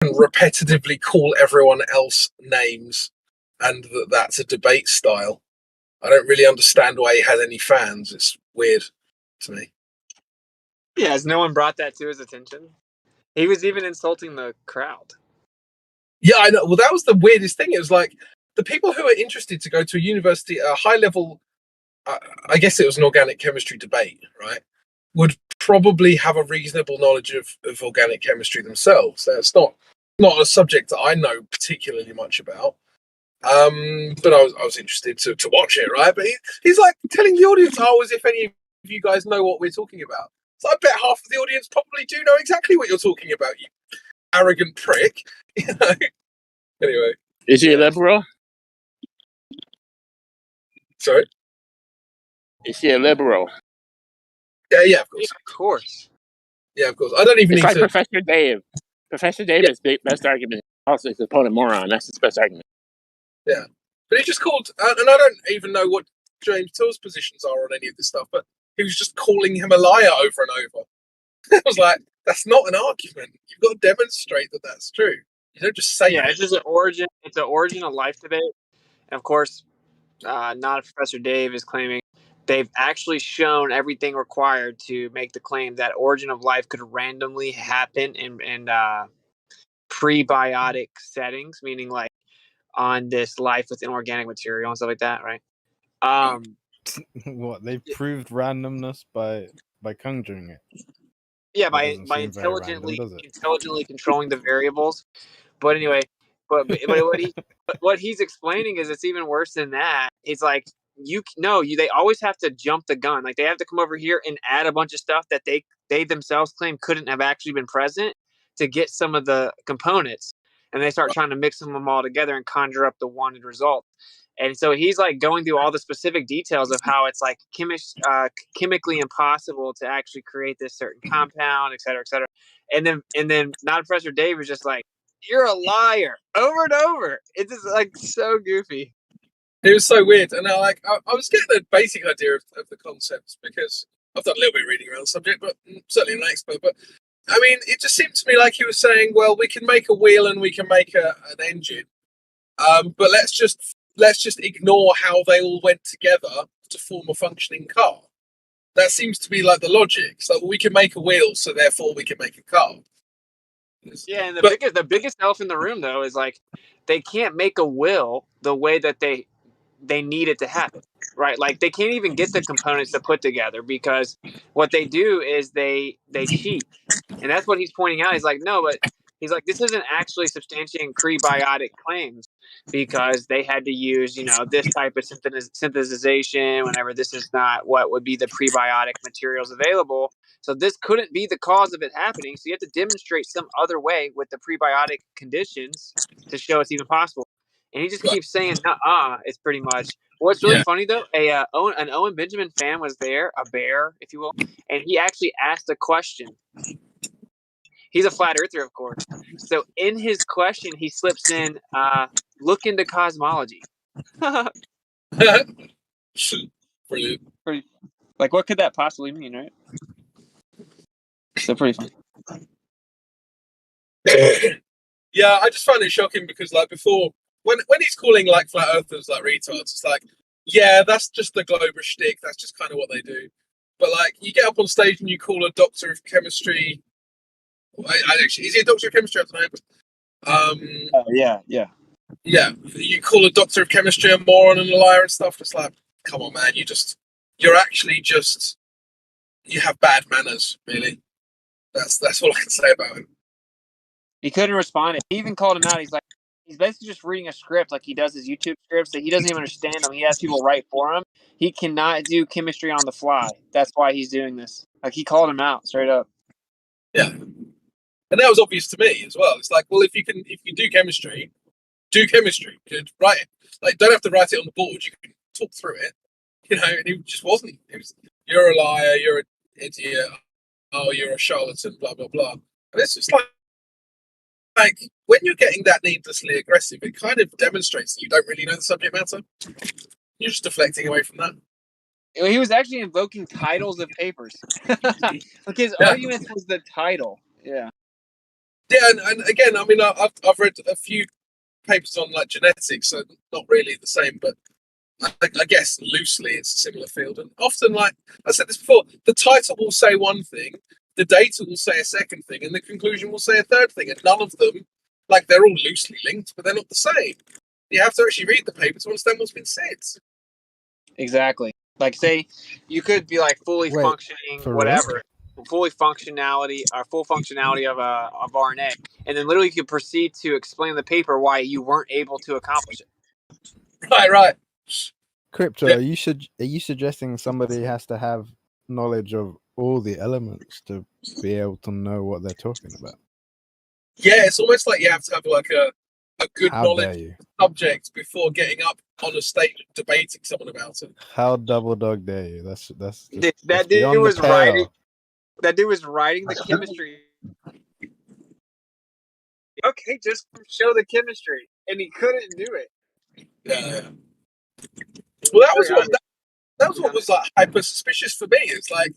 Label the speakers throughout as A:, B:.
A: repetitively call everyone else names, and that's a debate style. I don't really understand why he has any fans. It's weird to me.
B: Yeah, has no one brought that to his attention? He was even insulting the crowd.
A: Yeah, I know. Well, that was the weirdest thing. It was like the people who are interested to go to a university, a high level, I guess it was an organic chemistry debate, right? Would probably have a reasonable knowledge of organic chemistry themselves. That's not a subject that I know particularly much about. But I was interested to watch it, right? But he's like telling the audience, "Oh, as if any of you guys know what we're talking about." So I bet half of the audience probably do know exactly what you're talking about, you arrogant prick. You know. Anyway,
C: is he a liberal?
A: Sorry.
C: Is he a liberal?
A: Yeah, of course.
B: Yeah, of course.
A: Yeah, of course. I don't even
C: It's
A: need
C: like
A: to.
C: Professor Dave. Professor Davis' best argument. Also, his opponent moron. That's his best argument.
A: Yeah, but he just called, and I don't even know what James Till's positions are on any of this stuff, but he was just calling him a liar over and over. I was like, that's not an argument. You've got to demonstrate that that's true. You don't just say.
B: Yeah, it's just an origin. It's an origin of life debate, and of course, not Professor Dave is claiming they've actually shown everything required to make the claim that origin of life could randomly happen in prebiotic settings, meaning like on this life with inorganic material and stuff like that, right?
D: What, they proved randomness by conjuring it?
B: Yeah,
D: That doesn't
B: by
D: seem very random,
B: intelligently controlling the variables. But anyway, but what he's explaining is it's even worse than that. It's like they always have to jump the gun. Like they have to come over here and add a bunch of stuff that they themselves claim couldn't have actually been present to get some of the components, and they start trying to mix them all together and conjure up the wanted result. And so he's like going through all the specific details of how it's like chemically impossible to actually create this certain compound, et cetera, et cetera. And then not Professor Dave was just like, "You're a liar," over and over. It's just like so goofy.
A: It was so weird, and I was getting a basic idea of the concepts because I've done a little bit of reading around the subject, but certainly not an expert. But I mean, it just seemed to me like he was saying, "Well, we can make a wheel and we can make an engine, but let's just ignore how they all went together to form a functioning car." That seems to be like the logic. So we can make a wheel, so therefore we can make a car.
B: Yeah, and the biggest elf in the room though is like they can't make a will the way that they need it to happen, right? Like they can't even get the components to put together because what they do is they cheat, and that's what he's pointing out. He's like, no, but he's like, this isn't actually substantiating prebiotic claims because they had to use this type of synthesization whenever this is not what would be the prebiotic materials available. So this couldn't be the cause of it happening. So you have to demonstrate some other way with the prebiotic conditions to show it's even possible. And he just keeps saying, it's pretty much. What's really funny, though, an Owen Benjamin fan was there, a bear, if you will, and he actually asked a question. He's a flat earther, of course. So in his question, he slips in, look into cosmology.
A: Brilliant.
B: Like, what could that possibly mean, right? So pretty fun.
A: Yeah, I just find it shocking because, like, before, when he's calling like flat earthers like retards, it's like, yeah, that's just the Glober shtick. That's just kind of what they do. But like, you get up on stage and you call a doctor of chemistry. Actually, is he a doctor of chemistry? I don't know.
B: Yeah.
A: Yeah, you call a doctor of chemistry a moron and a liar and stuff. It's like, come on, man, you have bad manners, really. That's all I can say about him.
B: He couldn't respond. He even called him out. He's like, he's basically just reading a script like he does his YouTube scripts that he doesn't even understand them. He has people write for him. He cannot do chemistry on the fly. That's why he's doing this. Like he called him out straight up.
A: Yeah, and that was obvious to me as well. It's like, well, if you can do chemistry. Do chemistry. You write it. Like, don't have to write it on the board. You can talk through it. And he just wasn't. It was, you're a liar. You're an idiot. Oh, you're a charlatan. Blah blah blah. And it's just like when you're getting that needlessly aggressive, it kind of demonstrates that you don't really know the subject matter. You're just deflecting away from that.
B: He was actually invoking titles of papers. Like his argument was the title. Yeah.
A: Yeah, and again, I mean, I've read a few papers on like genetics, so not really the same, but I guess loosely it's a similar field. And often, like I said this before, the title will say one thing, the data will say a second thing, and the conclusion will say a third thing, and none of them, like they're all loosely linked, but they're not the same. You have to actually read the paper to understand what's been said.
B: Exactly. Like, say you could be like fully
D: Wait,
B: functioning,
D: for
B: whatever, full functionality of RNA, and then literally you could proceed to explain the paper why you weren't able to accomplish it.
A: Right.
D: Crypto,
A: Yeah.
D: are you suggesting somebody has to have knowledge of all the elements to be able to know what they're talking about?
A: Yeah, it's almost like you have to have like a good
D: How dare
A: knowledge
D: you?
A: subject before getting up on a stage and debating someone about it.
D: How double dog dare you? That's just
B: That
D: that's
B: dude
D: beyond
B: was
D: the pale.
B: writing. That dude was writing the chemistry. Okay, just show the chemistry, and he couldn't do it.
A: Yeah. Well, that was what was like hyper suspicious for me. It's like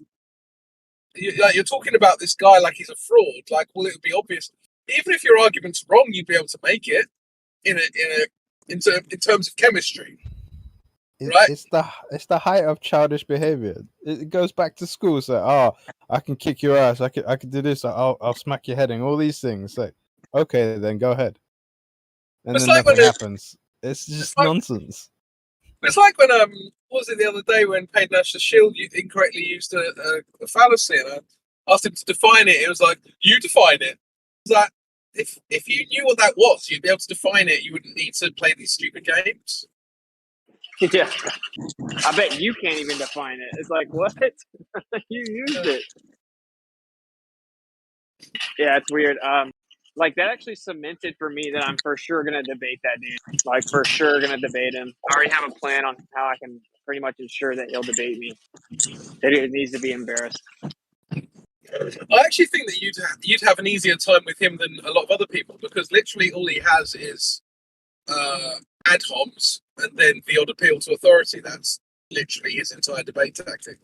A: you're talking about this guy like he's a fraud. Like, well, it would be obvious. Even if your argument's wrong, you'd be able to make it in terms of chemistry. Right?
D: It's the height of childish behavior. It goes back to school. So, oh, I can kick your ass. I could do this. I'll smack your head in. All these things. Like, okay, then go ahead. And
A: It's
D: then
A: like
D: nothing happens. It's just
A: like,
D: nonsense.
A: It's like when what was it the other day when Payne Nash the Shield incorrectly used a fallacy, and I asked him to define it. It was like, you define it. It's like, if you knew what that was, you'd be able to define it. You wouldn't need to play these stupid games.
B: Yeah, I bet you can't even define it. It's like, what? You used it. Yeah, it's weird. Like that actually cemented for me that I'm for sure gonna debate that dude. Like for sure gonna debate him. I already have a plan on how I can pretty much ensure that he'll debate me. That he needs to be embarrassed.
A: I actually think that you'd have an easier time with him than a lot of other people, because literally all he has is ad homs and then the odd appeal to authority. That's literally his entire debate tactic.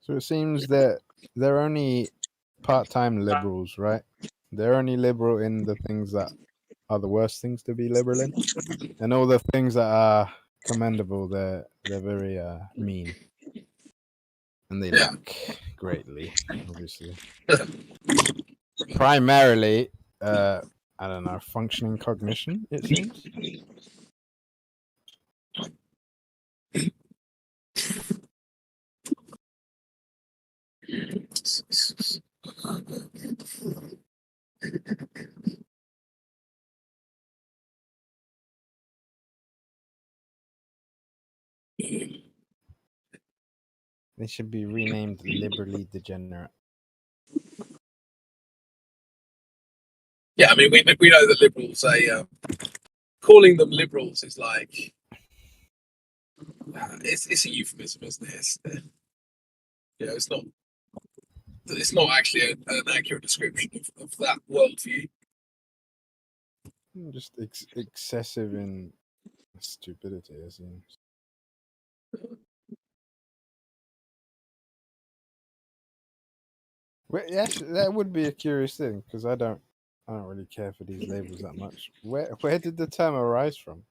D: So it seems that they're only part-time liberals, right? They're only liberal in the things that are the worst things to be liberal in, and all the things that are commendable, they're very mean, and they lack greatly, obviously. Primarily, I don't know, functioning cognition, it seems. They should be renamed liberally degenerate.
A: Yeah, I mean, we know that liberals, calling them liberals is like, it's a euphemism, isn't it? It's not actually an accurate description of that worldview.
D: Just excessive in stupidity, it seems. Well, yes, that would be a curious thing, because I don't really care for these labels that much. Where did the term arise from?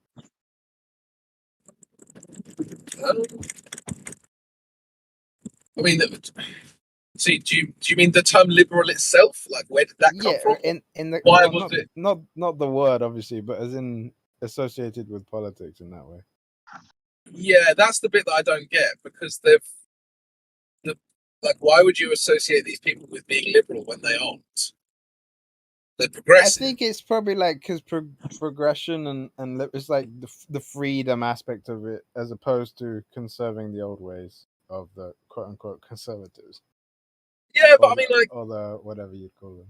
A: I mean, see, do you mean the term liberal itself? Like, where did that come from?
D: In the
A: Why was it?
D: Not the word, obviously, but as in associated with politics in that way.
A: Yeah, that's the bit that I don't get, because like, why would you associate these people with being liberal when they aren't? They're progressive.
D: I think it's probably like because progression and it's like the freedom aspect of it, as opposed to conserving the old ways of the quote unquote conservatives.
A: Yeah, but I mean, like,
D: or the whatever you call them.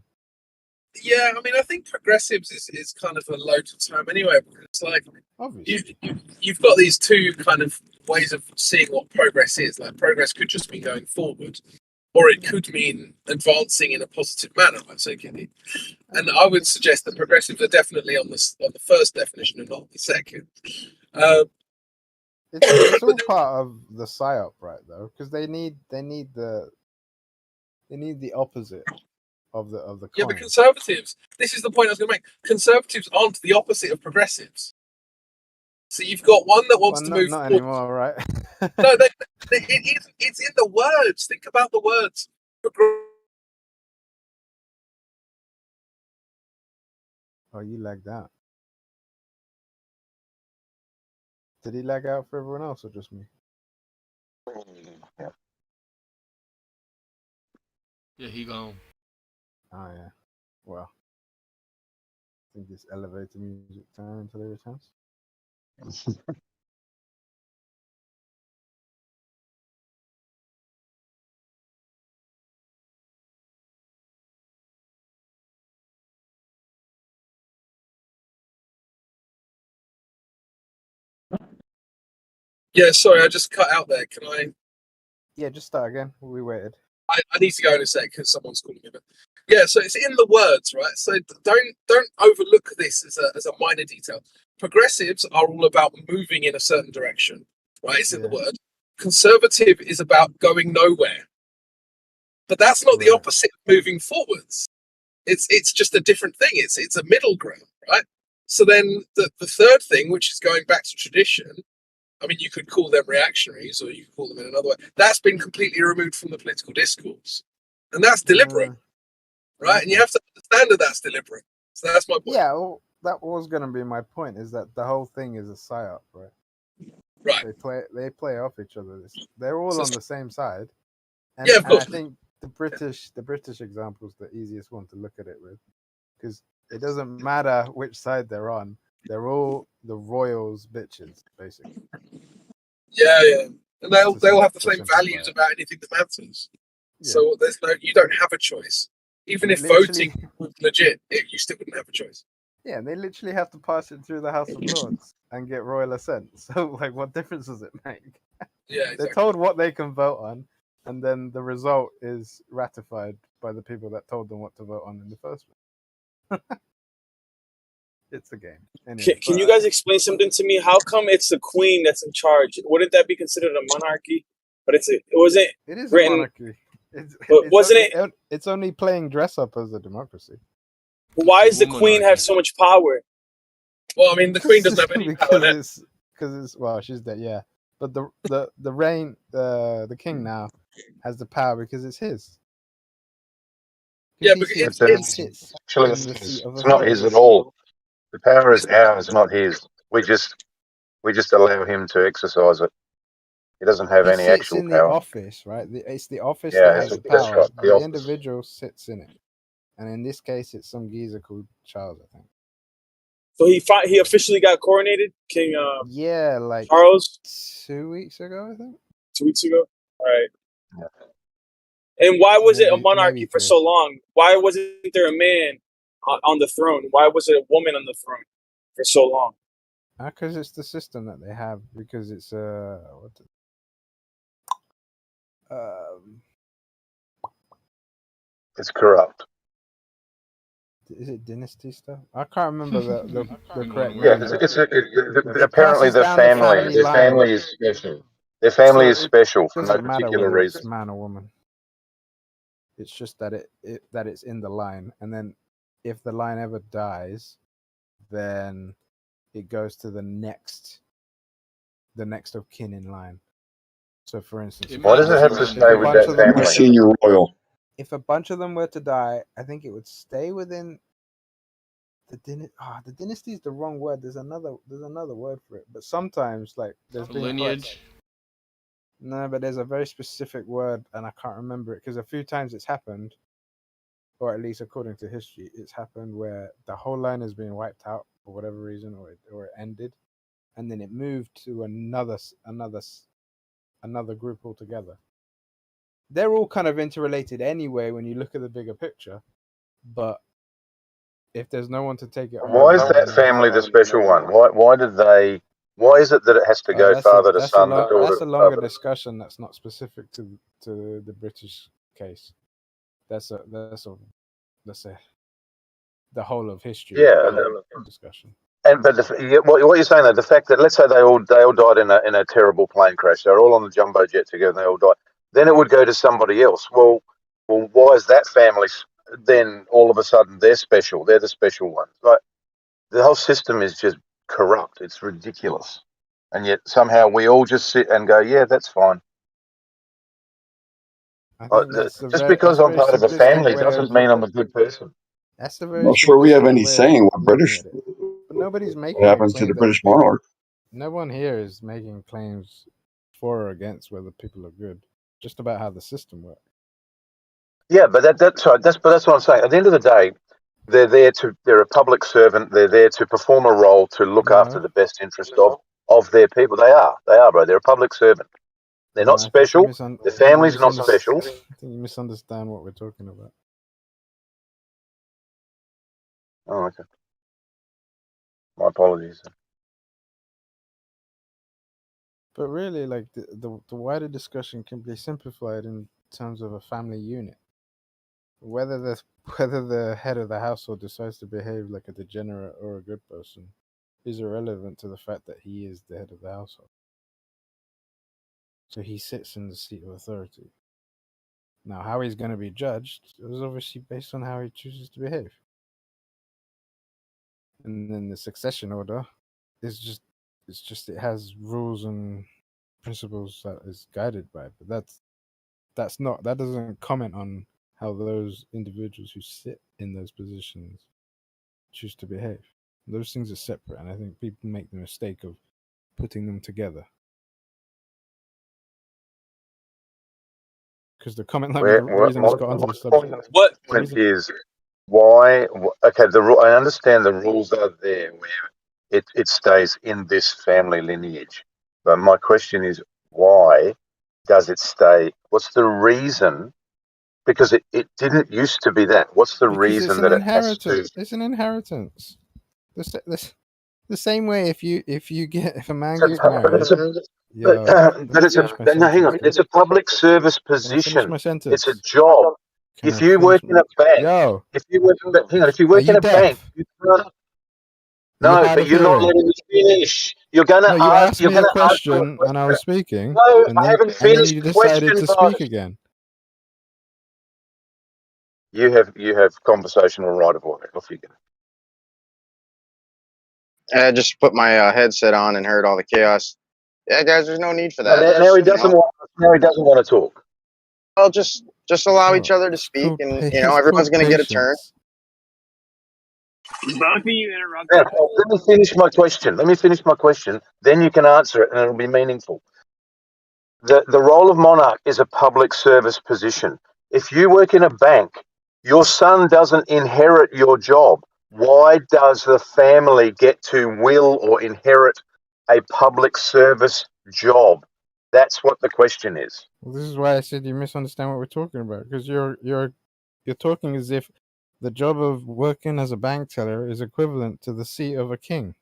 A: Yeah, I mean, I think progressives is kind of a loaded term anyway, because it's like,
D: obviously,
A: you've got these two kind of ways of seeing what progress is. Like, progress could just be going forward, or it could mean advancing in a positive manner. And I would suggest that progressives are definitely on the first definition and not the second.
D: It's all part of the psyop, right? Though, because they need the opposite of the coin.
A: Yeah, but conservatives. This is the point I was going to make. Conservatives aren't the opposite of progressives. So you've got one that wants to move.
D: Not anymore, right?
A: No, it's in the words. Think about the words.
D: Oh, you lagged out. Did he lag out for everyone else or just me?
E: Yeah, he gone.
D: Oh yeah. Well, I think this elevator music time until he returns.
A: Yeah, sorry, I just cut out there. Can I?
D: Yeah, just start again. We waited.
A: I need to go in a sec because someone's calling me. But yeah, so it's in the words, right? So don't overlook this as a minor detail. Progressives are all about moving in a certain direction, right? It's in the word. Conservative is about going nowhere, but that's not the opposite of moving forwards. It's just a different thing. It's a middle ground, right? So then the third thing, which is going back to tradition. I mean, you could call them reactionaries, or you could call them in another way. That's been completely removed from the political discourse, and that's deliberate, right? And you have to understand that that's deliberate. So that's my point.
D: Yeah, well, that was going to be my point. Is that the whole thing is a psyop, right?
A: Right.
D: They play off each other. They're all on the same side. And,
A: yeah, of course.
D: And I think the British example is the easiest one to look at it with, because it doesn't matter which side they're on. They're all the royals' bitches, basically.
A: Yeah, and they'll have the same values about anything that matters. Yeah. So you don't have a choice. Even if voting was legit, you still wouldn't have a choice.
D: Yeah, and they literally have to pass it through the House of Lords and get royal assent. So, like, what difference does it make?
A: Yeah, exactly.
D: They're told what they can vote on, and then the result is ratified by the people that told them what to vote on in the first place. It's a game.
F: Anyway, can you guys explain something to me? How come it's the queen that's in charge? Wouldn't that be considered a monarchy? But it
D: is
F: written,
D: a monarchy. It's only playing dress up as a democracy.
F: Why does the queen have so much power?
A: Well, I mean, the queen doesn't have any power.
D: Because well, she's dead, yeah. But the king now has the power because it's his.
A: Yeah, because
G: it's not his at all. The power is ours, not his. We just allow him to exercise it. He doesn't have any actual power.
D: It's in the office, right? It's the office that has the power.
G: Right,
D: the individual sits in it, and in this case, it's some geezer called Charles, I think.
F: So he officially got coronated, King.
D: Yeah, like
F: Charles.
D: 2 weeks ago, I think.
F: 2 weeks ago. All right. Yeah. And why was it a monarchy for so long? Why wasn't there a man on the throne? Why was it a woman on the throne for so long?
D: Because it's the system that they have. Because it's
G: it's corrupt.
D: Is it dynasty stuff? I can't remember the correct.
G: Yeah, apparently the family is special. Their family is special for no particular reason.
D: It's man or woman. It's just that it's in the line, and then if the line ever dies, then it goes to the next of kin in line. So, for instance,
G: why does it have to stay with that family?
H: Senior royal.
D: If a bunch of them were to die, I think it would stay within the dynasty. The dynasty is the wrong word. There's another word for it. But sometimes, like, there's been
E: lineage.
D: No, but there's a very specific word, and I can't remember it because a few times it's happened, or at least according to history, it's happened where the whole line has been wiped out for whatever reason, or it ended, and then it moved to another group altogether. They're all kind of interrelated anyway when you look at the bigger picture, but if there's no one to take it on,
G: why is that family the special one? Why is it that it has to go father to son?
D: That's a longer discussion. That's not specific to the British case. That's the whole of history.
G: Yeah,
D: Discussion.
G: and but what you're saying though, the fact that let's say they all died in a terrible plane crash, they're all on the jumbo jet together, and they all died. Then it would go to somebody else. Well, why is that family then all of a sudden they're special? They're the special ones. Like the whole system is just corrupt. It's ridiculous, and yet somehow we all just sit and go, yeah, that's fine. Just because I'm part of a family doesn't mean I'm a good person.
D: That's a very.
H: I'm not sure we have any say in what British.
D: But nobody's making
H: what happens to the British monarch.
D: No one here is making claims for or against whether people are good. Just about how the system works. Yeah, but that's right. That's what I'm saying. At the end of the day, they're a public servant. They're there to perform a role to look after the best interest of their people. They are, bro. They're a public servant. They're not special. Their family's not special. I think you misunderstand what we're talking about. Oh, okay. My apologies. But really, like the wider discussion can be simplified in terms of a family unit. Whether the head of the household decides to behave like a degenerate or a good person is irrelevant to the fact that he is the head of the household. So he sits in the seat of authority. Now, how he's going to be judged is obviously based on how he chooses to behave. And then the succession order is it has rules and principles that is guided by, but that doesn't comment on how those individuals who sit in those positions choose to behave. Those things are separate, and I think people make the mistake of putting them together. Because the comment, like the reason it's got onto the subject.
F: What
G: is why? Okay, I understand the rules are there where it stays in this family lineage, but my question is why does it stay? What's the reason? Because it didn't used to be that. What's the reason that it has to?
D: It's an inheritance. The same way if a man gets married.
G: Hang on. It's a public service position. It's a job. If you work in a bank, if you work in a bank, you can't. No, but you're not letting me finish. You're gonna ask.
D: You asked me a question, and I was speaking.
G: No, I haven't finished.
D: And then you decided to speak again.
G: You have conversational right of order. Off you go.
I: I just put my headset on and heard all the chaos. Yeah, guys, there's no need for that.
G: Now he doesn't want to talk.
I: Well, just allow each other to speak, and everyone's going to get a turn.
C: Both of you interrupt.
G: Let me finish my question. Then you can answer it, and it'll be meaningful. The role of monarch is a public service position. If you work in a bank, your son doesn't inherit your job. Why does the family get to will or inherit a public service job? That's what the question is.
D: Well, this is why I said you misunderstand what we're talking about, because you're talking as if the job of working as a bank teller is equivalent to the seat of a king.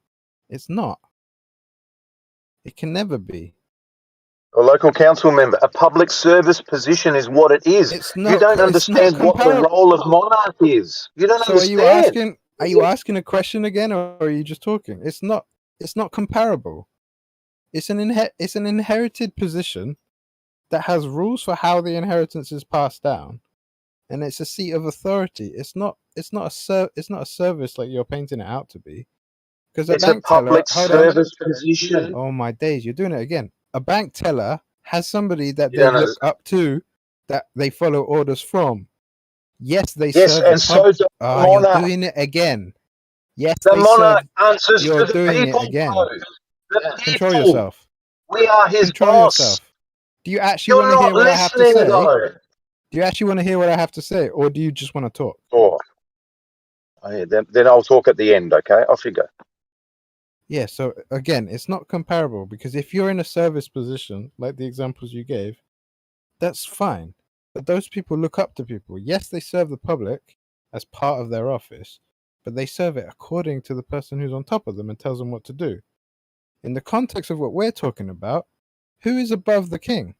D: It's not. It can never be.
G: A local council member, a public service position is what it is. You don't understand what the role of monarch is. You don't understand.
D: Are you asking a question again, or are you just talking? It's not comparable. It's an inherited position that has rules for how the inheritance is passed down, and it's a seat of authority. It's not a service like you're painting it out to be. Because
G: it's a public service position.
D: Oh my days, you're doing it again. A bank teller has somebody that they look up to, that they follow orders from. Yes, they serve.
G: And so does the monarch.
D: You're doing it again. Yes,
G: the monarch answers to the people.
D: Again. Control yourself.
G: We are his boss. Yourself.
D: Do you actually want to hear what I have to say? Do you actually want to hear what I have to say, or do you just want to talk?
G: Oh, yeah, then I'll talk at the end. Okay, off you go.
D: Yeah. So again, it's not comparable, because if you're in a service position, like the examples you gave, that's fine. But those people look up to people. Yes, they serve the public as part of their office, but they serve it according to the person who's on top of them and tells them what to do. In the context of what we're talking about, who is above the king?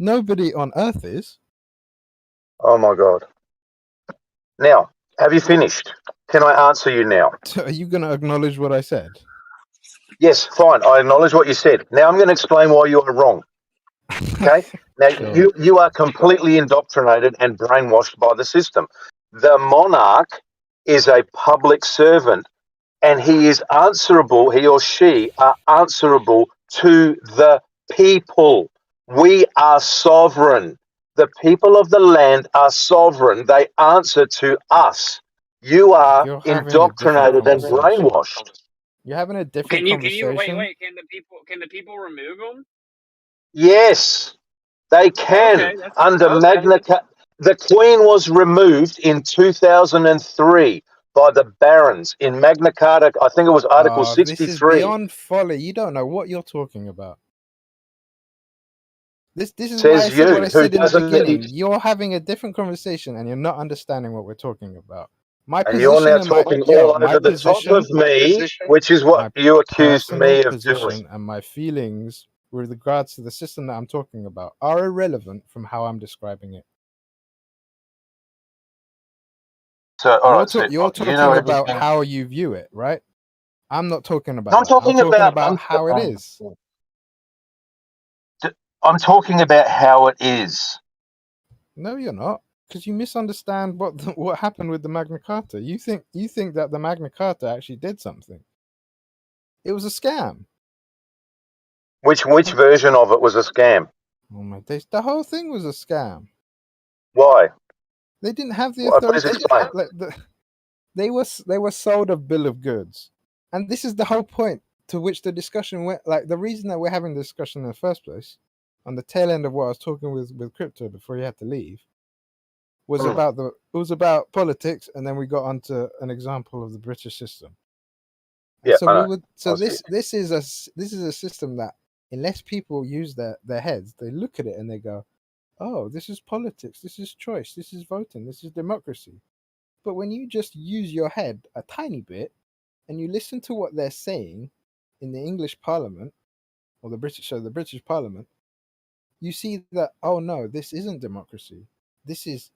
D: Nobody on Earth is.
G: Oh my God. Now, have you finished? Can I answer you now?
D: So are you going to acknowledge what I said?
G: Yes, fine. I acknowledge what you said. Now I'm going to explain why you are wrong. Okay? Now,
D: Sure.
G: you are completely indoctrinated and brainwashed by the system. The monarch is a public servant, and he is answerable, he or she are answerable to the people. We are sovereign. The people of the land are sovereign. They answer to us. You are
D: You're having a different
G: indoctrinated and
D: conversation.
G: brainwashed.
D: You're having a different
B: Can you
D: conversation.
B: wait? Can the people remove them?
G: Yes, they can.
B: Okay, that's
G: Under
B: okay.
G: Magna Carta, the Queen was removed in 2003 by the barons in Magna Carta. I think it was Article
D: This is
G: 63.
D: beyond folly. You don't know what you're talking about. This is why I
G: Says
D: said what
G: you,
D: I
G: who
D: said in the
G: doesn't.
D: beginning. You're having a different conversation and you're not understanding what we're talking about. My
G: And you're
D: position
G: now
D: and my
G: talking all
D: my
G: over the top
D: position,
G: of me, which is what
D: my
G: you accused
D: personal
G: me of doing.
D: position and my feelings with regards to the system that I'm talking about are irrelevant from how I'm describing it.
G: So, all right, so
D: You're
G: you
D: talking
G: know
D: about
G: everything.
D: how you view it, right? I'm not talking about
G: I'm
D: that. I'm
G: talking
D: talking
G: about.
D: about how it is.
G: I'm talking about how it is.
D: No, you're not, because you misunderstand what happened with the Magna Carta. You think that the Magna Carta actually did something. It was a scam.
G: Which version of it was a scam?
D: Oh my days! The whole thing was a scam.
G: Why?
D: They didn't have the
G: Why? Please
D: authority.
G: explain.
D: They were sold a bill of goods, and this is the whole point to which the discussion went. Like the reason that we're having the discussion in the first place, on the tail end of what I was talking with Crypto before he had to leave, was about politics, and then we got onto an example of the British system. And
G: Yeah,
D: so
G: I
D: we
G: know.
D: would. So this is a system that unless people use their heads, they look at it and they go, "Oh, this is politics. This is choice. This is voting. This is democracy." But when you just use your head a tiny bit and you listen to what they're saying in the English Parliament or the British Parliament, you see that, oh no, this isn't democracy. This is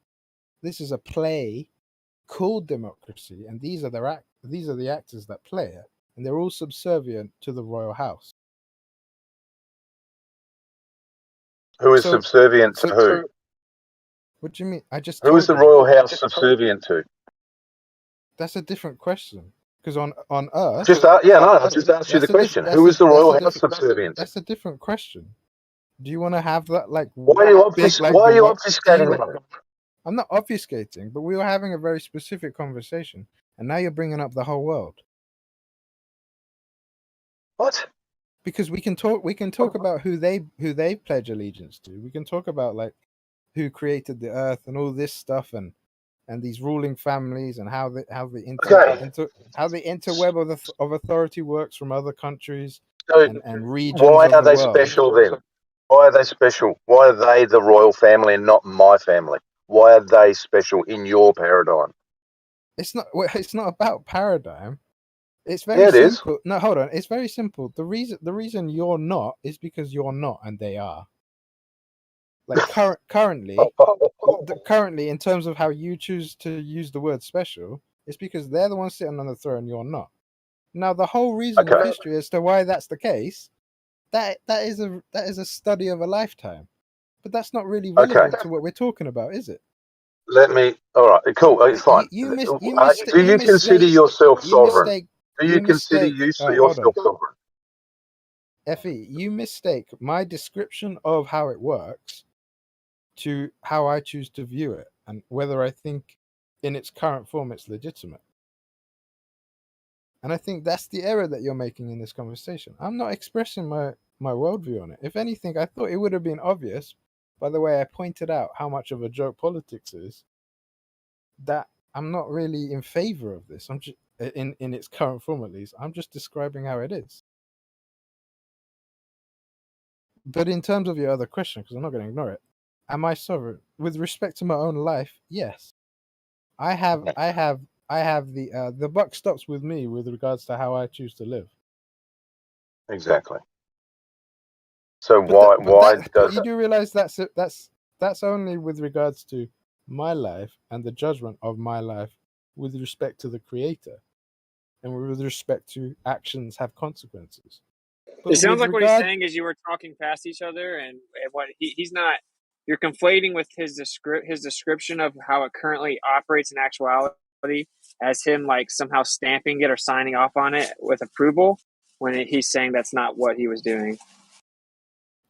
D: a play called democracy, and these are the actors that play it, and they're all subservient to the royal house.
G: Who is subservient to who?
D: What do you mean?
G: Who is the royal house subservient to?
D: That's a different question. Because on Earth,
G: I just asked you the question. Who is the royal house subservient to?
D: That's a different question. Do you want to have that like?
G: Why are you obfuscating that?
D: I'm not obfuscating, but we were having a very specific conversation, and now you're bringing up the whole world.
G: What?
D: Because we can talk about who they pledge allegiance to. We can talk about like who created the earth and all this stuff and these ruling families and how the interweb of authority works from other countries and regions.
G: Why are they
D: world.
G: special then? Why are they special? Why are they the royal family and not my family? Why are they special in your paradigm?
D: It's not about paradigm. It's very simple. No, hold on. It's very simple. The reason you're not is because you're not and they are. Like currently, in terms of how you choose to use the word special, it's because they're the ones sitting on the throne, you're not. Now, the whole reason of history as to why that's the case, that is a study of a lifetime. But that's not really relevant to what we're talking about, is it?
G: All right, cool, fine. Do you consider yourself sovereign? Do you consider yourself sovereign?
D: Effie, you mistake my description of how it works to how I choose to view it and whether I think in its current form it's legitimate. And I think that's the error that you're making in this conversation. I'm not expressing my worldview on it. If anything, I thought it would have been obvious by the way I pointed out how much of a joke politics is, that I'm not really in favor of this. I'm just in its current form, at least. I'm just describing how it is. But in terms of your other question, because I'm not going to ignore it, am I sovereign with respect to my own life? Yes, I have the buck stops with me with regards to how I choose to live.
G: Exactly. So why does
D: you do realize that's only with regards to my life and the judgment of my life with respect to the Creator, and with respect to actions have consequences. But
B: it sounds like what he's saying is you were talking past each other, and what he's not. You're conflating with his description of how it currently operates in actuality as him like somehow stamping it or signing off on it with approval, when he's saying that's not what he was doing.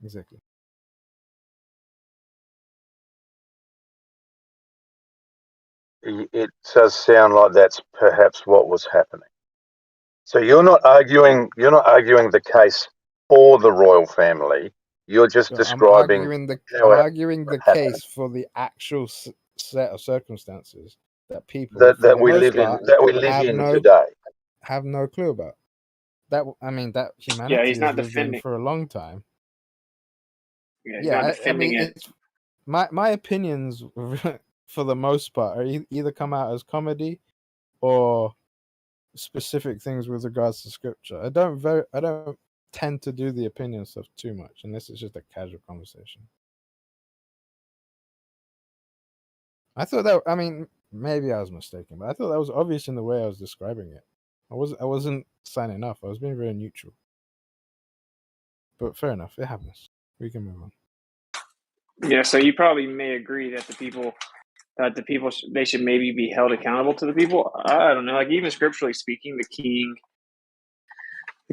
D: Exactly.
G: it does sound like that's perhaps what was happening. So you're not arguing the case for the royal family. You're just describing
D: I'm arguing the case for the actual set of circumstances that people
G: that we live in today
D: have no clue about. That humanity
B: he's not
D: has lived
B: defending
D: in for a long time.
B: Yeah, he's not defending it.
D: It's, my opinions for the most part are either come out as comedy or specific things with regards to scripture. I don't tend to do the opinion stuff too much unless it's just a casual conversation. I thought that maybe I was mistaken, but I thought that was obvious in the way I was describing it. I wasn't signing off. I was being very neutral. But fair enough, it happens. We can move on.
B: Yeah, so you probably may agree that the people they should maybe be held accountable to the people. I don't know, like even scripturally speaking, the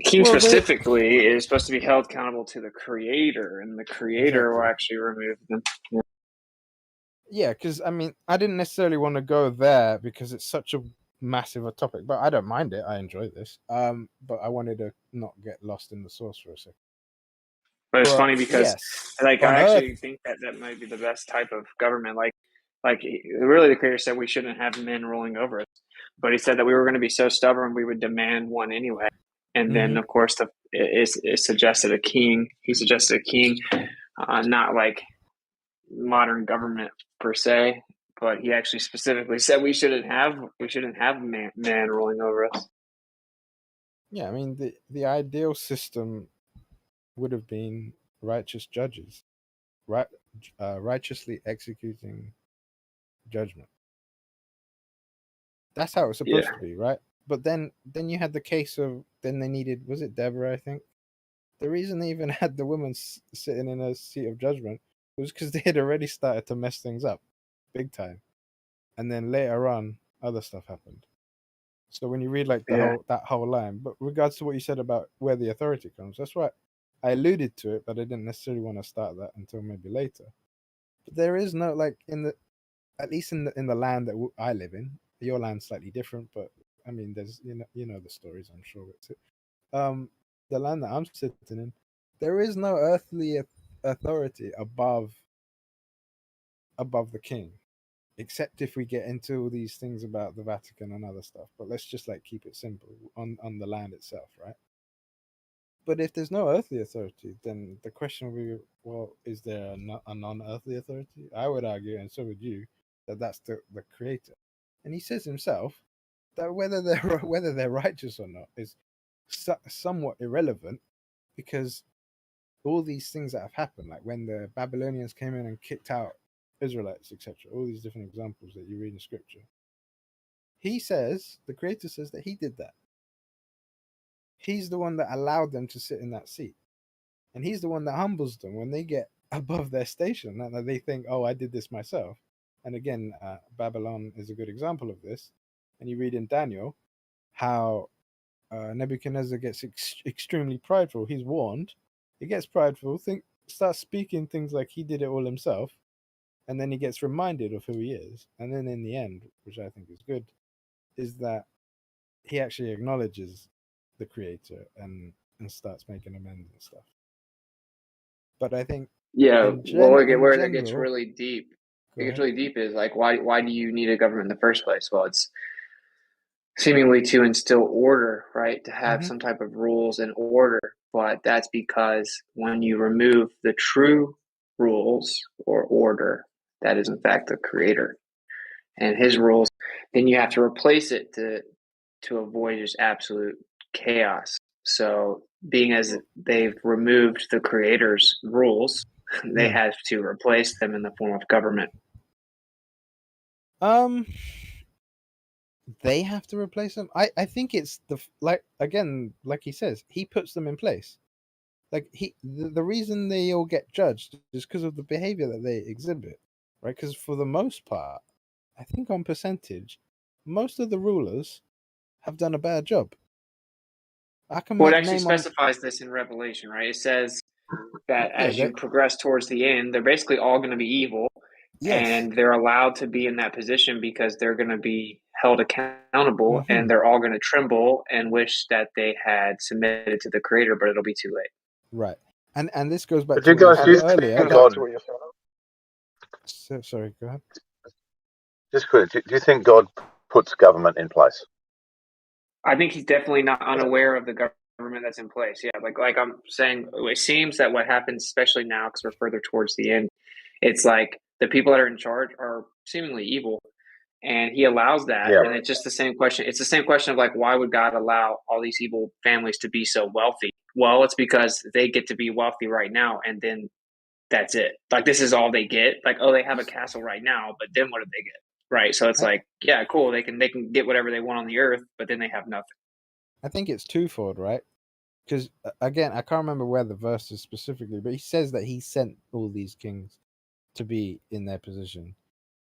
B: king specifically is supposed to be held accountable to the Creator, and the Creator will actually remove them.
D: Yeah, because I didn't necessarily want to go there because it's such a massive a topic, but I don't mind it. I enjoy this. But I wanted to not get lost in the source for a second.
B: But it's funny because, I actually think that might be the best type of government. Like really, the Creator said we shouldn't have men ruling over us, but He said that we were going to be so stubborn we would demand one anyway. And then, of course, it suggested a king. He suggested a king, not like modern government per se, but he actually specifically said we shouldn't have man ruling over us.
D: Yeah, the ideal system would have been righteous judges, righteously executing judgment. That's how it's supposed to be, right? But then you had the case of they needed, was it Deborah? I think the reason they even had the woman sitting in a seat of judgment was because they had already started to mess things up, big time, and then later on other stuff happened. So when you read that whole line, but regards to what you said about where the authority comes, that's right. I alluded to it, but I didn't necessarily want to start that until maybe later. But there is no at least in the land that I live in. Your land's slightly different, but there's you know the stories, I'm sure. The land that I'm sitting in, there is no earthly authority above the king, except if we get into all these things about the Vatican and other stuff. But let's just keep it simple on the land itself, right? But if there's no earthly authority, then the question will be, well, is there a non-earthly authority? I would argue, and so would you, that that's the Creator. And He says Himself that whether they're righteous or not is somewhat irrelevant, because all these things that have happened, like when the Babylonians came in and kicked out Israelites, etc., all these different examples that you read in Scripture, He says, the Creator says, that He did that. He's the one that allowed them to sit in that seat. And He's the one that humbles them when they get above their station and they think, oh, I did this myself. And again, Babylon is a good example of this. And you read in Daniel how Nebuchadnezzar gets extremely prideful. He's warned. He gets prideful, starts speaking things like he did it all himself. And then he gets reminded of who he is. And then in the end, which I think is good, is that he actually acknowledges the Creator and starts making amends and stuff. But I think
B: where it gets really deep. It gets really deep is why do you need a government in the first place? Well, it's seemingly to instill order, right? To have some type of rules and order. But that's because when you remove the true rules or order, that is in fact the Creator and His rules, then you have to replace it to avoid just absolute chaos. So being as they've removed the creator's rules, they have to replace them in the form of government.
D: They have to replace them. I think it's like he says, he puts them in place. Like the reason they all get judged is because of the behavior that they exhibit, right? Because for the most part, I think on percentage, most of the rulers have done a bad job.
B: Well, it actually specifies this in Revelation, right? It says that as you progress towards the end, they're basically all going to be evil, and they're allowed to be in that position because they're going to be held accountable, and they're all going to tremble and wish that they had submitted to the Creator, but it'll be too late.
D: Right, and this goes back
G: But
D: to
G: you guys
D: what
G: do
D: you said earlier.
G: God.
D: Sorry, go ahead.
G: Just quick, do you think God puts government in place?
B: I think he's definitely not unaware of the government that's in place. Yeah, like I'm saying, it seems that what happens, especially now because we're further towards the end, it's like the people that are in charge are seemingly evil, and he allows that.
G: Yeah.
B: And it's just the same question. It's the same question of like, why would God allow all these evil families to be so wealthy? Well, it's because they get to be wealthy right now, and then that's it. Like, this is all they get. Like, oh, they have a castle right now, but then what do they get? Right. So it's like, yeah, cool. They can get whatever they want on the earth, but then they have nothing.
D: I think it's twofold, right? Because again, I can't remember where the verse is specifically, but he says that he sent all these kings to be in their position.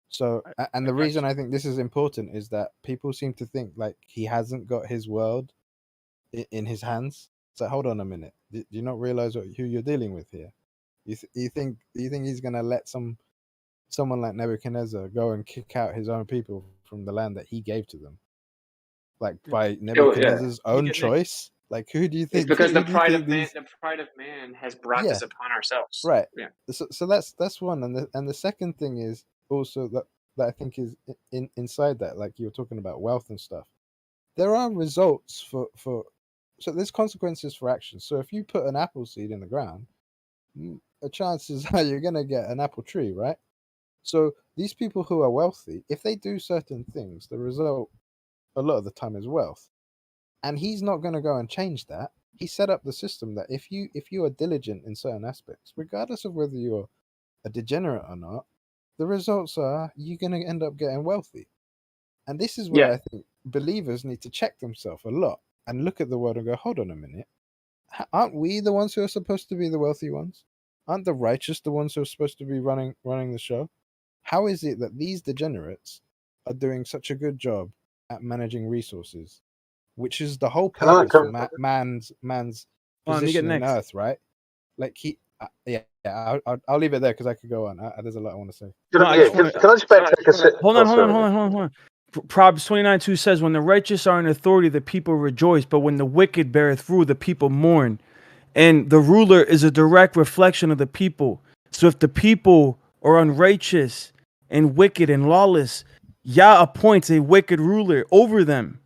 D: So, and the reason I think this is important is that people seem to think like he hasn't got his world in his hands. So hold on a minute. Do you not realize who you're dealing with here? You think he's gonna let someone like Nebuchadnezzar go and kick out his own people from the land that he gave to them, like by Nebuchadnezzar's own choice? Like, who do you think?
B: It's because the pride of man has brought this upon ourselves.
D: Right.
B: Yeah.
D: So that's one, and the second thing is also that I think is inside that, like you were talking about wealth and stuff. There are results for so there's consequences for actions. So if you put an apple seed in the ground, the chances are you're gonna get an apple tree, right? So these people who are wealthy, if they do certain things, the result a lot of the time is wealth. And he's not going to go and change that. He set up the system that if you are diligent in certain aspects, regardless of whether you're a degenerate or not, the results are you're going to end up getting wealthy. And this is where I think believers need to check themselves a lot and look at the world and go, hold on a minute. Aren't we the ones who are supposed to be the wealthy ones? Aren't the righteous the ones who are supposed to be running the show? How is it that these degenerates are doing such a good job at managing resources, which is the whole purpose of man's position on Earth, right? Like I'll leave it there because I could go on. There's a lot I want to say.
G: Can I just backtrack a second?
E: Hold on. Proverbs 29:2 says, "When the righteous are in authority, the people rejoice, but when the wicked beareth rule, the people mourn." And the ruler is a direct reflection of the people. So if the people are unrighteous and wicked and lawless, Yah appoints a wicked ruler over them.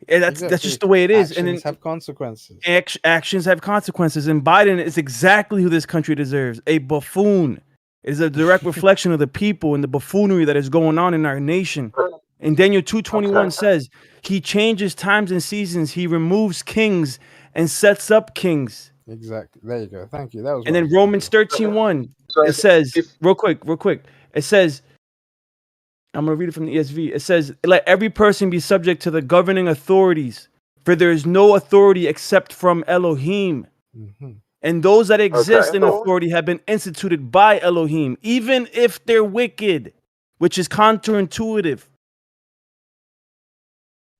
E: And that's just the way it is.
D: Actions have consequences.
E: Actions have consequences. And Biden is exactly who this country deserves. A buffoon. It is a direct reflection of the people and the buffoonery that is going on in our nation. And Daniel 2:21 says, he changes times and seasons. He removes kings and sets up kings.
D: Exactly. There you go. Thank you. That was.
E: And then Romans 13:1, it says, real quick. It says, I'm going to read it from the ESV. It says, let every person be subject to the governing authorities, for there is no authority except from Elohim. Mm-hmm. And those that exist in authority have been instituted by Elohim, even if they're wicked, which is counterintuitive.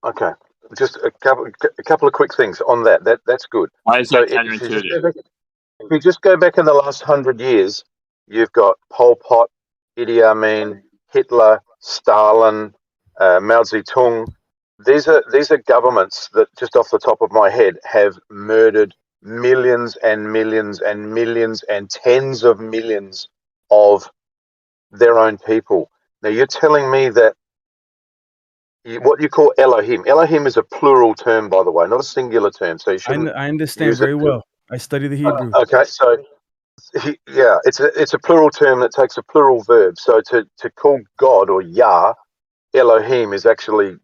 G: Okay. Just a couple of quick things on that. That's good.
C: Why is that counterintuitive?
G: If you just go back in the last 100 years, you've got Pol Pot, Idi Amin, Hitler, Stalin, Mao Zedong. These are governments that, just off the top of my head, have murdered millions and millions and millions and tens of millions of their own people. Now you're telling me that what you call Elohim. Elohim is a plural term, by the way, not a singular term. So you shouldn't.
E: I understand very well. I study the Hebrew.
G: Okay, so it's a plural term that takes a plural verb. So to call God or Yah Elohim is actually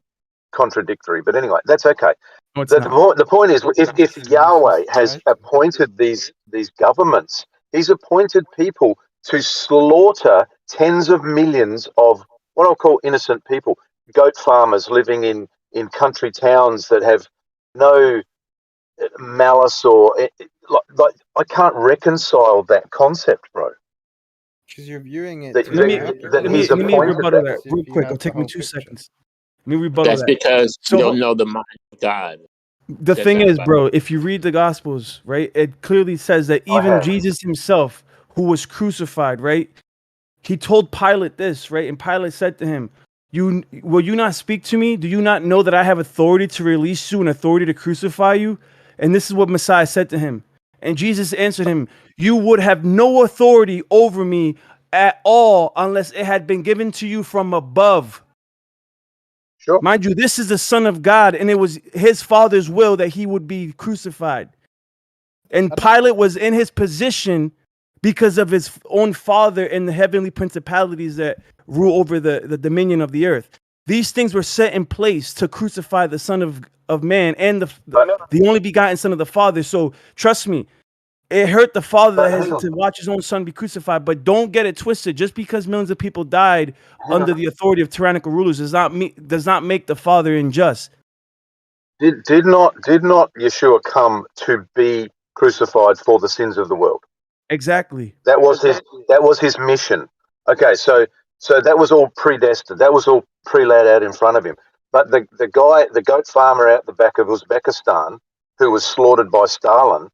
G: contradictory. But anyway, that's okay.
E: No, it's not.
G: The point is, if Yahweh has appointed these governments, he's appointed people to slaughter tens of millions of what I'll call innocent people, goat farmers living in country towns that have no malice or like I can't reconcile that concept, bro.
D: Because you're viewing it.
G: Let
E: me rebuttal that real quick. It'll take me 2 seconds. Let me rebuttal
C: That's
E: that.
C: because you don't know the mind of God.
E: The thing is, bro, if you read the Gospels, right, it clearly says that even Jesus himself, who was crucified, right, he told Pilate this, right, and Pilate said to him, will you not speak to me? Do you not know that I have authority to release you and authority to crucify you? And this is what Messiah said to him. And Jesus answered him, you would have no authority over me at all unless it had been given to you from above.
G: Sure.
E: Mind you, this is the Son of God, and it was his Father's will that he would be crucified. And Pilate was in his position because of his own father and the heavenly principalities that rule over the dominion of the earth. These things were set in place to crucify the Son of Man and the only begotten Son of the Father. So trust me, it hurt the Father that has to watch his own Son be crucified. But don't get it twisted. Just because millions of people died under the authority of tyrannical rulers does not make the Father unjust.
G: Did not Yeshua come to be crucified for the sins of the world?
E: Exactly.
G: That was his mission. Okay, so that was all predestined. That was all pre-laid out in front of him. But the goat farmer out the back of Uzbekistan, who was slaughtered by Stalin,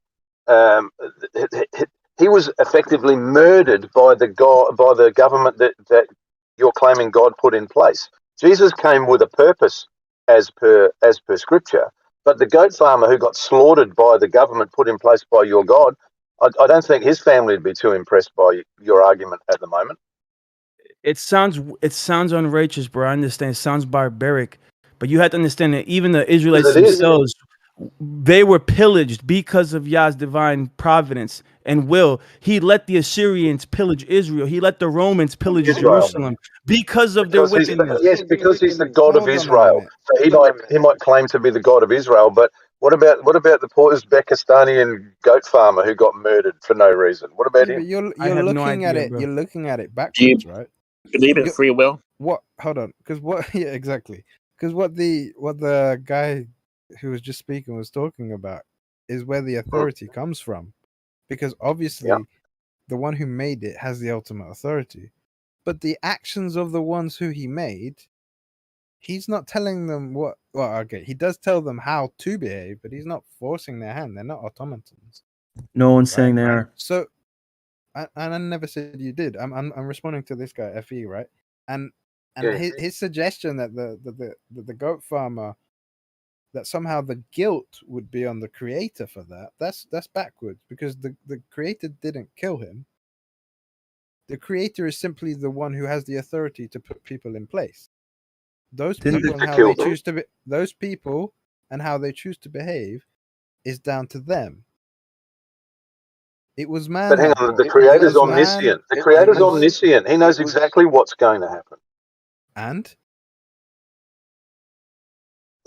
G: he was effectively murdered by the government that you're claiming God put in place. Jesus came with a purpose, as per Scripture. But the goat farmer who got slaughtered by the government put in place by your God, I don't think his family would be too impressed by your argument at the moment.
E: It sounds unrighteous, bro. I understand. It sounds barbaric, but you have to understand that even the Israelites themselves, they were pillaged because of Yah's divine providence and will. He let the Assyrians pillage Israel. He let the Romans pillage Jerusalem because of their wickedness.
G: Yes, because he's the God of Israel. So he might claim to be the God of Israel, but what about the poor Uzbekistani goat farmer who got murdered for no reason? What about him?
D: But you're
E: have
D: looking
E: no idea,
D: at it.
E: bro.
D: You're looking at it backwards, right?
C: Believe in free will?
D: What? Hold on, because what? Yeah, exactly. Because what the guy who was just speaking was talking about is where the authority comes from, because obviously the one who made it has the ultimate authority, but the actions of the ones who he made, he's not telling them what. Well, okay, he does tell them how to behave, but he's not forcing their hand. They're not automatons.
E: No one's saying they are.
D: So, and I never said you did. I'm responding to this guy Fe, right? And his suggestion that the goat farmer, that somehow the guilt would be on the creator for that's backwards, because the creator didn't kill him. The creator is simply the one who has the authority to put people in place. Those people and how they choose to be, those people and how they choose to behave is down to them. It was man.
G: But hang on, the creator's omniscient. The creator's omniscient. He knows exactly what's going to happen.
D: And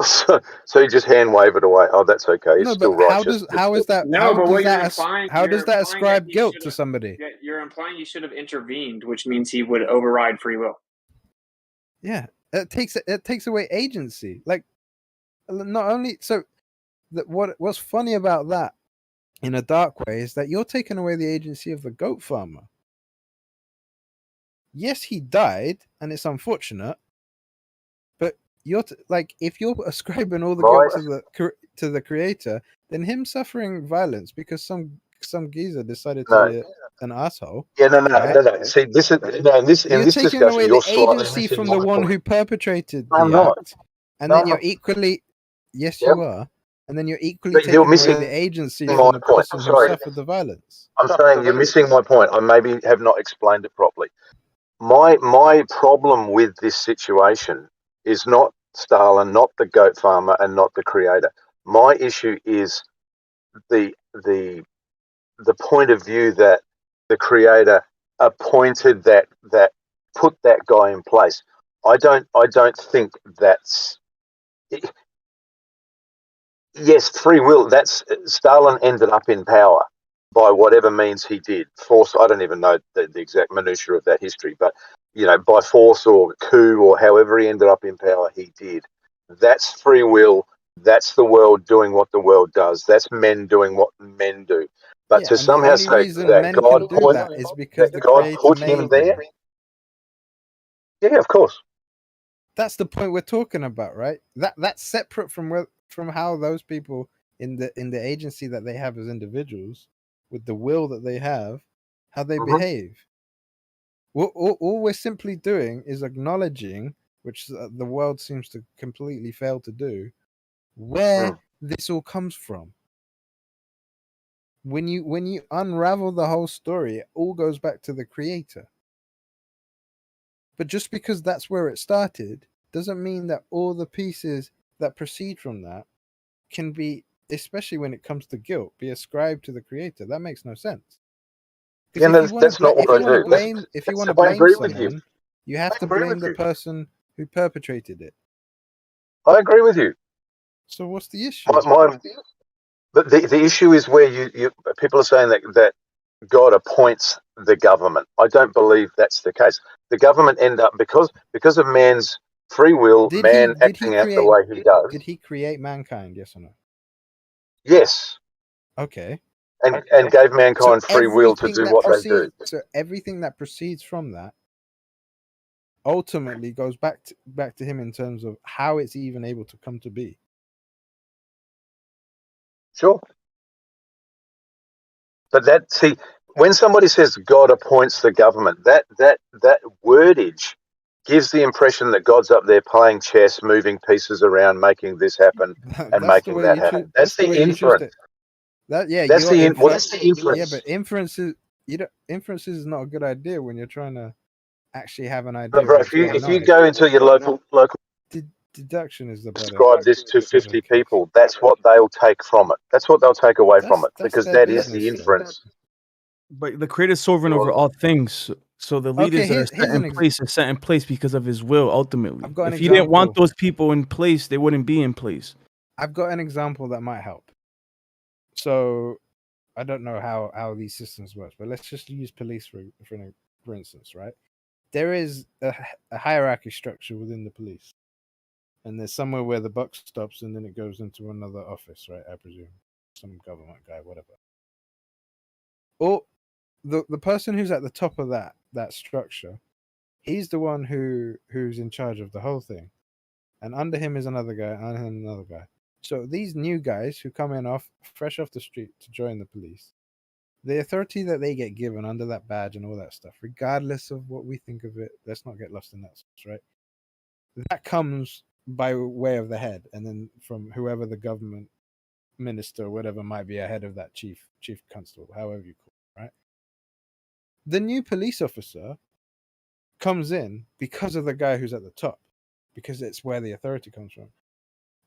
G: so he just hand wave it away. Oh, that's okay. He's still righteous.
D: How is that?
B: No, but what you're implying,
D: how does that ascribe guilt to somebody?
B: You're implying he should have intervened, which means he would override free will.
D: Yeah, it takes away agency. Like, not only so, what's funny about that, in a dark way, is that you're taking away the agency of the goat farmer. Yes, he died, and it's unfortunate, but you're if you're ascribing all the guilt to the creator, then him suffering violence because some geezer decided to be an asshole.
G: Yeah, no. See, this is in this discussion,
D: taking away the agency from the one who perpetrated the act, and then you're equally, yes, you are. And then you're equally taking away the agency from the person who suffered the violence.
G: I'm saying you're missing my point. I maybe have not explained it properly. My problem with this situation is not Stalin, not the goat farmer, and not the creator. My issue is the point of view that the creator appointed that put that guy in place. I don't think that's. yes, free will. That's Stalin ended up in power by whatever means he did. Force. I don't even know the exact minutiae of that history, but by force or coup or however he ended up in power, he did. That's free will. That's the world doing what the world does. That's men doing what men do. But to somehow say that God put
D: that is because the
G: God
D: Creator
G: put
D: made
G: him
D: them.
G: there. Yeah, of course.
D: That's the point we're talking about, right? That's separate from how those people in the agency that they have as individuals, with the will that they have, how they behave. All we're simply doing is acknowledging, which the world seems to completely fail to do, where this all comes from. When you unravel the whole story, it all goes back to the Creator. But just because that's where it started doesn't mean that all the pieces that proceed from that can be, especially when it comes to guilt, be ascribed to the Creator. That makes no sense.
G: Yeah, that's not what I do.
D: If you want to
G: I
D: blame
G: agree with you.
D: someone, you have to blame the person who perpetrated it.
G: I agree with you.
D: So what's the issue?
G: But the issue is where you people are saying that God appoints the government. I don't believe that's the case. The government end up because of man's free will, acting out the way he does.
D: Did he create mankind? Yes or no?
G: Yes.
D: Okay.
G: And gave mankind free will to do what they do.
D: So everything that proceeds from that ultimately goes back to him in terms of how it's even able to come to be.
G: Sure. But when somebody says God appoints the government, that wordage gives the impression that God's up there playing chess, moving pieces around, making this happen and making that happen. That's the inference. That's the inference.
D: Yeah, but inferences is not a good idea when you're trying to actually have an idea.
G: But if you go into your local
D: deduction is the better.
G: Describe this to 50 people. That's what they'll take from it. That's what they'll take away from it, because that is the inference.
E: But the Creator is sovereign over all things. So the leaders that are set in place because of His will. Ultimately, if He didn't want those people in place, they wouldn't be in place.
D: I've got an example that might help. So I don't know how these systems work, but let's just use police for instance, right? There is a hierarchy structure within the police, and there's somewhere where the buck stops, and then it goes into another office, right? I presume some government guy, whatever. Or the person who's at the top of that structure, he's the one who's in charge of the whole thing, and under him is another guy, and another guy. So these new guys who come in fresh off the street to join the police, the authority that they get given under that badge and all that stuff, regardless of what we think of it, let's not get lost in that sense, right? That comes by way of the head, and then from whoever the government minister or whatever might be ahead of that chief constable, however you call it, right? The new police officer comes in because of the guy who's at the top, because it's where the authority comes from.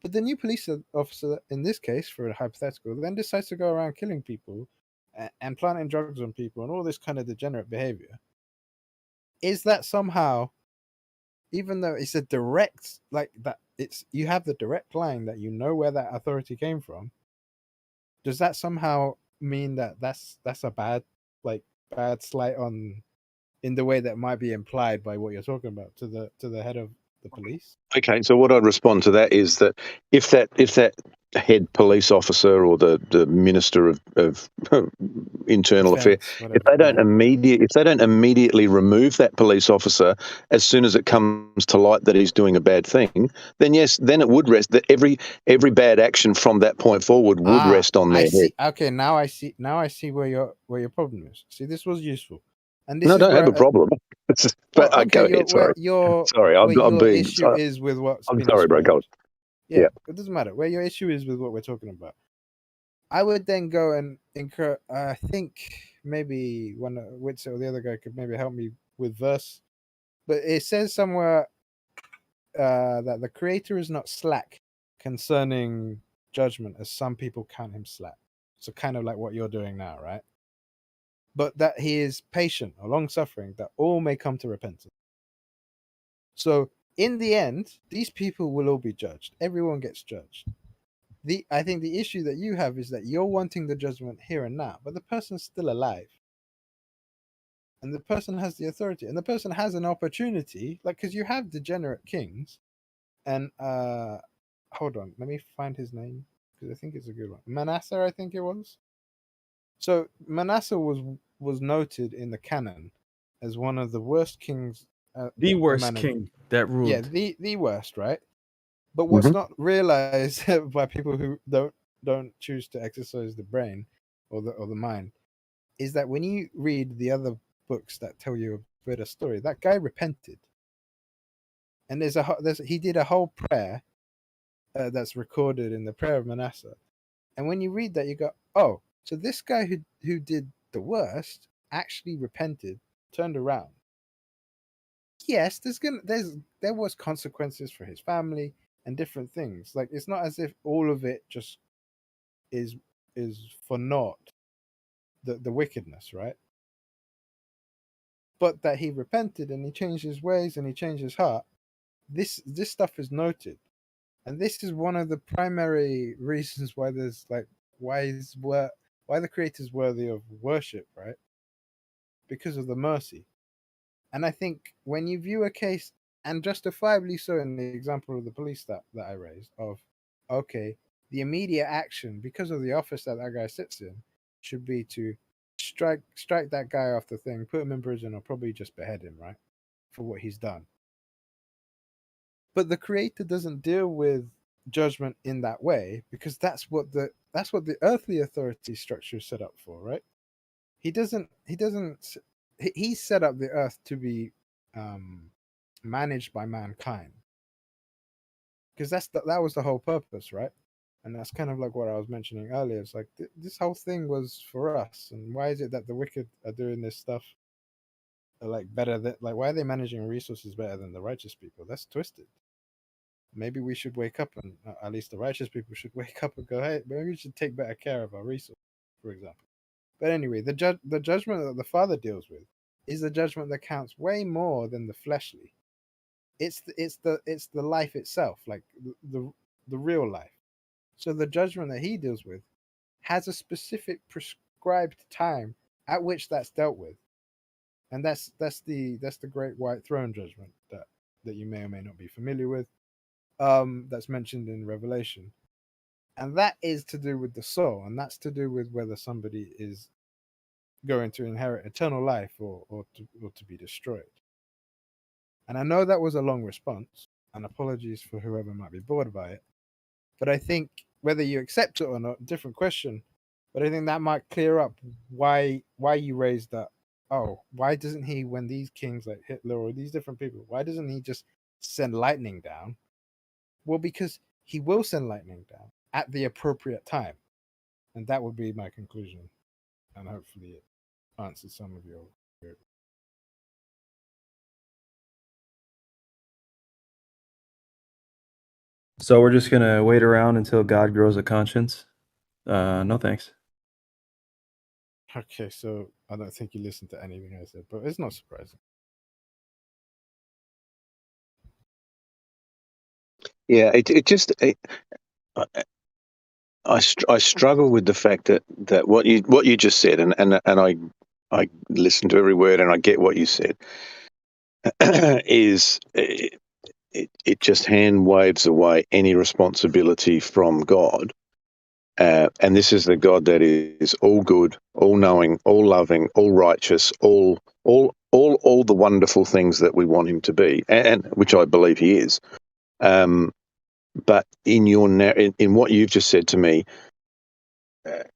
D: But the new police officer, in this case, for a hypothetical, then decides to go around killing people and planting drugs on people and all this kind of degenerate behavior. Is that somehow, even though it's a direct, like that, you have the direct line that you know where that authority came from, does that somehow mean that that's a bad slight on, in the way that might be implied by what you're talking about, to the head of the police?
J: Okay, so what I'd respond to that is that if that head police officer or the minister of internal affairs, if they don't immediately remove that police officer as soon as it comes to light that he's doing a bad thing, then yes, then it would rest. That every bad action from that point forward would rest on their head.
D: Okay, now I see where your problem is. See, this was useful. And this
J: no, I
D: is
J: don't have a problem. But go ahead. Sorry. Sorry, I'm being.
D: Issue is with what's
J: I'm
D: been
J: sorry, bro. Go on.
D: Yeah, it doesn't matter. Where your issue is with what we're talking about. I would then go and incur. I think maybe Witzel or the other guy could maybe help me with verse, but it says somewhere that the Creator is not slack concerning judgment, as some people count him slack. So kind of like what you're doing now, right? But that he is patient or long suffering, that all may come to repentance. So in the end, these people will all be judged. Everyone gets judged. I think the issue that you have is that you're wanting the judgment here and now, but the person's still alive. And the person has the authority, and the person has an opportunity, like, because you have degenerate kings, and hold on, let me find his name because I think it's a good one. Manasseh, I think it was. So Manasseh was noted in the canon as one of the worst kings.
E: The worst king that ruled.
D: Yeah, the worst, right? But what's not realized by people who don't choose to exercise the brain or the mind is that when you read the other books that tell you a better story, that guy repented, and he did a whole prayer that's recorded in the prayer of Manasseh. And when you read that, you go, oh, so this guy who did the worst actually repented, turned around. Yes, there was consequences for his family and different things. Like, it's not as if all of it just is for naught, the wickedness, right? But that he repented and he changed his ways and he changed his heart. This stuff is noted, and this is one of the primary reasons why there's like why the Creator's worthy of worship, right? Because of the mercy. And I think when you view a case, and justifiably so, in the example of the police that I raised, of okay, the immediate action because of the office that guy sits in should be to strike that guy off the thing, put him in prison, or probably just behead him, right, for what he's done. But the Creator doesn't deal with judgment in that way, because that's what the earthly authority structure is set up for, right? He set up the earth to be managed by mankind, because that was the whole purpose, right? And that's kind of like what I was mentioning earlier. It's like this whole thing was for us, and why is it that the wicked are doing this stuff like better than, like, why are they managing resources better than the righteous people? That's twisted. Maybe we should wake up, and at least the righteous people should wake up and go, hey, maybe we should take better care of our resources, for example. But anyway, the judgment that the Father deals with is the judgment that counts way more than the fleshly. It's the life itself, like the real life. So the judgment that he deals with has a specific prescribed time at which that's dealt with, and that's the great white throne judgment that you may or may not be familiar with. That's mentioned in Revelation, and that is to do with the soul, and that's to do with whether somebody is going to inherit eternal life or to be destroyed. And I know that was a long response, and apologies for whoever might be bored by it, but I think whether you accept it or not, different question, but I think that might clear up why you raised that. Oh, why doesn't he, when these kings like Hitler or these different people, why doesn't he just send lightning down? Well, because he will send lightning down at the appropriate time. And that would be my conclusion. And hopefully it answers some of your.
E: So we're just gonna wait around until God grows a conscience? No thanks.
D: Okay, so I don't think you listened to anything I said, but it's not surprising.
J: Yeah, I struggle with the fact that what you just said, and I listened to every word and I get what you said, is it just hand waves away any responsibility from God. And this is the God that is all good, all knowing, all loving, all righteous, all the wonderful things that we want him to be, and which I believe he is. But in what you've just said to me,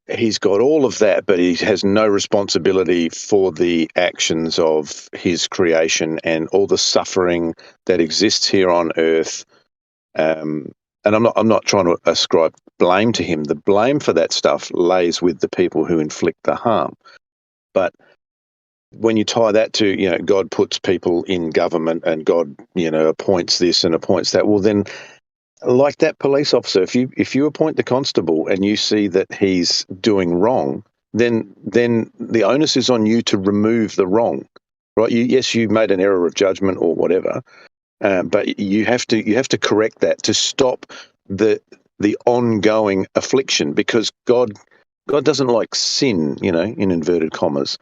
J: he's got all of that, but he has no responsibility for the actions of his creation and all the suffering that exists here on earth. And I'm not trying to ascribe blame to him. The blame for that stuff lays with the people who inflict the harm. But when you tie that to, God puts people in government and God, appoints this and appoints that, well, then, like that police officer, if you appoint the constable and you see that he's doing wrong, then the onus is on you to remove the wrong, right? Yes, you made an error of judgment or whatever, but you have to correct that to stop the the ongoing affliction, because God doesn't like sin, you know, in inverted commas.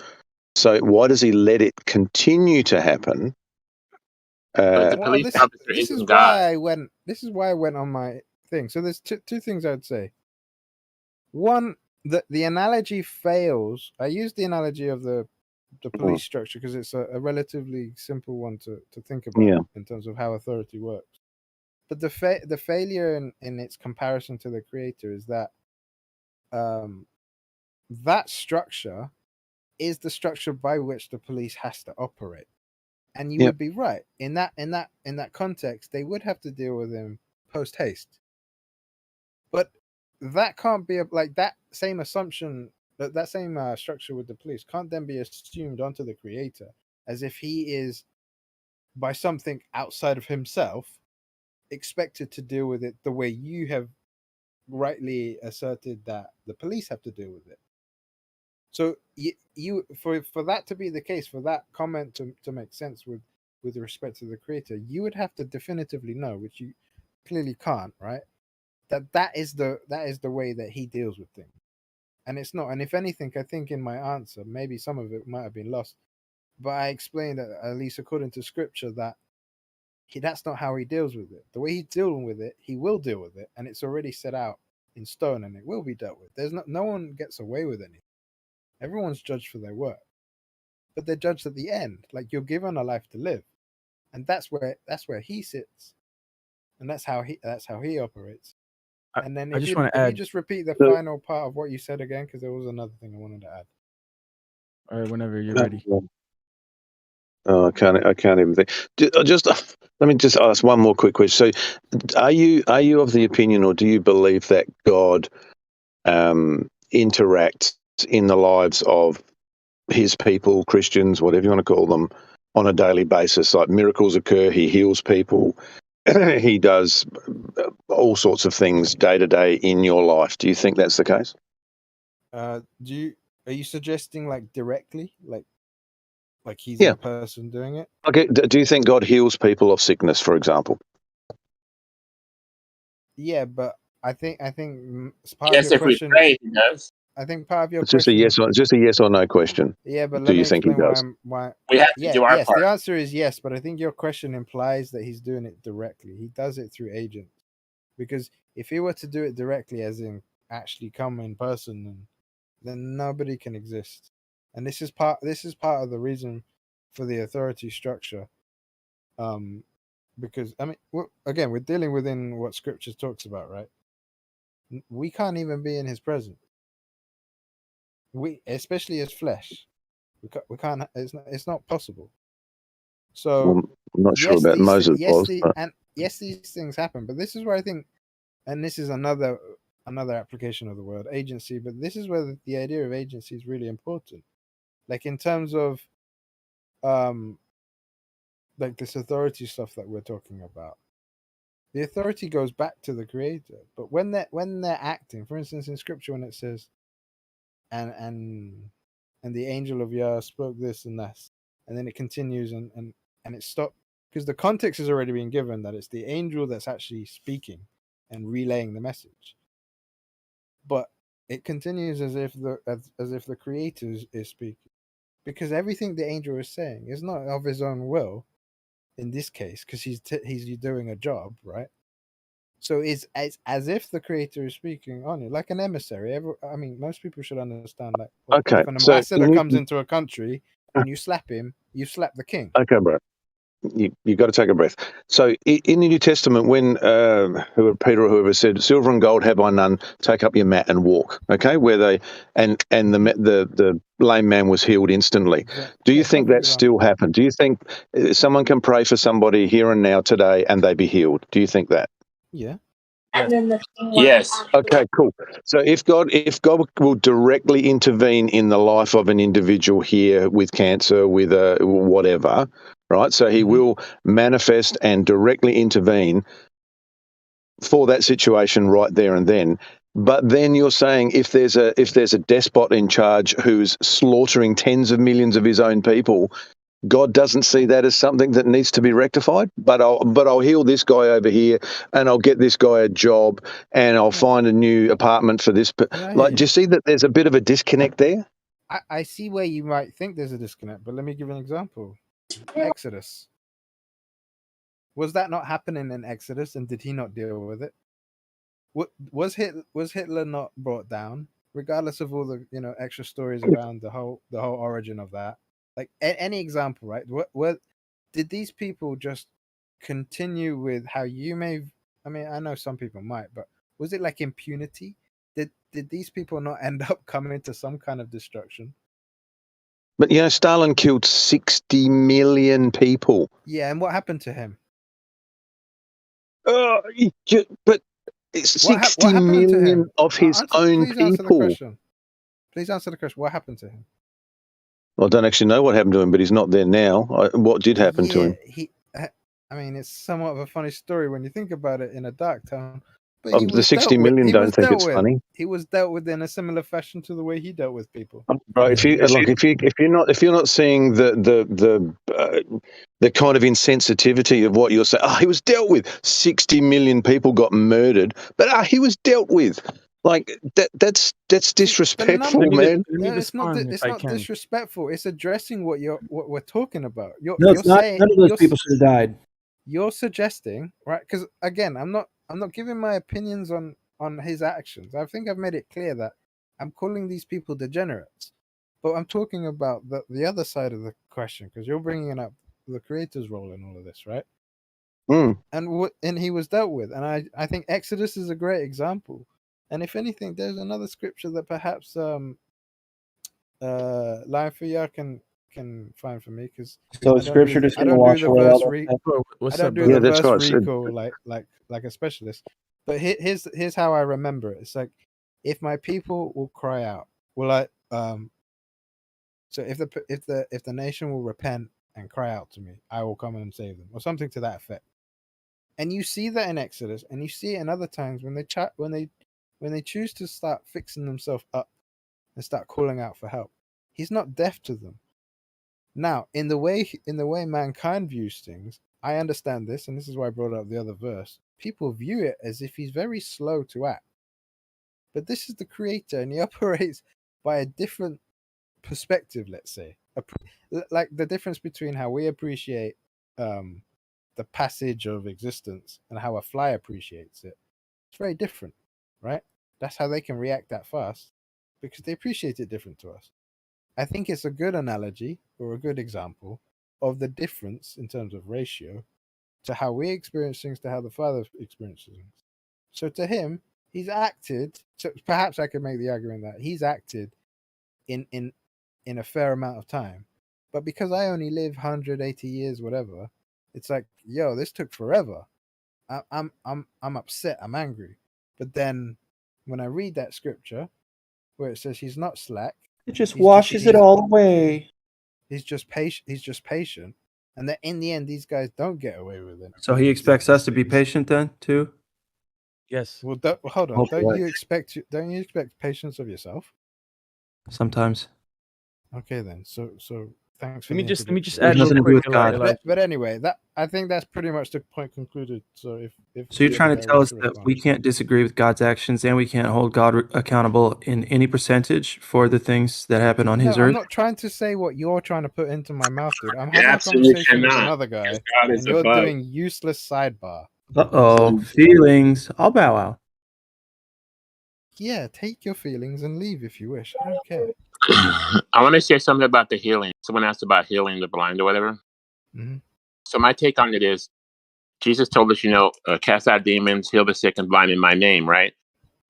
J: So why does he let it continue to happen?
D: This is why I went on my thing. So there's two things I'd say. One, the analogy fails. I used the analogy of the police structure because it's a relatively simple one to think about in terms of how authority works. But the failure in its comparison to the creator is that that structure is the structure by which the police has to operate. And you would be right. In that context, they would have to deal with him post haste. But that can't be like that same assumption, that same structure with the police can't then be assumed onto the creator as if he is, by something outside of himself, expected to deal with it the way you have rightly asserted that the police have to deal with it. So you for that to be the case, for that comment to make sense with respect to the creator, you would have to definitively know, which you clearly can't, right? That is the way that he deals with things, and it's not. And if anything, I think in my answer, maybe some of it might have been lost, but I explained that, at least according to scripture, that that's not how he deals with it. The way he's dealing with it, he will deal with it, and it's already set out in stone, and it will be dealt with. There's no one gets away with anything. Everyone's judged for their work, but they're judged at the end. Like, you're given a life to live, and that's where he sits, and that's how he operates. And then if you just repeat the final part of what you said again, because there was another thing I wanted to add.
E: All right, whenever you're ready.
J: Oh, I can't even think. Just let me just ask one more quick question. So, are you of the opinion, or do you believe that God interacts in the lives of his people, Christians, whatever you want to call them, on a daily basis? Like, miracles occur, he heals people, he does all sorts of things day to day in your life. Do you think that's the case?
D: Are you suggesting like directly, like he's in person doing it?
J: Okay. Do you think God heals people of sickness, for example?
D: Yeah, but I think part
C: yes,
D: of your
C: if
D: question,
C: we pray, he does.
D: I think part of your
J: It's
D: question,
J: just a yes or no question.
D: Yeah, but
J: do
D: let
J: you
D: me
J: think
D: explain
J: he does?
D: why.
C: We have to do our
D: yes,
C: part.
D: the answer is yes, but I think your question implies that he's doing it directly. He does it through agents, because if he were to do it directly, as in actually come in person, then nobody can exist. And this is part of the reason for the authority structure. Because I mean, again, we're dealing within what Scripture talks about, right? We can't even be in His presence. Especially as flesh, we can't. It's not possible. So
J: Well, I'm not sure about Moses.
D: Yes, these things happen. But this is where I think, and this is another application of the word agency. But this is where the idea of agency is really important. Like, in terms of, like this authority stuff that we're talking about. The authority goes back to the Creator. But when they're acting, for instance, in Scripture, when it says, and the angel of Yah spoke this and that, and then it continues and it stopped, because the context has already been given that it's the angel that's actually speaking and relaying the message. But it continues as if the Creator is speaking, because everything the angel is saying is not of his own will in this case, because he's doing a job, right? So it's as if the Creator is speaking on it, like an emissary. I mean, most people should understand that.
J: Okay,
D: If an ambassador comes into a country and you slap him, you slap the king.
J: Okay, bro. You got to take a breath. So in the New Testament, when Peter or whoever said, "Silver and gold have I none, take up your mat and walk." Okay, where they and the lame man was healed instantly.
D: Exactly.
J: Do you think that still happened? Do you think someone can pray for somebody here and now today and they be healed? Do you think that?
D: Yeah.
C: Yes.
J: Okay, cool. So if God will directly intervene in the life of an individual here with cancer, with whatever, right? So he will manifest and directly intervene for that situation right there and then. But then you're saying if there's a despot in charge who's slaughtering tens of millions of his own people, God doesn't see that as something that needs to be rectified. But I'll heal this guy over here, and I'll get this guy a job, and I'll find a new apartment for this. Like, do you see that there's a bit of a disconnect there?
D: I see where you might think there's a disconnect, but let me give you an example. Exodus. Was that not happening in Exodus, and did he not deal with it? Was Hitler not brought down, regardless of all the extra stories around the whole origin of that? Like any example, right? What did these people just continue with how you may? I mean, I know some people might, but was it like impunity? Did these people not end up coming into some kind of destruction?
J: But Stalin killed 60 million people.
D: Yeah, and what happened to him?
J: But it's 60 million of his own
D: please
J: people.
D: Answer the question. Please answer the question. What happened to him?
J: Well, I don't actually know what happened to him, but he's not there now. What did happen to him?
D: I mean, it's somewhat of a funny story when you think about it in a dark tone. But
J: The 60 million don't think it's funny.
D: He was dealt with in a similar fashion to the way he dealt with people.
J: Right. If you're not seeing the kind of insensitivity of what you're saying, he was dealt with. 60 million people got murdered, but he was dealt with. Like that's disrespectful, man.
D: It's not disrespectful. It's addressing what we're talking about.
E: None of those people should have died.
D: You're suggesting, right? Because again, I'm not giving my opinions on his actions. I think I've made it clear that I'm calling these people degenerates, but I'm talking about the other side of the question, because you're bringing up the creator's role in all of this, right? And he was dealt with, and I think Exodus is a great example. And if anything, there's another scripture that perhaps Lion for you can find for me, because
E: scripture just
D: I don't do the verse I don't do the verse recall like a specialist. But here's how I remember it. It's like, if my people will cry out, will I so if the nation will repent and cry out to me, I will come and save them, or something to that effect. And you see that in Exodus, and you see it in other times when they choose to start fixing themselves up and start calling out for help. He's not deaf to them. Now, in the way mankind views things, I understand this, and this is why I brought up the other verse. People view it as if he's very slow to act. But this is the creator, and he operates by a different perspective, let's say. Like the difference between how we appreciate the passage of existence and how a fly appreciates it. It's very different, right? That's how they can react that fast, because they appreciate it different to us. I think it's a good analogy or a good example of the difference in terms of ratio to how we experience things to how the Father experiences things. So to him, he's acted. So perhaps I could make the argument that he's acted in a fair amount of time, but because I only live 180 years, whatever, it's like, yo, this took forever. I'm upset. I'm angry. But then when I read that scripture where it says he's not slack,
E: it just washes it all away.
D: He's just patient. He's just patient, and that in the end, these guys don't get away with it.
K: So he expects us to be patient then too.
E: Yes.
D: Well, hold on. Don't you expect patience of yourself?
K: Sometimes.
D: Okay, then. So thanks for
E: let me just
K: add nothing to do with God.
D: But anyway, I think that's pretty much the point concluded. So
K: so you're trying to tell us that we can't disagree with God's actions, and we can't hold God accountable in any percentage for the things that happen on His earth?
D: I'm not trying to say what you're trying to put into my mouth, dude. I'm having a conversation with another guy, and you're doing useless sidebar.
K: Feelings. I'll bow out.
D: Yeah, take your feelings and leave if you wish. I don't care.
C: I want to say something about the healing. Someone asked about healing the blind or whatever.
D: Mm-hmm.
C: So my take on it is, Jesus told us, cast out demons, heal the sick and blind in my name, right?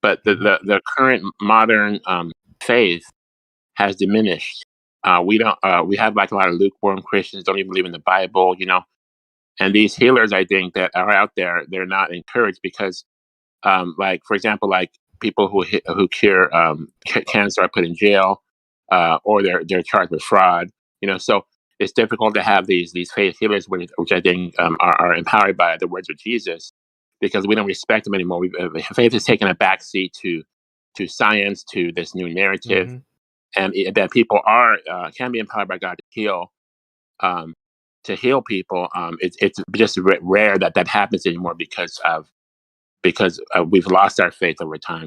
C: But the current modern faith has diminished. We have like a lot of lukewarm Christians, don't even believe in the Bible, And these healers, I think, that are out there, they're not encouraged because, like, for example, like people who cure cancer are put in jail, or they're charged with fraud. So it's difficult to have these faith healers, which I think are empowered by the words of Jesus, because we don't respect them anymore. Faith has taken a backseat to science, to this new narrative, and that people can be empowered by God to heal. to heal people. It's just rare that happens anymore because we've lost our faith over time.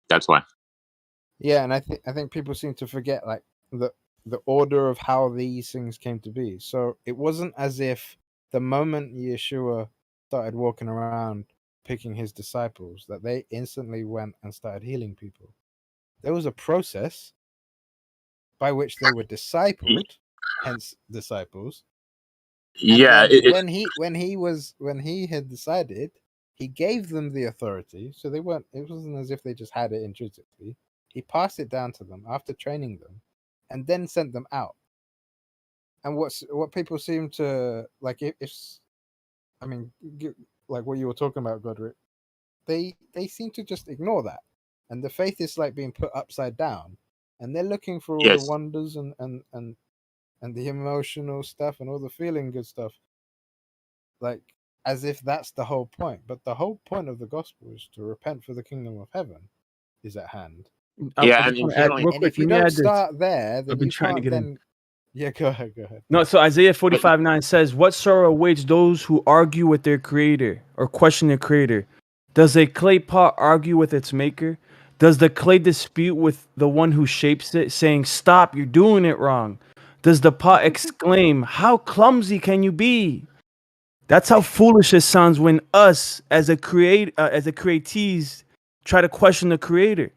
C: That's why.
D: Yeah, and I think people seem to forget like the order of how these things came to be. So it wasn't as if the moment Yeshua started walking around picking his disciples that they instantly went and started healing people. There was a process by which they were discipled, hence disciples. And
C: Yeah,
D: then when he had decided, he gave them the authority. So it wasn't as if they just had it intrinsically. He passed it down to them after training them, and then sent them out. And what people seem to like, I mean, like what you were talking about, Godric, they seem to just ignore that, and the faith is like being put upside down, and they're looking for all the
C: yes.
D: wonders and the emotional stuff and all the feeling good stuff, like as if that's the whole point. But the whole point of the gospel is to repent, for the kingdom of heaven is at hand.
C: Yeah,
E: I
C: and
E: just want to add real
D: And
E: quick.
D: if you
E: Let me
D: don't
E: add this.
D: start there, then
E: I've been
D: you
E: trying to
D: can't
E: get in.
D: then. Yeah, go ahead.
E: No, so Isaiah 45:9 says, "What sorrow awaits those who argue with their creator or question their creator? Does a clay pot argue with its maker? Does the clay dispute with the one who shapes it, saying, 'Stop, you're doing it wrong'? Does the pot exclaim, 'How clumsy can you be?'" That's how foolish it sounds when us as a createes try to question the creator.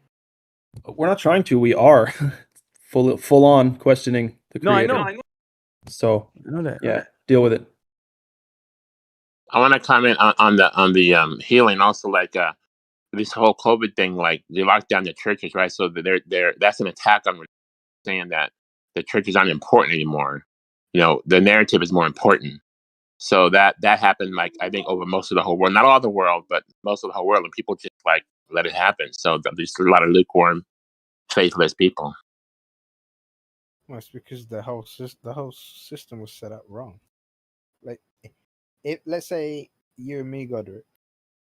K: We're not trying to. We are full on questioning the
E: No, I
K: creator.
E: know.
K: So
E: I know that.
K: yeah, deal with it.
C: I want to comment on the healing. Also, like this whole COVID thing, like they locked down the churches, right? So they're that's an attack on saying that the church is unimportant anymore. You know, the narrative is more important. So that happened, like I think, over most of the whole world, not all the world, but most of the whole world, and people just like let it happen. So there's a lot of lukewarm, faithless people.
D: Well, it's because the whole system was set up wrong. Like, if let's say you and me, Godric,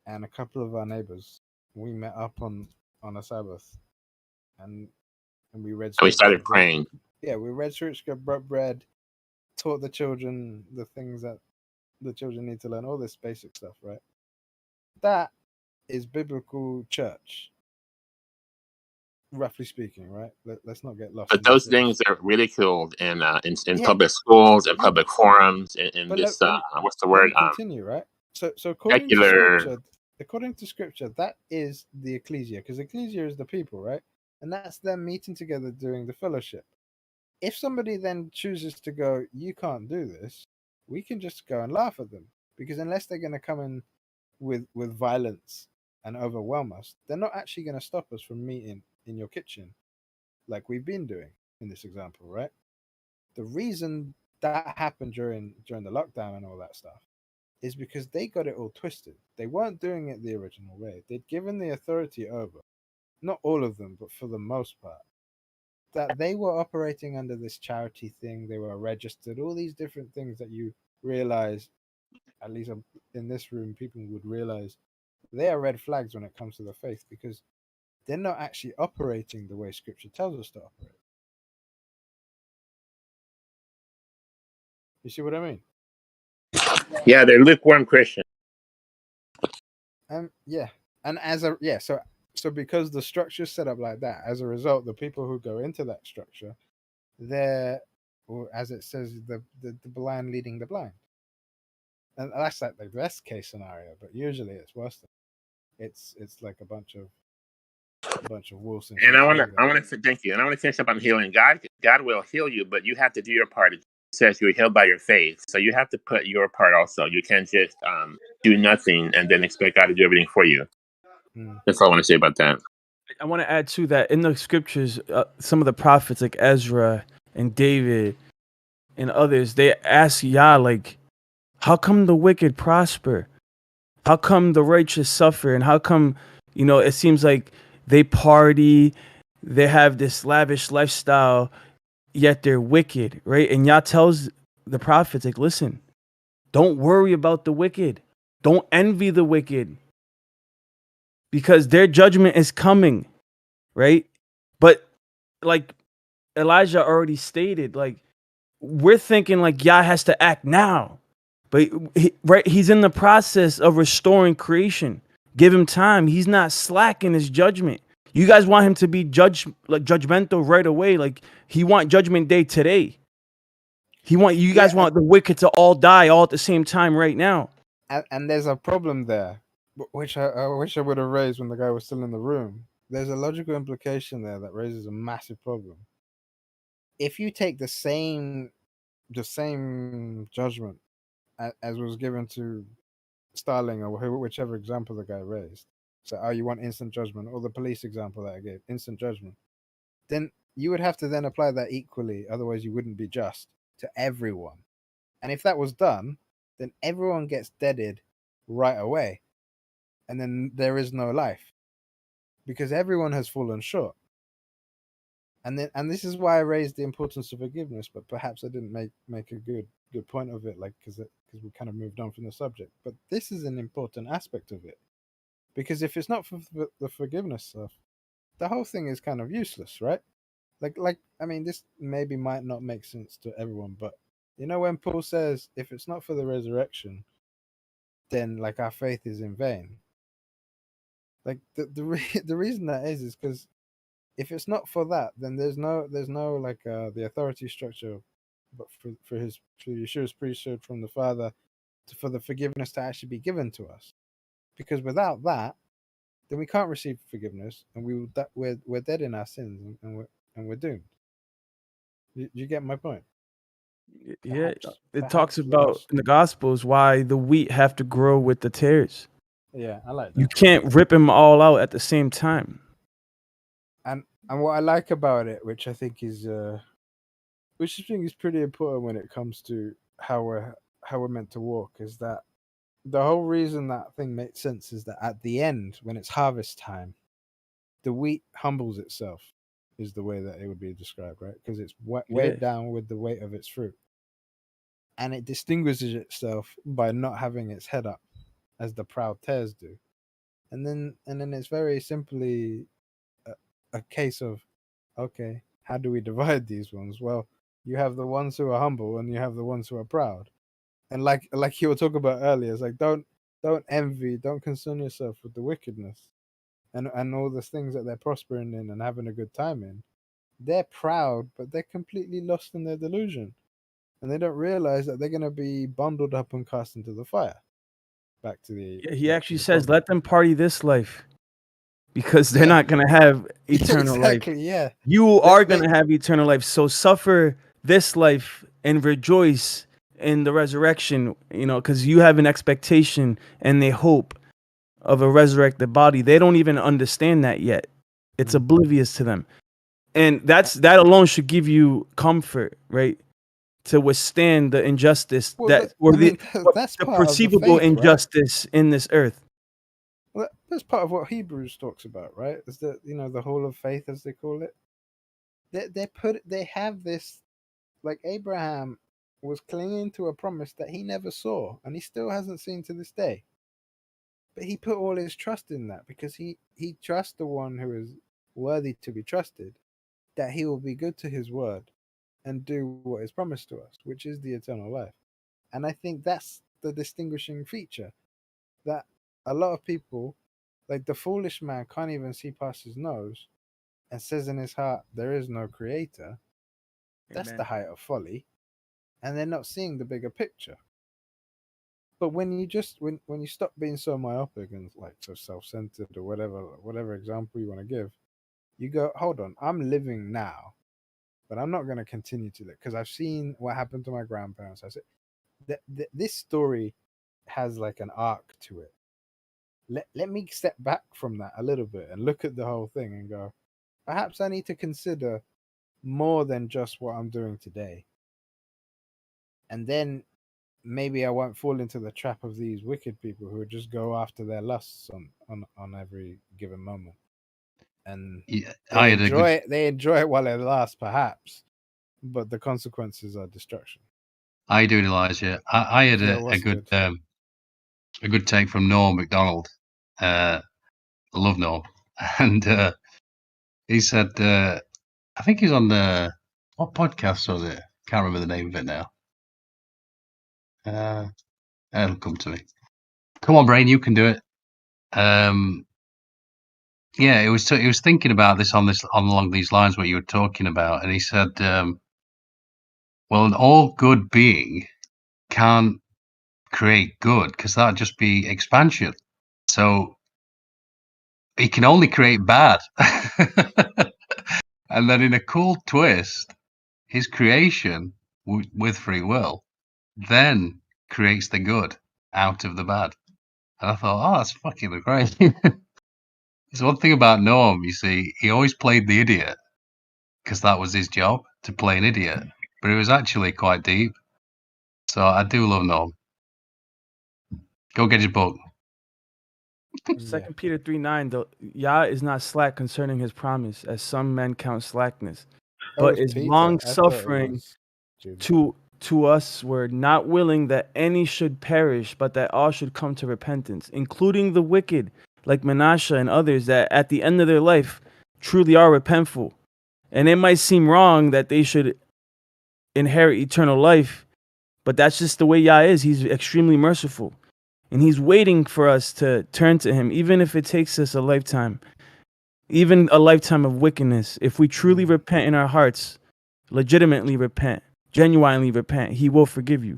D: and a couple of our neighbors, we met up on a Sabbath, and we read.
C: And we started praying.
D: Yeah, we read scripture, broke bread, taught the children the things that the children need to learn, all this basic stuff, right? That is biblical church, roughly speaking, right? Let's not get lost.
C: But
D: in
C: those
D: the things.
C: things are ridiculed in
D: Yeah.
C: public schools and
D: Yeah,
C: public forums in
D: but
C: this what's the
D: let
C: word?
D: me continue, right? So according
C: Secular.
D: to scripture, that is the ecclesia, because ecclesia is the people, right? And that's them meeting together doing the fellowship. If somebody then chooses to go, you can't do this, we can just go and laugh at them, because unless they're going to come in with violence and overwhelm us, they're not actually going to stop us from meeting in your kitchen like we've been doing in this example, right? The reason that happened during the lockdown and all that stuff is because they got it all twisted. They weren't doing it the original way. They'd given the authority over, not all of them, but for the most part, that they were operating under this charity thing. They were registered, all these different things that you realize, at least in this room, people would realize they are red flags when it comes to the faith, because they're not actually operating the way scripture tells us to operate. You see what I mean?
C: Yeah, they're lukewarm Christians.
D: Yeah, and so because the structure is set up like that, as a result, the people who go into that structure, they're, or as it says, the blind leading the blind, and that's like the best case scenario. But usually it's worse than it's like a bunch of wolves.
C: And I want to say thank you. And I want to say something about healing. God will heal you, but you have to do your part. It says you're healed by your faith, so you have to put your part also. You can't just do nothing and then expect God to do everything for you. That's all I want to say about that.
E: I want to add to that, in the scriptures, some of the prophets like Ezra and David and others, they ask Yah, like, how come the wicked prosper? How come the righteous suffer? And how come, it seems like they party, they have this lavish lifestyle, yet they're wicked, right? And Yah tells the prophets, like, listen, don't worry about the wicked. Don't envy the wicked, because their judgment is coming, right? But like Elijah already stated, like, we're thinking like Yah has to act now, but he's in the process of restoring creation. Give him time. He's not slack in his judgment. You guys want him to be judgmental right away. Like he want judgment day today. You guys want the wicked to all die all at the same time right now.
D: And there's a problem there, which I wish I would have raised when the guy was still in the room. There's a logical implication there that raises a massive problem. If you take the same judgment as was given to Starling or whichever example the guy raised, so you want instant judgment, or the police example that I gave, instant judgment, then you would have to then apply that equally, otherwise you wouldn't be just to everyone. And if that was done, then everyone gets deaded right away, and then there is no life because everyone has fallen short. And this is why I raised the importance of forgiveness, but perhaps I didn't make a good point of it, like because we kind of moved on from the subject. But this is an important aspect of it, because if it's not for the forgiveness stuff, the whole thing is kind of useless, right? Like I mean, this maybe might not make sense to everyone, but you know when Paul says, if it's not for the resurrection, then like our faith is in vain. Like the reason that is because if it's not for that, then there's no like the authority structure, but for Yeshua's priesthood from the Father for the forgiveness to actually be given to us. Because without that, then we can't receive forgiveness, and we're dead in our sins, and we're doomed. You get my point?
E: Yeah, it talks about in the Gospels why the wheat have to grow with the tares.
D: Yeah, I like that.
E: You can't rip them all out at the same time.
D: And what I like about it, which I think is pretty important when it comes to how we're meant to walk, is that the whole reason that thing makes sense is that at the end, when it's harvest time, the wheat humbles itself, is the way that it would be described, right? Because it's weighed down with the weight of its fruit, and it distinguishes itself by not having its head up, as the proud tares do. And then it's very simply a case of, okay, how do we divide these ones? Well, you have the ones who are humble and you have the ones who are proud. And like you were talking about earlier, it's like don't envy, don't concern yourself with the wickedness and all the things that they're prospering in and having a good time in. They're proud, but they're completely lost in their delusion. And they don't realize that they're going to be bundled up and cast into the fire. Back to the...
E: He actually says, let them party this life, because they're not going to have eternal life.
D: Yeah.
E: You are going to have eternal life. So suffer this life and rejoice in the resurrection, because you have an expectation and the hope of a resurrected body. They don't even understand that yet. It's oblivious to them. And that alone should give you comfort, right? To withstand the injustice
D: that's
E: the perceivable
D: faith,
E: injustice in this earth.
D: Well, that's part of what Hebrews talks about, right? Is that the whole of faith, as they call it. They have this, like Abraham was clinging to a promise that he never saw, and he still hasn't seen to this day. But he put all his trust in that because he trusts the one who is worthy to be trusted, that he will be good to his word and do what is promised to us, which is the eternal life. And I think that's the distinguishing feature, that a lot of people, like the foolish man, can't even see past his nose and says in his heart, there is no creator. That's the height of folly. And they're not seeing the bigger picture. But when you stop being so myopic and like so self-centered or whatever example you want to give, you go, hold on, I'm living now, but I'm not going to continue to live because I've seen what happened to my grandparents. I said, this story has like an arc to it. Let me step back from that a little bit and look at the whole thing and go, perhaps I need to consider more than just what I'm doing today. And then maybe I won't fall into the trap of these wicked people who just go after their lusts on every given moment. And they enjoy it while it lasts, perhaps, but the consequences are destruction.
L: I do, Elijah. I had a good take from Norm MacDonald. I love Norm, and he said, I think he's on what podcast was it? Can't remember the name of it now. It'll come to me. Come on, Brain, you can do it. Yeah, it was thinking about this along these lines what you were talking about, and he said, well, an all good being can't create good because that'd just be expansion. So he can only create bad. And then in a cool twist, his creation with free will then creates the good out of the bad. And I thought, oh, that's fucking great. There's one thing about Norm, you see, he always played the idiot because that was his job, to play an idiot. But it was actually quite deep. So I do love Norm. Go get his book.
E: 2 Peter 3:9, though, Yah is not slack concerning his promise, as some men count slackness, but is long suffering to us. We're not willing that any should perish, but that all should come to repentance, including the wicked, like Manasseh and others, that at the end of their life truly are repentful. And it might seem wrong that they should inherit eternal life, but that's just the way Yah is. He's extremely merciful. And he's waiting for us to turn to him, even if it takes us a lifetime, even a lifetime of wickedness. If we truly repent in our hearts, legitimately repent, genuinely repent, he will forgive you.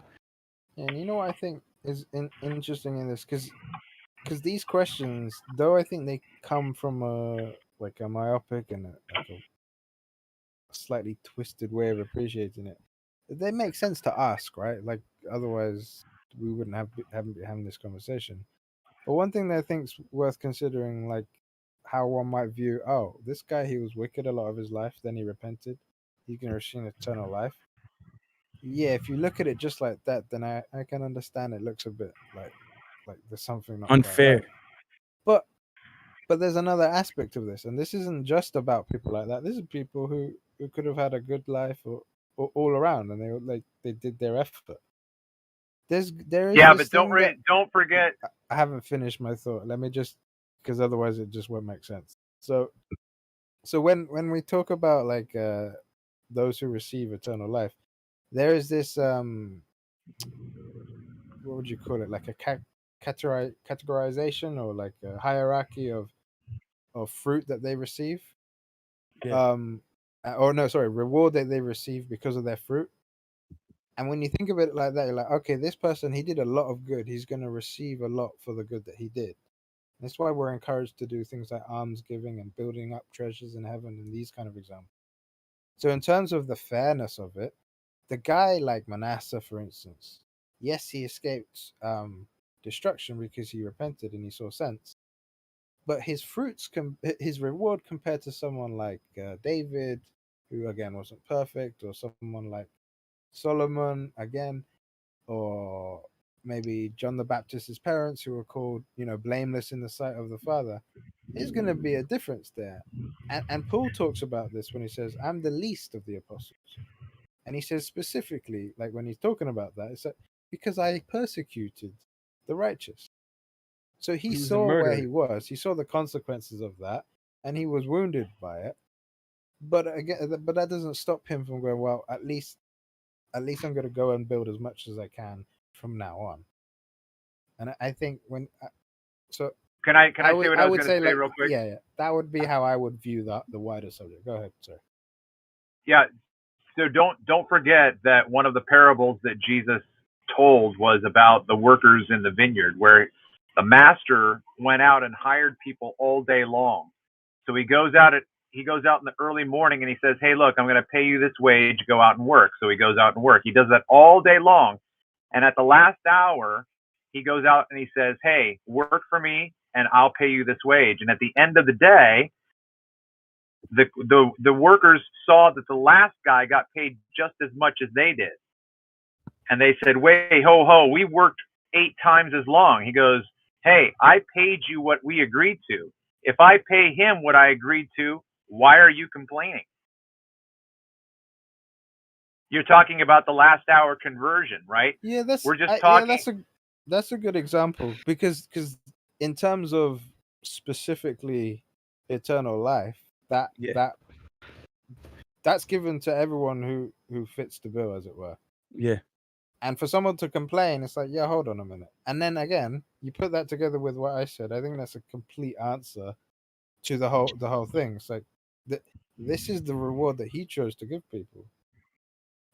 D: And you know what I think is interesting in this? Because these questions, though I think they come from a myopic and a slightly twisted way of appreciating it, they make sense to ask, right? Like, otherwise we wouldn't have having this conversation. But one thing that I think's worth considering, like how one might view, oh, this guy, he was wicked a lot of his life, then he repented, he's gonna receive eternal life. Yeah, if you look at it just like that, then I can understand it looks a bit like there's something not
E: unfair.
D: Quite right. But there's another aspect of this, and this isn't just about people like that. This is people who could have had a good life or all around, and they did their effort. There is
M: but don't forget.
D: I haven't finished my thought. Let me just, because otherwise it just won't make sense. So when we talk about like those who receive eternal life, there is this what would you call it? Like a categorization or like a hierarchy of fruit that they receive.
E: Yeah.
D: Reward that they receive because of their fruit. And when you think of it like that, you're like, okay, this person, he did a lot of good. He's going to receive a lot for the good that he did. That's why we're encouraged to do things like alms giving and building up treasures in heaven and these kind of examples. So in terms of the fairness of it, the guy like Manasseh, for instance, yes, he escaped destruction because he repented and he saw sense. But his his reward compared to someone like David, who again wasn't perfect, or someone like Solomon again, or maybe John the Baptist's parents, who were called, blameless in the sight of the Father, is going to be a difference there. And Paul talks about this when he says, I'm the least of the apostles. And he says specifically, like when he's talking about that, it's like, because I persecuted the righteous. So he saw where he was. He saw the consequences of that, and he was wounded by it. But again, but that doesn't stop him from going, well, at least I'm going to go and build as much as I can from now on. And I think can I say what I was going to say real quick? Yeah, that would be how I would view the wider subject. Go ahead, sir.
M: Yeah, so don't forget that one of the parables that Jesus told was about the workers in the vineyard, where the master went out and hired people all day long. So he goes out in the early morning and he says, hey, look, I'm going to pay you this wage, go out and work. So he goes out and work. He does that all day long. And at the last hour, he goes out and he says, hey, work for me and I'll pay you this wage. And at the end of the day, the workers saw that the last guy got paid just as much as they did. And they said, wait, ho, we worked 8 times as long. He goes, hey, I paid you what we agreed to. If I pay him what I agreed to, why are you complaining? You're talking about the last hour conversion, right?
D: Yeah,
M: we're just talking.
D: Yeah, that's a good example because in terms of specifically eternal life, that that's given to everyone who fits the bill, as it were.
E: Yeah.
D: And for someone to complain, it's like, yeah, hold on a minute. And then again, you put that together with what I said. I think that's a complete answer to the whole thing. It's like this is the reward that he chose to give people.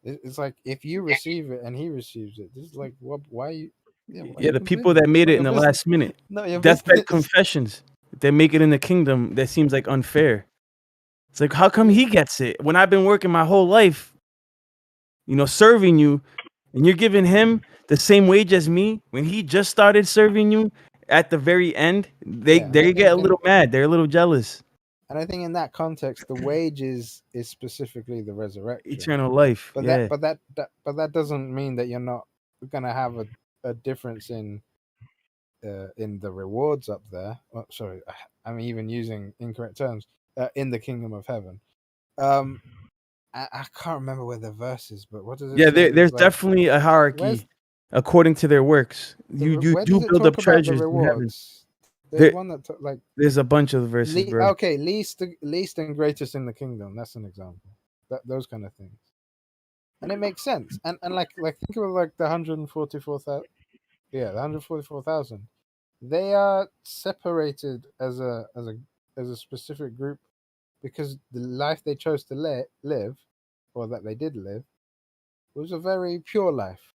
D: It's like if you receive it and he receives it, this is like, what? Why you? Yeah, why
E: Yeah,
D: you
E: the people
D: complaining?
E: that made
D: Not
E: it in
D: your
E: the
D: business.
E: last minute.
D: Not your
E: Deathbed
D: business.
E: confessions. If they make it in the kingdom, that seems like unfair. It's like, how come he gets it when I've been working my whole life, serving you, and you're giving him the same wage as me when he just started serving you at the very end? They get a little mad. They're a little jealous.
D: And I think in that context, the wage is specifically the resurrection,
E: Eternal life.
D: But
E: yeah.
D: that doesn't mean that you're not gonna have a difference in the rewards up there. Oh, sorry, I'm even using incorrect terms. In the kingdom of heaven. I can't remember where the verse is, but what does it
E: Yeah,
D: say?
E: there's definitely a hierarchy according to their works. You
D: where
E: do
D: does it
E: build
D: talk
E: up
D: about the
E: treasures in heaven.
D: rewards? There's one that
E: there's a bunch of verses, bro.
D: Okay, least and greatest in the kingdom. That's an example. Those kind of things, and it makes sense. And like think of like the 144,000. Yeah, the 144,000. They are separated as a specific group because the life they chose to live, or that they did live, was a very pure life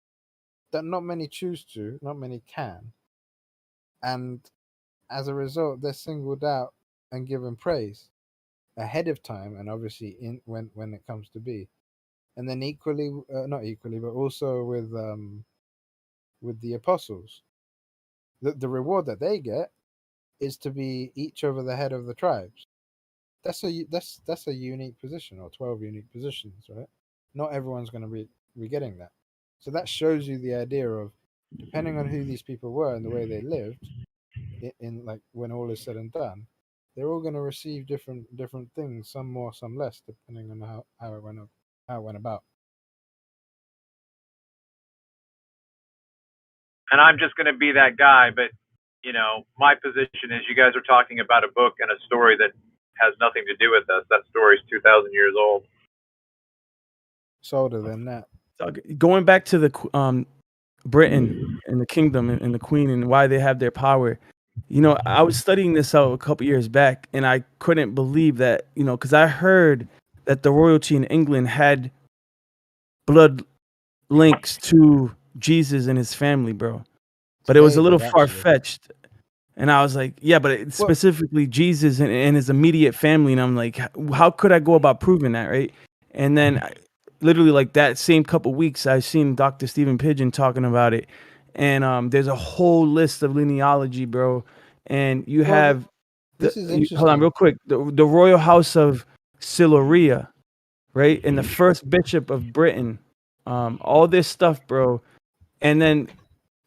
D: that not many choose to, not many can, and as a result, they're singled out and given praise ahead of time, and obviously when it comes to be, and then equally, not equally, but also with the apostles, the reward that they get is to be each over the head of the tribes. That's a unique position, or 12 unique positions, right? Not everyone's going to be getting that. So that shows you the idea of, depending on who these people were and the way they lived, in like when all is said and done, they're all going to receive different things, some more, some less, depending on how it went about.
M: And I'm just going to be that guy, but my position is, you guys are talking about a book and a story that has nothing to do with us. That story is 2,000 years old.
D: It's older than that.
E: Going back to the Britain and the kingdom and the queen and why they have their power. I was studying this out a couple years back, and I couldn't believe that, because I heard that the royalty in England had blood links to Jesus and his family, bro. But it was a little far-fetched. And I was like, yeah, but specifically Jesus and his immediate family. And I'm like, how could I go about proving that, right? And then literally like that same couple weeks, I've seen Dr. Stephen Pidgeon talking about it. And there's a whole list of genealogy, bro. And you have,
D: this is interesting.
E: Hold on real quick, the royal house of Siluria, right? And the first bishop of Britain, all this stuff, bro. And then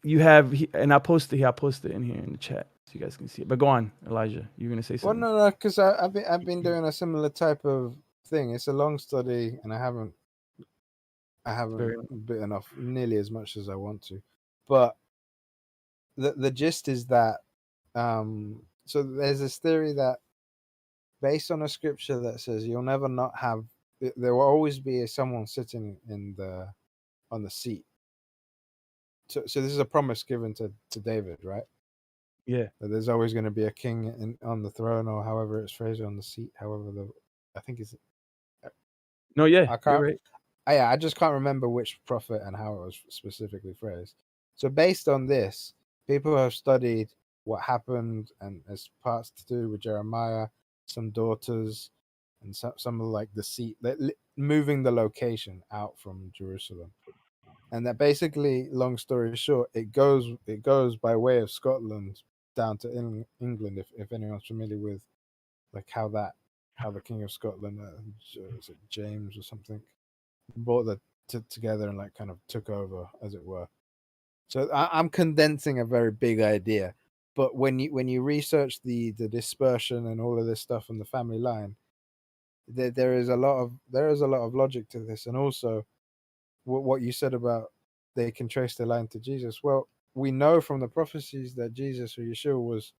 E: you have, and I posted it in here in the chat so you guys can see it. But go on, Elijah. You're gonna say something.
D: Well, no, because I've been doing a similar type of thing. It's a long study, and I haven't bitten off nearly as much as I want to. But the gist is that so there's this theory that, based on a scripture that says you'll never not have, there will always be someone sitting on the seat. So this is a promise given to David, right?
E: Yeah.
D: That there's always going to be a king on the throne, or however it's phrased, on the seat. However, I think it's.
E: No, yeah,
D: I can't.
E: you're right.
D: I just can't remember which prophet and how it was specifically phrased. So based on this, people have studied what happened, and as parts to do with Jeremiah, some daughters, and some of like the seat, moving the location out from Jerusalem. And that basically, long story short, it goes by way of Scotland down to England. If anyone's familiar with like how the King of Scotland, is it James or something, brought that together and like kind of took over, as it were. So I'm condensing a very big idea, but when you research the dispersion and all of this stuff on the family line, there is a lot of logic to this, and also what you said about they can trace their line to Jesus. Well, we know from the prophecies that Jesus or Yeshua was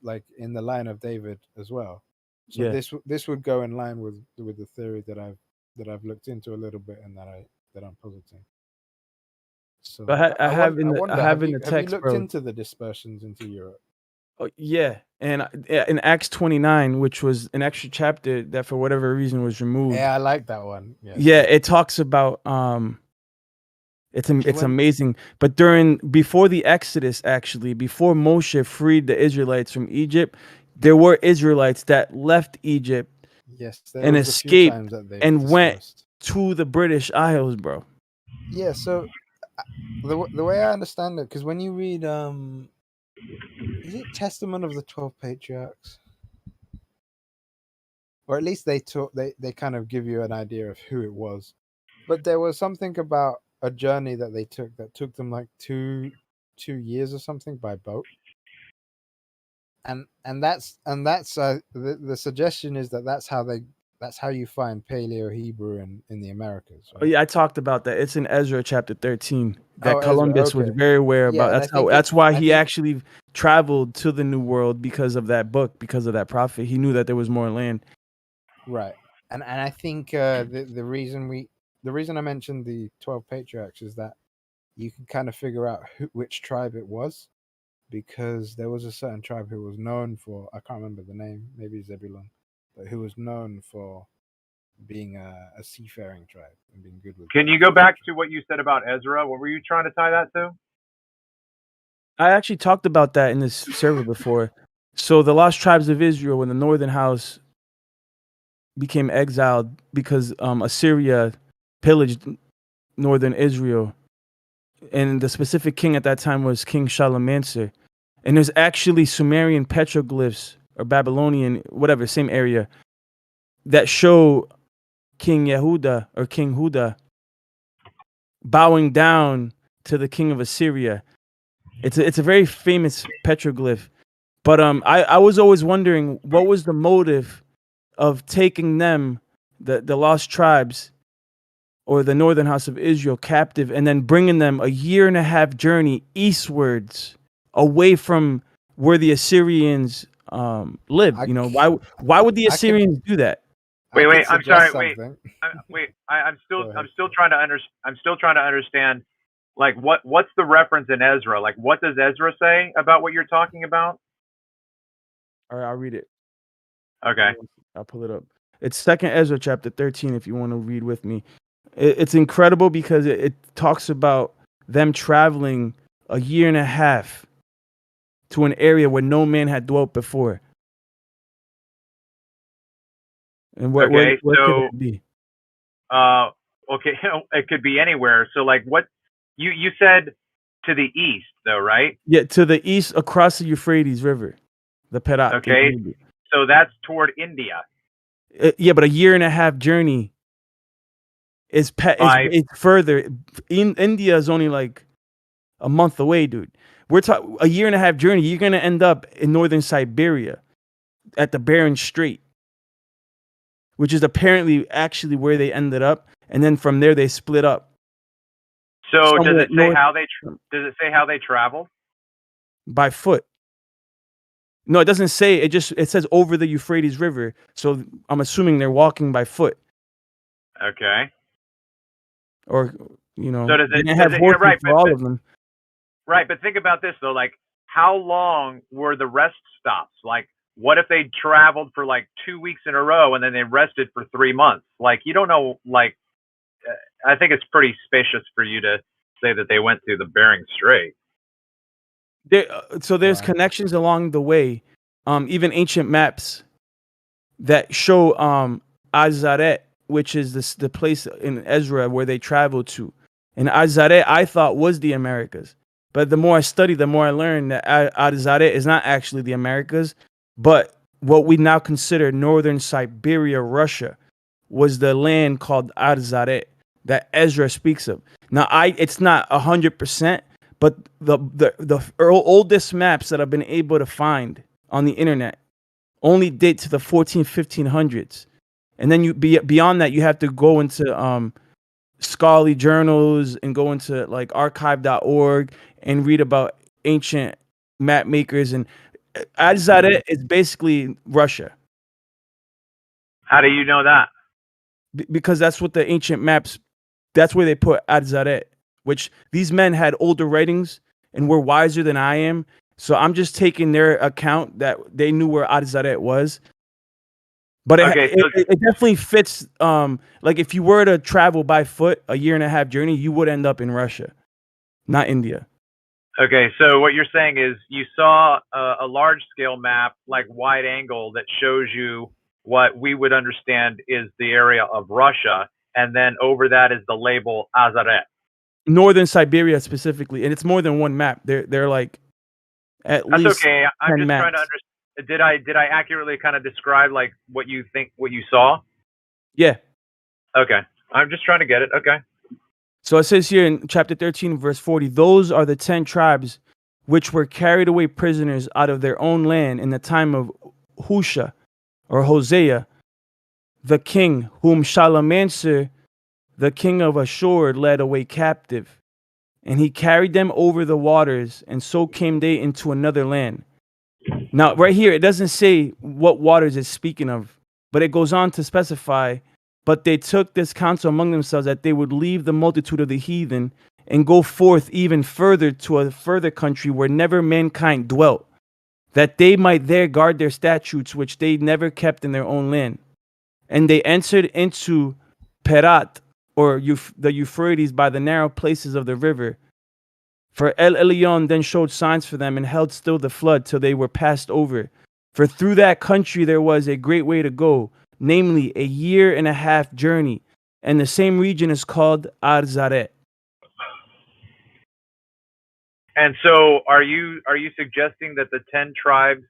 D: like in the line of David as well. So
E: Yeah.
D: this would go in line with the theory that I've looked into a little bit and that I'm positing. So
E: I have in
D: wonder,
E: have in
D: you
E: the
D: have you
E: text,
D: looked
E: bro.
D: into the dispersions into Europe?
E: Oh, yeah, and in Acts 29, which was an extra chapter that for whatever reason was removed.
D: Yeah, I like that one.
E: Yeah, it talks about it's
D: when-
E: amazing. But before the Exodus, actually, before Moshe freed the Israelites from Egypt, there were Israelites that left Egypt
D: Yes, there
E: and
D: was a few
E: escaped
D: times that they've
E: and went
D: dispersed.
E: to the British Isles, bro.
D: Yeah, so the way I understand it, because when you read is it Testament of the 12 Patriarchs? Or at least they kind of give you an idea of who it was. But there was something about a journey that they took that took them like two years or something by boat. And that's the suggestion is that that's how you find Paleo Hebrew in the Americas.
E: Oh,
D: Right?
E: yeah, I talked about that. It's in Ezra chapter 13 that
D: Oh, Ezra,
E: Columbus was
D: okay.
E: very aware
D: Yeah,
E: about.
D: and
E: That's why
D: I
E: he
D: think-
E: actually traveled to the New World because of that book, because of that prophet. He knew that there was more land.
D: Right. And I think the reason I mentioned the 12 Patriarchs is that you can kind of figure out which tribe it was, because there was a certain tribe who was known for, I can't remember the name, maybe Zebulun, but who was known for being a seafaring tribe and being good with.
M: Can you go back to what you said about Ezra? What were you trying to tie that to?
E: I actually talked about that in this server before. So the lost tribes of Israel, when the northern house became exiled because Assyria pillaged northern Israel, and the specific king at that time was King Shalmaneser. And there's actually Sumerian petroglyphs or Babylonian, whatever, same area, that show King Yehuda or King Huda bowing down to the king of Assyria. It's a very famous petroglyph. But I was always wondering what was the motive of taking them, the lost tribes, or the northern house of Israel, captive, and then bringing them a 1.5 year journey eastwards, away from where the Assyrians lived. You know, why would the Assyrians do that?
M: Wait. I'm sorry. Wait. I'm still trying to understand. Like, what's the reference in Ezra? Like, what does Ezra say about what you're talking about?
E: All right, I'll read it.
M: Okay.
E: I'll pull it up. It's 2nd Ezra chapter 13 if you want to read with me. It's incredible because it talks about them traveling a 1.5 years to an area where no man had dwelt before. And where could it be?
M: Okay, it could be anywhere. So, like, what you said to the east, though, right?
E: Yeah, to the east across the Euphrates River, the Perak.
M: Okay, so that's toward India.
E: Yeah, but a 1.5 year journey is further. India is only like a month away, dude. We're talking a 1.5 year journey. You're gonna end up in northern Siberia, at the Bering Strait, which is apparently actually where they ended up, and then from there they split up.
M: So does it say how they traveled?
E: By foot. No, it doesn't say. It says over the Euphrates River. So I'm assuming they're walking by foot.
M: Okay.
E: Or so
M: does it
E: have horses
M: right,
E: for all of them.
M: Right, but think about this though. Like, how long were the rest stops? Like, what if they traveled for like 2 weeks in a row and then they rested for 3 months? Like, you don't know. Like, I think it's pretty spacious for you to say that they went through the Bering Strait.
E: So there's connections along the way. Even ancient maps that show Azaret, which is the place in Ezra where they traveled to. And Azaret, I thought, was the Americas. But the more I study, the more I learn that Azaret is not actually the Americas, but what we now consider northern Siberia, Russia, was the land called Azaret that Ezra speaks of. Now, it's not 100%, but the oldest maps that I've been able to find on the internet only date to the 1500s. And then beyond that, you have to go into scholarly journals and go into like archive.org and read about ancient map makers. And Azaret is basically Russia.
M: How do you know that?
E: Because that's what the ancient maps. That's where they put Adzaret, which these men had older writings and were wiser than I am. So I'm just taking their account that they knew where Adzaret was. But it definitely fits. Like if you were to travel by foot a 1.5 year journey, you would end up in Russia, not India.
M: Okay, so what you're saying is you saw a large scale map, like wide angle, that shows you what we would understand is the area of Russia, and then over that is the label Azaret.
E: Northern Siberia specifically, and it's more than one map. They're like at
M: That's
E: least
M: okay. I'm
E: 10
M: just
E: maps.
M: trying to understand. Did I accurately kind of describe like what you saw?
E: Yeah.
M: Okay, I'm just trying to get it. Okay.
E: So it says here in chapter 13, verse 40, those are the 10 tribes which were carried away prisoners out of their own land in the time of Husha or Hosea, the king, whom Shalmaneser, the king of Ashur, led away captive. And he carried them over the waters, and so came they into another land. Now, right here, it doesn't say what waters it's speaking of, but it goes on to specify, but they took this counsel among themselves that they would leave the multitude of the heathen and go forth even further to a further country where never mankind dwelt, that they might there guard their statutes which they never kept in their own land. And they entered into Perat, or the Euphrates, by the narrow places of the river. For El Elyon then showed signs for them and held still the flood till they were passed over. For through that country there was a great way to go, namely 1.5 year journey, and the same region is called Arzaret.
M: And so, are you suggesting that the 10 tribes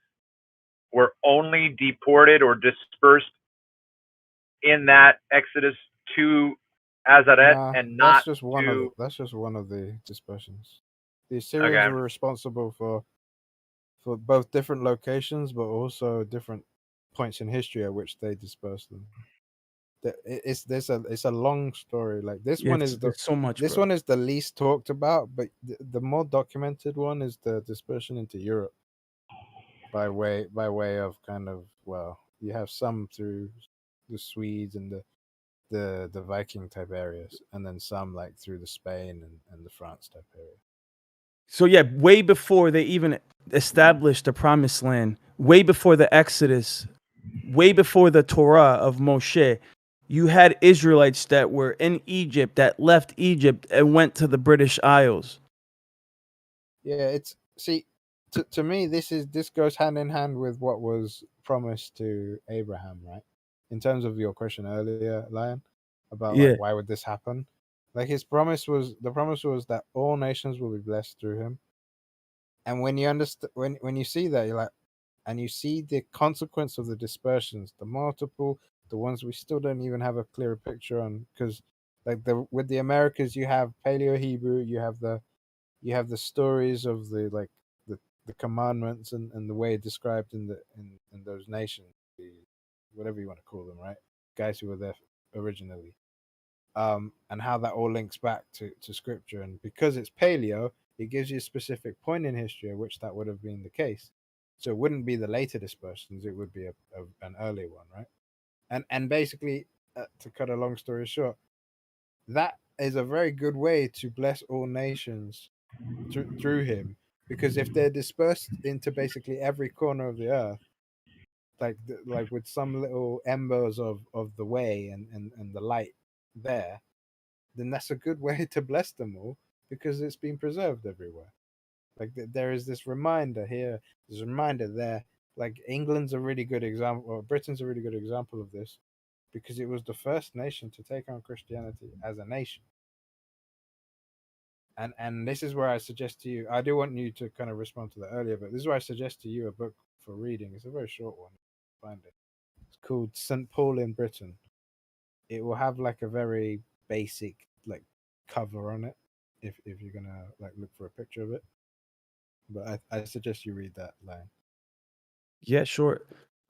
M: were only deported or dispersed in that Exodus to Azaret, and not
D: that's just one of the dispersions. The Assyrians were responsible for both different locations, but also different points in history at which they dispersed them. It's a long story. Like this one is
E: so much.
D: This one is the least talked about, but the more documented one is the dispersion into Europe by way of kind of, well, you have some through the Swedes and the Viking type areas, and then some like through the Spain and the France type area.
E: So yeah, way before they even established the promised land, way before the Exodus, way before the Torah of Moshe, you had Israelites that were in Egypt that left Egypt and went to the British Isles.
D: Yeah, to me this goes hand in hand with what was promised to Abraham, right? In terms of your question earlier, Lion, about like why would this happen? Like the promise was that all nations will be blessed through him. And when you understand, when you see that, you're like, and you see the consequence of the dispersions, the multiple, the ones we still don't even have a clearer picture on, because like with the Americas, you have Paleo Hebrew, you have the stories of the commandments and the way described in those nations, whatever you want to call them, right? Guys who were there originally. And how that all links back to scripture. And because it's paleo, it gives you a specific point in history at which that would have been the case. So it wouldn't be the later dispersions, it would be an earlier one, right? And basically, to cut a long story short, that is a very good way to bless all nations through him, because if they're dispersed into basically every corner of the earth, like with some little embers of the way and the light there, then that's a good way to bless them all, because it's been preserved everywhere. Like there is this reminder here, this reminder there. Like England's a really good example, or Britain's a really good example of this, because it was the first nation to take on Christianity as a nation. And this is where I suggest to you, I do want you to kind of respond to that earlier, but this is where I suggest to you a book for reading. It's a very short one. Find it. It's called St. Paul in Britain. It will have like a very basic like cover on it if you're gonna like look for a picture of it. But I suggest you read that line.
E: Yeah, sure.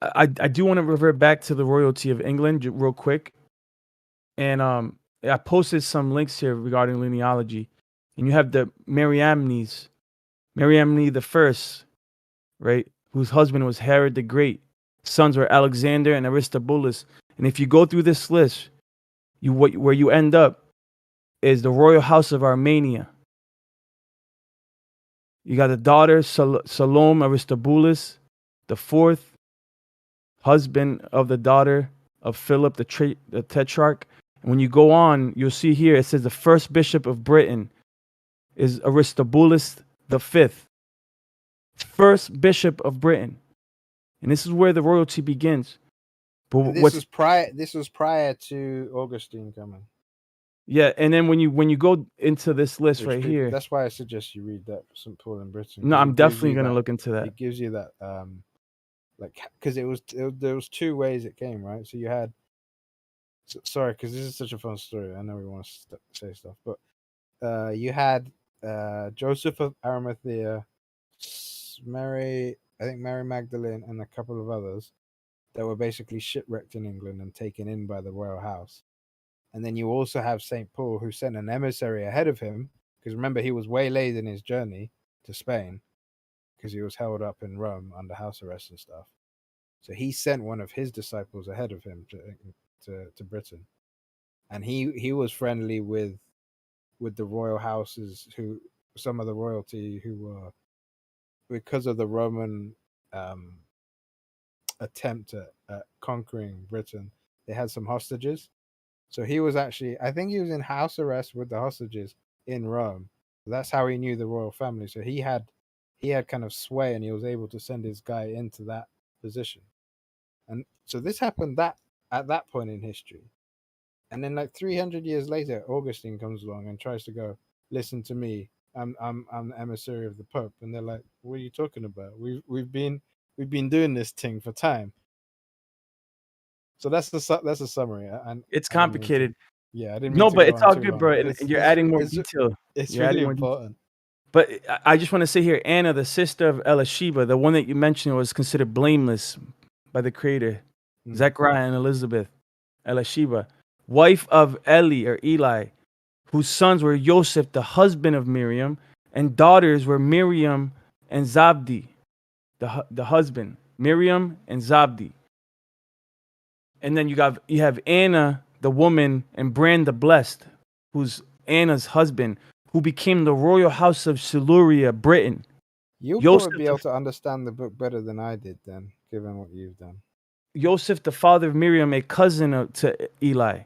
E: I do want to revert back to the royalty of England real quick. And I posted some links here regarding genealogy. And you have the Mariamnes the First, right? Whose husband was Herod the Great. Sons were Alexander and Aristobulus. And if you go through this list, where you end up is the royal house of Armenia. You got the daughter Salome Aristobulus, the fourth husband of the daughter of Philip the Tetrarch. And when you go on, you'll see here it says the first bishop of Britain is Aristobulus the fifth. First bishop of Britain. And this is where the royalty begins. But
D: this was prior to Augustine coming.
E: Yeah, and then when you go into this list right here,
D: that's why I suggest you read that St. Paul in Britain.
E: No, I'm definitely gonna look into that.
D: It gives you that, because there was two ways it came, right? So you had, sorry, because this is such a fun story. I know we want to say stuff, but you had Joseph of Arimathea, Mary Magdalene, and a couple of others that were basically shipwrecked in England and taken in by the royal house. And then you also have St. Paul, who sent an emissary ahead of him, because remember, he was waylaid in his journey to Spain because he was held up in Rome under house arrest and stuff. So he sent one of his disciples ahead of him to Britain. And he was friendly with the royal houses, some of the royalty who were, because of the Roman attempt at conquering Britain, they had some hostages. So he was actually, I think he was in house arrest with the hostages in Rome. That's how he knew the royal family. So he had kind of sway, and he was able to send his guy into that position. And so this happened at that point in history. And then like 300 years later, Augustine comes along and tries to go, listen to me, I'm the emissary of the Pope. And they're like, what are you talking about? We've been doing this thing for time. So that's a summary. And
E: it's complicated.
D: I didn't.
E: No, but it's all good, bro. And you're adding more detail.
D: It's really important.
E: But I just want to say here, Anna, the sister of Elisheba, the one that you mentioned, was considered blameless by the Creator. Zechariah and Elizabeth, Elisheba, wife of Eli, whose sons were Joseph, the husband of Miriam, and daughters were Miriam and Zabdi, the husband, Miriam and Zabdi. And then you have Anna, the woman, and Bran the Blessed, who's Anna's husband, who became the royal house of Siluria, Britain.
D: You'll probably be able to understand the book better than I did then, given what you've done.
E: Joseph, the father of Miriam, a cousin to Eli.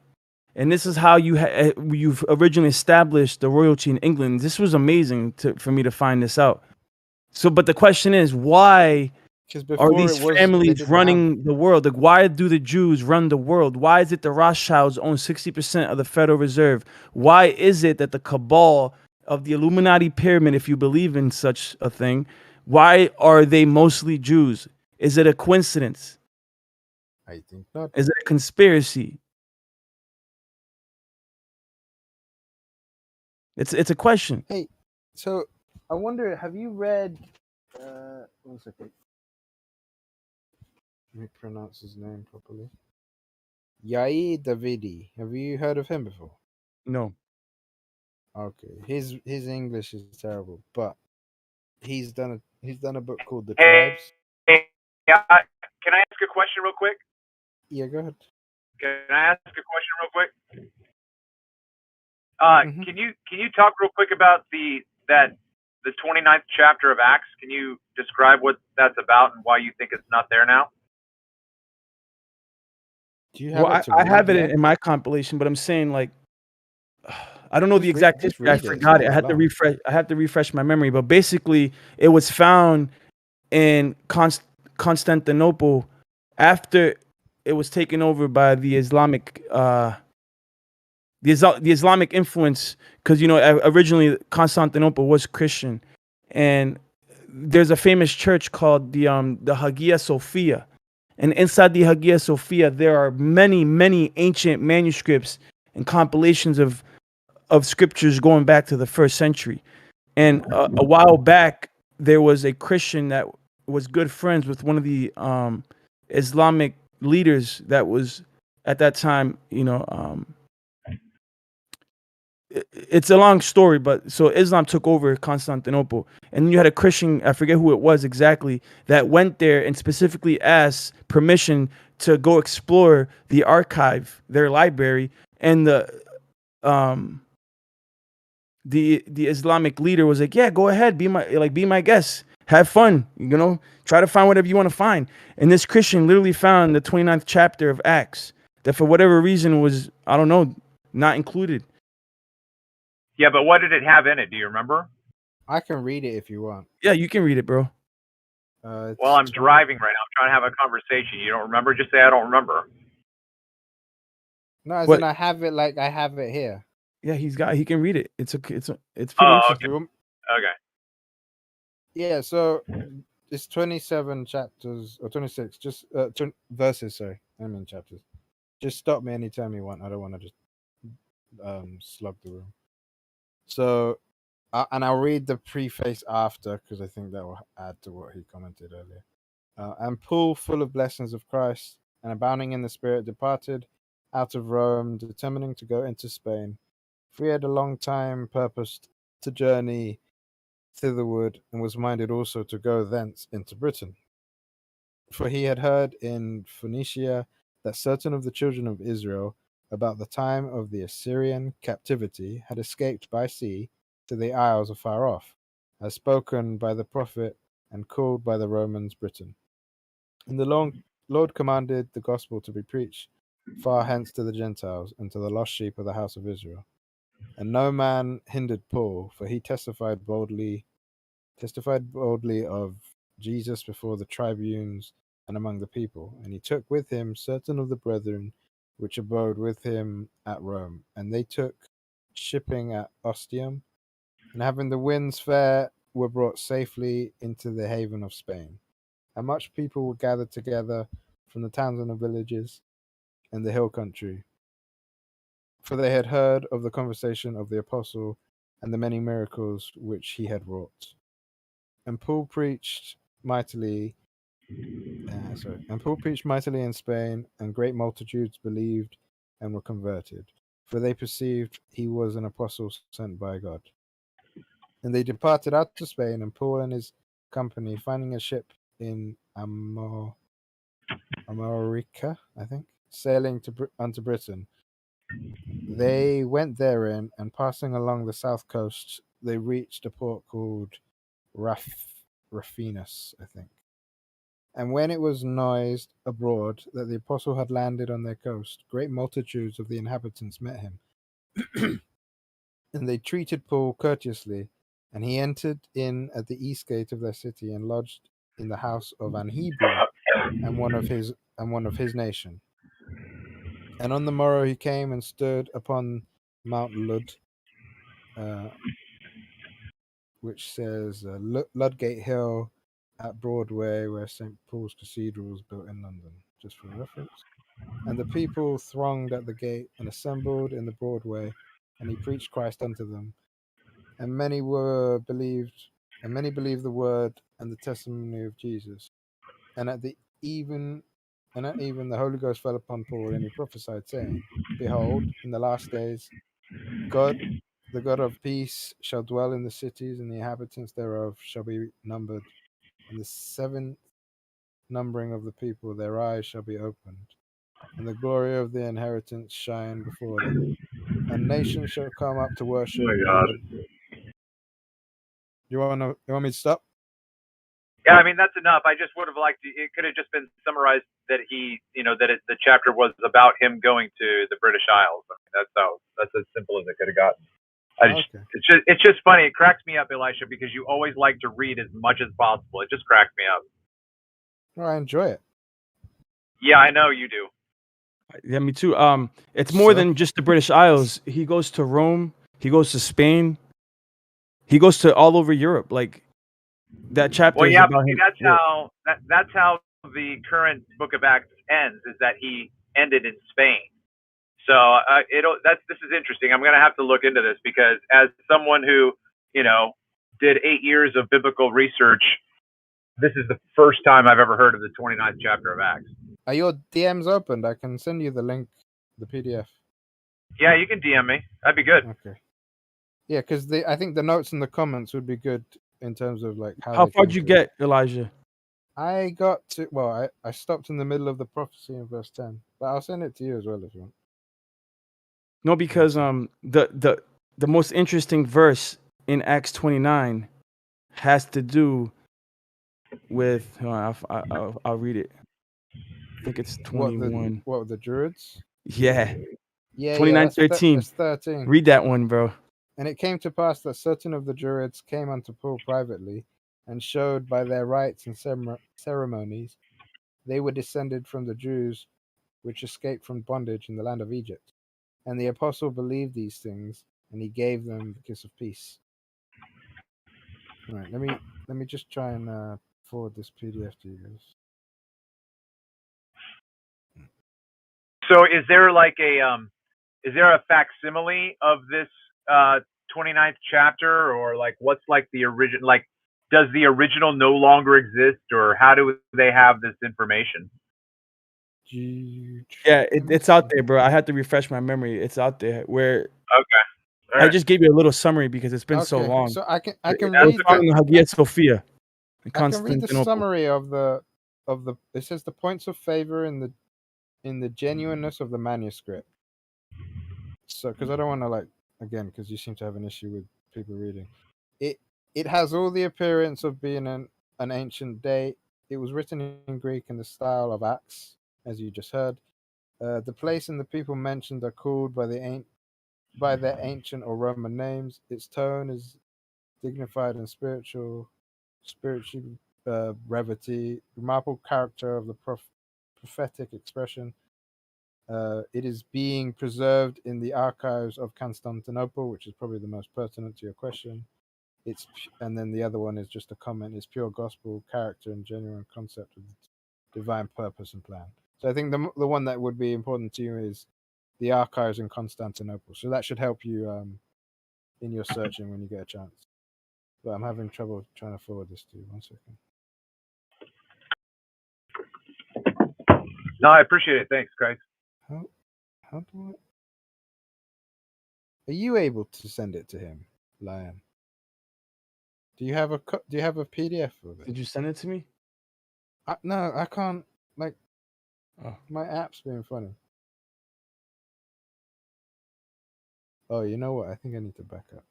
E: And this is how you've originally established the royalty in England. This was amazing for me to find this out. So, but the question is, why are these families running the world? Like, why do the Jews run the world? Why is it the Rothschilds own 60% of the Federal Reserve? Why is it that the cabal of the Illuminati pyramid, if you believe in such a thing, why are they mostly Jews? Is it a coincidence?
D: I think not.
E: Is it a conspiracy? It's a question.
D: Hey, so I wonder, have you read? 1 second. Let me pronounce his name properly. Yair Davidi. Have you heard of him before?
E: No.
D: Okay, his English is terrible, but he's done a book called The Tribes.
M: Hey, can I ask a question real quick?
D: Yeah, go ahead.
M: Can I ask a question real quick? Can you talk real quick about the 29th chapter of Acts? Can you describe what that's about and why you think it's not there now?
D: Do you have
E: I have it in my compilation, but I'm saying, like, I don't know the exact history. I forgot it. I have to refresh my memory. But basically, it was found in Constantinople after it was taken over by the Islamic the Islamic influence, because originally Constantinople was Christian, and there's a famous church called the Hagia Sophia, and inside the Hagia Sophia there are many ancient manuscripts and compilations of scriptures going back to the 1st century. And a while back there was a Christian that was good friends with one of the Islamic leaders that was at that time, it's a long story, but so Islam took over Constantinople, and you had a Christian, I forget who it was exactly, that went there and specifically asked permission to go explore the archive, their library, and the Islamic leader was like, yeah, go ahead, be my guest, have fun, try to find whatever you want to find. And this Christian literally found the 29th chapter of Acts that for whatever reason was, I don't know, not included.
M: Yeah, but what did it have in it? Do you remember?
D: I can read it if you want.
E: Yeah, you can read it, bro.
M: Well, I'm driving right now. I'm trying to have a conversation. You don't remember? Just say I don't remember.
D: No, as in I have it like I have it here.
E: Yeah, he can read it. It's pretty interesting.
M: Okay.
D: Yeah, so it's 27 chapters or 26, just verses. Sorry, I mean chapters. Just stop me anytime you want. I don't want to just slug the room. So, and I'll read the preface after because I think that will add to what he commented earlier. And Paul, full of blessings of Christ and abounding in the Spirit, departed out of Rome, determining to go into Spain. For he had a long time purposed to journey thitherward, and was minded also to go thence into Britain. For he had heard in Phoenicia that certain of the children of Israel, about the time of the Assyrian captivity, had escaped by sea to the isles afar off, as spoken by the prophet and called by the Romans Britain. And the Lord commanded the gospel to be preached far hence to the Gentiles, and to the lost sheep of the house of Israel. And no man hindered Paul, for he testified boldly of Jesus before the tribunes and among the people. And he took with him certain of the brethren which abode with him at Rome. And they took shipping at Ostium, and having the winds fair, were brought safely into the haven of Spain. And much people were gathered together from the towns and the villages and the hill country, for they had heard of the conversation of the apostle and the many miracles which he had wrought. And Paul preached mightily in Spain, and great multitudes believed and were converted, for they perceived he was an apostle sent by God. And they departed out to Spain, and Paul and his company, finding a ship in Amorica, I think, sailing unto Britain, they went therein, and passing along the south coast, they reached a port called Raffinus, I think. And when it was noised abroad that the apostle had landed on their coast, great multitudes of the inhabitants met him. And they treated Paul courteously, and he entered in at the east gate of their city, and lodged in the house of an Hebrew and one of his nation. And on the morrow he came and stood upon Mount Lud, which says Ludgate Hill at Broadway, where St. Paul's Cathedral was built in London, just for reference. And the people thronged at the gate and assembled in the Broadway, and he preached Christ unto them. And many believed the word and the testimony of Jesus. And at even the Holy Ghost fell upon Paul, and he prophesied, saying, Behold, in the last days, the God of peace shall dwell in the cities, and the inhabitants thereof shall be numbered. And the seventh numbering of the people, their eyes shall be opened, and the glory of the inheritance shine before them. And nations shall come up to worship.
M: Oh my God.
D: You want me to stop?
M: Yeah, I mean that's enough. I just would have liked it could have just been summarized that the chapter was about him going to the British Isles. I mean, that's as simple as it could have gotten. It's just funny. It cracks me up, Elisha, because you always like to read as much as possible. It just cracks me up.
D: Well, I enjoy it.
M: Yeah, I know you do.
E: Yeah, me too. It's more than just the British Isles. He goes to Rome. He goes to Spain. He goes to all over Europe. Like that chapter.
M: Well,
E: is
M: yeah,
E: about
M: but
E: him.
M: that's how the current Book of Acts ends. Is that he ended in Spain. So this is interesting. I'm going to have to look into this because as someone who did 8 years of biblical research, this is the first time I've ever heard of the 29th chapter of Acts.
D: Are your DMs opened? I can send you the link, the PDF.
M: Yeah, you can DM me. That'd be good.
D: Okay. Yeah, because I think the notes in the comments would be good in terms of like
E: how far did you get, Elijah?
D: I got to I stopped in the middle of the prophecy in verse 10, but I'll send it to you as well if you want.
E: No, because the most interesting verse in Acts 29 has to do with I'll read it. I think it's 21.
D: What the Druids?
E: Yeah.
D: Yeah,
E: 29:13.
D: that's 13.
E: Read that one, bro.
D: And it came to pass that certain of the Druids came unto Paul privately, and showed by their rites and ceremonies they were descended from the Jews which escaped from bondage in the land of Egypt. And the apostle believed these things, and he gave them the kiss of peace. All right, let me just try and forward this PDF to you guys.
M: So is there like a facsimile of this 29th chapter, or like what's like the original, like does the original no longer exist, or how do they have this information?
E: Yeah, it's out there, bro. I had to refresh my memory. It's out there. Where
M: Okay.
E: I just gave you a little summary because it's been so long.
D: So I can
E: It
D: read
E: was found in Hagia Sophia, in
D: I can read the
E: Constantinople.
D: summary of the it says the points of favor in the genuineness of the manuscript. So because I don't want to because you seem to have an issue with people reading it has all the appearance of being an ancient date. It was written in Greek in the style of Acts, as you just heard. The place and the people mentioned are called by their ancient or Roman names. Its tone is dignified and spiritual brevity, remarkable character of the prophetic expression. It is being preserved in the archives of Constantinople, which is probably the most pertinent to your question. And then the other one is just a comment. It's pure gospel character and genuine concept of divine purpose and plan. So I think the one that would be important to you is the archives in Constantinople. So that should help you in your searching when you get a chance. But I'm having trouble trying to forward this to you. 1 second.
M: No, I appreciate it. Thanks, guys.
D: How do Are you able to send it to him, Lion? Do you have a PDF of it?
E: Did you send it to me?
D: No, I can't. My app's being funny. Oh, you know what? I think I need to back up.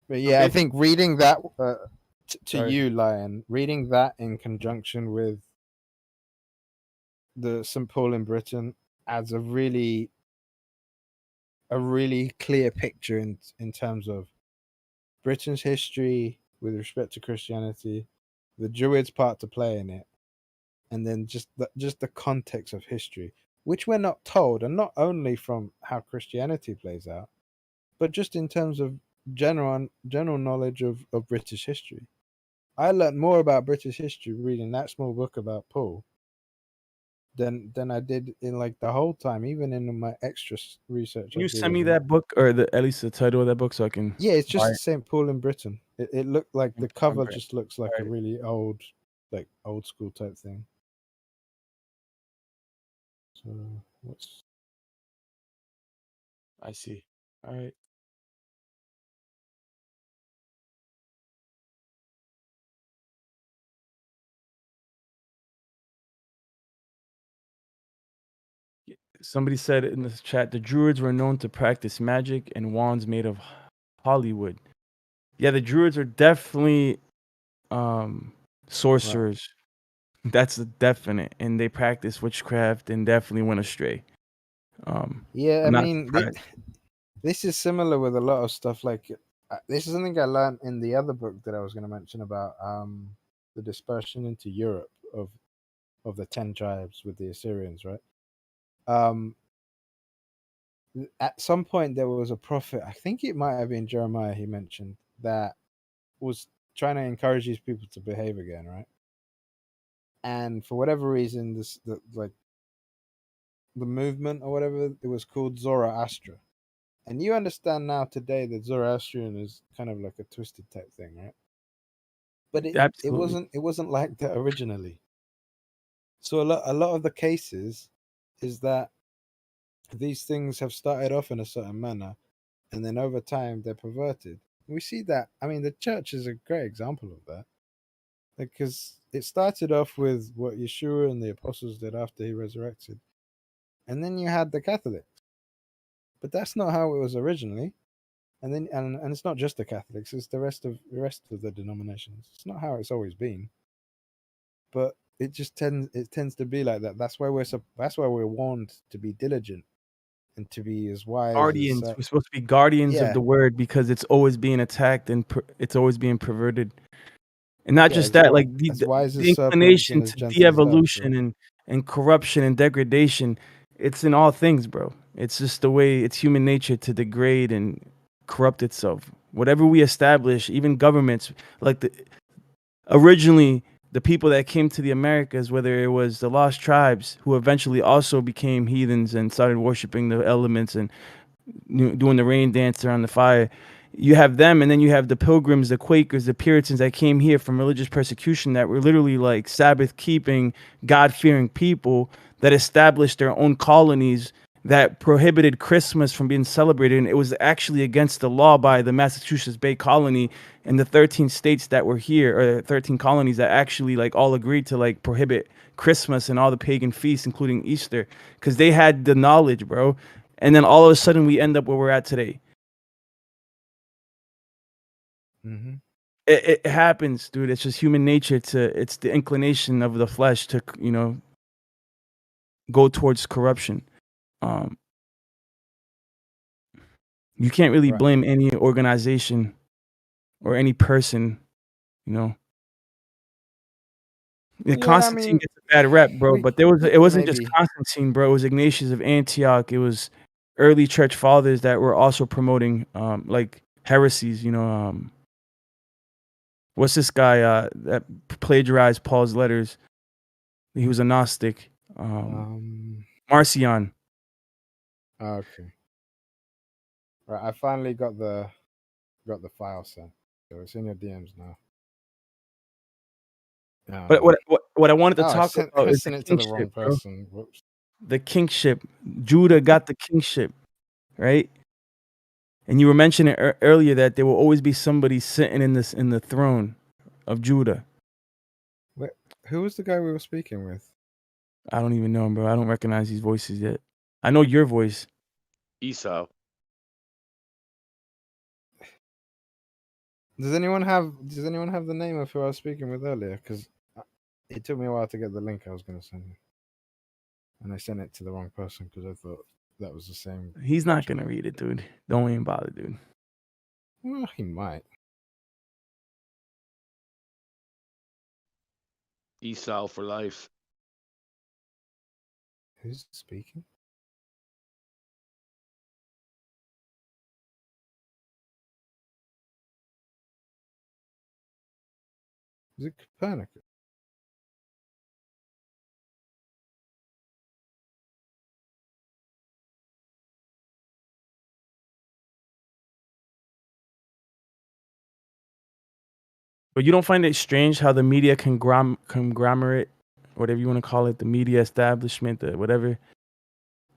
D: But yeah, I think reading that to you, Lion, reading that in conjunction with the St. Paul in Britain adds a really clear picture in terms of Britain's history with respect to Christianity, the Druids' part to play in it, and then just the context of history, which we're not told, and not only from how Christianity plays out, but just in terms of general knowledge of British history. I learned more about British history reading that small book about Paul than I did in the whole time, even in my extra research.
E: Can you send me that book, or at least the title of that book, so I can?
D: Yeah, it's just St. Paul in Britain. It looked like the cover just looks like a really old school type thing. So what's?
E: I see. All right. Somebody said in the chat, the Druids were known to practice magic and wands made of Hollywood. Yeah, the Druids are definitely sorcerers. Right. That's definite, and they practice witchcraft and definitely went astray.
D: Yeah, I mean, this is similar with a lot of stuff. This is something I learned in the other book that I was going to mention about the dispersion into Europe of the 10 tribes with the Assyrians, right? At some point there was a prophet, I think it might have been Jeremiah, he mentioned, that was trying to encourage these people to behave again, right? And for whatever reason, the movement or whatever, it was called Zoroaster. And you understand now today that Zoroastrian is kind of like a twisted type thing, right? But it wasn't like that originally. So a lot of the cases is that these things have started off in a certain manner, and then over time they're perverted. We see that. I mean, the church is a great example of that, because it started off with what Yeshua and the apostles did after he resurrected, and then you had the Catholics, but that's not how it was originally. And then and it's not just the Catholics; it's the rest of the denominations. It's not how it's always been, but it just tends to be like that. That's why we're warned to be diligent and to be as wise
E: Guardians.
D: as
E: We're supposed to be guardians of
D: yeah,
E: the word because it's always being attacked and it's always being perverted. And not
D: yeah,
E: just that,
D: exactly.
E: like
D: As wise
E: the
D: as serpents
E: inclination
D: and as
E: to
D: gentle as doves,
E: de-evolution
D: right?
E: and corruption and degradation, it's in all things, bro. It's just the way it's human nature to degrade and corrupt itself. Whatever we establish, even governments, like originally the people that came to the Americas, whether it was the lost tribes who eventually also became heathens and started worshiping the elements and doing the rain dance around the fire. You have them, and then you have the Pilgrims, the Quakers, the Puritans that came here from religious persecution that were literally like Sabbath keeping, God fearing people that established their own colonies that prohibited Christmas from being celebrated. And it was actually against the law by the Massachusetts Bay Colony and the 13 states that were here, or 13 colonies that actually like all agreed to like prohibit Christmas and all the pagan feasts, including Easter, because they had the knowledge, bro. And then all of a sudden we end up where we're at today.
D: Mm-hmm.
E: It happens, dude. It's just human nature it's the inclination of the flesh to, go towards corruption. You can't really
D: Right.
E: blame any organization or any person, you know.
D: Yeah,
E: Constantine
D: I mean,
E: gets a bad rep, bro, but it wasn't just
D: maybe.
E: Constantine, bro. It was Ignatius of Antioch. It was early church fathers that were also promoting like heresies, what's this guy that plagiarized Paul's letters? He was a Gnostic. Marcion.
D: Okay. Right, I finally got the file sent, so it's in your DMs now.
E: But what I wanted to talk about
D: I
E: is the
D: sent it to the wrong
E: kingship, bro.
D: person. Whoops.
E: The kingship. Judah got the kingship, right? And you were mentioning earlier that there will always be somebody sitting in the throne of Judah.
D: Wait, who was the guy we were speaking with?
E: I don't even know, bro. I don't recognize these voices yet. I know your voice.
N: Esau.
D: Does anyone have the name of who I was speaking with earlier? Because it took me a while to get the link I was going to send you, and I sent it to the wrong person because I thought that was the same.
E: He's not gonna read it, dude. Don't even bother, dude.
D: Well, he might.
N: Esau for life.
D: Who's speaking? Is it Copernicus?
E: But you don't find it strange how the media conglomerate, whatever you want to call it, the media establishment, the whatever,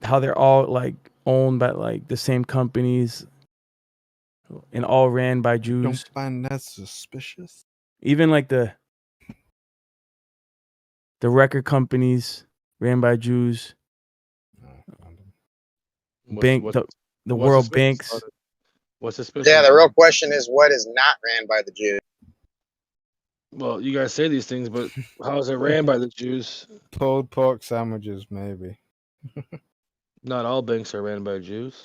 E: how they're all like owned by like the same companies and all ran by Jews.
D: Don't find that suspicious?
E: Even like the record companies ran by Jews. The world banks.
N: What's suspicious?
I: Yeah, the real question is what is not ran by the Jews?
N: Well, you guys say these things, but how is it ran by the Jews?
D: Pulled pork sandwiches, maybe.
N: Not all banks are ran by Jews.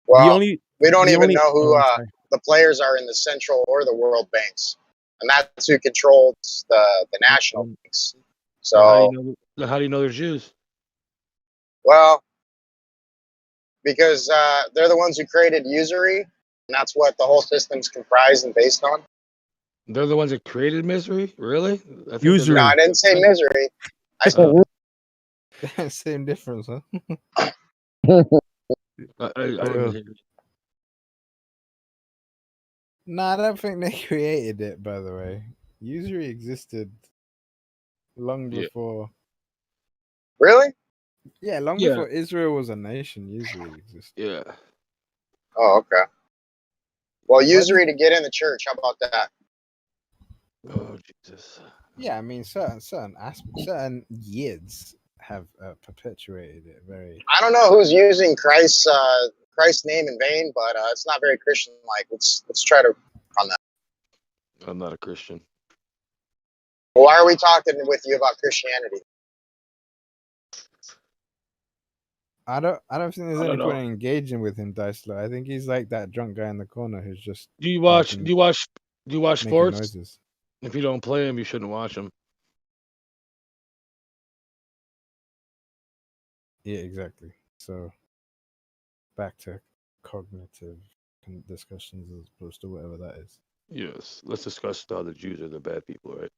I: Well, we don't even know who the players are in the central or the world banks, and that's who controls the national banks. So
N: how do you know they're Jews?
I: Well, because they're the ones who created usury, and that's what the whole system's comprised and based on.
N: They're the ones that created misery? Really?
E: Usury.
I: No, I didn't say misery. I said
D: same difference, huh?
N: I didn't hear you.
D: No, I don't think they created it. By the way, usury existed long before.
I: Really?
D: Yeah, long before Israel was a nation. Usury existed.
N: Yeah.
I: Oh, okay. Well, usury to get in the church. How about that?
N: Oh Jesus.
D: Yeah, I mean, certain yids have perpetuated it very.
I: I don't know who's using Christ's name in vain, but it's not very Christian-like. Let's try to on that.
N: I'm not a Christian.
I: Well, why are we talking with you about Christianity?
D: I don't think there's
N: I
D: any
N: don't
D: point
N: know.
D: in engaging with him, Dicelo. I think he's like that drunk guy in the corner who's just.
N: Do you watch
D: making
N: sports?
D: noises.
N: If you don't play them, you shouldn't watch them.
D: Yeah, exactly. So back to cognitive discussions as opposed to whatever that is.
N: Yes. Let's discuss how the Jews are the bad people, right?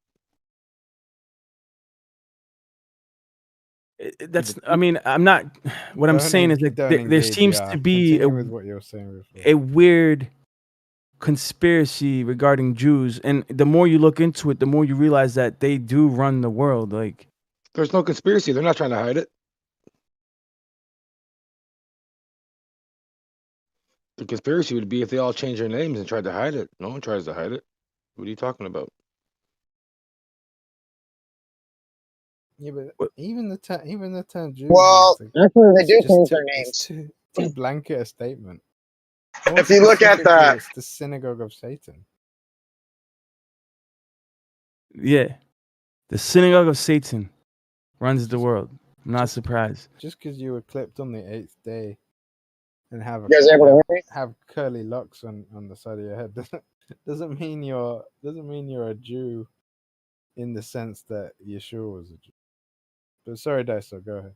E: That's. I mean, I'm not. What I'm saying is that there seems to be
D: with what you're saying before.
E: a weird conspiracy regarding Jews, and the more you look into it, the more you realize that they do run the world. Like,
N: there's no conspiracy. They're not trying to hide it. The conspiracy would be if they all changed their names and tried to hide it. No one tries to hide it. What are you talking about?
D: Yeah, but even the term Jews.
I: Well, actually, they do change their
D: It's
I: names.
D: too blanket a statement.
I: If you look at the,
D: it's the synagogue of Satan.
E: yeah, the synagogue of Satan runs the world. I'm not surprised.
D: Just because you were clipped on the 8th day and have curly locks on the side of your head doesn't mean you're a Jew in the sense that Yeshua was a Jew. But sorry, Daiso, go ahead.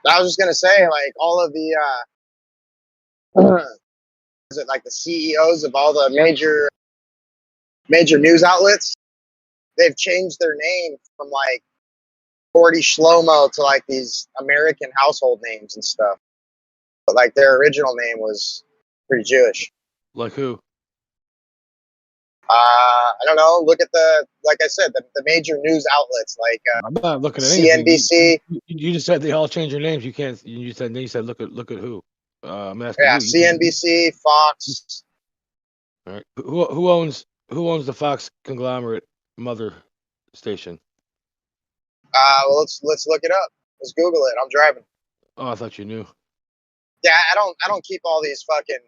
I: I was just gonna say, like all of the, is it like the CEOs of all the major news outlets? They've changed their name from like 40 Shlomo to like these American household names and stuff. But like their original name was pretty Jewish.
N: Like who?
I: I don't know. Look at like I said, the major news outlets like
N: I'm not looking at
I: CNBC.
N: You just said they all changed their names. You can't. You said look at who. I'm asking
I: yeah,
N: you.
I: CNBC, Fox.
N: All right. Who owns the Fox conglomerate mother station?
I: Well, let's look it up. Let's Google it. I'm driving.
N: Oh, I thought you knew.
I: Yeah, I don't keep all these fucking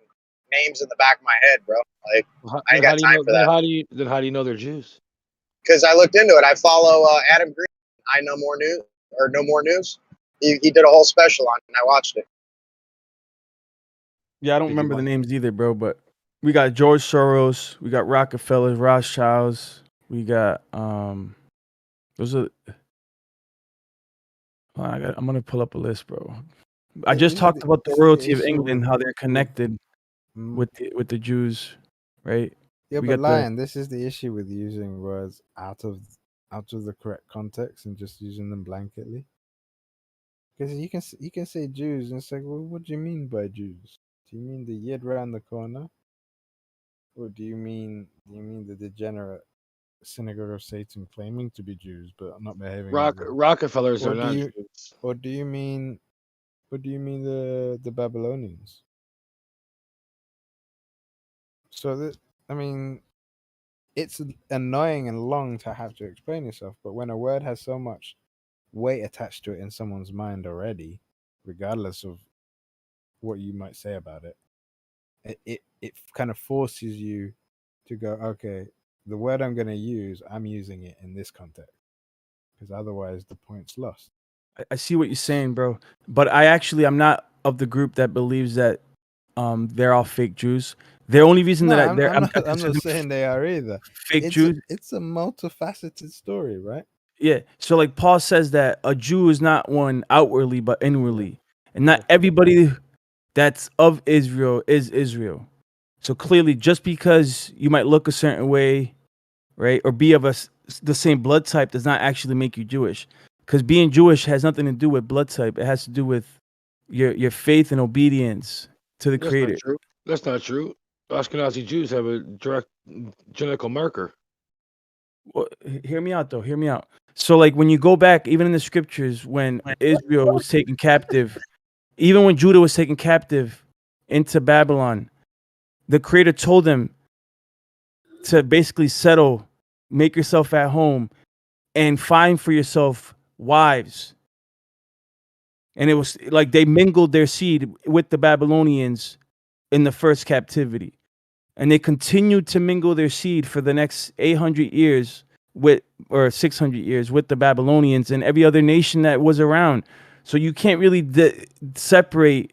I: names in the back of my head, bro. Like I ain't got time for that.
N: How do you know they're Jews?
I: Because I looked into it. I follow Adam Green. I know more news or no more news. He did a whole special on it, and I watched it.
E: Yeah, I don't remember the names either, bro. But we got George Soros, we got Rockefeller, Rothschilds, we got those are. I'm gonna pull up a list, bro. I just talked about the royalty of England, how they're connected with the Jews, right?
D: Yeah, but Lion, this is the issue with using words out of the correct context and just using them blanketly. Because you can say Jews and it's like, well, what do you mean by Jews? Do you mean the yid around the corner, or do you mean the degenerate synagogue of Satan claiming to be Jews but not behaving?
N: Rockefellers are not Jews.
D: Or do you mean the Babylonians? So I mean, it's annoying and long to have to explain yourself, but when a word has so much weight attached to it in someone's mind already, regardless of what you might say about it, it kind of forces you to go, okay, the word I'm going to use, I'm using it in this context, because otherwise the point's lost.
E: I see what you're saying, bro, but I'm not of the group that believes that they're all fake Jews. The only reason
D: I'm not saying they are either.
E: Fake Jews.
D: It's a multifaceted story, right?
E: Yeah. So like Paul says that a Jew is not one outwardly but inwardly, and not everybody that's of Israel is Israel. So clearly, just because you might look a certain way, right, or be of the same blood type, does not actually make you Jewish. Because being Jewish has nothing to do with blood type. It has to do with your faith and obedience to the Creator.
N: That's not true. Ashkenazi Jews have a direct genetic marker.
E: Well, hear me out though. Hear me out. So like when you go back, even in the scriptures, when Israel was taken captive, even when Judah was taken captive into Babylon, the Creator told them to basically settle, make yourself at home, and find for yourself wives. And it was like they mingled their seed with the Babylonians in the first captivity. And they continued to mingle their seed for the next 800 years with, or 600 years with the Babylonians and every other nation that was around. So you can't really separate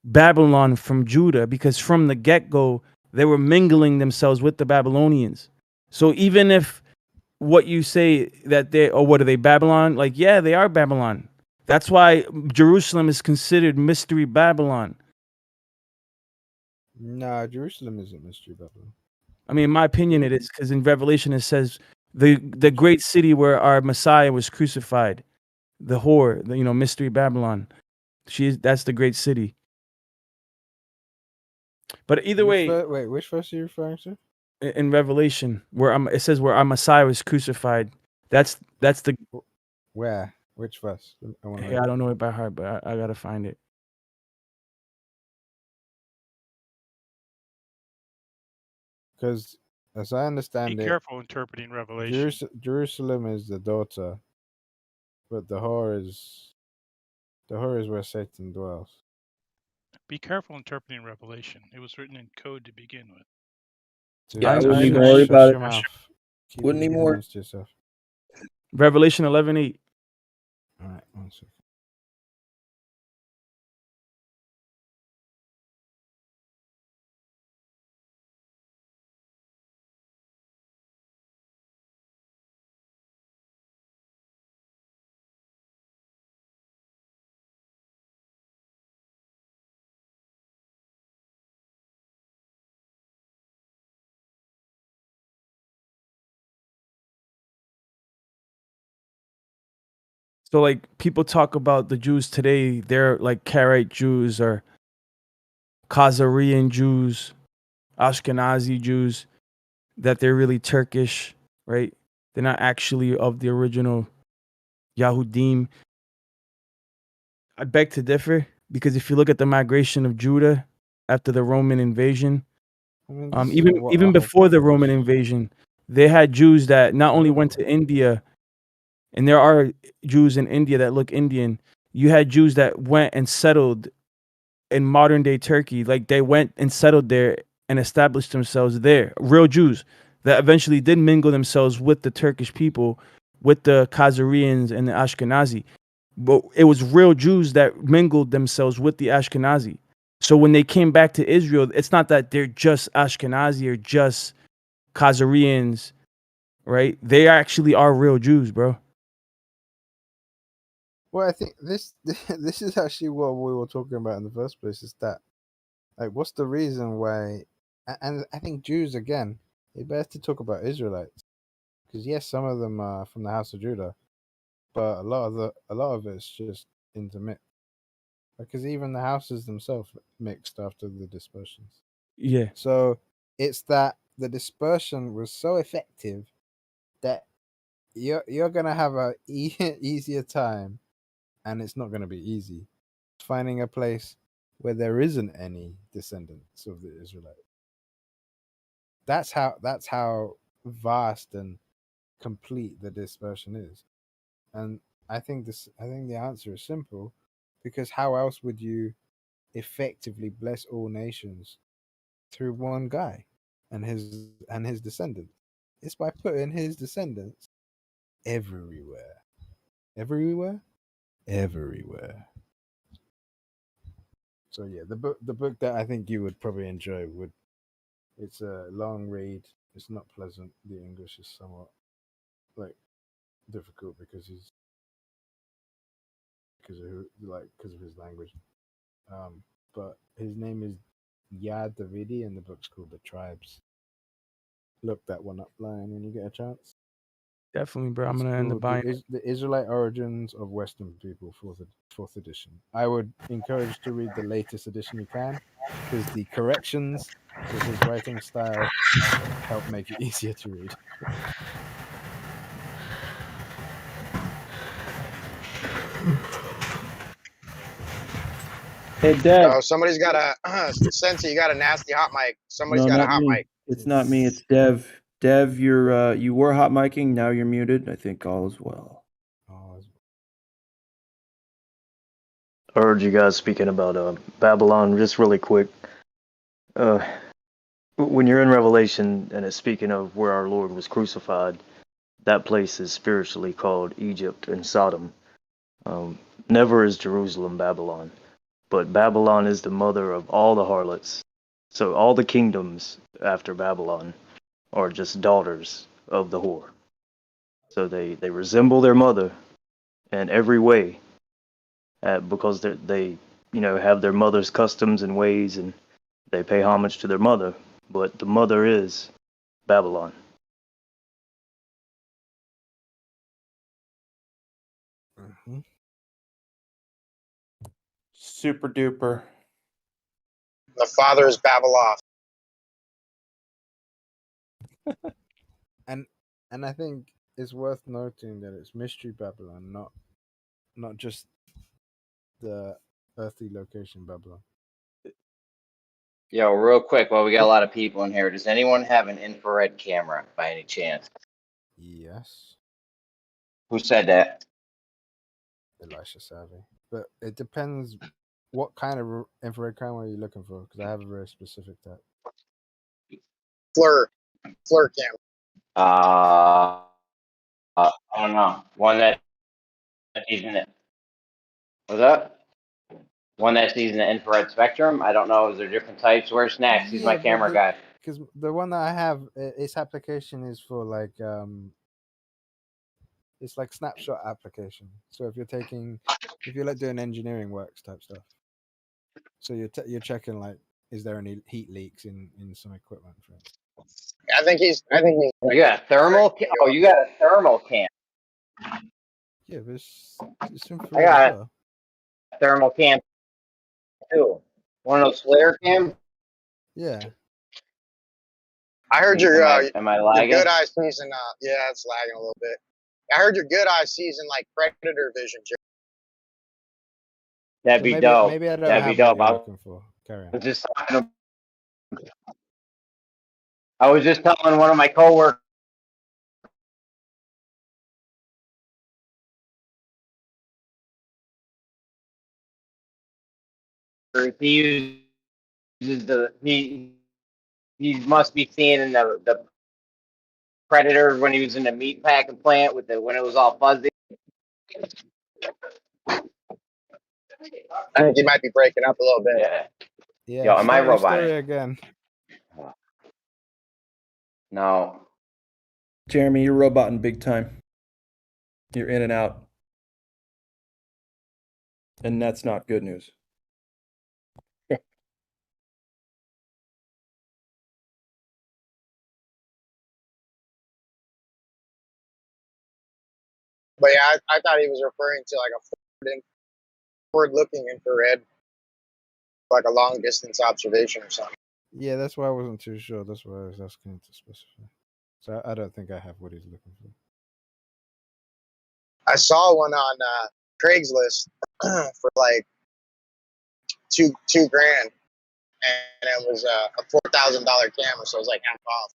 E: Babylon from Judah, because from the get-go, they were mingling themselves with the Babylonians. So even if what you say that they, or what are they, Babylon? Like, yeah, they are Babylon. That's why Jerusalem is considered Mystery Babylon.
D: Nah, Jerusalem isn't Mystery Babylon.
E: I mean, in my opinion, it is, because in Revelation it says the great city where our Messiah was crucified, the whore, Mystery Babylon. That's the great city. But either way,
D: wait, which verse are you referring to?
E: In Revelation, where it says where our Messiah was crucified. That's the
D: where, which verse?
E: I don't know it by heart, but I gotta find it.
D: Because as I understand
O: Be
D: it,
O: careful interpreting Revelation.
D: Jerusalem is the daughter, but the whore is where Satan dwells.
O: Be careful interpreting Revelation. It was written in code to begin with.
D: Yeah, I wouldn't even worry about it. Wouldn't even worry.
E: Revelation 11:8.
D: All right, 1 second.
E: So like people talk about the Jews today, they're like Karaite Jews or Khazarian Jews, Ashkenazi Jews, that they're really Turkish, right? They're not actually of the original Yahudim. I beg to differ, because if you look at the migration of Judah after the Roman invasion, even before the Roman invasion, they had Jews that not only went to India, and there are Jews in India that look Indian. You had Jews that went and settled in modern day Turkey. Like they went and settled there and established themselves there. Real Jews that eventually did mingle themselves with the Turkish people, with the Khazarians and the Ashkenazi. But it was real Jews that mingled themselves with the Ashkenazi. So when they came back to Israel, it's not that they're just Ashkenazi or just Khazarians, right? They actually are real Jews, bro.
D: Well, I think this is actually what we were talking about in the first place. Is that, like, what's the reason why? And I think Jews, again, it's best to talk about Israelites, because yes, some of them are from the house of Judah, but a lot of it's just intermixed. Because even the houses themselves mixed after the dispersions.
E: Yeah.
D: So it's that the dispersion was so effective that you're gonna have a easier time, and it's not gonna be easy, finding a place where there isn't any descendants of the Israelites. That's how vast and complete the dispersion is. And I think the answer is simple, because how else would you effectively bless all nations through one guy and his descendants? It's by putting his descendants everywhere. Everywhere? Everywhere. So yeah, the book that I think you would probably enjoy it's a long read. It's not pleasant. The English is somewhat difficult because of his language. But his name is Yad Davidi, and the book's called The Tribes. Look that one up, Lion, when you get a chance.
E: Definitely, bro. I'm
D: It's
E: gonna end up
D: called
E: buying.
D: the Israelite Origins of Western People, fourth edition. I would encourage to read the latest edition you can, because the corrections to his writing style help make it easier to read.
K: Hey, Dev.
I: Oh, somebody's got a Sensei. You got a nasty hot mic. Somebody's
K: No,
I: got a
K: not
I: hot
K: me.
I: mic.
K: It's not me. It's Dev. Dev, you were hot micing. Now you're muted. I think all is well.
P: I heard you guys speaking about Babylon just really quick. When you're in Revelation and it's speaking of where our Lord was crucified, that place is spiritually called Egypt and Sodom. Never is Jerusalem Babylon, but Babylon is the mother of all the harlots. So all the kingdoms after Babylon are just daughters of the whore. So they resemble their mother in every way, because they have their mother's customs and ways, and they pay homage to their mother. But the mother is Babylon.
K: Super duper.
I: The father is Babylon.
D: And I think it's worth noting that it's Mystery Babylon, not just the earthly location Babylon.
Q: Yo, real quick, while we got a lot of people in here, does anyone have an infrared camera by any chance?
D: Yes.
Q: Who said that?
D: Elisha Savvy. But it depends what kind of infrared camera you're looking for, because I have a very specific type.
I: Fleur camera.
Q: I don't know. One that sees in it. What's that? One that sees in the infrared spectrum. I don't know. Is there different types? Where's Snacks? He's my camera guy.
D: Because the one that I have, its application is for like it's like snapshot application. So if you're like doing engineering works type stuff, so you're checking like, is there any heat leaks in some equipment, for instance.
I: I think he's.
Q: You got a thermal? Oh, you got a thermal cam.
D: Yeah, but it's
Q: I
D: infrared as
Q: got
D: well.
Q: a thermal cam too. One of those flare cams.
D: Yeah.
I: I heard your
Q: Am I lagging?
I: your good eye season. Yeah, it's lagging a little bit. I heard your good eye season like predator vision.
Q: That'd
D: So
Q: be dope.
D: Maybe I don't
Q: That'd
D: have
Q: be dope.
D: what you're looking for. Carry on.
Q: I was just telling one of my coworkers. He uses he must be seeing in the Predator when he was in the meat packing plant when it was all fuzzy.
I: I think he might be breaking up a little bit.
Q: Yeah.
D: Yeah.
Q: Yo, am I
D: Start your
Q: robotic?
D: story again.
Q: No.
K: Jeremy, you're roboting big time. You're in and out. And that's not good news.
I: But yeah, I thought he was referring to like a forward-looking infrared, like a long distance observation or something.
D: Yeah, that's why I wasn't too sure. That's why I was asking to specify. So I don't think I have what he's looking for.
I: I saw one on Craigslist for like $2,000, and it was a $4,000 camera, so it was like half off.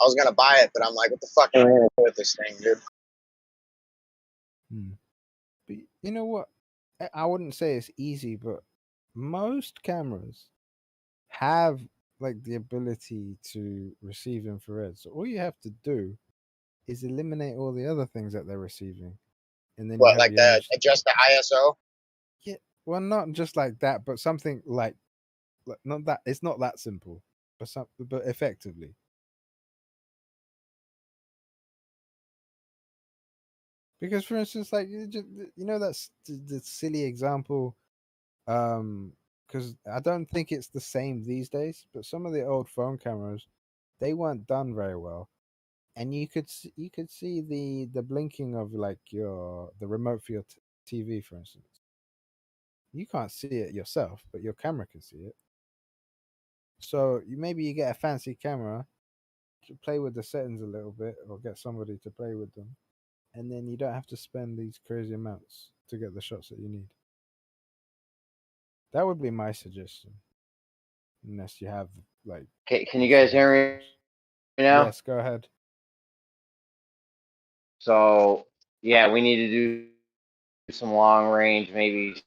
I: I was gonna buy it, but I'm like, what the fuck am I gonna do with this thing, dude?
D: But you know what? I wouldn't say it's easy, but most cameras have like the ability to receive infrared. So all you have to do is eliminate all the other things that they're receiving, and then you
I: What,
D: have
I: like
D: your image.
I: adjust the ISO?
D: Yeah, well, not just like that, but something like not that. It's not that simple, but effectively. Because, for instance, like that's the silly example. Because I don't think it's the same these days. But some of the old phone cameras, they weren't done very well, and you could see the blinking of like the remote for your TV, for instance. You can't see it yourself, but your camera can see it. So maybe you get a fancy camera, play with the settings a little bit, or get somebody to play with them, and then you don't have to spend these crazy amounts to get the shots that you need. That would be my suggestion, unless you have like.
Q: Okay, can you guys hear me now?
D: Yes, go ahead.
Q: So yeah, we need to do some long range, maybe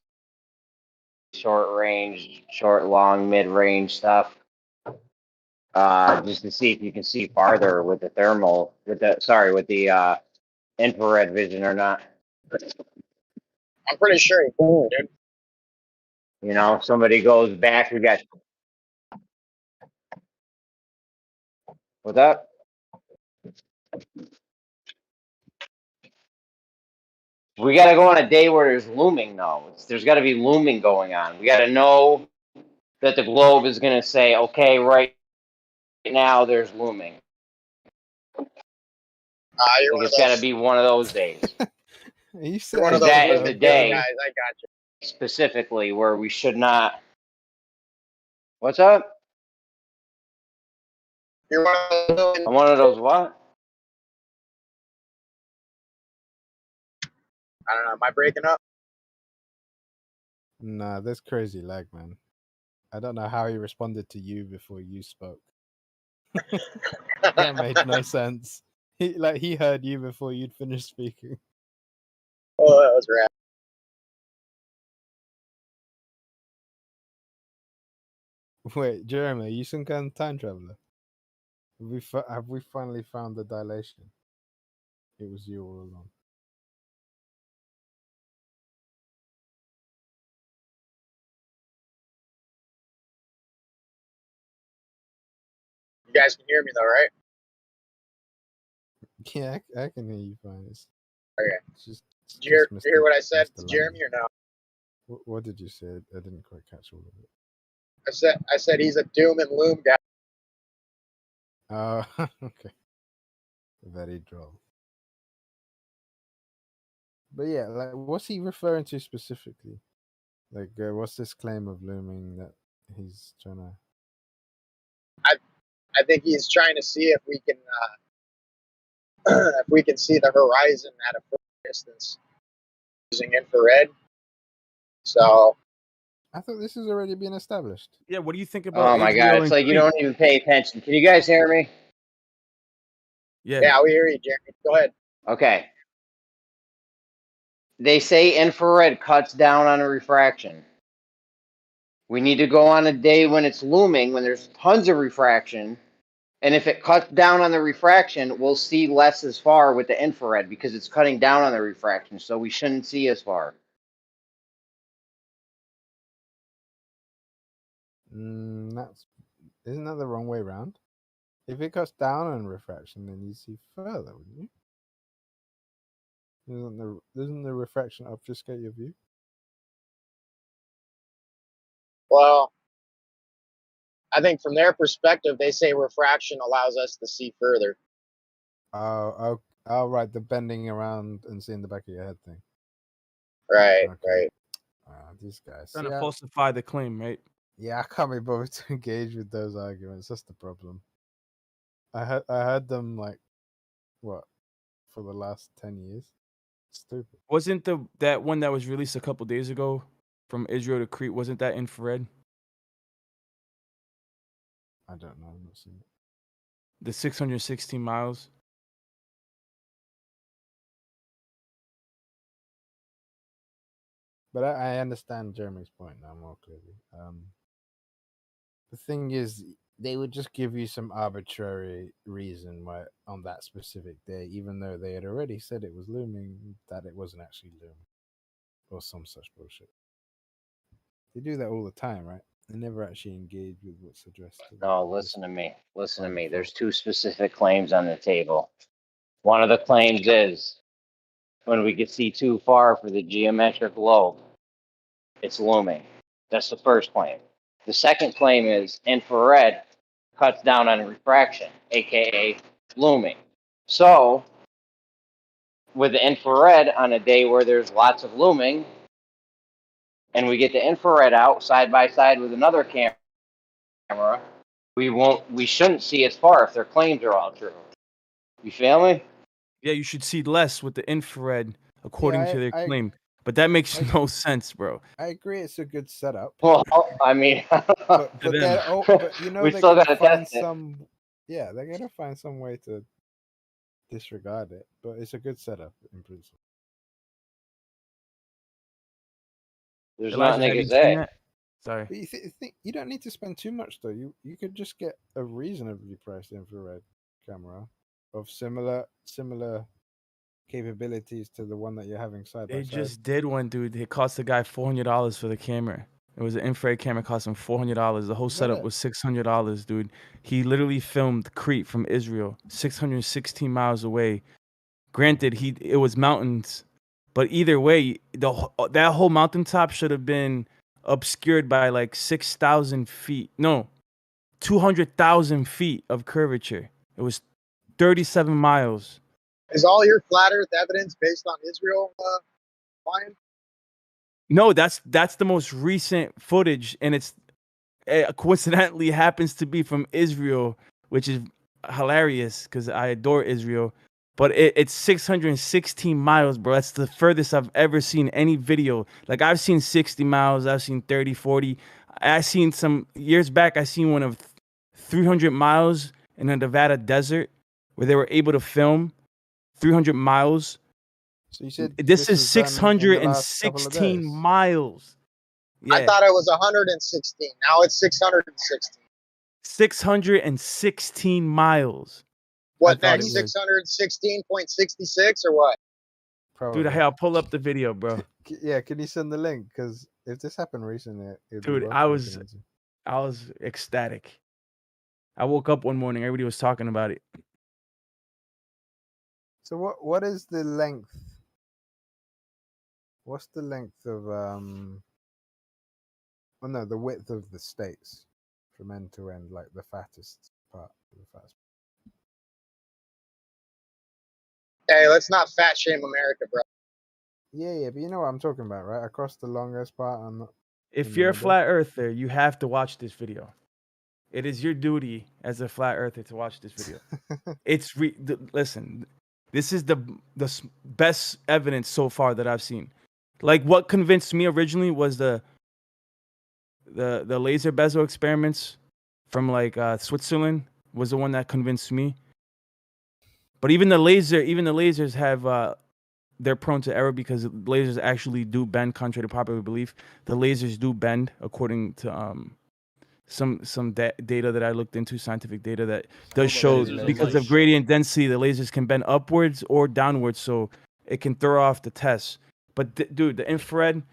Q: short range, short, long, mid range stuff. Just to see if you can see farther with the thermal, with the infrared vision or not.
I: I'm pretty sure he can, dude.
Q: You know, somebody goes back. We got what's up? We got to go on a day where there's looming, though. There's got to be looming going on. We got to know that the globe is going to say, okay, right now there's looming. It's got to be one of those days.
I: You're one of those
Q: that is the day
I: guys. I got you.
Q: Specifically where we should not. What's up?
I: You're
Q: I'm one of those what?
I: I don't know. Am I breaking up?
D: Nah, that's crazy lag, man. I don't know how he responded to you before you spoke. That made no sense. He heard you before you'd finished speaking.
I: Oh, that was rad.
D: Wait, Jeremy, are you some kind of time traveler? Have we finally found the dilation? It was you all along.
I: You guys can hear me though, right?
D: Yeah, I can hear you fine.
I: Okay.
D: Did
I: you hear what I said to Jeremy or no?
D: What did you say? I didn't quite catch all of it.
I: I said he's a doom and loom guy.
D: Oh, okay. Very droll. But yeah, like, what's he referring to specifically? Like, what's this claim of looming that he's trying to?
I: I think he's trying to see if we can see the horizon at a further distance using infrared. So
D: I thought this has already been established.
E: Yeah, what do you think about?
Q: Oh my god, it's like you don't even pay attention. Can you guys hear me?
I: Yeah, we hear you, Jeremy. Go ahead.
Q: Okay. They say infrared cuts down on refraction. We need to go on a day when it's looming, when there's tons of refraction. And if it cuts down on the refraction, we'll see less as far with the infrared because it's cutting down on the refraction. So we shouldn't see as far.
D: Isn't that the wrong way around? If it cuts down on refraction, then you see further, wouldn't you? Doesn't the refraction obfuscate your view?
I: Well, I think from their perspective, they say refraction allows us to see further.
D: Oh, right. The bending around and seeing the back of your head thing.
I: Right,
D: right. These guys
E: Trying to falsify the claim, right?
D: Yeah, I can't be bothered to engage with those arguments. That's the problem. I had them like what for the last 10 years. Stupid.
E: Wasn't that one that was released a couple days ago from Israel to Crete? Wasn't that infrared?
D: I don't know. I've not seen it.
E: The 616 miles.
D: But I understand Jeremy's point now more clearly. The thing is, they would just give you some arbitrary reason why on that specific day, even though they had already said it was looming, that it wasn't actually looming, or some such bullshit. They do that all the time, right? They never actually engage with what's addressed.
Q: No, listen to me. Listen to me. There's two specific claims on the table. One of the claims is when we can see too far for the geometric globe, it's looming. That's the first claim. The second claim is infrared cuts down on refraction, aka looming. So, with the infrared on a day where there's lots of looming, and we get the infrared out side by side with another camera, we shouldn't see as far if their claims are all true. You feel me?
E: Yeah, you should see less with the infrared according
D: Yeah,
E: to their claim. But that makes no sense, bro.
D: I agree, it's a good setup.
Q: Well, I mean,
D: but
E: To them.
D: they're but you know
Q: we
D: they're
Q: still
D: gonna
Q: gotta
D: find
Q: test it.
D: some. Yeah, they're gonna find some way to disregard it. But it's a good setup in principle.
Q: There's
E: Elijah,
Q: nothing
E: have
Q: they
E: you
Q: can
E: seen
Q: say.
E: that? Sorry.
D: But you don't need to spend too much though. You could just get a reasonably priced infrared camera of similar capabilities to the one that you're having side by
E: They
D: side.
E: just did one, dude. It cost the guy $400 for the camera. It was an infrared camera, cost him $400. The whole setup was $600, dude. He literally filmed Crete from Israel, 616 miles away. Granted, it was mountains, but either way, that whole mountaintop should have been obscured by like 6,000 feet. No, 200,000 feet of curvature. It was 37 miles.
I: Is all your flat Earth evidence based on Israel, Ryan?
E: No, that's the most recent footage, and it's coincidentally happens to be from Israel, which is hilarious because I adore Israel. But it's 616 miles, bro. That's the furthest I've ever seen any video. Like, I've seen 60 miles, I've seen 30, 40. I seen some years back, I seen one of 300 miles in the Nevada desert where they were able to film 300 miles.
D: So you said
E: this is
D: was done in the last couple of
E: 616
D: days?
E: miles. Yeah.
I: I thought it was 116. Now it's 616.
E: 616 miles.
I: What next? 616.66 or what?
D: Probably.
E: Dude, I'll pull up the video, bro.
D: Yeah, can you send the link? Because if this happened recently, it'd be
E: Dude,
D: worth
E: I
D: looking into.
E: was ecstatic. I woke up one morning, everybody was talking about it.
D: So what is the length? What's the length of oh no, the width of the states from end to end, like the fattest part of the fattest.
I: Hey, let's not fat shame America, bro.
D: Yeah, but you know what I'm talking about, right? Across the longest part on the,
E: If you're a flat earther, you have to watch this video. It is your duty as a flat earther to watch this video. Listen, this is the best evidence so far that I've seen. Like, what convinced me originally was the laser bezel experiments from like Switzerland was the one that convinced me. But even the lasers have they're prone to error because lasers actually do bend, contrary to popular belief. The lasers do bend according to some data that I looked into, scientific data that does show because of gradient density, the lasers can bend upwards or downwards, so it can throw off the test. But dude, the infrared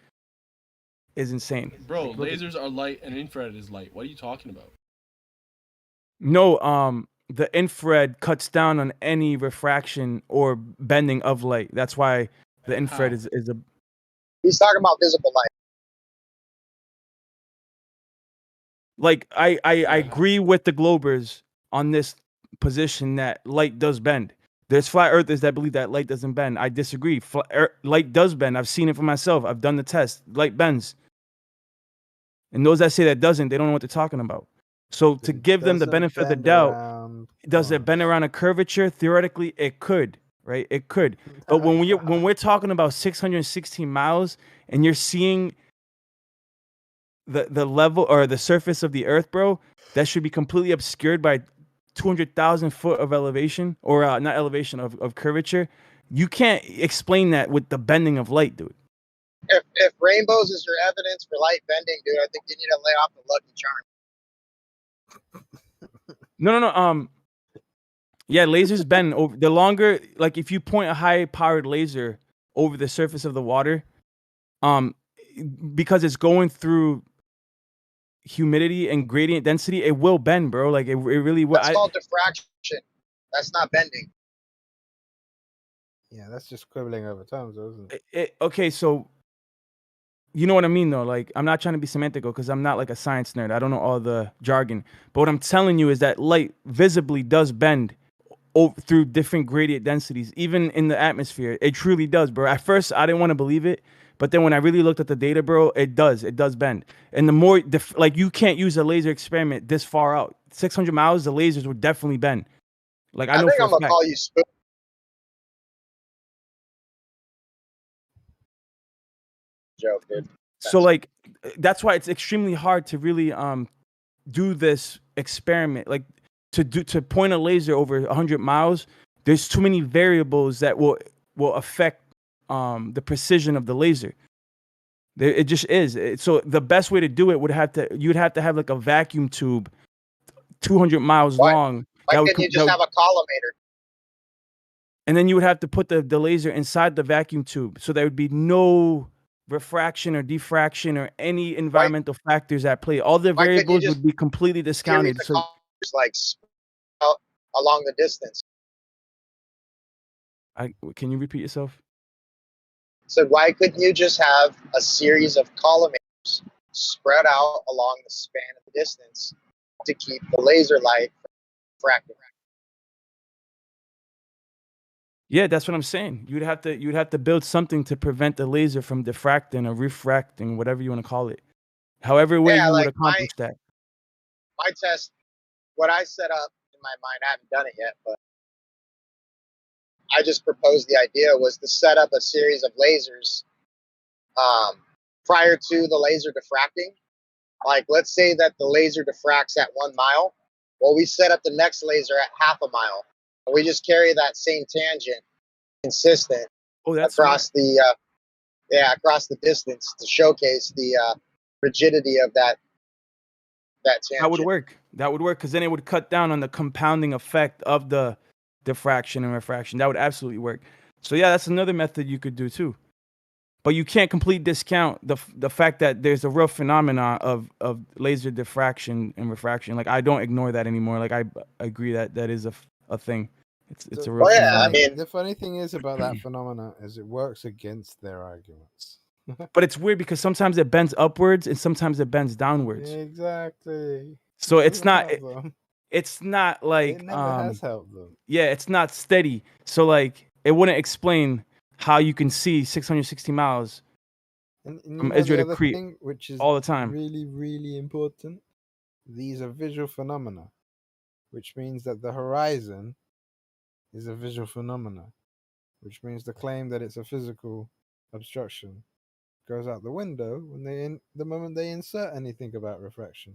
E: is insane.
R: Bro, lasers are light and infrared is light. What are you talking about?
E: No, the infrared cuts down on any refraction or bending of light. That's why the infrared is a.
I: He's talking about visible light.
E: Like, I agree with the Globers on this position that light does bend. There's flat earthers that believe that light doesn't bend. I disagree. Light does bend. I've seen it for myself. I've done the test. Light bends. And those that say that doesn't, they don't know what they're talking about. So to give them the benefit of the doubt, does it bend around a curvature? Theoretically, it could, right? It could. But when we're talking about 616 miles and you're seeing the level or the surface of the earth, bro, that should be completely obscured by 200,000 foot of elevation, or not elevation, of curvature. You can't explain that with the bending of light, dude.
I: If rainbows is your evidence for light bending, dude, I think you need to lay off the Lucky Charm.
E: No. Yeah, lasers bend over the longer. Like, if you point a high-powered laser over the surface of the water, because it's going through humidity and gradient density, it will bend, bro. Like, it really will.
I: That's called diffraction. That's not bending.
D: Yeah, that's just quibbling over terms, though, isn't it?
E: Okay, so you know what I mean, though. Like, I'm not trying to be semantical because I'm not like a science nerd. I don't know all the jargon. But what I'm telling you is that light visibly does bend through different gradient densities, even in the atmosphere. It truly does, bro. At first, I didn't want to believe it, but then when I really looked at the data, bro, it does bend. And the more, like, you can't use a laser experiment this far out. 600 miles, the lasers would definitely bend. Like, I know
I: think
E: for
I: I'm
E: a
I: gonna
E: fact.
I: call you Spook. Joke, dude.
E: So, like, that's why it's extremely hard to really do this experiment. Like, to point a laser over 100 miles, there's too many variables that will affect the precision of the laser. It just is. So the best way to do it you'd have to have like a vacuum tube 200 miles long.
I: Why couldn't you just have a collimator?
E: And then you would have to put the laser inside the vacuum tube, so there would be no refraction or diffraction or any environmental factors at play. All the variables would be completely discounted.
I: Series of colors, like out along the distance.
E: Can you repeat yourself?
I: So why couldn't you just have a series of collimators spread out along the span of the distance to keep the laser light from refracting?
E: Yeah, that's what I'm saying. You'd have to build something to prevent the laser from diffracting or refracting, whatever you want to call it. However way you would accomplish that.
I: My test, what I set up in my mind, I haven't done it yet, but I just proposed the idea was to set up a series of lasers prior to the laser diffracting. Like, let's say that the laser diffracts at 1 mile. Well, we set up the next laser at half a mile. And we just carry that same tangent consistent across across the distance to showcase the rigidity of that tangent.
E: That would work. That would work because then it would cut down on the compounding effect of the diffraction and refraction. That would absolutely work. So yeah, that's another method you could do too. But you can't completely discount the fact that there's a real phenomena of laser diffraction and refraction. Like, I don't ignore that anymore. Like, I agree that is a thing. It's a real phenomenon.
D: The funny thing is about that phenomena is it works against their arguments.
E: But it's weird because sometimes it bends upwards and sometimes it bends downwards.
D: Exactly.
E: So it's not like
D: it never has helped them.
E: Yeah, it's not steady. So like it wouldn't explain how you can see 660 miles
D: and
E: from Israel to Crete
D: thing, which is
E: all the time.
D: Really, really important. These are visual phenomena, which means that the horizon is a visual phenomena, which means the claim that it's a physical obstruction goes out the window when the moment they insert anything about refraction,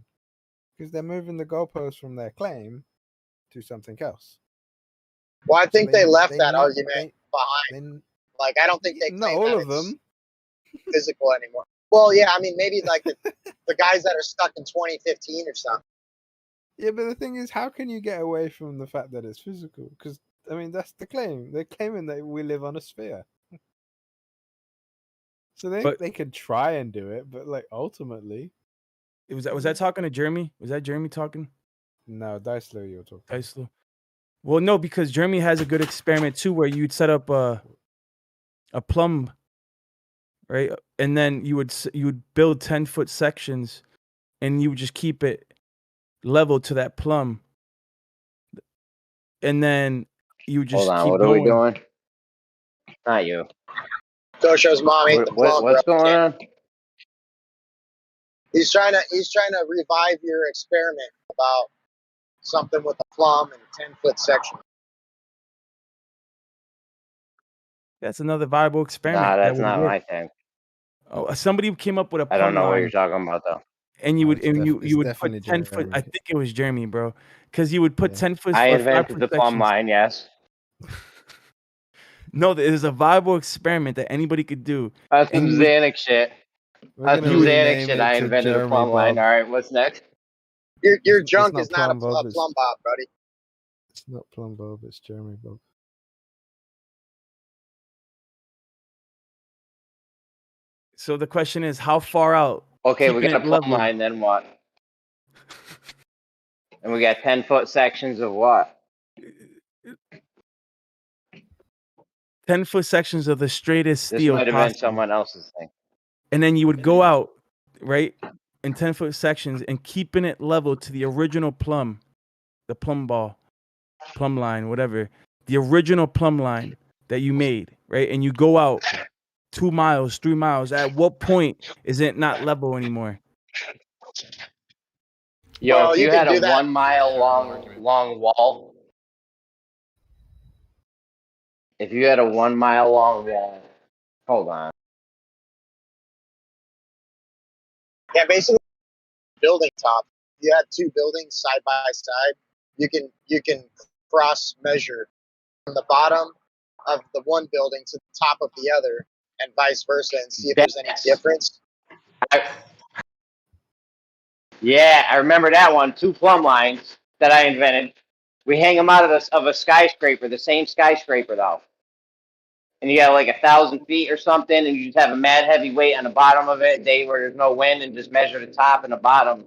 D: because they're moving the goalpost from their claim to something else.
I: Well, I think they left that argument behind. Like, I don't think they claim
D: not all of them
I: physical anymore. Well, yeah, I mean, maybe like the guys that are stuck in 2015 or something.
D: Yeah, but the thing is, how can you get away from the fact that it's physical? Because I mean, that's the claim. They're claiming that we live on a sphere. So they could try and do it, but like ultimately,
E: was that talking to Jeremy? Was that Jeremy talking?
D: No, Deisler, you were talking.
E: Deisler. Well, no, because Jeremy has a good experiment too, where you'd set up a plumb, right, and then you would build 10-foot sections, and you would just keep it level to that plumb, and then you just
Q: hold on.
E: keep
Q: What
E: going.
Q: Are we doing? Not you.
I: Gosho's mom ate the plum.
Q: What's going on?
I: He's trying to revive your experiment about something with a plumb and a 10-foot section.
E: That's another viable experiment.
Q: Nah, that's not my thing.
E: Oh, somebody came up with a plumb
Q: I don't know
E: line,
Q: what you're talking about though.
E: and you would put 10 foot.
D: Jeremy.
E: I think it was Jeremy, bro, because you would put 10 foot.
Q: I
E: or
Q: invented
E: 5-foot
Q: the plumb
E: sections.
Q: line. Yes.
E: No, it is a viable experiment that anybody could do.
Q: That's some Xanax shit. That's some Xanax shit. I invented a plumb line. All right, what's next?
I: Your junk is not a plumb bob, buddy.
D: It's not plumb bob. It's Jeremy Bob.
E: So the question is, how far out?
Q: Okay, we got a plumb line. Then what? And we got 10-foot sections of what?
E: 10-foot sections of the straightest steel.
Q: This might have been someone else's thing.
E: And then you would go out, right, in 10-foot sections and keeping it level to the original plumb, the plumb ball. plumb line, whatever, the original plumb line that you made, right? And you go out 2 miles, 3 miles. At what point is it not level anymore?
Q: Yo,
I: Well,
Q: if
I: you
Q: you
I: can
Q: had
I: do
Q: a
I: that.
Q: 1 mile long wall, if you had a 1 mile long wall, hold on.
I: Yeah, basically building top. You had two buildings side by side. You can cross measure from the bottom of the one building to the top of the other, and vice versa, and see if there's any difference.
Q: Yeah, I remember that one. 2 plumb lines that I invented. We hang them out of a skyscraper, the same skyscraper though. And you got like 1,000 feet or something, and you just have a mad heavy weight on the bottom of it, day where there's no wind, and just measure the top and the bottom.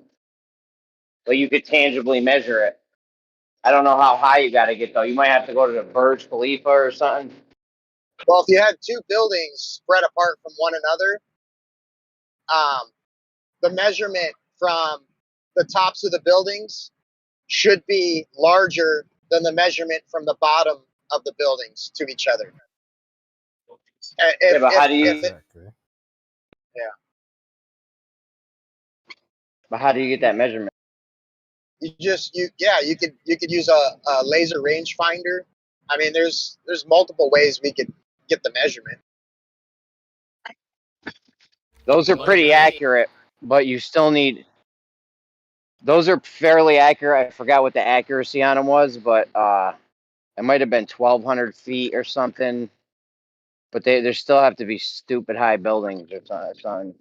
Q: But you could tangibly measure it. I don't know how high you got to get though. You might have to go to the Burj Khalifa or something.
I: Well, if you had two buildings spread apart from one another, the measurement from the tops of the buildings should be larger than the measurement from the bottom of the buildings to each other.
Q: Yeah, but how do you?
I: Yeah.
Q: But how do you get that measurement?
I: You could use a laser rangefinder. I mean, there's multiple ways we could get the measurement.
Q: Those are pretty accurate, but you still need. Those are fairly accurate. I forgot what the accuracy on them was, but it might have been 1,200 feet or something. But there still have to be stupid high buildings or something.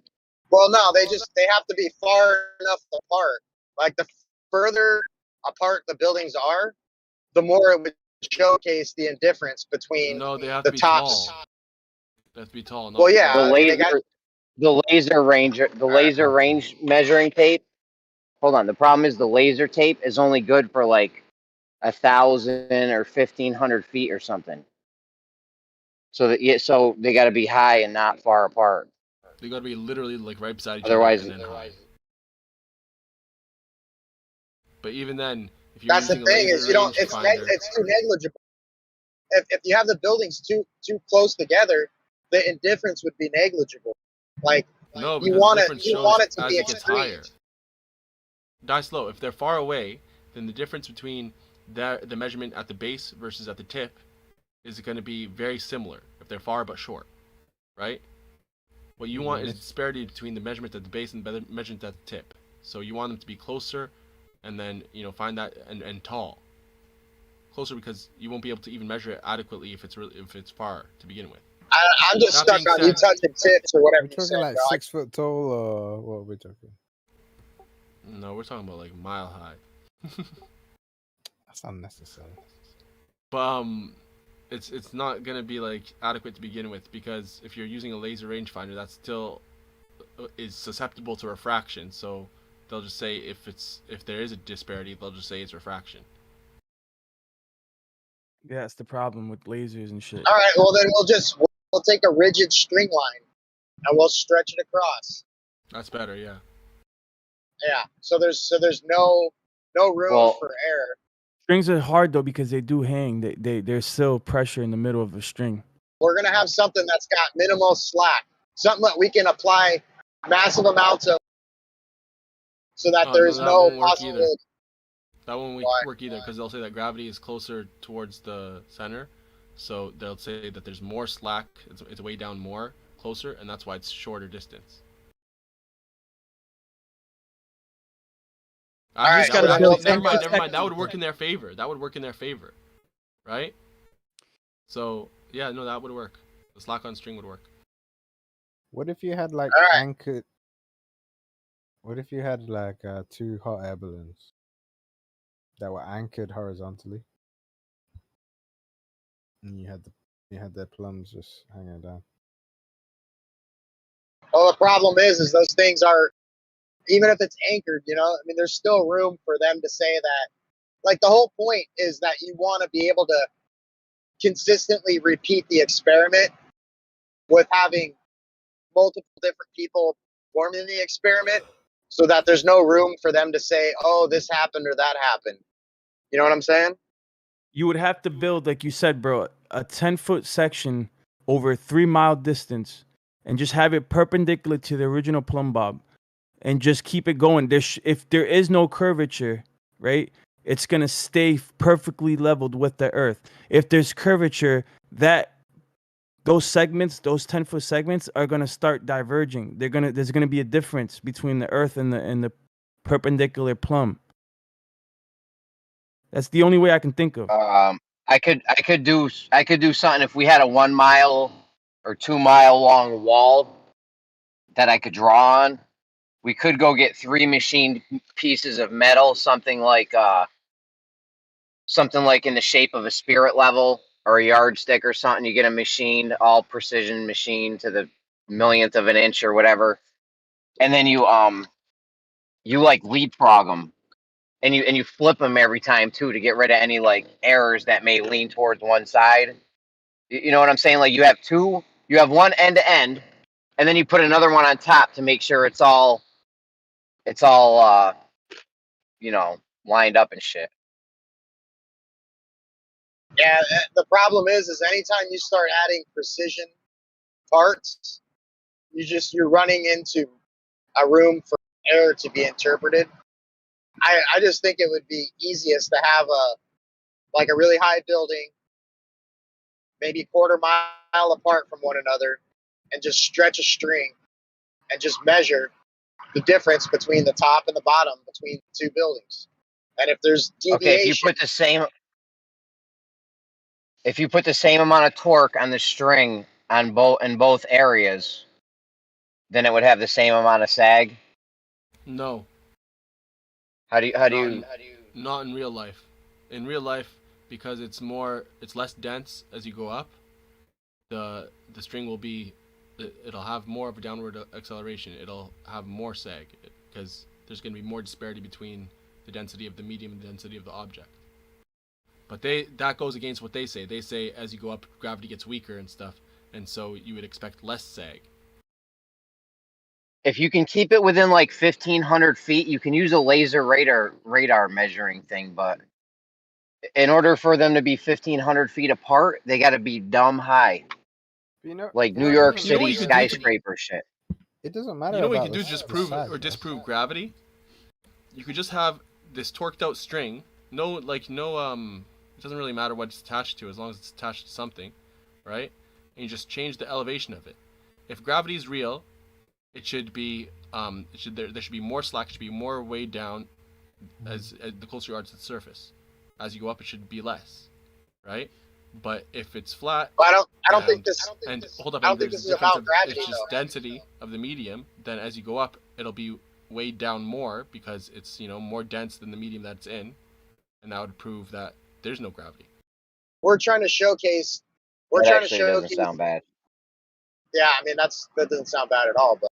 I: Well, no, they have to be far enough apart. Like the further apart the buildings are, the more it would showcase the indifference between
R: they have
I: the
R: to be
I: tops.
R: tall. They have to be tall.
I: Well, yeah,
Q: the laser range measuring tape. Hold on. The problem is the laser tape is only good for like 1,000 or 1,500 feet or something. So they got to be high and not far apart.
R: They got to be literally like right beside each
Q: Otherwise,
R: other and then high. But even then, if you're
I: that's the
R: using
I: thing
R: a
I: is you don't. It's too negligible. If you have the buildings too close together, the indifference would be negligible. Like
R: no,
I: you
R: because
I: want
R: the
I: it.
R: difference
I: You
R: shows
I: want it to
R: as
I: be
R: it gets
I: extreme.
R: higher. Die slow. If they're far away, then the difference between the measurement at the base versus at the tip is going to be very similar if they're far but short, right? What you want is disparity between the measurement at the base and the measurement at the tip. So you want them to be closer, and then find that and tall. Closer because you won't be able to even measure it adequately if it's far to begin with.
I: I'm just stuck on you touching tips or whatever.
D: We're talking like 6 foot tall, or what are we talking?
R: No, we're talking about like mile high.
D: That's unnecessary.
R: But it's not gonna be like adequate to begin with, because if you're using a laser rangefinder, that still is susceptible to refraction. So they'll just say if there is a disparity, they'll just say it's refraction.
E: Yeah, that's the problem with lasers and shit.
I: All right, well then we'll take a rigid string line and we'll stretch it across.
R: That's better, yeah.
I: Yeah. So there's no room for error.
E: Strings are hard though because they do hang. There's still pressure in the middle of a string.
I: We're gonna have something that's got minimal slack, something that we can apply massive amounts of, so that there's no possibility.
R: That won't work either, because they'll say that gravity is closer towards the center, so they'll say that there's more slack. It's way down more closer, and that's why it's shorter distance. Never mind. That would work in their favor. Right? So yeah, no, that would work. The slack on string would work.
D: What if you had like anchored? What if you had like 2 hot air balloons that were anchored horizontally, and you had their plums just hanging down?
I: Well, the problem is those things are, even if it's anchored, I mean, there's still room for them to say that. Like the whole point is that you want to be able to consistently repeat the experiment with having multiple different people performing the experiment, so that there's no room for them to say, oh, this happened or that happened. You know what I'm saying?
E: You would have to build, like you said, bro, a 10-foot section over a 3-mile distance, and just have it perpendicular to the original plumb bob, and just keep it going. If there is no curvature, right, it's gonna stay perfectly leveled with the earth. If there's curvature, those segments, those 10-foot segments, are gonna start diverging. There's gonna be a difference between the earth and the perpendicular plumb. That's the only way I can think of.
Q: I could do something if we had a 1 mile or 2 mile long wall that I could draw on. We could go get 3 machined pieces of metal, something like in the shape of a spirit level or a yardstick or something. You get a machined, all precision machine to the millionth of an inch or whatever, and then you like leapfrog them, and you flip them every time too to get rid of any like errors that may lean towards one side. You know what I'm saying? Like you have one end to end, and then you put another one on top to make sure it's all lined up and shit.
I: Yeah, the problem is anytime you start adding precision parts, you're running into a room for error to be interpreted. I just think it would be easiest to have a really high building, maybe quarter mile apart from one another, and just stretch a string and just measure the difference between the top and the bottom between the two buildings. And if there's deviation,
Q: Okay, if you put the same amount of torque on the string in both areas, then it would have the same amount of sag.
R: No.
Q: How do you?
R: Not in real life. In real life, because it's less dense as you go up. The string it'll have more of a downward acceleration. It'll have more sag because there's going to be more disparity between the density of the medium and the density of the object. But that goes against what they say. They say as you go up, gravity gets weaker and stuff, and so you would expect less sag.
Q: If you can keep it within like 1,500 feet, you can use a laser radar measuring thing. But in order for them to be 1,500 feet apart, they got to be dumb high, like New York City skyscraper shit.
D: It doesn't matter.
R: You know what you could do? Just prove or disprove gravity. You could just have this torqued out string. It doesn't really matter what it's attached to as long as it's attached to something, right? And you just change the elevation of it. If gravity is real, it should be there should be more slack. It should be more weighed down as the closer you are to the surface. As you go up, it should be less, right? But if it's flat,
I: I don't think this.
R: And hold up,
I: I don't think this is about gravity.
R: It's just density of the medium. Then as you go up, it'll be weighed down more because it's more dense than the medium that it's in, and that would prove that there's no gravity.
I: We're trying to showcase.
Q: Doesn't sound bad.
I: Yeah, I mean that doesn't sound bad at all, but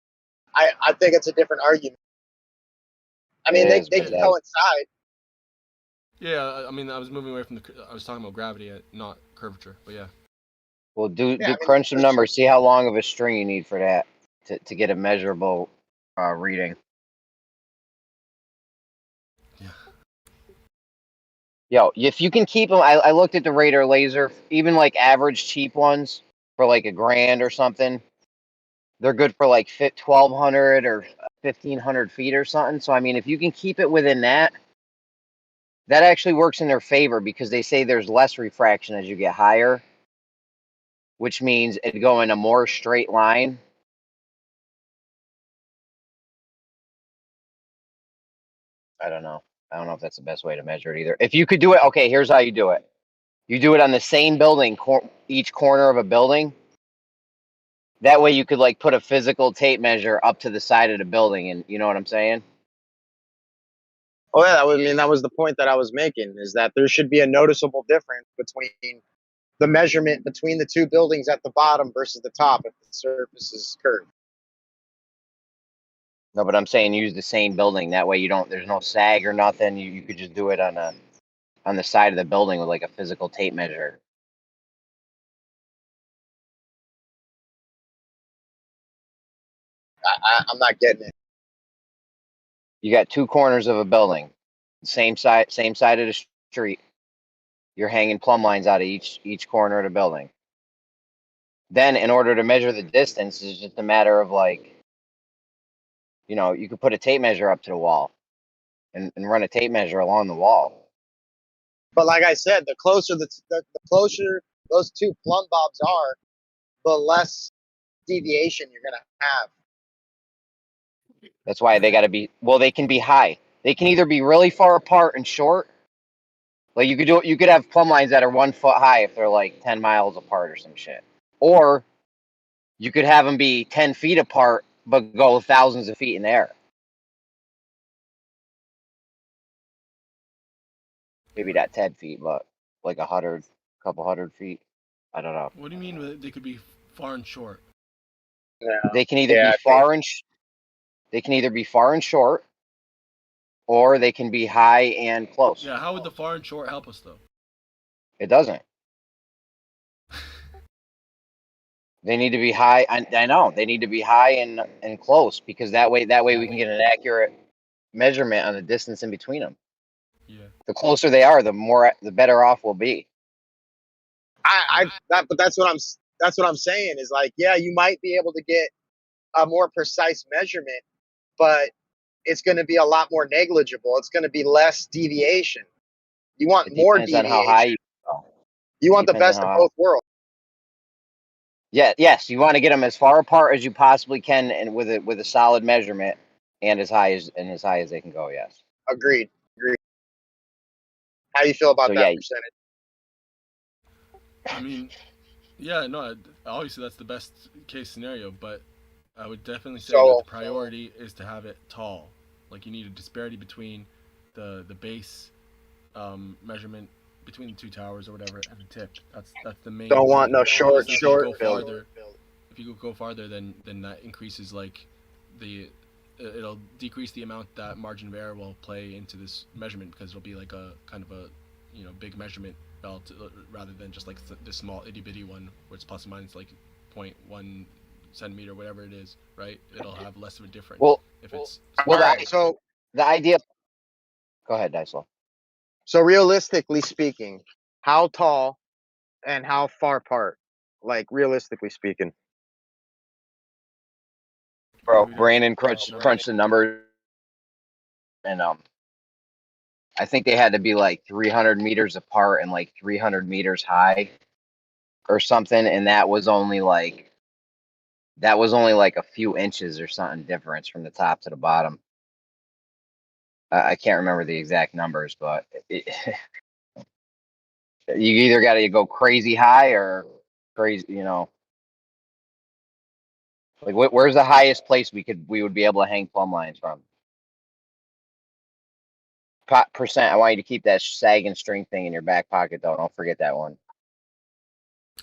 I: I think it's a different argument. I mean they can coincide.
R: Yeah, I mean I was moving away from I was talking about gravity, not curvature, but yeah.
Q: Well, crunch some numbers. See how long of a string you need for that to get a measurable reading.
R: Yeah.
Q: Yo, if you can keep them, I looked at the radar laser, even like average cheap ones for like $1,000 or something. They're good for like 1,200 or 1,500 feet or something. So I mean, if you can keep it within that actually works in their favor because they say there's less refraction as you get higher, which means it'd go in a more straight line. I don't know if that's the best way to measure it either. If you could do it, okay, here's how you do it. You do it on the same building, each corner of a building. That way you could like put a physical tape measure up to the side of the building, and you know what I'm saying?
I: Oh yeah, that was the point that I was making, is that there should be a noticeable difference between the measurement between the two buildings at the bottom versus the top if the surface is curved.
Q: No, but I'm saying use the same building. That way there's no sag or nothing. You could just do it on the side of the building with like a physical tape measure.
I: I'm not getting it.
Q: You got two corners of a building, same side of the street. you're hanging plumb lines out of each corner of the building. Then, in order to measure the distance, it's just a matter of like, you could put a tape measure up to the wall and run a tape measure along the wall.
I: But like I said, the closer the closer those two plumb bobs are, the less deviation you're gonna have.
Q: That's why they got to be. Well, they can be high. They can either be really far apart and short. Like you could have plumb lines that are 1 foot high if they're like 10 miles apart or some shit. Or you could have them be 10 feet apart but go thousands of feet in the air. Maybe not 10 feet, but like 100, couple 100 feet. I don't know.
R: What do you mean they could be far and short?
I: Yeah.
Q: They can either be far and they can either be far and short, or they can be high and close.
R: Yeah, how would the far and short help us though?
Q: It doesn't. They need to be high. I know they need to be high and close, because that way we can get an accurate measurement on the distance in between them.
R: Yeah.
Q: The closer they are, the better off we'll be.
I: But that's what I'm saying is like, yeah, you might be able to get a more precise measurement, but it's going to be a lot more negligible. It's going to be less deviation. You want more deviation.
Q: On how high you go.
I: You want the best of both worlds.
Q: Yeah, yes, you want to get them as far apart as you possibly can, and with a solid measurement, and as high as they can go. Yes.
I: Agreed. How do you feel about that percentage?
R: I mean, yeah, no, obviously that's the best case scenario, but I would definitely say that the priority is to have it tall. Like you need a disparity between the base measurement between the two towers or whatever and the tip. That's the main.
I: Don't want no short.
R: If you go farther, then that increases like it'll decrease the amount that margin of error will play into this measurement, because it'll be like a kind of a big measurement rather than just like this small itty bitty one where it's plus or minus like 0.1 centimeter, whatever it is, right? It'll have less of a difference. If it's
Q: the idea. Go ahead, Dysel.
I: So realistically speaking, how tall and how far apart? Like realistically speaking.
Q: Bro, Brandon crunched the numbers, and I think they had to be like 300 meters apart and like 300 meters high, or something, and that was only like a few inches or something difference from the top to the bottom. I can't remember the exact numbers, but you either got to go crazy high or crazy, like where's the highest place we would be able to hang plumb lines from? Percent. I want you to keep that sag and string thing in your back pocket, though. Don't forget that one.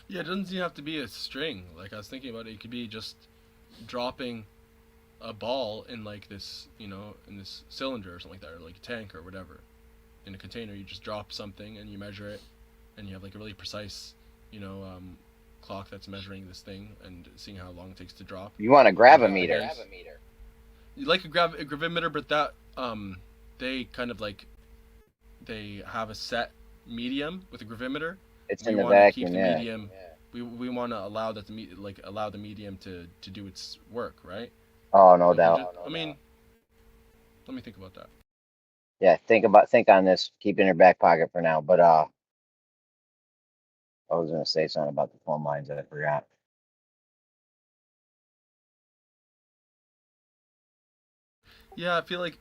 R: Yeah, it doesn't even have to be a string. Like I was thinking about it, it could be just dropping a ball in like this, in this cylinder or something like that, or like a tank or whatever, in a container. You just drop something and you measure it, and you have like a really precise, clock that's measuring this thing and seeing how long it takes to drop.
Q: You want a gravimeter.
R: You like a gravimeter, but that they kind of like they have a set medium with a gravimeter.
Q: It's in the vacuum.
R: Keep the medium. We want to allow that allow the medium to do its work, right?
Q: Oh, no doubt.
R: I mean, let me think about that.
Q: Yeah, think on this. Keep it in your back pocket for now. But I was gonna say something about the plumb lines that I forgot.
R: Yeah, I feel like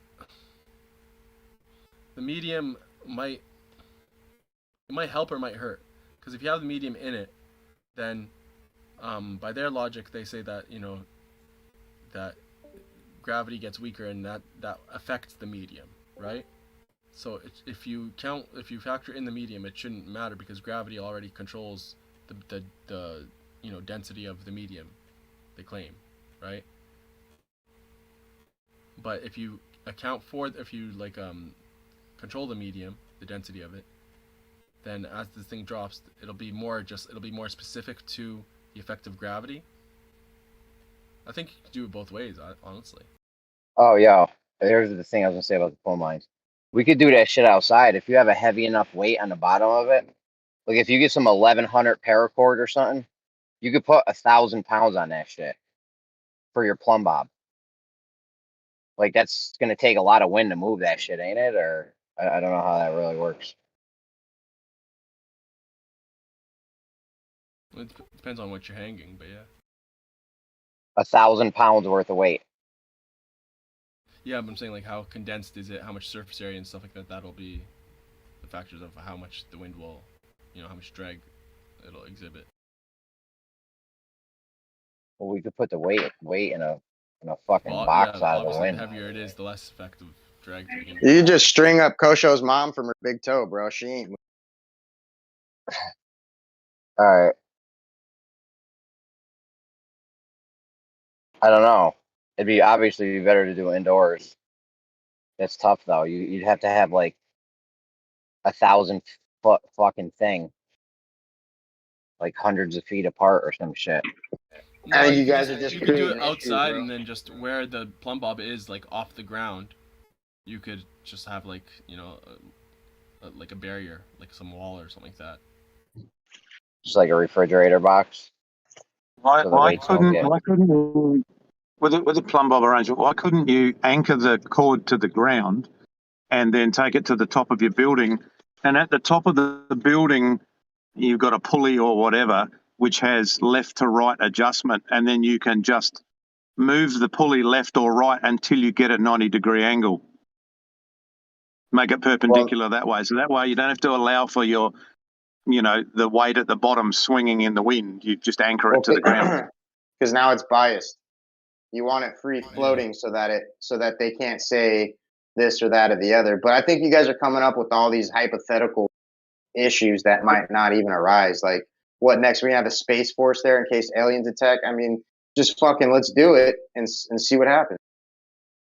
R: the medium might help or might hurt, because if you have the medium in it, then by their logic they say that that gravity gets weaker and that affects the medium, right? So if you factor in the medium, it shouldn't matter, because gravity already controls the density of the medium, they claim, right? But if you control the medium, the density of it, then as this thing drops, it'll be more specific to the effect of gravity. I think you can do it both ways, honestly.
Q: Oh yeah, here's the thing I was gonna say about the plumb lines. We could do that shit outside. If you have a heavy enough weight on the bottom of it, Like if you get some 1100 paracord or something, you could put 1,000 pounds on that shit for your plumb bob. Like that's gonna take a lot of wind to move that shit, ain't it? Or I don't know how that really works.
R: It depends on what you're hanging, but yeah.
Q: 1,000 pounds worth of weight.
R: Yeah, but I'm saying like how condensed is it? How much surface area and stuff like that? That'll be the factors of how much the wind will, how much drag it'll exhibit.
Q: Well, we could put the weight in a fucking
R: Well,
Q: box
R: yeah,
Q: out of the
R: obviously the
Q: wind.
R: heavier it is, the less effective drag to begin with.
I: You just string up Kosho's mom from her big toe, bro. She ain't.
Q: All right. I don't know. It'd be obviously better to do indoors. That's tough though. You'd have to have like 1,000-foot fucking thing, like hundreds of feet apart or some shit.
R: No,
I: I think
R: you
I: you guys are just
R: could do
I: creating
R: it
I: issues,
R: outside
I: bro.
R: and then just where the plumb bob is, like off the ground, you could just have like like a barrier, like some wall or something like that.
Q: Just like a refrigerator box.
J: Why,
Q: So the
J: why
Q: weights don't
J: couldn't
Q: get.
J: why couldn't you, with the plumb bob arrangement? Why couldn't you anchor the cord to the ground and then take it to the top of your building? And at the top of the building, you've got a pulley or whatever which has left to right adjustment, and then you can just move the pulley left or right until you get a 90-degree angle. Make it perpendicular that way. So that way you don't have to allow for your, the weight at the bottom swinging in the wind. You just anchor it to the ground.
I: Because now it's biased. You want it free floating so that they can't say this or that or the other. But I think you guys are coming up with all these hypothetical issues that might not even arise. Like, what next? We have a space force there in case aliens attack. I mean, just fucking let's do it and see what happens.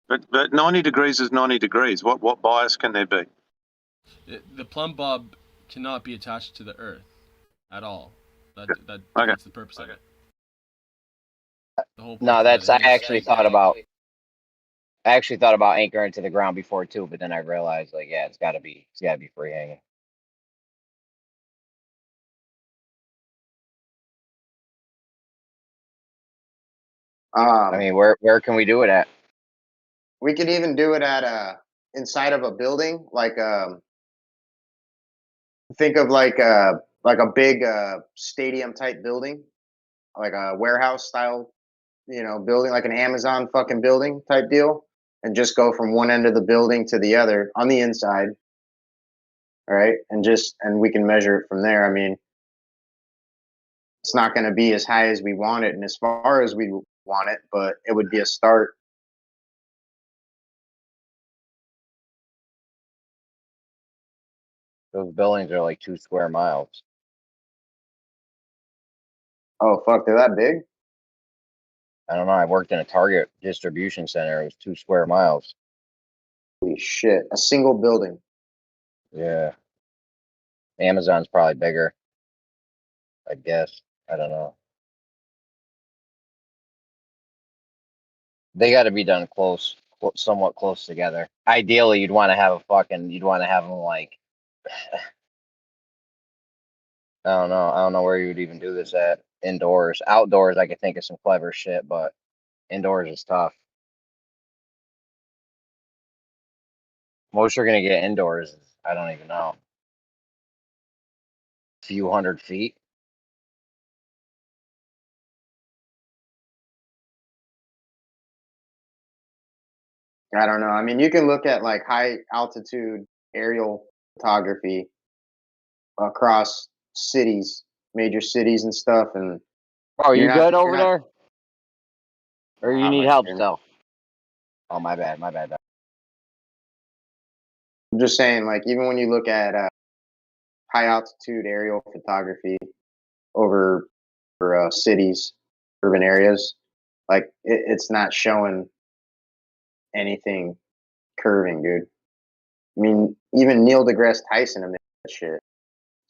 J: But 90 degrees is 90 degrees. What bias can there be?
R: The plumb bob cannot be attached to the Earth at all. That
J: Okay.
R: defeats the purpose of it. The whole point
Q: No,
R: is
Q: that's
R: that
Q: I actually thought about. I actually thought about anchoring to the ground before too, but then I realized like, yeah, it's gotta be free hanging. I mean, where can we do it at?
I: We could even do it at inside of a building, like think of like a big stadium type building, like a warehouse style, building, like an Amazon fucking building type deal, and just go from one end of the building to the other on the inside. All right, and we can measure it from there. I mean, it's not going to be as high as we want it and as far as we want it, but it would be a start.
Q: Those buildings are like 2 square miles.
I: Oh fuck, they're that big?
Q: I don't know. I worked in a Target distribution center. It was 2 square miles.
I: Holy shit! A single building.
Q: Yeah. Amazon's probably bigger. I guess. I don't know. They got to be done somewhat close together. Ideally, you'd want to have them like, I don't know. I don't know where you would even do this at. Indoors. Outdoors, I could think of some clever shit, but indoors is tough. Most you're going to get indoors is, I don't even know, a few 100 feet.
I: I don't know. I mean, you can look at like high altitude aerial photography across cities, major cities and stuff. And
Q: Oh, you good over there? Or you need help
I: screen.
Q: still? Oh, my bad.
I: I'm just saying, like, even when you look at high altitude aerial photography over cities, urban areas, like it's not showing anything curving, dude. I mean, even Neil deGrasse Tyson admitted that shit.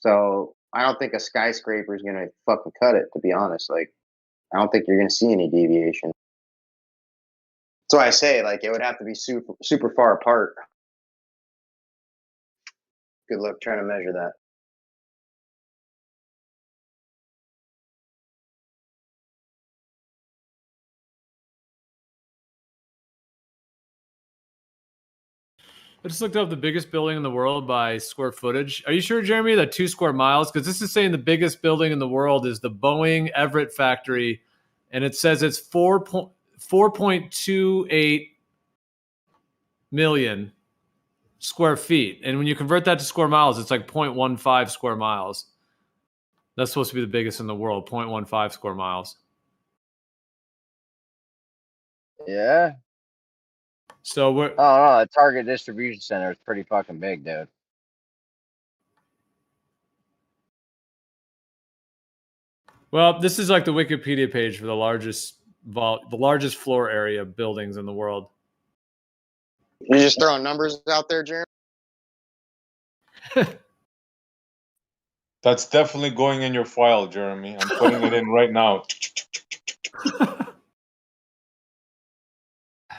I: So I don't think a skyscraper is gonna fucking cut it. To be honest, like I don't think you're gonna see any deviation. That's why I say like it would have to be super far apart. Good luck trying to measure that.
S: I just looked up the biggest building in the world by square footage. Are you sure, Jeremy, that 2 square miles? Because this is saying the biggest building in the world is the Boeing Everett factory, and it says it's 4.28 million square feet. And when you convert that to square miles, it's like 0.15 square miles. That's supposed to be the biggest in the world, 0.15 square miles.
Q: Yeah.
S: So we're.
Q: Oh no, the Target distribution center is pretty fucking big, dude.
S: Well, this is like the Wikipedia page for the largest floor area of buildings in the world.
I: You're just throwing numbers out there, Jeremy?
T: That's definitely going in your file, Jeremy. I'm putting it in right now.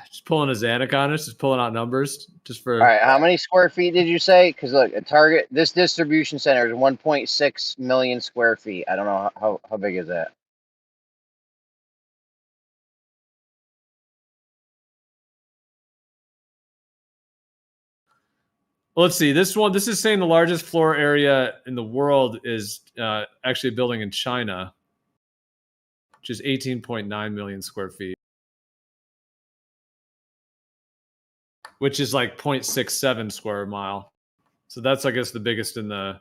S: Just pulling a Xanac on us, just pulling out numbers, just for.
Q: All right, how many square feet did you say? Because look, at Target, this distribution center is 1.6 million square feet. I don't know how big is that.
S: Well, let's see. This is saying the largest floor area in the world is actually a building in China, which is 18.9 million square feet, which is like 0.67 square mile. So that's, I guess, the biggest in the.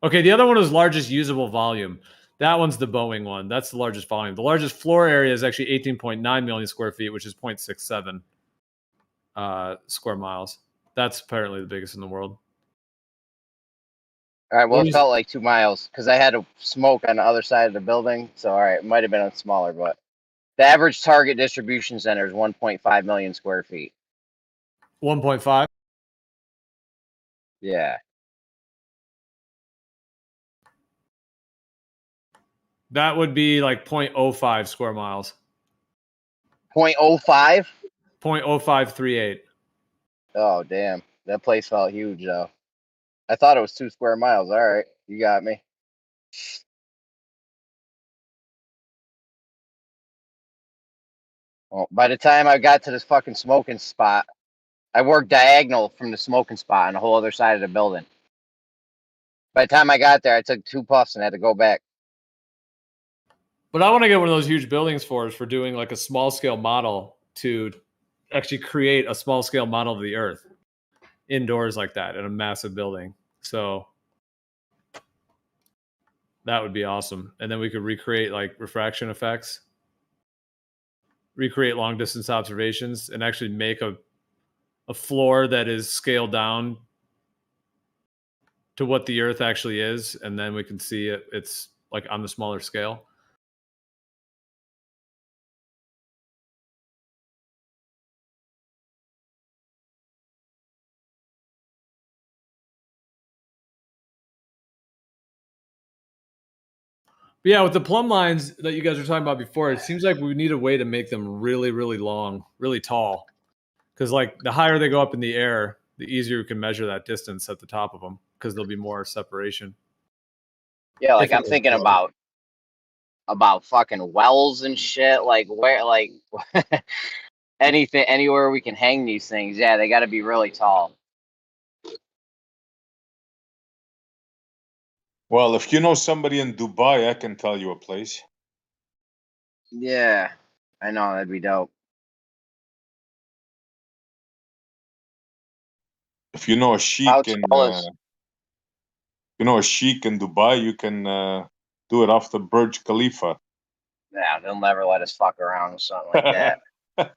S: Okay, the other one was largest usable volume. That one's the Boeing one. That's the largest volume. The largest floor area is actually 18.9 million square feet, which is 0.67 square miles. That's apparently the biggest in the world.
Q: All right, well, it felt like 2 miles because I had to smoke on the other side of the building. So, all right, it might have been smaller, but the average Target distribution center is 1.5 million square feet.
S: 1.5?
Q: Yeah.
S: That would be like 0.05 square miles.
Q: 0.05?
S: 0.0538.
Q: Oh, damn. That place felt huge, though. I thought it was 2 square miles. All right, you got me. Well, by the time I got to this fucking smoking spot, I worked diagonal from the smoking spot on the whole other side of the building. By the time I got there, I took 2 puffs and had to go back.
S: But I want to get one of those huge buildings for us for doing like a small scale model to actually create a small scale model of the Earth indoors like that in a massive building. So that would be awesome. And then we could recreate like refraction effects, recreate long distance observations, and actually make a floor that is scaled down to what the Earth actually is. And then we can see it's like on the smaller scale. But yeah, with the plumb lines that you guys were talking about before, it seems like we need a way to make them really, really long, really tall. Because like the higher they go up in the air, the easier we can measure that distance at the top of them because there'll be more separation.
Q: Yeah, like I'm thinking about fucking wells and shit. Like where, like anything, anywhere we can hang these things. Yeah, they got to be really tall.
T: Well, if you know somebody in Dubai, I can tell you a place.
Q: Yeah, I know, that'd be dope.
T: If you know a sheik in Dubai, you can do it off the Burj Khalifa.
Q: Yeah, they'll never let us fuck around with something like that.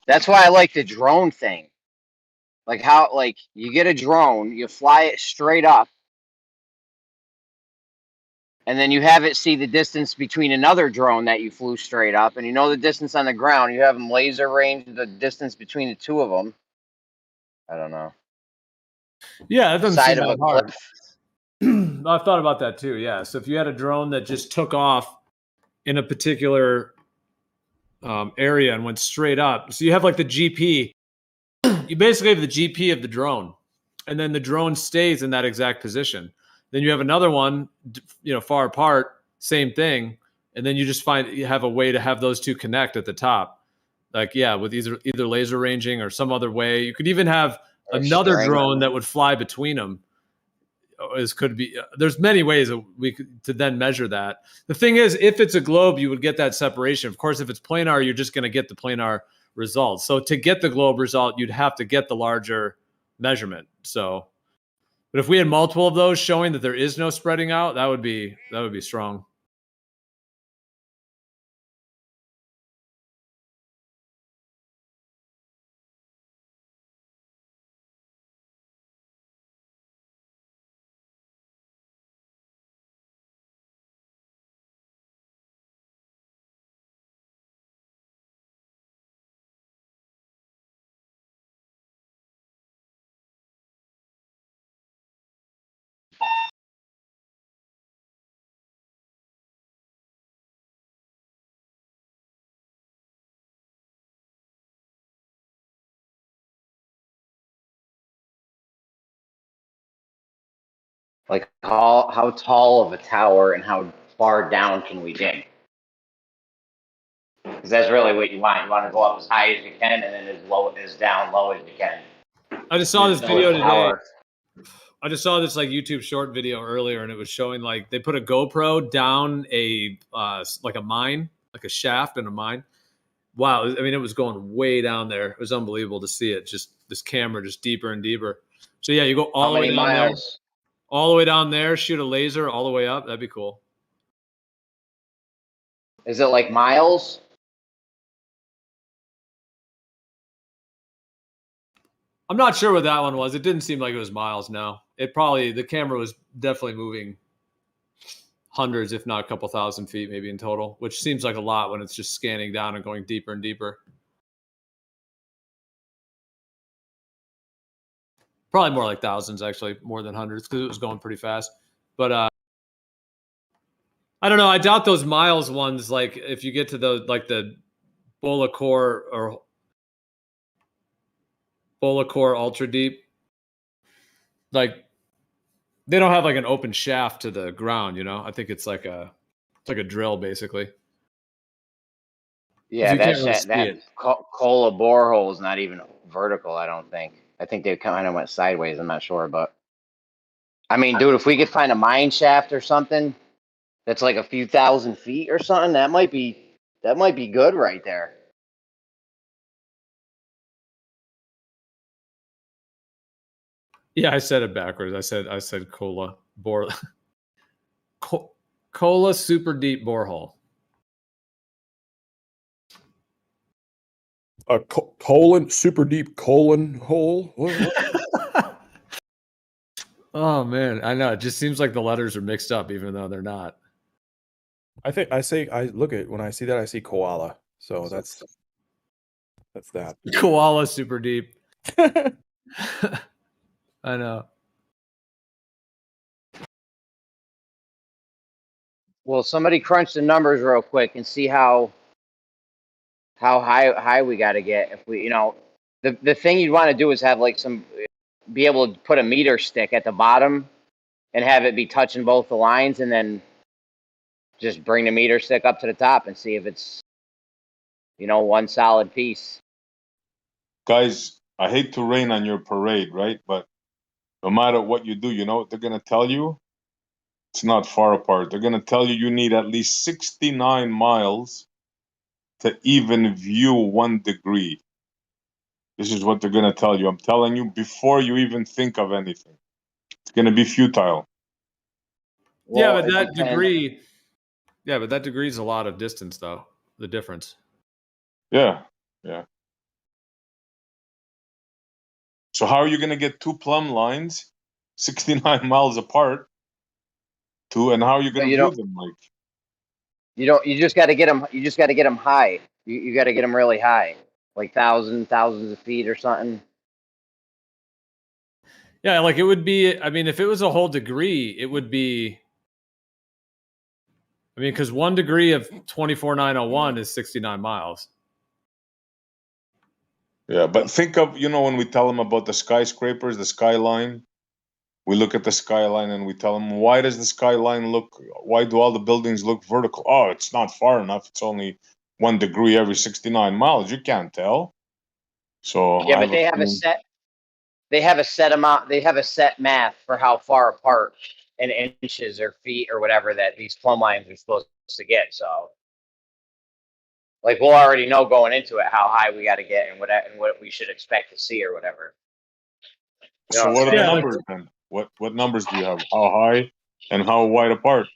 Q: That's why I like the drone thing. Like how, like you get a drone, you fly it straight up, and then you have it see the distance between another drone that you flew straight up, and you know the distance on the ground. You have them laser range the distance between the two of them. I don't know.
S: Yeah, that doesn't
Q: Side
S: seem
Q: of
S: that
Q: a
S: hard.
Q: cliff.
S: I've thought about that too. Yeah. So if you had a drone that just took off in a particular area and went straight up, so you have like the GP. You basically have the GP of the drone, and then the drone stays in that exact position. Then you have another one, far apart, same thing, and then you just you have a way to have those two connect at the top. Like, yeah, with either laser ranging or some other way. You could even have another
Q: string.
S: drone that would fly between them. Could be. There's many ways that we could to then measure that. The thing is, if it's a globe, you would get that separation. Of course, if it's planar, you're just going to get the planar result. So to get the globe result, you'd have to get the larger measurement. So, but if we had multiple of those showing that there is no spreading out, that would be strong.
Q: Like how tall of a tower and how far down can we dig? Because that's really what you want. You want to go up as high as you can and then as down low as you can.
S: I just saw this video today. I just saw this like YouTube short video earlier, and it was showing like they put a GoPro down like a mine, like a shaft in a mine. Wow, I mean, it was going way down there. It was unbelievable to see it. Just this camera, just deeper and deeper. So yeah, you go all the way down there, all the way down there. Shoot a laser all the way up. That'd be cool.
Q: Is it like miles?
S: I'm not sure what that one was. It didn't seem like it was miles. No, the camera was definitely moving hundreds, if not a couple thousand feet, maybe in total, which seems like a lot when it's just scanning down and going deeper and deeper. Probably more like thousands, actually, more than hundreds, because it was going pretty fast. But I don't know. I doubt those miles ones. Like if you get to the Bola Core or Bola Core Ultra Deep, like they don't have like an open shaft to the ground. You know, I think it's like a drill basically.
Q: Yeah, that Cola borehole is not even vertical. I don't think. I think they kind of went sideways. I'm not sure, but I mean, dude, if we could find a mine shaft or something that's like a few thousand feet or something, that might be good right there.
S: Yeah, I said it backwards. I said Cola Cola super deep borehole.
B: A colon super deep colon hole.
S: Oh man, I know. It just seems like the letters are mixed up, even though they're not.
B: I look at when I see that I see koala. So that's that.
S: Koala super deep. I know.
Q: Well, somebody crunch the numbers real quick and see how high we got to get. If we, the thing you'd want to do is have like be able to put a meter stick at the bottom and have it be touching both the lines, and then just bring the meter stick up to the top and see if it's, one solid piece.
T: Guys, I hate to rain on your parade, right? But no matter what you do, you know what they're going to tell you? It's not far apart. They're going to tell you need at least 69 miles to even view 1 degree. This is what they're going to tell you. I'm telling you before you even think of anything. It's going to be futile.
S: Yeah, but that degree. Yeah, but that degree is a lot of distance, though. The difference.
T: Yeah. So how are you going to get 2 plumb lines 69 miles apart? And how are you going to view them, Mike?
Q: You just got to get them. You just got to get them high. You got to get them really high, like thousands of feet or something.
S: Yeah, like it would be. I mean, if it was a whole degree, it would be. I mean, because 1 degree of 24,901 is 69 miles.
T: Yeah, but think of, when we tell them about the skyscrapers, the skyline, we look at the skyline and we tell them, why do all the buildings look vertical? Oh, it's not far enough. It's only 1 degree every 69 miles. You can't tell. So
Q: yeah, but they have a set. they have a set amount. They have a set math for how far apart in inches or feet or whatever that these plumb lines are supposed to get. So, like, we'll already know going into it how high we got to get and what we should expect to see or whatever. You know
T: So
Q: what
T: what
Q: I'm
T: are the
Q: saying?
T: numbers then? What numbers do you have? How high and how wide apart?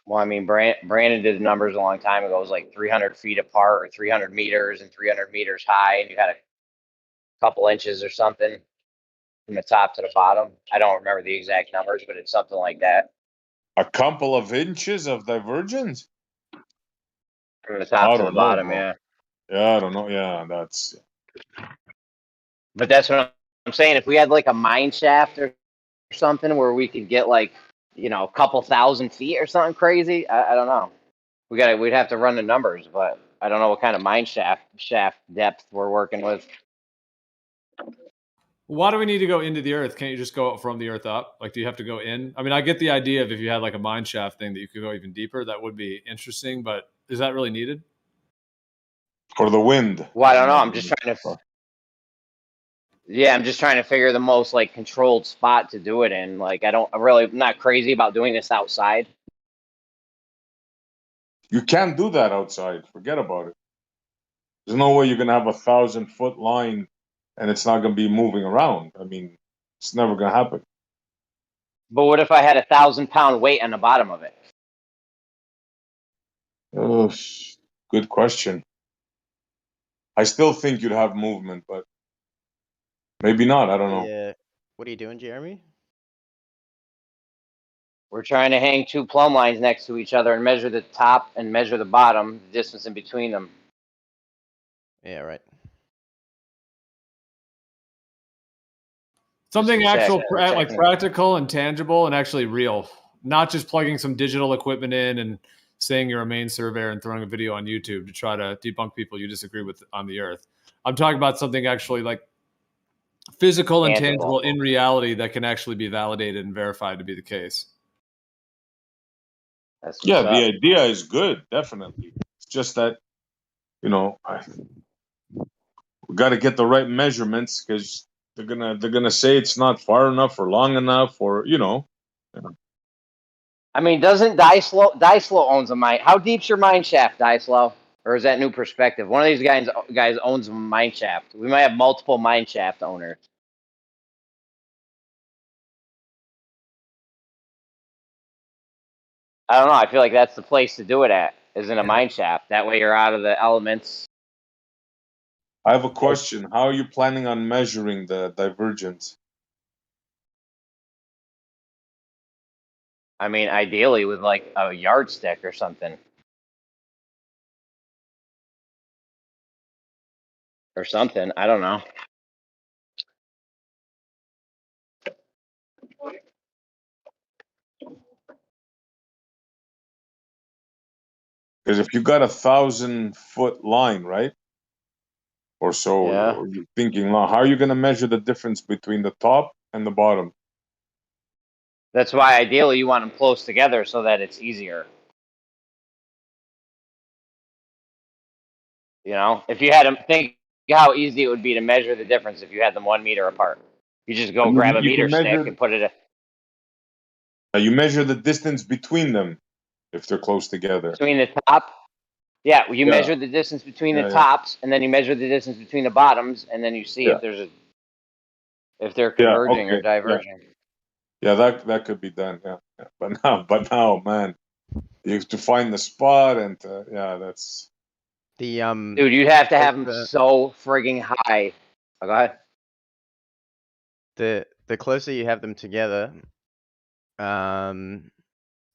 Q: Well, I mean, Brandon did the numbers a long time ago. It was like 300 feet apart or 300 meters and 300 meters high, and you had a couple inches or something from the top to the bottom. I don't remember the exact numbers, but it's something like that.
T: A couple of inches of divergence?
Q: From the top
T: I
Q: to the
T: don't know,
Q: bottom,
T: bro.
Q: yeah.
T: Yeah, I don't know. Yeah, that's.
Q: But that's what I'm saying. If we had like a mine shaft or something where we could get like, a couple thousand feet or something crazy, I don't know. We'd have to run the numbers, but I don't know what kind of mine shaft depth we're working with.
S: Why do we need to go into the earth? Can't you just go from the earth up? Like, do you have to go in? I mean, I get the idea of if you had like a mine shaft thing that you could go even deeper, that would be interesting, but is that really needed?
T: For the wind.
Q: Well, I don't know. I'm just trying to. Yeah, I'm just trying to figure the most like controlled spot to do it in. Like, I'm not crazy about doing this outside.
T: You can't do that outside. Forget about it. There's no way you're gonna have 1,000-foot line and it's not gonna be moving around. I mean, it's never gonna happen.
Q: But what if I had 1,000-pound weight on the bottom of it?
T: Oh, good question. I still think you'd have movement, but maybe not. I don't know.
B: Yeah. What are you doing, Jeremy?
Q: We're trying to hang two plumb lines next to each other and measure the top and measure the bottom, the distance in between them.
B: Yeah, right.
S: Something
Q: Just
S: actual,
Q: check.
S: like practical and tangible and actually real. Not just plugging some digital equipment in and saying you're a main surveyor and throwing a video on YouTube to try to debunk people you disagree with on the earth. I'm talking about something actually like physical and tangible in reality that can actually be validated and verified to be the case.
T: Yeah, the idea is good, definitely. It's just that, we got to get the right measurements because they're gonna say it's not far enough or long enough or
Q: I mean, doesn't Dyslow owns a mine? How deep's your mine shaft, Dyslow? Or is that New Perspective? One of these guys owns a mine shaft. We might have multiple mine shaft owners. I don't know. I feel like that's the place to do it at, is in a mine shaft. That way you're out of the elements.
T: I have a question. How are you planning on measuring the divergence?
Q: I mean, ideally with like a yardstick or something. Or something. I don't know.
T: Because if you got 1,000-foot line, right? Or so,
Q: Yeah.
T: or you're thinking long, how are you going to measure the difference between the top and the bottom?
Q: That's why ideally you want them close together so that it's easier. If you had them, think how easy it would be to measure the difference if you had them 1 meter apart. You just go grab a meter stick and put it.
T: You measure the distance between them if they're close together.
Q: Between the top. Yeah, you measure the distance between the tops, and then you measure the distance between the bottoms, and then you see if they're converging or diverging.
T: Yeah, that could be done. Yeah. But now, man, you have to find the spot, and that's
B: the
Q: Dude, you'd have to have them so frigging high. Oh, go ahead.
B: The closer you have them together, the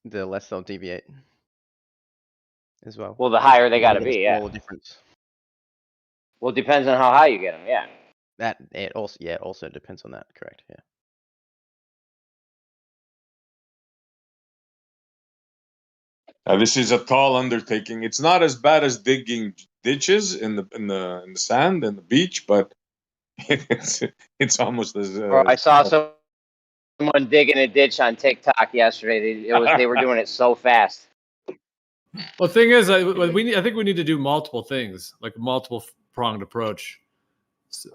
B: less they'll deviate as well.
Q: Well, the higher they got to be. Yeah.
B: Smaller difference.
Q: Well, it depends on how high you get them. Yeah.
B: It also depends on that. Correct. Yeah.
T: This is a tall undertaking. It's not as bad as digging ditches in the sand and the beach, but it's almost as.
Q: I saw someone digging a ditch on TikTok yesterday. They were doing it so fast.
S: Well, the thing is, I think we need to do multiple things, like a multiple pronged approach.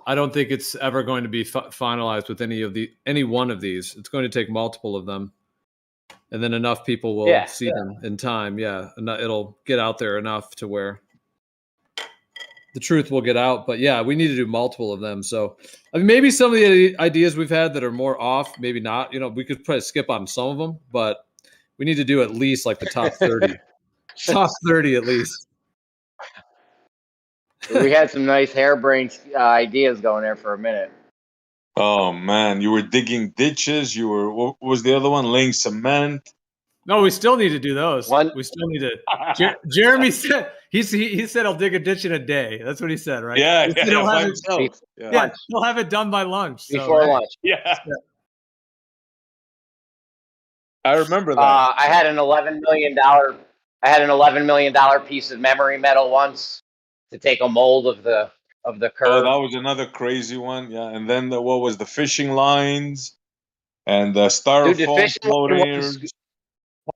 S: I don't think it's ever going to be finalized with any one of these. It's going to take multiple of them, and then enough people will see them in time. Yeah, and it'll get out there enough to where the truth will get out. But yeah, we need to do multiple of them. So I mean, maybe some of the ideas we've had that are more off, maybe not. We could probably skip on some of them, but we need to do at least like the top 30. Top 30 at least.
Q: We had some nice harebrained ideas going there for a minute.
T: Oh man, you were digging ditches. You were, what was the other one? Laying cement.
S: No, we still need to do those. We still need to. Jeremy said he said I'll dig a ditch in a day. That's what he said, right?
T: Yeah,
S: he'll have
T: himself.
S: it, he'll have it done by lunch.
Q: Before lunch.
T: Yeah. I remember that.
Q: I had an $11 million. I had an $11 million piece of memory metal once to take a mold of the curve.
T: Oh, that was another crazy one. Yeah, and then what was the fishing lines and the styrofoam
Q: Dude, the fishing
T: floaters.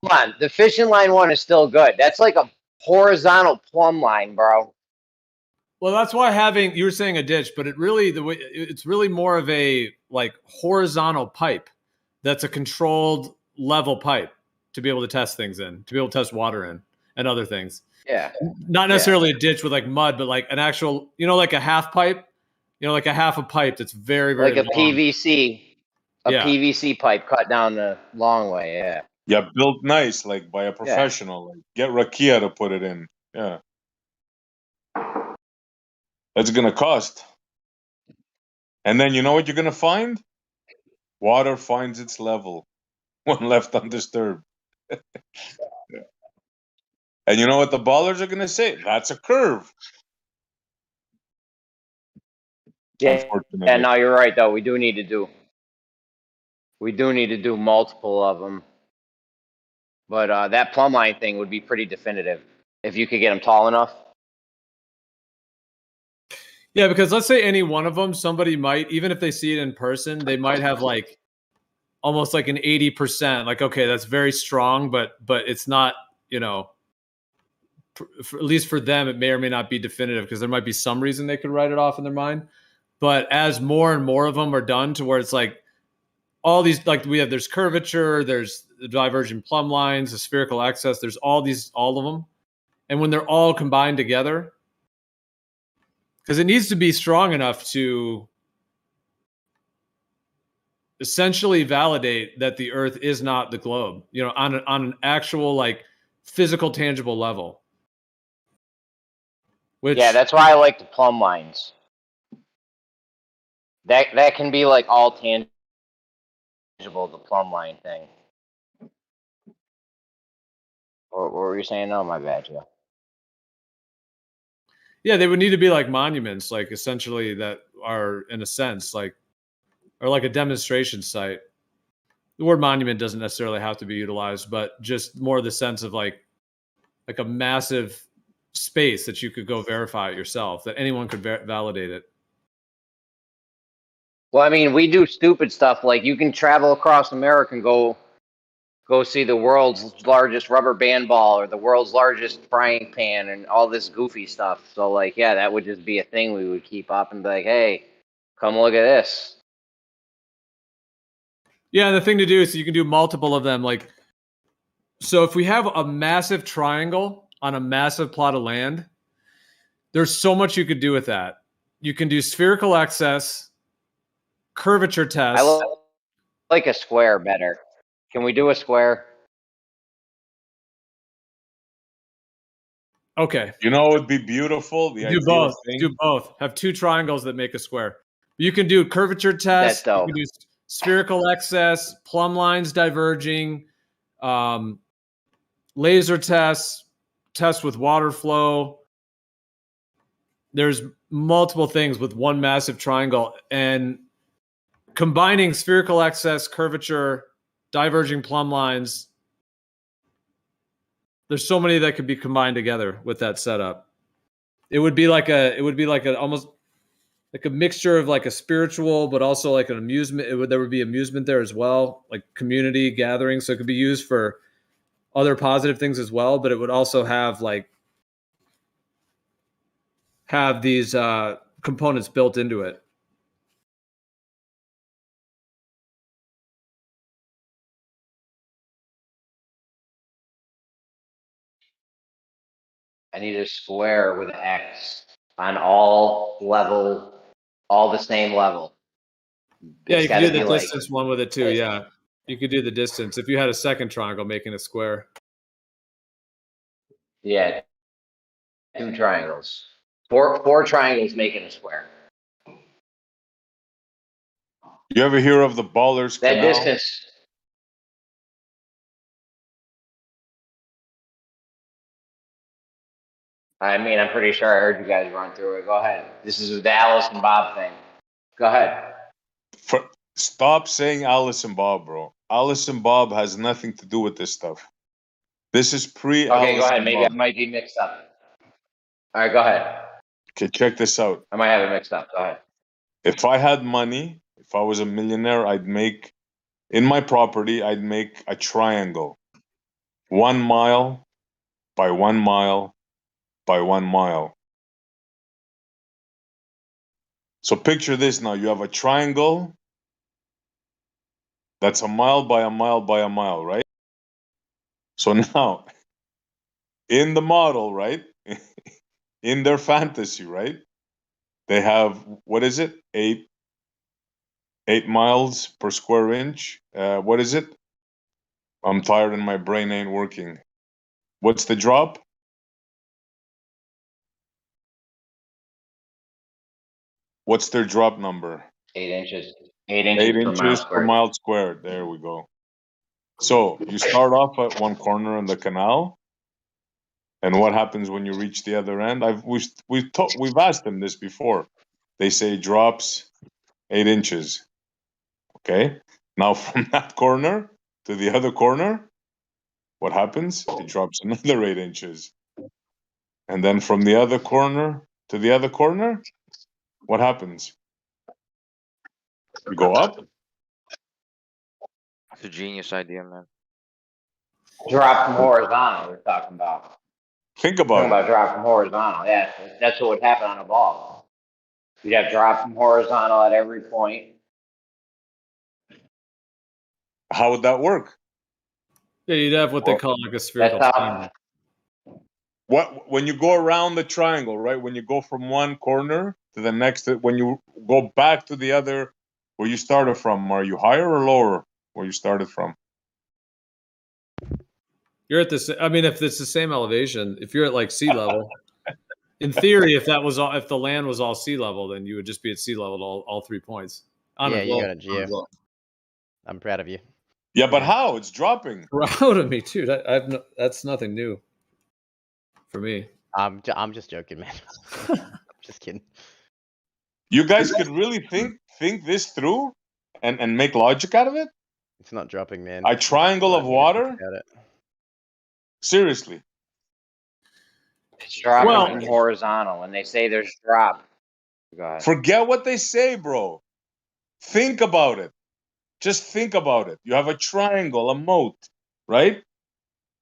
Q: Hold on, the fishing line one is still good. That's like a horizontal plumb line, bro.
S: Well, that's why you were saying a ditch, but it's really more of a like horizontal pipe that's a controlled level pipe to be able to test things in, to be able to test water in and other things.
Q: Yeah.
S: Not necessarily a ditch with like mud, but like an actual, like a half pipe, like a half a pipe that's very, very
Q: like a
S: long.
Q: PVC, PVC pipe cut down the long way. Yeah.
T: Yeah, built nice, like by a professional. Like, get Rakia to put it in. Yeah. That's going to cost. And then you know what you're going to find? Water finds its level. One left undisturbed. Yeah. And you know what the ballers are going to say? That's a curve.
Q: Yeah, no, you're right, though. We do need to do multiple of them. But that plumb line thing would be pretty definitive if you could get them tall enough.
S: Yeah, because let's say any one of them, somebody might, even if they see it in person, they might have like almost like an 80%. Like, okay, that's very strong, but it's not, at least for them, it may or may not be definitive because there might be some reason they could write it off in their mind. But as more and more of them are done to where it's like all these, like there's curvature, there's the divergent plumb lines, the spherical excess, there's all of them. And when they're all combined together, because it needs to be strong enough to essentially validate that the Earth is not the globe, on an actual like physical, tangible level.
Q: Yeah, that's why I like the plumb lines. That can be like all tangible, the plumb line thing. What were you saying? Oh, my bad, Joe.
S: Yeah, they would need to be like monuments, like essentially that are in a sense like, or like a demonstration site. The word monument doesn't necessarily have to be utilized, but just more the sense of like a massive space that you could go verify it yourself, that anyone could validate it.
Q: Well, I mean, we do stupid stuff like you can travel across America and go see the world's largest rubber band ball or the world's largest frying pan and all this goofy stuff. So, like, yeah, that would just be a thing we would keep up and be like, hey, come look at this.
S: Yeah, the thing to do is you can do multiple of them. Like, so if we have a massive triangle on a massive plot of land, there's so much you could do with that. You can do spherical excess, curvature tests.
Q: I like a square better. Can we do a square?
S: Okay.
T: You know, it would be beautiful.
S: Do both. Do both. Have two triangles that make a square. You can do curvature tests. You can do spherical excess, plumb lines diverging, laser tests, tests with water flow. There's multiple things with one massive triangle, and combining spherical excess, curvature, diverging plumb lines. There's so many that could be combined together with that setup. It would be like almost like a mixture of like a spiritual, but also like an amusement. There would be amusement there as well, like community gathering. So it could be used for other positive things as well, but it would also have these components built into it.
Q: I need a square with an X on all the same level.
S: Yeah,
Q: It's
S: you can
Q: gotta
S: do the
Q: be like,
S: distance one with it too. Yeah, you could do the distance if you had a second triangle making a square.
Q: yeah, 2 triangles. Four triangles making a square.
T: You ever hear of the Baller's
Q: That
T: Canal?
Q: distance. I mean, I'm pretty sure I heard you guys run through it. Go ahead. This is the Alice and Bob thing. Go ahead.
T: Stop saying Alice and Bob, bro. Alice and Bob has nothing to do with this stuff. This is pre.
Q: Okay, go ahead. Maybe I might be mixed up. All right, go ahead.
T: Okay, check this out.
Q: I might have it mixed up. Go ahead.
T: If I had money, if I was a millionaire, in my property, I'd make a triangle. 1 mile by 1 mile by 1 mile. So picture this now. You have a triangle that's a mile by a mile by a mile, right? So now, in the model, right? In their fantasy, right? They have, what is it? 8 miles per square inch. What is it? I'm tired and my brain ain't working. What's the drop? What's their drop number?
Q: 8 inches.
T: 8 inches per mile squared. There we go. So you start off at one corner in the canal, and what happens when you reach the other end? We've asked them this before. They say drops 8 inches. Okay. Now from that corner to the other corner, what happens? It drops another 8 inches. And then from the other corner to the other corner, what happens? You go up.
B: It's a genius idea, man.
Q: Drop from horizontal, we're talking about.
T: Think about it.
Q: Drop from horizontal. Yeah, that's what would happen on a ball. You'd have drop from horizontal at every point.
T: How would that work?
S: Yeah, you'd have what they call like a spherical seam.
T: When you go around the triangle, right? When you go from one corner to the next, when you go back to the other, where you started from, are you higher or lower where you started from?
S: You're at this. I mean, if it's the same elevation, if you're at like sea level, in theory, if the land was all sea level, then you would just be at sea level at all 3 points.
U: Yeah, you got a Geo. I'm proud of you.
T: Yeah, but how? It's dropping.
S: Proud of me too. That's nothing new for me.
U: I'm just joking, man. I'm just kidding.
T: You guys could really think this through and make logic out of it?
U: It's not dropping, man.
T: A triangle of water? Seriously.
Q: It's dropping from horizontal. When they say there's drop. Go ahead.
T: Forget what they say, bro. Think about it. Just think about it. You have a triangle, a moat, right?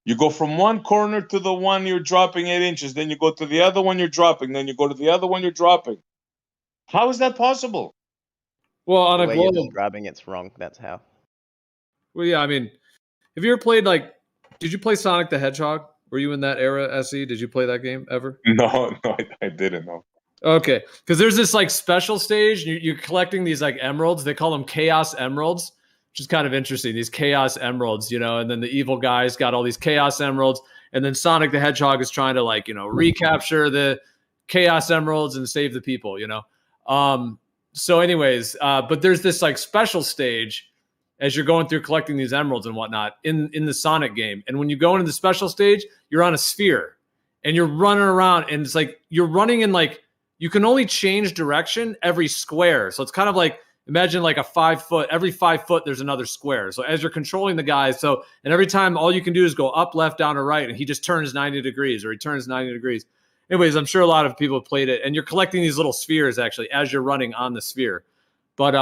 T: You go from one corner to the one you're dropping 8 inches, then you go to the other one you're dropping, then you go to the other one you're dropping. How is that possible?
S: Well, on
U: the
S: a
U: way
S: global,
U: you're describing it's wrong. That's how.
S: Well, yeah, I mean, have you ever played did you play Sonic the Hedgehog? Were you in that era, SE? Did you play that game ever?
T: No, I didn't know.
S: Okay, because there's this special stage. You're collecting these emeralds. They call them Chaos Emeralds, which is kind of interesting. These Chaos Emeralds, and then the evil guys got all these Chaos Emeralds, and then Sonic the Hedgehog is trying to recapture the Chaos Emeralds and save the people. So, anyways, but there's this special stage as you're going through collecting these emeralds and whatnot in the Sonic game, and when you go into the special stage, you're on a sphere, and you're running around, and it's you're running in you can only change direction every square. So it's kind of imagine a 5 foot, every 5 foot, there's another square. So as you're controlling the guys, and every time all you can do is go up, left, down, or right. And he just turns 90 degrees or he turns 90 degrees. Anyways, I'm sure a lot of people have played it, and you're collecting these little spheres actually as you're running on the sphere. But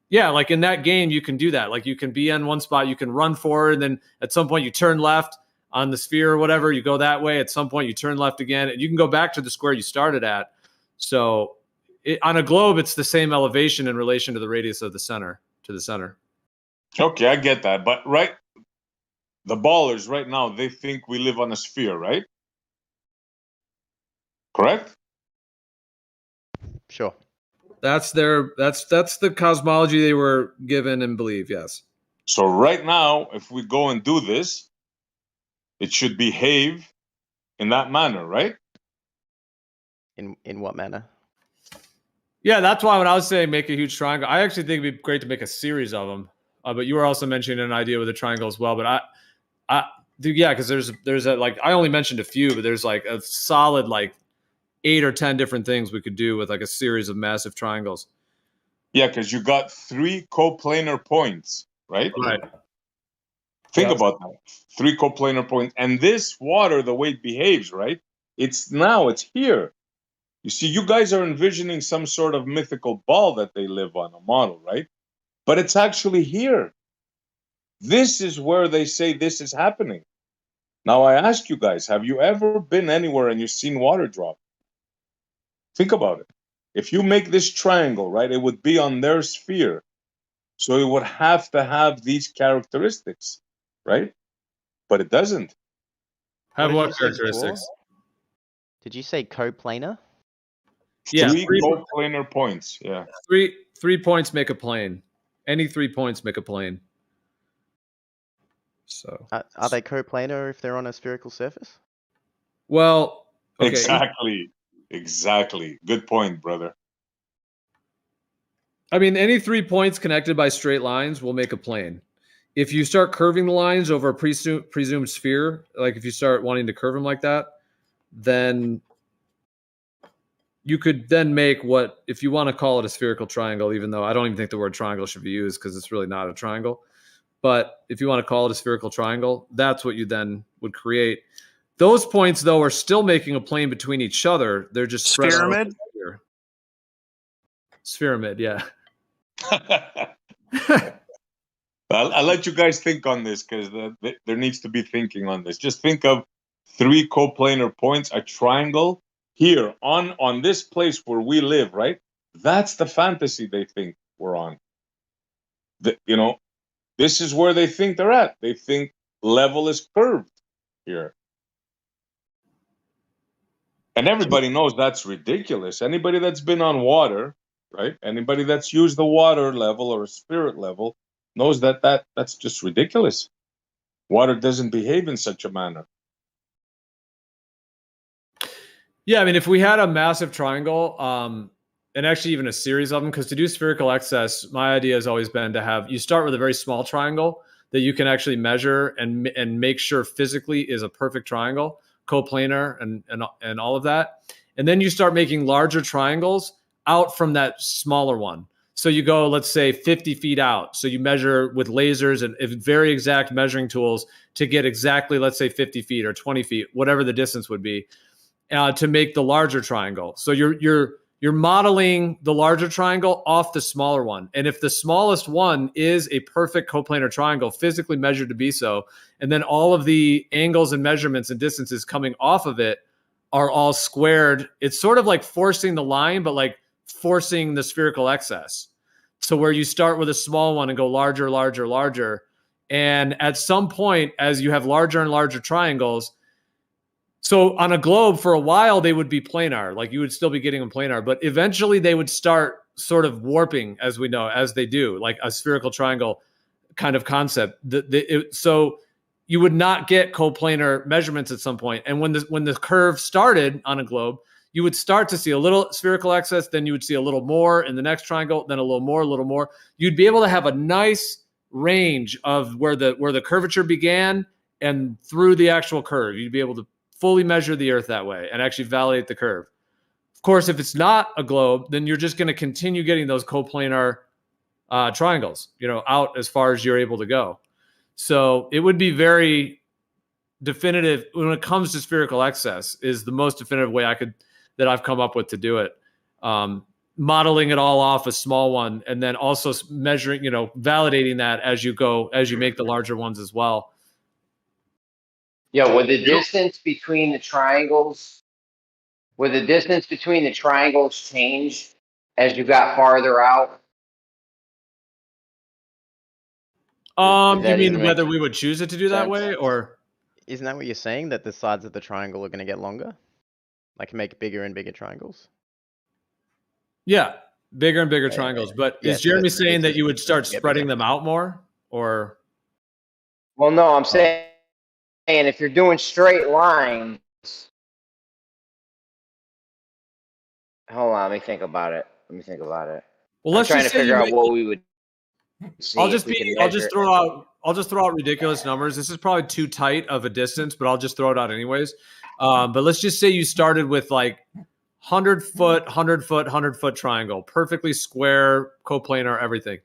S: yeah, in that game, you can do that. You can be in one spot, you can run forward, and then at some point you turn left on the sphere or whatever, you go that way. At some point you turn left again, and you can go back to the square you started at. So on a globe, it's the same elevation in relation to the radius of the center to the center.
T: Okay, I get that. But the ballers right now, they think we live on a sphere, right? Correct?
U: Sure.
S: That's the cosmology they were given and believe, yes.
T: So right now, if we go and do this, it should behave in that manner, right?
U: In what manner?
S: Yeah, that's why when I was saying make a huge triangle, I actually think it'd be great to make a series of them. But you were also mentioning an idea with a triangle as well. But because there's a, like, I only mentioned a few, but there's like a solid like 8 or 10 different things we could do with like a series of massive triangles.
T: Yeah, because you got 3 coplanar points, right?
S: Right.
T: Think about that. 3 coplanar points. And this water, the way it behaves, right? It's here. You see, you guys are envisioning some sort of mythical ball that they live on, a model, right? But it's actually here. This is where they say this is happening. Now, I ask you guys, have you ever been anywhere and you've seen water drop? Think about it. If you make this triangle, right, it would be on their sphere. So it would have to have these characteristics, right? But it doesn't.
S: Have what characteristics?
U: Did you say coplanar?
S: Yeah,
T: 3 coplanar points. Yeah.
S: 3 points make a plane. Any 3 points make a plane. So
U: are they coplanar if they're on a spherical surface?
S: Well, okay.
T: Exactly. Good point, brother.
S: I mean, any 3 points connected by straight lines will make a plane. If you start curving the lines over a presumed sphere, like if you start wanting to curve them like that, then you could then make what, if you want to call it a spherical triangle, even though I don't even think the word triangle should be used because it's really not a triangle. But if you want to call it a spherical triangle, that's what you then would create. Those points, though, are still making a plane between each other. They're just spread out. Spheroid, yeah.
T: I'll let you guys think on this because there needs to be thinking on this. Just think of 3 coplanar points, a triangle here on this place where we live, right? That's the fantasy they think we're on. This is where they think they're at. They think level is curved here. And everybody knows that's ridiculous. Anybody that's been on water, right? Anybody that's used the water level or a spirit level knows that's just ridiculous. Water doesn't behave in such a manner.
S: Yeah, I mean, if we had a massive triangle, and actually even a series of them, because to do spherical excess, my idea has always been to have, you start with a very small triangle that you can actually measure and make sure physically is a perfect triangle, coplanar and all of that. And then you start making larger triangles out from that smaller one. So you go, let's say 50 feet out. So you measure with lasers and very exact measuring tools to get exactly, let's say 50 feet or 20 feet, whatever the distance would be, to make the larger triangle. So you're modeling the larger triangle off the smaller one. And if the smallest one is a perfect coplanar triangle, physically measured to be so, and then all of the angles and measurements and distances coming off of it are all squared, it's sort of like forcing the line, but like forcing the spherical excess. So where you start with a small one and go larger, larger, larger. And at some point, as you have larger and larger triangles, so on a globe, for a while, they would be planar. Like you would still be getting them planar, but eventually they would start sort of warping, as we know, as they do, like a spherical triangle kind of concept. So you would not get coplanar measurements at some point. And when the curve started on a globe, you would start to see a little spherical excess, then you would see a little more in the next triangle, then a little more. You'd be able to have a nice range of where the curvature began and through the actual curve. You'd be able to fully measure the Earth that way and actually validate the curve. Of course, if it's not a globe, then you're just going to continue getting those coplanar triangles, out as far as you're able to go. So it would be very definitive when it comes to spherical excess is the most definitive way that I've come up with to do it. Modeling it all off a small one and then also measuring, validating that as you make the larger ones as well.
Q: Yeah, with the distance between the triangles change as you got farther out?
S: You mean whether we would choose it to do that way, or
U: isn't that what you're saying? That the sides of the triangle are going to get longer, like make bigger and bigger triangles?
S: Yeah, bigger and bigger triangles. But
U: yeah,
S: is
U: so
S: Jeremy
U: that
S: saying that
U: distance
S: you would start
U: doesn't get
S: spreading
U: bigger.
S: them out more, or?
Q: Well, no, I'm saying if you're doing straight lines. Hold on, let me think about it.
S: Well,
Q: I'm
S: let's
Q: trying
S: just
Q: to
S: say
Q: figure
S: you
Q: out
S: make.
Q: what we would see
S: I'll
Q: if
S: just
Q: we can
S: I'll
Q: measure
S: just
Q: it.
S: throw out ridiculous numbers. This is probably too tight of a distance, but I'll just throw it out anyways. But let's just say you started with like 100-foot, 100-foot, 100-foot triangle, perfectly square, coplanar, everything.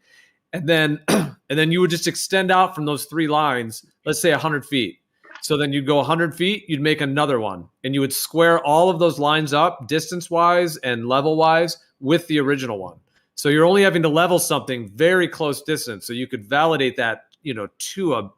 S: And then you would just extend out from those three lines, let's say 100 feet. So then you'd go 100 feet, you'd make another one, and you would square all of those lines up distance-wise and level-wise with the original one. So you're only having to level something very close distance. So you could validate that, to a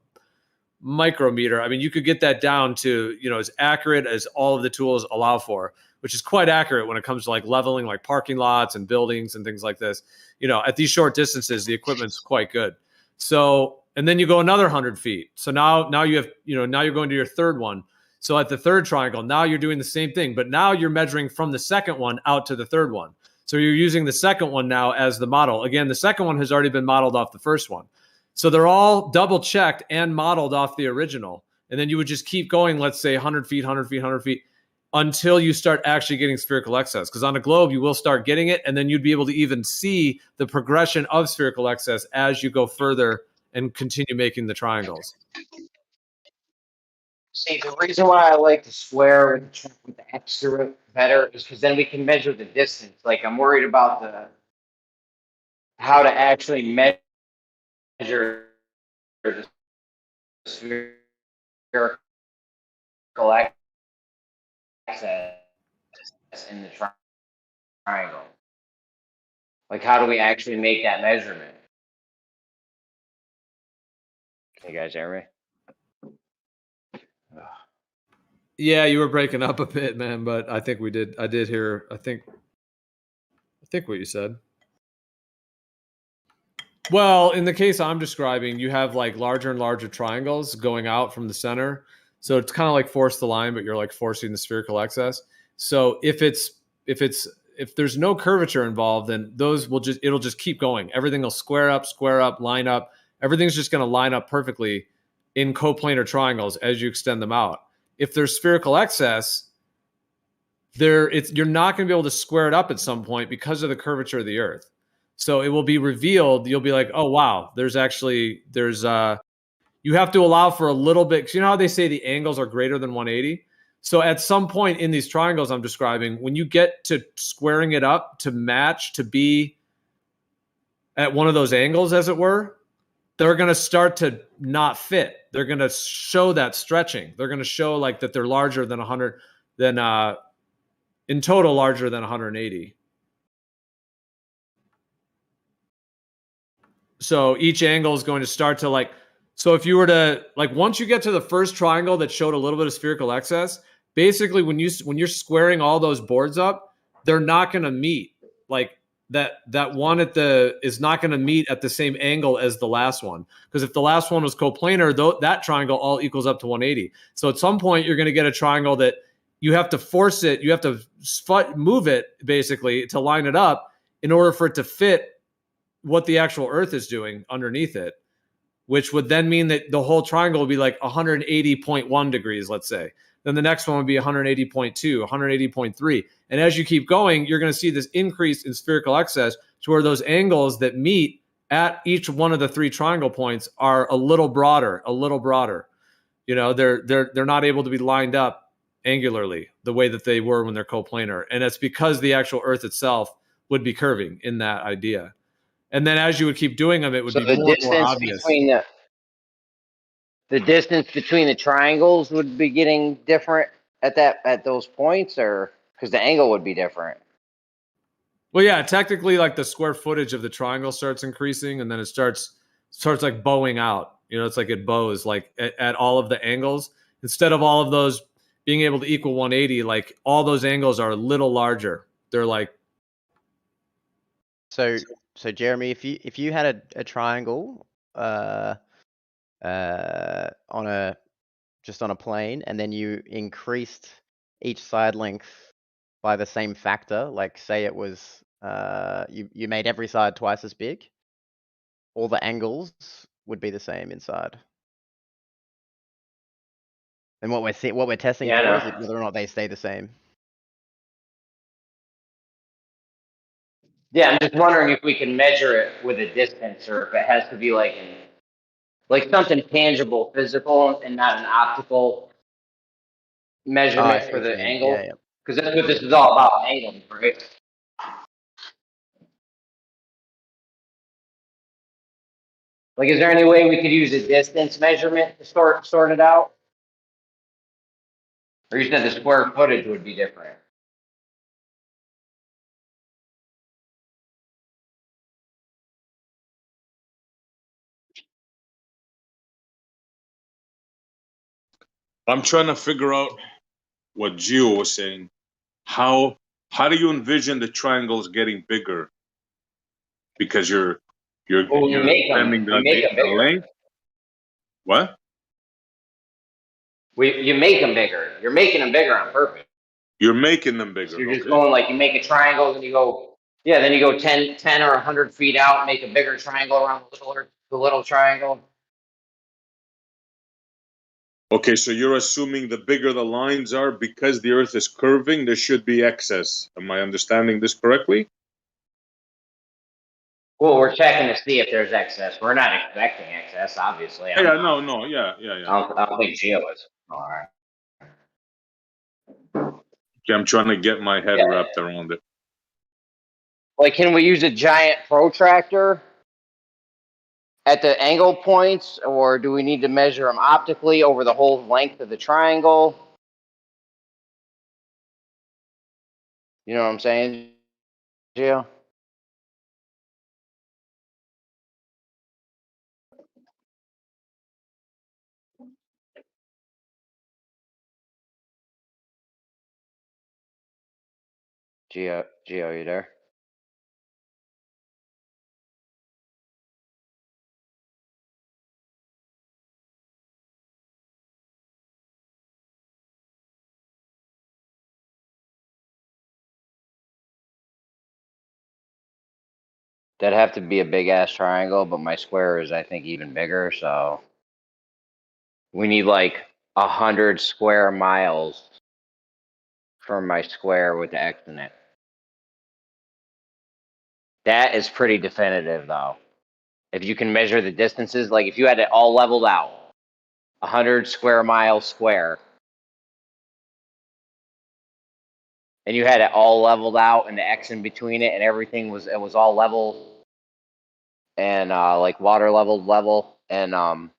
S: micrometer. I mean, you could get that down to, as accurate as all of the tools allow for, which is quite accurate when it comes to like leveling like parking lots and buildings and things like this. At these short distances, the equipment's quite good. So, and then you go another 100 feet. So now you have, now you're going to your third one. So at the third triangle, now you're doing the same thing, but now you're measuring from the second one out to the third one. So you're using the second one now as the model. Again, the second one has already been modeled off the first one. So they're all double checked and modeled off the original. And then you would just keep going, let's say 100 feet, 100 feet, 100 feet, until you start actually getting spherical excess. Because on a globe, you will start getting it, and then you'd be able to even see the progression of spherical excess as you go further and continue making the triangles.
Q: See, the reason why I like to square with the extra better is because then we can measure the distance. Like I'm worried about how to actually measure the spherical access in the triangle. Like, how do we actually make that measurement? Can you guys hear me?
S: Yeah, you were breaking up a bit, man, but I think I did hear, I think what you said. Well, in the case I'm describing, you have like larger and larger triangles going out from the center. So it's kind of like force the line, but you're like forcing the spherical excess. So if there's no curvature involved, then it'll just keep going. Everything will square up, line up. Everything's just going to line up perfectly in coplanar triangles as you extend them out. If there's spherical excess, you're not going to be able to square it up at some point because of the curvature of the Earth. So it will be revealed. You'll be like, oh, wow, you have to allow for a little bit. Because you know how they say the angles are greater than 180? So at some point in these triangles I'm describing, when you get to squaring it up to match, to be at one of those angles, as it were, they're going to start to not fit. They're going to show that stretching. They're going to show like that they're larger than 100, in total larger than 180. So each angle is going to start to so if you were to once you get to the first triangle that showed a little bit of spherical excess, basically when you're squaring all those boards up, they're not going to meet. Like that one is not going to meet at the same angle as the last one. Because if the last one was coplanar, that triangle all equals up to 180. So at some point you're going to get a triangle that you have to force it, you have to move it basically to line it up in order for it to fit what the actual Earth is doing underneath it, which would then mean that the whole triangle would be like 180.1 degrees, let's say. Then the next one would be 180.2, 180.3. And as you keep going, you're going to see this increase in spherical excess to where those angles that meet at each one of the three triangle points are a little broader. They're not able to be lined up angularly the way that they were when they're coplanar. And it's because the actual Earth itself would be curving in that idea. And then as you would keep doing them, it would be more and more obvious.
Q: The distance between the triangles would be getting different at those points, or because the angle would be different.
S: Well, yeah, technically, like the square footage of the triangle starts increasing, and then it starts like bowing out. It's like it bows like at all of the angles. Instead of all of those being able to equal 180, like all those angles are a little larger. They're like
U: So Jeremy, if you had a triangle on a plane, and then you increased each side length by the same factor, like say it was you made every side twice as big, all the angles would be the same inside. And what we're testing
Q: Yeah, I
U: for is
Q: know.
U: whether or not they stay the same.
Q: Yeah, I'm just wondering if we can measure it with a distance, or if it has to be like something tangible, physical, and not an optical
U: I
Q: measurement
U: see
Q: for
U: what you
Q: the
U: mean. Yeah,
Q: angle. Because that's what this is all about, angles, right? Like, is there any way we could use a distance measurement to sort it out? Or you said the square footage would be different?
T: I'm trying to figure out what Gio was saying. How do you envision the triangles getting bigger? Because you're
Q: Well, you make them.
T: extending
Q: You make them
T: the
Q: bigger.
T: length. What?
Q: You make them bigger. You're making them bigger on purpose.
T: You're making them bigger.
Q: So you're just
T: Okay.
Q: going like, you make a triangle, and you go, yeah, then you go 10 or 100 feet out, make a bigger triangle around the little triangle.
T: Okay, so you're assuming the bigger the lines are, because the Earth is curving, there should be excess. Am I understanding this correctly?
Q: Well, we're checking to see if there's excess. We're not expecting excess, obviously.
T: Yeah, no, yeah.
Q: I don't think Gio is. All right.
T: Okay, I'm trying to get my head wrapped around it.
Q: Like, can we use a giant protractor at the angle points, or do we need to measure them optically over the whole length of the triangle? You know what I'm saying, Gio? Gio, you there? That'd have to be a big ass triangle, but my square is, I think, even bigger. So we need like 100 square miles for my square with the X in it. That is pretty definitive, though. If you can measure the distances, like if you had it all leveled out, 100 square miles square, and you had it all leveled out and the X in between it, and everything was all level and like water level, and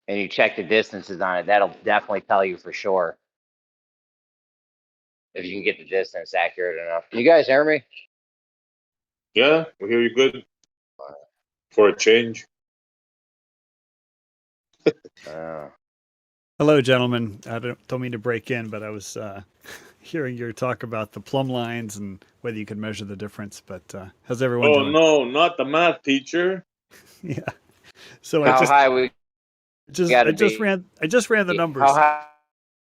Q: you check the distances on it, that'll definitely tell you for sure if you can get the distance accurate enough. You guys hear me?
T: Yeah, we hear you good. For a change.
A: Hello, gentlemen. I don't mean to break in, but I was hearing your talk about the plumb lines and whether you could measure the difference. But how's everyone doing?
T: No, not the math teacher.
A: Yeah. So
Q: How high we
A: I just ran the numbers.
Q: How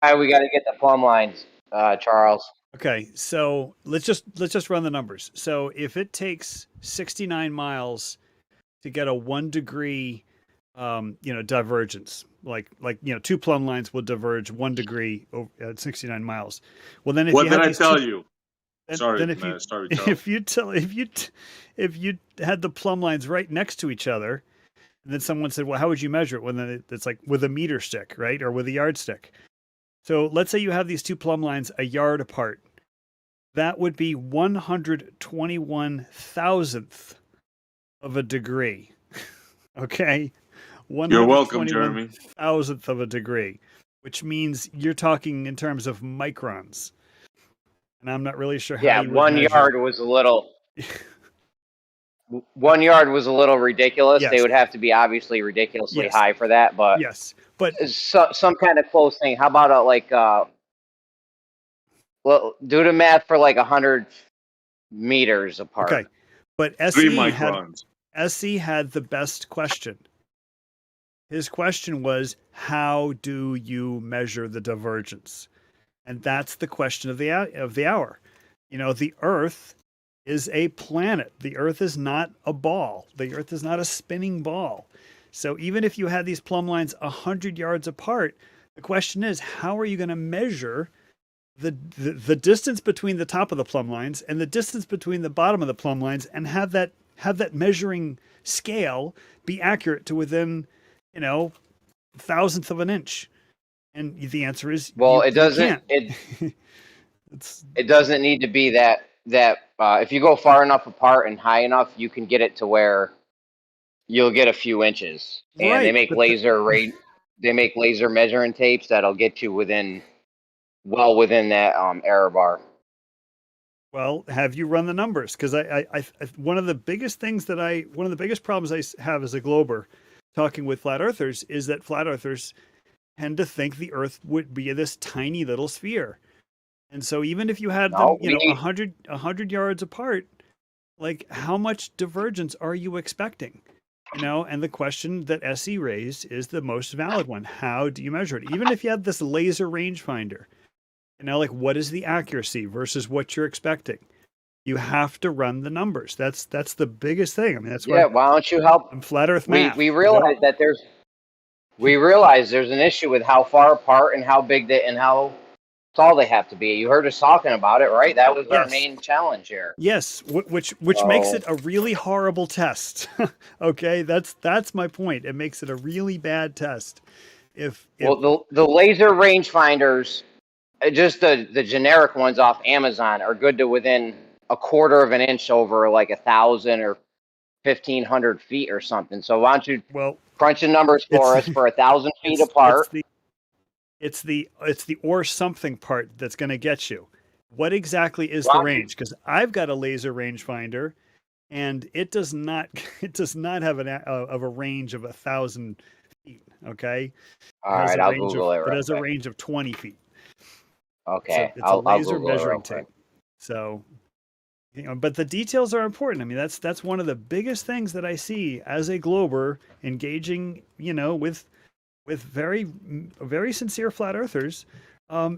Q: high we got to get the plumb lines, Charles?
A: Okay, so let's just run the numbers. So if it takes 69 miles to get a 1 degree, divergence, like 2 plumb lines will diverge 1 degree at 69 miles. Well, then
T: What did I tell you? Sorry,
A: if you had the plumb lines right next to each other, and then someone said, "Well, how would you measure it?" Well, then it's like with a meter stick, right, or with a yardstick. So let's say you have these 2 plumb lines a yard apart. That would be 121,000th of a degree. Okay?
T: You're welcome, Jeremy.
A: 121,000th of a degree, which means you're talking in terms of microns. And I'm not really sure how you would
Q: 1
A: measure.
Q: yard was a little 1 yard was a little ridiculous.
A: Yes.
Q: They would have to be obviously ridiculously
A: Yes.
Q: high for that, but
A: yes, but
Q: some kind of close thing. How about well, do the math for like 100 meters apart.
A: Okay. But
T: 3
A: had
T: microns.
A: SE had the best question. His question was, how do you measure the divergence? And that's the question of the hour. You know, the Earth is a planet. The Earth is not a ball. The Earth is not a spinning ball. So even if you had these plumb lines 100 yards apart, the question is, how are you going to measure the distance between the top of the plumb lines and the distance between the bottom of the plumb lines, and have that measuring scale be accurate to within, you know, thousandth of an inch? And the answer is,
Q: Well,
A: you can't.
Q: It doesn't need to be that if you go far enough apart and high enough, you can get it to where you'll get a few inches. And they
A: Right,
Q: make
A: but
Q: they make laser measuring tapes that'll get you within within that error bar.
A: Well, have you run the numbers? Because I one of the biggest problems I have as a glober, talking with flat earthers, is that flat earthers tend to think the Earth would be this tiny little sphere. And so even if you had them, you know, 100 yards apart, like, how much divergence are you expecting? You know, and the question that SE raised is the most valid one. How do you measure it? Even if you had this laser rangefinder, you know, like, what is the accuracy versus what you're expecting? You have to run the numbers. That's the biggest thing. I mean, that's why.
Q: Why don't you help?
A: I'm flat Earth math.
Q: We realize that there's an issue with how far apart and how big and how tall they have to be. You heard us talking about it, right? That was our main challenge here.
A: Yes, which makes it a really horrible test. Okay, that's my point. It makes it a really bad test.
Q: Well, the laser rangefinders, just the generic ones off Amazon, are good to within a quarter of an inch over like 1,000 or 1,500 feet or something. So why don't you crunch the numbers for us for 1,000 feet apart?
A: It's the or something part that's going to get you. What exactly is the range? Because I've got a laser rangefinder, and it does not have a range of 1,000 feet. Okay.
Q: All right, I'll Google it.
A: It has a range of 20 feet.
Q: Okay,
A: it's a laser measuring tape. So, you know, but the details are important. I mean, that's one of the biggest things that I see as a glober engaging, you know, with very, very sincere flat earthers,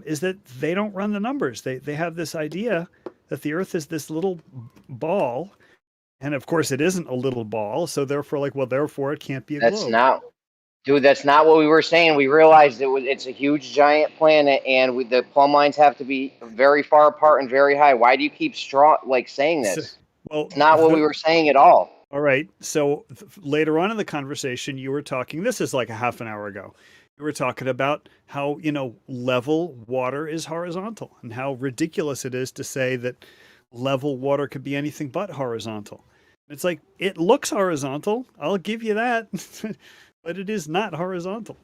A: is that they don't run the numbers. They have this idea that the Earth is this little ball, and of course it isn't a little ball. So therefore, therefore it can't be a globe.
Q: That's not what we were saying. We realized it's a huge, giant planet, and the plumb lines have to be very far apart and very high. Why do you keep saying this? It's not what we were saying at all.
A: All right. So later on in the conversation, you were talking, this is like a half an hour ago, you were talking about how, you know, level water is horizontal, and how ridiculous it is to say that level water could be anything but horizontal. It's like, it looks horizontal. I'll give you that. But it is not horizontal.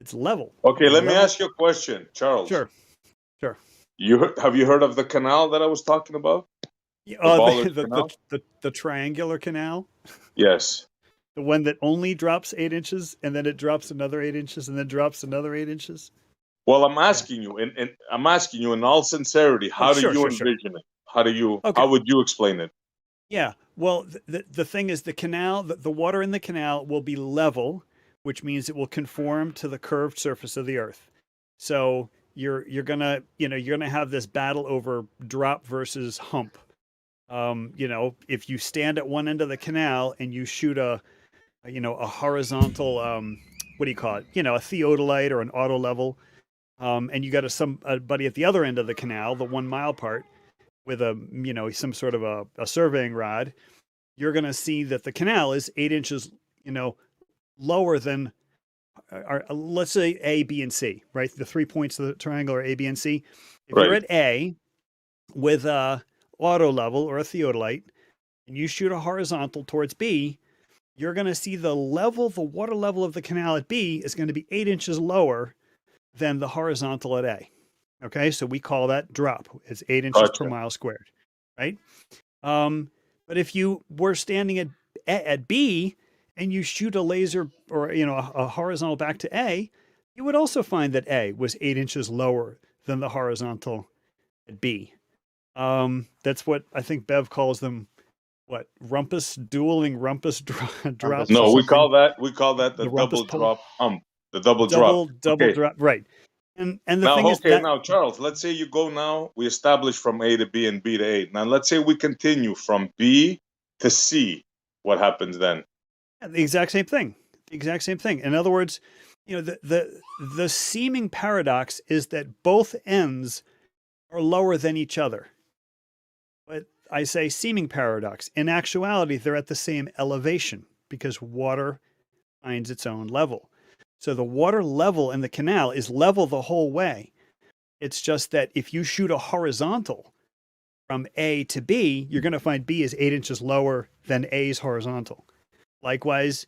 A: It's level.
T: Okay, let me ask you a question, Charles.
A: Sure.
T: Have you heard of the canal that I was talking about?
A: The triangular canal?
T: Yes.
A: The one that only drops 8 inches, and then it drops another 8 inches, and then drops another 8 inches?
T: Well, I'm asking you, and I'm asking you in all sincerity, how do you envision it? How would you explain it?
A: Yeah, well, the thing is, the canal, the water in the canal will be level, which means it will conform to the curved surface of the Earth. So you're gonna have this battle over drop versus hump. You know, if you stand at one end of the canal and you shoot a horizontal, what do you call it? You know, a theodolite or an auto level, and you got somebody at the other end of the canal, the 1 mile part, with some sort of a surveying rod, you're going to see that the canal is 8 inches, lower than, let's say A, B, and C, right? The 3 points of the triangle are A, B, and C. If you're at A with a auto level or a theodolite, and you shoot a horizontal towards B, you're going to see the water level of the canal at B is going to be 8 inches lower than the horizontal at A. Okay, so we call that drop. It's 8 inches per mile squared, right? But if you were standing at B and you shoot a laser or a horizontal back to A, you would also find that A was 8 inches lower than the horizontal at B. That's what I think Bev calls them, what rumpus dueling rumpus drops?
T: No,
A: or
T: we
A: something.
T: call that the
A: rumpus
T: double drop hump. The double drop.
A: Double
T: Okay.
A: drop. Right. And the
T: Now,
A: thing is
T: okay,
A: that
T: now Charles, let's say you go now, we establish from A to B and B to A. Now let's say we continue from B to C. What happens then?
A: the exact same thing. The exact same thing. In other words, the seeming paradox is that both ends are lower than each other. But I say seeming paradox. In actuality, they're at the same elevation because water finds its own level. So the water level in the canal is level the whole way. It's just that if you shoot a horizontal from A to B, you're going to find B is 8 inches lower than A's horizontal. Likewise,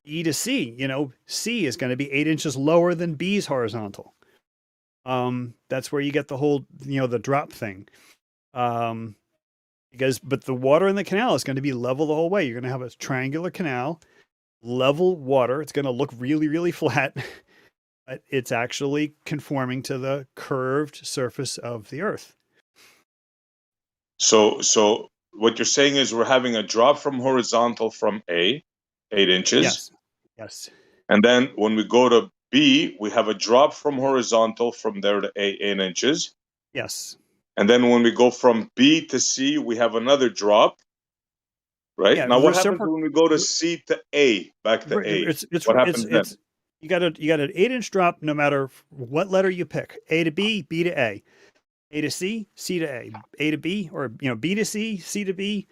A: B to C, C is going to be 8 inches lower than B's horizontal. That's where you get the whole, the drop thing. But the water in the canal is going to be level the whole way. You're going to have a triangular canal, level water. It's going to look really, really flat, but it's actually conforming to the curved surface of the earth.
T: So what you're saying is we're having a drop from horizontal from A, 8 inches.
A: Yes.
T: And then when we go to B, we have a drop from horizontal from there to A, 8 inches.
A: Yes.
T: And then when we go from B to C, we have another drop. Right?
A: Yeah,
T: now what happens when we go to C to A, back to A? What happens then?
A: You got an 8-inch drop no matter what letter you pick. A to B, B to A. A to C, C to A to B, or B to C, C to B.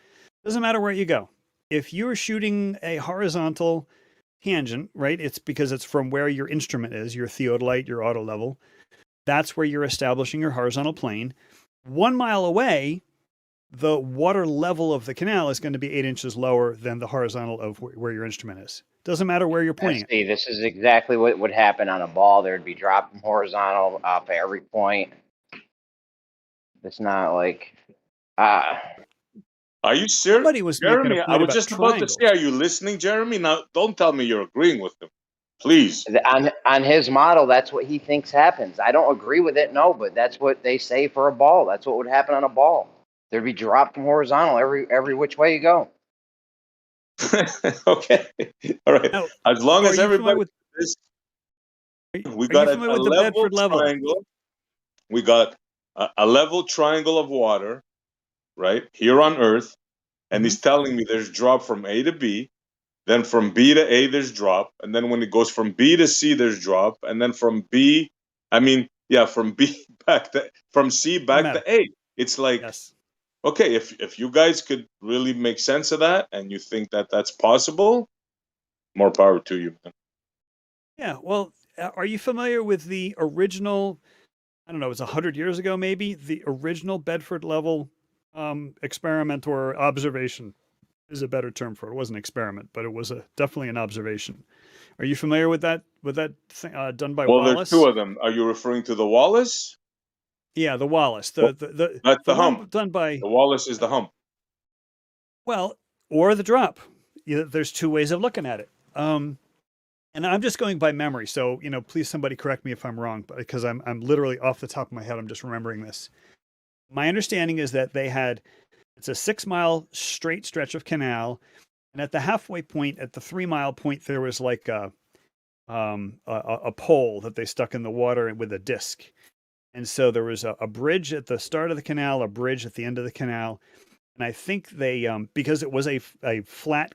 A: Doesn't matter where you go. If you're shooting a horizontal tangent, right? It's because it's from where your instrument is, your theodolite, your auto level. That's where you're establishing your horizontal plane. 1 mile away, the water level of the canal is going to be 8 inches lower than the horizontal of where your instrument is. Doesn't matter where you're pointing
Q: See, this is exactly what would happen on a ball. There'd be drop from horizontal off at every point. It's not like
T: Are you serious?
A: Somebody was
T: Jeremy,
A: making a
T: I
A: point
T: was
A: about
T: just about to say, are you listening, Jeremy? Now, don't tell me you're agreeing with him. Please.
Q: On his model, that's what he thinks happens. I don't agree with it, no, but that's what they say for a ball. That's what would happen on a ball. There'd be drop from horizontal every which way you go.
T: Okay. All right.
A: Now,
T: as long as everybody we got a level triangle. We got a level triangle of water, right, here on Earth. And he's telling me there's drop from A to B. Then from B to A, there's drop. And then when it goes from B to C, there's drop. And then from B back to, from C back to A. It's like, okay, if you guys could really make sense of that and you think that that's possible, more power to you, man.
A: Yeah. Well, are you familiar with the original, I don't know, it was 100 years ago, maybe, the original Bedford level experiment or observation is a better term for it. It wasn't an experiment, but it was definitely an observation. Are you familiar with that thing done by Wallace?
T: There's two of them. Are you referring to the Wallace?
A: Yeah, the Wallace.
T: That's the hump.
A: Done by
T: the Wallace is the hump.
A: Well, or the drop. There's two ways of looking at it. And I'm just going by memory, so please somebody correct me if I'm wrong, because I'm literally off the top of my head. I'm just remembering this. My understanding is that it's a 6-mile straight stretch of canal, and at the halfway point, at the 3-mile point, there was like a pole that they stuck in the water with a disc. And so there was a bridge at the start of the canal, a bridge at the end of the canal. And I think they, because it was a flat,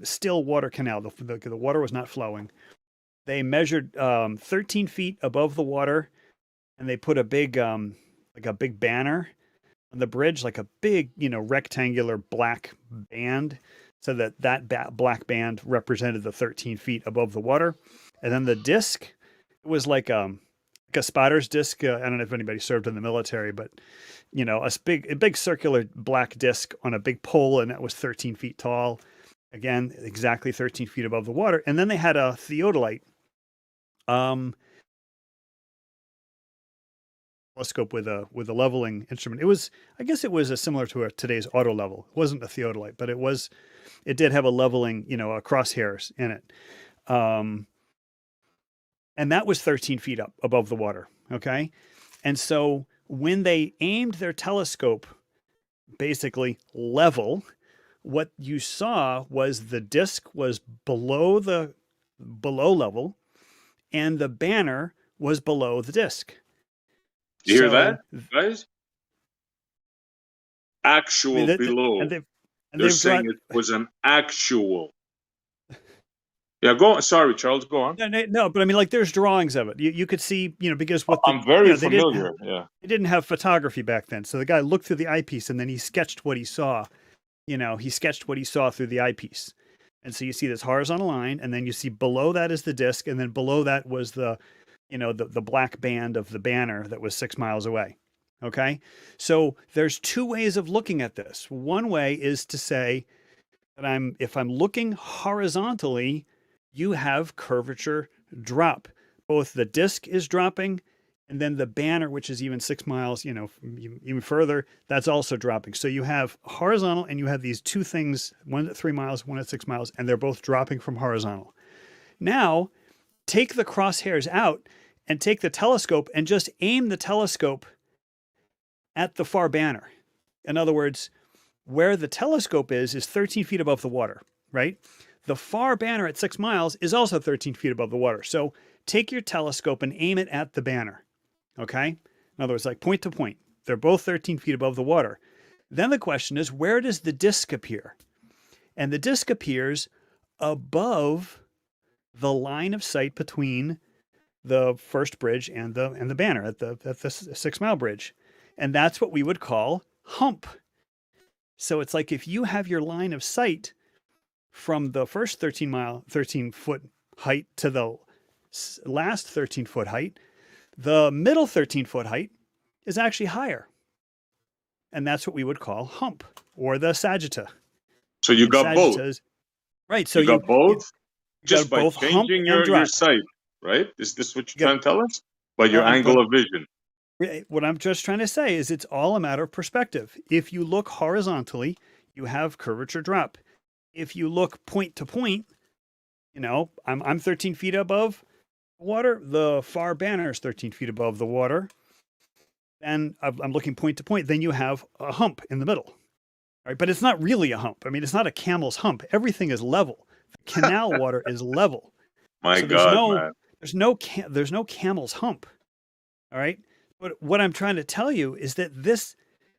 A: still water canal, the water was not flowing. They measured 13 feet above the water, and they put a big, like a big banner on the bridge, like a big, rectangular black band, so that black band represented the 13 feet above the water. And then the disc, it was like a spotter's disc. I don't know if anybody served in the military, but a big circular black disc on a big pole, and that was 13 feet tall. Again, exactly 13 feet above the water. And then they had a theodolite telescope with a leveling instrument. I guess it was similar to today's auto level. It wasn't a theodolite, but it did have a leveling, crosshairs in it. And that was 13 feet up above the water. Okay. And so when they aimed their telescope basically level. What you saw was the disc was below level, and the banner was below the disc.
T: You hear that, guys? Actual below.
A: And
T: They're
A: they've
T: saying
A: drawn,
T: it was an actual. Yeah, go on. Sorry, Charles, go on.
A: no, but I mean, like, there's drawings of it. You could see, because what
T: I'm very
A: they
T: familiar. Yeah.
A: they didn't have photography back then. So the guy looked through the eyepiece and then he sketched what he saw. He sketched what he saw through the eyepiece. And so you see this horizontal line, and then you see below that is the disc, and then below that was the black band of the banner that was 6 miles away. Okay. So there's two ways of looking at this. One way is to say that if I'm looking horizontally, you have curvature drop. Both the disc is dropping, and then the banner, which is even 6 miles, even further, that's also dropping. So you have horizontal, and you have these two things, one at 3 miles, one at 6 miles, and they're both dropping from horizontal. Now, take the crosshairs out and take the telescope and just aim the telescope at the far banner. In other words, where the telescope is 13 feet above the water, right? The far banner at 6 miles is also 13 feet above the water. So take your telescope and aim it at the banner, okay? In other words, like point to point. They're both 13 feet above the water. Then the question is, where does the disc appear? And the disc appears above the line of sight between the first bridge and the banner at the 6 mile bridge. And that's what we would call hump. So it's like if you have your line of sight from the first 13 foot height to the last 13 foot height, the middle 13 foot height is actually higher. And that's what we would call hump, or the sagitta.
T: So you got both.
A: Right. So
T: you got both just by
A: both
T: changing your sight, right? Is this what you're trying to tell us? By your angle of vision.
A: What I'm just trying to say is it's all a matter of perspective. If you look horizontally, you have curvature drop. If you look point to point, I'm 13 feet above water. The far banner is 13 feet above the water. And I'm looking point to point. Then you have a hump in the middle. Right? But it's not really a hump. I mean, it's not a camel's hump. Everything is level. The canal water is level.
T: My God, man.
A: There's no camel's hump. All right. But what I'm trying to tell you is that this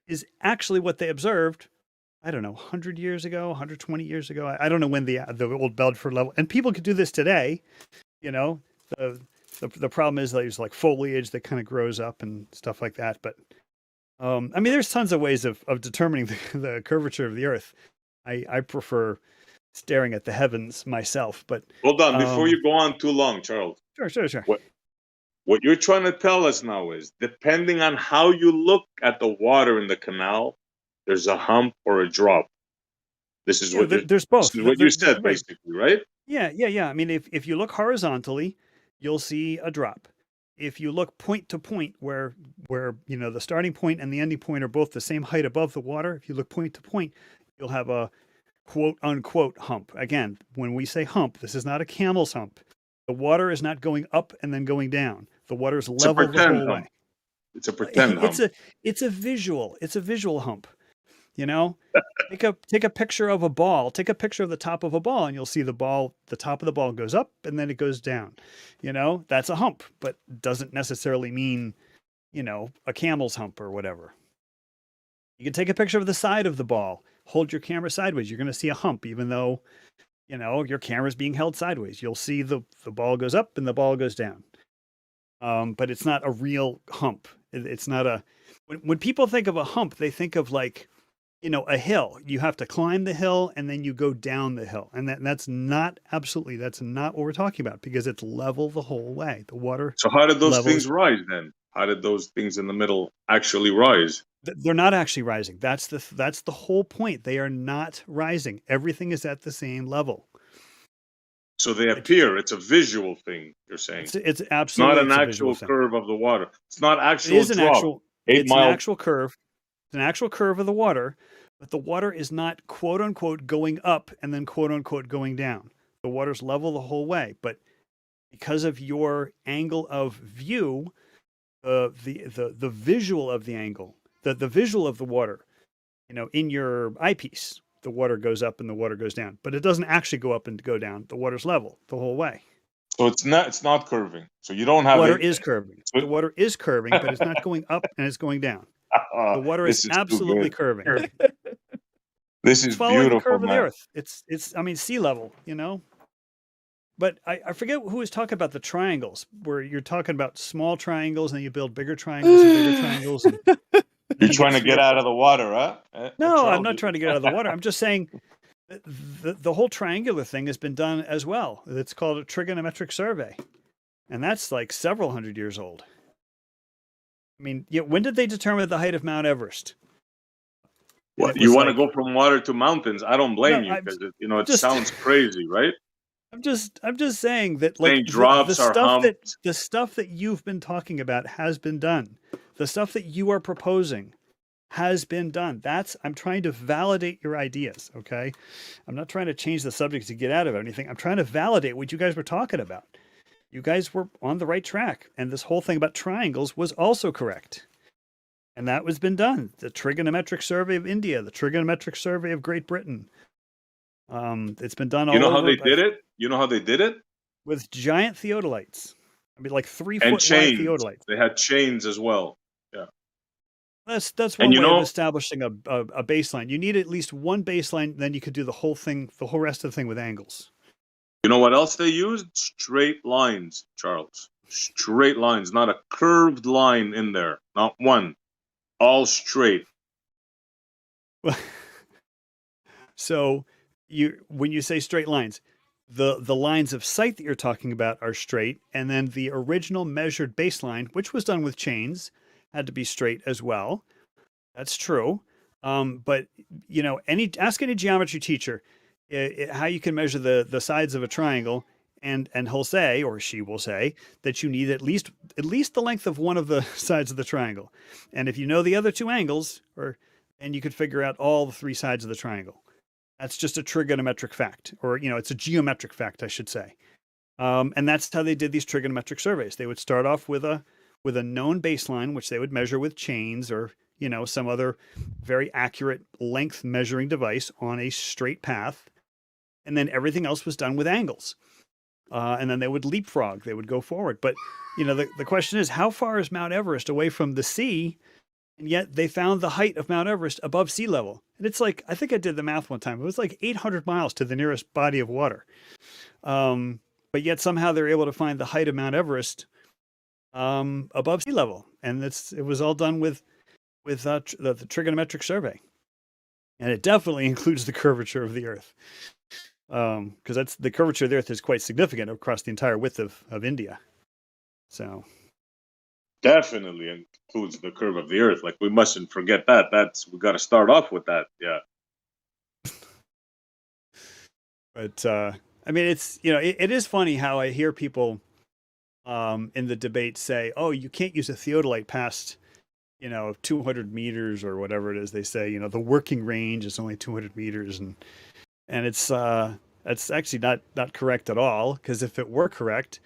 A: is actually what they observed, I don't know, 100 years ago, 120 years ago. I don't know when the old Bedford level, and people could do this today. The problem is there's like foliage that kind of grows up and stuff like that. But I mean, there's tons of ways of determining the curvature of the earth. I prefer staring at the heavens myself, but
T: hold on before you go on too long, Charles.
A: Sure.
T: What you're trying to tell us now is, depending on how you look at the water in the canal, there's a hump or a drop. This is
A: there's both.
T: This is what you said, basically, right?
A: Yeah. I mean, if you look horizontally, you'll see a drop. If you look point to point, where the starting point and the ending point are both the same height above the water, if you look point to point, you'll have a quote unquote hump. Again, when we say hump, this is not a camel's hump. The water is not going up and then going down. The water is level the whole way.
T: It's a pretend hump.
A: It's a visual. It's a visual hump. Take a picture of a ball. Take a picture of the top of a ball, and you'll see the top of the ball goes up and then it goes down. That's a hump, but doesn't necessarily mean, a camel's hump or whatever. You can take a picture of the side of the ball. Hold your camera sideways. You're going to see a hump, even though your camera's being held sideways. You'll see the ball goes up and the ball goes down. But it's not a real hump. It's not when people think of a hump, they think of like, a hill. You have to climb the hill and then you go down the hill. And that's not what we're talking about, because it's level the whole way. The water.
T: So how did those things rise then? How did those things in the middle actually rise?
A: They're not actually rising. That's the whole point. They are not rising. Everything is at the same level.
T: So they appear. It's a visual thing. You're saying
A: it's absolutely
T: not an actual curve of the water. It's not actual.
A: It is an
T: drop.
A: It's an actual curve. It's an actual curve of the water, but the water is not quote unquote going up and then quote unquote going down. The water's level the whole way, but because of your angle of view, the visual of the angle, the visual of the water in your eyepiece, the water goes up and the water goes down, but it doesn't actually go up and go down. The water's level the whole way.
T: So it's not curving. So you don't have
A: Water
T: it.
A: is curving. The water is curving, but it's not going up and it's going down. The water is
T: This is too
A: absolutely
T: good.
A: curving.
T: This
A: It's
T: is
A: following the
T: beautiful,
A: curve of the
T: man.
A: Earth. It's sea level, But I forget who was talking about the triangles, where you're talking about small triangles and then you build bigger triangles and bigger triangles. And
T: You're trying to get out of the water, huh?
A: No, I'm not trying to get out of the water. I'm just saying the whole triangular thing has been done as well. It's called a trigonometric survey. And that's like several hundred years old. I mean, when did they determine the height of Mount Everest?
T: What, you want to go from water to mountains? I don't blame you because it sounds crazy, right?
A: I'm just saying that like
T: drops are humped.
A: the stuff that you've been talking about has been done. The stuff that you are proposing has been done. I'm trying to validate your ideas, okay? I'm not trying to change the subject to get out of anything. I'm trying to validate what you guys were talking about. You guys were on the right track, and this whole thing about triangles was also correct. And that was been done. The trigonometric survey of India, the trigonometric survey of Great Britain. It's been done all over.
T: You know how they did it? You know how they did it?
A: With giant theodolites. I mean, like 3
T: And
A: foot wide
T: chains.
A: theodolites.
T: They had chains as well. Yeah.
A: That's one way of establishing a baseline. You need at least one baseline, then you could do the whole rest of the thing with angles.
T: You know what else they used? Straight lines, Charles. Straight lines, not a curved line in there. Not one. All straight.
A: So when you say straight lines, the lines of sight that you're talking about are straight, and then the original measured baseline, which was done with chains, had to be straight as well. That's true. But ask any geometry teacher how you can measure the sides of a triangle, and he'll say, or she will say, that you need at least the length of one of the sides of the triangle. And if you know the other two angles, and you could figure out all the three sides of the triangle. That's just a trigonometric fact, or it's a geometric fact, I should say. And that's how they did these trigonometric surveys. They would start off with a known baseline, which they would measure with chains or some other very accurate length measuring device on a straight path. And then everything else was done with angles. And then they would leapfrog. They would go forward. But, the question is, how far is Mount Everest away from the sea? And yet they found the height of Mount Everest above sea level. And it's like, I think I did the math one time. It was like 800 miles to the nearest body of water. But yet somehow they're able to find the height of Mount Everest above sea level. And it was all done with the trigonometric survey. And it definitely includes the curvature of the Earth. Because the curvature of the Earth is quite significant across the entire width of India. So
T: definitely includes the curve of the Earth. Like, we mustn't forget that. We got to start off with that. Yeah.
A: But I mean, it's it is funny how I hear people in the debate say, "Oh, you can't use a theodolite past 200 meters or whatever it is." They say the working range is only 200 meters, and it's actually not correct at all. Because if it were correct,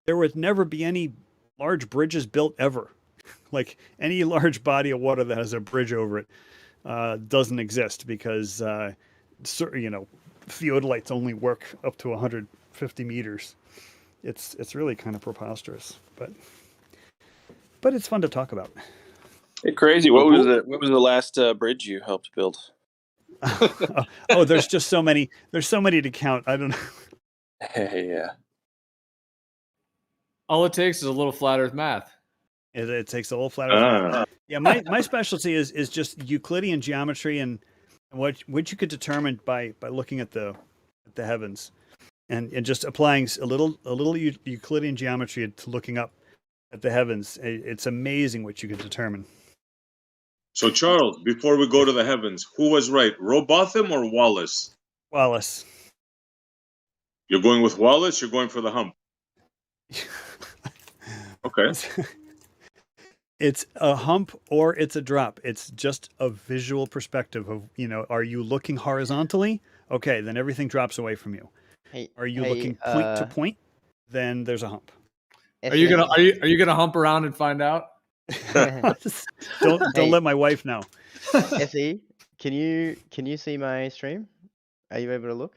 A: there would never be any large bridges built ever. Like, any large body of water that has a bridge over it doesn't exist, because theodolites only work up to 150 meters. It's really kind of preposterous, but it's fun to talk about.
H: Hey, Crazy, what was the last bridge you helped build?
A: Oh, there's just so many. There's so many to count. I don't know.
H: Yeah.
S: All it takes is a little flat Earth math.
A: It takes a little flat Earth math. Yeah, my specialty is just Euclidean geometry and what you could determine by looking at the heavens, and just applying a little Euclidean geometry to looking up at the heavens. It's amazing what you can determine.
T: So, Charles, before we go to the heavens, who was right, Robotham or Wallace?
A: Wallace.
T: You're going with Wallace? You're going for the hump? Okay.
A: It's a hump or it's a drop. It's just a visual perspective of, are you looking horizontally? Okay, then everything drops away from you. Are you looking point to point? Then there's a hump.
S: Are you gonna hump around and find out?
A: Don't let my wife know.
U: Essie, can you see my stream? Are you able to look?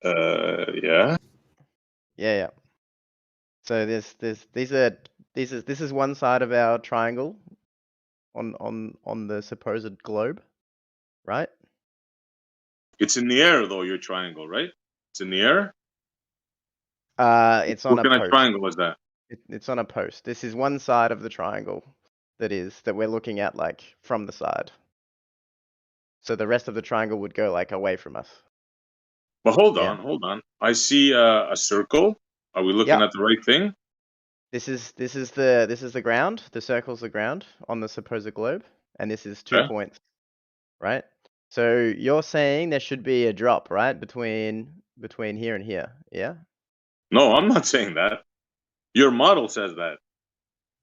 T: Yeah.
U: Yeah. So this is one side of our triangle on the supposed globe, right?
T: It's in the air though. Your triangle, right? It's in the air.
U: It's on
T: What
U: a
T: kind of
U: post.
T: triangle is that?
U: It's on a post. This is one side of the triangle that we're looking at like from the side. So the rest of the triangle would go like away from us.
T: But hold
U: Yeah.
T: on. I see a circle. Are we looking at the right thing?
U: This is the ground. The circle's the ground on the supposed globe, and this is 2
T: Okay.
U: points, right? So you're saying there should be a drop, right, between here and here, yeah?
T: No, I'm not saying that. Your model says that.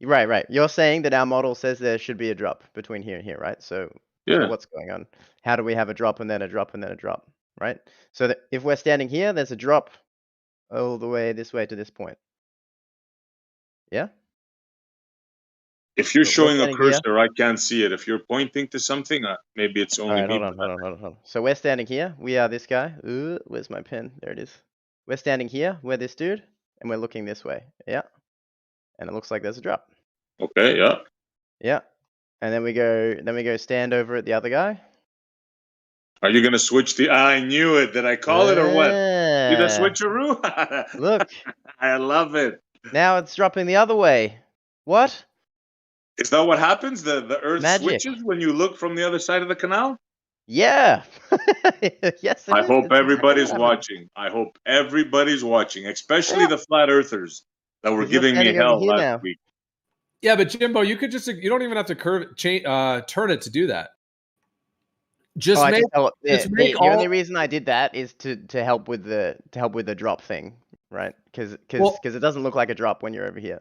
U: Right. You're saying that our model says there should be a drop between here and here, right? So
T: Yeah.
U: what's going on? How do we have a drop and then a drop and then a drop, right? So that if we're standing here, there's a drop all the way this way to this point. Yeah?
T: If you're
U: We're
T: showing a
U: standing here.
T: cursor, I can't see it. If you're pointing to something, maybe it's
U: All
T: only
U: right,
T: me.
U: hold on. So we're standing here. We are this guy. Ooh, where's my pen? There it is. We're standing here. We're this dude, and we're looking this way. Yeah. And it looks like there's a drop.
T: Okay, yeah.
U: Yeah. And then we go stand over at the other guy.
T: Are you gonna switch the? I knew it. Did I call it or what? Did I switcheroo?
U: Look.
T: I love it.
U: Now it's dropping the other way. What?
T: Is that what happens? The Earth
U: Magic.
T: switches when you look from the other side of the canal?
U: Yeah. Yes, it
T: I
U: is.
T: hope
U: It's
T: everybody's
U: exactly what happened.
T: watching. I hope everybody's watching, especially the flat earthers that were
U: 'Cause you're
T: giving me
U: standing over
T: hell
U: here
T: last
U: now.
T: week.
S: Yeah, but Jimbo, you don't even have to turn it to do that. Just
U: Oh, I
S: make
U: just tell it.
S: just
U: The
S: make
U: only
S: all
U: reason I did that is to help with the drop thing, right? Because
S: Well-
U: it doesn't look like a drop when you're over here.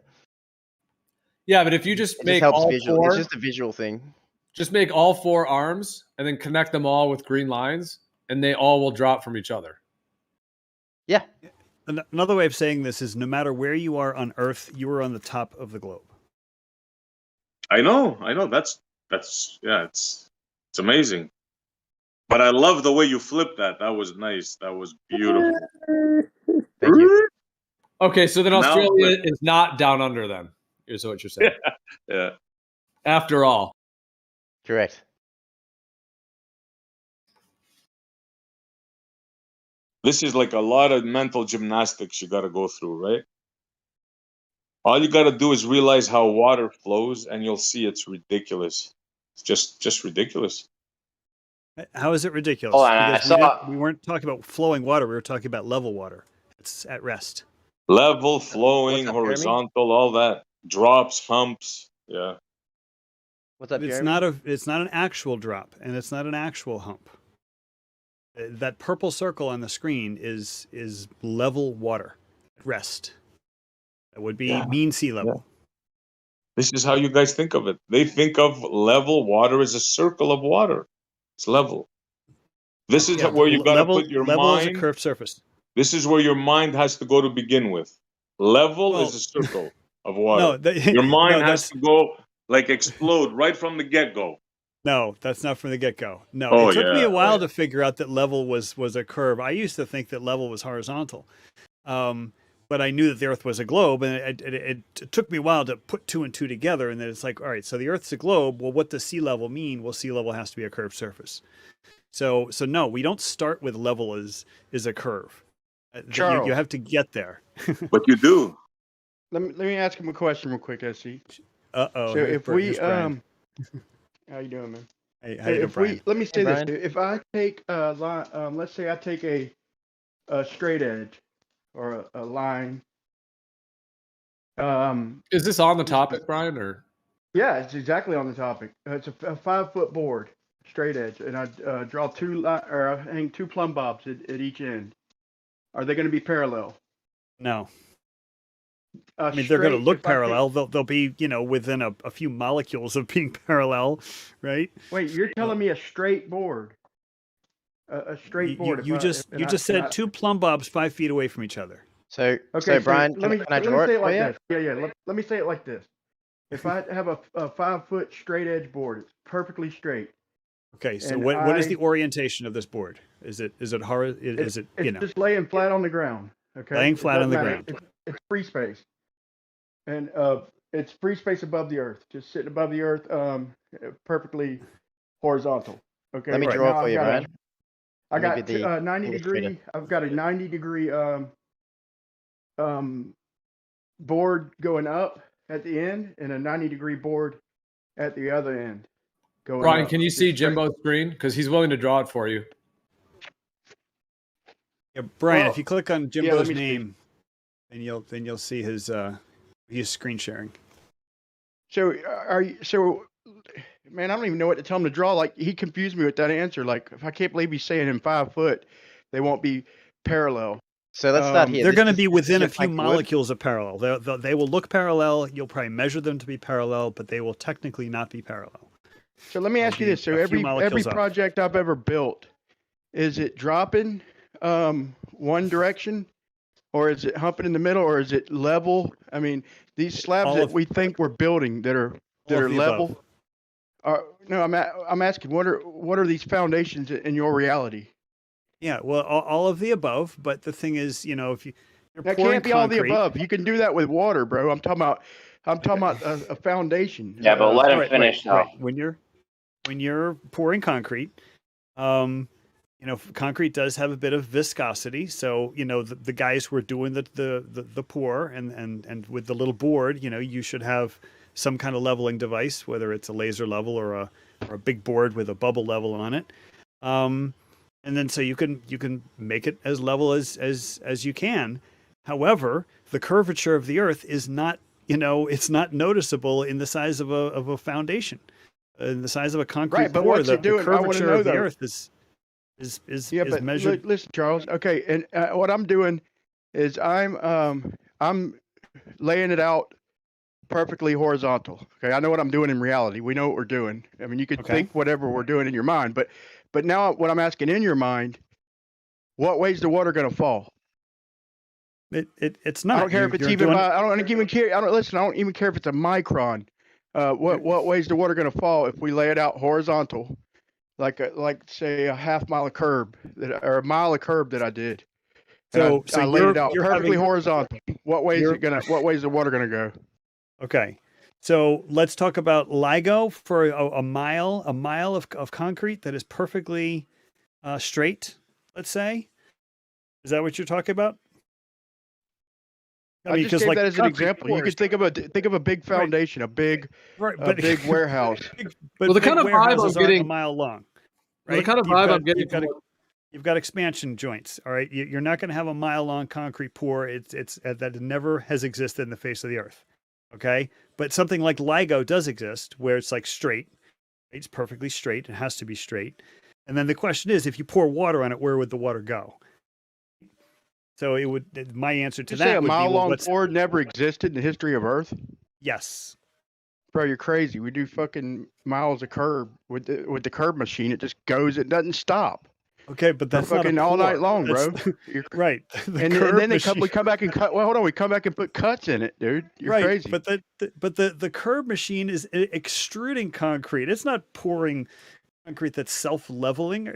S: Yeah, but if you just
U: It
S: make
U: just helps
S: all
U: visual.
S: four,
U: It's just a visual thing.
S: just make all 4 arms and then connect them all with green lines, and they all will drop from each other.
U: Yeah.
A: Another way of saying this is no matter where you are on Earth, you are on the top of the globe.
T: I know. That's yeah, it's amazing. But I love the way you flipped that. That was nice. That was beautiful.
U: Thank you.
S: Okay, so then
T: Now-
S: Australia is not down under then. Is what you're saying.
T: Yeah.
S: After all.
U: Correct.
T: This is like a lot of mental gymnastics you got to go through, right? All you got to do is realize how water flows, and you'll see it's ridiculous. It's just ridiculous.
A: How is it ridiculous?
Q: Hold on, I
A: Because
Q: saw-
A: we weren't talking about flowing water. We were talking about level water. It's at rest.
T: Level, flowing,
U: What's up, Jeremy?
T: horizontal, all that. Drops, humps. Yeah.
U: What's up,
A: But it's
U: Jeremy?
A: it's not an actual drop, and it's not an actual hump. That purple circle on the screen is level water at rest. That would be mean sea level.
T: This is how you guys think of it. They think of level water as a circle of water. It's level. This is where you got to put your
A: level
T: mind.
A: is a curved surface.
T: This is where your mind has to go to begin with. Level is a circle of water. Your mind has to go like explode right from the get-go.
A: No, that's not from the get-go. No,
T: Oh,
A: it took me
T: yeah.
A: a while to figure out that level was a curve. I used to think that level was horizontal, but I knew that the Earth was a globe, and it took me a while to put 2 and 2 together. And then it's like, all right, so the Earth's a globe. Well, what does sea level mean? Well, sea level has to be a curved surface. So no, we don't start with level as a curve.
F: Charles.
A: You have to get there.
T: But you do.
F: Let me ask him a question real quick, SC.
A: Uh-oh.
F: So if we
A: Brian.
F: how you doing, man?
A: Hey, how you doing, Brian?
F: let me say
U: Hey,
F: this:
U: Brian.
F: if I take a line, let's say I take a straight edge or a line.
S: Is this on the topic, Brian, or?
F: Yeah, it's exactly on the topic. It's a 5-foot board, straight edge, and I draw I hang 2 plumb bobs at each end. Are they going to be parallel?
A: No. I mean, they're going to look parallel. They'll be, within a few molecules of being parallel, right?
F: Wait, you're telling me a straight board? A straight board.
A: You just said 2 plumb bobs 5 feet away from each other.
U: So
F: Okay,
U: Brian,
F: let me
U: can I draw
F: say
U: it
F: it
U: for
F: like
U: you?
F: this. Yeah. Let me say it like this. If I have a 5-foot straight edge board, it's perfectly straight.
A: Okay, so
F: And
A: what is the orientation of this board? Is it is it
F: it's
A: you know
F: just laying flat on the ground. Okay,
A: laying
F: It
A: flat on
F: doesn't
A: the
F: matter.
A: ground?
F: It's free space, and it's free space above the earth, just sitting above the earth, perfectly horizontal. Okay,
U: Let me
F: right
U: draw
F: now
U: it for you, Brian.
F: I
U: Let me
F: got
U: be the
F: 90
U: illustrator.
F: degree. I've got a 90 degree board going up at the end, and a 90 degree board at the other end going
S: Brian,
F: up.
S: can you
F: Just
S: see
F: straight.
S: Jimbo's screen? Because he's willing to draw it for you.
A: Yeah, Brian, if
F: Well,
A: you click on
F: let
A: Jimbo's
F: me see.
A: name, then you'll see his he's screen sharing.
F: So man, I don't even know what to tell him to draw. Like, he confused me with that answer. Like, I can't believe he's saying in 5 foot they won't be parallel.
U: So let's start here.
A: They're
U: This
A: going to
U: is
A: be
U: this is
A: within a
U: your
A: few
U: plank of wood.
A: molecules of parallel. They will look parallel. You'll probably measure them to be parallel, but they will technically not be parallel.
F: So let me ask you
A: They'll be
F: this. So
A: a few
F: every
A: molecules up.
F: project I've ever built, is it dropping one direction, or is it humping in the middle, or is it level? I mean, these slabs
A: All
F: that
A: of
F: we think we're building that are
A: all of the
F: level.
A: above.
F: No, I'm asking, what are these foundations in your reality?
A: Yeah, well, all of the above. But the thing is, you know, if you're
F: That
A: pouring
F: can't be all the
A: concrete,
F: above. You can do that with water, bro. I'm talking about a foundation.
Q: Yeah, but let him
A: right,
Q: finish though.
A: when you're pouring concrete, you know, concrete does have a bit of viscosity. So, you know, the guys who are doing the pour and with the little board, you know, you should have some kind of leveling device, whether it's a laser level or a big board with a bubble level on it. And then so you can make it as level as you can. However, the curvature of the earth is not, you know, it's not noticeable in the size of a foundation. In the size of a concrete
F: Right, but
A: pour,
F: what's
A: the
F: it doing? I want to
A: curvature
F: know
A: of the
F: though.
A: earth is
F: Yeah, but
A: measured.
F: listen, Charles. Okay, and what I'm doing is I'm laying it out perfectly horizontal. Okay, I know what I'm doing in reality. We know what we're doing. I mean, you could
A: Okay.
F: think whatever we're doing in your mind, but now what I'm asking in your mind, what way's the water going to fall?
A: It's not.
F: I don't care if it's
A: You're
F: even
A: doing,
F: by. I don't even care. I don't even care if it's a micron. What way's the water going to fall if we lay it out horizontal, like say a half mile of curb or a mile of curb that I did.
A: so
F: I laid it out
A: you're
F: perfectly
A: having
F: horizontal. What way is
A: you're
F: it gonna? What way is the water gonna go?
A: okay. So let's talk about LIGO for a mile of concrete that is perfectly straight. Let's say, is that what you're talking about?
F: I just
A: 'cause,
F: gave
A: like,
F: that as an
A: concrete
F: example. You
A: pours,
F: could think of a big foundation, a big warehouse.
A: but
S: Well, the
A: big
S: kind of vibe
A: warehouses
S: I'm
A: aren't a
S: getting,
A: mile long,
S: well,
A: right?
S: the kind of vibe I'm getting from
A: You've got expansion joints. All right, you're not going to have a mile long concrete pour. It's that never has existed in the face of the earth. Okay, but something like LIGO does exist, where it's like straight. It's perfectly straight. It has to be straight. And then the question is, if you pour water on it, where would the water go? So it would. My answer to
F: You say a
A: that would be,
F: mile
A: well,
F: long
A: what's
F: board never existed in the history of Earth?
A: yes.
F: Bro, you're crazy. We do fucking miles of curb with the curb machine. It just goes. It doesn't stop.
A: Okay, but
F: For
A: that's not a
F: fucking all night
A: pour.
F: long, bro.
A: That's right. The
F: And
A: curb
F: then
A: machine.
F: we come back and cut. Well, hold on. We come back and put cuts in it, dude. You're
A: Right,
F: crazy.
A: but the curb machine is extruding concrete. It's not pouring concrete that's self-leveling.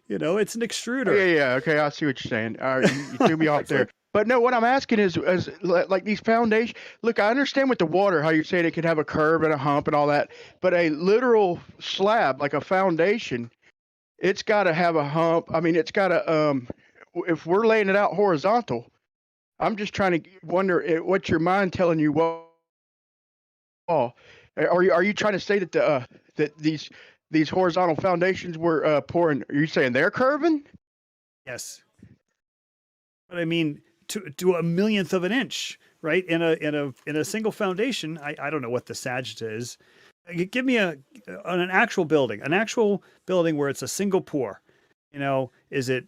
A: You know, it's an
F: Oh,
A: extruder.
F: yeah. Okay, I see what you're saying. You threw me off
A: It's
F: there.
A: like,
F: But no, what I'm asking is like these foundation. Look, I understand with the water how you're saying it could have a curve and a hump and all that, but a literal slab like a foundation, it's got to have a hump. I mean, it's got to. If we're laying it out horizontal, I'm just trying to wonder what's your mind telling you. What are you trying to say that that these horizontal foundations were pouring? Are you saying they're curving?
A: yes, but I mean to a millionth of an inch, right? In a single foundation. I don't know what the saggita is. Give me an actual building where it's a single pour. You know, is it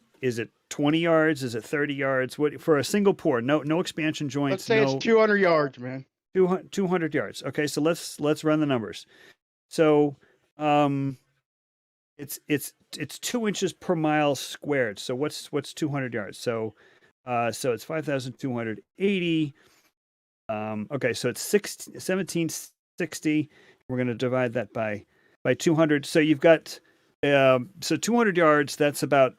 A: 20 yards? Is it 30 yards? What for a single pour? No expansion joints.
F: Let's say it's 200 yards, man.
A: 200 yards. Okay, so let's run the numbers. So, it's 2 inches per mile squared. So what's 200 yards? So it's 5,280. Okay, so it's 1760. We're going to divide that by 200. So you've got So 200 yards, that's about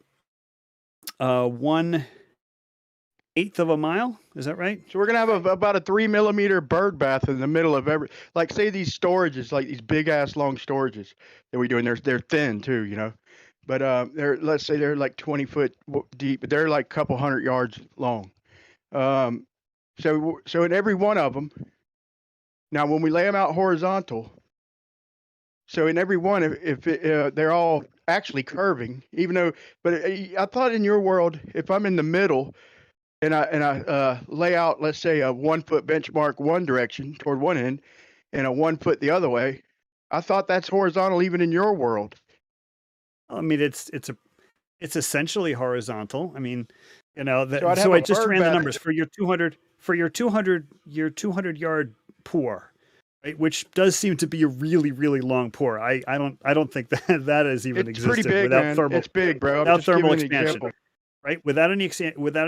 A: 1/8 of a mile. Is that right?
F: So we're gonna have about a 3 millimeter bird bath in the middle of every, like say these storages, like these big ass long storages that we do, and they're thin too, you know. But they're, let's say they're like 20 foot deep, but they're like a couple 100 yards long. So in every one of them, now when we lay them out horizontal, so in every one, if they're all actually curving, even though, but I thought in your world, if I'm in the middle and I lay out, let's say a 1 foot benchmark one direction toward one end, and a 1 foot the other way, I thought that's horizontal even in your world.
A: I mean, it's essentially horizontal. I mean, you know,
F: So I'd have
A: so I
F: a
A: just
F: bird
A: ran the
F: bath.
A: numbers for your 200 yard pour, right? Which does seem to be a really, really long pour. I don't think that has even
F: It's pretty
A: existed
F: big,
A: without
F: man.
A: thermal,
F: It's big, bro. I'm
A: without
F: just giving
A: thermal
F: you an
A: expansion,
F: example.
A: right? Without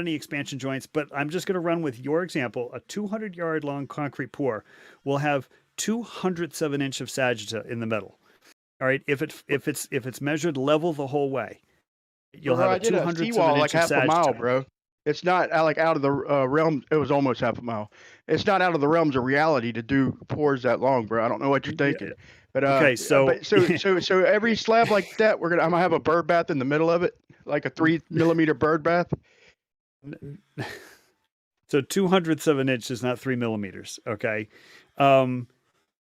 A: any expansion joints. But I'm just going to run with your example. A 200 yard long concrete pour will have 2/100 of an inch of sagitta in the middle. All right, if it's measured level the whole way, you'll
F: Bro,
A: have
F: I
A: a
F: did a
A: 2/100 of
F: seawall
A: an
F: like
A: inch of
F: half a mile,
A: sagitta.
F: bro. It's not like out of the realm. It was almost half a mile. It's not out of the realms of reality to do pours that long, bro. I don't know what you're thinking, but
A: Okay, so
F: so every slab like that, I'm gonna have a bird bath in the middle of it, like a 3 millimeter bird bath.
A: So 2/100 of an inch is not 3 millimeters. Okay. And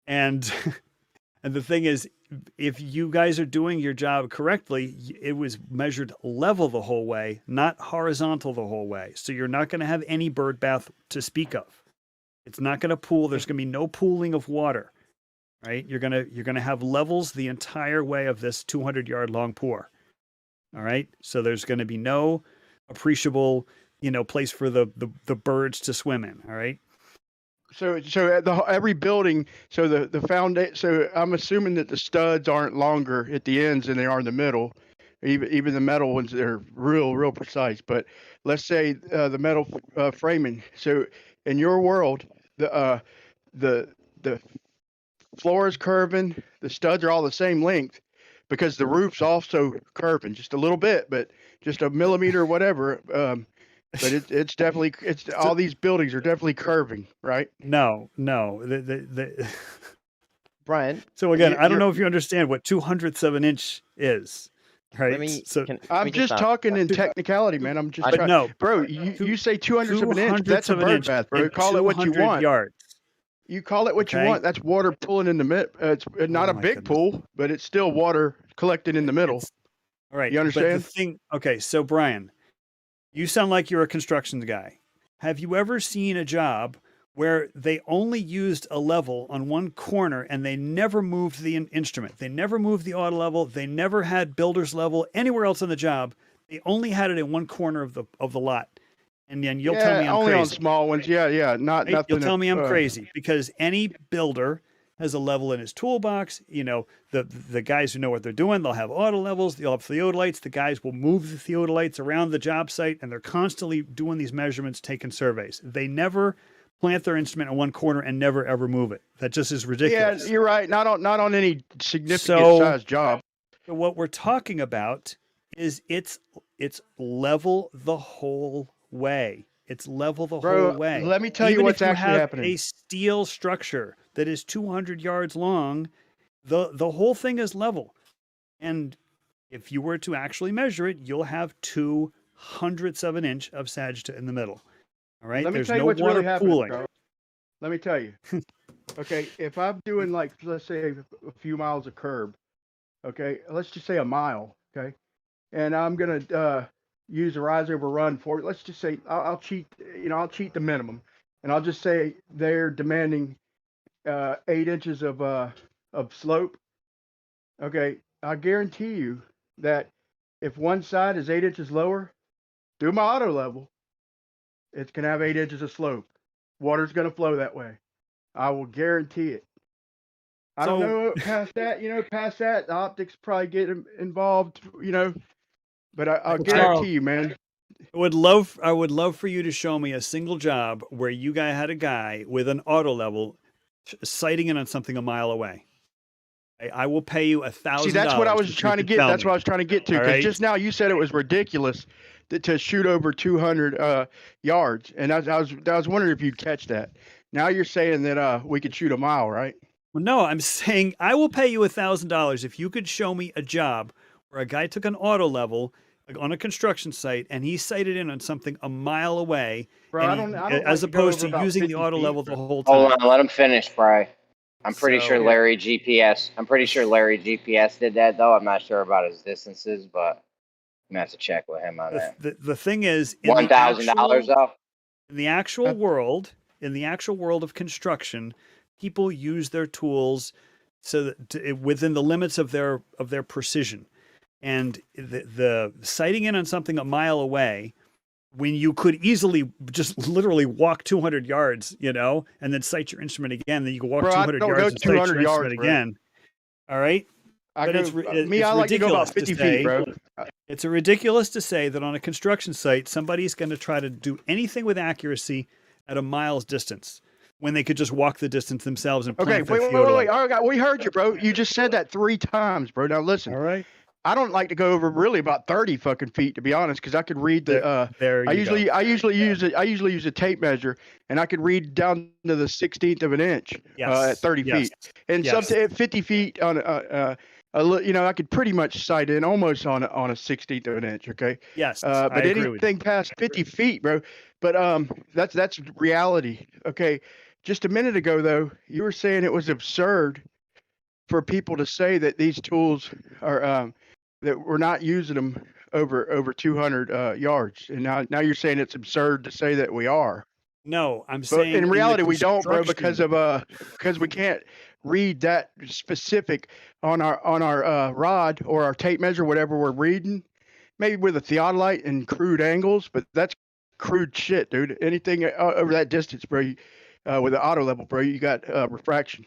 A: and the thing is, if you guys are doing your job correctly, it was measured level the whole way, not horizontal the whole way. So you're not going to have any bird bath to speak of. It's not going to pool. There's going to be no pooling of water, right? You're going to have levels the entire way of this 200 yard long pour. All right. So there's going to be no appreciable, place for the birds to swim in. All right.
F: So every building, so the foundation. So I'm assuming that the studs aren't longer at the ends than they are in the middle. Even the metal ones, they're real precise. But let's say the metal framing. So in your world, the floor is curving, the studs are all the same length, because the roof's also curving just a little bit, but just a millimeter or whatever. But it's definitely, all these buildings are definitely curving, right?
A: No.
U: Brian.
A: So again, I don't know if you understand what 2/100 of an inch is, right?
F: I'm just talking in technicality, man. I'm just trying.
A: No,
F: bro, you say 200 of an inch. That's a bird bath, bro. Call it what you
A: 200
F: want.
A: yards.
F: You call it what you want. That's water pulling in the mid. It's not a big pool, but it's still water collected in the middle.
A: All right.
F: You understand?
A: Okay, so Brian, you sound like you're a construction guy. Have you ever seen a job where they only used a level on one corner and they never moved the instrument? They never moved the auto level. They never had builder's level anywhere else on the job. They only had it in one corner of the lot. And then you'll tell me I'm
F: only
A: crazy.
F: on small ones. Yeah. Not
A: Right?
F: nothing.
A: You'll tell me I'm crazy, because any builder has a level in his toolbox. The guys who know what they're doing, they'll have auto levels, they'll have theodolites. The guys will move the theodolites around the job site, and they're constantly doing these measurements, taking surveys. They never plant their instrument in one corner and never ever move it. That just is ridiculous.
F: Yeah, you're right. Not on any significant size job.
A: So what we're talking about is it's level the whole way. It's level the whole way.
F: Let me tell you what's actually happening.
A: A steel structure that is 200 yards long, the whole thing is level. And if you were to actually measure it, you'll have 2/100 of an inch of sagitta in the middle. All right.
F: Let me
A: There's
F: tell you
A: no
F: what's
A: water
F: really happening,
A: pooling.
F: bro. Let me tell you. Okay, if I'm doing, like, let's say a few miles of curb, okay, let's just say a mile, okay, and I'm gonna use a rise over run for, let's just say I'll cheat the minimum, and I'll just say they're demanding 8 inches of slope. Okay, I guarantee you that if one side is 8 inches lower, through my auto level, it's gonna have 8 inches of slope. Water's gonna flow that way. I will guarantee it. I don't know past that, the optics probably get involved, but I'll guarantee you, man.
A: I would love for you to show me a single job where you had a guy with an auto level sighting in on something a mile away. I will pay you $1,000.
F: See, that's what I was trying to get. That's what I was trying to get to.
A: All
F: Because
A: right?
F: just now you said it was ridiculous to shoot over 200 yards, and I was wondering if you'd catch that. Now you're saying that we could shoot a mile, right?
A: Well, no, I'm saying I will pay you $1,000 if you could show me a job where a guy took an auto level on a construction site and he sighted in on something a mile away,
F: Bro,
A: and
F: I don't
A: as
F: like to go
A: opposed
F: over
A: to
F: about
A: using the
F: 50
A: auto
F: feet,
A: level
F: bro.
A: the whole time.
Q: Hold on, let him finish, Bry. I'm pretty
A: So-
Q: sure Larry GPS. I'm pretty sure Larry GPS did that though. I'm not sure about his distances, but I'm gonna have to check with him on that.
A: The thing is, in
Q: $1,000 though.
A: in the actual world, of construction, people use their tools so that within the limits of their precision, and the sighting in on something a mile away, when you could easily just literally walk 200 yards, and then sight your instrument again, then you can walk
F: Bro, I
A: 200
F: don't
A: yards
F: go
A: and sight your
F: 200 yards,
A: instrument
F: bro.
A: again. All right.
F: I
A: But
F: I like to go about 50 feet, bro.
A: It's ridiculous to say that on a construction site, somebody's going to try to do anything with accuracy at a mile's distance when they could just walk the distance themselves and
F: Okay,
A: plant their
F: wait.
A: theodolite.
F: All right, we heard you, bro. You just said that 3 times, bro. Now listen.
A: All right.
F: I don't like to go over really about 30 fucking feet, to be honest, because I could read the.
A: There
F: I
A: you
F: usually
A: go.
F: I usually use a tape measure, and I could read down to the 16th of an inch at 30 feet, and
A: Yes.
F: some at 50 feet on I could pretty much sight in almost on a 16th of an inch. Okay.
A: Yes.
F: But
A: I agree with you.
F: anything past 50 feet, bro. But that's reality. Okay. Just a minute ago, though, you were saying it was absurd for people to say that these tools are that we're not using them over 200 yards, and now you're saying it's absurd to say that we are.
A: No, I'm
F: But
A: saying
F: in reality,
A: the
F: we don't, bro,
A: construction-
F: because we can't read that specific on our rod or our tape measure, whatever we're reading. Maybe with a theodolite and crude angles, but that's crude shit, dude. Anything over that distance, bro, with the auto level, bro, you got refraction.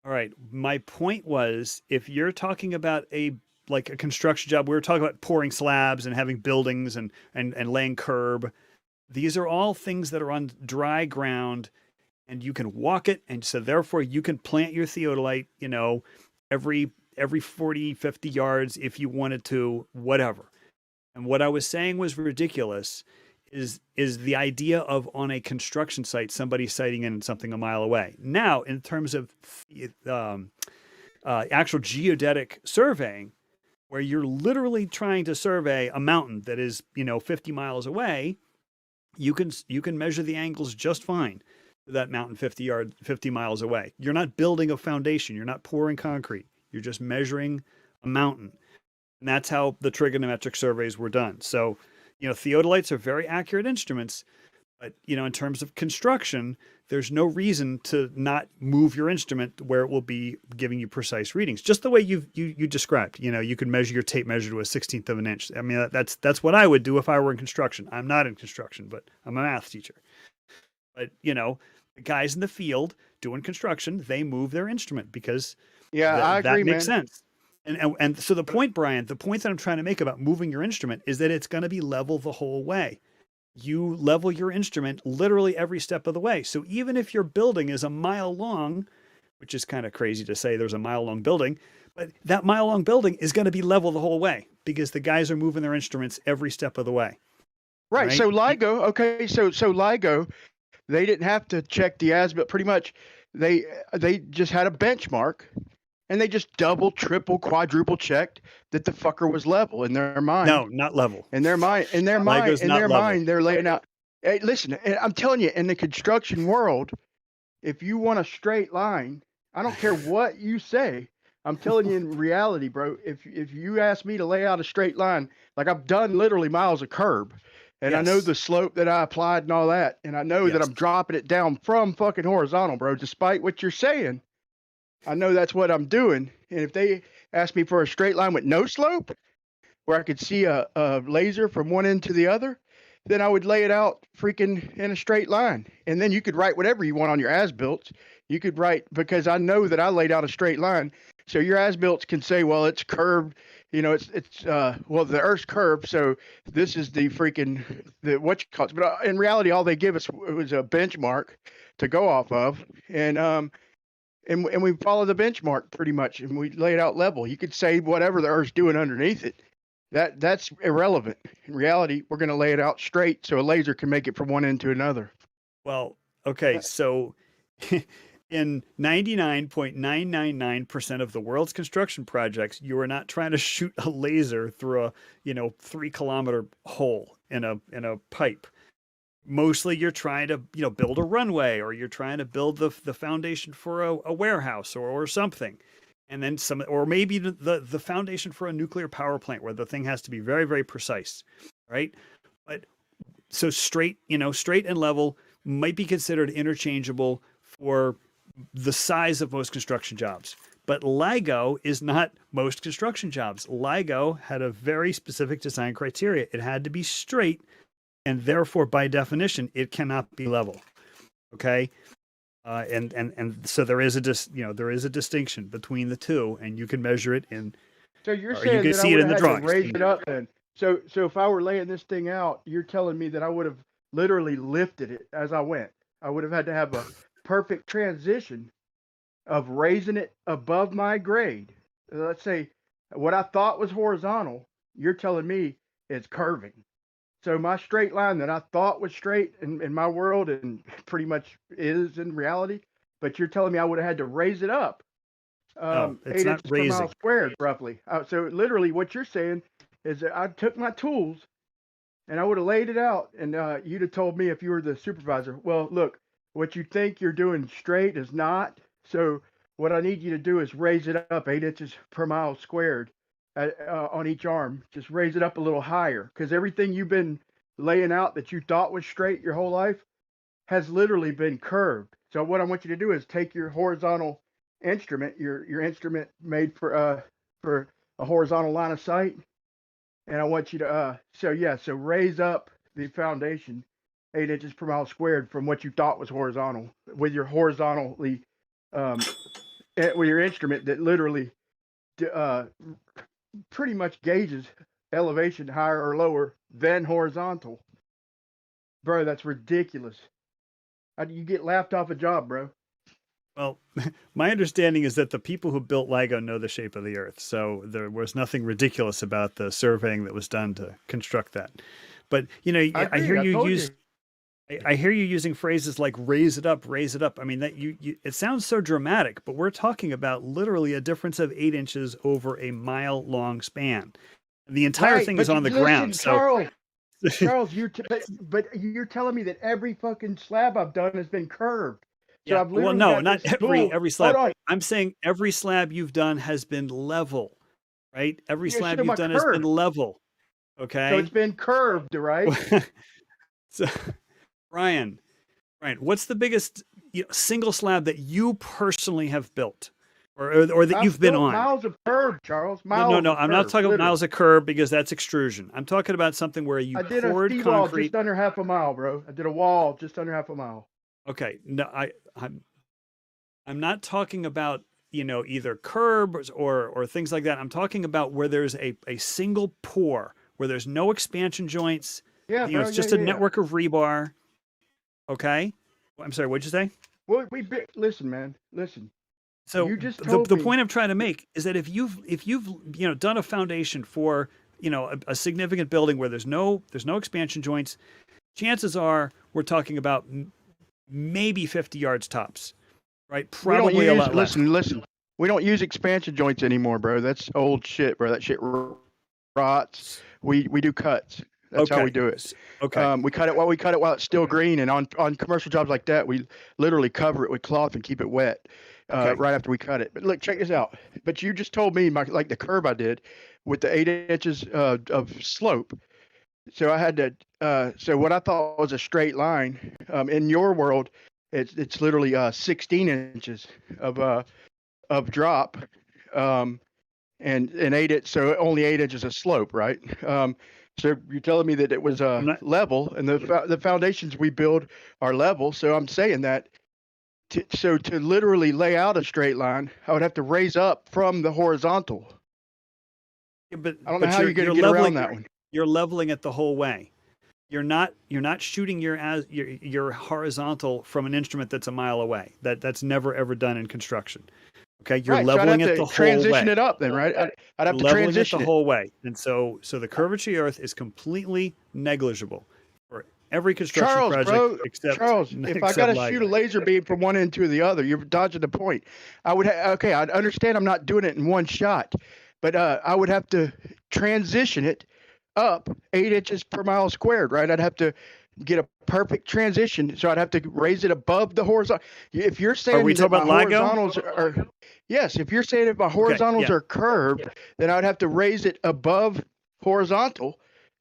A: All right. My point was, if you're talking about a construction job, we were talking about pouring slabs and having buildings and laying curb. These are all things that are on dry ground, and you can walk it, and so therefore you can plant your theodolite, every 40, 50 yards if you wanted to, whatever. And what I was saying was ridiculous is the idea of, on a construction site, somebody sighting in something a mile away. Now, in terms of actual geodetic surveying, where you're literally trying to survey a mountain that is 50 miles away, you can measure the angles just fine to that mountain 50 miles away. You're not building a foundation, you're not pouring concrete, you're just measuring a mountain. And that's how the trigonometric surveys were done. So theodolites are very accurate instruments, but in terms of construction, there's no reason to not move your instrument where it will be giving you precise readings, just the way you described. You could measure your tape measure to a 16th of an inch. I mean, that's what I would do if I were in construction. I'm not in construction, but I'm a math teacher. But the guys in the field doing construction, they move their instrument because
F: I agree,
A: that makes
F: man.
A: sense. And so the point, Brian, the point that I'm trying to make about moving your instrument is that it's going to be level the whole way. You level your instrument literally every step of the way. So even if your building is a mile long, which is kind of crazy to say there's a mile long building, but that mile long building is going to be level the whole way because the guys are moving their instruments every step of the way.
F: Right. So LIGO, okay. So LIGO, they didn't have to check the as-built. Pretty much, they just had a benchmark, and they just double, triple, quadruple checked that the fucker was level in their mind.
A: No, not level.
F: In their mind,
A: LIGO's not level.
F: they're laying out. Hey, listen, I'm telling you, in the construction world, if you want a straight line, I don't care what you say. I'm telling you, in reality, bro, if you ask me to lay out a straight line, like I've done literally miles of curb, and I know the slope that I applied and all that, and I know that I'm dropping it down from fucking horizontal, bro, despite what you're saying. I know that's what I'm doing. And if they ask me for a straight line with no slope, where I could see a laser from one end to the other, then I would lay it out freaking in a straight line. And then you could write whatever you want on your as-built. You could write, because I know that I laid out a straight line. So your as-built can say, well, it's curved. Well, the Earth's curved. So this is the freaking, what you call it. But in reality, all they give us was a benchmark to go off of. And and we follow the benchmark pretty much, and we lay it out level. You could say whatever the Earth's doing underneath it. That's irrelevant. In reality, we're going to lay it out straight so a laser can make it from one end to another.
A: Well, okay, so in 99.999% of the world's construction projects, you are not trying to shoot a laser through a 3-kilometer hole in a pipe. Mostly you're trying to build a runway, or you're trying to build the foundation for a warehouse or something. And then or maybe the foundation for a nuclear power plant, where the thing has to be very, very precise, right? But so straight and level might be considered interchangeable for the size of most construction jobs. But LIGO is not most construction jobs. LIGO had a very specific design criteria. It had to be straight, and therefore, by definition, it cannot be level. Okay, and so there is a distinction between the two, and you can measure it in.
F: So you're saying that I would have had to raise it up then. So if I were laying this thing out, you're telling me that I would have literally lifted it as I went. I would have had to have a perfect transition of raising it above my grade. Let's say what I thought was horizontal, you're telling me it's curving. So my straight line that I thought was straight in my world, and pretty much is in reality, but you're telling me I would have had to raise it up.
A: No, it's
F: 8
A: not
F: inches per
A: raising.
F: mile squared, roughly. So literally what you're saying is that I took my tools and I would have laid it out, and you'd have told me, if you were the supervisor, well, look, what you think you're doing straight is not. So what I need you to do is raise it up 8 inches per mile squared on each arm. Just raise it up a little higher, because everything you've been laying out that you thought was straight your whole life has literally been curved. So what I want you to do is take your horizontal instrument, your instrument made for a horizontal line of sight, and I want you to so raise up the foundation 8 inches per mile squared from what you thought was horizontal with your horizontally with your instrument that literally pretty much gauges elevation higher or lower than horizontal. Bro, that's ridiculous. You get laughed off a job, bro.
A: Well, my understanding is that the people who built LIGO know the shape of the Earth, so there was nothing ridiculous about the surveying that was done to construct that. But I hear you using phrases like "raise it up," "raise it up." I mean, that it sounds so dramatic, but we're talking about literally a difference of 8 inches over a mile-long span. The entire thing is on the ground.
F: Charles, Charles, but you're telling me that every fucking slab I've done has been curved. So I've literally
A: not every slab. I'm saying every slab you've done has been level, right? Every slab you've done has been level. Okay.
F: So it's been curved, right?
A: So, Ryan, what's the biggest single slab that you personally have built, or that you've been on?
F: Miles of curb, Charles.
A: No. I'm not talking about miles of curb, because that's extrusion. I'm talking about something where you poured concrete.
F: I did a wall just under half a mile, bro. I did a wall just under half a mile.
A: Okay, no, I'm not talking about either curbs or things like that. I'm talking about where there's a single pour, where there's no expansion joints.
F: Yeah,
A: it's just a network of rebar. Okay, I'm sorry. What'd you say?
F: Well, listen, man. Listen.
A: So
F: you just told
A: the point I'm trying to make is that if you've done a foundation for a significant building where there's no expansion joints, chances are we're talking about maybe 50 yards tops, right? Probably a lot less.
F: Listen. We don't use expansion joints anymore, bro. That's old shit, bro. That shit rots. We do cuts. That's how we do it.
A: Okay.
F: We cut it while it's still green, and on commercial jobs like that, we literally cover it with cloth and keep it wet right after we cut it. But look, check this out. But you just told me like the curve I did with the 8 inches of slope. So I had to. So what I thought was a straight line, in your world, it's literally 16 inches of drop, and 8 so only 8 inches of slope, right? So you're telling me that it was level, and the foundations we build are level. So I'm saying that to literally lay out a straight line, I would have to raise up from the horizontal.
A: Yeah, but
F: I don't know how you're going to get around that one.
A: You're leveling it the whole way. you're not shooting your horizontal from an instrument that's a mile away. That's never ever done in construction. Okay, you're
F: Right. So I'd
A: leveling
F: have
A: it
F: to
A: the whole
F: transition
A: way.
F: it up then, right? I'd have
A: You're
F: to
A: leveling it
F: transition
A: the
F: it.
A: whole way, and so the curvature of the Earth is completely negligible for every construction
F: Charles,
A: project
F: bro,
A: except
F: Charles, if I
A: except
F: got to shoot a
A: LIGO.
F: laser beam from one end to the other, you're dodging the point. Okay, I understand I'm not doing it in one shot, but I would have to transition it up 8 inches per mile squared, right? I'd have to get a perfect transition, so I'd have to raise it above the horizontal. If you're
A: Are we
F: saying that
A: talking
F: my
A: about LIGO?
F: horizontals are, yes, if you're saying if my
A: Okay,
F: horizontals
A: yeah.
F: are curved, then I'd have to raise it above horizontal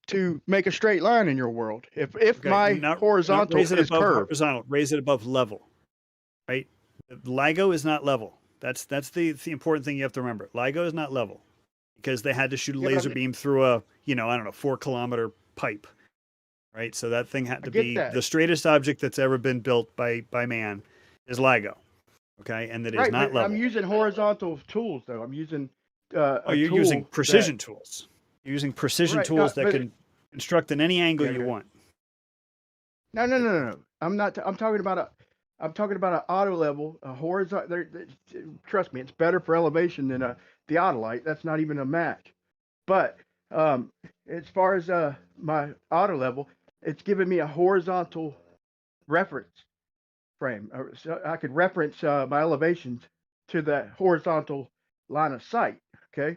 F: to make a straight line in your world. If
A: Okay,
F: my
A: not
F: horizontal
A: raise it
F: is
A: above
F: curved,
A: horizontal, raise it above level, right? LIGO is not level. That's the important thing you have to remember. LIGO is not level because they had to shoot a
F: Yeah, but
A: laser beam through a, I don't know, 4-kilometer pipe, right? So that thing had
F: I
A: to
F: get
A: be
F: that.
A: the straightest object that's ever been built by man is LIGO, okay? And that is
F: Right,
A: not
F: but I'm
A: level.
F: using horizontal tools though. I'm using
A: Oh,
F: a
A: you're
F: tool
A: using precision
F: that,
A: tools. You're using precision
F: right,
A: tools that
F: but
A: can construct in any angle you want.
F: no. I'm not. I'm talking about an auto level, a horizontal. Trust me, it's better for elevation than a theodolite. That's not even a match. But as far as my auto level, it's giving me a horizontal reference frame, so I could reference my elevations to that horizontal line of sight. Okay,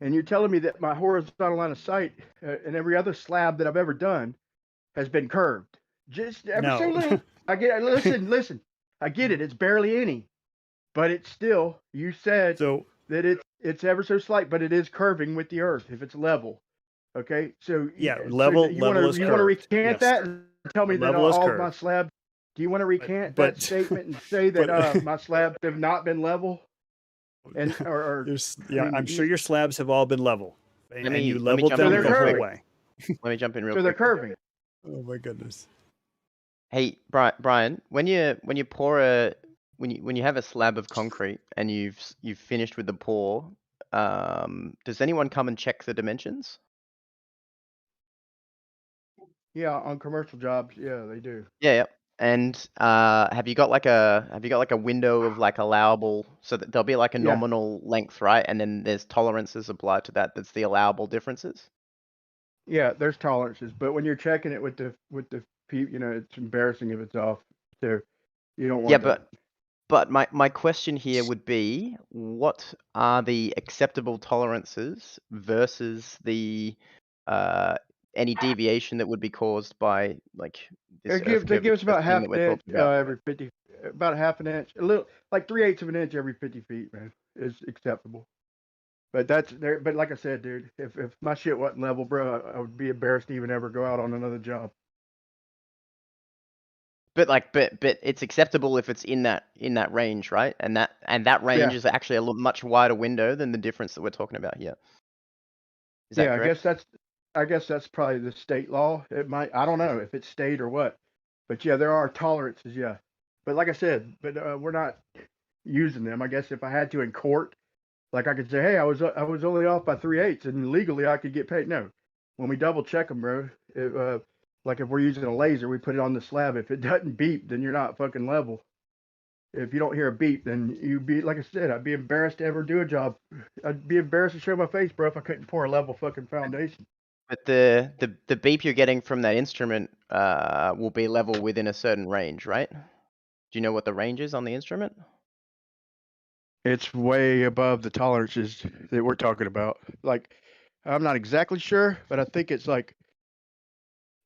F: and you're telling me that my horizontal line of sight and every other slab that I've ever done has been curved, just ever so
A: No.
F: little. I get. Listen. I get it. It's barely any, but it's still. You said
A: So
F: that it's ever so slight, but it is curving with the Earth if it's level. Okay, so
A: yeah,
F: so
A: level
F: you want
A: is
F: to
A: curved.
F: recant
A: Yes.
F: that and tell me that
A: Level is
F: all of my
A: curved.
F: slabs. Do you want to recant
A: But
F: that statement and say that
A: but
F: my slabs have not been level? And or
A: I'm sure your slabs have all been level, and you
U: Let me
A: leveled
U: jump
A: them
U: in
F: they're
A: the
U: real
A: whole
U: quick.
F: curving.
A: way.
U: Let me jump in real
F: So they're
U: quick.
F: curving.
A: Oh my goodness.
U: Hey, Brian, when you have a slab of concrete and you've finished with the pour, does anyone come and check the dimensions?
F: Yeah, on commercial jobs, yeah, they do.
U: Yeah. And have you got like a window of like allowable, so that there'll be like a
F: Yeah,
U: nominal length, right? And then there's tolerances applied to that. That's the allowable differences.
F: yeah, there's tolerances, but when you're checking it with the it's embarrassing if it's off. So you don't
U: Yeah,
F: want that.
U: but my question here would be, what are the acceptable tolerances versus the any deviation that would be caused by like this earth
F: They give us
U: curvature
F: about
U: thing
F: half
U: that
F: an
U: we're
F: inch
U: talking about?
F: every 50, about half an inch, a little like 3/8 of an inch every 50 feet, man, is acceptable. But that's there. But like I said, dude, if my shit wasn't level, bro, I would be embarrassed to even ever go out on another job.
U: But it's acceptable if it's in that range, right? And that range
F: Yeah,
U: is actually a much wider window than the difference that we're talking about here. Is that
F: yeah.
U: correct?
F: I guess that's probably the state law. It might. I don't know if it's state or what. But yeah, there are tolerances. Yeah. But like I said, we're not using them. I guess if I had to in court, like I could say, hey, I was only off by 3/8, and legally I could get paid. No, when we double check them, bro. Like if we're using a laser, we put it on the slab. If it doesn't beep, then you're not fucking level. If you don't hear a beep, then you'd be, like I said, I'd be embarrassed to ever do a job. I'd be embarrassed to show my face, bro, if I couldn't pour a level fucking foundation.
U: But the beep you're getting from that instrument will be level within a certain range, right? Do you know what the range is on the instrument?
F: It's way above the tolerances that we're talking about. Like, I'm not exactly sure, but I think it's like,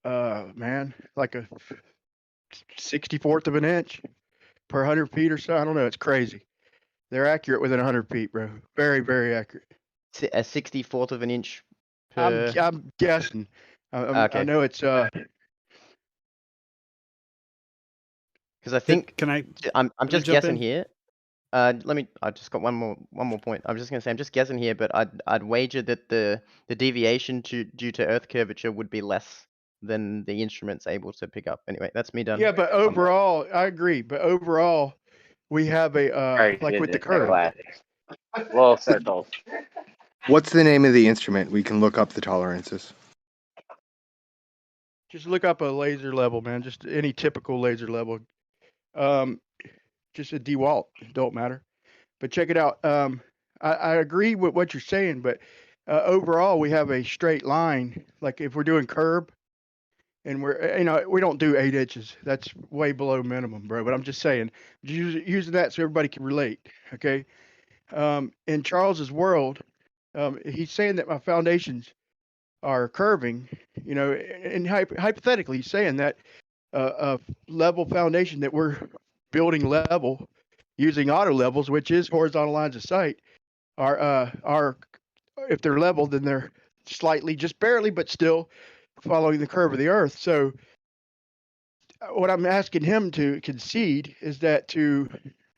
F: man, like a 64th of an inch per 100 feet or so. I don't know. It's crazy. They're accurate within 100 feet, bro. Very, very accurate.
U: A 64th of an inch
F: I'm
U: per.
F: guessing. I
U: Okay.
F: know it's
U: Because I think
A: Can I
U: I'm just
A: jump
U: guessing
A: in?
U: here. I just got one more point. I'm just gonna say I'm just guessing here, but I'd wager that the deviation due to Earth curvature would be less than the instrument's able to pick up. Anyway, that's me done.
F: yeah, but overall, I agree. But overall, we have a
Q: Very
F: like with the
Q: good
F: curve.
Q: class. Little circles.
G: What's the name of the instrument? We can look up the tolerances.
F: Just look up a laser level, man. Just any typical laser level. Just a DeWalt. It don't matter. But check it out. I agree with what you're saying, but overall, we have a straight line. Like if we're doing curb, and we don't do 8 inches. That's way below minimum, bro. But I'm just saying, using that so everybody can relate. Okay. In Charles's world, he's saying that my foundations are curving. And hypothetically, he's saying that a level foundation that we're building level using auto levels, which is horizontal lines of sight, are if they're level, then they're slightly, just barely, but still following the curve of the earth. So what I'm asking him to concede is that to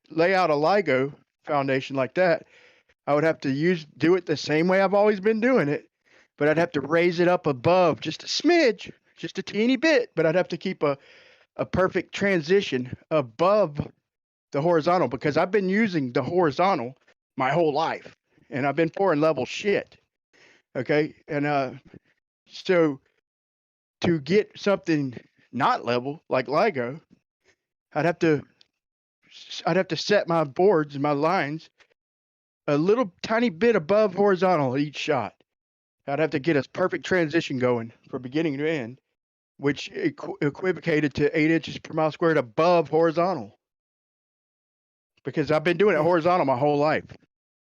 F: lay out a LIGO foundation like that, I would have to do it the same way I've always been doing it, but I'd have to raise it up above just a smidge, just a teeny bit, but I'd have to keep a perfect transition above the horizontal, because I've been using the horizontal my whole life and I've been pouring level shit. Okay. And so to get something not level like LIGO, I'd have to set my boards and my lines a little tiny bit above horizontal each shot. I'd have to get a perfect transition going from beginning to end, which equivocated to 8 inches per mile squared above horizontal. Because I've been doing it horizontal my whole life.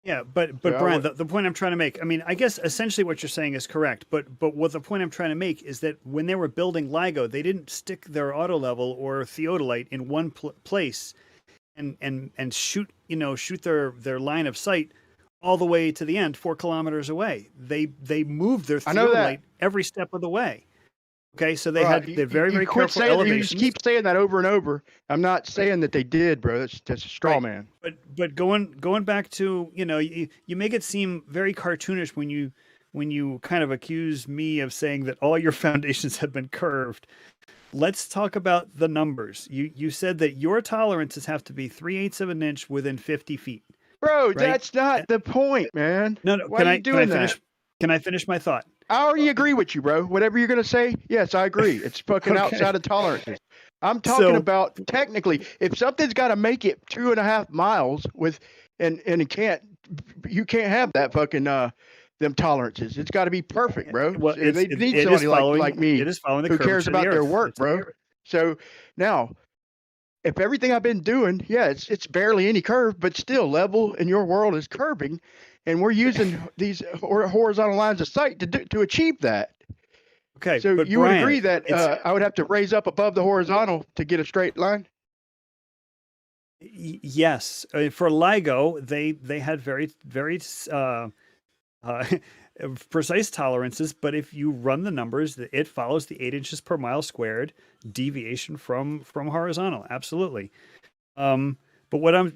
A: Yeah, but Brian, the point I'm trying to make, I mean, I guess essentially what you're saying is correct, but what the point I'm trying to make is that when they were building LIGO, they didn't stick their auto level or theodolite in one place and shoot their line of sight all the way to the end, 4 kilometers away. They moved their theodolite every step of the way. Okay, so they had the very careful elevations.
F: You just keep saying that over and over. I'm not saying that they did, bro. That's a straw man.
A: But going back to, you make it seem very cartoonish when you kind of accuse me of saying that all your foundations have been curved. Let's talk about the numbers. You said that your tolerances have to be 3/8 of an inch within 50 feet.
F: Bro,
A: right?
F: That's not the point, man.
A: No.
F: Why are you doing that?
A: Can I finish my thought?
F: I already agree with you, bro. Whatever you're gonna say, yes, I agree. It's fucking outside of tolerances. I'm talking about technically, if something's got to make it 2.5 miles and you can't have that fucking them tolerances. It's got to be perfect, bro.
A: Well,
F: they need somebody like me
A: it is following the
F: who cares
A: curvature of the
F: about their
A: earth.
F: work,
A: It's
F: bro. So now, if everything I've been doing, it's barely any curve, but still level in your world is curving. And we're using these horizontal lines of sight to achieve that.
A: Okay,
F: so
A: but
F: you
A: Brian,
F: would agree that I would have to raise up above the horizontal to get a straight line?
A: Yes, for LIGO, they had very precise tolerances, but if you run the numbers, it follows the 8 inches per mile squared deviation from horizontal. Absolutely. But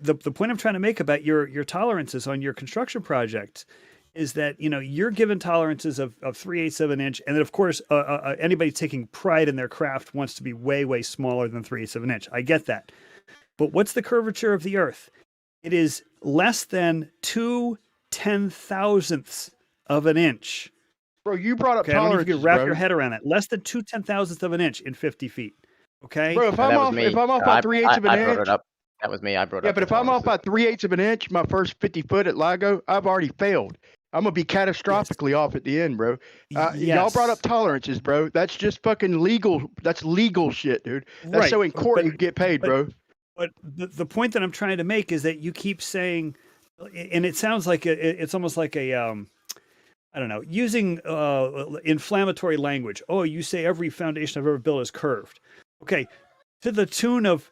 A: the point I'm trying to make about your tolerances on your construction project is that you're given tolerances of 3/8 of an inch, and then of course anybody taking pride in their craft wants to be way smaller than 3/8 of an inch. I get that, but what's the curvature of the Earth? It is less than 2/10,000ths of an inch.
F: Bro, you brought up tolerances.
A: I don't know if you can wrap your head around that. Less than 2/10,000ths of an inch in 50 feet. Okay,
F: bro. If I'm off by 3/8 of an inch,
U: brought it up. That was me. I brought it up.
F: Yeah, but if I'm off by 3/8 of an inch, my first 50 foot at LIGO, I've already failed. I'm gonna be catastrophically off at the end, bro. Y'all brought up tolerances, bro. That's just fucking legal. That's legal shit, dude. That's so in court you get paid, bro.
A: But the point that I'm trying to make is that you keep saying, and it sounds like it's almost like a I don't know, using inflammatory language. Oh, you say every foundation I've ever built is curved. Okay, to the tune of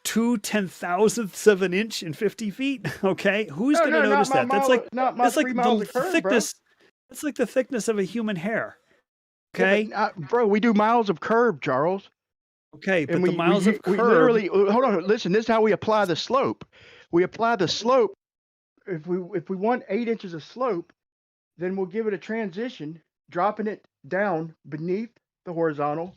A: 2/10,000ths of an inch in 50 feet. Okay, who's going to notice that? That's like the thickness. That's like the thickness of a human hair. Okay,
F: yeah, bro, we do miles of curve, Charles.
A: Okay, but
F: and
A: the miles of curve.
F: We literally hold on. Listen, this is how we apply the slope. We apply the slope. If we want 8 inches of slope, then we'll give it a transition, dropping it down beneath the horizontal,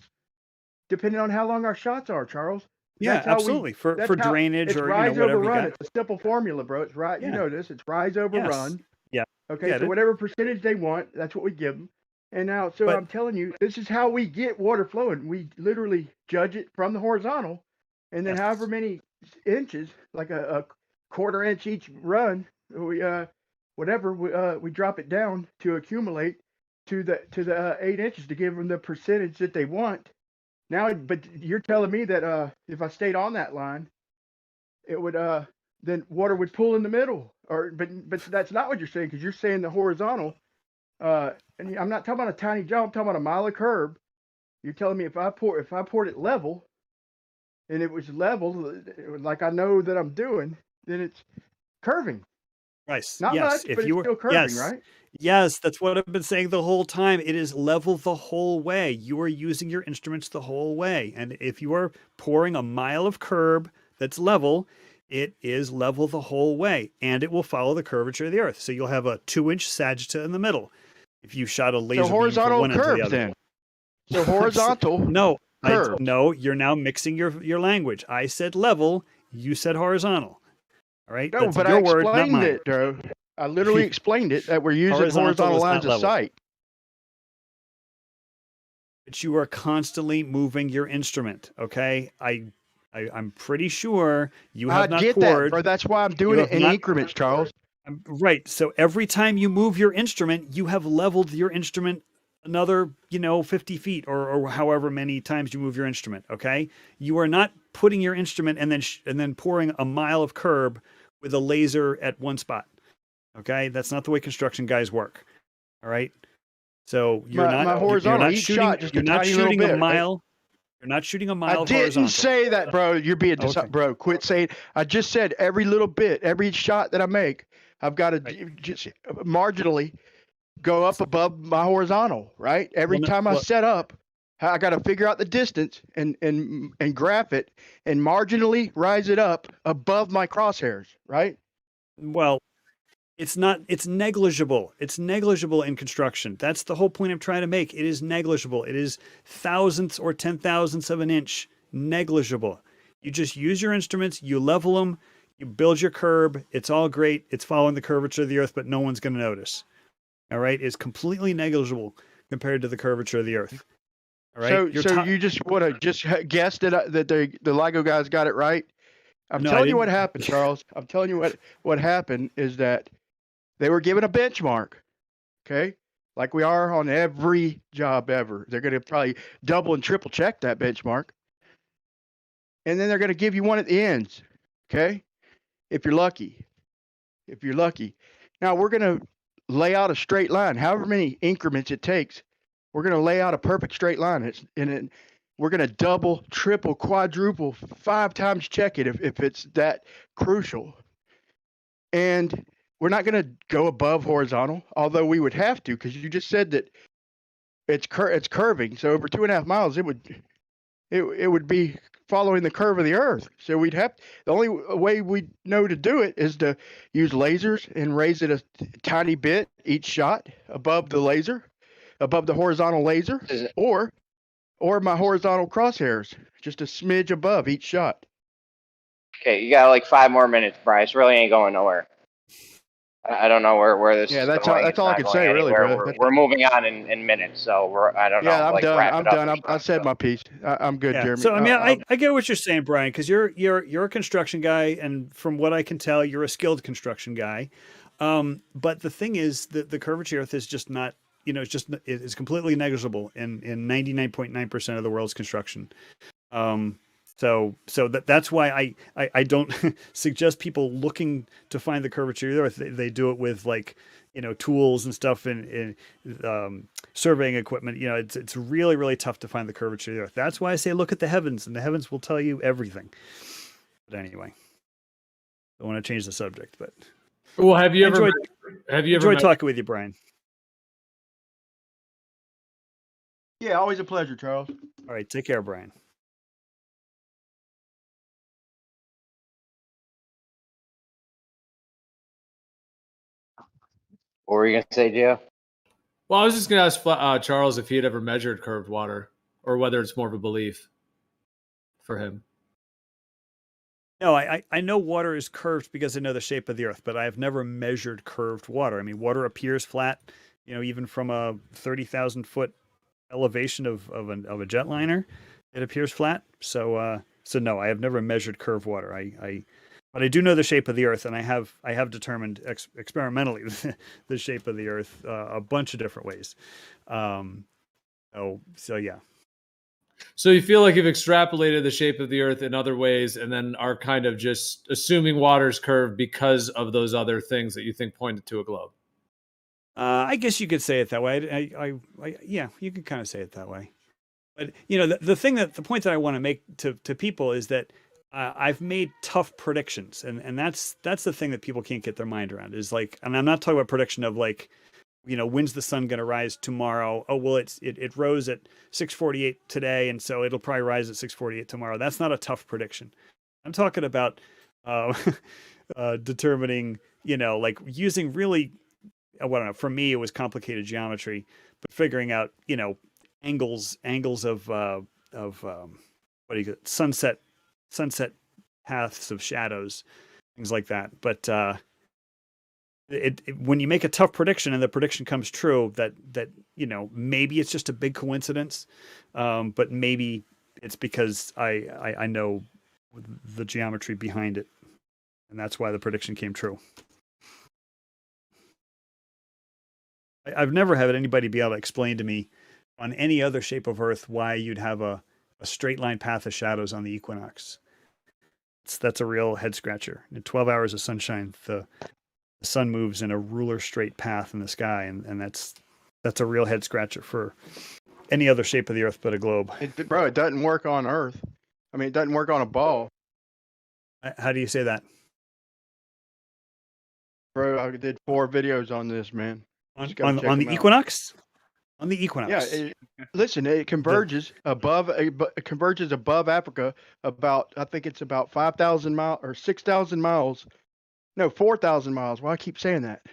F: depending on how long our shots are, Charles.
A: Yeah, absolutely. For drainage or
F: rise
A: whatever
F: over
A: you
F: run.
A: got.
F: It's a simple formula, bro. It's right. You know this. It's rise over run.
A: Yeah.
F: Okay. So whatever percentage they want, that's what we give them. And now, so I'm telling you, this is how we get water flowing. We literally judge it from the horizontal, and then however many inches, like a quarter inch each run, we we drop it down to accumulate to the 8 inches to give them the percentage that they want. Now, but you're telling me that if I stayed on that line, it would then water would pool in the middle, but that's not what you're saying, because you're saying the horizontal. And I'm not talking about a tiny jump. I'm talking about a mile of curb. You're telling me if I poured it level, and it was level, like I know that I'm doing, then it's curving.
A: Nice.
F: Not
A: Yes.
F: much, but it's still curving, right?
A: Yes, that's what I've been saying the whole time. It is level the whole way. You are using your instruments the whole way. And if you are pouring a mile of curb that's level, it is level the whole way. And it will follow the curvature of the earth. So you'll have a 2-inch sagitta in the middle. If you shot a laser
F: So
A: beam from
F: horizontal
A: one end to the
F: curves
A: other.
F: then. So horizontal.
A: No, you're now mixing your language. I said level, you said horizontal. All right?
F: No,
A: That's
F: but
A: your
F: I
A: word, not
F: explained
A: mine.
F: it, Drew. I literally explained it that we're using
A: Horizontal
F: horizontal
A: is
F: lines
A: not
F: of
A: level.
F: sight.
A: But you are constantly moving your instrument. Okay, I'm pretty sure you have not
F: get
A: poured.
F: that, bro. That's why I'm doing
A: You
F: it
A: have
F: in
A: not-
F: increments, Charles.
A: Right. So every time you move your instrument, you have leveled your instrument another, 50 feet or however many times you move your instrument. Okay. You are not putting your instrument and then pouring a mile of curb with a laser at one spot. Okay. That's not the way construction guys work. All right. So you're
F: My
A: not
F: horizontal,
A: you're not
F: each
A: shooting,
F: shot just
A: you're
F: a
A: not
F: tiny little
A: shooting
F: bit,
A: a
F: right?
A: mile. You're not shooting a mile
F: I didn't
A: horizontal.
F: say that, bro. You're being
A: Okay.
F: bro. Quit saying. I just said every little bit, every shot that I make, I've got to just marginally go up above my horizontal. Right. Every time I set up, I got to figure out the distance and graph it and marginally rise it up above my crosshairs. Right.
A: Well, it's negligible. It's negligible in construction. That's the whole point I'm trying to make. It is negligible. It is thousandths or 10,000ths of an inch. Negligible. You just use your instruments, you level them, you build your curb. It's all great. It's following the curvature of the earth, but no one's going to notice. All right. It's completely negligible compared to the curvature of the earth. All right.
F: So you just want to just guess that the LIGO guys got it right? I'm
A: No, I
F: telling you what
A: didn't.
F: happened, Charles. I'm telling you what happened is that they were given a benchmark, okay? Like we are on every job ever. They're going to probably double and triple check that benchmark. And then they're going to give you one at the ends, okay? If you're lucky. If you're lucky. Now we're going to lay out a straight line, however many increments it takes. We're going to lay out a perfect straight line. We're going to double, triple, quadruple, 5 times check it if it's that crucial. And we're not going to go above horizontal, although we would have to, because you just said that it's curving. So over 2.5 miles, it would be following the curve of the Earth. So we'd have the only way we know to do it is to use lasers and raise it a tiny bit each shot above the laser, above the horizontal laser, or my horizontal crosshairs, just a smidge above each shot.
Q: Okay, you got like 5 more minutes, Bryce. Really ain't going nowhere. I don't know where this is
F: that's
Q: going.
F: all,
Q: It's
F: I
Q: not
F: can
Q: going
F: say, really,
Q: anywhere.
F: bro.
Q: We're moving on in minutes, so I don't know.
F: Yeah, I'm
Q: like,
F: done.
Q: wrap
F: I'm
Q: it up
F: done.
Q: or
F: I said my piece. I'm good,
A: Yeah.
F: Jeremy.
A: So I mean, I get what you're saying, Brian, because you're a construction guy, and from what I can tell, you're a skilled construction guy. But the thing is that the curvature of the Earth is just not, it's completely negligible in 99.9% of the world's construction. So that's why I don't suggest people looking to find the curvature of the Earth. They do it with tools and stuff and surveying equipment. It's really, really tough to find the curvature of the Earth. That's why I say look at the heavens, and the heavens will tell you everything. But anyway, I want to change the subject. But
S: well, have you ever
A: enjoyed talking with you, Brian?
F: Yeah, always a pleasure, Charles.
A: All right, take care, Brian.
Q: What were you gonna say, Joe?
S: Well, I was just going to ask Charles if he had ever measured curved water, or whether it's more of a belief for him.
A: No, I know water is curved because I know the shape of the Earth, but I have never measured curved water. I mean, water appears flat, even from a 30,000 foot elevation of a jetliner, it appears flat. So no, I have never measured curved water. But I do know the shape of the Earth, and I have determined experimentally the shape of the Earth a bunch of different ways. So yeah.
S: So you feel like you've extrapolated the shape of the Earth in other ways, and then are kind of just assuming water's curved because of those other things that you think pointed to a globe.
A: I guess you could say it that way. Yeah, you could kind of say it that way. But the point that I want to make to people is that I've made tough predictions, and that's the thing that people can't get their mind around. Is like, and I'm not talking about prediction of like, when's the sun going to rise tomorrow? Oh, well, it rose at 6:48 today, and so it'll probably rise at 6:48 tomorrow. That's not a tough prediction. I'm talking about determining, like using really, I don't know. For me, it was complicated geometry, but figuring out, angles of what do you get? Sunset paths of shadows, things like that. But when you make a tough prediction and the prediction comes true, that maybe it's just a big coincidence, but maybe it's because I know the geometry behind it, and that's why the prediction came true. I've never had anybody be able to explain to me on any other shape of Earth why you'd have a straight line path of shadows on the equinox. That's a real head scratcher. In 12 hours of sunshine, the sun moves in a ruler straight path in the sky, and that's a real head scratcher for any other shape of the Earth but a globe.
F: It doesn't work on Earth. I mean, it doesn't work on a ball.
A: How do you say that?
F: Bro, I did 4 videos on this, man.
A: On the equinox? On the equinox.
F: Yeah, listen, it converges above Africa about, I think it's about 5,000 miles or 6,000 miles. No, 4,000 miles. Well, I keep saying that.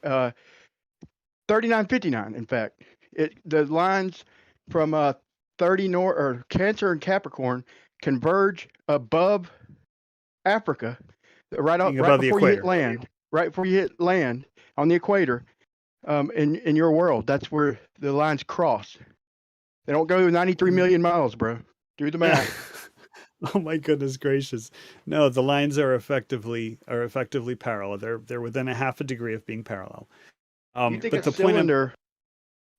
F: 3959, in fact. The lines from 30 north or Cancer and Capricorn converge above Africa, right before you hit land. Right before you hit land on the equator. In your world, that's where the lines cross. They don't go 93 million miles, bro. Do the math.
A: Oh my goodness gracious! No, the lines are effectively parallel. They're within a half a degree of being parallel.
F: You think a cylinder?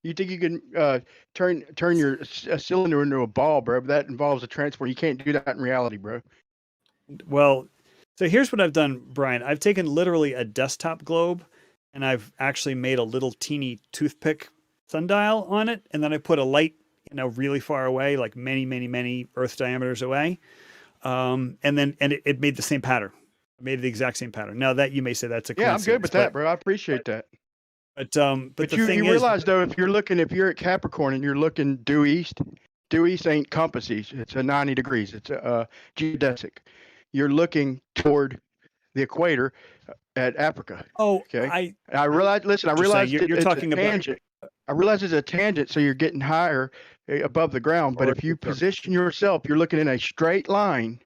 F: You think you can turn a cylinder into a ball, bro? But that involves a transfer. You can't do that in reality, bro.
A: Well, so here's what I've done, Brian. I've taken literally a desktop globe, and I've actually made a little teeny toothpick sundial on it, and then I put a light, really far away, like many, many, many Earth diameters away, and it made the same pattern. It made the exact same pattern. Now that you may say that's a coincidence.
F: Yeah, I'm good with that, bro. I appreciate that.
A: But
F: you realize though, if you're at Capricorn and you're looking due east ain't compass east. It's a 90 degrees. It's a geodesic. You're looking toward the equator at Africa.
A: Oh,
F: okay. I realize. Listen, I realize
A: you're talking about
F: tangent. I realize it's a tangent, so you're getting higher above the ground. But if you position yourself, you're looking in a straight line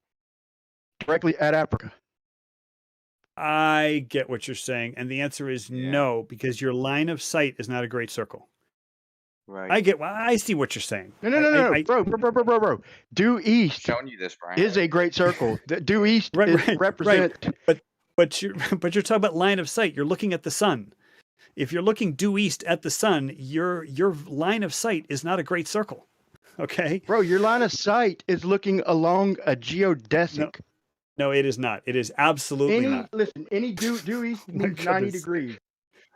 F: directly at Africa.
A: I get what you're saying, and the answer is no, because your line of sight is not a great circle.
G: Right.
A: I see what you're saying.
F: No, bro. Due east
G: showing you this, Brian.
F: is a great circle. Due east represents.
A: Right. But you're talking about line of sight. You're looking at the sun. If you're looking due east at the sun, your line of sight is not a great circle. Okay,
F: bro, your line of sight is looking along a geodesic.
A: No, it is not. It is absolutely not.
F: Listen, any due east means 90 degrees.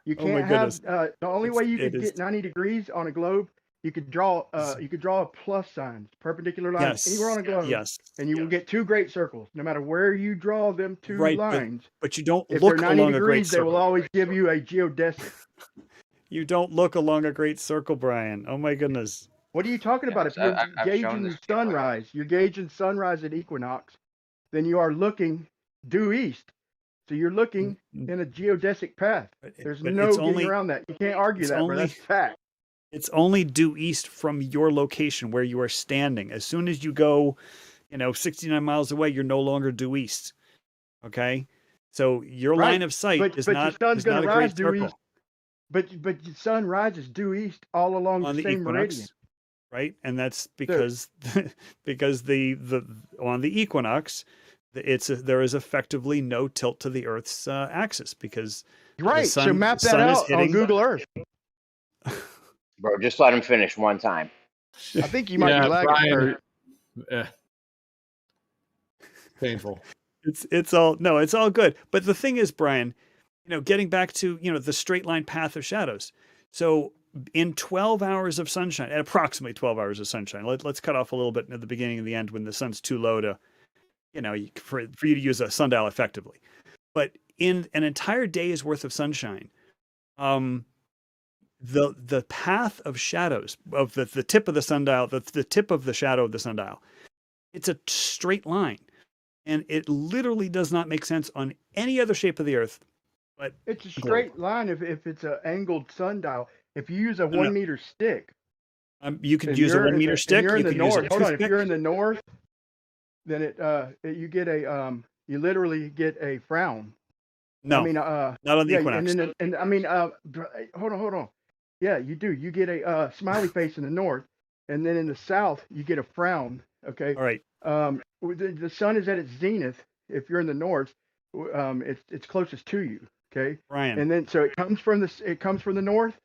F: You can't have the only way you could get 90 degrees on a globe. You could draw a plus sign, perpendicular lines anywhere on a globe.
A: Yes.
F: And you will get 2 great circles, no matter where you draw them 2 lines.
A: But you don't
F: if
A: look
F: they're 90
A: along
F: degrees,
A: a great circle.
F: They will always give you a geodesic.
A: You don't look along a great circle, Brian. Oh my goodness.
F: What are you talking about? If you're gauging sunrise, you're gauging sunrise at equinox, then you are looking due east. So you're looking in a geodesic path. There's no getting around that. You can't argue that, bro. That's fact.
A: It's only due east from your location where you are standing. As soon as you go, 69 miles away, you're no longer due east. Okay? So your line of sight is not a great circle.
F: But the sun rises due east all along
A: on
F: the
A: the
F: same meridian.
A: equinox, right? And that's because because the on the equinox, there is effectively no tilt to the Earth's axis because the
F: Right. So
A: sun
F: map that
A: sun is
F: out on
A: hitting.
F: Google Earth.
Q: Bro, just let him finish one time.
F: I think you might be
S: Yeah,
F: lagging.
S: Brian.
F: Or,
S: Painful.
A: It's all good. But the thing is, Brian, getting back to the straight line path of shadows. So in 12 hours of sunshine, at approximately 12 hours of sunshine, let's cut off a little bit at the beginning and the end when the sun's too low to, for you to use a sundial effectively. But in an entire day's worth of sunshine, the path of shadows of the tip of the sundial, the tip of the shadow of the sundial, it's a straight line. And it literally does not make sense on any other shape of the Earth. But
F: it's a straight line if it's an angled sundial. If you use a 1 meter stick,
A: you could use a 1 meter stick.
F: You're in
A: you
F: the
A: could use a
F: north. Hold on. If
A: toothpick.
F: you're in the north, then you get you literally get a frown.
A: No,
F: I mean,
A: not on the
F: yeah,
A: equinox.
F: and I mean, hold on. Yeah, you do. You get a smiley face in the north, and then in the south you get a frown. Okay.
A: All right.
F: The sun is at its zenith. If you're in the north, it's closest to you. Okay.
A: Brian.
F: And then so it comes from the north,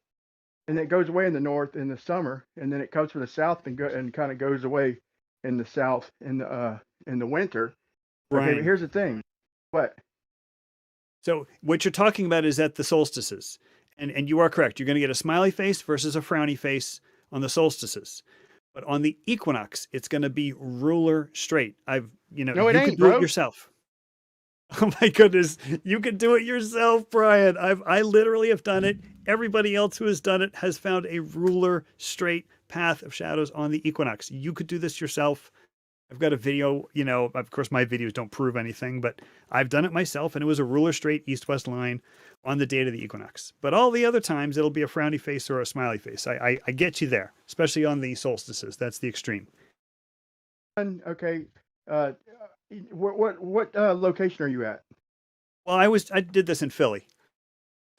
F: and it goes away in the north in the summer, and then it comes from the south and kind of goes away in the south in the winter.
A: Brian.
F: Okay, but here's the thing. What?
A: So what you're talking about is at the solstices, and you are correct. You're going to get a smiley face versus a frowny face on the solstices. But on the equinox, it's going to be ruler straight.
F: No, it
A: you
F: ain't,
A: could do
F: bro.
A: it yourself. Oh my goodness, you can do it yourself, Brian. I literally have done it. Everybody else who has done it has found a ruler straight path of shadows on the equinox. You could do this yourself. I've got a video, of course my videos don't prove anything, but I've done it myself and it was a ruler straight east-west line on the date of the equinox. But all the other times it'll be a frowny face or a smiley face. I get you there, especially on the solstices. That's the extreme.
F: Okay. What location are you at?
A: Well, I did this in Philly.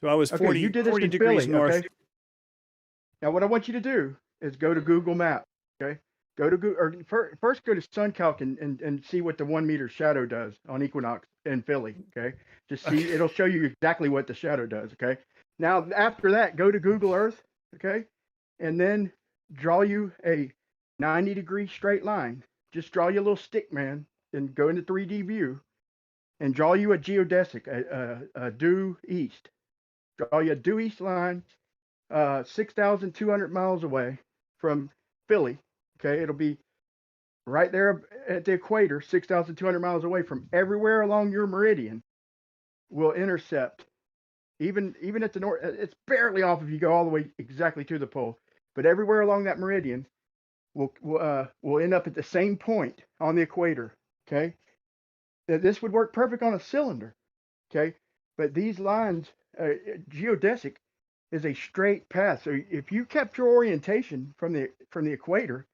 A: So I was 40,
F: you did this
A: 40
F: in
A: degrees
F: Philly,
A: north.
F: Okay? Now, what I want you to do is go to Google Maps. Okay. Go to Google, or first go to SunCalc and see what the 1 meter shadow does on equinox in Philly. Okay. Just see, it'll show you exactly what the shadow does. Okay. Now, after that, go to Google Earth. Okay. And then draw you a 90-degree straight line. Just draw you a little stick, man, and go into 3D view and draw you a geodesic, a due east. Draw you a due east line, 6,200 miles away from Philly. Okay, it'll be right there at the equator, 6,200 miles away from everywhere along your meridian. Will intercept, even at the north. It's barely off if you go all the way exactly to the pole, but everywhere along that meridian will end up at the same point on the equator. Okay, this would work perfect on a cylinder. Okay, but these lines, geodesic, is a straight path. So if you kept your orientation from the equator,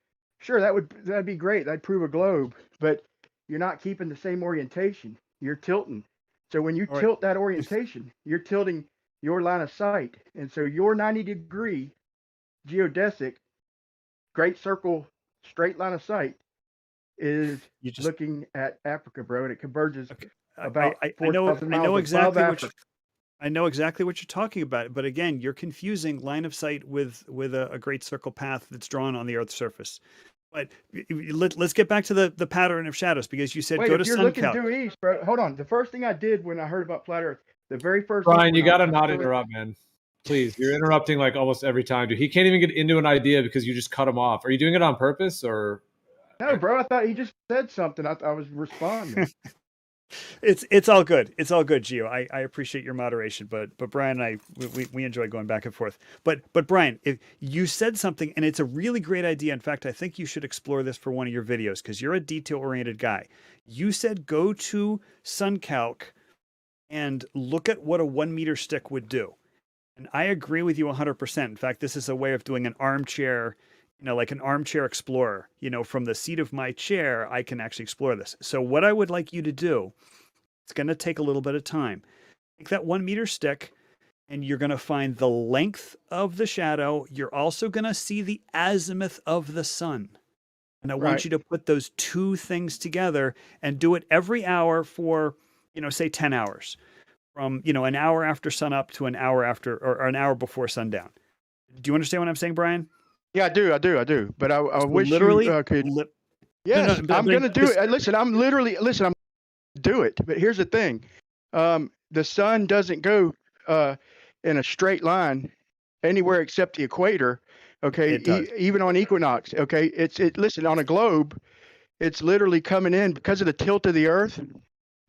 F: sure, that'd be great. That'd prove a globe. But you're not keeping the same orientation. You're tilting. So when you tilt that orientation, you're tilting your line of sight. And so your 90-degree geodesic, great circle, straight line of sight is looking at Africa, bro, and it converges about 4,000 miles above Africa.
A: I know exactly what you're talking about, but again, you're confusing line of sight with a great circle path that's drawn on the Earth's surface. But let's get back to the pattern of shadows, because you said
F: Wait,
A: go
F: if
A: to
F: you're looking
A: SunCalc.
F: due east, bro. Hold on. The first thing I did when I heard about flat Earth, the very first.
S: Brian, you gotta not interrupt, man. Please, you're interrupting like almost every time, dude. He can't even get into an idea because you just cut him off. Are you doing it on purpose or?
F: No, bro. I thought he just said something. I was responding.
A: It's all good. It's all good, Gio. I appreciate your moderation, but Brian and we enjoy going back and forth. But Brian, if you said something, and it's a really great idea. In fact, I think you should explore this for one of your videos because you're a detail-oriented guy. You said go to SunCalc and look at what a 1 meter stick would do. And I agree with you 100%. In fact, this is a way of doing an armchair, like an armchair explorer. From the seat of my chair, I can actually explore this. So what I would like you to do, it's going to take a little bit of time. Take that 1 meter stick and you're going to find the length of the shadow. You're also going to see the azimuth of the sun. And I want
F: Right.
A: you to put those two things together and do it every hour for, say 10 hours, from, an hour after sunup to an hour after, or an hour before sundown. Do you understand what I'm saying, Brian?
F: Yeah, I do. But I
A: So
F: wish
A: literally,
F: you could.
A: no,
F: Yes,
A: but
F: I'm
A: then
F: gonna do
A: just-
F: it. Listen, I'm do it. But here's the thing: the sun doesn't go in a straight line anywhere except the equator. Okay,
A: It does.
F: even on equinox. Okay, listen, on a globe, it's literally coming in because of the tilt of the Earth.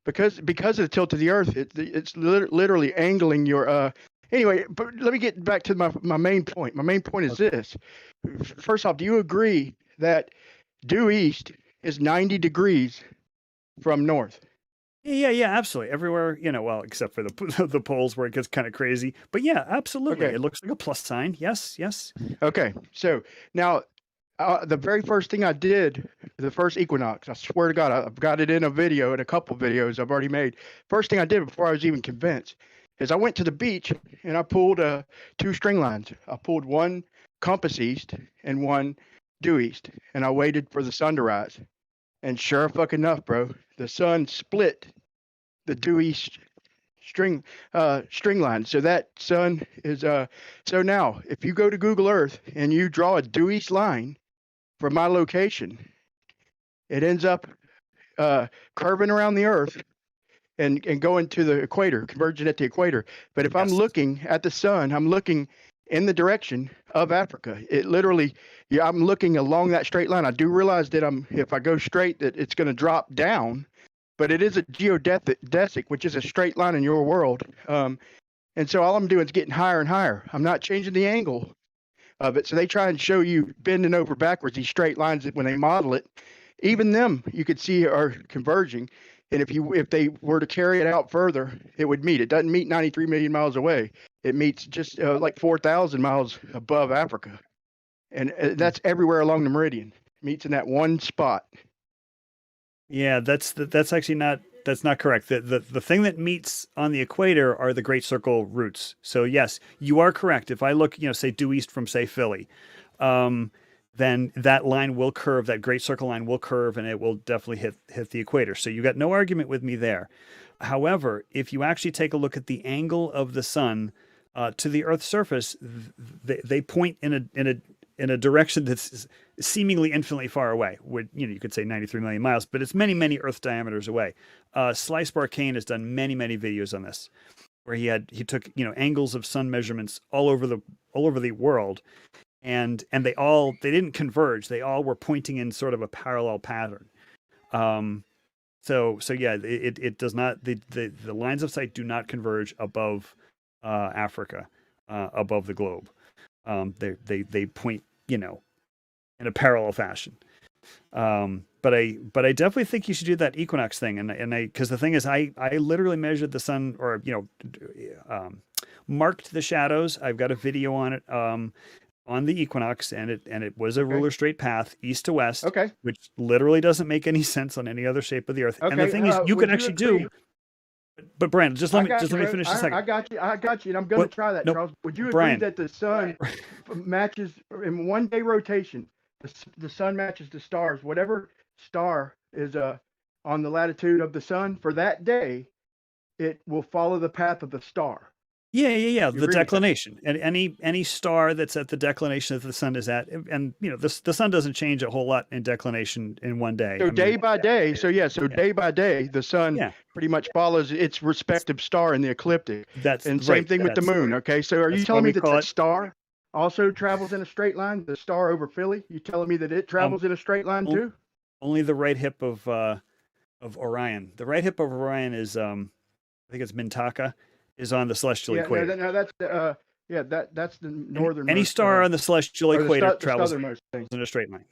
F: Because of the tilt of the Earth, it's literally angling your. Anyway, but let me get back to my main point. My main point is this. First off, do you agree that due east is 90 degrees from north?
A: Yeah, absolutely. Everywhere, well, except for the the poles where it gets kind of crazy. But yeah, absolutely.
F: Okay.
A: It looks like a plus sign. Yes.
F: Okay, so now the very first thing I did, the first equinox, I swear to God, I've got it in a video, in a couple videos I've already made. First thing I did before I was even convinced is I went to the beach and I pulled two string lines. I pulled one compass east and one due east, and I waited for the sun to rise. And sure fucking enough, bro, the sun split the due east string line. So that sun is so now if you go to Google Earth and you draw a due east line from my location, it ends up curving around the Earth and going to the equator, converging at the equator. But if I'm looking at the sun, I'm looking in the direction of Africa. It literally, I'm looking along that straight line. I do realize that if I go straight, that it's going to drop down, but it is a geodesic, which is a straight line in your world. And so all I'm doing is getting higher and higher. I'm not changing the angle of it. So they try and show you bending over backwards, these straight lines that when they model it, even them you could see are converging. And if they were to carry it out further, it would meet. It doesn't meet 93 million miles away. It meets just like 4,000 miles above Africa. And that's everywhere along the meridian. It meets in that one spot.
A: Yeah, that's actually not correct. The thing that meets on the equator are the Great Circle routes. So yes, you are correct. If I look, say due east from say Philly, then that line will curve. That Great Circle line will curve, and it will definitely hit the equator. So you got no argument with me there. However, if you actually take a look at the angle of the sun to the Earth's surface, they point in a direction that's seemingly infinitely far away. You could say 93 million miles, but it's many, many Earth diameters away. Slice Barkane has done many, many videos on this, where he took angles of sun measurements all over the world, and they didn't converge. They all were pointing in sort of a parallel pattern. So yeah, it does not. The lines of sight do not converge above Africa, above the globe. They point in a parallel fashion. But I definitely think you should do that equinox thing. And because the thing is, I literally measured the sun, or marked the shadows. I've got a video on it on the equinox, and it was a ruler straight path east to west.
F: Okay.
A: Which literally doesn't make any sense on any other shape of the Earth. And the thing is, you can actually do. But Brandon, just let me finish a second.
F: I got you, and I'm going to try that, Charles. Would you agree
A: Brian.
F: that the sun matches in 1 day rotation? The sun matches the stars. Whatever star is on the latitude of the sun for that day, it will follow the path of the star.
A: Yeah. The declination, and any star that's at the declination that the sun is at, and the sun doesn't change a whole lot in declination in 1 day.
F: So day by day, day by day, the sun pretty much follows its respective star in the ecliptic. And same thing with the moon. Okay, so are you telling me that the star also travels in a straight line? The star over Philly, you telling me that it travels in a straight line too?
A: Only the right hip of Orion. The right hip of Orion is I think it's Mintaka. Is on the celestial equator.
F: No, that's that's the northern.
A: Any star on the celestial equator travels
F: in
A: a straight line.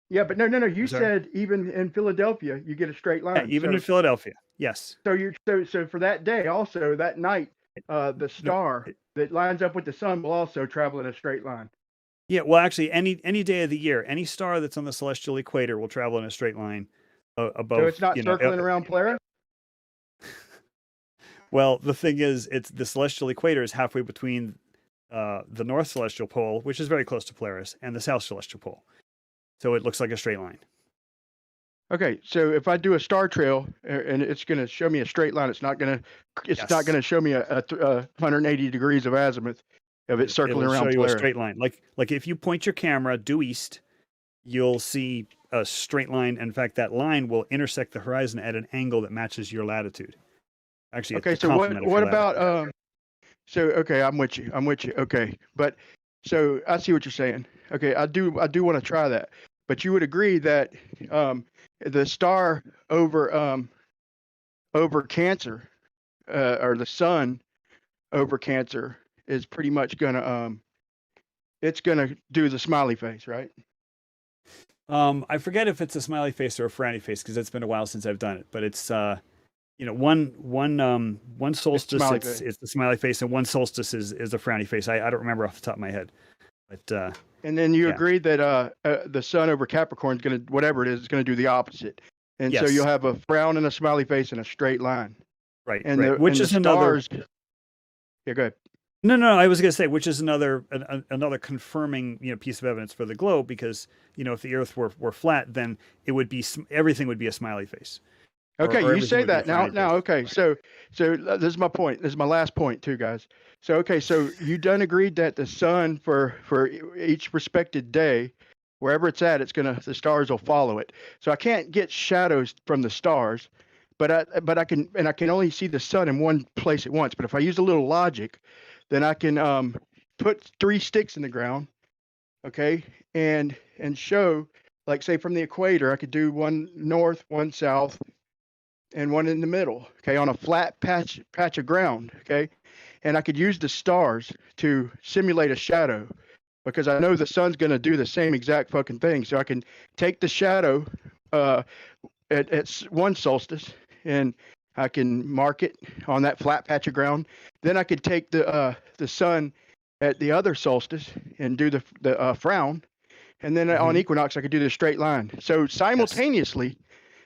F: Yeah, but no. You said even in Philadelphia you get a straight line.
A: Yeah, even in Philadelphia, yes.
F: So for that day, also that night, the star that lines up with the sun will also travel in a straight line.
A: Yeah, well, actually, any day of the year, any star that's on the celestial equator will travel in a straight line above.
F: So it's not circling around Polaris.
A: Well, the thing is, it's the celestial equator is halfway between the north celestial pole, which is very close to Polaris, and the south celestial pole. So it looks like a straight line.
F: Okay, so if I do a star trail and it's going to show me a straight line, it's not going to show me a 180 degrees of azimuth of it circling
A: It'll
F: around
A: show you
F: Polaris.
A: a straight line. Like if you point your camera due east, you'll see a straight line. In fact, that line will intersect the horizon at an angle that matches your latitude. Actually,
F: Okay, so what about okay, I'm with you. Okay, but so I see what you're saying. Okay, I do want to try that. But you would agree that the star over Cancer or the sun over Cancer is pretty much gonna it's gonna do the smiley face, right?
A: I forget if it's a smiley face or a frowny face because it's been a while since I've done it. But it's one solstice it's the smiley face, and one solstice is a frowny face. I don't remember off the top of my head. But
F: and then you agree that the sun over Capricorn is gonna whatever it is going to do the opposite, and so you'll have a frown and a smiley face and a straight line.
A: Right,
F: and
A: right. Which is another.
F: Yeah, go ahead.
A: No, I was going to say, which is another confirming piece of evidence for the globe, because if the Earth were flat, then it would be everything would be a smiley face.
F: Okay, you say that now. Okay, so this is my point. This is my last point too, guys. So so you done agreed that the sun for each respected day, wherever it's at, the stars will follow it. So I can't get shadows from the stars, but I can only see the sun in one place at once. But if I use a little logic, then I can put 3 sticks in the ground, okay, and show, like, say from the equator, I could do one north, one south, and one in the middle, okay, on a flat patch of ground, okay, and I could use the stars to simulate a shadow, because I know the sun's going to do the same exact fucking thing. So I can take the shadow at one solstice, and I can mark it on that flat patch of ground. Then I could take the sun at the other solstice and do the frown, and then on equinox I could do the straight line. So simultaneously,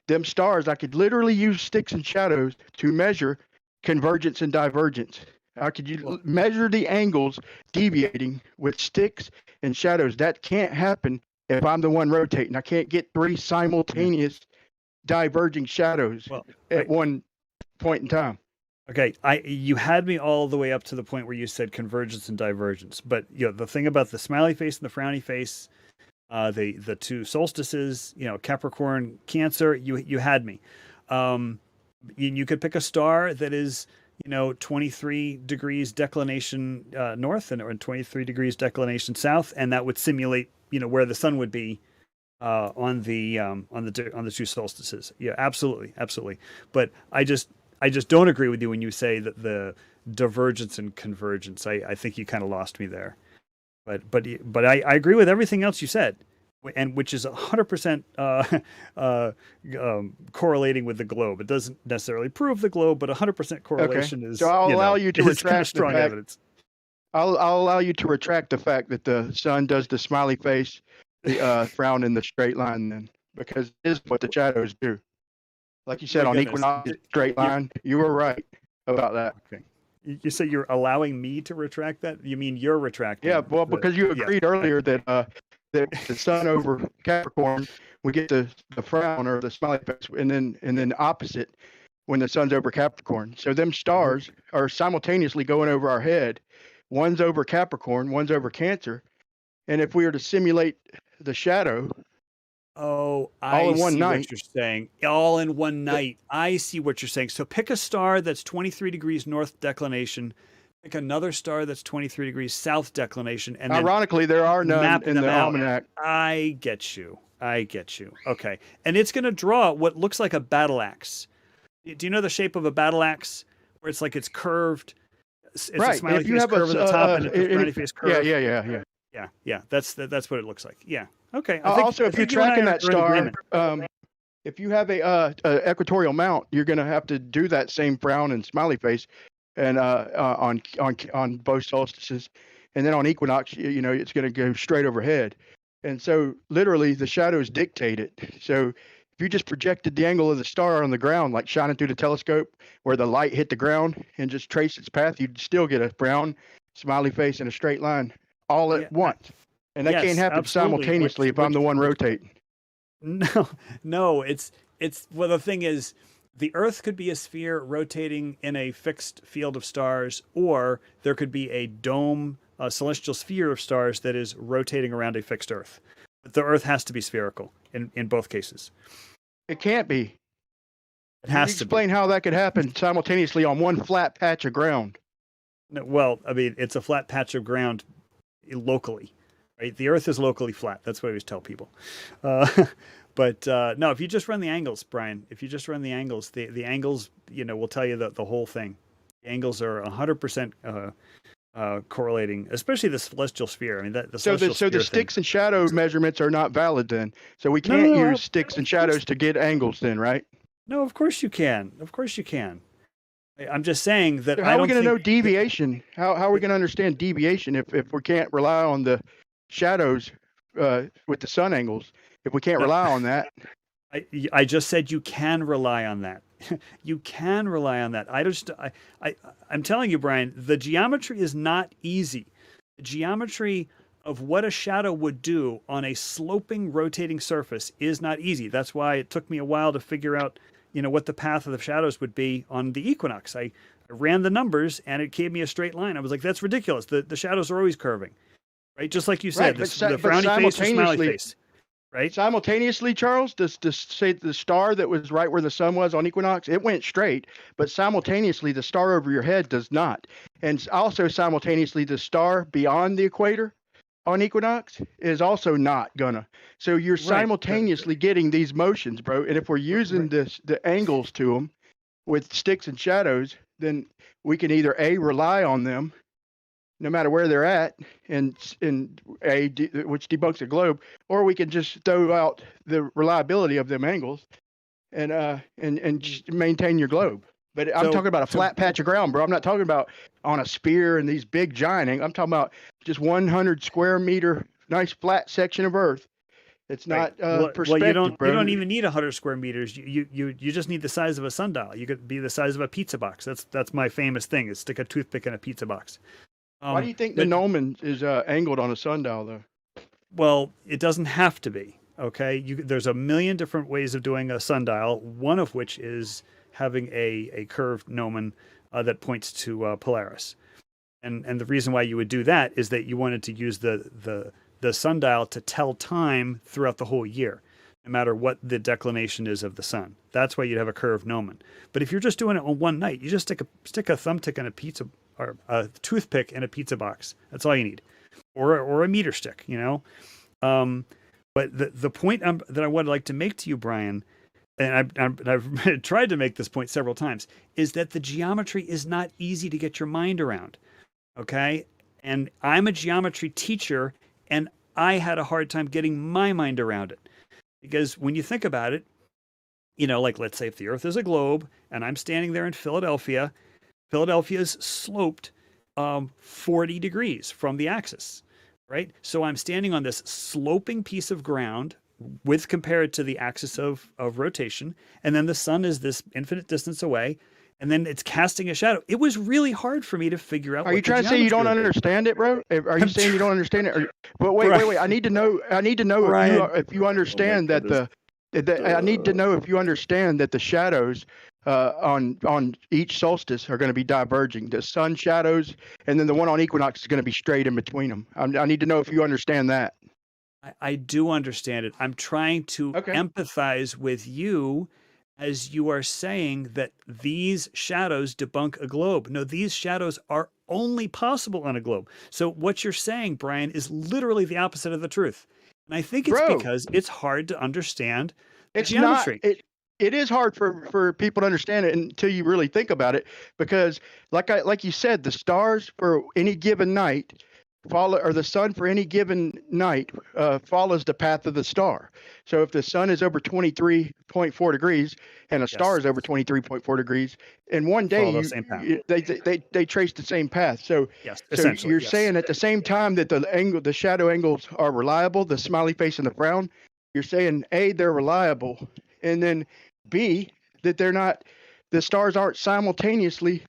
F: them stars, I could literally use sticks and shadows to measure convergence and divergence. I could measure the angles deviating with sticks and shadows. That can't happen if I'm the one rotating. I can't get 3 simultaneous diverging shadows at one point in time.
A: Okay, you had me all the way up to the point where you said convergence and divergence, but the thing about the smiley face and the frowny face, the 2 solstices, Capricorn, Cancer, you had me. You could pick a star that is 23 degrees declination north and 23 degrees declination south, and that would simulate where the sun would be on the 2 solstices. Yeah, absolutely. But I just don't agree with you when you say that the divergence and convergence. I think you kind of lost me there. But I agree with everything else you said, and which is 100% correlating with the globe. It doesn't necessarily prove the globe, but 100% correlation is.
F: So I'll allow you to retract
A: strong evidence.
F: I'll allow you to retract the fact that the sun does the smiley face, the frown, in the straight line, then, because it is what the shadows do. Like you said, on equinox, straight line. You were right about that.
A: Okay. You say you're allowing me to retract that? You mean you're retracting?
F: Yeah, well, because you agreed earlier that the sun over Capricorn, we get the frown or the smiley face, and then opposite when the sun's over Capricorn. So them stars are simultaneously going over our head. One's over Capricorn, one's over Cancer, and if we were to simulate the shadow.
A: Oh,
F: all in one
A: see
F: night.
A: What you're saying. All in one night. I see what you're saying. So pick a star that's 23 degrees north declination. Pick another star that's 23 degrees south declination. And
F: ironically, there are none in the almanac.
A: I get you. Okay. And it's going to draw what looks like a battle axe. Do you know the shape of a battle axe? Where it's like it's curved. It's
F: right.
A: a smiley face curve at the top and it's a frowny face curve.
F: Yeah.
A: That's what it looks like. Yeah. Okay.
F: Also, if you're tracking that star, if you have a equatorial mount, you're going to have to do that same frown and smiley face, and on both solstices, and then on equinox, it's going to go straight overhead, and so literally the shadows dictate it. So if you just projected the angle of the star on the ground, like shining through the telescope where the light hit the ground and just trace its path, you'd still get a brown smiley face in a straight line all at once. And that can't
A: yes,
F: happen
A: absolutely.
F: simultaneously if I'm the one rotating.
A: No, it's well, the thing is, the Earth could be a sphere rotating in a fixed field of stars, or there could be a dome, a celestial sphere of stars that is rotating around a fixed Earth. But the Earth has to be spherical in both cases.
F: It can't be.
A: It has to
F: explain how that could happen simultaneously on one flat patch of ground.
A: No, well, I mean, it's a flat patch of ground locally, right? The Earth is locally flat. That's what I always tell people. But no, if you just run the angles, Brian, if you just run the angles, the angles, will tell you the whole thing. The angles are 100% correlating, especially the celestial sphere. I mean,
F: So the sticks and shadow measurements are not valid then. So we can't use sticks and shadows to get angles then, right?
A: No, of course you can. Of course you can. I'm just saying that.
F: So how are we going to know deviation? How are we going to understand deviation if we can't rely on the shadows with the sun angles? If we can't rely on that,
A: I just said you can rely on that. You can rely on that. I'm telling you, Brian, the geometry is not easy. The geometry of what a shadow would do on a sloping, rotating surface is not easy. That's why it took me a while to figure out, what the path of the shadows would be on the equinox. I ran the numbers and it gave me a straight line. I was like, that's ridiculous. The shadows are always curving, right? Just like you said, the frowny face or smiley face. Right.
F: Simultaneously, Charles, say the star that was right where the sun was on equinox, it went straight, but simultaneously the star over your head does not. And also simultaneously the star beyond the equator on equinox is also not gonna. So you're simultaneously getting these motions, bro. And if we're using the angles to them with sticks and shadows, then we can either rely on them no matter where they're at, which debunks the globe, or we can just throw out the reliability of them angles and just maintain your globe. But I'm talking about a flat patch of ground, bro. I'm not talking about on a spear and these big giant. I'm talking about just 100 square meter, nice flat section of Earth. It's not perspective,
A: bro. You don't even need 100 square meters. You just need the size of a sundial. You could be the size of a pizza box. That's my famous thing, is stick a toothpick in a pizza box.
F: Why do you think the gnomon is angled on a sundial, though?
A: Well, it doesn't have to be. Okay, there's a million different ways of doing a sundial. One of which is having a curved gnomon that points to Polaris, and the reason why you would do that is that you wanted to use the sundial to tell time throughout the whole year, no matter what the declination is of the sun. That's why you'd have a curved gnomon. But if you're just doing it on one night, you just stick a thumbtack in a pizza, or a toothpick in a pizza box. That's all you need, or a meter stick, But the point that I would like to make to you, Brian, and I've tried to make this point several times, is that the geometry is not easy to get your mind around. Okay, and I'm a geometry teacher, and I had a hard time getting my mind around it, because when you think about it, like let's say if the Earth is a globe and I'm standing there in Philadelphia. Philadelphia's sloped 40 degrees from the axis, right? So I'm standing on this sloping piece of ground compared to the axis of rotation, and then the sun is this infinite distance away, and then it's casting a shadow. It was really hard for me to figure out.
F: Are you trying to say you don't understand it, bro? Are you saying you don't understand it? But wait. I need to know if you understand that I need to know if you understand that the shadows on each solstice are going to be diverging. The sun shadows, and then the one on equinox is going to be straight in between them. I need to know if you understand that.
A: I do understand it. I'm trying to empathize with you as you are saying that these shadows debunk a globe. No, these shadows are only possible on a globe. So what you're saying, Brian, is literally the opposite of the truth. And I think it's because it's hard to understand the geometry.
F: It is hard for people to understand it until you really think about it, because like you said, the stars for any given night or the sun for any given night follows the path of the star. So if the sun is over 23.4 degrees and a star is over 23.4 degrees, in one day they trace the same path. So you're saying at the same time that the shadow angles are reliable, the smiley face and the frown, you're saying they're reliable, and then B, that the stars aren't simultaneously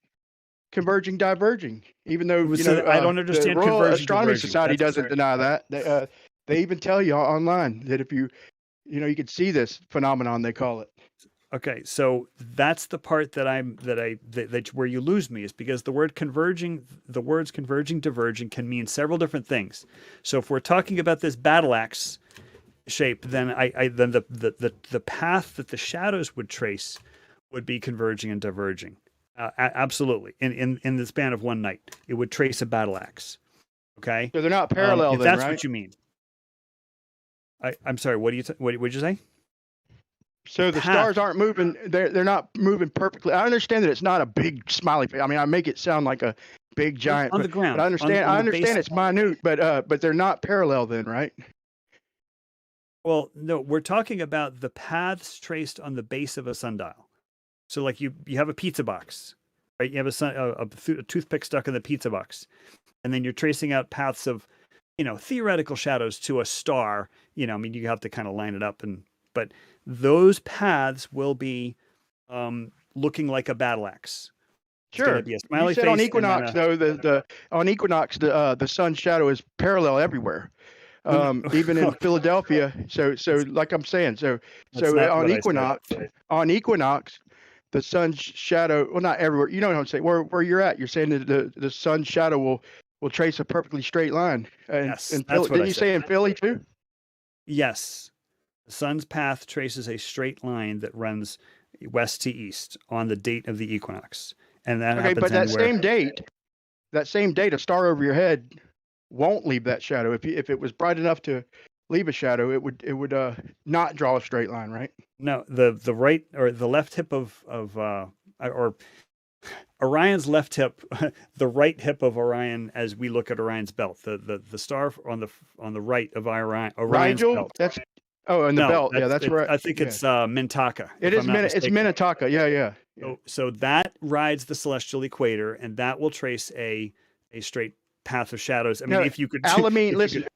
F: converging, diverging, even though
A: I don't
F: the
A: understand
F: Royal
A: converging,
F: Astronomy
A: diverging.
F: Society
A: That's
F: doesn't deny that. They even tell you online that if you could see this phenomenon, they call it.
A: Okay, so that's the part that where you lose me, is because the words converging, diverging can mean several different things. So if we're talking about this battle axe shape, then then the path that the shadows would trace would be converging and diverging. Absolutely, in the span of one night, it would trace a battle axe. Okay,
F: So they're not parallel,
A: if
F: then,
A: that's
F: right?
A: what you mean. I'm sorry. What did you say?
F: So the stars aren't moving. They're not moving perfectly. I understand that it's not a big smiley face. I mean, I make it sound like a big giant
A: on the ground.
F: But I understand.
A: On
F: I
A: the
F: understand
A: base.
F: it's minute, but they're not parallel then, right?
A: Well, no, we're talking about the paths traced on the base of a sundial. So, like you have a pizza box, right? You have a toothpick stuck in the pizza box, and then you're tracing out paths of, theoretical shadows to a star. I mean, you have to kind of line it up, but those paths will be looking like a battle axe. It's going
F: Sure.
A: to be a smiley
F: You said
A: face.
F: on equinox, though, on equinox, the sun's shadow is parallel everywhere, even in Philadelphia. So like I'm saying, so on equinox, the sun's shadow, well, not everywhere. You know what I'm saying? Where you're at, you're saying that the sun's shadow will trace a perfectly straight line.
A: Yes,
F: in
A: that's
F: Philly,
A: what
F: did
A: I
F: you
A: said.
F: say in Philly too?
A: Yes. The sun's path traces a straight line that runs west to east on the date of the equinox. And that
F: Okay,
A: happens
F: but that
A: anywhere.
F: same date, a star over your head won't leave that shadow. If it was bright enough to leave a shadow, it would not draw a straight line, right?
A: No, the right or the left hip of or Orion's left hip, the right hip of Orion, as we look at Orion's belt, the star on the right of Orion's
F: Rigel?
A: belt.
F: That's and the belt. Yeah, that's right.
A: I think it's Mintaka.
F: It is it's Minnetonka. Yeah.
A: So that rides the celestial equator, and that will trace a straight path of shadows. I mean, if you could.
F: Alamine, listen.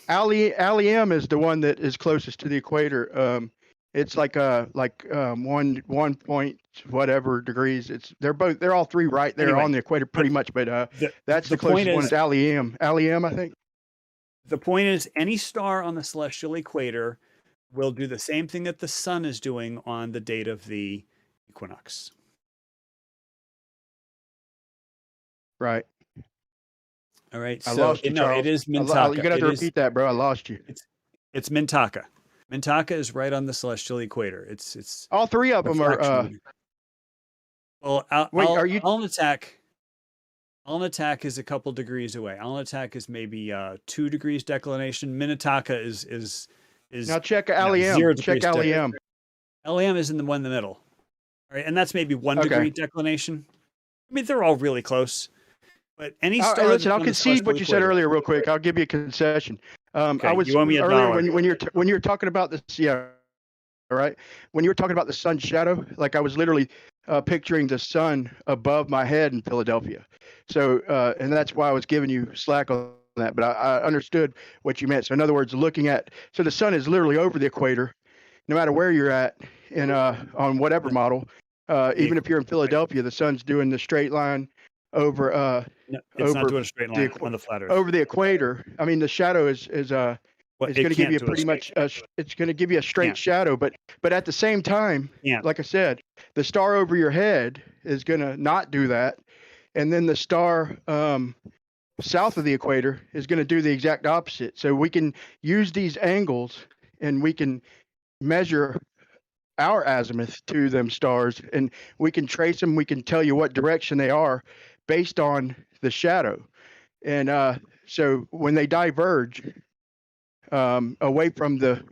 F: Allium is the one that is closest to the equator. It's like 1 point whatever degrees. They're all three right there
A: Anyway,
F: on the equator pretty much, but that's the
A: point
F: closest one
A: is
F: is Allium. Allium, I think.
A: The point is, any star on the celestial equator will do the same thing that the sun is doing on the date of the equinox.
F: Right.
A: All right.
F: I
A: So
F: lost you, Charles.
A: it is Mintaka.
F: You're gonna have to repeat that, bro. I lost you.
A: It's Mintaka. Mintaka is right on the celestial equator. It's
F: all three of them are.
A: Well,
F: wait, are you?
A: Alnitak is a couple degrees away. Alnitak is maybe 2 degrees declination. Minnetonka is
F: now check Allium. Check Allium.
A: Allium is in the one in the middle. All right, and that's maybe 1 degree declination. I mean, they're all really close. But any star.
F: Listen, I'll concede what you said earlier, real quick. I'll give you a concession.
A: Okay,
F: I was
A: you owe me
F: earlier when you're talking about this. Yeah, all right. When you were talking about the sun's shadow, like I was literally picturing the sun above my head in Philadelphia. So, and that's why I was giving you slack on that. But I understood what you meant. So, in other words, so the sun is literally over the equator, no matter where you're at, and on whatever model. Even if you're in Philadelphia, the sun's doing the straight line over.
A: No, it's not doing a straight line on the flat Earth.
F: Over the equator. I mean, the shadow is it's going to give you it's going to give you a straight shadow, but at the same time, like I said, the star over your head is going to not do that, and then the star south of the equator is going to do the exact opposite. So we can use these angles, and we can measure our azimuth to them stars, and we can trace them. We can tell you what direction they are based on the shadow. And so when they diverge away from the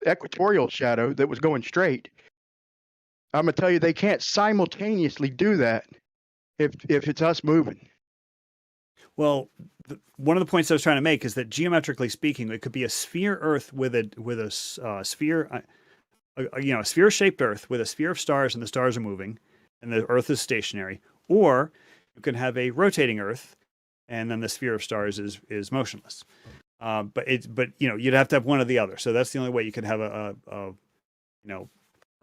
F: equatorial shadow that was going straight, I'm gonna tell you they can't simultaneously do that if it's us moving.
A: Well, one of the points I was trying to make is that geometrically speaking, it could be a sphere Earth with a sphere, a sphere-shaped Earth with a sphere of stars, and the stars are moving, and the Earth is stationary, or you can have a rotating Earth, and then the sphere of stars is motionless. But you'd have to have one or the other. So that's the only way you could have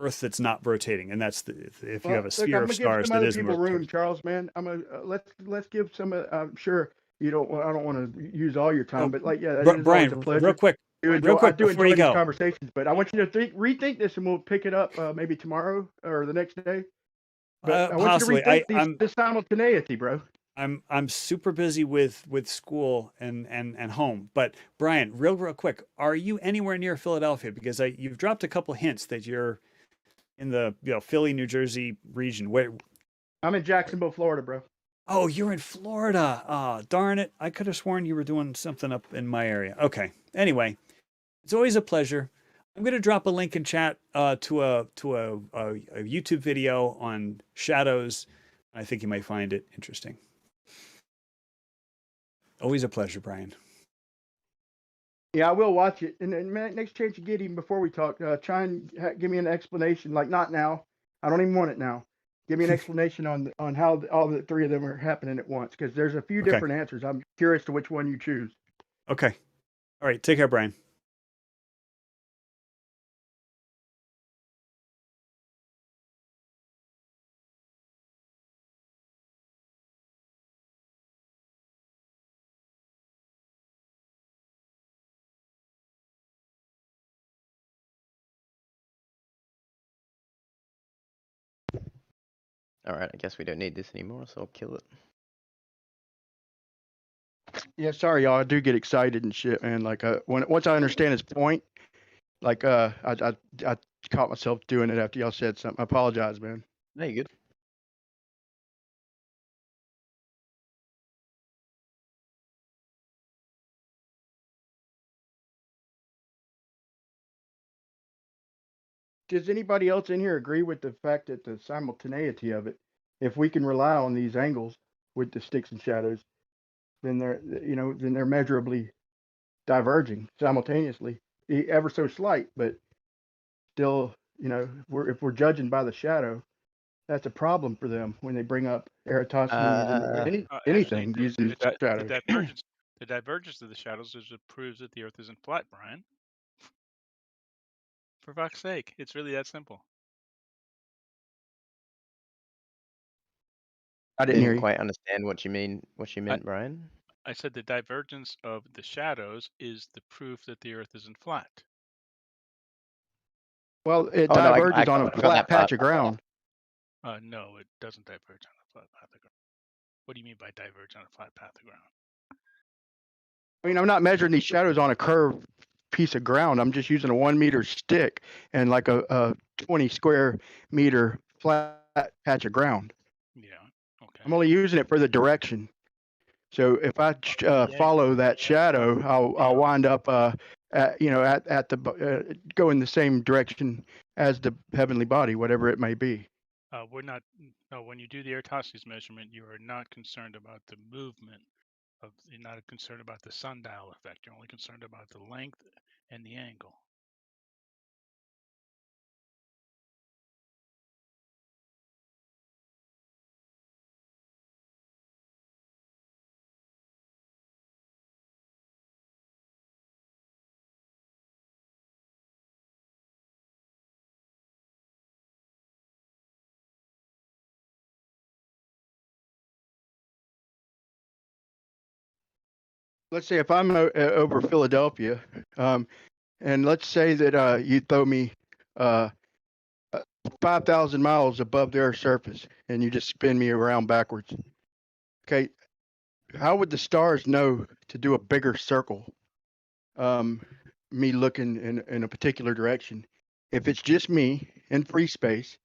A: Earth that's not rotating, and that's if you have a
F: Look,
A: sphere
F: I'm
A: of
F: gonna give
A: stars
F: some
A: that
F: other
A: isn't
F: people room,
A: rotating.
F: Charles. Man, I'm a let's give some. I'm sure you don't. I don't want to use all your time, but yeah, it is always a
A: Brian,
F: pleasure.
A: real quick,
F: I do
A: before you
F: enjoy these
A: go.
F: conversations, but I want you to rethink this, and we'll pick it up maybe tomorrow or the next day. But I want you to
A: Possibly.
F: rethink this simultaneity, bro.
A: I'm super busy with school and home. But Brian, real quick, are you anywhere near Philadelphia? Because you've dropped a couple hints that you're in the Philly, New Jersey region. Where?
F: I'm in Jacksonville, Florida, bro.
A: Oh, you're in Florida. Ah, darn it. I could have sworn you were doing something up in my area. Okay. Anyway, it's always a pleasure. I'm going to drop a link in chat to a YouTube video on shadows. I think you might find it interesting. Always a pleasure, Brian.
F: Yeah, I will watch it. And then next chance you get, even before we talk, try and give me an explanation. Like, not now. I don't even want it now. Give me an explanation on how all the three of them are happening at once, because there's a few different answers. I'm curious to which one you choose.
A: Okay. All right. Take care, Brian.
U: All right, I guess we don't need this anymore, so I'll kill it.
F: Yeah, sorry, y'all. I do get excited and shit, man. Like, once I understand his point, like, I caught myself doing it after y'all said something. I apologize, man.
U: No, you're good.
F: Does anybody else in here agree with the fact that the simultaneity of it, if we can rely on these angles with the sticks and shadows, then they're measurably diverging simultaneously, ever so slight, but still, if we're judging by the shadow, that's a problem for them when they bring up Eratosthenes and anything using shadows.
O: The divergence of the shadows is what proves that the Earth isn't flat, Brian. For fuck's sake, it's really that simple.
F: I didn't hear you.
U: Quite understand what you meant, Brian.
O: I said the divergence of the shadows is the proof that the Earth isn't flat.
F: Well, it diverges on a flat patch of ground.
O: No, it doesn't diverge on a flat path of ground. What do you mean by diverge on a flat path of ground?
F: I mean, I'm not measuring these shadows on a curved piece of ground. I'm just using a 1 meter stick and like a 20 square meter flat patch of ground.
O: Yeah. Okay.
F: I'm only using it for the direction. So if I follow that shadow, I'll wind up go in the same direction as the heavenly body, whatever it may be.
O: When you do the Eratosthenes measurement, you are not concerned about the movement you're not concerned about the sundial effect. You're only concerned about the length and the angle.
F: Let's say if I'm over Philadelphia, and let's say that you throw me 5,000 miles above the Earth's surface, and you just spin me around backwards. Okay, how would the stars know to do a bigger circle? Me looking in a particular direction. If it's just me in free space,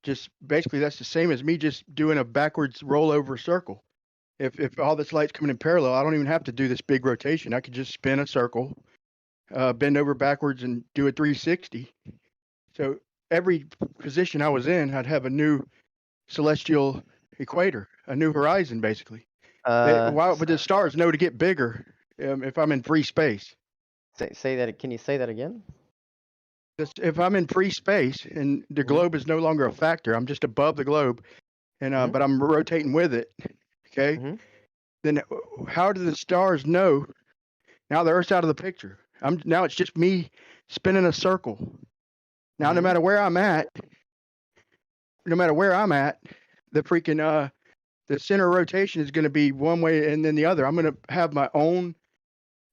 F: just basically that's the same as me just doing a backwards rollover circle. If all this light's coming in parallel, I don't even have to do this big rotation. I could just spin a circle, bend over backwards, and do a 360. So every position I was in, I'd have a new celestial equator, a new horizon, basically. Why would the stars know to get bigger if I'm in free space?
U: Say that. Can you say that again?
F: If I'm in free space and the globe is no longer a factor, I'm just above the globe, and but I'm rotating with it. Okay, then how do the stars know? Now the Earth's out of the picture. Now it's just me spinning a circle Now, no matter where I'm at, the freaking the center rotation is going to be one way and then the other. I'm going to have my own.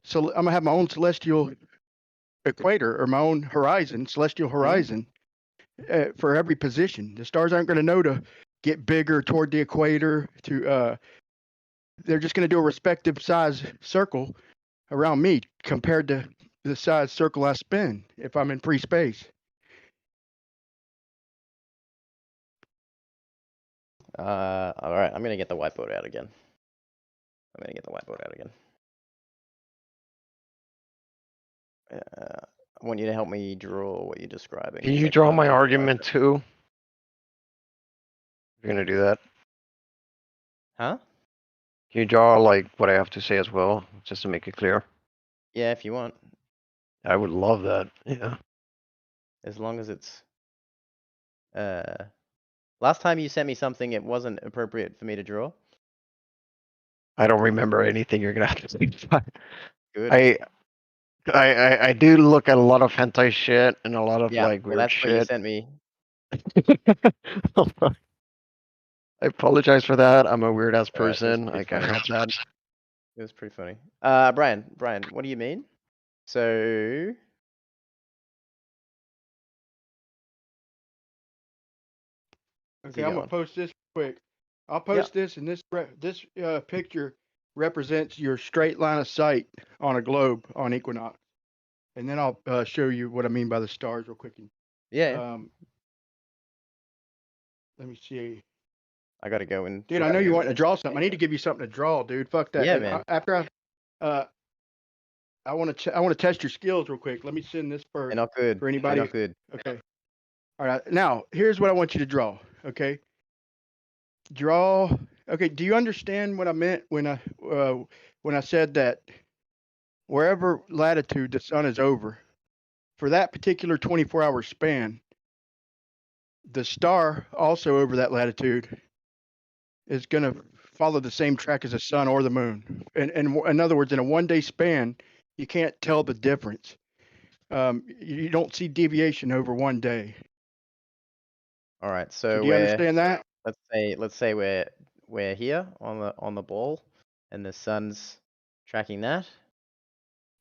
F: So I'm gonna have my own celestial equator or my own horizon, celestial horizon, for every position. The stars aren't going to know to get bigger toward the equator. They're just going to do a respective size circle around me compared to the size circle I spin if I'm in free space.
U: All right, I'm gonna get the whiteboard out again. I want you to help me draw what you're describing.
C: Can you draw my argument too? You're gonna do that?
U: Huh?
C: Can you draw like what I have to say as well, just to make it clear?
U: Yeah, if you want.
C: I would love that. Yeah.
U: As long as it's. Last time you sent me something, it wasn't appropriate for me to draw.
C: I don't remember anything you're gonna have to say.
U: Good.
C: I do look at a lot of hentai shit and a lot of like
U: well,
C: weird
U: that's what you
C: shit.
U: sent me.
C: I apologize for that. I'm a weird ass
U: Alright, it was
C: person.
U: pretty
C: I can't
U: funny.
C: help that.
U: It was pretty funny. Brian, what do you mean? So.
F: Okay, I'm gonna post this quick. I'll post this, and this picture represents your straight line of sight on a globe on equinox, and then I'll show you what I mean by the stars real quick.
U: Yeah.
F: Let me see.
U: I gotta go and.
F: Dude, I know you want to draw something. I need to give you something to draw, dude. Fuck that.
U: Yeah,
F: And
U: man.
F: I want to test your skills real quick. Let me send this for
U: They're not good.
F: for anybody.
U: They're not good.
F: Okay. All right. Now, here's what I want you to draw. Okay. Draw. Okay. Do you understand what I meant when I said that wherever latitude the sun is over, for that particular 24-hour span, the star also over that latitude is going to follow the same track as the sun or the moon. And in other words, in a one-day span, you can't tell the difference. You don't see deviation over one day.
U: All right. So
F: do you understand that?
U: Let's say we're here on the ball, and the sun's tracking that.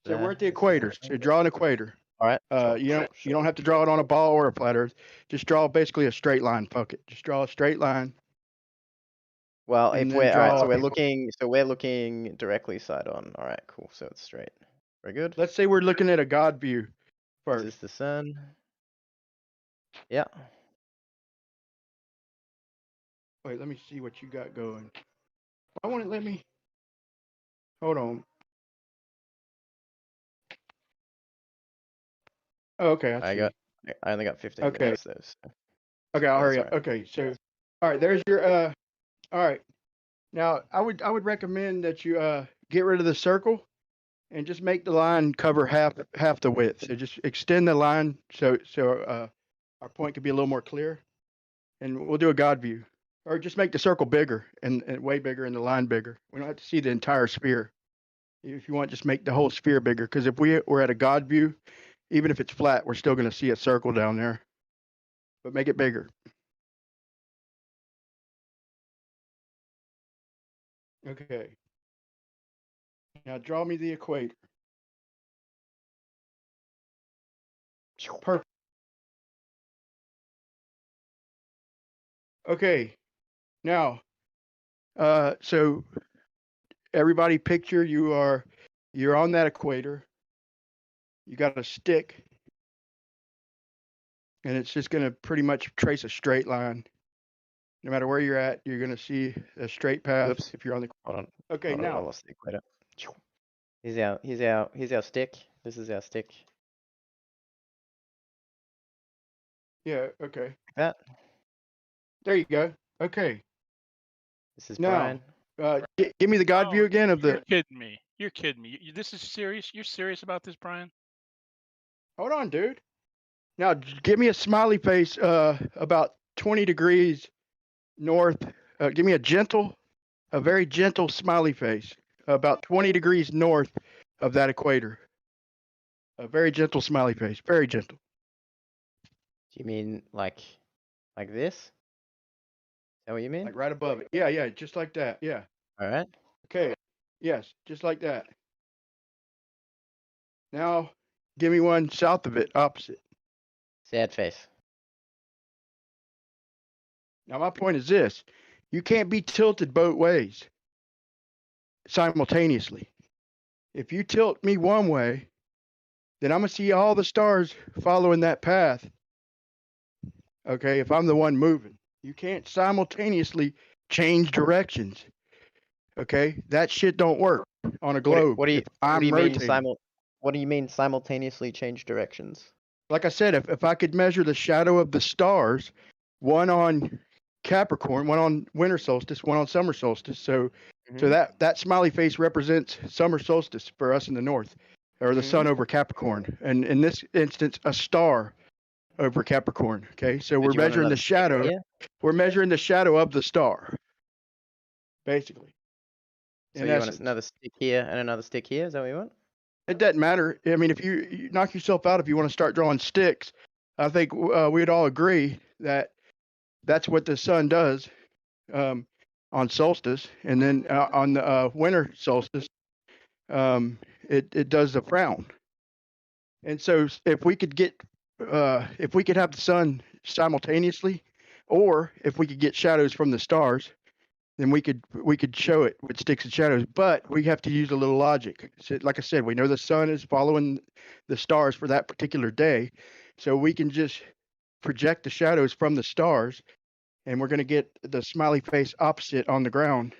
F: So we're at the equator. So draw an equator.
U: All right.
F: You don't have to draw it on a ball or a flat earth. Just draw basically a straight line. Fuck it. Just draw a straight line.
U: Well,
F: And
U: if
F: then
U: we're all right,
F: draw
U: so
F: a-
U: we're looking directly side on. All right, cool. So it's straight. Very good.
F: Let's say we're looking at a God view first.
U: This is the sun. Yeah.
F: Wait, let me see what you got going. I want to let me. Hold on. Oh, okay, I
U: only got 15
F: Okay.
U: minutes though. So.
F: Okay, I'll hurry
U: that's
F: up.
U: all right.
F: Okay, so all right, there's your all right. Now I would recommend that you get rid of the circle and just make the line cover half the width. So just extend the line so our point could be a little more clear. And we'll do a God view. Or just make the circle bigger and way bigger and the line bigger. We don't have to see the entire sphere. If you want, just make the whole sphere bigger. Because if we're at a God view, even if it's flat, we're still going to see a circle down there. But make it bigger. Okay. Now draw me the equator. Perfect. Okay. Now, so everybody picture you're on that equator. You got a stick. And it's just going to pretty much trace a straight line. No matter where you're at, you're going to see a straight path.
U: Oops.
F: If you're on the.
U: Hold on.
F: Okay,
U: Hold on,
F: now.
U: I lost the equator. Here's our stick. This is our stick.
F: Yeah. Okay.
U: Like that.
F: There you go. Okay.
U: This is
F: now,
U: Brian.
F: Give me the God view again of the.
O: You're kidding me. You're kidding me. This is serious. You're serious about this, Brian?
F: Hold on, dude. Now, give me a smiley face about 20 degrees north. Give me a very gentle smiley face about 20 degrees north of that equator. A very gentle smiley face. Very gentle.
U: Do you mean like this? Is that what you mean?
F: Like right above it. Yeah, yeah, just like that. Yeah.
U: All right.
F: Okay. Yes, just like that. Now, give me one south of it, opposite.
U: Sad face.
F: Now, my point is this: you can't be tilted both ways simultaneously. If you tilt me one way, then I'm gonna see all the stars following that path. Okay, if I'm the one moving, you can't simultaneously change directions. Okay, that shit don't work on a globe.
U: What do you
F: if I'm
U: mean
F: rotating.
U: What do you mean simultaneously change directions?
F: Like I said, if I could measure the shadow of the stars, one on Capricorn, one on winter solstice, one on summer solstice. So that smiley face represents summer solstice for us in the north, or the sun over Capricorn, and in this instance, a star over Capricorn. Okay, so we're
U: you want
F: measuring the
U: another stick
F: shadow.
U: here?
F: We're measuring the shadow of the star, basically.
U: So
F: In
U: you want
F: essence.
U: another stick here and another stick here? Is that what you want?
F: It doesn't matter. I mean, if you knock yourself out, if you want to start drawing sticks, I think we'd all agree that that's what the sun does on solstice, and then on the winter solstice, it does the frown. And so, if we could have the sun simultaneously, or if we could get shadows from the stars, then we could show it with sticks and shadows. But we have to use a little logic. So, like I said, we know the sun is following the stars for that particular day, so we can just project the shadows from the stars, and we're going to get the smiley face opposite on the ground,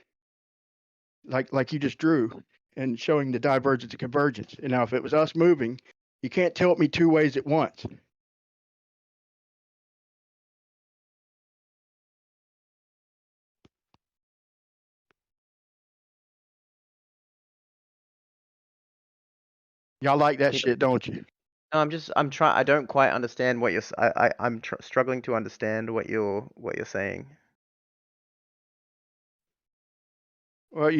F: like you just drew, and showing the divergence and convergence. And now, if it was us moving, you can't tilt me two ways at once. Y'all like that shit, don't you?
U: No, I'm trying. I don't quite understand what I'm struggling to understand what you're saying.
F: Well,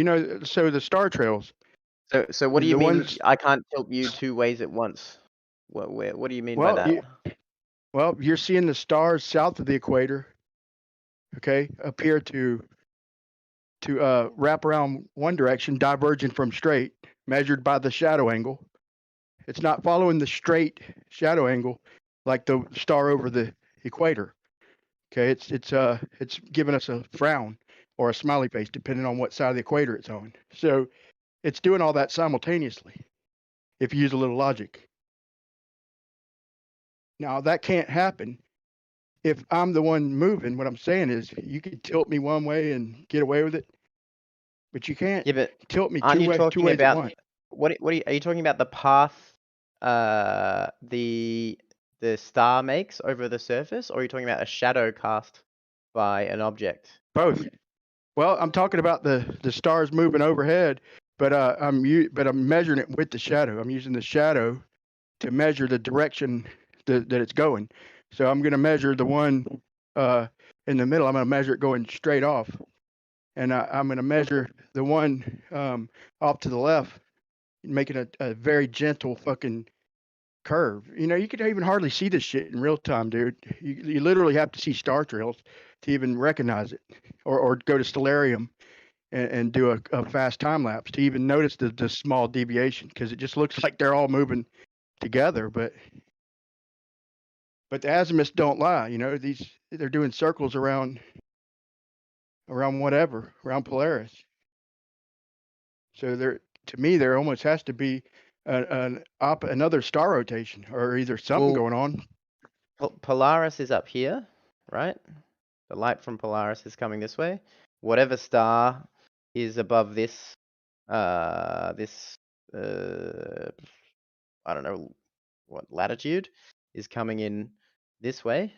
F: so the star trails.
U: So what do you
F: The
U: mean?
F: ones-
U: I can't tilt you two ways at once. What do you mean by that?
F: Well, you're seeing the stars south of the equator, okay, appear to wrap around one direction, diverging from straight, measured by the shadow angle. It's not following the straight shadow angle like the star over the equator. Okay, it's giving us a frown or a smiley face depending on what side of the equator it's on. So it's doing all that simultaneously if you use a little logic. Now that can't happen if I'm the one moving. What I'm saying is you could tilt me one way and get away with it, but you can't tilt me two ways at once.
U: Are you talking about the path the star makes over the surface, or are you talking about a shadow cast by an object?
F: Both. Well, I'm talking about the stars moving overhead, but I'm measuring it with the shadow. I'm using the shadow to measure the direction that it's going. So I'm going to measure the one in the middle. I'm going to measure it going straight off, and I'm going to measure the one off to the left, making a very gentle fucking curve. You could even hardly see this shit in real time, dude. You literally have to see star trails to even recognize it, or go to Stellarium and do a fast time lapse to even notice the small deviation, because it just looks like they're all moving together. But the azimuths don't lie. They're doing circles around Polaris. So to me there almost has to be another star rotation, or either something going on.
U: Polaris is up here, right? The light from Polaris is coming this way. Whatever star is above this, I don't know what latitude, is coming in this way,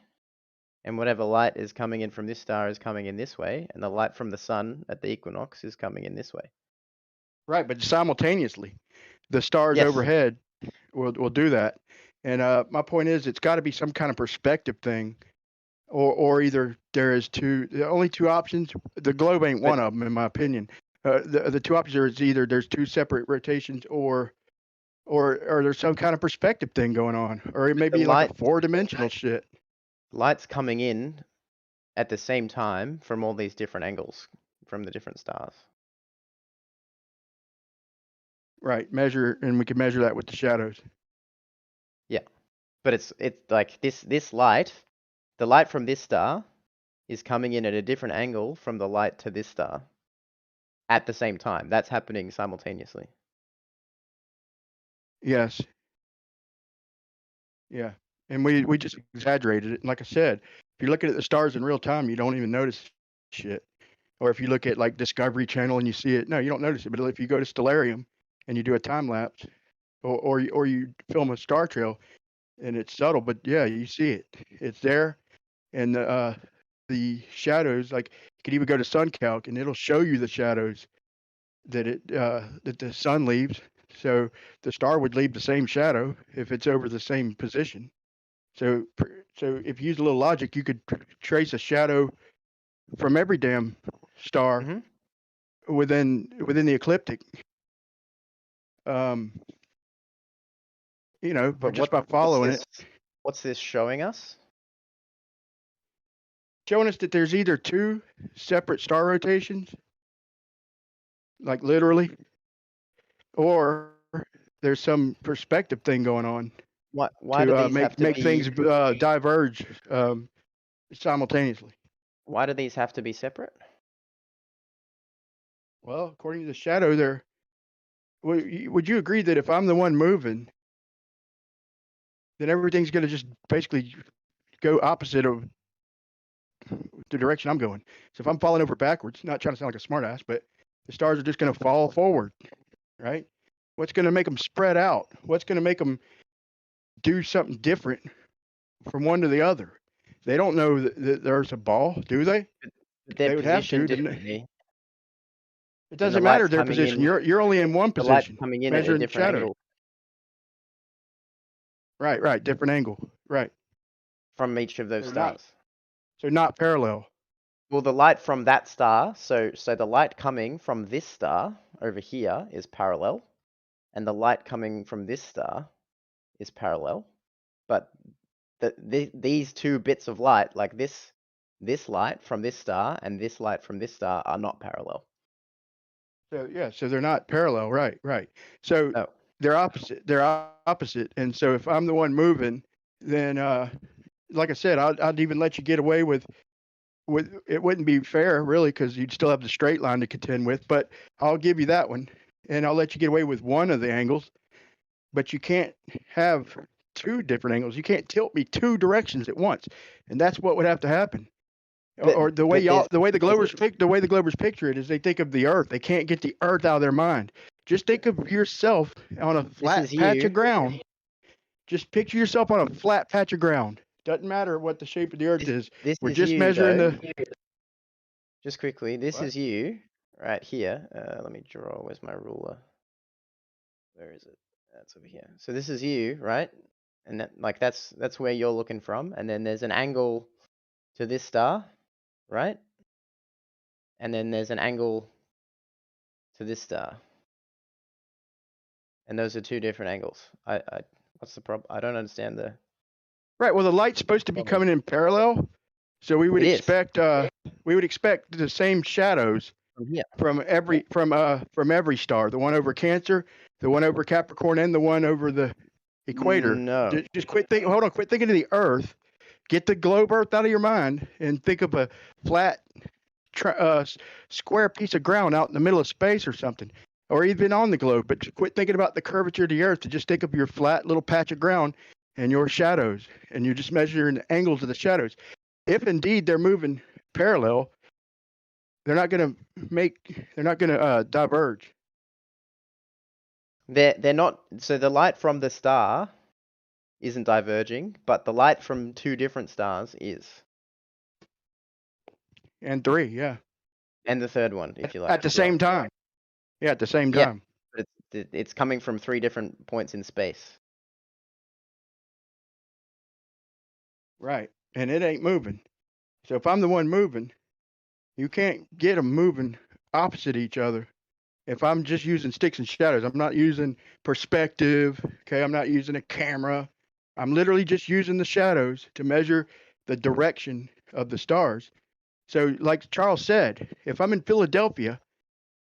U: and whatever light is coming in from this star is coming in this way, and the light from the sun at the equinox is coming in this way.
F: Right, but simultaneously, the stars overhead will do that. And my point is, it's got to be some kind of perspective thing, or either there is the only two options. The globe ain't one of them, in my opinion. The two options are either there's two separate rotations, or there's some kind of perspective thing going on, or it may be like a 4-dimensional shit.
U: Light's coming in at the same time from all these different angles from the different stars.
F: Right. Measure, and we can measure that with the shadows.
U: Yeah, but it's like this light, the light from this star is coming in at a different angle from the light to this star at the same time. That's happening simultaneously.
F: Yes. Yeah. And we just exaggerated it. And like I said, if you're looking at the stars in real time, you don't even notice shit. Or if you look at like Discovery Channel and you see it, no, you don't notice it. But if you go to Stellarium and you do a time lapse, or you film a star trail, and it's subtle, but yeah, you see it. It's there, and the shadows, like you could even go to SunCalc and it'll show you the shadows that that the sun leaves. So the star would leave the same shadow if it's over the same position. So if you use a little logic, you could trace a shadow from every damn star within the ecliptic. You know, but just by following it.
U: What's this showing us?
F: Showing us that there's either two separate star rotations, like literally, or there's some perspective thing going on.
U: Why do these have to
F: make
U: be...
F: things diverge simultaneously?
U: Why do these have to be separate?
F: Well, according to the shadow, there. Would you agree that if I'm the one moving, then everything's going to just basically go opposite of the direction I'm going? So if I'm falling over backwards, not trying to sound like a smartass, but the stars are just going to fall forward, right? What's going to make them spread out? What's going to make them do something different from one to the other? They don't know that there's a ball, do they?
U: They
F: would have to.
U: Differently.
F: It doesn't matter their position. You're only in one position.
U: The light coming in at a different angle.
F: Right. Different angle. Right.
U: From each of those stars.
F: So not parallel.
U: Well, the light from that star, so the light coming from this star over here is parallel, and the light coming from this star is parallel, but these two bits of light, like this light from this star and this light from this star, are not parallel.
F: So yeah, so they're not parallel, right? So they're opposite. And so if I'm the one moving, then like I said, I'd even let you get away with it. Wouldn't be fair, really, because you'd still have the straight line to contend with. But I'll give you that one, and I'll let you get away with one of the angles. But you can't have two different angles. You can't tilt me two directions at once, and that's what would have to happen. Or the way the Globers picture it is they think of the Earth. They can't get the Earth out of their mind. Just think of yourself on a flat patch of ground. Just picture yourself on a flat patch of ground. Doesn't matter what the shape of the Earth is. We're just measuring
U: Just quickly, this is you right here. Let me draw. Where's my ruler? Where is it? That's over here. So this is you, right? And that's where you're looking from. And then there's an angle to this star, right? And then there's an angle to this star. And those are two different angles. What's the problem? I don't understand the...
F: Right. Well, the light's supposed to be coming in parallel, so we would expect the same shadows from every star. The one over Cancer, the one over Capricorn, and the one over the equator.
U: No.
F: Just quit thinking. Hold on. Quit thinking of the Earth. Get the globe Earth out of your mind and think of a flat, square piece of ground out in the middle of space or something, or even on the globe. But quit thinking about the curvature of the Earth. To just think of your flat little patch of ground and your shadows, and you're just measuring the angles of the shadows. If indeed they're moving parallel, they're not going to diverge.
U: They're not. So the light from the star isn't diverging, but the light from two different stars is.
F: And three, yeah.
U: And the third one, if you like.
F: At the same time. Yeah, at the same time.
U: But it's coming from three different points in space.
F: Right. And it ain't moving. So if I'm the one moving, you can't get them moving opposite each other. If I'm just using sticks and shadows, I'm not using perspective. Okay. I'm not using a camera. I'm literally just using the shadows to measure the direction of the stars. So, like Charles said, if I'm in Philadelphia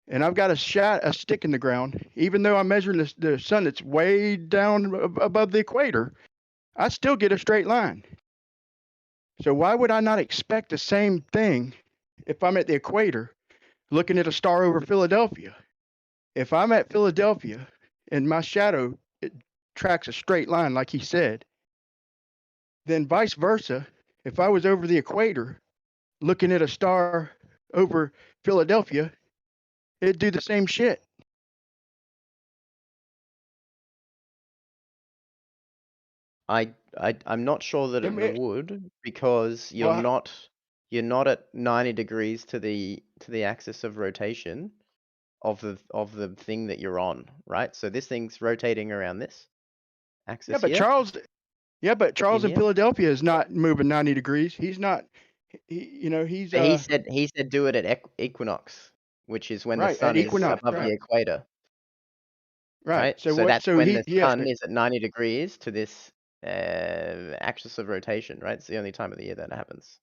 F: and I've got a stick in the ground, even though I'm measuring the sun that's way down above the equator, I still get a straight line. So why would I not expect the same thing if I'm at the equator looking at a star over Philadelphia? If I'm at Philadelphia and my shadow it tracks a straight line like he said, then vice versa, if I was over the equator looking at a star over Philadelphia, it'd do the same shit.
U: I'm not sure that it would, because you're
F: Well,
U: not at 90 degrees to the axis of rotation of the thing that you're on, right? So this thing's rotating around this axis here.
F: but Charles
U: In
F: in
U: here.
F: Philadelphia is not moving 90 degrees. He's not. He's.
U: But he said do it at equinox, which is when the
F: Right, at
U: sun is
F: equinox,
U: above
F: right.
U: the equator.
F: Right. So
U: So
F: what?
U: that's
F: So
U: when
F: he
U: the
F: yes.
U: sun is at 90 degrees to this axis of rotation, right? It's the only time of the year that happens.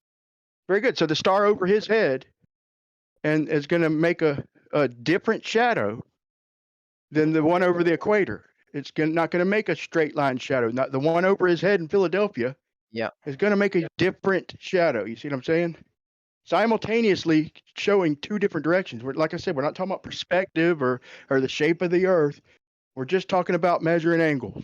F: Very good. So the star over his head, and is going to make a different shadow than the one over the equator. It's not going to make a straight line shadow. Not the one over his head in Philadelphia.
U: Yeah.
F: Is going to make a different shadow. You see what I'm saying? Simultaneously showing two different directions. Like I said, we're not talking about perspective or the shape of the Earth. We're just talking about measuring angles.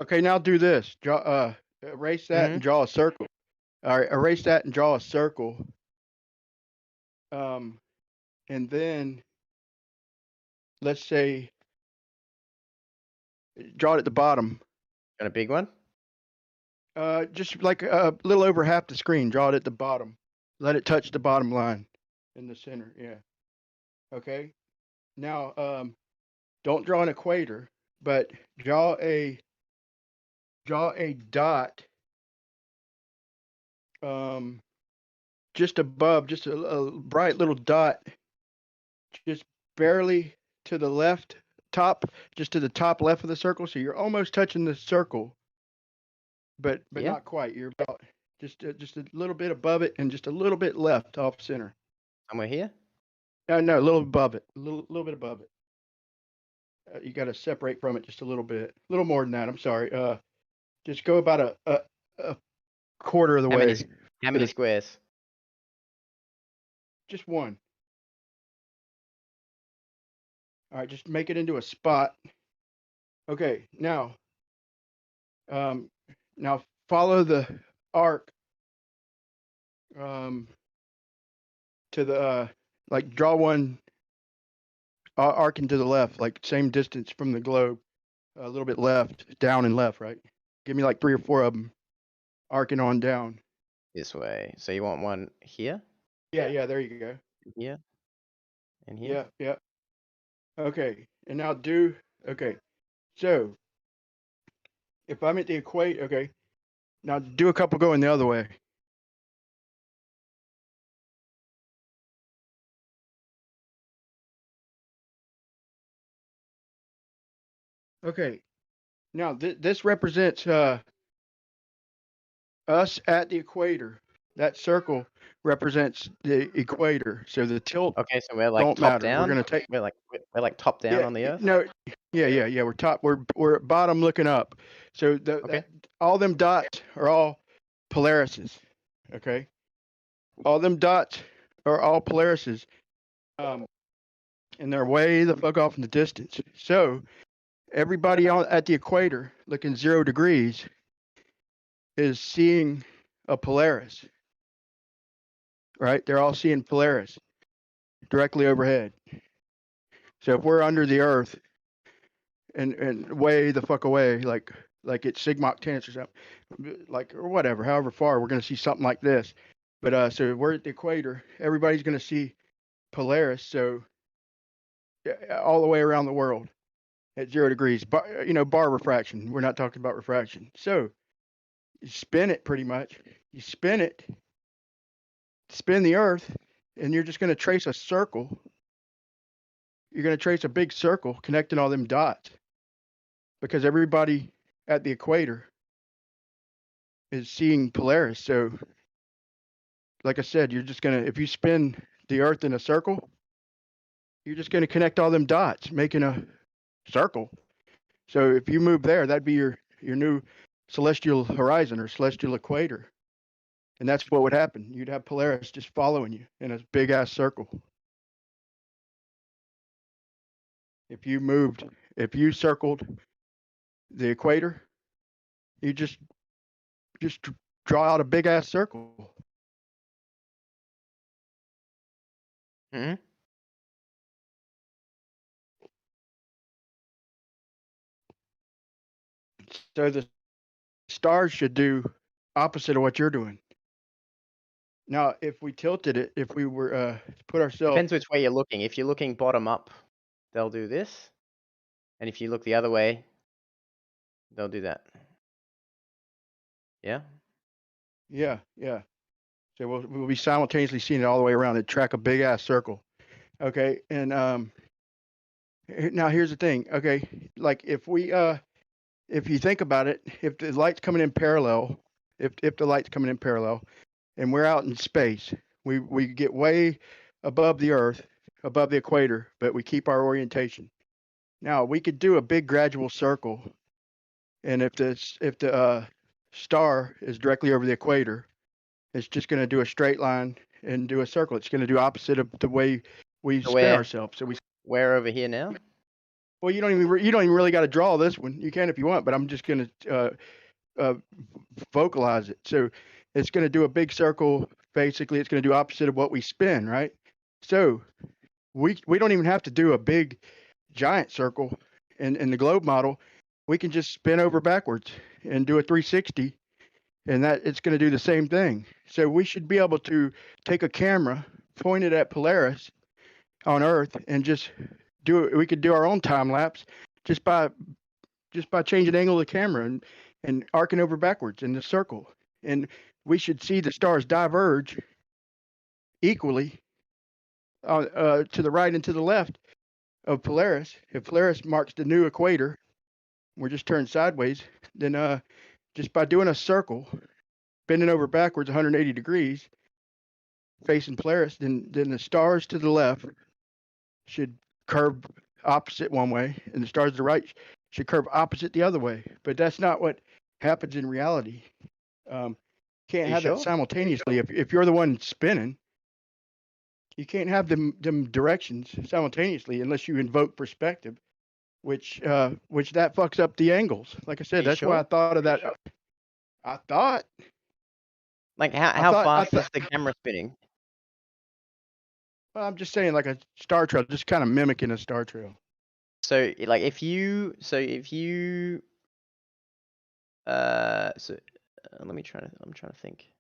F: Okay, now do this. Erase that and draw a circle. All right, erase that and draw a circle. And then let's say draw it at the bottom.
U: Got a big one?
F: Just like a little over half the screen. Draw it at the bottom. Let it touch the bottom line in the center. Yeah. Okay. Now, don't draw an equator, but draw a dot. Just above, just a bright little dot, just barely to the left top, just to the top left of the circle. So you're almost touching the circle, but
U: Yeah.
F: not quite. You're about just a little bit above it and just a little bit left off center.
U: Somewhere here?
F: No, a little above it, a little bit above it. You got to separate from it just a little bit, a little more than that. I'm sorry. Just go about a quarter of the way.
U: How many squares?
F: Just one. All right, just make it into a spot. Okay, now follow the arc to the like draw one arcing to the left, like same distance from the globe, a little bit left, down and left, right? Give me like 3 or 4 of them arcing on down.
U: This way. So you want one here?
F: Yeah, there you go.
U: Here? And here?
F: Yeah. Okay, and now okay. So if I'm at the equator, okay, now do a couple going the other way. Okay, now this represents us at the equator. That circle represents the equator. So the tilt
U: Okay, so we're like
F: don't
U: top
F: matter. We're
U: down.
F: gonna take
U: We're like top down
F: yeah
U: on the Earth.
F: no yeah we're top we're bottom looking up. So
U: Okay.
F: all them dots are all polarises. Okay, all them dots are all polarises. And they're way the fuck off in the distance. So everybody at the equator looking 0 degrees is seeing a Polaris, right? They're all seeing Polaris directly overhead. So if we're under the Earth and way the fuck away, like it's Sigma Octantis or something, like or whatever, however far, we're gonna see something like this. But so we're at the equator, everybody's gonna see Polaris. So all the way around the world at 0 degrees, bar refraction. We're not talking about refraction. So you spin it pretty much. You spin it, spin the Earth, and you're just going to trace a circle. You're going to trace a big circle connecting all them dots because everybody at the equator is seeing Polaris. So, like I said, you're just going to, if you spin the Earth in a circle, you're just going to connect all them dots, making a circle. So if you move there, that'd be your new celestial horizon or celestial equator. And that's what would happen. You'd have Polaris just following you in a big ass circle. If you circled the equator, you just draw out a big ass circle.
U: Hmm.
F: So the stars should do opposite of what you're doing. Now, if we tilted it, if we were to put ourselves,
U: Depends which way you're looking. If you're looking bottom up, they'll do this, and if you look the other way, they'll do that. Yeah.
F: yeah. So we'll be simultaneously seeing it all the way around and track a big ass circle. Okay, and now here's the thing. Okay, like if you think about it, if the light's coming in parallel, if the light's coming in parallel, and we're out in space, we get way above the Earth, above the equator, but we keep our orientation. Now we could do a big gradual circle, and if the star is directly over the equator, it's just going to do a straight line and do a circle. It's going to do opposite of the way we spin ourselves. So
U: we're over here now.
F: Well, you don't even really got to draw this one. You can if you want, but I'm just going to vocalize it. So it's going to do a big circle. Basically, it's going to do opposite of what we spin, right? So we don't even have to do a big giant circle in the globe model. We can just spin over backwards and do a 360, and that it's going to do the same thing. So we should be able to take a camera, point it at Polaris on Earth, and just do it. We could do our own time lapse just by changing the angle of the camera and arcing over backwards in the circle. And we should see the stars diverge equally to the right and to the left of Polaris. If Polaris marks the new equator, we're just turned sideways, then just by doing a circle, bending over backwards 180 degrees, facing Polaris, then the stars to the left should curve opposite one way, and the stars to the right should curve opposite the other way. But that's not what happens in reality. Can't have that simultaneously. If you're the one spinning, you can't have them directions simultaneously unless you invoke perspective, which that fucks up the angles. Like I said, that's why I thought of that. I thought.
U: Like how fast is the camera spinning?
F: Well, I'm just saying, like a star trail, just kind of mimicking a star trail.
U: So like if you I'm trying to think.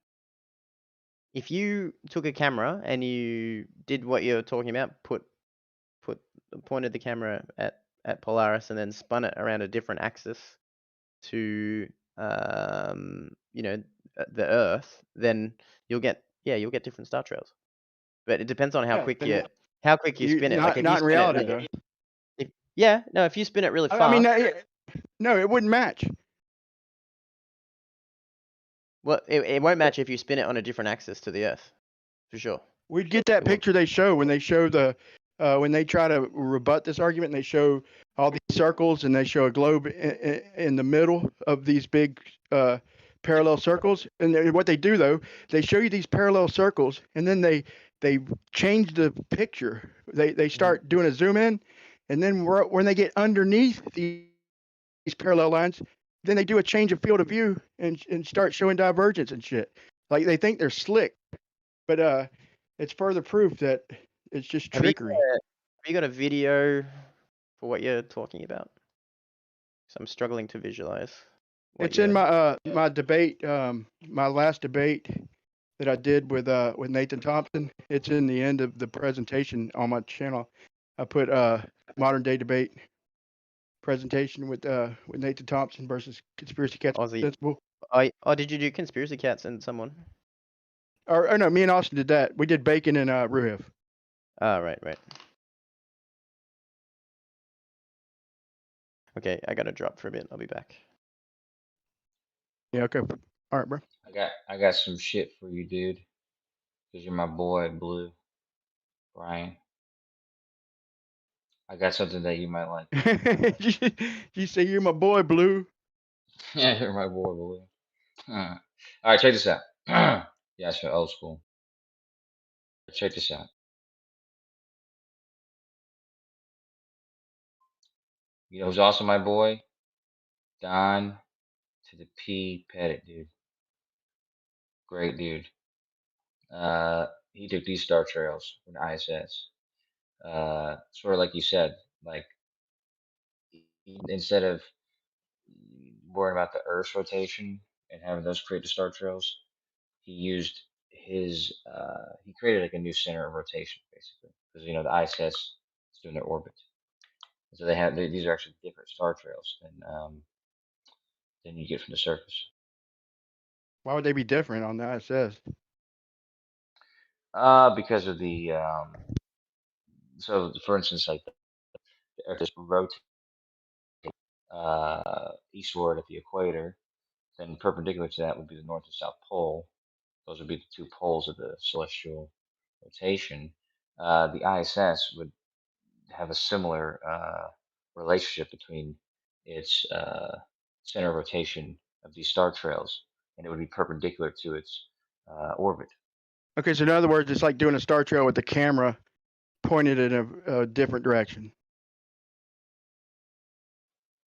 U: If you took a camera and you did what you're talking about, pointed the camera at Polaris and then spun it around a different axis to the Earth, then you'll get different star trails. But it depends on how quick you spin it.
F: Not,
U: like if
F: not
U: you
F: in
U: spin
F: reality,
U: it
F: though.
U: If you spin it really fast.
F: I mean, no, it wouldn't match.
U: Well, it won't match if you spin it on a different axis to the Earth, for sure.
F: We'd get that picture they show when they show the when they try to rebut this argument. And they show all these circles and they show a globe in the middle of these big parallel circles. And what they do though, they show you these parallel circles and then they change the picture. They start doing a zoom in, and then when they get underneath these parallel lines, then they do a change of field of view and start showing divergence and shit. Like they think they're slick, but it's further proof that it's just trickery.
U: Have you got a video for what you're talking about? So I'm struggling to visualize.
F: It's in my my debate, my last debate that I did with Nathan Thompson. It's in the end of the presentation on my channel. I put modern day debate presentation with Nathan Thompson versus Conspiracy Cats Principle.
U: Oh, did you do Conspiracy Cats and someone?
F: Or no, me and Austin did that. We did Bacon and Ruhev.
U: Oh, right. Okay, I gotta drop for a bit. I'll be back.
F: Yeah, okay. All right, bro.
L: I got some shit for you, dude. Cause you're my boy, Blue. Brian. I got something that you might like.
F: You say you're my boy, Blue.
L: Yeah, you're my boy, Blue. All right, check this out. Yeah, it's old school. Check this out. You know who's also my boy? Don to the P Pettit, dude. Great dude. He took these star trails from the ISS. Sort of like you said, like instead of worrying about the Earth's rotation and having those create the star trails, he used his he created like a new center of rotation basically, because you know the ISS is doing their orbit, so these are actually different star trails than you get from the surface.
F: Why would they be different on the ISS?
L: Because of the so for instance, like the Earth is rotating eastward at the equator, then perpendicular to that would be the North and South Pole. Those would be the two poles of the celestial rotation. The ISS would have a similar relationship between its center of rotation of these star trails, and it would be perpendicular to its orbit.
F: Okay, so in other words, it's like doing a star trail with the camera pointed in a different direction.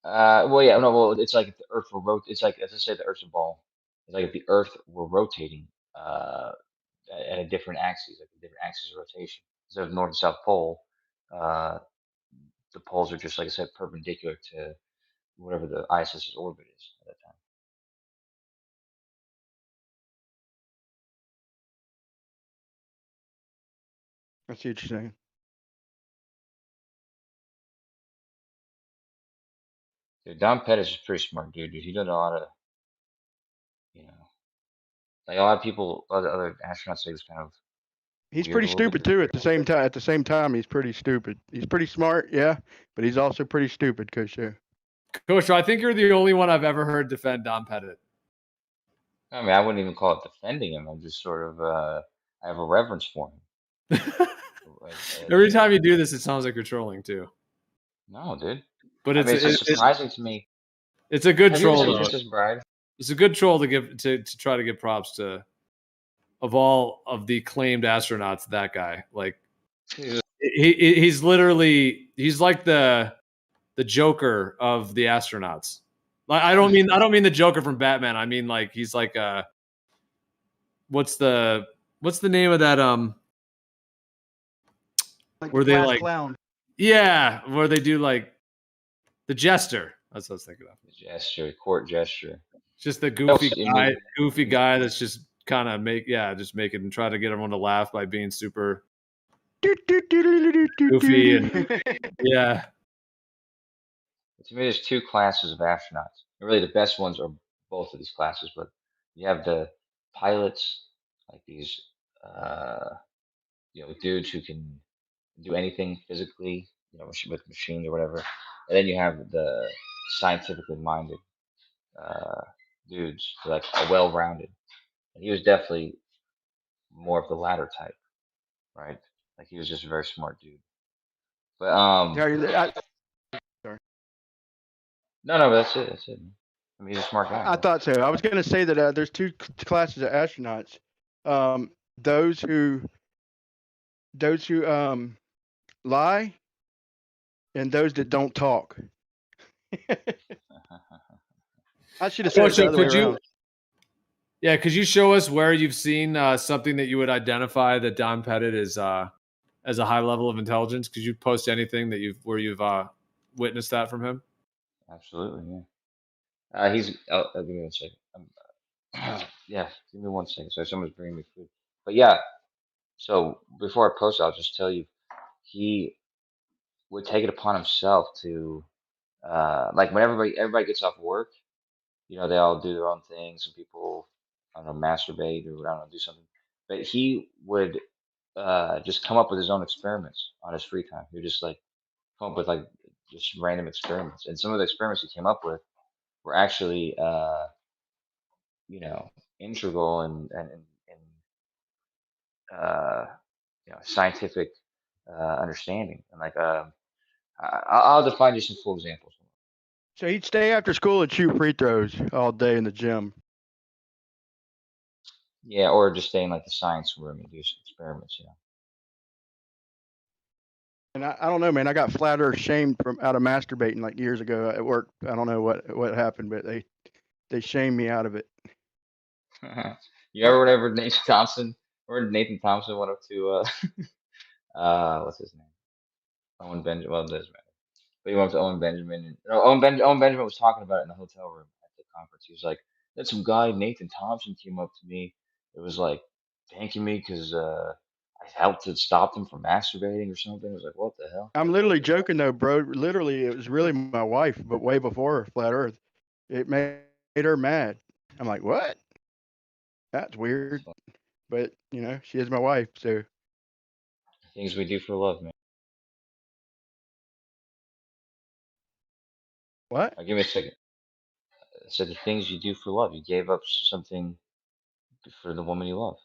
L: Well, yeah, no, well, it's like if the Earth were it's like, as I say, the Earth's a ball. It's like if the Earth were rotating at a different axis, like a different axis of rotation. Instead of North and South Pole, the poles are just, like I said, perpendicular to whatever the ISS's orbit is at that time.
F: I see what you're saying.
L: Dude, Don Pettis is pretty smart, dude. He did a lot of, you know, like a lot of people, other astronauts say this kind of.
F: He's
L: weird
F: pretty
L: a little bit.
F: stupid too. At the same time, he's pretty stupid. He's pretty smart, yeah, but he's also pretty stupid, Coach.
S: Coach, I think you're the only one I've ever heard defend Don Pettit.
L: I mean, I wouldn't even call it defending him. I'm just sort of, I have a reverence for him.
S: Every time you do this, it sounds like you're trolling too.
L: No, dude.
S: But
L: it's just surprising to me.
S: It's a good
L: Have
S: troll.
L: you ever seen Bride?
S: It's a good troll to give to try to give props to. Of all of the claimed astronauts, that guy, like, he's literally like the Joker of the astronauts. Like, I don't mean the Joker from Batman. I mean, like, he's like what's the name of that
F: Like
S: where
F: the
S: they
F: class
S: like
F: clown.
S: Yeah, where they do like the Jester. That's what I was thinking of.
L: The Jester, court gesture.
S: Just the goofy guy that's just kind of just make it and try to get everyone to laugh by being super goofy and yeah.
L: To me, there's two classes of astronauts. And really, the best ones are both of these classes, but you have the pilots, like these, dudes who can do anything physically, with machines or whatever. And then you have the scientifically minded dudes, who are like well-rounded. And he was definitely more of the latter type, right? Like he was just a very smart dude. But
F: sorry.
L: No, but that's it. That's it. I mean, he's a smart guy.
F: I thought so. I was going to say that there's two classes of astronauts. Those who lie, and those that don't talk. I should have said it the other way around.
S: Yeah, could you show us where you've seen something that you would identify that Don Pettit is as a high level of intelligence? Could you post anything that you've witnessed that from him?
L: Absolutely, yeah. He's. Give me 1 second. Yeah, give me 1 second. So someone's bringing me food. But yeah, so before I post, I'll just tell you, he would take it upon himself to, like when everybody gets off work, you know, they all do their own thing. Some people, I don't know, masturbate or I don't know, do something. But he would just come up with his own experiments on his free time. He would just like come up with like just random experiments, and some of the experiments he came up with were actually, you know, integral and you know, scientific understanding. And like, I'll define you some full examples.
F: So he'd stay after school and shoot free throws all day in the gym.
L: Yeah, or just stay in like the science room and do some experiments. You know.
F: And I don't know, man. I got flat earth shamed from out of masturbating like years ago at work. I don't know what happened, but they shamed me out of it.
L: You ever whenever Nathan Thompson went up to what's his name? Owen Benjamin. Well, it doesn't matter. But he went up to Owen Benjamin. And, no, Owen Benjamin was talking about it in the hotel room at the conference. He was like, "That some guy Nathan Thompson came up to me. It was like thanking me because I helped to stop them from masturbating or something." I was like, "What the hell?"
F: I'm literally joking though, bro. Literally, it was really my wife, but way before flat earth. It made her mad. I'm like, what? That's weird. But you know, she is my wife, so.
L: Things we do for love, man.
F: What?
L: Give me a second. I said the things you do for love. You gave up something for the woman you love.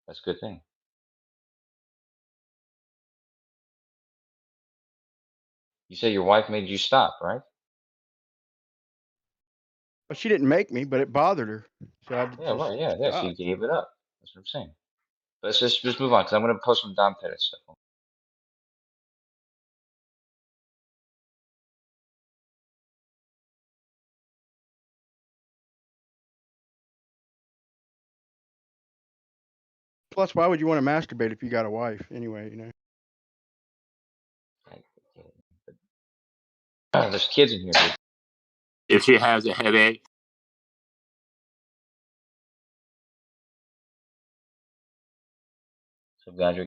L: That's a good thing. You say your wife made you stop, right?
F: Well, she didn't make me, but it bothered her. So I
L: Yeah, right. Yeah,
F: stopped.
L: she gave it up. That's what I'm saying. But let's just move on because I'm going to post some Don Pettit stuff.
F: Plus, why would you want to masturbate if you got a wife anyway? You know.
L: There's kids in here. Dude.
M: If she has a headache.
L: So glad you're.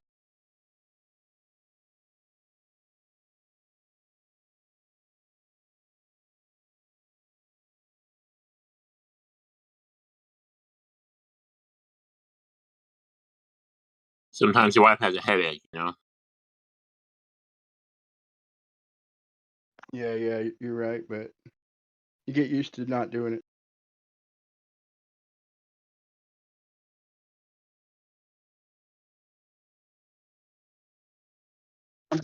M: Sometimes your wife has a headache, you know.
F: Yeah, you're right, but you get used to not doing it.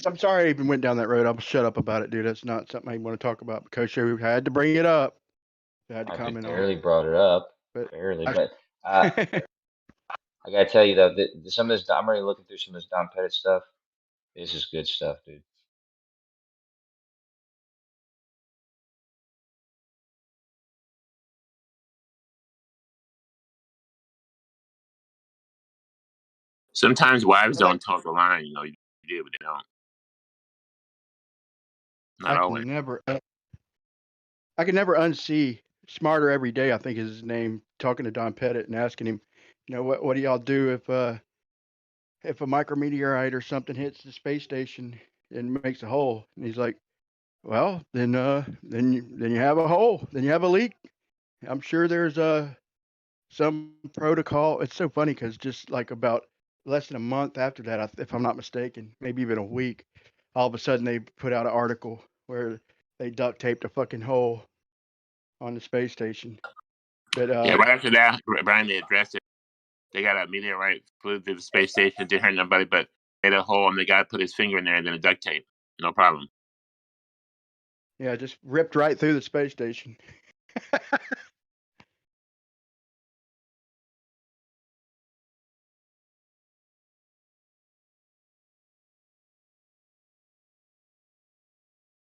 F: I'm sorry I even went down that road. I'll shut up about it, dude. That's not something I want to talk about because you had to bring it up. I had to comment on it.
L: Barely brought it up.
F: But
L: barely, but I gotta tell you though, some of this. I'm already looking through some of this Don Pettit stuff. This is good stuff, dude.
M: Sometimes wives don't talk the line, you know. You do, but they don't. Not always.
F: I can never unsee Smarter Every Day, I think is his name, talking to Don Pettit and asking him, you know, what do y'all do if a micrometeorite or something hits the space station and makes a hole? And he's like, well, then you have a hole, then you have a leak. I'm sure there's some protocol. It's so funny because just like about less than a month after that, if I'm not mistaken, maybe even a week, all of a sudden they put out an article where they duct taped a fucking hole on the space station. But
M: yeah, right after that, Brian, they addressed it. They got a meteorite flew through the space station, didn't hurt nobody, but made a hole, and the guy put his finger in there and then a duct tape. No problem.
F: Yeah, just ripped right through the space station.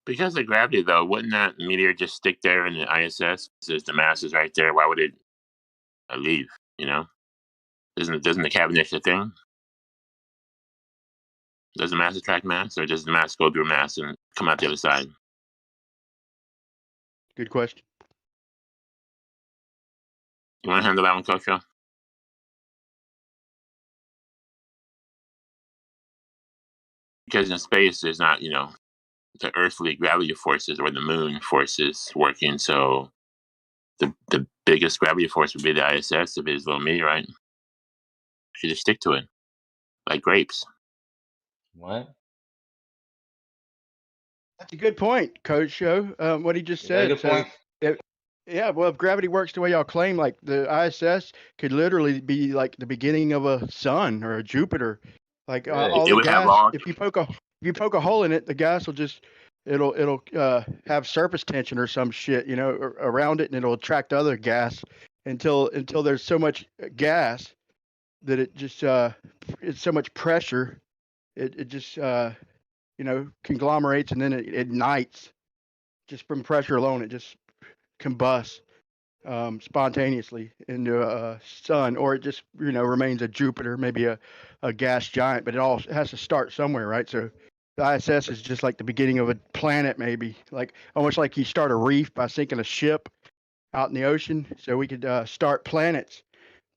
M: Because of gravity, though, wouldn't that meteor just stick there in the ISS? Since the mass is right there, why would it leave? You know, doesn't the cavendish a thing? Does the mass attract mass, or does the mass go through mass and come out the other side?
F: Good question.
M: You want to handle that one, Coach? Because in space, there's not, the earthly gravity forces or the moon forces working. So the biggest gravity force would be the ISS if it's a little meteorite. You just stick to it, like grapes.
L: What?
F: That's a good point, Coach Show. What he just
L: Is that a
F: said.
L: good
F: So,
L: point?
F: yeah, well, if gravity works the way y'all claim, like the ISS could literally be like the beginning of a sun or a Jupiter. Like all
M: It
F: the
M: would have
F: gas,
M: all.
F: if you poke a hole in it, the gas will just it'll have surface tension or some shit, around it, and it'll attract other gas until there's so much gas that it just it's so much pressure, it just conglomerates, and then it ignites just from pressure alone. It just combusts spontaneously into a sun, or it just remains a Jupiter, maybe a gas giant. But it all has to start somewhere, right? So the ISS is just like the beginning of a planet, maybe like almost like you start a reef by sinking a ship out in the ocean. So we could start planets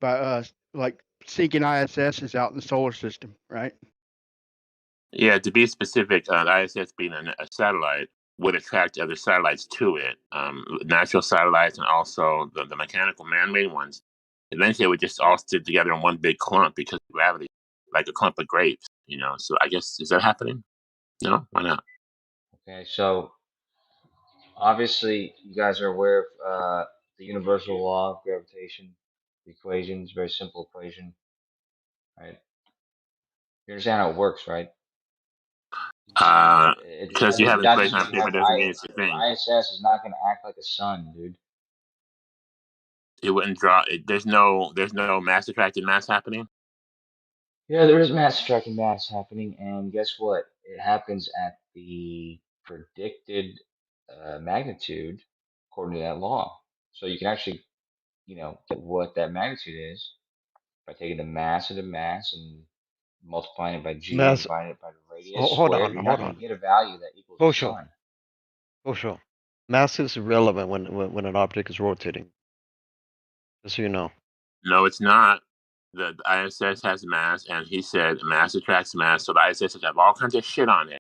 F: by like sinking ISSs out in the solar system, right?
M: Yeah, to be specific, the ISS being a satellite would attract other satellites to it, natural satellites and also the mechanical man-made ones. Eventually, it would just all stick together in one big clump because of gravity, like a clump of grapes. So I guess, is that happening? No, why not?
L: Okay, so obviously you guys are aware of the universal law of gravitation. The equation is a very simple equation, right? You understand how it works, right?
M: Because you have an
L: Not
M: equation
L: just
M: on
L: because you
M: paper
L: have
M: doesn't mean it's a thing.
L: ISS is not going to act like a sun, dude.
M: It wouldn't draw. There's no mass attracted mass happening.
L: Yeah, there is mass attracting mass happening, and guess what? It happens at the predicted magnitude according to that law. So you can actually, get what that magnitude is by taking the mass of the mass and multiplying it by g and
C: Mass.
L: dividing it by the radius
C: Hold
L: squared.
C: on,
L: You're
C: hold
L: not going
C: on.
L: to get a value that equals the
C: Osho.
L: sun.
C: Osho. Mass is irrelevant when an object is rotating. Just so you know.
M: No, it's not. The ISS has mass, and he said mass attracts mass. So the ISS have all kinds of shit on it,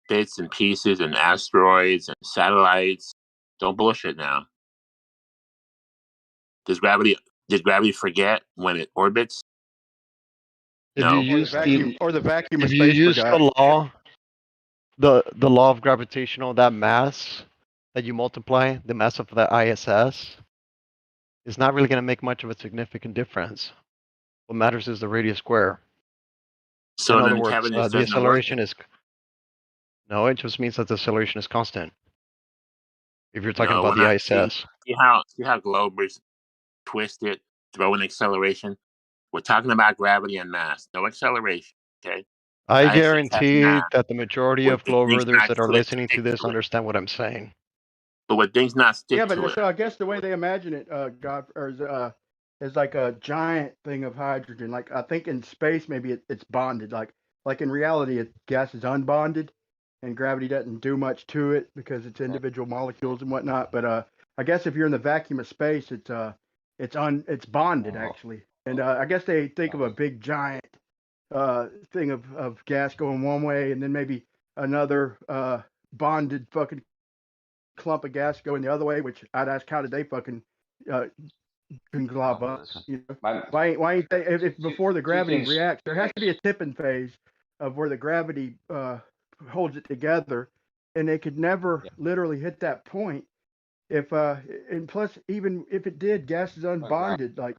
M: bits and pieces and asteroids and satellites. Don't bullshit now. Did gravity forget when it orbits?
C: If
M: No.
C: you use
F: the vacuum of
C: if you
F: space
C: use
F: forgot.
C: the law, the law of gravitational, that mass that you multiply, the mass of the ISS, is not really going to make much of a significant difference. What matters is the radius square.
M: So
C: In other
M: then
C: words,
M: cavendish
C: the
M: doesn't work.
C: acceleration is no. It just means that the acceleration is constant. If you're talking
M: No,
C: about
M: when
C: the
M: see
C: ISS,
M: how globers twist it, throw in acceleration. We're talking about gravity and mass, no acceleration. Okay.
C: I
M: The ISS has
C: guarantee
M: mass.
C: that the majority
M: When
C: of
M: things
C: Globers
M: not
C: that are
M: stick
C: listening to this
M: to it,
C: understand what I'm saying.
M: but when things not stick
F: Yeah,
M: to
F: but
M: it,
F: so I guess the way they imagine it, is like a giant thing of hydrogen. Like I think in space maybe it's bonded. Like in reality, gas is unbonded, and gravity doesn't do much to it because it's individual molecules and whatnot. But I guess if you're in the vacuum of space, it's bonded actually. And I guess they think of a big giant thing of gas going one way, and then maybe another bonded fucking clump of gas going the other way, which I'd ask how did they fucking glob up? Why ain't they? If before the gravity reacts, there has to be a tipping phase of where the gravity holds it together, and they could never literally hit that point. If and plus, even if it did, gas is unbonded. Like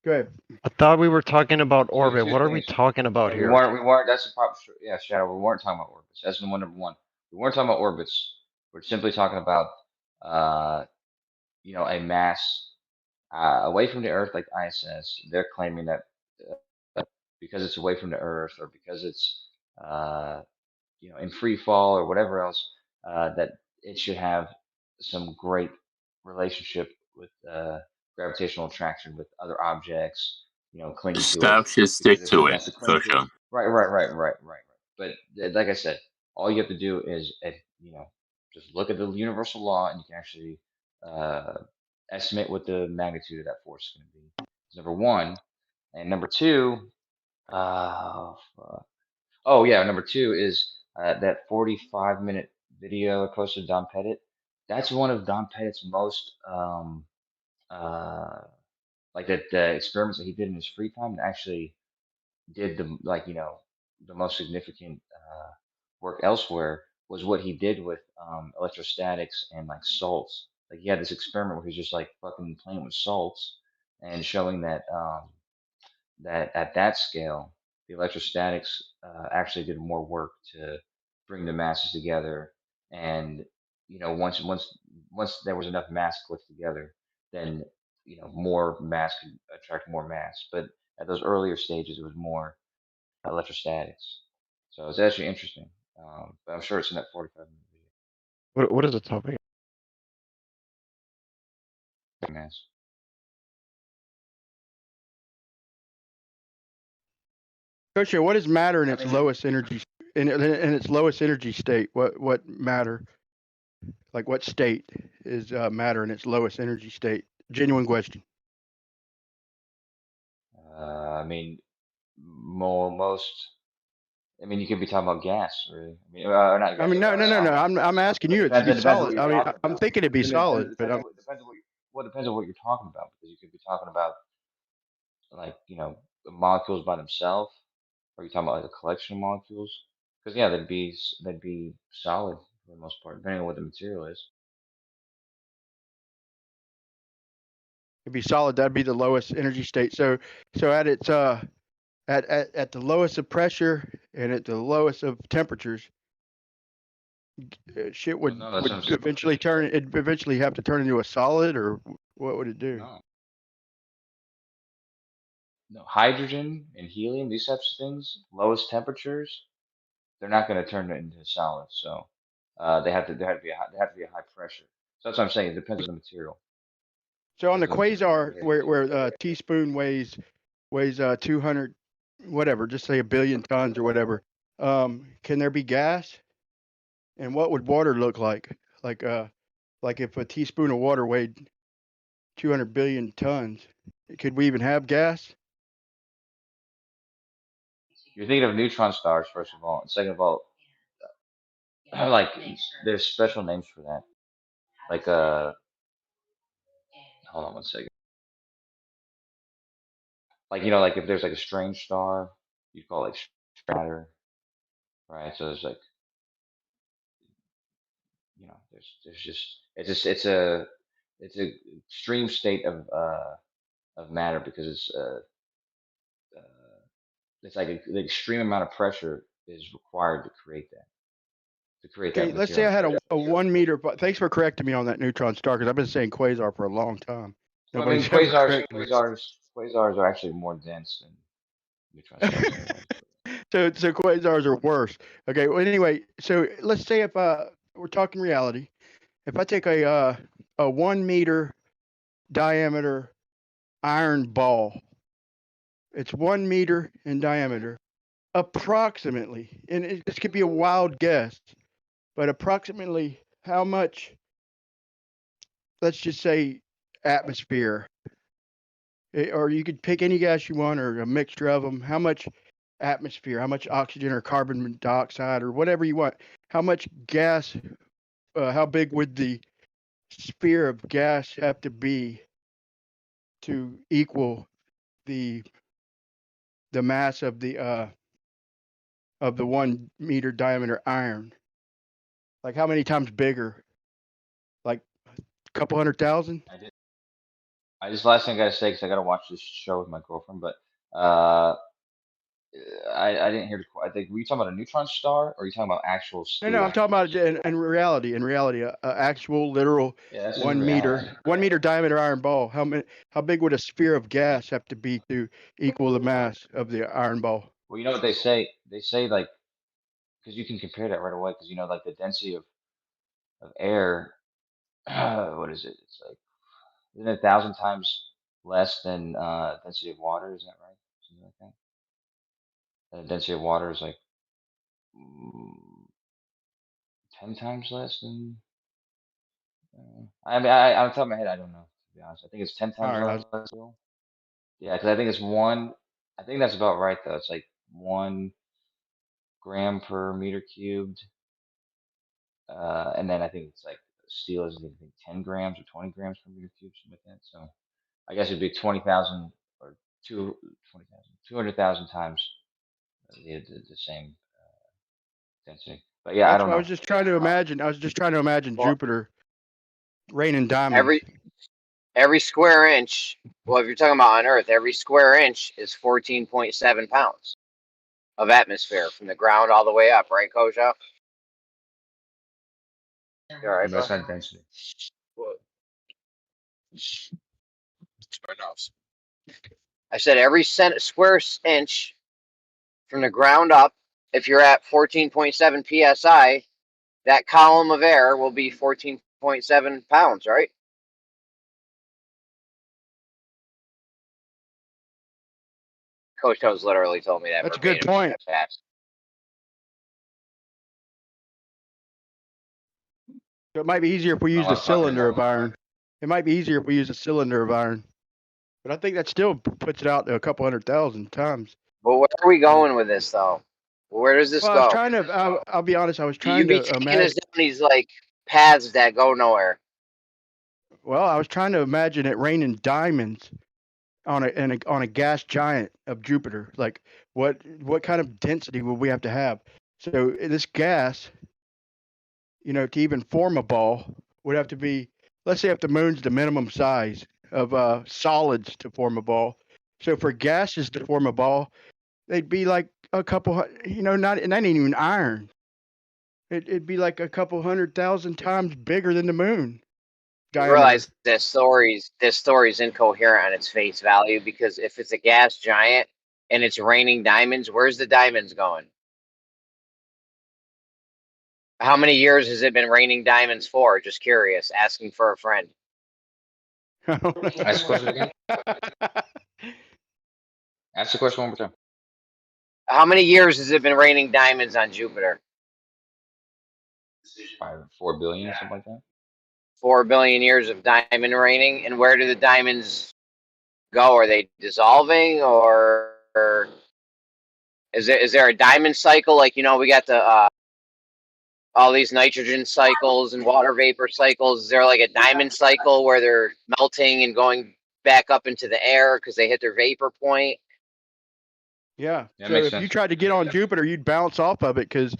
F: Go ahead.
C: I thought we were talking about
L: Two
C: orbit. What are we
L: things.
C: talking about
L: Yeah,
C: here?
L: we weren't. That's the problem. Yeah, Shadow. We weren't talking about orbits. That's the one number one. We weren't talking about orbits. We're simply talking about, a mass away from the Earth, like ISS. They're claiming that because it's away from the Earth, or because it's in free fall or whatever else, that it should have some great relationship with gravitational attraction with other objects, clinging to it.
M: Stuff should
L: Because
M: stick
L: if
M: to
L: it
M: it,
L: has to cling to it,
M: Kosho.
L: right. But like I said, all you have to do is, just look at the universal law, and you can actually uh, estimate what the magnitude of that force is going to be. Number one, and number two. Oh yeah, number two is that 45-minute video I posted Don Pettit. That's one of Don Pettit's most uh, like the experiments that he did in his free time that actually did the most significant work elsewhere was what he did with electrostatics and like salts. Like he had this experiment where he's just like fucking playing with salts and showing that at that scale, the electrostatics actually did more work to bring the masses together. And once there was enough mass clicked together, then more mass could attract more mass. But at those earlier stages, it was more electrostatics. So it's actually interesting. But I'm sure it's in that 45-minute
C: What is the topic?
L: video. Mass.
F: Coach, what is matter in its lowest energy in its lowest energy state? What matter? Like what state is matter in its lowest energy state? Genuine question.
L: I mean, most. I mean, you could be talking about gas, really. I mean, not
F: I
L: gas.
F: mean, no. I'm asking you. It to be
L: Depends on what
F: solid.
L: you're
F: I mean,
L: talking
F: I'm
L: about.
F: thinking it'd be solid, but
L: Depends on what you're talking about, because you could be talking about like the molecules by themselves, or you talking about like a collection of molecules. Because yeah, they'd be solid for the most part, depending on what the material is.
F: it'd be solid. That'd be the lowest energy state. So at its at the lowest of pressure and at the lowest of temperatures, shit
L: Well,
F: would
L: no, that's what I'm saying.
F: eventually turn. It'd eventually have to turn into a solid, or what would it do?
L: No, hydrogen and helium, these types of things, lowest temperatures, they're not going to turn it into solids. So they have to be a high pressure. So that's what I'm saying. It depends on the material.
F: So on the quasar, where a teaspoon weighs 200, whatever, just say 1 billion tons or whatever, can there be gas? And what would water look like? Like if a teaspoon of water weighed 200 billion tons, could we even have gas?
L: You're thinking of neutron stars, first of all, and second of all, like there's special names for that. Like hold on one second. Like like if there's like a strange star, you call it like matter, right? So there's like there's just it's a extreme state of matter, because it's like the extreme amount of pressure is required to create that
F: Okay, let's say I
L: material.
F: had a 1 meter. Thanks for correcting me on that neutron star, because I've been saying quasar for a long time.
L: Well, I mean,
F: Nobody's ever corrected me.
L: quasars are actually more dense than neutron stars anyway.
F: So quasars are worse. Okay. Well, anyway, so let's say if we're talking reality, if I take a 1 meter diameter iron ball, it's 1 meter in diameter, approximately, and this could be a wild guess, but approximately how much? Let's just say atmosphere, or you could pick any gas you want, or a mixture of them. How much atmosphere, how much oxygen or carbon dioxide, or whatever you want? How much gas? How big would the sphere of gas have to be to equal the mass of the 1 meter diameter iron? Like how many times bigger? Like a couple 100,000?
L: This last thing I gotta say, because I gotta watch this show with my girlfriend, but I didn't hear. I think were you talking about a neutron star, or are you talking about actual steel?
F: No, I'm talking about in reality. In reality, actual literal
L: Yeah, that's
F: 1
L: in reality.
F: meter, 1 meter diameter iron ball. How big would a sphere of gas have to be to equal the mass of the iron ball?
L: Well, you know what they say? They say like, because you can compare that right away, because you know like the density of air. What is it? It's like, isn't it 1,000 times less than density of water? Is that right? Something like that. And the density of water is like 10 times less than. I mean, on the top of my head, I don't know. To be honest, I think it's 10 times
F: All right,
L: less. Yeah, because I think it's one. I think that's about right though. It's like 1 gram per meter cubed, and then I think it's like steel is I think 10 grams or 20 grams per meter cubed, something like that. So I guess it'd be 20,000 or 200,000 times the same density. But yeah, I
F: that's
L: don't
F: what I
L: know.
F: was just trying to imagine. I was just trying to imagine
Q: Well,
F: Jupiter raining diamonds.
Q: Every square inch. Well, if you're talking about on Earth, every square inch is 14.7 pounds of atmosphere from the ground all the way up, right, Kosha? You all right,
L: No, that's
Q: bro?
L: not density.
Q: What? I said every square inch from the ground up, if you're at 14.7 psi, that column of air will be 14.7 pounds, right? Coach Toes literally told me that
F: That's a good
Q: verbatim.
F: point. So it might be easier if we used a cylinder of iron. It might be easier if we used a cylinder of iron. But I think that still puts it out to a couple 100,000 times.
Q: But where are we going with this, though? Where does this
F: Well,
Q: go?
F: I was trying to. I'll be honest. I was
Q: You
F: trying
Q: be
F: to
Q: taking
F: imagine.
Q: us down these like paths that go nowhere.
F: Well, I was trying to imagine it raining diamonds on a gas giant of Jupiter. Like, what kind of density would we have to have? So this gas, to even form a ball, would have to be. Let's say if the moon's the minimum size of solids to form a ball. So for gases to form a ball, they'd be like a couple. Not and that ain't even iron. It'd be like a couple 100,000 times bigger than the moon.
Q: You
F: Diameter.
Q: realize this story's incoherent on its face value, because if it's a gas giant and it's raining diamonds, where's the diamonds going? How many years has it been raining diamonds for? Just curious, asking for a friend.
L: Ask the question again. Ask the question one more time.
Q: How many years has it been raining diamonds on Jupiter?
L: 4 billion or something like that.
Q: 4 billion years of diamond raining. And where do the diamonds go? Are they dissolving, or is there a diamond cycle? Like, we got the all these nitrogen cycles and water vapor cycles. Is there like a diamond cycle where they're melting and going back up into the air because they hit their vapor point?
F: Yeah.
L: That
F: So
L: makes
F: if
L: sense.
F: you tried to get on Jupiter, you'd bounce off of it because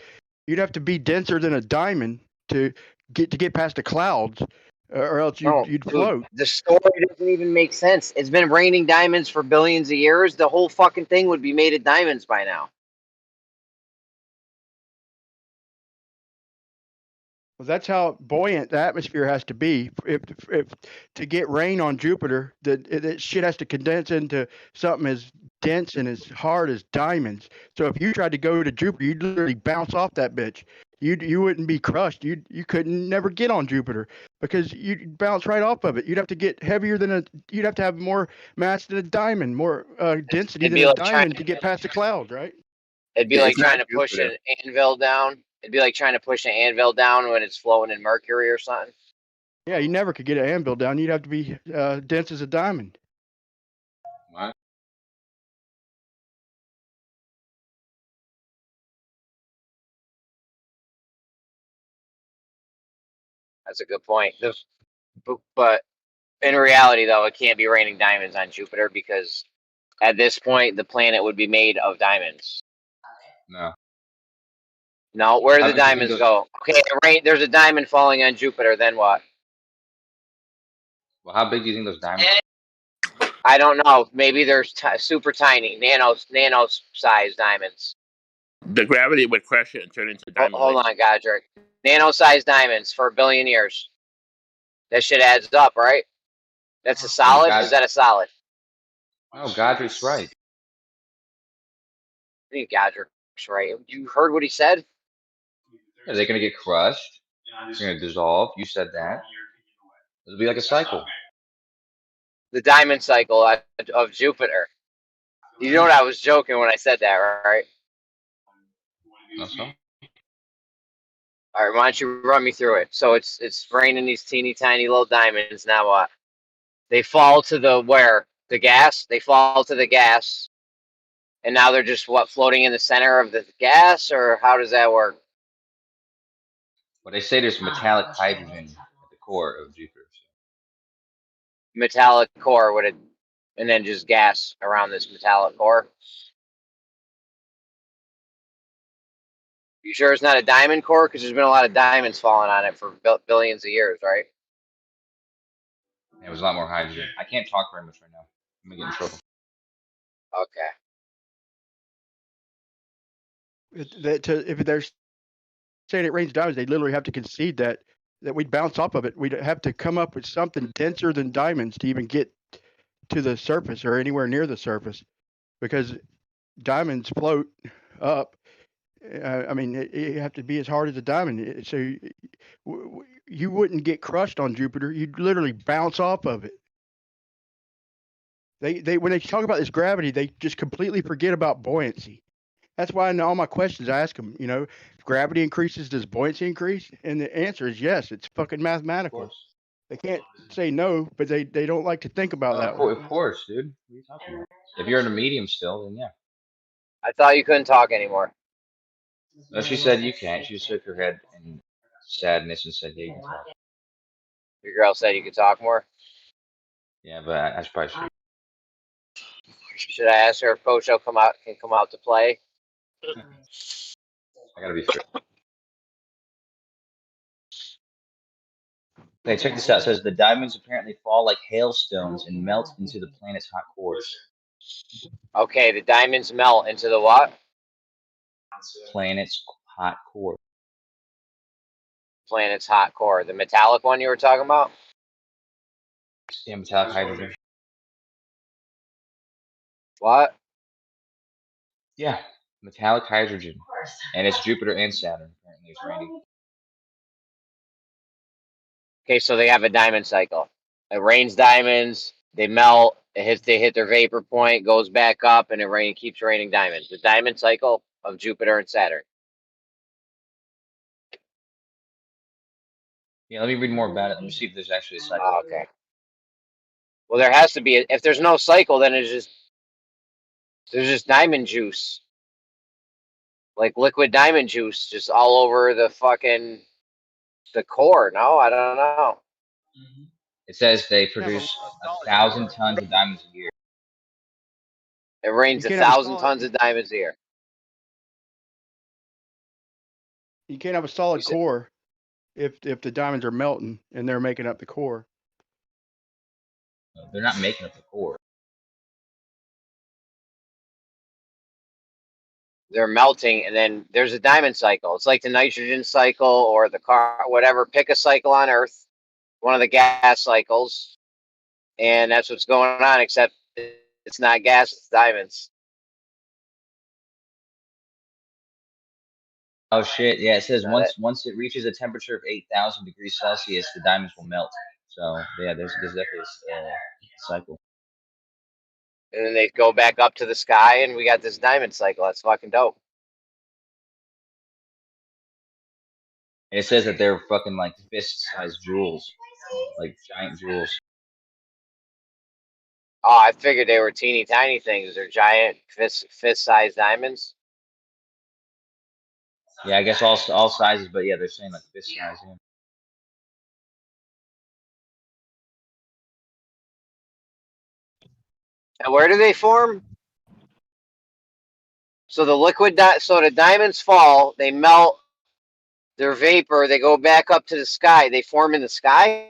F: you'd have to be denser than a diamond to get past the clouds, or else you'd float.
Q: The story doesn't even make sense. It's been raining diamonds for billions of years. The whole fucking thing would be made of diamonds by now.
F: Well, that's how buoyant the atmosphere has to be. If to get rain on Jupiter, that shit has to condense into something as dense and as hard as diamonds. So if you tried to go to Jupiter, you'd literally bounce off that bitch. You wouldn't be crushed. You couldn't never get on Jupiter because you'd bounce right off of it. You'd have to get heavier than you'd have to have more mass than a diamond, more density than a diamond to get past the clouds, right?
Q: It'd be like trying to push an anvil down. It'd be like trying to push an anvil down when it's floating in mercury or something.
F: Yeah, you never could get an anvil down. You'd have to be dense as a diamond.
L: What?
Q: That's a good point. But in reality, though, it can't be raining diamonds on Jupiter because at this point, the planet would be made of diamonds.
L: No.
Q: No, where do the diamonds go? Okay, there's a diamond falling on Jupiter. Then what?
L: Well, how big do you think those diamonds are?
Q: I don't know. Maybe there's super tiny, nano size diamonds.
M: The gravity would crush it and turn it into a diamond.
Q: Hold on, Godric. Nano size diamonds for 1 billion years. That shit adds up, right? That's a solid?
L: God-
Q: Is that a solid?
L: Oh, Godric's right.
Q: I think Godric's right. You heard what he said?
L: Are they going to get crushed? They're going to dissolve. You said that. It'll be like a cycle.
Q: The diamond cycle of Jupiter. You know what, I was joking when I said that, right?
L: Also.
Q: All right, why don't you run me through it? So it's raining these teeny tiny little diamonds. Now what? They fall to the where? The gas? They fall to the gas. And now they're just floating in the center of the gas, or how does that work?
L: Well, they say there's metallic hydrogen at the core of Jupiter.
Q: Metallic core would it, and then just gas around this metallic core. You sure it's not a diamond core? Because there's been a lot of diamonds falling on it for billions of years, right?
L: It was a lot more hydrogen. I can't talk very much right now. I'm gonna get in trouble.
Q: Okay.
F: If they're saying it rains diamonds, they literally have to concede that we'd bounce off of it. We'd have to come up with something denser than diamonds to even get to the surface or anywhere near the surface, because diamonds float up. I mean, you have to be as hard as a diamond. So you wouldn't get crushed on Jupiter. You'd literally bounce off of it. They when they talk about this gravity, they just completely forget about buoyancy. That's why in all my questions I ask them, if gravity increases, does buoyancy increase? And the answer is yes. It's fucking mathematical. They can't say no, but they don't like to think about that one.
L: Of course, dude. What are you talking about? If you're in a medium still, then yeah.
Q: I thought you couldn't talk anymore.
L: No, she said you can't. She just shook her head in sadness and said, yeah, you can talk.
Q: Your girl said you could talk more.
L: Yeah, but I should probably.
Q: Should I ask her if Pocho can come out to play?
L: I gotta be fair. Okay, check this out. It says the diamonds apparently fall like hailstones and melt into the planet's hot cores.
Q: Okay, the diamonds melt into the what?
L: Planet's hot core.
Q: Planet's hot core. The metallic one you were talking about?
L: Yeah, metallic hydrogen.
Q: What?
L: Yeah, metallic hydrogen. And it's Jupiter and Saturn. Apparently it's raining.
Q: Okay, so they have a diamond cycle. It rains diamonds, they melt, they hit their vapor point, goes back up, and it keeps raining diamonds. The diamond cycle of Jupiter and Saturn.
L: Yeah, let me read more about it. Let me see if there's actually a cycle.
Q: Oh, okay. Well, there has to be. If there's no cycle, then there's just diamond juice. Like liquid diamond juice just all over the core. No, I don't know.
L: It says they produce 1,000 tons of diamonds a year.
Q: It rains 1,000 tons of diamonds a year.
F: You can't have a solid core if the diamonds are melting and they're making up the core.
L: They're not making up the core.
Q: They're melting, and then there's a diamond cycle. It's like the nitrogen cycle or the whatever. Pick a cycle on Earth, one of the gas cycles, and that's what's going on. Except it's not gas; it's diamonds.
L: Oh shit! Yeah, it says once it reaches a temperature of 8,000 degrees Celsius, the diamonds will melt. So yeah, there's definitely a cycle.
Q: And then they go back up to the sky, and we got this diamond cycle. That's fucking dope.
L: And it says that they're fucking like fist-sized jewels, like giant jewels.
Q: Oh, I figured they were teeny tiny things. They're giant fist-sized diamonds.
L: Yeah, I guess all sizes, but yeah, they're saying like fist size. Yeah.
Q: And where do they form? So the the diamonds fall, they melt, they're vapor, they go back up to the sky. They form in the sky?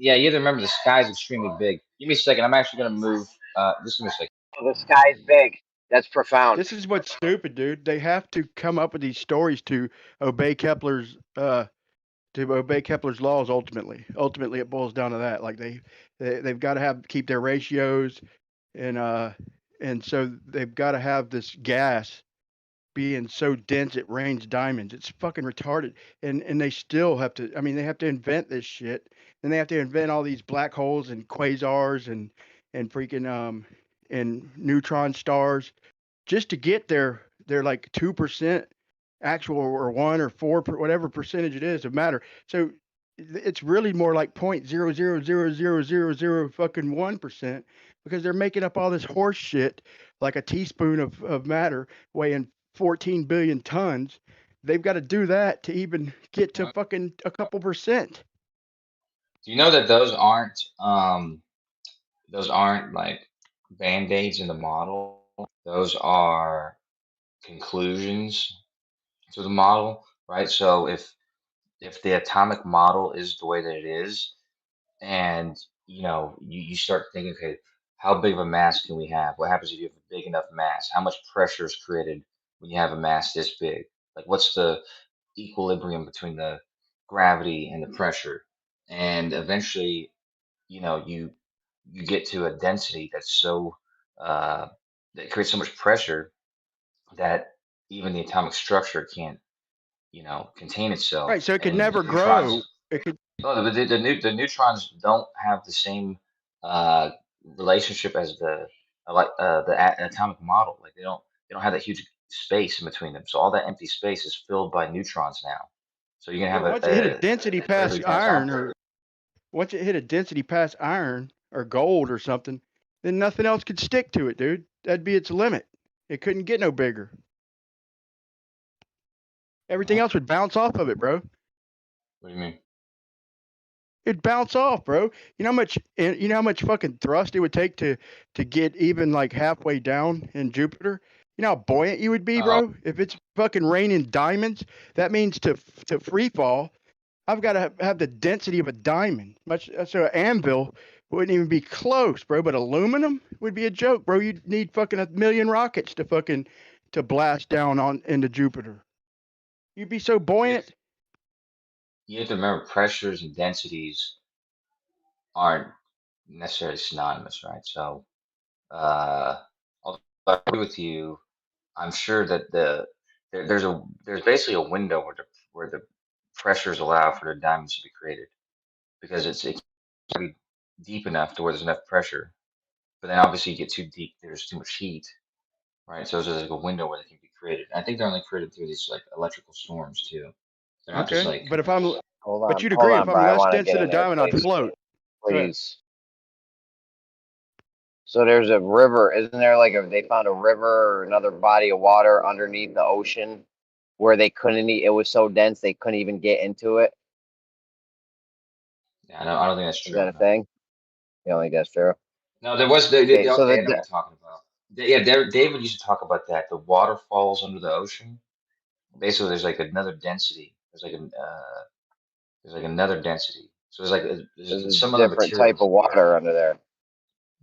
L: Yeah, you have to remember the sky's extremely big. Give me a second. I'm actually gonna move. Just give me a second.
Q: The sky's big. That's profound.
F: This is what's stupid, dude. They have to come up with these stories to obey Kepler's laws. Ultimately, it boils down to that. Like they've got to keep their ratios, and so they've got to have this gas being so dense it rains diamonds. It's fucking retarded. And they still have to. I mean, they have to invent this shit. And they have to invent all these black holes and quasars and freaking and neutron stars just to get their like 2% actual or 1 or 4 whatever percentage it is of matter. So it's really more like 0.0000000 fucking 1%, because they're making up all this horse shit like a teaspoon of matter weighing 14 billion tons. They've got to do that to even get to fucking a couple percent.
L: Do you know that those aren't like band-aids in the model? Those are conclusions to the model, right? So if the atomic model is the way that it is, and you start thinking, okay, how big of a mass can we have? What happens if you have a big enough mass? How much pressure is created when you have a mass this big? Like, what's the equilibrium between the gravity and the pressure? And eventually, you get to a density that's so that creates so much pressure that even the atomic structure can't contain itself.
F: Right. So it could
L: And
F: never grow. It could.
L: no, the neutrons don't have the same relationship as the atomic model. Like they don't have that huge space in between them. So all that empty space is filled by neutrons now. So you're gonna have
F: Once it hit a
L: a
F: density past
L: perfectly dense
F: iron,
L: object.
F: or once it hit a density past iron or gold or something, then nothing else could stick to it, dude. That'd be its limit. It couldn't get no bigger. Everything else would bounce off of it, bro.
L: What do you mean?
F: It'd bounce off, bro. You know how much fucking thrust it would take to get even like halfway down in Jupiter? You know how buoyant you would be, bro? If it's fucking raining diamonds, that means to free fall, I've got to have the density of a diamond. So an anvil wouldn't even be close, bro. But aluminum would be a joke, bro. You'd need fucking 1,000,000 rockets to blast down into Jupiter. You'd be so buoyant.
L: You have to remember pressures and densities aren't necessarily synonymous, right? So, although I agree with you, I'm sure that there's basically a window where the pressures allow for the diamonds to be created, because it can be deep enough to where there's enough pressure, but then obviously you get too deep, there's too much heat, right? So there's like a window where they can be created. I think they're only created through these like electrical storms too. They're not just
F: Okay,
L: like
F: but
Q: Hold
F: you'd
Q: on,
F: agree if I'm
Q: Brian. I
F: less
Q: want to
F: dense
Q: get
F: than a
Q: in there,
F: diamond, I'd
Q: please.
F: float. Go ahead.
Q: Please. So there's a river, isn't there? They found a river or another body of water underneath the ocean where they couldn't. It was so dense they couldn't even get into it.
L: I don't think that's
Q: Is
L: true.
Q: that a thing? You don't think that's true?
L: No, there was.
Q: Okay, so
L: Okay, I know what you're talking about. Yeah, David used to talk about that. The waterfalls under the ocean. Basically, there's like another density. There's like another density. So
Q: there's a
L: some other
Q: different type
L: materials
Q: of
L: in the earth.
Q: water under there.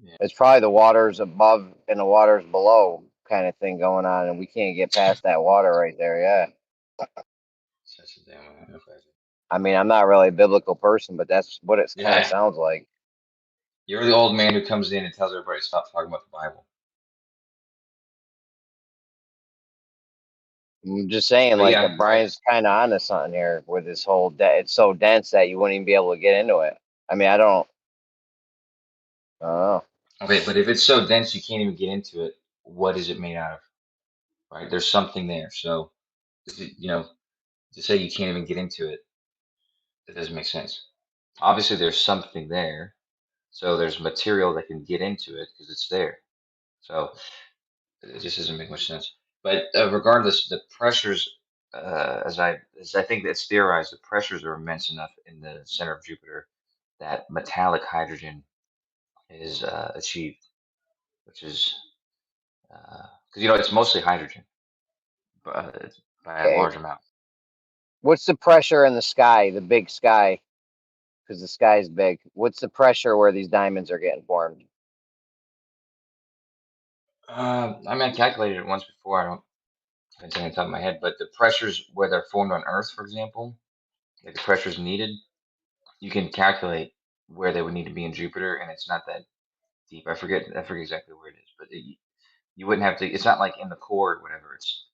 L: Yeah.
Q: It's probably the waters above and the waters below kind of thing going on, and we can't get past that water right there. Yeah. I mean, I'm not really a biblical person, but that's what it kind of
L: Yeah.
Q: sounds like.
L: You're the old man who comes in and tells everybody to stop talking about the Bible.
Q: I'm just saying,
L: But yeah,
Q: Brian's kind of onto something here with this whole. It's so dense that you wouldn't even be able to get into it. I mean, I don't know.
L: Okay, but if it's so dense you can't even get into it, what is it made out of? Right? There's something there. So, to say you can't even get into it, that doesn't make sense. Obviously, there's something there. So there's material that can get into it because it's there. So it just doesn't make much sense. But regardless, the pressures, as I think that's theorized, the pressures are immense enough in the center of Jupiter that metallic hydrogen is achieved, which is because it's mostly hydrogen, but by a
Q: Okay.
L: large amount.
Q: What's the pressure in the sky, the big sky? because the sky is big. What's the pressure where these diamonds are getting formed?
L: I mean, I calculated it once before. I can't say on the top of my head, but the pressures where they're formed on Earth, for example, like the pressures needed, you can calculate where they would need to be in Jupiter, and it's not that deep. I forget exactly where it is, but you wouldn't have to. It's not like in the core or whatever. It's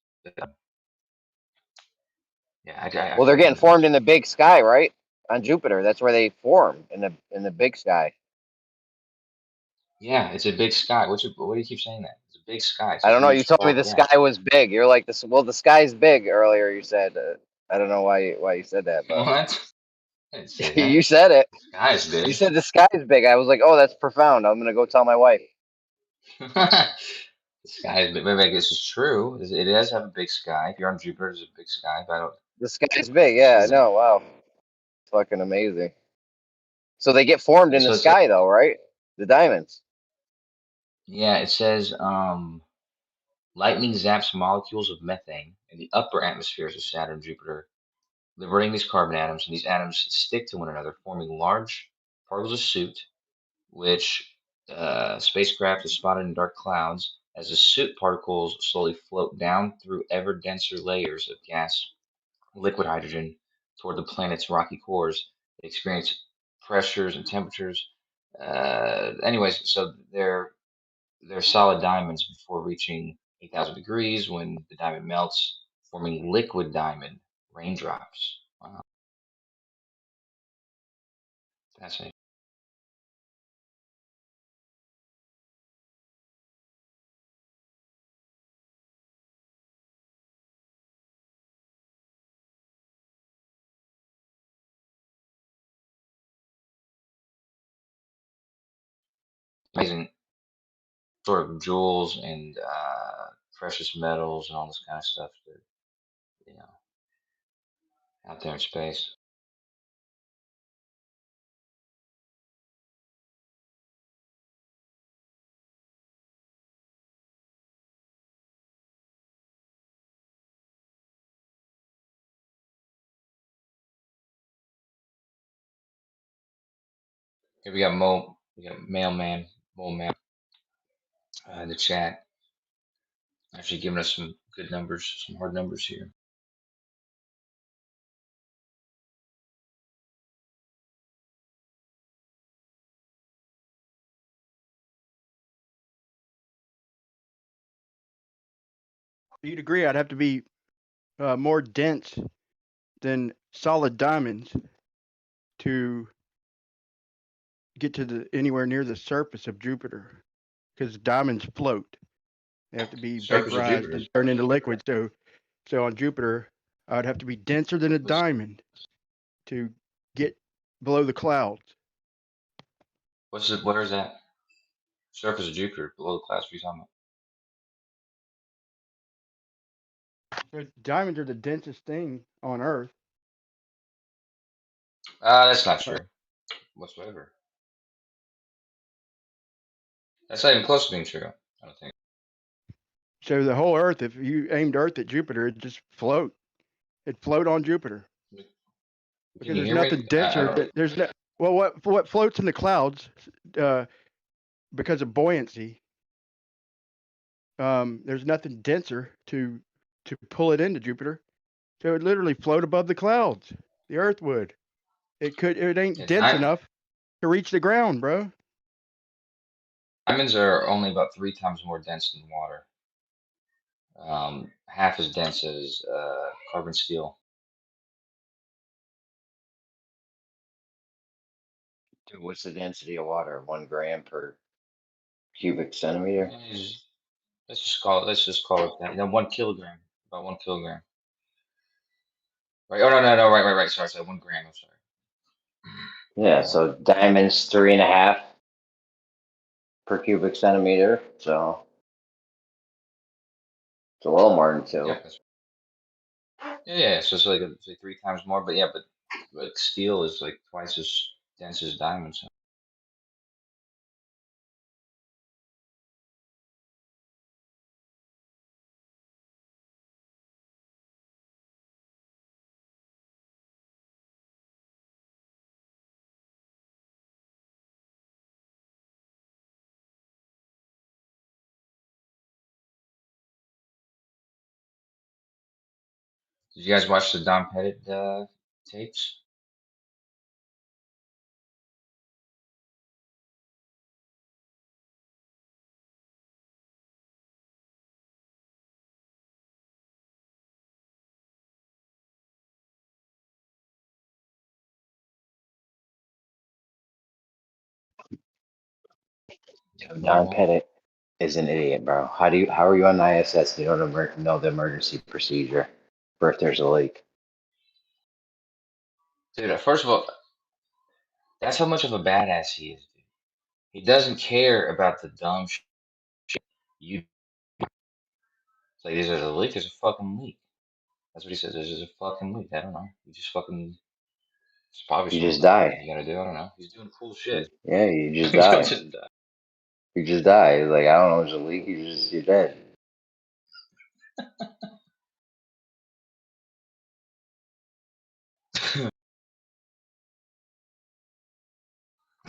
L: yeah. I
Q: Well, they're
L: forget
Q: getting
L: what it
Q: formed
L: is.
Q: in the big sky, right? On Jupiter, that's where they form in the big sky.
L: Yeah, it's a big sky. What do you keep saying that? It's a big sky. It's a
Q: I don't know. You
L: huge
Q: told me
L: ball.
Q: the
L: Yeah.
Q: sky was big. You're like this. Well, the sky's big earlier. You said. I don't know why you said that, but
L: What? I didn't say
Q: you
L: that.
Q: said it.
L: The sky's
Q: You
L: big.
Q: said the sky's big. I was like, oh, that's profound. I'm gonna go tell my wife.
L: The sky is big. Maybe I guess it's true. It does have a big sky. If you're on Jupiter, there's a big sky. But I don't.
Q: The sky's big. Yeah, I
L: It's,
Q: know. Wow, it's fucking amazing. So they get formed
L: yeah,
Q: in the
L: so it's
Q: sky, though, right? The diamonds.
L: yeah. It says lightning zaps molecules of methane in the upper atmospheres of Saturn and Jupiter, liberating these carbon atoms, and these atoms stick to one another, forming large particles of soot, which spacecraft is spotted in dark clouds as the soot particles slowly float down through ever denser layers of gas, liquid hydrogen, toward the planet's rocky cores. They experience pressures and temperatures. Anyways, so they're solid diamonds before reaching 8,000 degrees when the diamond melts, forming liquid diamond raindrops. Wow, fascinating. Amazing sort of jewels and precious metals and all this kind of stuff that you know out there in space. Here we got Mo, we got Mailman, Mo Man, in the chat, actually giving us some good numbers, some hard numbers here.
F: You'd agree I'd have to be more dense than solid diamonds to get to the anywhere near the surface of Jupiter, because diamonds float. They have to be
L: Surface of
F: vaporized
L: Jupiter.
F: and turned into liquid. So on Jupiter, I'd have to be denser than a diamond to get below the clouds.
L: Where is that? Surface of Jupiter, below the clouds. What are you talking
F: So diamonds are the densest thing on Earth.
L: about? That's not true whatsoever. That's not even close to being true. I don't think.
F: So the whole Earth, if you aimed Earth at Jupiter, it'd just float. It'd float on Jupiter because
L: Can you
F: there's
L: hear me?
F: nothing denser. There's no, well, what floats in the clouds because of buoyancy. There's nothing denser to pull it into Jupiter, so it would literally float above the clouds. The Earth would. It ain't dense enough to reach the ground, bro.
L: Diamonds are only about 3 times more dense than water. Half as dense as carbon steel.
Q: Dude, what's the density of water? 1 gram per cubic centimeter.
L: Let's just call it that. No, 1 kilogram. About 1 kilogram. Right. Oh no. Right. Sorry. 1 gram. I'm sorry.
Q: Yeah. So diamonds 3.5 per cubic centimeter. So it's a little more than 2.
L: Yep. Yeah. So it's like 3 times more. But yeah. But steel is like twice as dense as diamonds. Did you guys watch the Don Pettit tapes?
Q: Don Pettit is an idiot, bro. How are you on ISS? You don't know the emergency procedure for if there's a leak.
L: Dude, first of all, that's how much of a badass he is, dude. He doesn't care about the dumb shit. You it's like, there's a leak, there's a fucking leak. That's what he says. There's just a fucking leak. I don't know. You just fucking. It's probably
Q: You
L: some
Q: just
L: fucking
Q: die.
L: you gotta do. I don't know. He's doing cool shit.
Q: Yeah, you just
L: He'll
Q: die.
L: just die.
Q: You just die. It's like, I don't know, there's a leak. You're dead.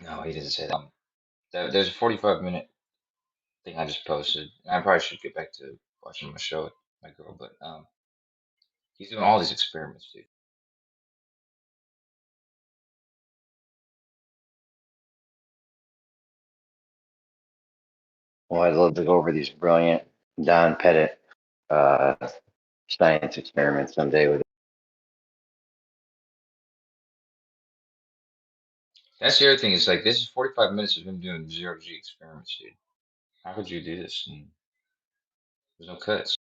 L: No, he didn't say that. There's a 45-minute thing I just posted. I probably should get back to watching my show with my girl, but he's doing all these experiments, dude.
Q: Well, I'd love to go over these brilliant Don Pettit science experiments someday with.
L: That's the other thing. Is like this is 45 minutes of him doing zero-G experiments, dude. How could you do this? And there's no cuts.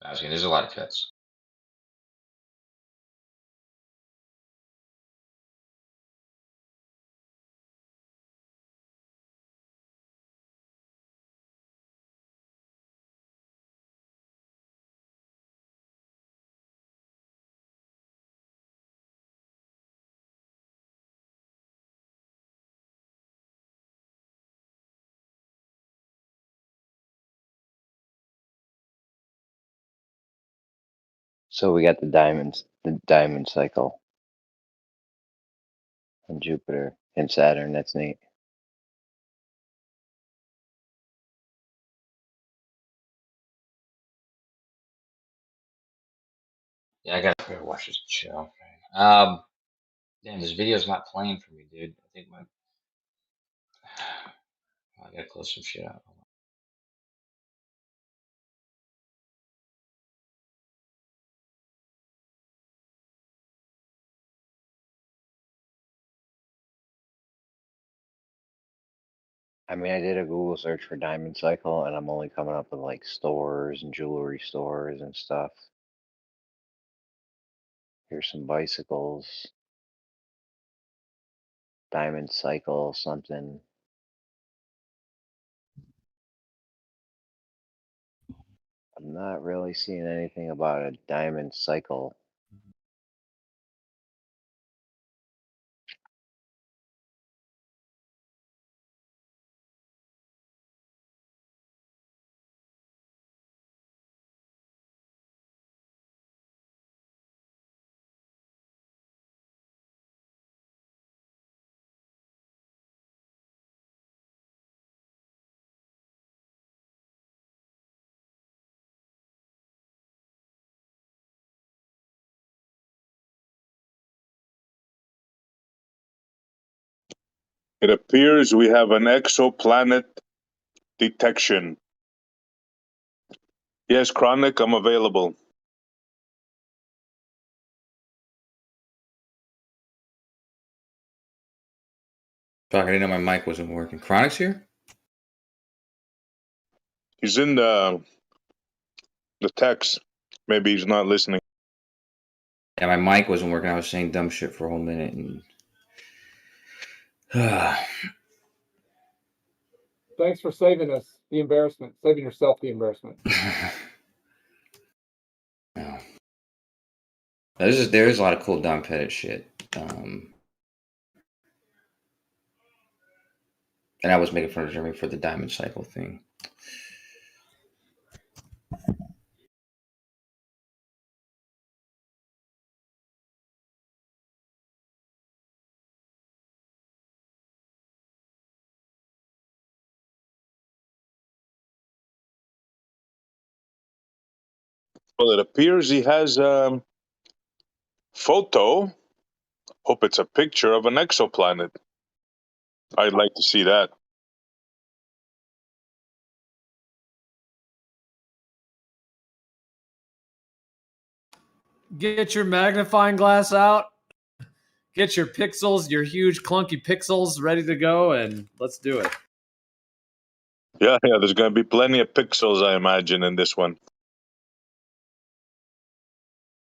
L: I was kidding. There's a lot of cuts.
Q: So we got the diamond cycle on Jupiter and Saturn. That's neat.
L: Yeah, I gotta watch this show. Damn, this video's not playing for me, dude. I think I gotta close some shit out.
Q: I mean, I did a Google search for diamond cycle, and I'm only coming up with like stores and jewelry stores and stuff. Here's some bicycles. Diamond cycle, something. I'm not really seeing anything about a diamond cycle.
T: It appears we have an exoplanet detection. Yes, Chronic, I'm available.
N: Fuck, I didn't know my mic wasn't working. Chronic's here?
T: He's in the text. Maybe he's not listening.
N: Yeah, my mic wasn't working. I was saying dumb shit for a whole minute. And...
V: Thanks for saving us the embarrassment, saving yourself the embarrassment.
N: No. There's a lot of cool Don Pettit shit. And I was making fun of Jeremy for the diamond cycle thing.
T: Well, it appears he has photo. Hope it's a picture of an exoplanet. I'd like to see that.
S: Get your magnifying glass out. Get your pixels, your huge clunky pixels ready to go, and let's do it.
T: Yeah, there's going to be plenty of pixels, I imagine, in this one.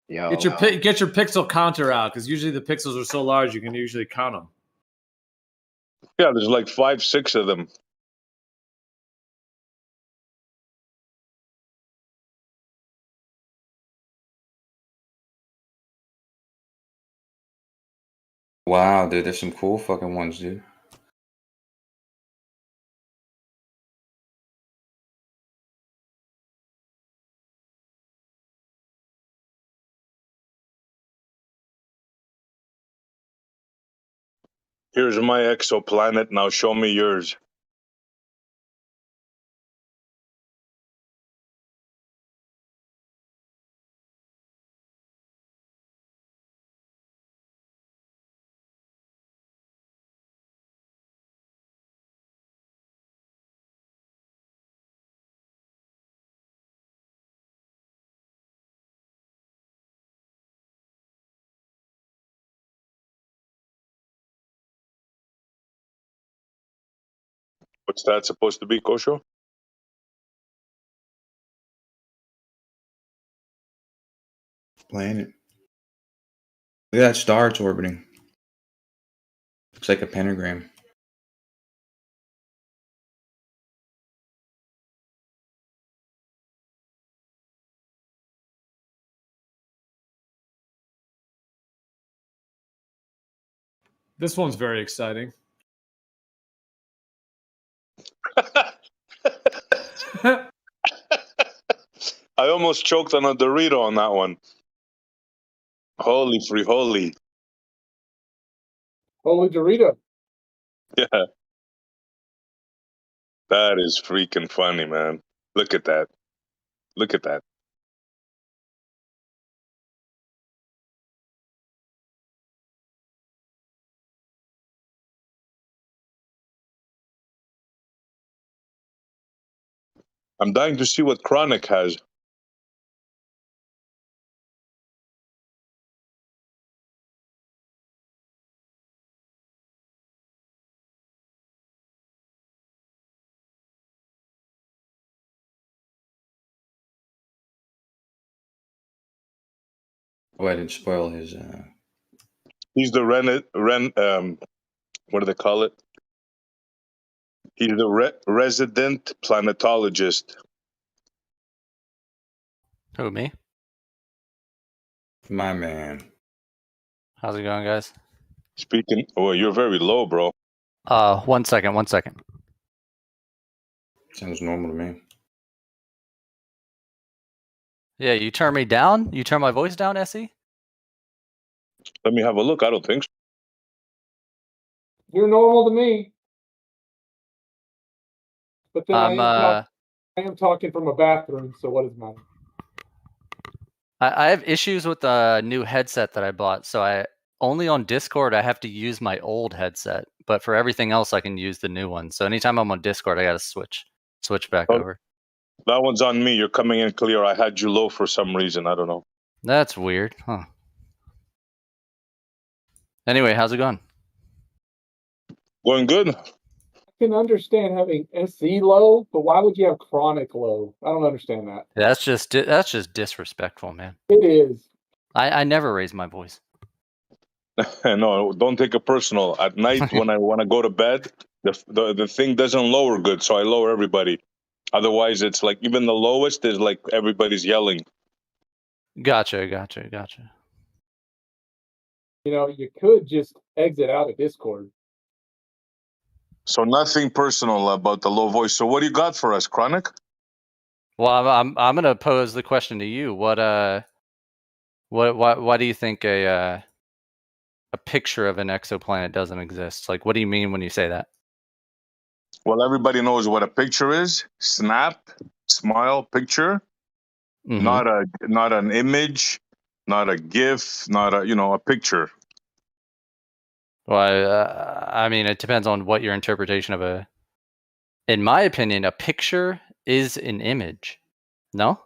S: Get your pixel counter out, because usually the pixels are so large you can usually count them.
T: Yeah, there's like 5, 6 of them.
N: Wow, dude, there's some cool fucking ones, dude.
T: Here's my exoplanet. Now show me yours. What's that supposed to be, Kosho?
N: Planet. Look at that star it's orbiting. Looks like a pentagram.
S: This one's very exciting.
T: I almost choked on a Dorito on that one. Holy free holy.
V: Holy Dorito.
T: Yeah. That is freaking funny, man. Look at that. Look at that. I'm dying to see what Chronic has.
N: Oh, I didn't spoil his.
T: He's the what do they call it? He's the resident planetologist.
K: Who, me?
N: My man.
K: How's it going, guys?
T: Speaking. Oh, you're very low, bro.
K: 1 second, 1 second.
N: Sounds normal to me.
K: Yeah, you turn me down? You turn my voice down, Essie?
T: Let me have a look. I don't think so.
V: You're normal to me. But then I am talking from a bathroom, so what does it matter?
K: I have issues with the new headset that I bought, so only on Discord I have to use my old headset, but for everything else I can use the new one. So anytime I'm on Discord, I gotta switch back over.
T: That one's on me. You're coming in clear. I had you low for some reason. I don't know.
K: That's weird, huh? Anyway, how's it going?
T: Going good.
V: I can understand having SE low, but why would you have chronic low? I don't understand that.
K: That's just disrespectful, man.
V: It is.
K: I never raise my voice.
T: No, don't take it personal. At night when I want to go to bed, the thing doesn't lower good, so I lower everybody. Otherwise, it's like even the lowest is like everybody's yelling.
K: Gotcha.
V: You know, you could just exit out of Discord.
T: So nothing personal about the low voice. So what do you got for us, Chronic?
K: Well, I'm gonna pose the question to you. Why do you think a picture of an exoplanet doesn't exist? Like, what do you mean when you say that?
T: Well, everybody knows what a picture is. Snap, smile, picture.
K: Mhm.
T: not an image, not a GIF, not a picture.
K: Well, I mean, it depends on what your interpretation of a. In my opinion, a picture is an image. No.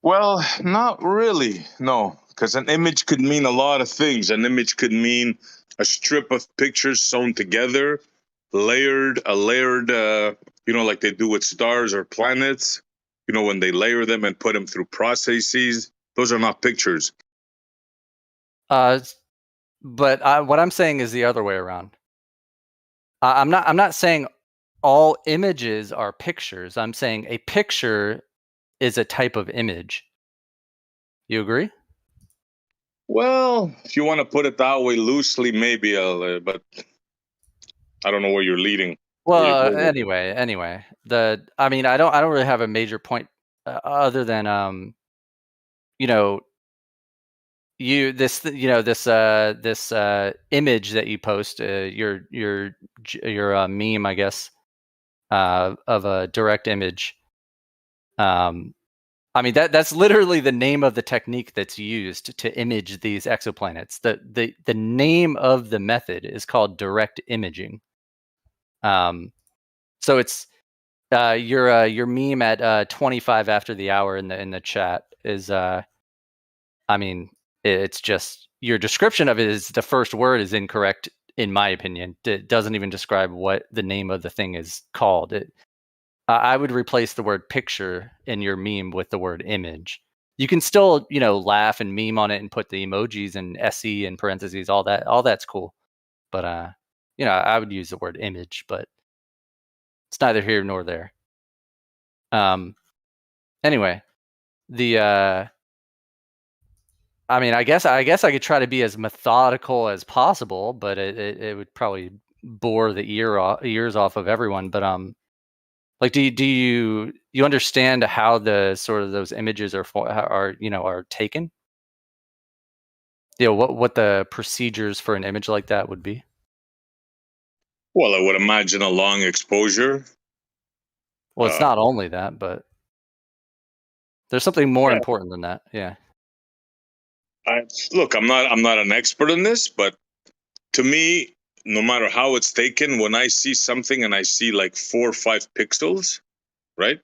T: Well, not really. No, because an image could mean a lot of things. An image could mean a strip of pictures sewn together, layered, like they do with stars or planets. When they layer them and put them through processes, those are not pictures.
K: But what I'm saying is the other way around. I'm not saying all images are pictures. I'm saying a picture is a type of image. You agree?
T: Well, if you want to put it that way loosely, maybe, but I don't know where you're leading.
K: Well, anyway, I mean, I don't really have a major point other than this image that you post, your meme, I guess, of a direct image. I mean, that's literally the name of the technique that's used to image these exoplanets. The name of the method is called direct imaging. So it's your meme at 25 after the hour in the chat is I mean, it's just your description of it is the first word is incorrect in my opinion. It doesn't even describe what the name of the thing is called. I would replace the word picture in your meme with the word image. You can still, laugh and meme on it and put the emojis and SE in parentheses, all that's cool. But I would use the word image, but it's neither here nor there. Anyway, I mean, I guess I could try to be as methodical as possible, but it would probably bore the ears off of everyone. But like, do you understand how the sort of those images are taken? What the procedures for an image like that would be?
T: Well, I would imagine a long exposure.
K: Well, it's not only that, but there's something more important than that. Yeah.
T: Look, I'm not an expert in this, but to me, no matter how it's taken, when I see something and I see like 4 or 5 pixels, right?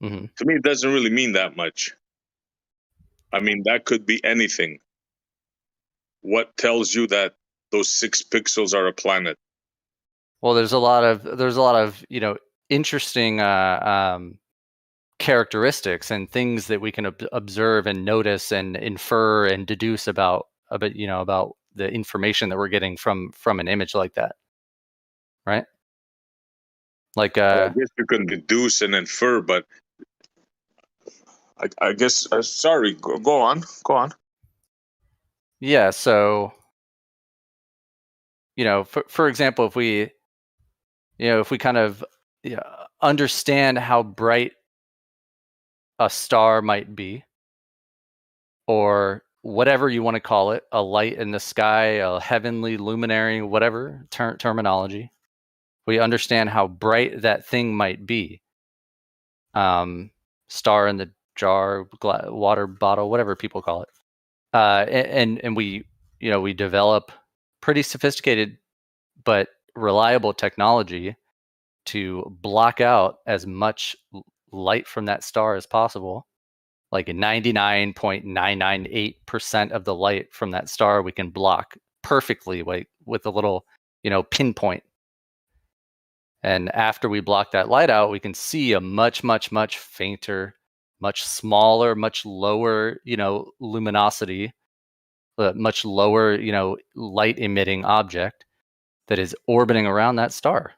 K: Mm-hmm.
T: To me, it doesn't really mean that much. I mean, that could be anything. What tells you that those 6 pixels are a planet?
K: Well, there's a lot of interesting characteristics and things that we can observe and notice and infer and deduce about the information that we're getting from an image like that, right? Like
T: I guess you can deduce and infer, but I guess sorry, go on.
K: Yeah, so for example, if we kind of understand how bright a star might be, or whatever you want to call it, a light in the sky, a heavenly luminary, whatever terminology, we understand how bright that thing might be. Star in the jar, water bottle, whatever people call it. And we develop pretty sophisticated but reliable technology to block out as much light from that star as possible. Like 99.998% of the light from that star we can block perfectly, like with a little, pinpoint. And after we block that light out, we can see a much, much, much fainter, much smaller, much lower, luminosity, much lower, light emitting object that is orbiting around that star.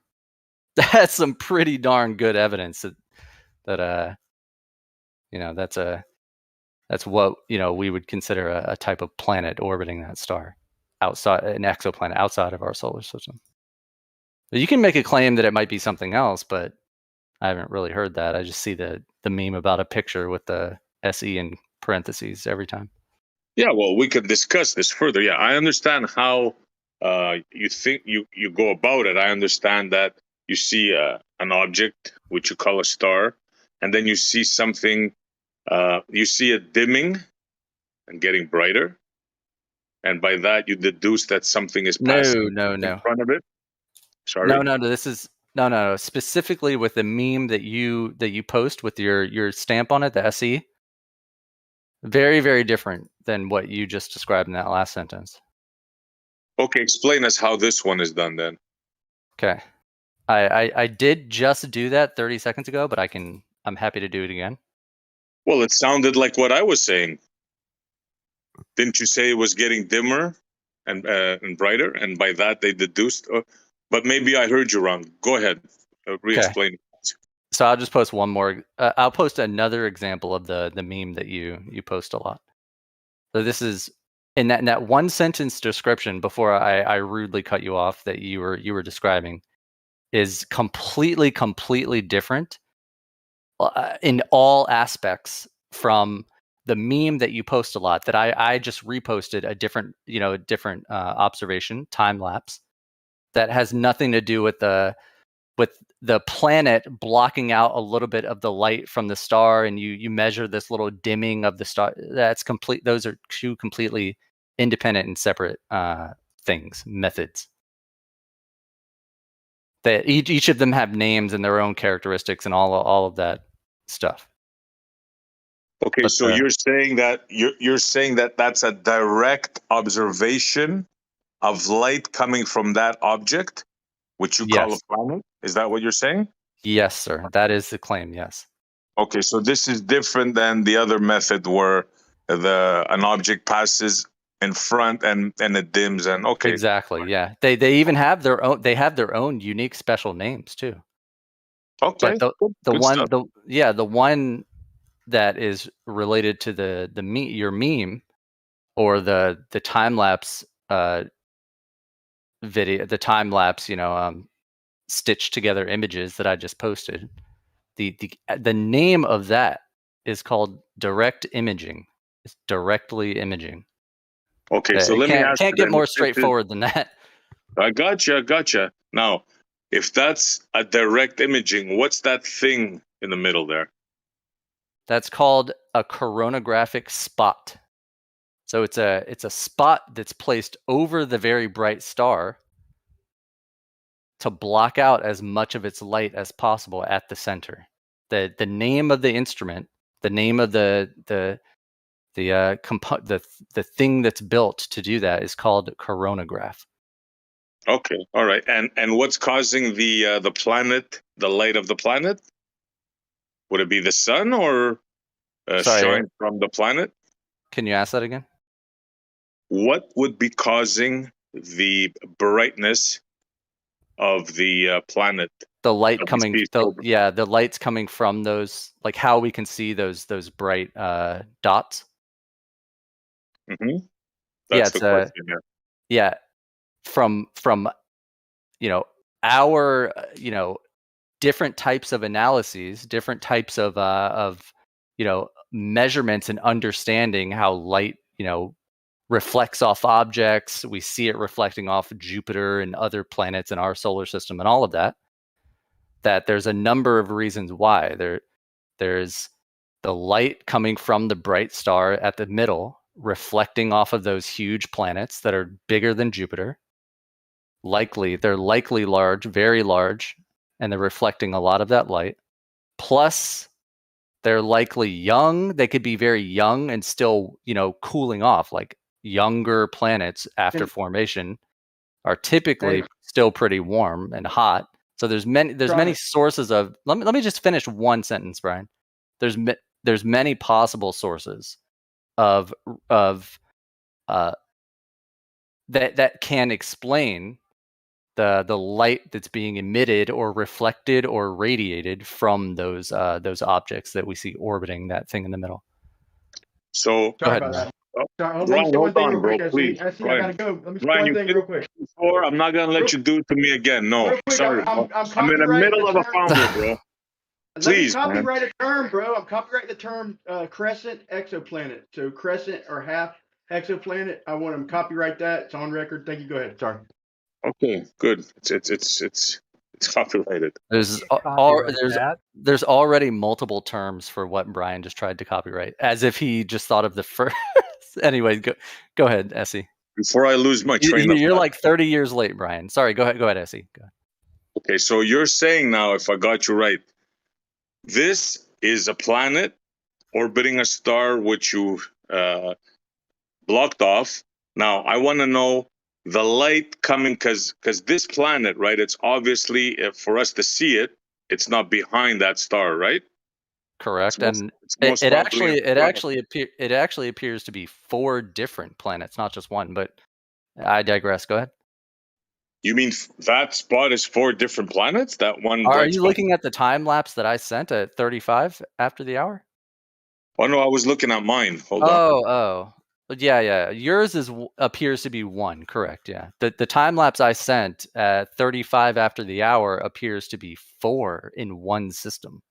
K: That's some pretty darn good evidence that that's what we would consider a type of planet orbiting that star, outside an exoplanet outside of our solar system. You can make a claim that it might be something else, but I haven't really heard that. I just see the meme about a picture with the SE in parentheses every time.
T: Yeah, well, we could discuss this further. Yeah, I understand how you think you go about it. I understand that you see an object which you call a star, and then you see something, you see it dimming and getting brighter, and by that you deduce that something is passing in front of it. Sorry.
K: No. This is no. Specifically with the meme that you post with your stamp on it, the SE. Very, very different than what you just described in that last sentence.
T: Okay, explain us how this one is done then.
K: Okay. I did just do that 30 seconds ago, but I'm happy to do it again.
T: Well, it sounded like what I was saying. Didn't you say it was getting dimmer and brighter, and by that they deduced? But maybe I heard you wrong. Go ahead, re-explain.
K: So I'll just post one more. I'll post another example of the meme that you post a lot. So this is in that one sentence description before I rudely cut you off that you were describing is completely different in all aspects from the meme that you post a lot that I just reposted a different observation time lapse that has nothing to do with the planet blocking out a little bit of the light from the star, and you measure this little dimming of the star. That's complete. Those are two completely independent and separate methods. That each of them have names and their own characteristics and all of that stuff.
T: Okay, so you're saying that that's a direct observation of light coming from that object, which you call a planet? Is that what you're saying?
K: Yes, sir. That is the claim, yes.
T: Okay, so this is different than the other method where an object passes in front and it dims and okay.
K: Exactly, yeah. They even have their own unique special names too.
T: Okay.
K: But the one that is related to your meme or the time lapse video, the time lapse, stitched together images that I just posted. The name of that is called direct imaging. It's directly imaging.
T: Okay, so let me ask
K: can't
T: you
K: get more straightforward than that.
T: I gotcha. Now, if that's a direct imaging, what's that thing in the middle there?
K: That's called a coronagraphic spot. So it's a spot that's placed over the very bright star to block out as much of its light as possible at the center. The name of the instrument, the name of the thing that's built to do that is called coronagraph.
T: Okay, all right. And what's causing the planet, the light of the planet? Would it be the sun or shine from the planet?
K: Can you ask that again?
T: What would be causing the brightness of the planet?
K: The light coming, the light's coming from those, like how we can see those bright dots.
T: Mm-hmm. That's the question.
K: Yeah, from our different types of analyses, different types of measurements and understanding how light reflects off objects. We see it reflecting off Jupiter and other planets in our solar system and all of that. That there's a number of reasons why. There's the light coming from the bright star at the middle, reflecting off of those huge planets that are bigger than Jupiter. They're likely large, very large, and they're reflecting a lot of that light. Plus, they're likely young. They could be very young and still, cooling off. Like younger planets after formation are typically still pretty warm and hot. So there's many sources of. Let me just finish one sentence, Brian. There's many possible sources of that can explain the light that's being emitted or reflected or radiated from those objects that we see orbiting that thing in the middle.
T: So
K: go ahead.
T: Brian, hold on, bro, please.
R: I gotta go. Let me
T: Brian,
R: one thing real quick.
T: Before, I'm not gonna let you do it to me again. No, sorry. I'm in the middle of a founder, bro. Please,
R: let me copyright a term, bro. I'm copyrighting the term crescent exoplanet. So crescent or half exoplanet. I want to copyright that. It's on record. Thank you. Go ahead. Sorry.
T: Okay, good. It's It's copyrighted.
K: There's
A: Copyright that.
K: there's already multiple terms for what Brian just tried to copyright, as if he just thought of the first. Anyway, go ahead, Essie.
T: Before I lose my train of
K: You're
T: thought.
K: like 30 years late, Brian. Sorry, go ahead, Essie. Go ahead.
T: Okay, so you're saying now, if I got you right, this is a planet orbiting a star which you blocked off. Now, I want to know the light coming, because this planet, right, it's obviously, for us to see it, it's not behind that star, right?
K: Correct, and
T: most
K: it
T: probably
K: actually appears to be 4 different planets, not just one. But I digress. Go ahead.
T: You mean that spot is 4 different planets? That one
K: Are
T: bright
K: you
T: spot?
K: looking at the time lapse that I sent at 35 after the hour?
T: Oh no, I was looking at mine. Hold on.
K: Oh. But yeah. Yours appears to be 1. Correct. Yeah. The time lapse I sent at 35 after the hour appears to be 4 in one system.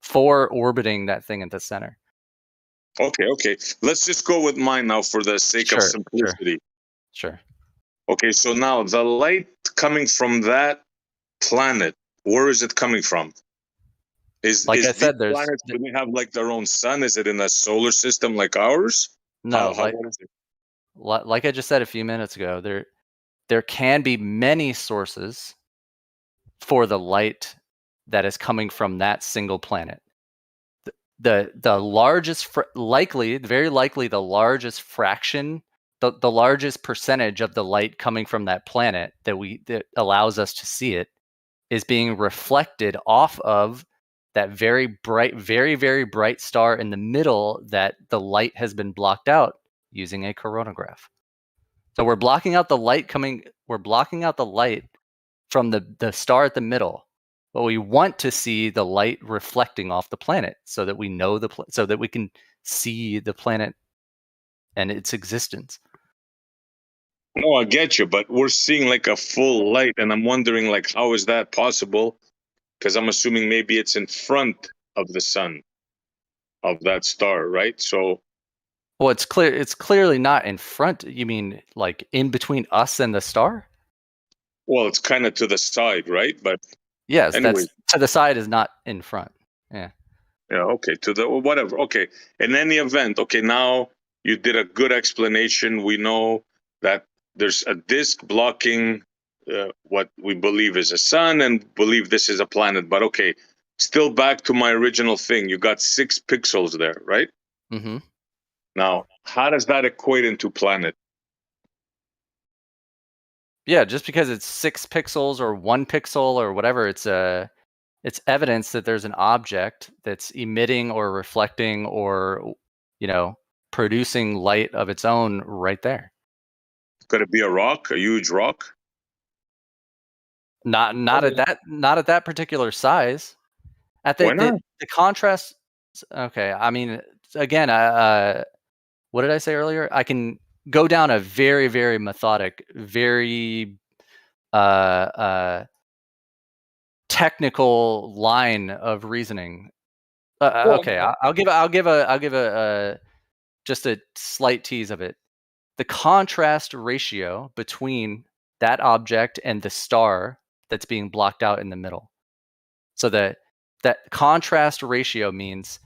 K: 4 orbiting that thing at the center.
T: Okay. Let's just go with mine now for the sake of simplicity.
K: Sure.
T: Okay, so now the light coming from that planet, where is it coming from?
K: Like I said,
T: these planets, do they have like their own sun? Is it in a solar system like ours?
K: No,
T: what is it?
K: like I just said a few minutes ago, there can be many sources for the light that is coming from that single planet. The largest, very likely the largest fraction, the largest percentage of the light coming from that planet that allows us to see it is being reflected off of that very bright, very, very bright star in the middle that the light has been blocked out using a coronagraph. So we're blocking out the light from the star at the middle, but we want to see the light reflecting off the planet so that we know so that we can see the planet and its existence.
T: No, I get you, but we're seeing like a full light, and I'm wondering like how is that possible? Because I'm assuming maybe it's in front of the sun of that star, right? So
K: well, it's clearly not in front. You mean like in between us and the star?
T: Well, it's kind of to the side, right? But
K: yes,
T: anyway.
K: that's to the side is not in front. Yeah,
T: okay, to the whatever. Okay, in any event, okay, now you did a good explanation. We know that there's a disk blocking what we believe is a sun, and believe this is a planet. But okay, still back to my original thing. You got 6 pixels there, right?
K: Mm-hmm.
T: Now, how does that equate into planet?
K: Yeah, just because it's 6 pixels or 1 pixel or whatever, it's evidence that there's an object that's emitting or reflecting or producing light of its own right there.
T: Could it be a rock, a huge rock?
K: Not at that particular size. At
T: Why not?
K: the contrast. Okay, I mean, again, what did I say earlier? I can go down a very, very methodic, very technical line of reasoning. Okay, I'll give a just a slight tease of it. The contrast ratio between that object and the star that's being blocked out in the middle. So that contrast ratio means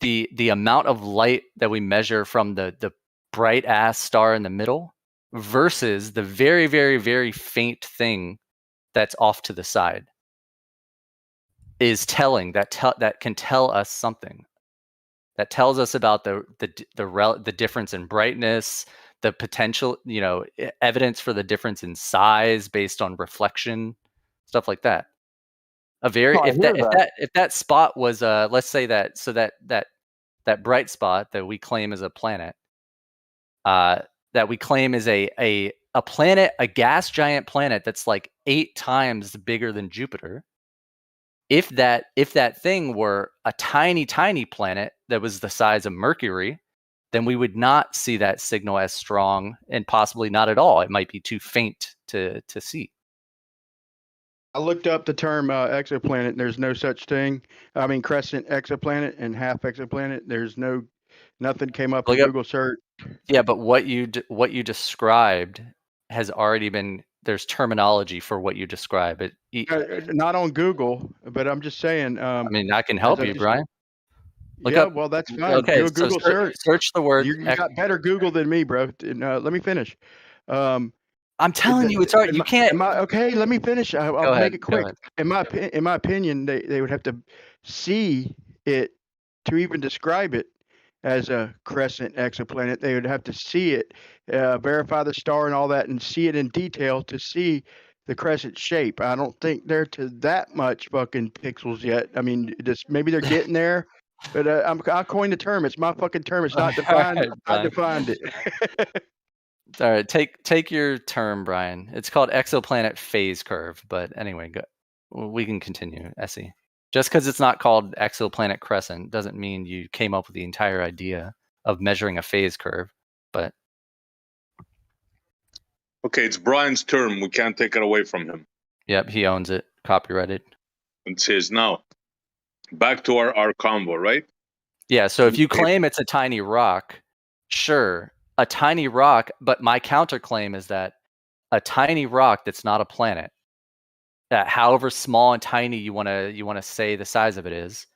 K: the amount of light that we measure from the bright ass star in the middle versus the very, very, very faint thing that's off to the side is telling. That can tell us something. That tells us about the difference in brightness, the potential, evidence for the difference in size based on reflection, stuff like that. If that spot was let's say that bright spot that we claim is a planet, that we claim is a planet, a gas giant planet that's like 8 times bigger than Jupiter. If that thing were a tiny planet that was the size of Mercury, then we would not see that signal as strong, and possibly not at all. It might be too faint to see.
F: I looked up the term exoplanet, and there's no such thing. I mean, crescent exoplanet and half exoplanet. There's nothing came up in Google search.
K: Yeah, but what you described has already been there's terminology for what you describe.
F: Not on Google, but I'm just saying.
K: I mean, I can help you, Brian. Look
F: yeah,
K: up.
F: well, that's fine.
K: Okay,
F: Do a Google search.
K: Search the word.
F: You got better Google than me, bro. Let me finish.
K: I'm telling you, it's hard. You can't.
F: Okay, let me finish. I'll
K: ahead,
F: make it
K: go
F: quick. In my opinion, they would have to see it to even describe it as a crescent exoplanet. They would have to see it, verify the star and all that, and see it in detail to see the crescent shape. I don't think they're to that much fucking pixels yet. I mean, maybe they're getting there. But I coined the term. It's my fucking term. It's not defined.
K: Right,
F: I defined it.
K: All right, take your term, Brian. It's called exoplanet phase curve. But anyway, we can continue, Essie. Just because it's not called exoplanet crescent doesn't mean you came up with the entire idea of measuring a phase curve. But
T: okay, it's Brian's term. We can't take it away from him.
K: Yep, he owns it. Copyrighted.
T: It's his now. Back to our convo, right?
K: Yeah. So if you claim it's a tiny rock, sure, a tiny rock. But my counterclaim is that a tiny rock that's not a planet, that however small and tiny you want to say the size of it is,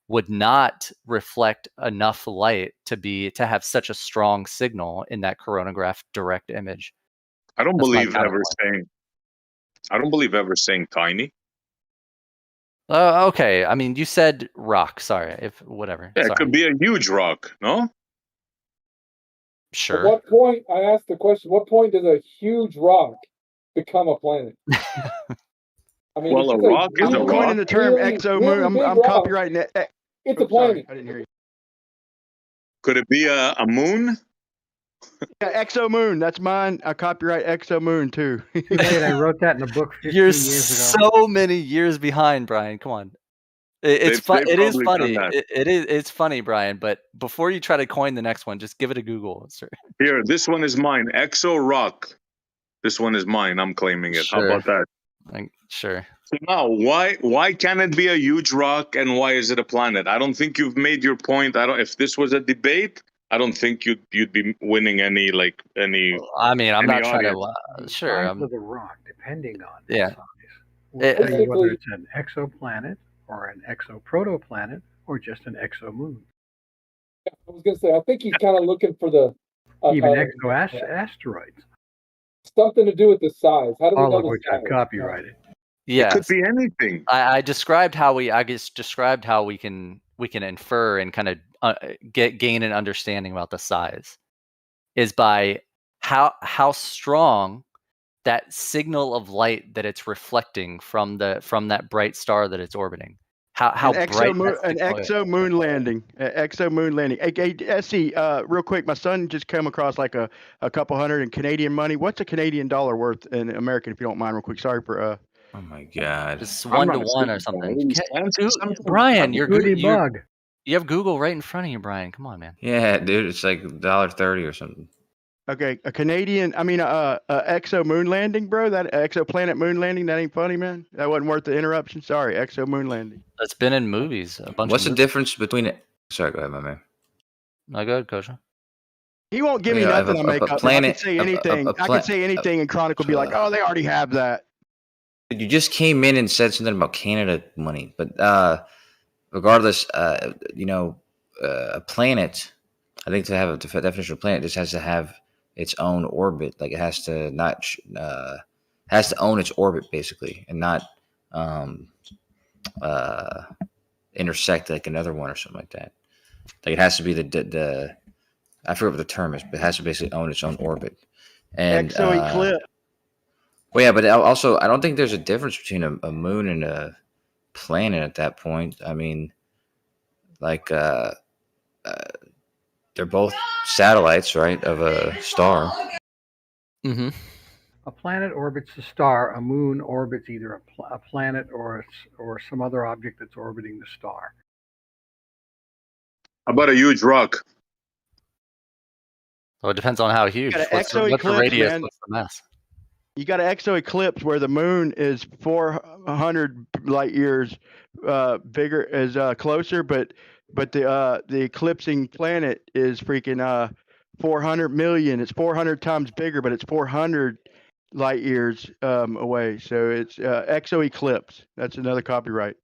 K: would not reflect enough light to have such a strong signal in that coronagraph direct image.
T: I don't believe ever saying tiny.
K: Okay. I mean, you said rock. Sorry, whatever.
T: Yeah,
K: Sorry.
T: it could be a huge rock, no?
K: Sure.
V: At what point, I asked the question, what point does a huge rock become a planet? I mean,
T: well, a rock is a rock.
F: I'm coining the term exomoon. I'm copyrighting it.
V: It's a planet.
F: I didn't hear you.
T: Could it be a moon?
F: Yeah, exomoon. That's mine. I copyright exomoon too.
E: I wrote that in a book 15
K: You're
E: years ago.
K: so many years behind, Brian. Come on. It's fun. It is funny. It's funny, Brian. But before you try to coin the next one, just give it a Google.
T: Here, this one is mine. Exo rock. This one is mine. I'm claiming it.
K: Sure.
T: How about that?
K: Sure.
T: So now, why can it be a huge rock and why is it a planet? I don't think you've made your point. If this was a debate, I don't think you'd be winning any.
K: I mean, I'm not trying
E: The
K: to. Sure.
E: size of the rock, depending on the
K: Yeah.
E: size, will tell you whether it's an exoplanet or an exoprotoplanet or just an exomoon.
V: I was going to say, I think he's kind of looking for the
E: Even exoasteroids.
V: Something to do with the size. How do we
E: All
V: know
E: of
V: the
E: which
V: size?
E: I've copyrighted.
K: Yeah.
T: It could be anything.
K: I described how we can infer and kind of gain an understanding about the size is by how strong that signal of light that it's reflecting from that bright star that it's orbiting. How bright
F: an exomoon landing. Exomoon landing. Hey, Essie, real quick, my son just came across like a couple hundred in Canadian money. What's a Canadian dollar worth in American, if you don't mind, real quick? Sorry for
N: Oh my god.
K: It's 1 to 1 or something. Brian, you have Google right in front of you, Brian. Come on, man.
N: Yeah, dude, it's like $1.30 or something.
F: Okay, a exo moon landing, bro. That exoplanet moon landing. That ain't funny, man. That wasn't worth the interruption. Sorry, exo moon landing.
K: That's been in movies.
N: What's the difference between it? Sorry, go ahead, my man.
K: No, go ahead, Coach.
F: He won't give me nothing. I make up. I can say anything. I can say anything, and Chronicle will be like, "Oh, they already have that."
N: You just came in and said something about Canada money, but regardless, a planet. I think to have a definition of planet, just has to have its own orbit. Like it has to own its orbit basically, and not intersect like another one or something like that. Like it has to be the I forget what the term is, but it has to basically own its own orbit. And
F: exo-eclipse.
N: Well, yeah, but also I don't think there's a difference between a moon and a planet at that point. I mean, like they're both satellites, right, of a star.
K: Mm-hmm.
E: A planet orbits a star. A moon orbits either a planet or some other object that's orbiting the star.
T: How about a huge rock?
K: Well, it depends on how huge. What's the radius?
F: Man.
K: What's the mass?
F: You got an exo-eclipse where the moon is 400 light years bigger, closer, but the eclipsing planet is freaking 400 million. It's 400 times bigger, but it's 400 light years away. So it's exo-eclipse. That's another copyright.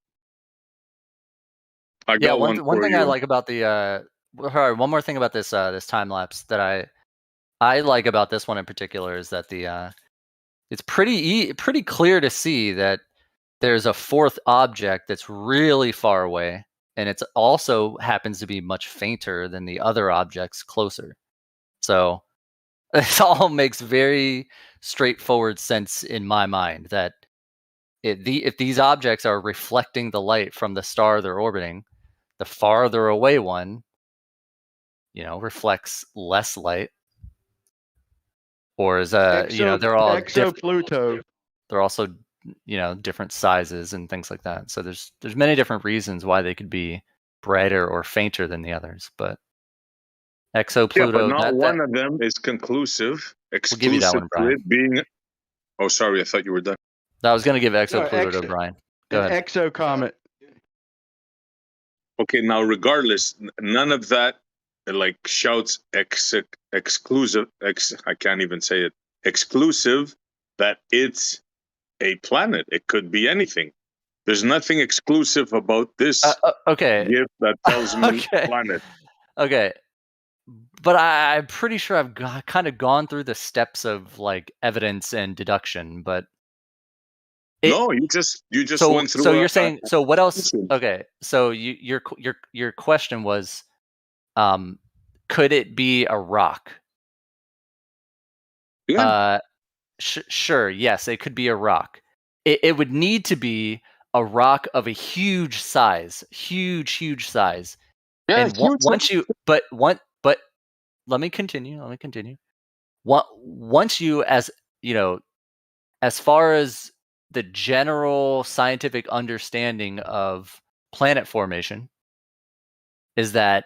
T: I
K: Yeah,
T: got
K: one
T: one
K: one
T: for
K: thing I
T: you.
K: like about the sorry, one more thing about this this time lapse that I like about this one in particular is that the it's pretty clear to see that there's a fourth object that's really far away, and it's also happens to be much fainter than the other objects closer. So this all makes very straightforward sense in my mind that if these objects are reflecting the light from the star they're orbiting, the farther away one, reflects less light, or is they're all different.
F: Exo-Pluto.
K: They're also different sizes and things like that. So there's many different reasons why they could be brighter or fainter than the others. But
T: Yeah, but
K: Exo-Pluto,
T: not one of them is conclusive.
K: we'll give you that
T: Exclusive
K: one,
T: to
K: Brian.
T: it being. Oh, sorry, I thought you were done.
K: I was going to give
F: No,
K: Exo-Pluto to Brian. Go
F: an
K: ahead.
F: exocomet.
T: Okay, now regardless, none of that like shouts exclusive. I can't even say it. Exclusive that it's a planet. It could be anything. There's nothing exclusive about this
K: Okay.
T: gift that tells me
K: Okay.
T: planet.
K: Okay. But I'm pretty sure I've kind of gone through the steps of like evidence and deduction, but
T: No, you just
K: so
T: went through.
K: so you're saying so what else?
T: listen.
K: Okay, so your question was, could it be a rock?
T: Yeah.
K: Sure. Yes, it could be a rock. It would need to be a rock of a huge size, huge size.
T: Yeah,
K: And
T: huge.
K: once you, but let me continue. Once you, as far as the general scientific understanding of planet formation, is that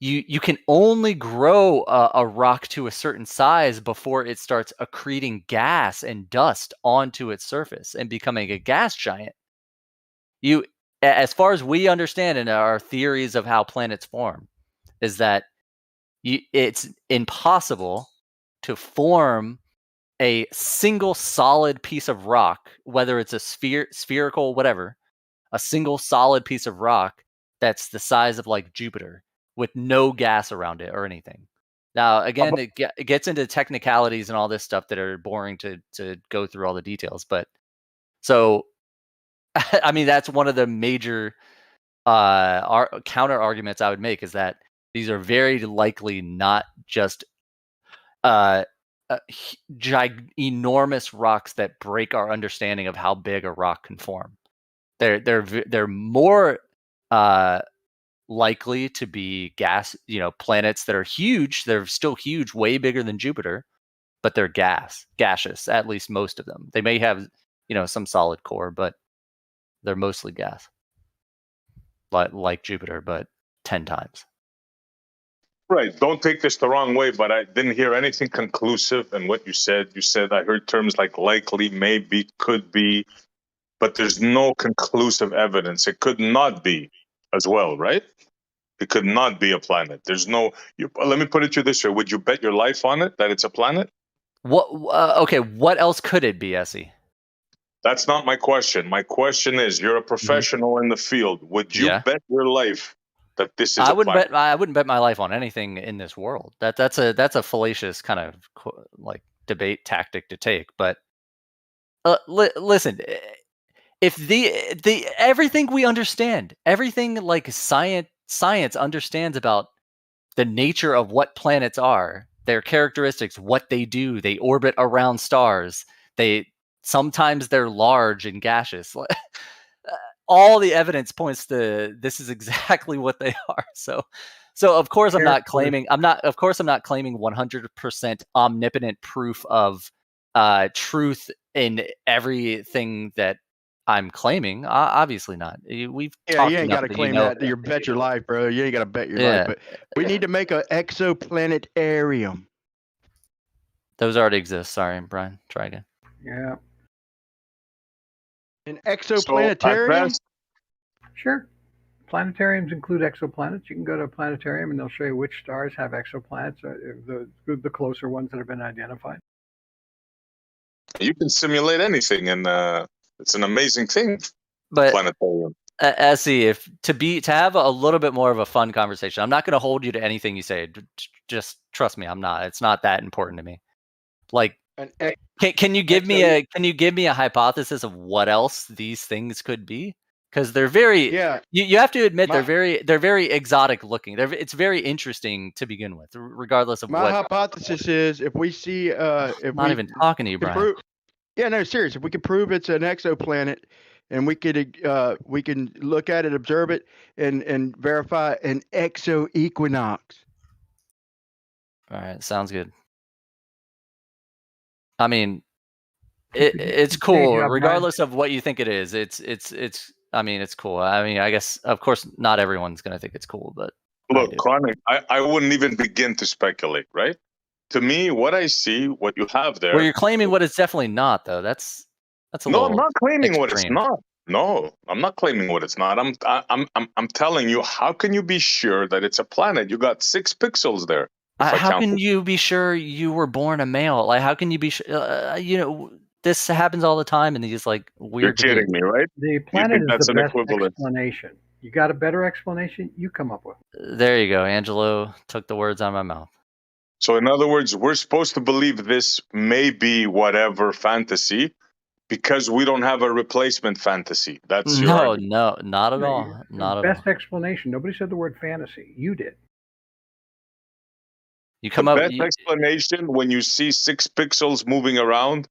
K: you can only grow a rock to a certain size before it starts accreting gas and dust onto its surface and becoming a gas giant. As far as we understand in our theories of how planets form, is that it's impossible to form a single solid piece of rock, whether it's a spherical, whatever, a single solid piece of rock that's the size of like Jupiter with no gas around it or anything. Now, again, it gets into technicalities and all this stuff that are boring to go through all the details. But so, I mean, that's one of the major counter arguments I would make, is that these are very likely not just enormous rocks that break our understanding of how big a rock can form. They're more likely to be planets that are huge. They're still huge, way bigger than Jupiter, but they're gaseous. At least most of them. They may have some solid core, but they're mostly gas, like Jupiter, but 10 times.
T: Right. Don't take this the wrong way, but I didn't hear anything conclusive in what you said. You said I heard terms like likely, maybe, could be, but there's no conclusive evidence. It could not be as well, right? It could not be a planet. There's no. Let me put it to you this way: would you bet your life on it that it's a planet?
K: What? Okay. What else could it be, Essie?
T: That's not my question. My question is: you're a professional in the field. Would you bet your life that this is
K: I
T: a planet?
K: I wouldn't bet my life on anything in this world. That's a fallacious kind of like debate tactic to take. But listen, if the everything we understand, everything like science understands about the nature of what planets are, their characteristics, what they do, they orbit around stars. Sometimes they're large and gaseous. All the evidence points to this is exactly what they are. So of course I'm not claiming 100% omnipotent proof of truth in everything that I'm claiming. Obviously not. We've talked
F: you ain't got to
K: enough
F: claim that. You bet your life, bro. You ain't got to bet your life. But we need to make an exoplanetarium.
K: Those already exist. Sorry, Brian. Try again.
E: Yeah.
F: An exoplanetarium?
E: Sure. Planetariums include exoplanets. You can go to a planetarium and they'll show you which stars have exoplanets, the closer ones that have been identified.
T: You can simulate anything, and it's an amazing thing.
K: But
T: Planetarium.
K: Essie, if to have a little bit more of a fun conversation, I'm not going to hold you to anything you say. Just trust me, I'm not. It's not that important to me. Like, can you give me a hypothesis of what else these things could be? Because they're very you have to admit they're very exotic looking. It's very interesting to begin with, regardless of
F: My
K: what.
F: hypothesis is if we see if
K: not
F: we
K: even talking to you,
F: can
K: Brian.
F: no, serious. If we can prove it's an exoplanet, and we can look at it, observe it, and verify an exoequinox.
K: All right, sounds good. I mean, it's cool, regardless of what you think it is. It's. I mean, it's cool. I mean, I guess, of course, not everyone's gonna think it's cool, but
T: look, Chronic, I wouldn't even begin to speculate. Right? To me, what I see, what you have there.
K: Well, you're claiming what it's definitely not, though. That's a
T: no.
K: little
T: I'm not claiming
K: extreme.
T: what it's not. No, I'm not claiming what it's not. I'm telling you, how can you be sure that it's a planet? You got 6 pixels there.
K: How can you be sure you were born a male? Like, how can you be sure? This happens all the time in these like weird.
T: You're kidding me, right?
E: The planet is the best explanation. You got a better explanation? You come up with.
K: There you go. Angelo took the words out of my mouth.
T: So, in other words, we're supposed to believe this may be whatever fantasy because we don't have a replacement fantasy. That's your argument.
K: No, not at all. Not at all.
E: Best explanation. Nobody said the word fantasy. You did.
K: You come
T: the
K: up.
T: Best explanation when you see 6 pixels moving around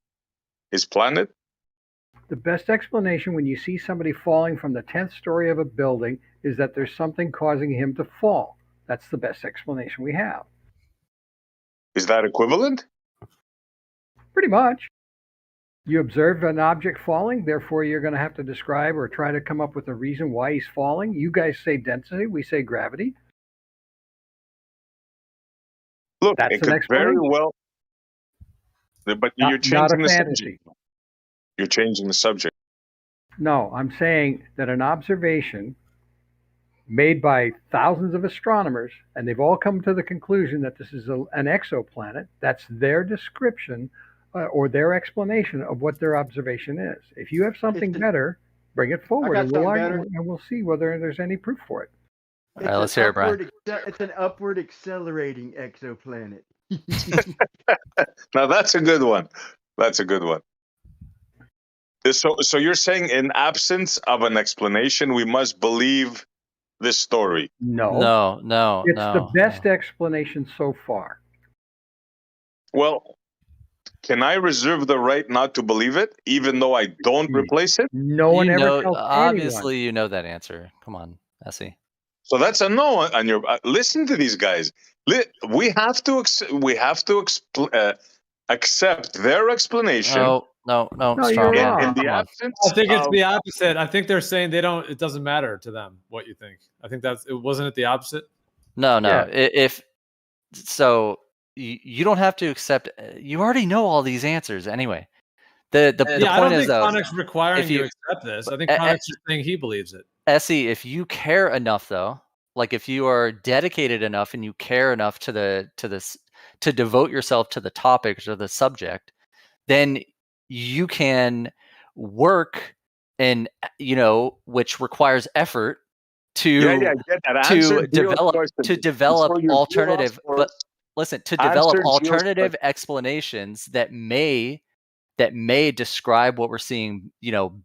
T: is planet.
E: The best explanation when you see somebody falling from the 10th story of a building is that there's something causing him to fall. That's the best explanation we have.
T: Is that equivalent?
E: Pretty much. You observe an object falling, therefore you're going to have to describe or try to come up with a reason why he's falling. You guys say density, we say gravity.
T: Look,
E: that's
T: it could very well. But you're changing the subject. You're changing the subject.
E: No, I'm saying that an observation made by thousands of astronomers, and they've all come to the conclusion that this is an exoplanet. That's their description or their explanation of what their observation is. If you have something better, bring it forward, and we'll see whether there's any proof for it.
K: All right, let's hear it, Brian.
F: It's an upward accelerating exoplanet.
T: Now that's a good one. That's a good one. So you're saying in absence of an explanation, we must believe this story?
E: No. It's the best explanation so far.
T: Well, can I reserve the right not to believe it, even though I don't replace it?
E: No one ever tells
K: obviously,
E: anyone.
K: you know that answer. Come on, Essie.
T: So that's a no on your. Listen to these guys. We have to accept their explanation.
K: No,
E: you're wrong.
T: In the absence,
S: I think it's the opposite. I think they're saying it doesn't matter to them what you think. I think wasn't it the opposite?
K: No.
S: Yeah.
K: If so, you don't have to accept. You already know all these answers anyway. The point is, though,
S: Chronic's requiring you to accept this. I think Chronic's just saying he believes it.
K: Essie, if you care enough, though, like if you are dedicated enough and you care enough to devote yourself to the topic or the subject, then you can work and which requires effort to develop alternative. But listen, to develop alternative explanations that may describe what we're seeing,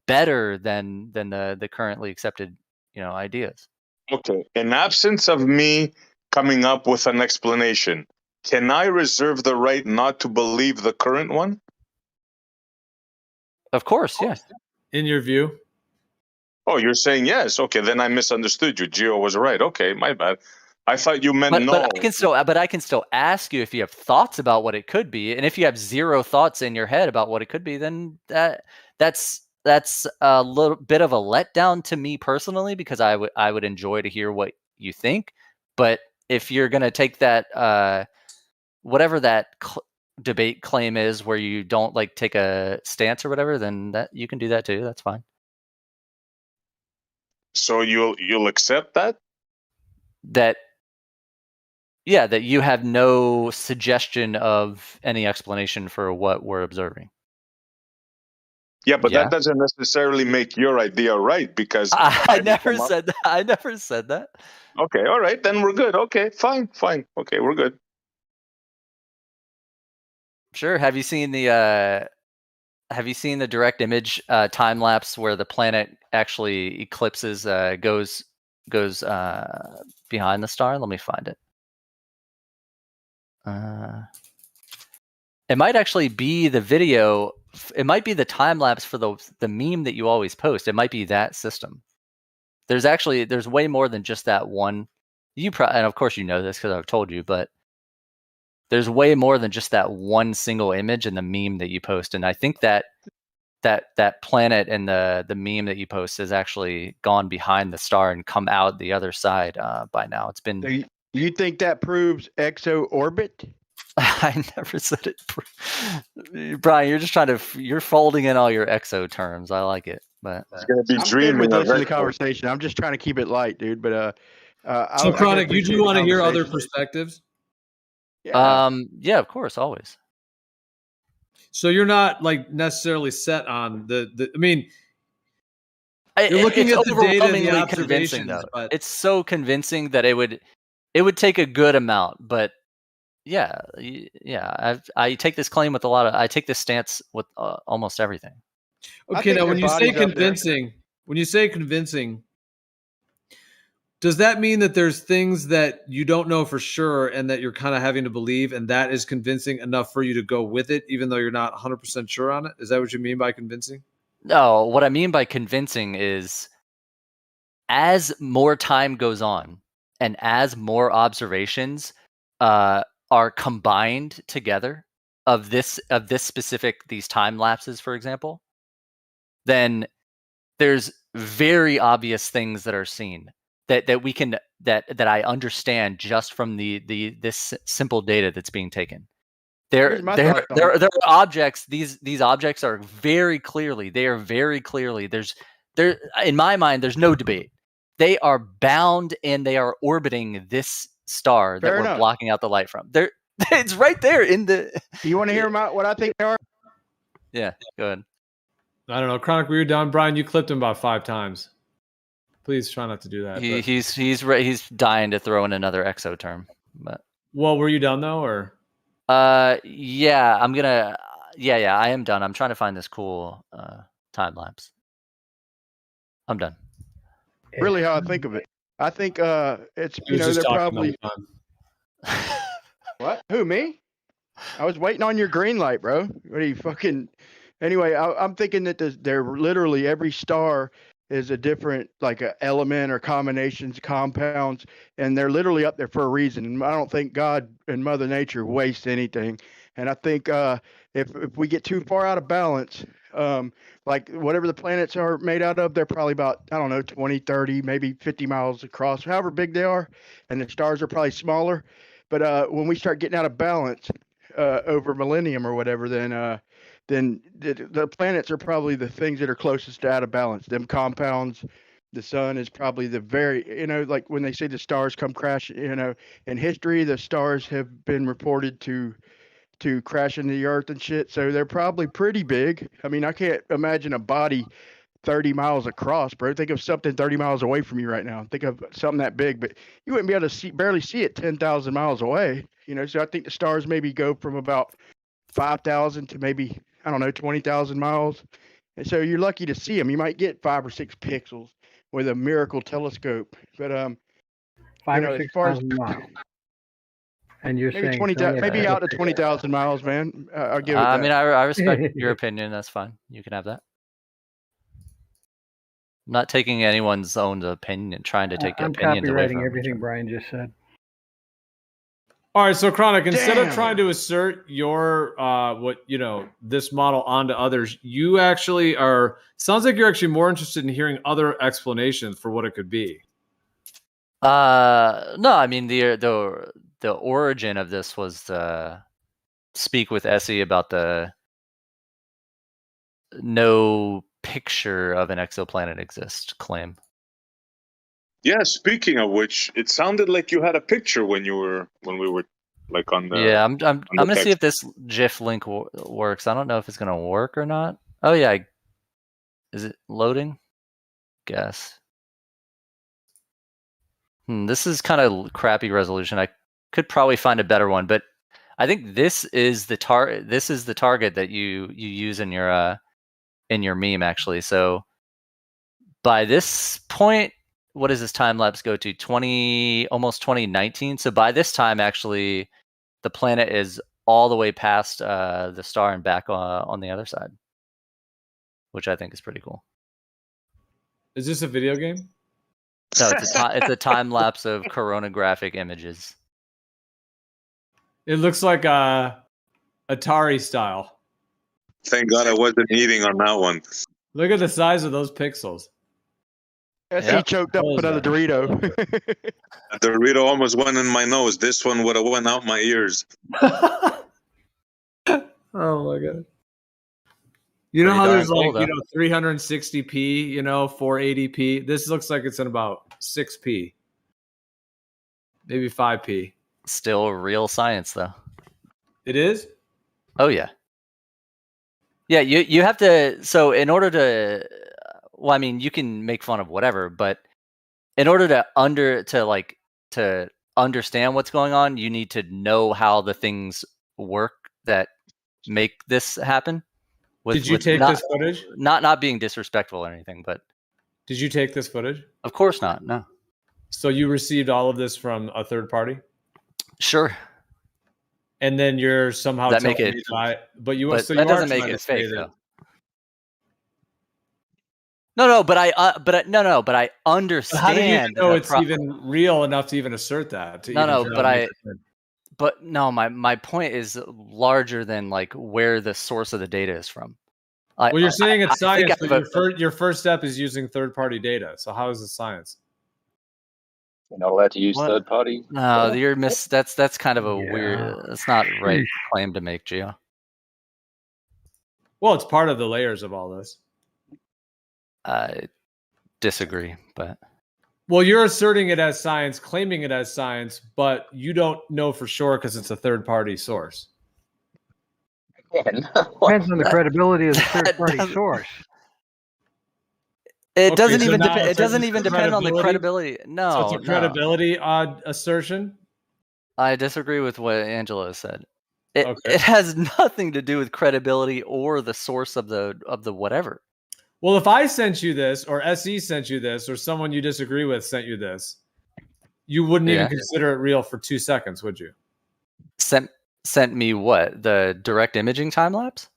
K: better than the currently accepted, ideas.
T: Okay. In absence of me coming up with an explanation, can I reserve the right not to believe the current one?
K: Of course, yeah.
S: In your view?
T: Oh, you're saying yes. Okay, then I misunderstood you. Gio was right. Okay, my bad. I thought you meant no.
K: But I can still ask you if you have thoughts about what it could be, and if you have zero thoughts in your head about what it could be, then that's a little bit of a letdown to me personally, because I would enjoy to hear what you think. But if you're gonna take that whatever that debate claim is, where you don't take a stance or whatever, then that you can do that too. That's fine.
T: So you'll accept that?
K: That you have no suggestion of any explanation for what we're observing.
T: Yeah, but
K: Yeah.
T: that doesn't necessarily make your idea right because
K: I never
T: come up-
K: said that. I never said that.
T: Okay, all right, then we're good. Okay, fine. Okay, we're good.
K: Sure. Have you seen the direct image time lapse where the planet actually eclipses, goes behind the star? Let me find it. It might actually be the video. It might be the time lapse for the meme that you always post. It might be that system. There's way more than just that one. And of course you know this because I've told you, but there's way more than just that one single image in the meme that you post. And I think that planet and the meme that you post has actually gone behind the star and come out the other side by now. It's been.
F: So you think that proves exo orbit?
K: I never said it. Brian, you're just you're folding in all your exo terms. I like it, but
T: it's gonna be
F: I'm good
T: dreaming
F: with
T: of
F: listening to the
T: exo.
F: conversation. I'm just trying to keep it light, dude. But
S: So,
F: I
S: Chronic, you
F: appreciate
S: do
F: the
S: want to hear other
F: conversation.
S: perspectives?
F: Yeah.
K: Yeah, of course, always.
S: So you're not like necessarily set on the I mean, you're looking
K: it's
S: at the data and the
K: overwhelmingly convincing,
S: observations,
K: though.
S: but
K: It's so convincing that it would take a good amount, but yeah, I take this claim with I take this stance with almost everything.
S: okay. Now, when you say convincing, does that mean that there's things that you don't know for sure and that you're kind of having to believe, and that is convincing enough for you to go with it, even though you're not 100% sure on it? Is that what you mean by convincing?
K: No, what I mean by convincing is as more time goes on and as more observations are combined together of this specific, these time lapses, for example, then there's very obvious things that are seen that we can that I understand just from this simple data that's being taken. There are objects. These objects are very clearly. There's in my mind. There's no debate. They are bound and they are orbiting this star that
F: Fair
K: we're
F: enough.
K: blocking out the light from. It's right there in the.
F: Do you want to hear about what I think they are?
K: Yeah, go ahead.
S: I don't know. Chronic, were you down? Brian, you clipped him about 5 times. Please try not to do that.
K: He's dying to throw in another exo term. But
S: well, were you done though, or?
K: Yeah, I'm gonna. Yeah, I am done. I'm trying to find this cool time lapse. I'm done.
F: Really, how I think of it. I think it's they're probably. What? Who, me? I was waiting on your green light, bro. What are you fucking? Anyway, I'm thinking that they're literally every star is a different like a element or combinations, compounds, and they're literally up there for a reason. And I don't think God and Mother Nature waste anything. And I think if we get too far out of balance, like whatever the planets are made out of, they're probably about, I don't know, 20, 30, maybe 50 miles across, however big they are. And the stars are probably smaller. But when we start getting out of balance over millennium or whatever, then the planets are probably the things that are closest to out of balance. Them compounds, the sun is probably the very, like when they say the stars come crash, in history, the stars have been reported to crash into the earth and shit. So they're probably pretty big. I mean, I can't imagine a body 30 miles across, bro. Think of something 30 miles away from you right now. Think of something that big, but you wouldn't be able to barely see it 10,000 miles away. So I think the stars maybe go from about 5,000 to maybe, I don't know, 20,000 miles. And so you're lucky to see them. You might get 5 or 6 pixels with a miracle telescope. But
E: 5 or 6,000 miles. And you're
F: maybe
E: saying
F: 20,000, maybe out to 20,000 miles, man. I'll give it
K: I
F: that.
K: mean, I respect your opinion. That's fine. You can have that. I'm not taking anyone's own opinion and trying to take
E: I'm
K: opinions away from
E: copywriting
K: each
E: everything
K: other.
E: Brian just said.
S: All right, so Chronic, instead of
F: Damn.
S: trying to assert your this model onto others, you actually are. Sounds like you're actually more interested in hearing other explanations for what it could be.
K: No, I mean the origin of this was speak with Essie about the no picture of an exoplanet exists claim.
T: Yeah, speaking of which, it sounded like you had a picture when we were like on the.
K: Yeah, I'm gonna see
T: text.
K: if this GIF link works. I don't know if it's gonna work or not. Oh yeah, Is it loading? Guess. This is kind of crappy resolution. I could probably find a better one, but I think this is the target. This is the target that you use in your meme actually. So by this point, what does this time lapse go to? Almost 2019. So by this time, actually, the planet is all the way past the star and back on the other side, which I think is pretty cool.
S: Is this a video game?
K: No, it's a time lapse of coronagraphic images.
S: It looks like Atari style.
T: Thank God I wasn't eating on that one.
S: Look at the size of those pixels.
F: He choked up another Dorito.
T: The Dorito almost went in my nose. This one would have went out my ears.
S: Oh my god. You know how there's like, 360p, 480p. This looks like it's in about 6p. Maybe 5p.
K: Still real science though.
S: It is?
K: Oh yeah. Yeah, you have to, so in order to, well, I mean, you can make fun of whatever, but in order to understand what's going on, you need to know how the things work that make this happen.
S: Did you take this footage?
K: Not being disrespectful or anything, but
S: did you take this footage?
K: Of course not. No.
S: So you received all of this from a third party?
K: Sure.
S: And then you're somehow
K: that
S: telling
K: make it,
S: me that, but you,
K: but
S: so
K: that
S: you
K: doesn't
S: are
K: make it fake
S: that,
K: though. No, but I understand.
S: How do you even know it's even real enough to even assert that?
K: But my point is larger than like where the source of the data is from.
S: Well, you're saying it's science, but your first step is using third-party data. So how is it science?
D: You're not allowed to use third party.
K: No, you're that's kind of a weird. That's not right claim to make, Gio.
S: Well, it's part of the layers of all this.
K: I disagree, but
S: well, you're asserting it as science, claiming it as science, but you don't know for sure because it's a third-party source.
E: Depends on the credibility of the third-party source.
K: It doesn't even depend on the credibility. No,
S: so it's a credibility assertion.
K: I disagree with what Angela said. It has nothing to do with credibility or the source of the whatever.
S: Well, if I sent you this, or SE sent you this, or someone you disagree with sent you this, you wouldn't even consider it real for 2 seconds, would you?
K: Sent me what? The direct imaging time lapse?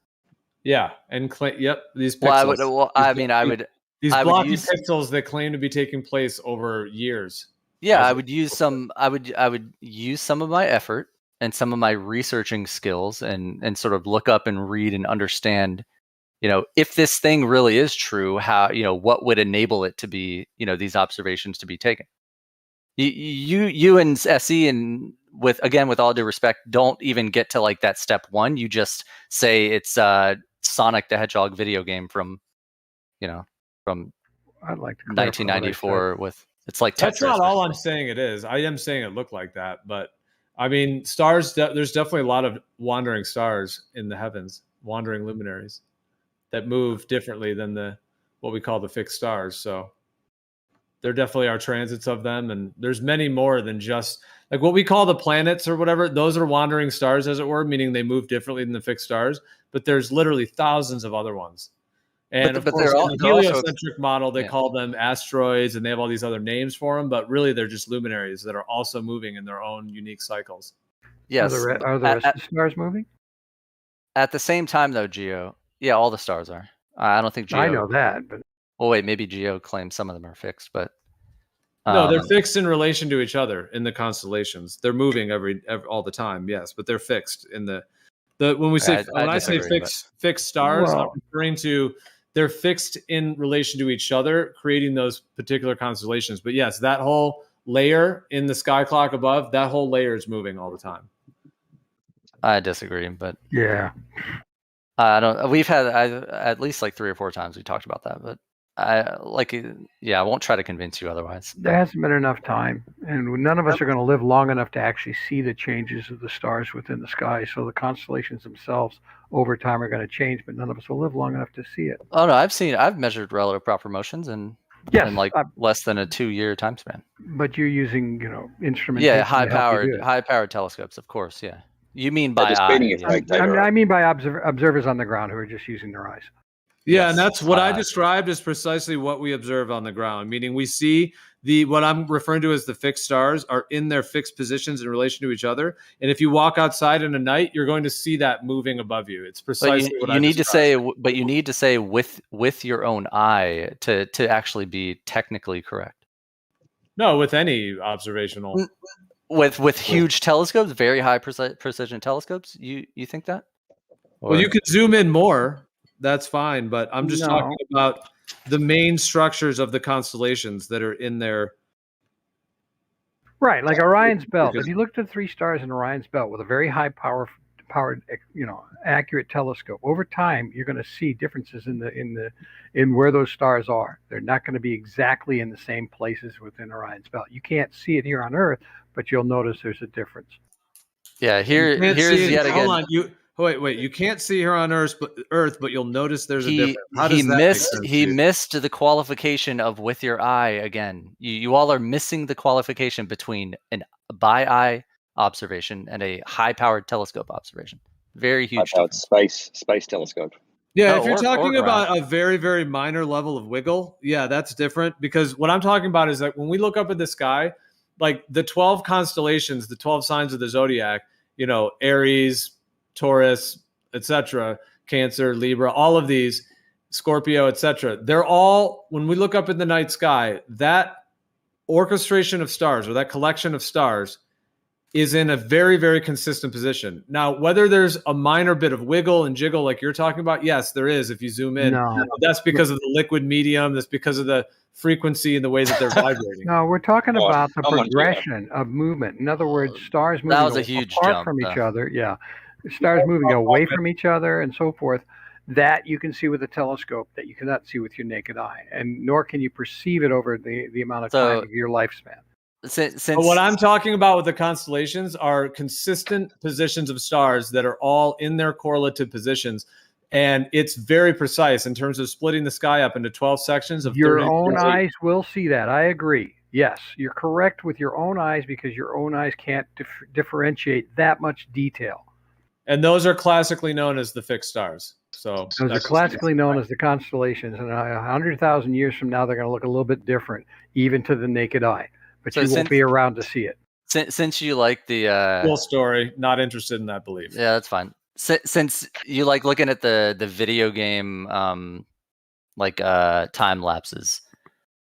S: Yeah, and these pixels. These blocky pixels that claim to be taking place over years.
K: Yeah, I would use some of my effort and some of my researching skills and sort of look up and read and understand, if this thing really is true, how, what would enable it to be, these observations to be taken. You and SE, and with all due respect, don't even get to like that step one. You just say it's Sonic the Hedgehog video game from
E: I'd like to
K: 1994 with it's like
S: that's not all I'm saying it is. I am saying it looked like that, but I mean, stars. There's definitely a lot of wandering stars in the heavens, wandering luminaries that move differently than what we call the fixed stars. So there definitely are transits of them, and there's many more than just like what we call the planets or whatever. Those are wandering stars, as it were, meaning they move differently than the fixed stars. But there's literally thousands of other ones. And of course, in the heliocentric model, they call them asteroids, and they have all these other names for them. But really, they're just luminaries that are also moving in their own unique cycles.
K: Yes.
E: Are the rest of the stars moving?
K: At the same time, though, Gio, all the stars are. I don't think Gio.
E: I know that, but
K: well, wait, maybe Gio claims some of them are fixed, but
S: no, they're fixed in relation to each other in the constellations. They're moving all the time, yes, but they're fixed in the when we say I say fixed stars, I'm referring to. They're fixed in relation to each other, creating those particular constellations. But yes, that whole layer in the sky clock above, that whole layer is moving all the time.
K: I disagree, but
E: yeah,
K: I don't. We've had at least like 3 or 4 times we talked about that, but I won't try to convince you otherwise.
E: There hasn't been enough time, and none of us are going to live long enough to actually see the changes of the stars within the sky. So the constellations themselves over time are going to change, but none of us will live long enough to see it.
K: Oh no, I've measured relative proper motions in like less than a 2-year time span.
E: But you're using, instrumentation.
K: Yeah,
E: to help you do it.
K: high powered telescopes, of course. Yeah, you mean by
D: the
K: eye?
D: spinning
K: Yeah.
D: effect.
E: I mean by observers on the ground who are just using their eyes.
S: Yeah, and that's what I described is precisely what we observe on the ground, meaning we see what I'm referring to as the fixed stars are in their fixed positions in relation to each other. And if you walk outside in the night, you're going to see that moving above you. It's precisely what I
K: need
S: described.
K: to say, but you need to say with your own eye to actually be technically correct.
S: No, with any observational.
K: With huge telescopes, very high precision telescopes, you think that?
S: Well, you could zoom in more. That's fine, but I'm just talking about the main structures of the constellations that are in there.
E: Right, like Orion's belt. If you looked at 3 stars in Orion's belt with a very high powered, accurate telescope, over time you're going to see differences in where those stars are. They're not going to be exactly in the same places within Orion's belt. You can't see it here on Earth, but you'll notice there's a difference.
K: Yeah, here's yet again.
S: Hold on, wait. You can't see here on Earth, but you'll notice there's a difference. How does
K: he
S: that
K: missed
S: make sense
K: he
S: to you?
K: missed the qualification of with your eye again. You all are missing the qualification between an by eye observation and a high powered telescope observation. Very huge difference.
D: Space telescope.
S: Yeah,
K: No,
S: if you're
K: or
S: talking
K: ground.
S: about a very, very minor level of wiggle, yeah, that's different. Because what I'm talking about is that when we look up at the sky, like the 12 constellations, the 12 signs of the zodiac, Aries, Taurus, etc., Cancer, Libra, all of these, Scorpio, etc. They're all, when we look up in the night sky, that orchestration of stars or that collection of stars is in a very, very consistent position. Now, whether there's a minor bit of wiggle and jiggle like you're talking about, yes, there is if you zoom in.
E: No.
S: That's because of the liquid medium. That's because of the frequency and the way that they're vibrating.
E: No, we're talking about the progression of movement. In other words, stars moving
K: was a huge
E: apart
K: jump,
E: from each
K: though.
E: other. Yeah, stars moving away from each other and so forth. That you can see with a telescope that you cannot see with your naked eye, and nor can you perceive it over the amount of time of your lifespan.
K: Since
S: But what I'm talking about with the constellations are consistent positions of stars that are all in their correlative positions. And it's very precise in terms of splitting the sky up into 12 sections of
E: Your
S: 30
E: own eyes will see that. I agree. Yes, you're correct with your own eyes because your own eyes can't differentiate that much detail.
S: And those are classically known as the fixed stars. So
E: Those are classically known as the constellations. And 100,000 years from now, they're going to look a little bit different, even to the naked eye. But
K: So
E: you won't
K: since-
E: be around to see it.
K: Since you like the
S: full story, not interested in that belief.
K: Yeah, that's fine. Since you like looking at the video game time lapses,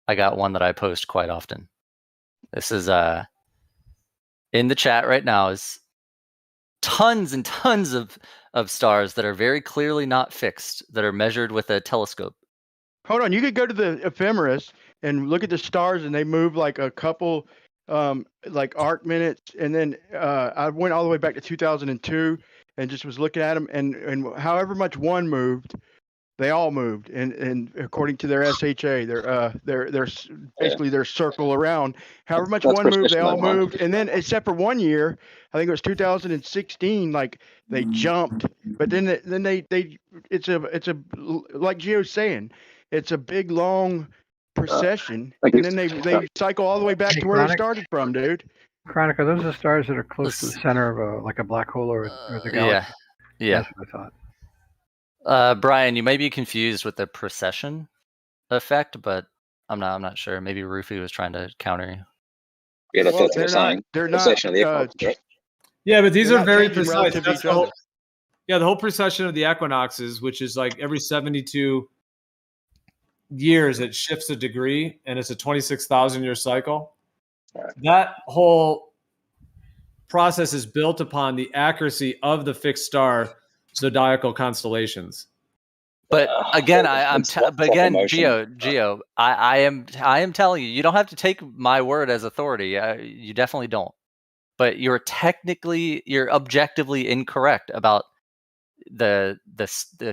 K: I got one that I post quite often. This is in the chat right now is tons and tons of stars that are very clearly not fixed that are measured with a telescope.
F: Hold on, you could go to the ephemeris and look at the stars, and they move like a couple, like arc minutes. And then I went all the way back to 2002 and just was looking at them, and however much one moved, they all moved. And according to their SHA, their basically their circle around. However much
D: That's
F: one moved, they all
D: precision,
F: moved. And then except for 1 year, I think it was 2016, like they jumped. But then it's a like Gio's saying, it's a big long procession, and then they cycle all the way back to where they started from, dude.
E: Chronica, those are stars that are close to the center of a black hole or the galaxy.
K: Yeah.
E: That's what I thought.
K: Brian, you may be confused with the precession effect, but I'm not sure. Maybe Rufy was trying to counter you.
D: Yeah, that's what they're saying.
F: They're
D: Precession of the equinox, right?
S: Yeah, but these
F: They're
S: are
F: not
S: very
F: changing
S: precise.
F: relative to
S: That's
F: each
S: the whole,
F: other.
S: the whole precession of the equinoxes, which is like every 72 years, it shifts a degree, and it's a 26,000 year cycle. That whole process is built upon the accuracy of the fixed star zodiacal constellations.
K: But again, Gio, I am telling you, you don't have to take my word as authority. You definitely don't. But you're objectively incorrect about the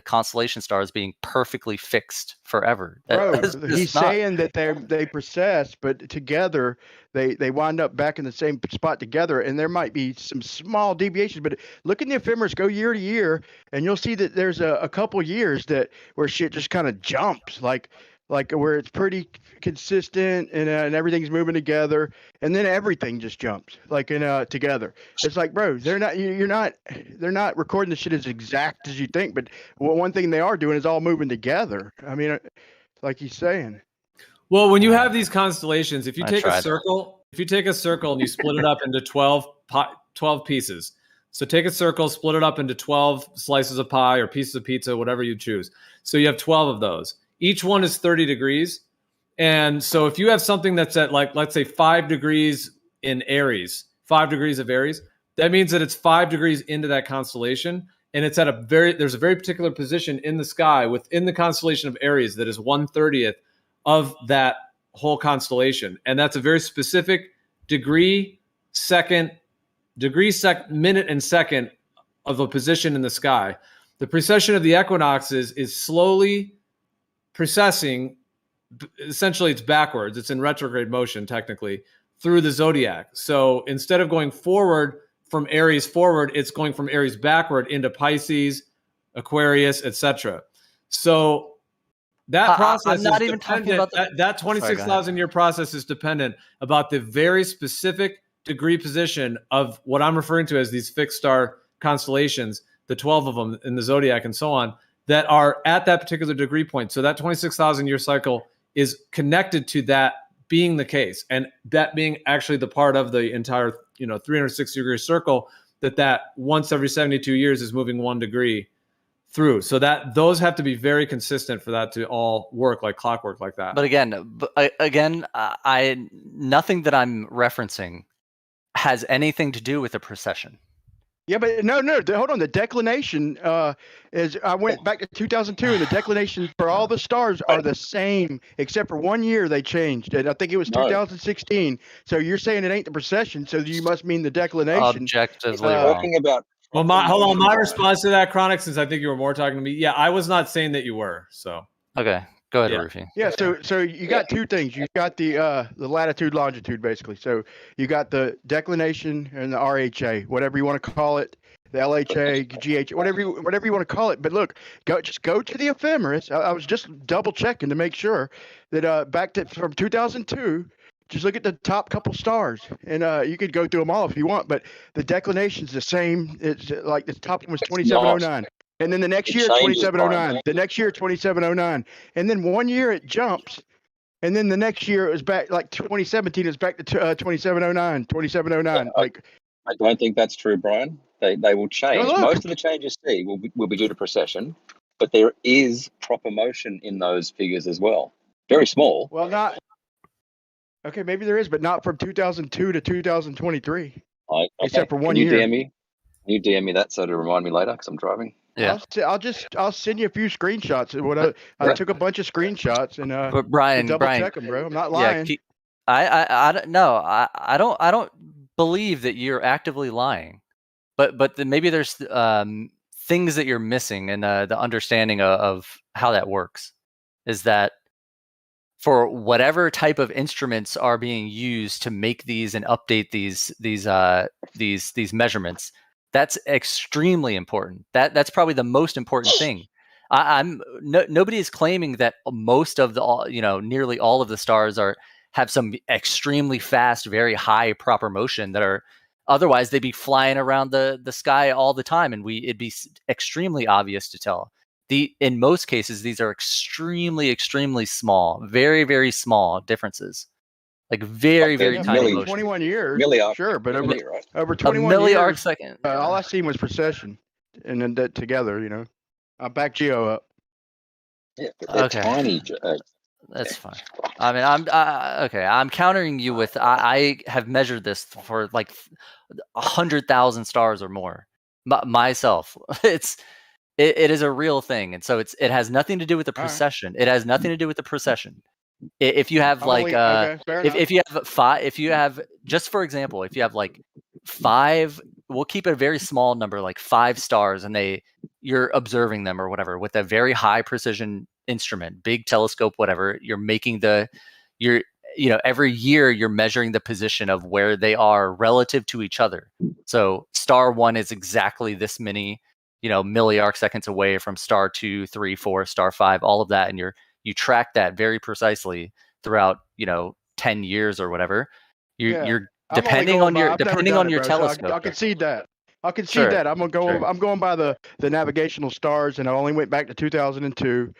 K: constellation stars being perfectly fixed forever.
F: Bro,
K: That's
F: he's
K: just not.
F: saying that they precess, but together they wind up back in the same spot together, and there might be some small deviations. But look in the ephemeris, go year to year, and you'll see that there's a couple years that where shit just kind of jumps, like where it's pretty consistent and everything's moving together, and then everything just jumps like together. It's like, bro, they're not recording the shit as exact as you think, but one thing they are doing is all moving together. I mean, like he's saying.
S: Well, when you have these constellations, if you
K: I
S: take a
K: tried.
S: circle, and you split it up into 12 pieces. So take a circle, split it up into 12 slices of pie or pieces of pizza, whatever you choose. So you have 12 of those. Each one is 30 degrees. And so if you have something that's at, like, let's say 5 degrees in Aries, 5 degrees of Aries, that means that it's 5 degrees into that constellation. And it's at there's a very particular position in the sky within the constellation of Aries that is 1/30th of that whole constellation. And that's a very specific minute, and second of a position in the sky. The precession of the equinoxes is slowly precessing. Essentially, it's backwards. It's in retrograde motion, technically, through the zodiac. So instead of going forward from Aries forward, it's going from Aries backward into Pisces, Aquarius, etc. So that process
K: I'm not
S: is
K: even talking
S: dependent.
K: about
S: That 26,000 year process is dependent about the very specific degree position of what I'm referring to as these fixed star constellations, the 12 of them in the zodiac and so on, that are at that particular degree point. So that 26,000 year cycle is connected to that being the case, and that being actually the part of the entire 360 degree circle that once every 72 years is moving 1 degree through. So that those have to be very consistent for that to all work like clockwork like that.
K: But again, nothing that I'm referencing has anything to do with the precession.
F: Yeah, but no, hold on. The declination is. I went back to 2002, and the declination for all the stars are the same, except for 1 year they changed, and I think it was 2016. So you're saying it ain't the precession, so you must mean the declination.
K: Objectively wrong.
D: Talking about.
S: Well, my response to that, Chronic, since I think you were more talking to me. Yeah, I was not saying that you were. So
K: okay, go ahead,
S: Yeah.
K: Rufy.
F: Yeah, so you got two things. You've got the latitude, longitude, basically. So you got the declination and the RHA, whatever you want to call it, the LHA, GH, whatever you want to call it. But look, just go to the ephemeris. I was just double checking to make sure that from 2002. Just look at the top couple stars, and you could go through them all if you want. But the declination's the same. It's like the top one was 2709. And then the next year, 2709. The next year, 2709. And then 1 year it jumps. And then the next year it was back, like 2017, it's back to 2709, 2709.
D: I don't think that's true, Brian. They will change.
F: Oh, look.
D: Most of the changes will be due to precession, but there is proper motion in those figures as well. Very small.
F: Well, not. Okay, maybe there is, but not from 2002 to 2023. Except for 1 year.
D: Can you DM me that so to remind me later because I'm driving?
K: Yeah.
F: I'll send you a few screenshots of what I took a bunch of screenshots and
K: But Brian,
F: double check them, bro. I'm not
K: yeah,
F: lying.
K: I don't believe that you're actively lying, but maybe there's things that you're missing in the understanding of how that works. Is that for whatever type of instruments are being used to make these and update these measurements, that's extremely important. That's probably the most important thing. Nobody is claiming that most of nearly all of the stars have some extremely fast, very high proper motion that are otherwise they'd be flying around the sky all the time, and it'd be extremely obvious to tell. In most cases, these are extremely, extremely small, very, very small differences. Like very, very tiny motion.
F: 21 years, sure, but over 21
K: a milli-arc
F: years,
K: second.
F: all I seen was precession, and then that together, I back Geo up.
D: Yeah, but they're
K: Okay.
D: tiny.
K: That's fine. I mean, I'm countering you with I have measured this for like 100,000 stars or more myself. It is a real thing, and so it has nothing to do with the precession. It has nothing to do with the precession. If you have like
F: okay, fair enough.
K: if you have just for example, if you have like we'll keep it a very small number, like 5 stars, and you're observing them or whatever with a very high precision instrument, big telescope, whatever. You're making every year you're measuring the position of where they are relative to each other. So star 1 is exactly this many, milliarc seconds away from star 2, 3, 4, star 5, all of that, and you track that very precisely throughout 10 years or whatever. You're depending on your telescope.
F: I'll concede that.
K: Sure.
F: I'm going by the navigational stars, and I only went back to 2002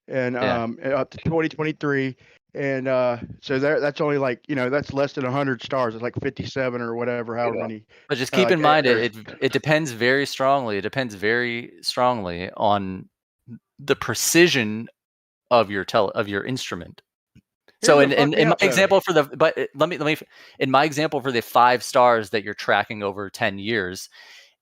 F: and up to 2023. And so that's only like, that's less than 100 stars. It's like 57 or whatever, however many.
K: But just keep in mind, it depends very strongly. It depends very strongly on the precision of your instrument. So in my example in my example for the 5 stars that you're tracking over 10 years,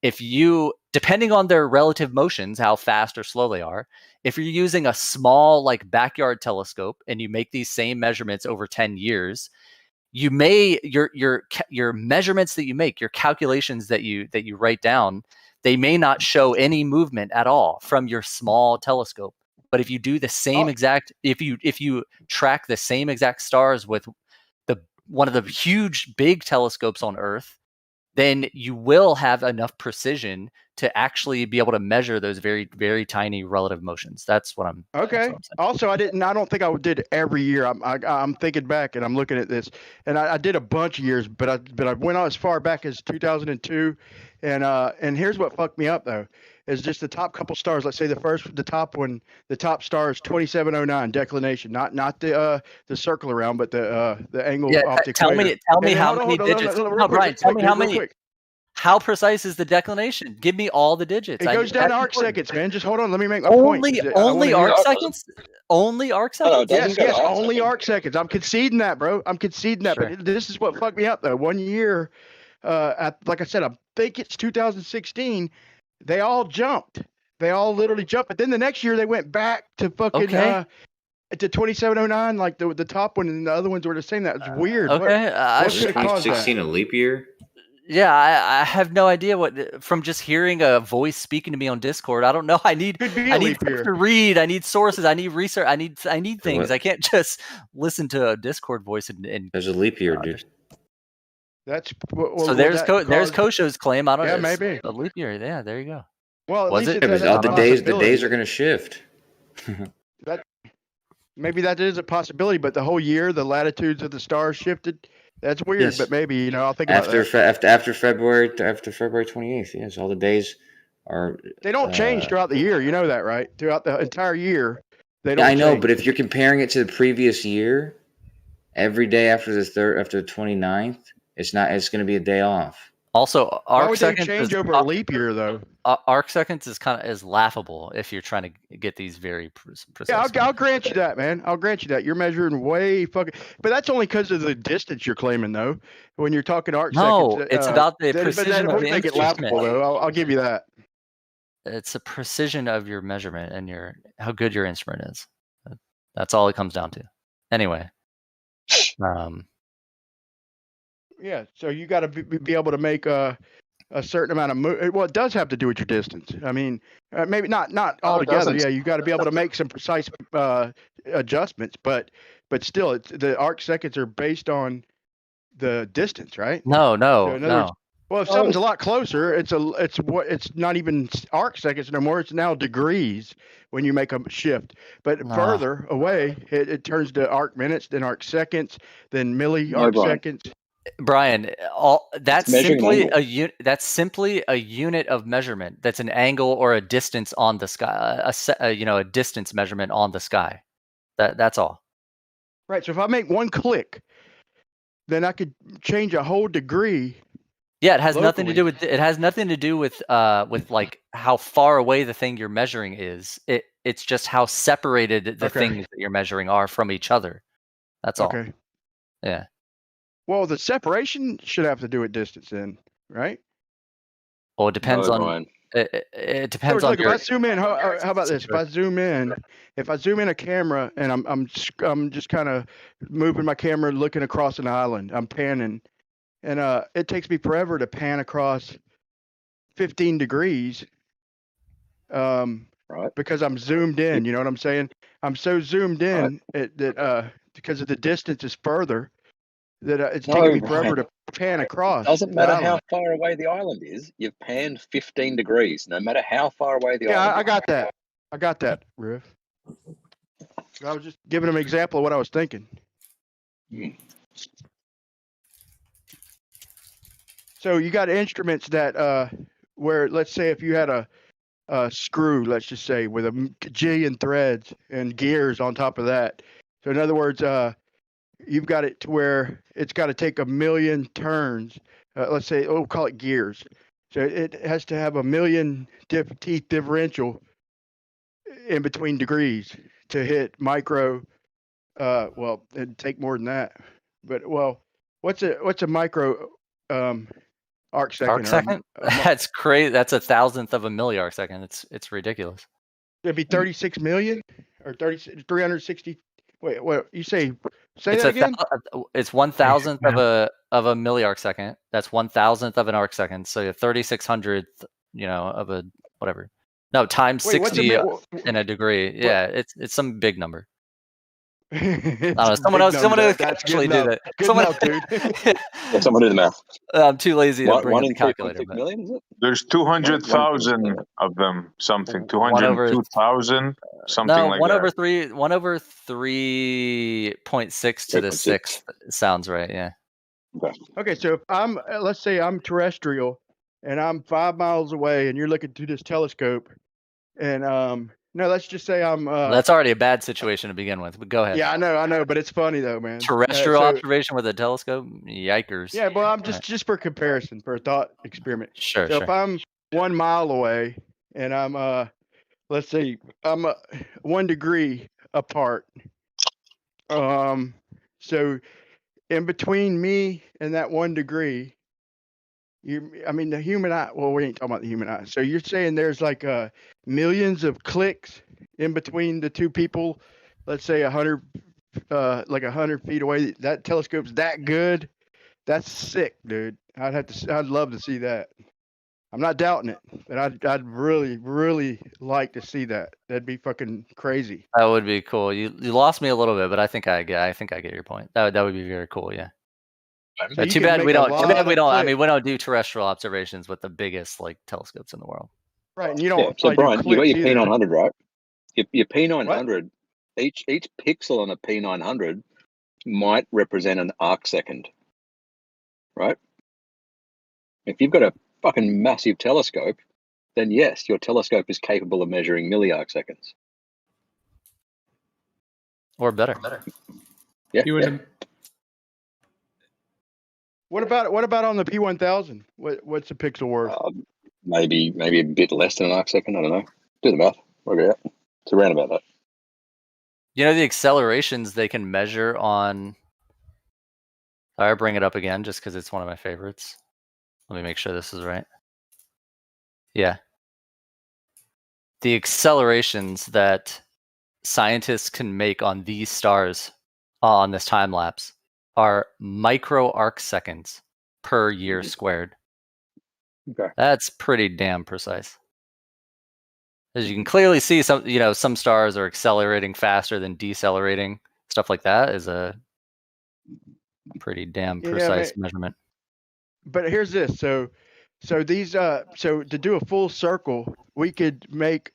K: if you, depending on their relative motions, how fast or slow they are, if you're using a small like backyard telescope and you make these same measurements over 10 years, you may your measurements that you make, your calculations that you write down, they may not show any movement at all from your small telescope. But if you do the same if you track the same exact stars with one of the huge big telescopes on Earth, then you will have enough precision to actually be able to measure those very, very tiny relative motions. That's what I'm.
F: Okay. Also, I don't think I did every year. I'm thinking back and I'm looking at this, and I did a bunch of years, but I went on as far back as 2002, and here's what fucked me up though, is just the top couple stars. Let's say the top star is 2709 declination, not the circle around, but the angle off the equator.
K: Tell me how many digits. Brian, tell me how many. How precise is the declination? Give me all the digits.
F: It goes down to arc seconds, man. Just hold on. Let me make my point.
K: Only arc seconds? Only arc seconds?
F: Yes, only arc seconds. I'm conceding that, bro. I'm conceding that.
K: Sure.
F: But this is what fucked me up, though. 1 year, like I said, I think it's 2016, they all jumped. They all literally jumped. But then the next year, they went back to fucking to 2709, like the top one, and the other ones were the same. That was weird.
K: Okay.
F: What could have caused
N: 16
F: that?
N: a leap year?
K: Yeah, I have no idea from just hearing a voice speaking to me on Discord. I don't know. I need stuff to read. I need sources. I need research. I need things. I can't just listen to a Discord voice and
N: there's a leap year, dude.
F: That's
K: so there's Kosho's claim. I don't know.
F: Yeah, maybe
K: a leap year. Yeah, there you go.
F: Well,
K: was it?
N: The days are going to shift.
F: Maybe that is a possibility, but the whole year, the latitudes of the stars shifted. That's weird, but maybe I'll think about that.
N: After February 28th. Yes, all the days are.
F: They don't change throughout the year. You know that, right? Throughout the entire year, they don't.
N: I know,
F: change.
N: But if you're comparing it to the previous year, every day after the 29th, it's not. It's going to be a day off.
K: Also,
F: arc seconds change over a leap year, though.
K: Arc seconds is laughable if you're trying to get these very precise.
F: Yeah, I'll grant you that, man. I'll grant you that. You're measuring way fucking, but that's only because of the distance you're claiming, though. When you're talking arc seconds,
K: it's about the precision
F: of
K: of
F: the
K: the
F: instrument. Laughable, though. I'll give you that.
K: It's a precision of your measurement and how good your instrument is. That's all it comes down to. Anyway.
F: Yeah, so you got to be able to make a certain amount of well, it does have to do with your distance. I mean, maybe not altogether. Yeah, you got to be able to make some precise adjustments, but still, the arc seconds are based on the distance, right?
K: No.
F: Words, well, if something's a lot closer, it's not even arc seconds no more. It's now degrees when you make a shift. But further away, it turns to arc minutes, then arc seconds, then arc seconds.
K: Brian, that's simply a unit of measurement. That's an angle or a distance on the sky. A distance measurement on the sky. That's all.
F: Right. So if I make one click, then I could change a whole degree.
K: Yeah, it has nothing to do with. It has nothing to do with like how far away the thing you're measuring is. It's just how separated the things that you're measuring are from each other. That's all.
F: Okay.
K: Yeah.
F: Well, the separation should have to do with distance, then, right?
K: Well, it depends on. It depends on.
F: If I zoom in, how about this? If I zoom in a camera and I'm just kind of moving my camera, looking across an island, I'm panning, and it takes me forever to pan across 15 degrees.
D: Right.
F: Because I'm zoomed in. You know what I'm saying? I'm so zoomed in that because of the distance is further that it's taking me forever to pan across.
D: Doesn't
F: the
D: matter
F: island.
D: how far away the island is. You've panned 15 degrees, no matter how far away the island.
F: I got that. I got that, Riff. I was just giving him an example of what I was thinking. So you got instruments that where, let's say, if you had a screw, let's just say, with a gajillion threads and gears on top of that. So in other words, you've got it to where it's got to take 1 million turns. Let's say, we'll call it gears. So it has to have 1 million teeth differential in between degrees to hit micro. Well, it'd take more than that. But what's a micro arc second?
K: Arc second? That's crazy. That's 1,000th of a milli-arc second. It's ridiculous.
F: It'd be 36 million or 360. Wait, what you say? Say
K: It's
F: that again.
K: It's 1,000th of a milli-arc second. That's 1,000th of an arc second. So you're 3,600th, of a whatever. No, times
F: Wait, what's
K: 60
F: a
K: in a degree. Yeah, it's some big number. I don't know.
F: It's a
K: Someone
F: big
K: else
F: number.
K: can
F: That's
K: actually
F: good
K: do
F: enough.
K: that.
F: Good
K: Someone
F: enough, dude.
D: Yeah, someone do the math.
K: I'm too lazy to bring
D: One
K: up
D: in
K: the calculator.
D: 3.6 million, is it?
T: There's 200,000 of them. Something.
K: One over
T: 202,000. Something
K: no,
T: like
K: one
T: that.
K: over 3.6 to the 6th sounds right. Yeah.
F: Okay, so if I'm, let's say I'm terrestrial, and I'm 5 miles away, and you're looking through this telescope, and no, let's just say I'm.
K: Well, that's already a bad situation to begin with. But go ahead.
F: Yeah, I know, but it's funny though, man.
K: Terrestrial observation with a telescope? Yikers.
F: Yeah, well, I'm just for comparison, for a thought experiment.
K: Sure,
F: So
K: sure.
F: if I'm 1 mile away, and I'm let's say I'm 1 degree apart. So in between me and that 1 degree, the human eye. Well, we ain't talking about the human eye. So you're saying there's like millions of clicks in between the two people. Let's say 100, like 100 feet away. That telescope's that good. That's sick, dude. I'd love to see that. I'm not doubting it, but I'd really, really like to see that. That'd be fucking crazy.
K: That would be cool. You lost me a little bit, but I think I get your point. That would be very cool. Yeah.
F: So
K: Too bad we don't. I mean, we don't do terrestrial observations with the biggest telescopes in the world.
F: Right, and you don't.
D: So Brian, you got your
F: either.
D: P900, right? Your P900. Each pixel on a P900 might represent an arc second, right? If you've got a fucking massive telescope, then yes, your telescope is capable of measuring milli-arc seconds.
K: Or better.
D: Yeah.
F: What about on the P1000? What's a pixel worth?
D: Maybe a bit less than an arc second. I don't know. Do the math. Work it out. It's around about that.
K: The accelerations they can measure on. I bring it up again just because it's one of my favorites. Let me make sure this is right. Yeah. The accelerations that scientists can make on these stars on this time lapse are micro arc seconds per year squared.
D: Okay.
K: That's pretty damn precise. As you can clearly see, some stars are accelerating faster than decelerating. Stuff like that is a pretty damn precise measurement.
F: But here's this. So these so to do a full circle, we could make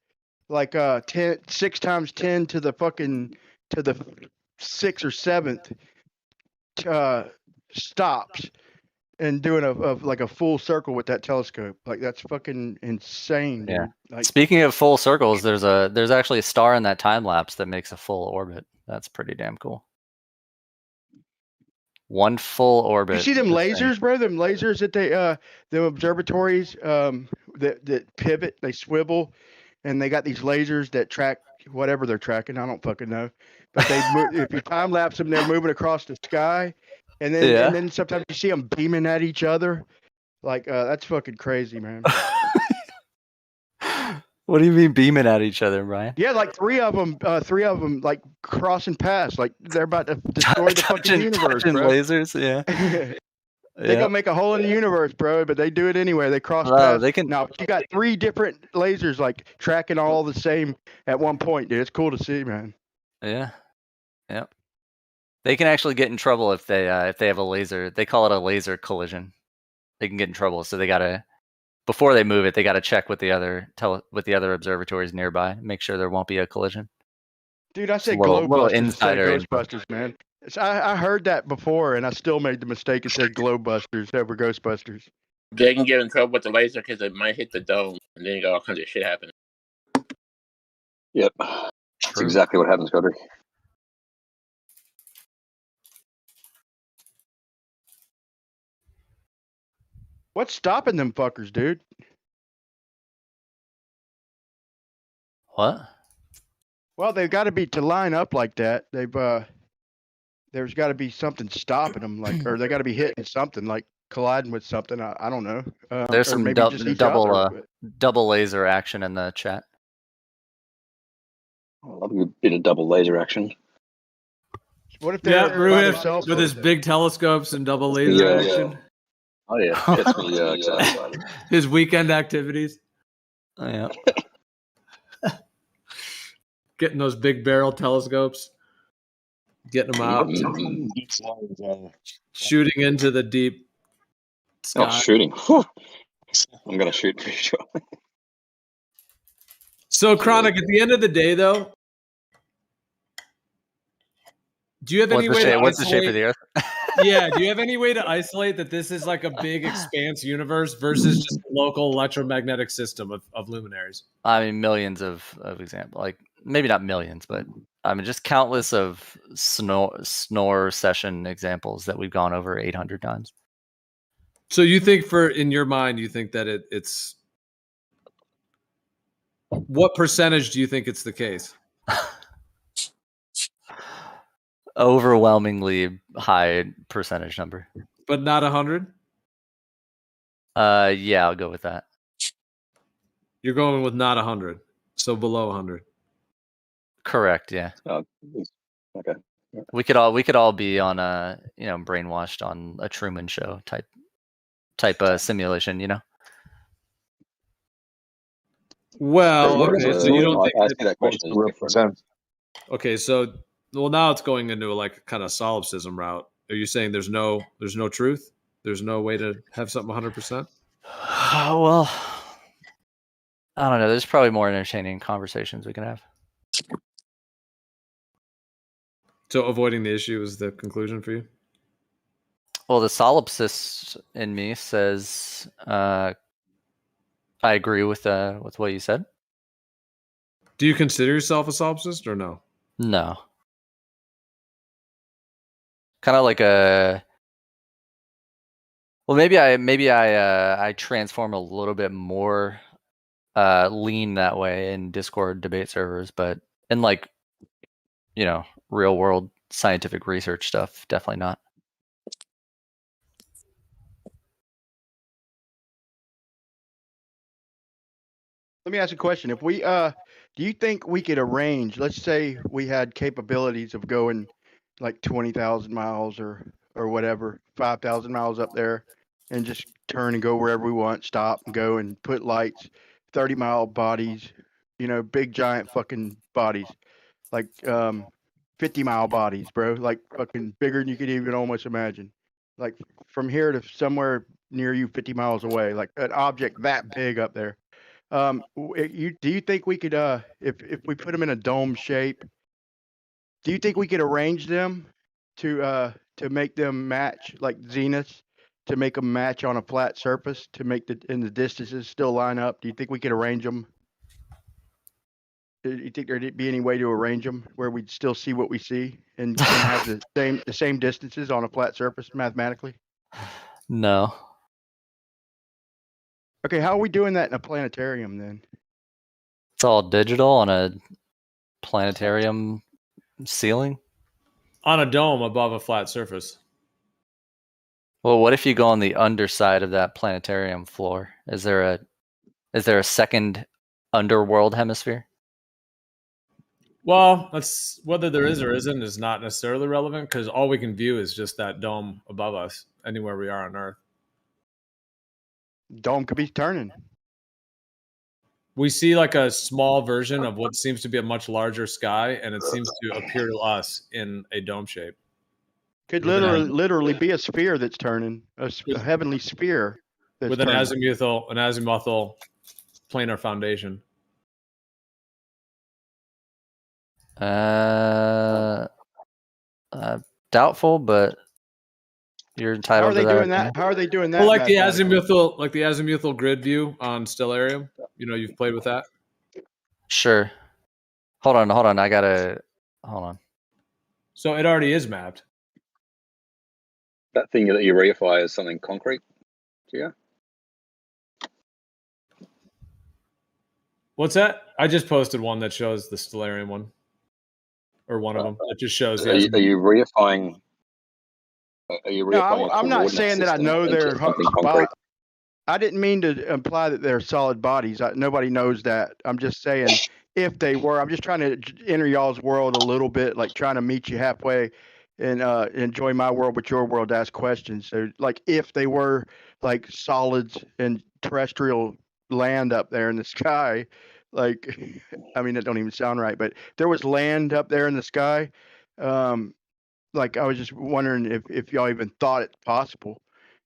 F: like 6 times 10 to the 6th or 7th stops and doing a full circle with that telescope. Like that's fucking insane, dude.
K: Yeah.
F: Like,
K: speaking of full circles, there's actually a star in that time lapse that makes a full orbit. That's pretty damn cool. One full orbit.
F: you see them lasers, bro? Them lasers that they them observatories that pivot, they swivel, and they got these lasers that track whatever they're tracking. I don't fucking know, but they if you time lapse them, they're moving across the sky, and then sometimes you see them beaming at each other. Like that's fucking crazy, man.
K: What do you mean beaming at each other, Brian?
F: Yeah, like three of them like crossing paths, like they're about to destroy the fucking universe, bro.
K: Lasers, yeah.
F: They gonna make a hole in the universe, bro. But they do it anyway. They cross
K: No,
F: paths.
K: they can.
F: Now you got 3 different lasers like tracking all the same at one point, dude. It's cool to see, man.
K: Yeah. Yep. They can actually get in trouble if they have a laser. They call it a laser collision. They can get in trouble, so they gotta before they move it, they gotta check with the other observatories nearby, make sure there won't be a collision.
F: Dude, I
K: Just a
F: said
K: little
F: Glowbusters instead
K: insider
F: of
K: info.
F: Ghostbusters, man. I heard that before, and I still made the mistake and said Glowbusters over Ghostbusters.
M: They can get in trouble with the laser because it might hit the dome, and then you got all kinds of shit happening.
D: Yep. That's exactly what happens, Cody.
F: What's stopping them fuckers, dude?
K: What?
F: Well, they've got to be to line up like that. There's got to be something stopping them, like, or they got to be hitting something, like colliding with something. I don't know.
K: There's
F: or
K: some
F: maybe just each other.
K: double laser action in the chat.
D: I love a bit of double laser action.
F: What if they're by
S: Ruin
F: themselves?
S: with his big telescopes and double laser action.
D: Oh yeah, gets me excited.
S: His weekend activities.
K: Oh, yeah.
S: Getting those big barrel telescopes. Getting them out. Shooting into the deep sky.
D: Oh, shooting. Whew. I'm going to shoot for sure.
S: So, Chronic, at the end of the day, though, do you have any way to
K: what's the shape of the Earth?
S: Yeah, do you have any way to isolate that this is like a big expanse universe versus just a local electromagnetic system of luminaries?
K: I mean, millions of examples. Like, maybe not millions, but I mean, just countless of snore session examples that we've gone over 800 times.
S: So you think in your mind, you think that it's what percentage do you think it's the case?
K: Overwhelmingly high percentage number.
S: But not 100?
K: Yeah, I'll go with that.
S: You're going with not 100, so below 100.
K: Correct. Yeah.
D: Okay.
K: We could all be on a brainwashed on a Truman Show type simulation.
S: Well, okay, so you don't think
D: asking that question is different.
S: Okay, so now it's going into like a kind of solipsism route. Are you saying there's no truth? There's no way to have something 100%?
K: Well, I don't know. There's probably more entertaining conversations we can have.
S: So avoiding the issue is the conclusion for you?
K: Well, the solipsist in me says I agree with what you said.
S: Do you consider yourself a solipsist or no?
K: No. Kind of like a. Well, maybe I transform a little bit more lean that way in Discord debate servers, but in like real world scientific research stuff, definitely not.
F: Let me ask a question. If we do you think we could arrange, let's say we had capabilities of going like 20,000 miles or whatever, 5,000 miles up there and just turn and go wherever we want, stop and go and put lights, 30-mile bodies, big giant fucking bodies, like 50-mile bodies, bro, like fucking bigger than you could even almost imagine. Like from here to somewhere near you 50 miles away, like an object that big up there. Do you think we could, if we put them in a dome shape, do you think we could arrange them to make them match like zeniths, to make them match on a flat surface, to make the distances still line up? Do you think we could arrange them? Do you think there'd be any way to arrange them where we'd still see what we see and have the same distances on a flat surface mathematically?
K: No.
F: Okay, how are we doing that in a planetarium then?
K: It's all digital on a planetarium ceiling?
S: On a dome above a flat surface.
K: Well, what if you go on the underside of that planetarium floor? Is there a second underworld hemisphere?
S: Well, that's whether there is or isn't is not necessarily relevant because all we can view is just that dome above us. anywhere we are on Earth.
F: Dome could be turning.
S: We see like a small version of what seems to be a much larger sky, and it seems to appear to us in a dome shape.
F: Could literally be a sphere that's turning, a heavenly sphere that's
S: with an
F: turning.
S: azimuthal planar foundation.
K: Doubtful, but you're entitled.
F: How are they
K: to that
F: doing
K: opinion.
F: that? How are they doing that?
S: Well, like the
F: mathematically?
S: azimuthal grid view on Stellarium. You know, you've played with that.
K: Sure. Hold on. Hold on.
S: So it already is mapped.
D: That thing that you reify is something concrete. Yeah.
S: What's that? I just posted one that shows the Stellarium one, or one of them. It just shows.
D: Are you reifying? Are you reifying?
F: No, I'm not saying that I know they're
D: concrete.
F: I didn't mean to imply that they're solid bodies. Nobody knows that. I'm just saying if they were. I'm just trying to enter y'all's world a little bit, like trying to meet you halfway and enjoy my world with your world to ask questions. So like if they were like solids and terrestrial land up there in the sky, like I mean that don't even sound right, but there was land up there in the sky. Like I was just wondering if y'all even thought it's possible,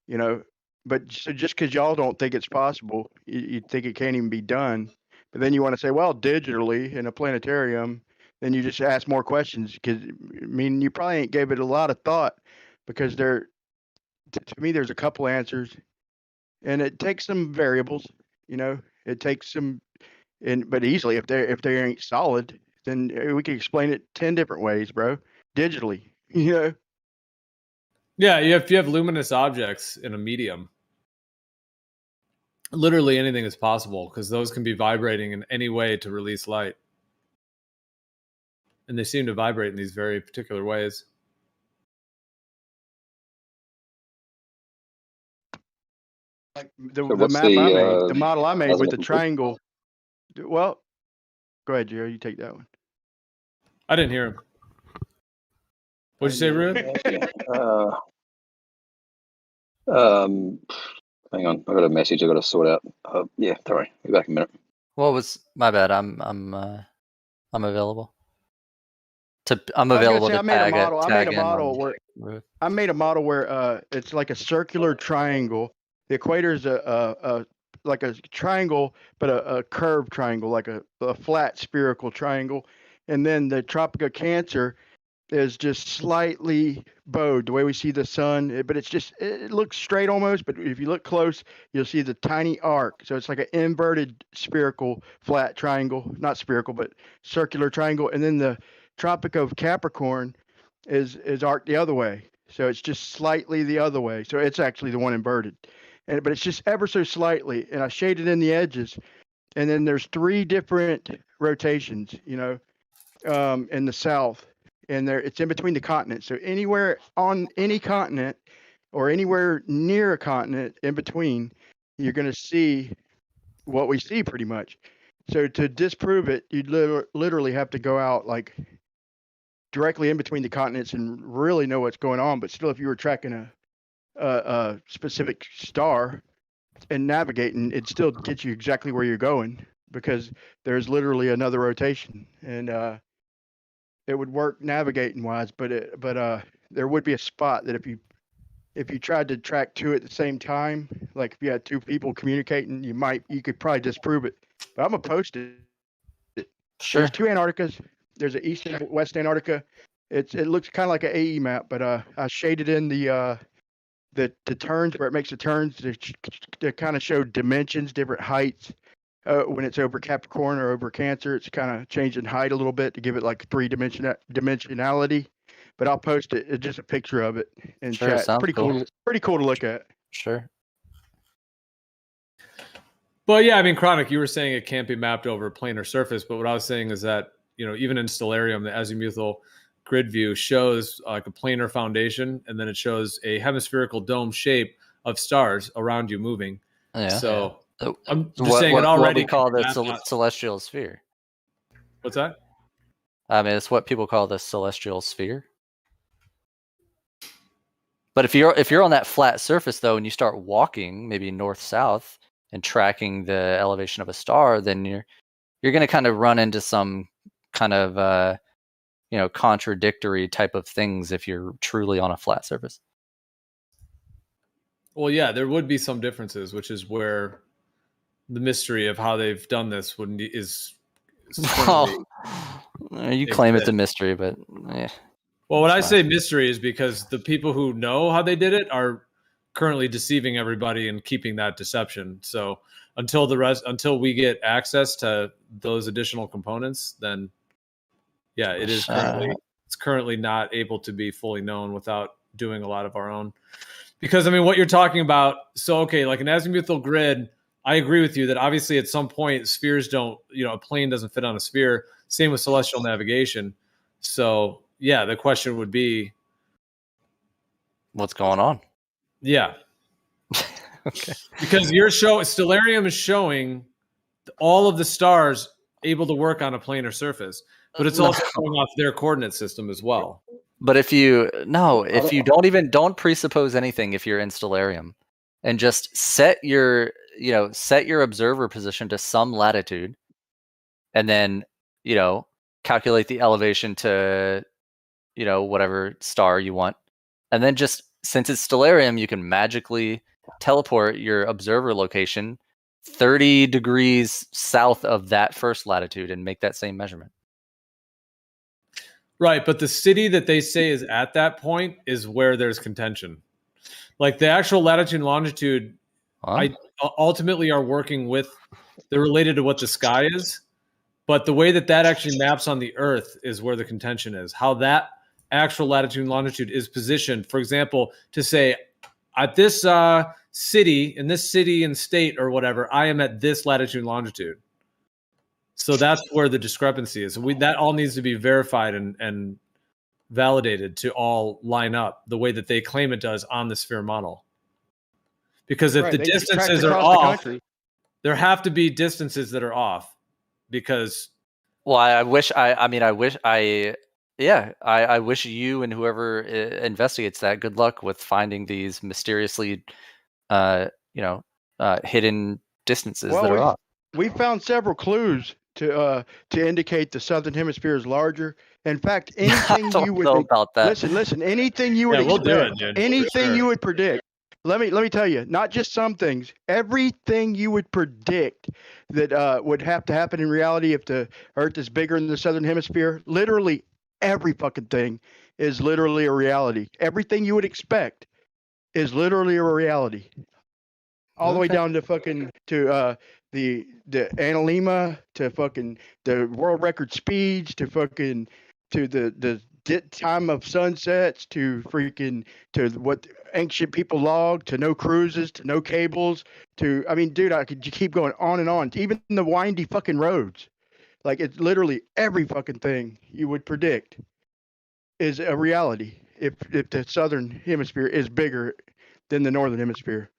F: you know. But so just because y'all don't think it's possible, you think it can't even be done. But then you want to say, well, digitally in a planetarium, then you just ask more questions because I mean you probably ain't gave it a lot of thought because to me there's a couple answers, and it takes some variables, you know. It takes some, but easily if they ain't solid, then we can explain it 10 different ways, bro. Digitally, you know.
S: Yeah, if you have luminous objects in a medium, literally anything is possible because those can be vibrating in any way to release light. And they seem to vibrate in these very particular ways.
F: Like the map I made, the model I made with the triangle. Well, go ahead, Jerry. You take that one.
S: I didn't hear him. What'd you say, Ruth?
D: Hang on, I got a message I got to sort out. Yeah, sorry, be back in a minute.
K: What was my bad? I'm available. I'm available to
F: I made a model where it's like a circular triangle. The equator is like a triangle, but a curved triangle, like a flat spherical triangle, and then the Tropic of Cancer is just slightly bowed the way we see the sun, but it looks straight almost, but if you look close you'll see the tiny arc. So it's like an inverted spherical flat triangle, not spherical but circular triangle. And then the Tropic of Capricorn is arced the other way, so it's just slightly the other way, so it's actually the one inverted, but it's just ever so slightly, and I shaded in the edges. And then there's 3 different rotations, you know, in the south. And it's in between the continents. So anywhere on any continent or anywhere near a continent in between, you're going to see what we see pretty much. So to disprove it, you'd literally have to go out like directly in between the continents and really know what's going on. But still, if you were tracking a specific star and navigating, it'd still get you exactly where you're going because there's literally another rotation. And it would work navigating wise, but there would be a spot that if you tried to track 2 at the same time, like if you had 2 people communicating, you could probably disprove it. But I'm gonna post it.
K: Sure.
F: There's 2 Antarcticas. There's an East and West Antarctica. It looks kind of like an AE map, but I shaded in the turns where it makes the turns to kind of show dimensions, different heights. When it's over Capricorn or over Cancer, it's kind of changing height a little bit to give it like 3-dimensionality. But I'll post it. It's just a picture of it in
K: Sure,
F: chat.
K: sounds
F: Pretty cool. Pretty cool to look at.
K: Sure.
S: But yeah, I mean, Chronic, you were saying it can't be mapped over a planar surface, but what I was saying is that, you know, even in Stellarium, the azimuthal grid view shows like a planar foundation, and then it shows a hemispherical dome shape of stars around you moving.
K: Yeah.
S: So I'm just saying it already.
K: What we call the celestial sphere.
S: What's that?
K: I mean, it's what people call the celestial sphere. But if you're on that flat surface though, and you start walking maybe north south and tracking the elevation of a star, then you're going to kind of run into some kind of contradictory type of things if you're truly on a flat surface.
S: Well, yeah, there would be some differences, which is where the mystery of how they've done this is
K: Well, you claim it's a mystery, but yeah.
S: Well, when I say mystery is because the people who know how they did it are currently deceiving everybody and keeping that deception. So until we get access to those additional components, then yeah, it is currently not able to be fully known without doing a lot of our own. Because I mean, what you're talking about, so okay, like an azimuthal grid, I agree with you that obviously at some point spheres don't, a plane doesn't fit on a sphere. Same with celestial navigation. So yeah, the question would be,
K: what's going on?
S: Yeah.
K: Okay.
S: Because your Stellarium is showing all of the stars able to work on a planar surface, but it's also going off their coordinate system as well.
K: But if you don't presuppose anything, if you're in Stellarium, and just set your observer position to some latitude, and then calculate the elevation to whatever star you want, and then just since it's Stellarium, you can magically teleport your observer location 30 degrees south of that first latitude and make that same measurement.
S: Right, but the city that they say is at that point is where there's contention. Like the actual latitude and longitude, ultimately are working with, they're related to what the sky is, but the way that actually maps on the Earth is where the contention is. How that actual latitude and longitude is positioned, for example, to say at this city, in this city and state or whatever, I am at this latitude and longitude. So that's where the discrepancy is. That all needs to be verified and validated to all line up the way that they claim it does on the sphere model. Because if the distances are off, there have to be distances that are off. Because,
K: well, I wish you and whoever investigates that good luck with finding these mysteriously, hidden distances that are off.
F: We found several clues to indicate the southern hemisphere is larger. In fact, anything you would
K: about that.
F: Listen, anything you would expect, anything you would predict. Let me tell you, not just some things, everything you would predict that would have to happen in reality if the Earth is bigger in the southern hemisphere, literally every fucking thing is literally a reality. Everything you would expect is literally a reality. All the way down to fucking the analemma, to fucking the world record speeds, to fucking to the time of sunsets, to what ancient people logged, to no cruises, to no cables, to I mean, dude, I could keep going on and on. Even the windy fucking roads, like it's literally every fucking thing you would predict is a reality if the southern hemisphere is bigger than the northern hemisphere.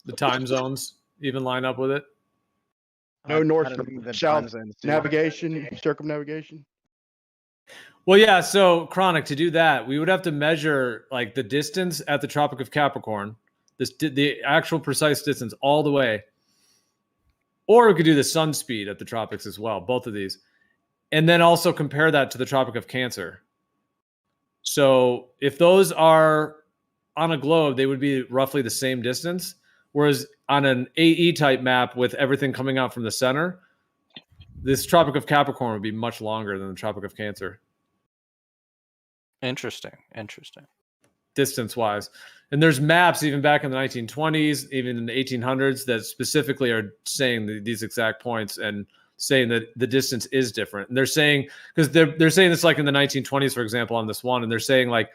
S: The time zones even line up with it.
F: No north south navigation, circumnavigation.
S: Well, yeah. So, Chronic, to do that, we would have to measure like the distance at the Tropic of Capricorn, the actual precise distance all the way, or we could do the sun speed at the tropics as well. Both of these, and then also compare that to the Tropic of Cancer. So, if those are on a globe, they would be roughly the same distance. Whereas on an AE type map with everything coming out from the center, this Tropic of Capricorn would be much longer than the Tropic of Cancer.
K: Interesting.
S: Distance-wise. And there's maps even back in the 1920s, even in the 1800s, that specifically are saying these exact points and saying that the distance is different. And they're saying, because they're saying this like in the 1920s, for example, on this one, and they're saying like,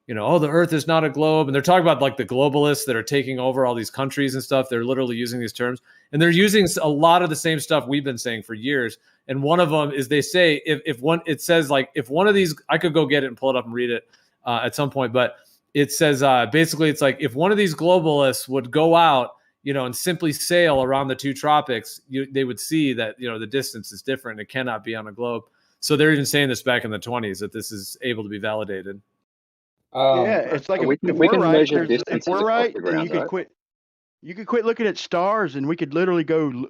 S: the Earth is not a globe. And they're talking about like the globalists that are taking over all these countries and stuff. They're literally using these terms. And they're using a lot of the same stuff we've been saying for years. And one of them is they say, if one of these, I could go get it and pull it up and read it at some point. But it says, basically, it's like if one of these globalists would go out, and simply sail around the two tropics, they would see that, the distance is different. It cannot be on a globe. So they're even saying this back in the 20s, that this is able to be validated.
F: Yeah, it's like
D: we
F: if
D: we
F: we're
D: can
F: right,
D: measure
F: if
D: distances
F: we're
D: across
F: right,
D: the
F: then
D: ground,
F: you could
D: right?
F: quit. You could quit looking at stars, and we could literally go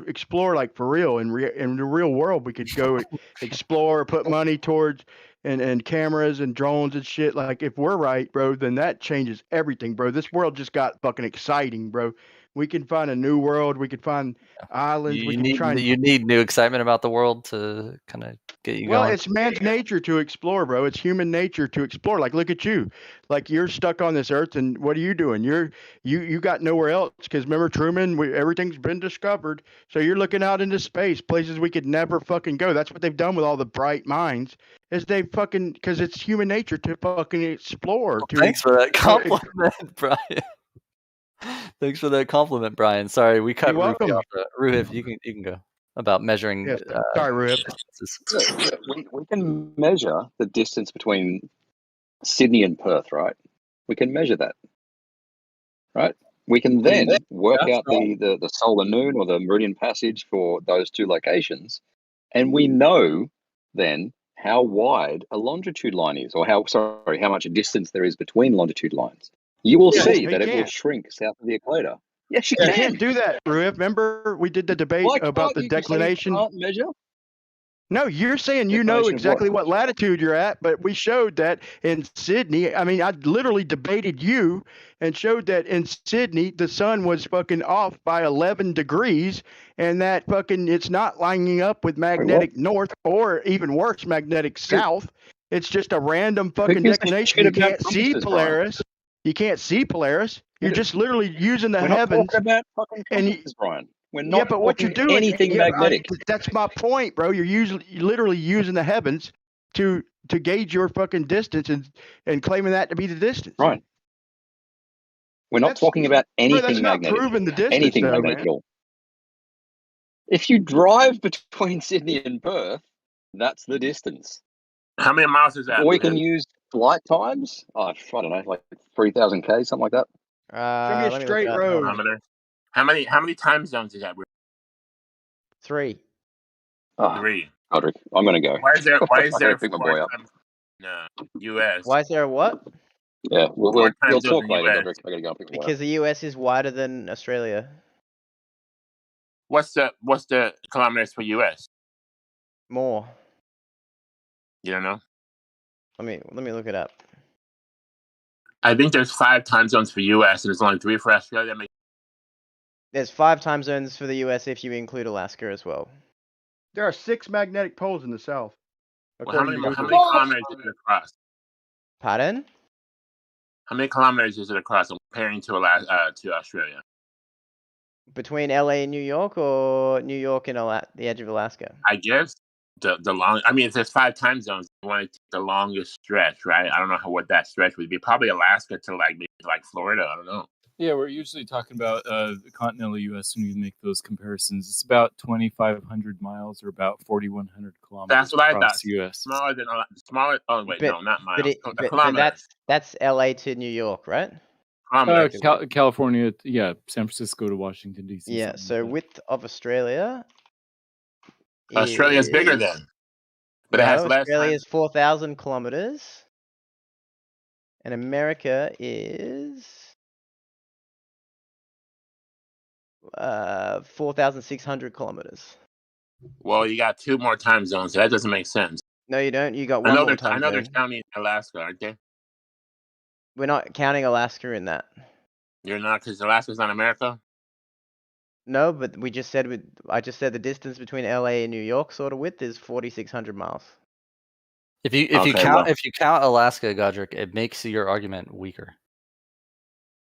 F: explore like for real in the real world. We could go explore, put money towards and cameras and drones and shit. Like if we're right, bro, then that changes everything, bro. This world just got fucking exciting, bro. We can find a new world. We could find islands. We
K: You
F: can
K: need
F: try and
K: you need new excitement about the world to kind of get you
F: well,
K: going.
F: it's man's nature to explore, bro. It's human nature to explore. Like, look at you. Like, you're stuck on this earth, and what are you doing? You got nowhere else because remember Truman? Everything's been discovered. So you're looking out into space, places we could never fucking go. That's what they've done with all the bright minds. Is they fucking because it's human nature to fucking explore.
K: Thanks for that compliment, Brian. Thanks for that compliment, Brian. Sorry, we cut
F: You're welcome.
K: Ruhi off. Ruhif, you can go about measuring.
F: Yes, sorry, Ruhif.
K: distances.
D: We can measure the distance between Sydney and Perth, right? We can measure that, right? We can then work out the solar noon or the meridian passage for those two locations, and we know then how wide a longitude line is, or how much distance there is between longitude lines. You will see that it will shrink south of the equator. Yes, you can.
F: can't do that, Ruhif. Remember we did the debate
D: Why
F: about
D: can't
F: the
D: you? You say you
F: declination.
D: can't measure?
F: No, you're saying you know
D: Declination of
F: exactly what latitude you're at, but we showed that in Sydney. I mean, I literally debated you and showed that in Sydney the sun was fucking off by 11 degrees, and that fucking it's not lining up with magnetic north or even worse, magnetic south. It's just a random fucking
D: gives a
F: declination.
D: shit
F: You
D: about
F: can't see
D: compasses, Brian?
F: Polaris. You can't see Polaris. You're just literally using the
D: We're not
F: heavens.
D: talking about fucking
F: And
D: compasses, Brian. We're not
F: yeah, but what you're
D: talking
F: doing,
D: anything magnetic.
F: that's my point, bro. You're literally using the heavens to gauge your fucking distance and claiming that to be the distance.
D: Right. We're not talking about anything
F: that's not
D: magnetic.
F: proving the distance,
D: anything
F: though,
D: magnetic
F: man.
D: at all. If you drive between Sydney and Perth, that's the distance.
M: How many miles is that?
D: Or you can use flight times. Oh, I don't know, like 3,000 K, something like that.
F: Show me a straight road.
M: Kilometer. How many time zones is that?
U: 3.
D: Oh,
M: 3.
D: Aldrich, I'm going to go.
M: Why is there? Why is
D: I
M: there
D: gotta pick my boy up.
M: U.S.?
U: Why is there a what?
D: Yeah, we'll
M: time
D: talk
M: zones in
D: later,
M: US.
D: Aldrich. I got to go and pick my boy
U: Because
D: up.
U: the US is wider than Australia.
M: What's the kilometers for U.S.?
U: More.
M: You don't know?
U: Let me look it up.
M: I think there's 5 time zones for U.S. and there's only 3 for Australia.
U: There's 5 time zones for the US if you include Alaska as well.
F: There are 6 magnetic poles in the south.
M: Well, how many
F: according to
M: kilometers is it across?
U: Pardon?
M: How many kilometers is it across? I'm comparing to Australia.
U: Between LA and New York, or New York and the edge of Alaska?
M: I guess the long. I mean, if there's 5 time zones, you want to take the longest stretch, right? I don't know what that stretch would be. Probably Alaska to maybe Florida. I don't know.
J: Yeah, we're usually talking about the continental U.S. when we make those comparisons. It's about 2,500 miles or about 4,100 kilometers.
M: That's what I
J: across
M: thought.
J: the U.S.
M: Smaller. Oh wait, no, not miles.
U: But that's LA to New York, right?
J: California, yeah, San Francisco to Washington D.C.
U: Yeah. So width of Australia.
M: Australia's bigger then, but it has less.
U: Australia is 4,000 kilometers, and America is 4,600 kilometers.
M: Well, you got 2 more time zones, so that doesn't make sense.
U: No, you don't. You got one more time
M: I know they're
U: zone.
M: counting Alaska, aren't they?
U: We're not counting Alaska in that.
M: You're not, because Alaska's not America.
U: No, but I just said the distance between LA and New York sort of width is 4,600 miles.
K: If you count Alaska, Godric, it makes your argument weaker.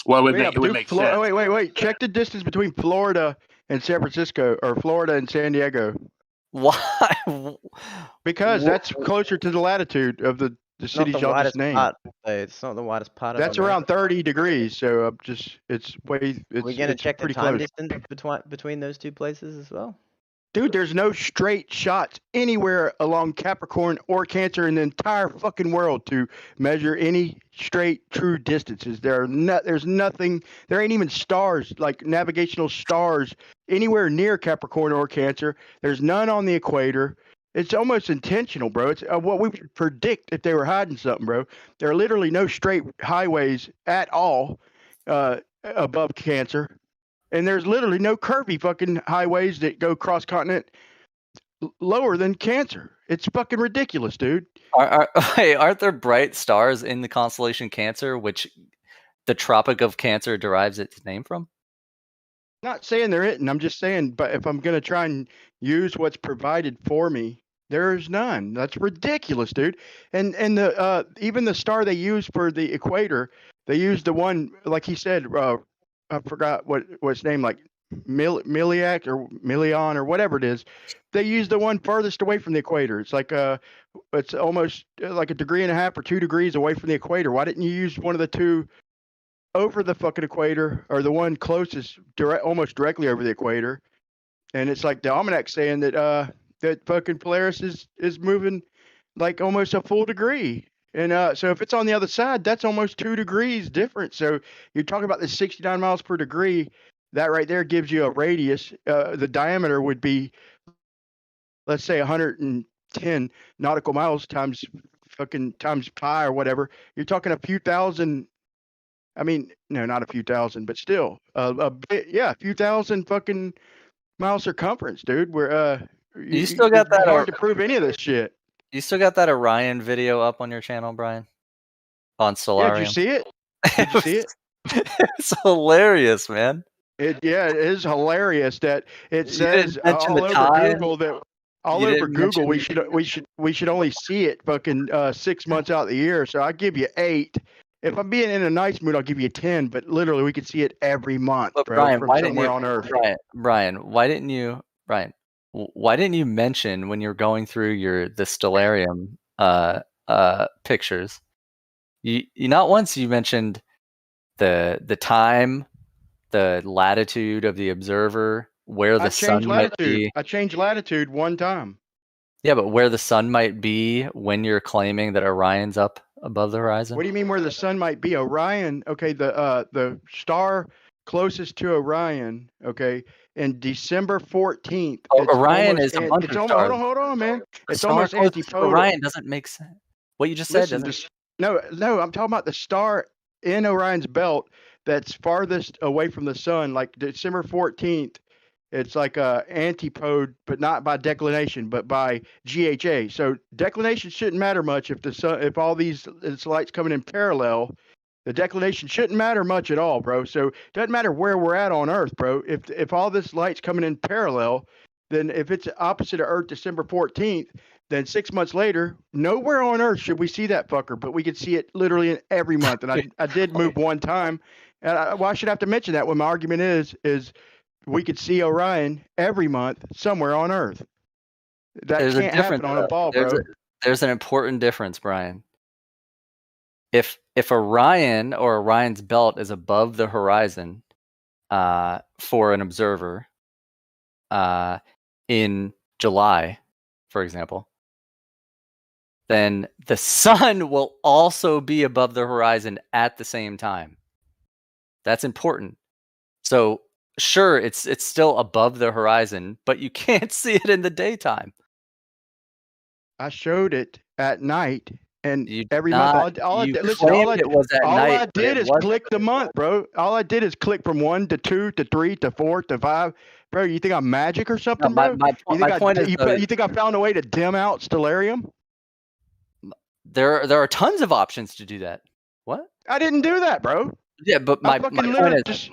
M: Well, it would make sense.
F: Wait. Check the distance between Florida and San Francisco, or Florida and San Diego.
K: Why?
F: Because that's closer to the latitude of the cities y'all just named.
U: It's not the widest part of
F: That's
U: America.
F: around 30 degrees, so it's way. It's,
U: We're going to check the
F: pretty
U: time
F: close.
U: distance between those two places as well.
F: Dude, there's no straight shots anywhere along Capricorn or Cancer in the entire fucking world to measure any straight true distances. There's nothing. There ain't even stars, like navigational stars, anywhere near Capricorn or Cancer. There's none on the equator. It's almost intentional, bro. It's what we would predict if they were hiding something, bro. There are literally no straight highways at all above Cancer, and there's literally no curvy fucking highways that go cross continent lower than Cancer. It's fucking ridiculous, dude.
K: Hey, aren't there bright stars in the constellation Cancer, which the Tropic of Cancer derives its name from?
F: Not saying there isn't. I'm just saying, but if I'm gonna try and use what's provided for me, there's none. That's ridiculous, dude. And the even the star they use for the equator, they use the one like he said. I forgot what its name, like Miliac or Milion or whatever it is. They use the one furthest away from the equator. It's like it's almost like 1.5 degrees or 2 degrees away from the equator. Why didn't you use one of the two over the fucking equator, or the one closest, almost directly over the equator? And it's like the almanac saying that that fucking Polaris is moving like almost a full degree. And so if it's on the other side, that's almost 2 degrees different. So you're talking about the 69 miles per degree. That right there gives you a radius. The diameter would be, let's say, 110 nautical miles times pi or whatever. You're talking a few thousand. I mean, no, not a few thousand, but still, a few thousand fucking mile circumference, dude. Where
K: You still got
F: it'd be
K: that
F: hard to prove any of this shit.
K: You still got that Orion video up on your channel, Brian? On Solarium.
F: Yeah, did you see it? Did you see it?
K: It's hilarious, man.
F: It is hilarious that it
K: You
F: says
K: didn't mention
F: all
K: the
F: over
K: time.
F: Google that all
K: You
F: over
K: didn't
F: Google
K: mention
F: we should only see it fucking 6 months out of the year. So I give you 8. If I'm being in a nice mood, I'll give you 10. But literally, we can see it every month,
K: But
F: bro,
K: Brian,
F: from
K: why didn't
F: somewhere
K: you,
F: on Earth.
K: Brian, why didn't you mention when you're going through the Stellarium pictures? You not once you mentioned the time, the latitude of the observer, where the sun might be.
F: I changed latitude one time.
K: Yeah, but where the sun might be when you're claiming that Orion's up above the horizon.
F: What do you mean where the sun might be? Orion, okay, the star closest to Orion, okay, in December 14th.
K: Orion is a bunch of stars.
F: Hold on, man.
K: The
F: It's
K: star
F: almost
K: closest to
F: antipodal.
K: Orion doesn't make sense. What you just said
F: Listen,
K: doesn't.
F: no, I'm talking about the star in Orion's belt that's farthest away from the sun, like December 14th. It's like a antipode, but not by declination, but by GHA. So declination shouldn't matter much if the sun, if all these lights coming in parallel. The declination shouldn't matter much at all, bro. So it doesn't matter where we're at on Earth, bro. If all this light's coming in parallel, then if it's opposite of Earth, December 14th, then 6 months later, nowhere on Earth should we see that fucker, but we could see it literally in every month. And I did move one time. And I should have to mention that when my argument is we could see Orion every month somewhere on Earth. That
K: There's
F: can't happen on a ball, bro.
K: There's an important difference, Brian. If Orion or Orion's belt is above the horizon for an observer in July, for example, then the sun will also be above the horizon at the same time. That's important. So sure, it's still above the horizon, but you can't see it in the daytime.
F: I showed it at night, and every
K: not.
F: month. All I
K: You
F: did, listen,
K: claimed it was at
F: all
K: night,
F: I
K: but
F: did
K: it
F: is
K: wasn't.
F: click the month, bro. All I did is click from 1 to 2 to 3 to 4 to 5. Bro, you think I'm magic or something,
K: No,
F: bro?
K: my point is,
F: you think I found a way to dim out Stellarium?
K: There are tons of options to do that. What?
F: I didn't do that, bro.
K: Yeah, but
F: I
K: my
F: fucking
K: point
F: literally
K: is,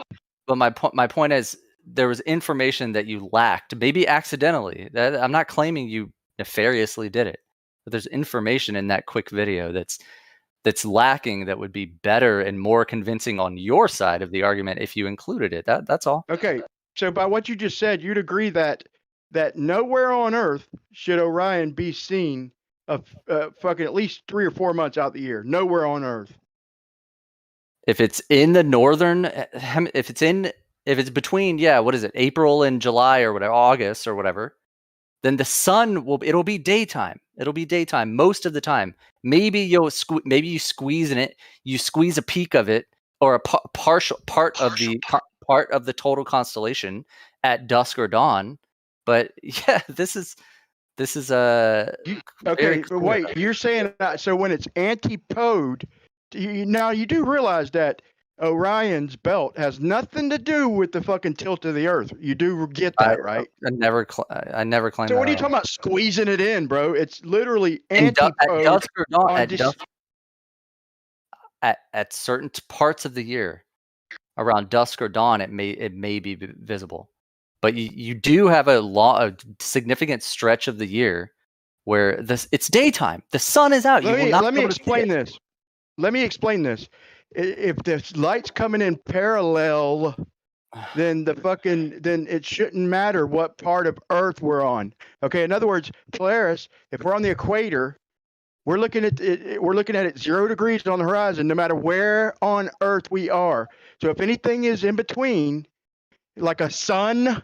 K: my point is, there was information that you lacked, maybe accidentally. That I'm not claiming you nefariously did it, but there's information in that quick video that's lacking that would be better and more convincing on your side of the argument if you included it. That's all.
F: Okay, so by what you just said, you'd agree that nowhere on Earth should Orion be seen fucking at least 3 or 4 months out the year. Nowhere on Earth.
K: If it's in the northern, if it's between, what is it, April and July or whatever, August or whatever, then the sun it'll be daytime. It'll be daytime most of the time. Maybe you squeeze in it, you squeeze a peak of it or a partial part of the total constellation at dusk or dawn. But yeah, this is This is a
F: Okay, but wait, you're saying so when it's antipode, now you do realize that Orion's belt has nothing to do with the fucking tilt of the Earth. You do get that, right?
K: I never claimed
F: So
K: that.
F: what are you talking about squeezing it in, bro? It's literally
K: At
F: antipode.
K: dusk or dawn,
F: on
K: at certain parts of the year, around dusk or dawn, it may be visible, but you do have a significant stretch of the year where it's daytime. The sun is out.
F: Let me explain this. Let me explain this. If the light's coming in parallel, then then it shouldn't matter what part of Earth we're on. Okay. In other words, Polaris, if we're on the equator, we're looking at it. We're looking at it 0 degrees on the horizon, no matter where on Earth we are. So if anything is in between, like a sun,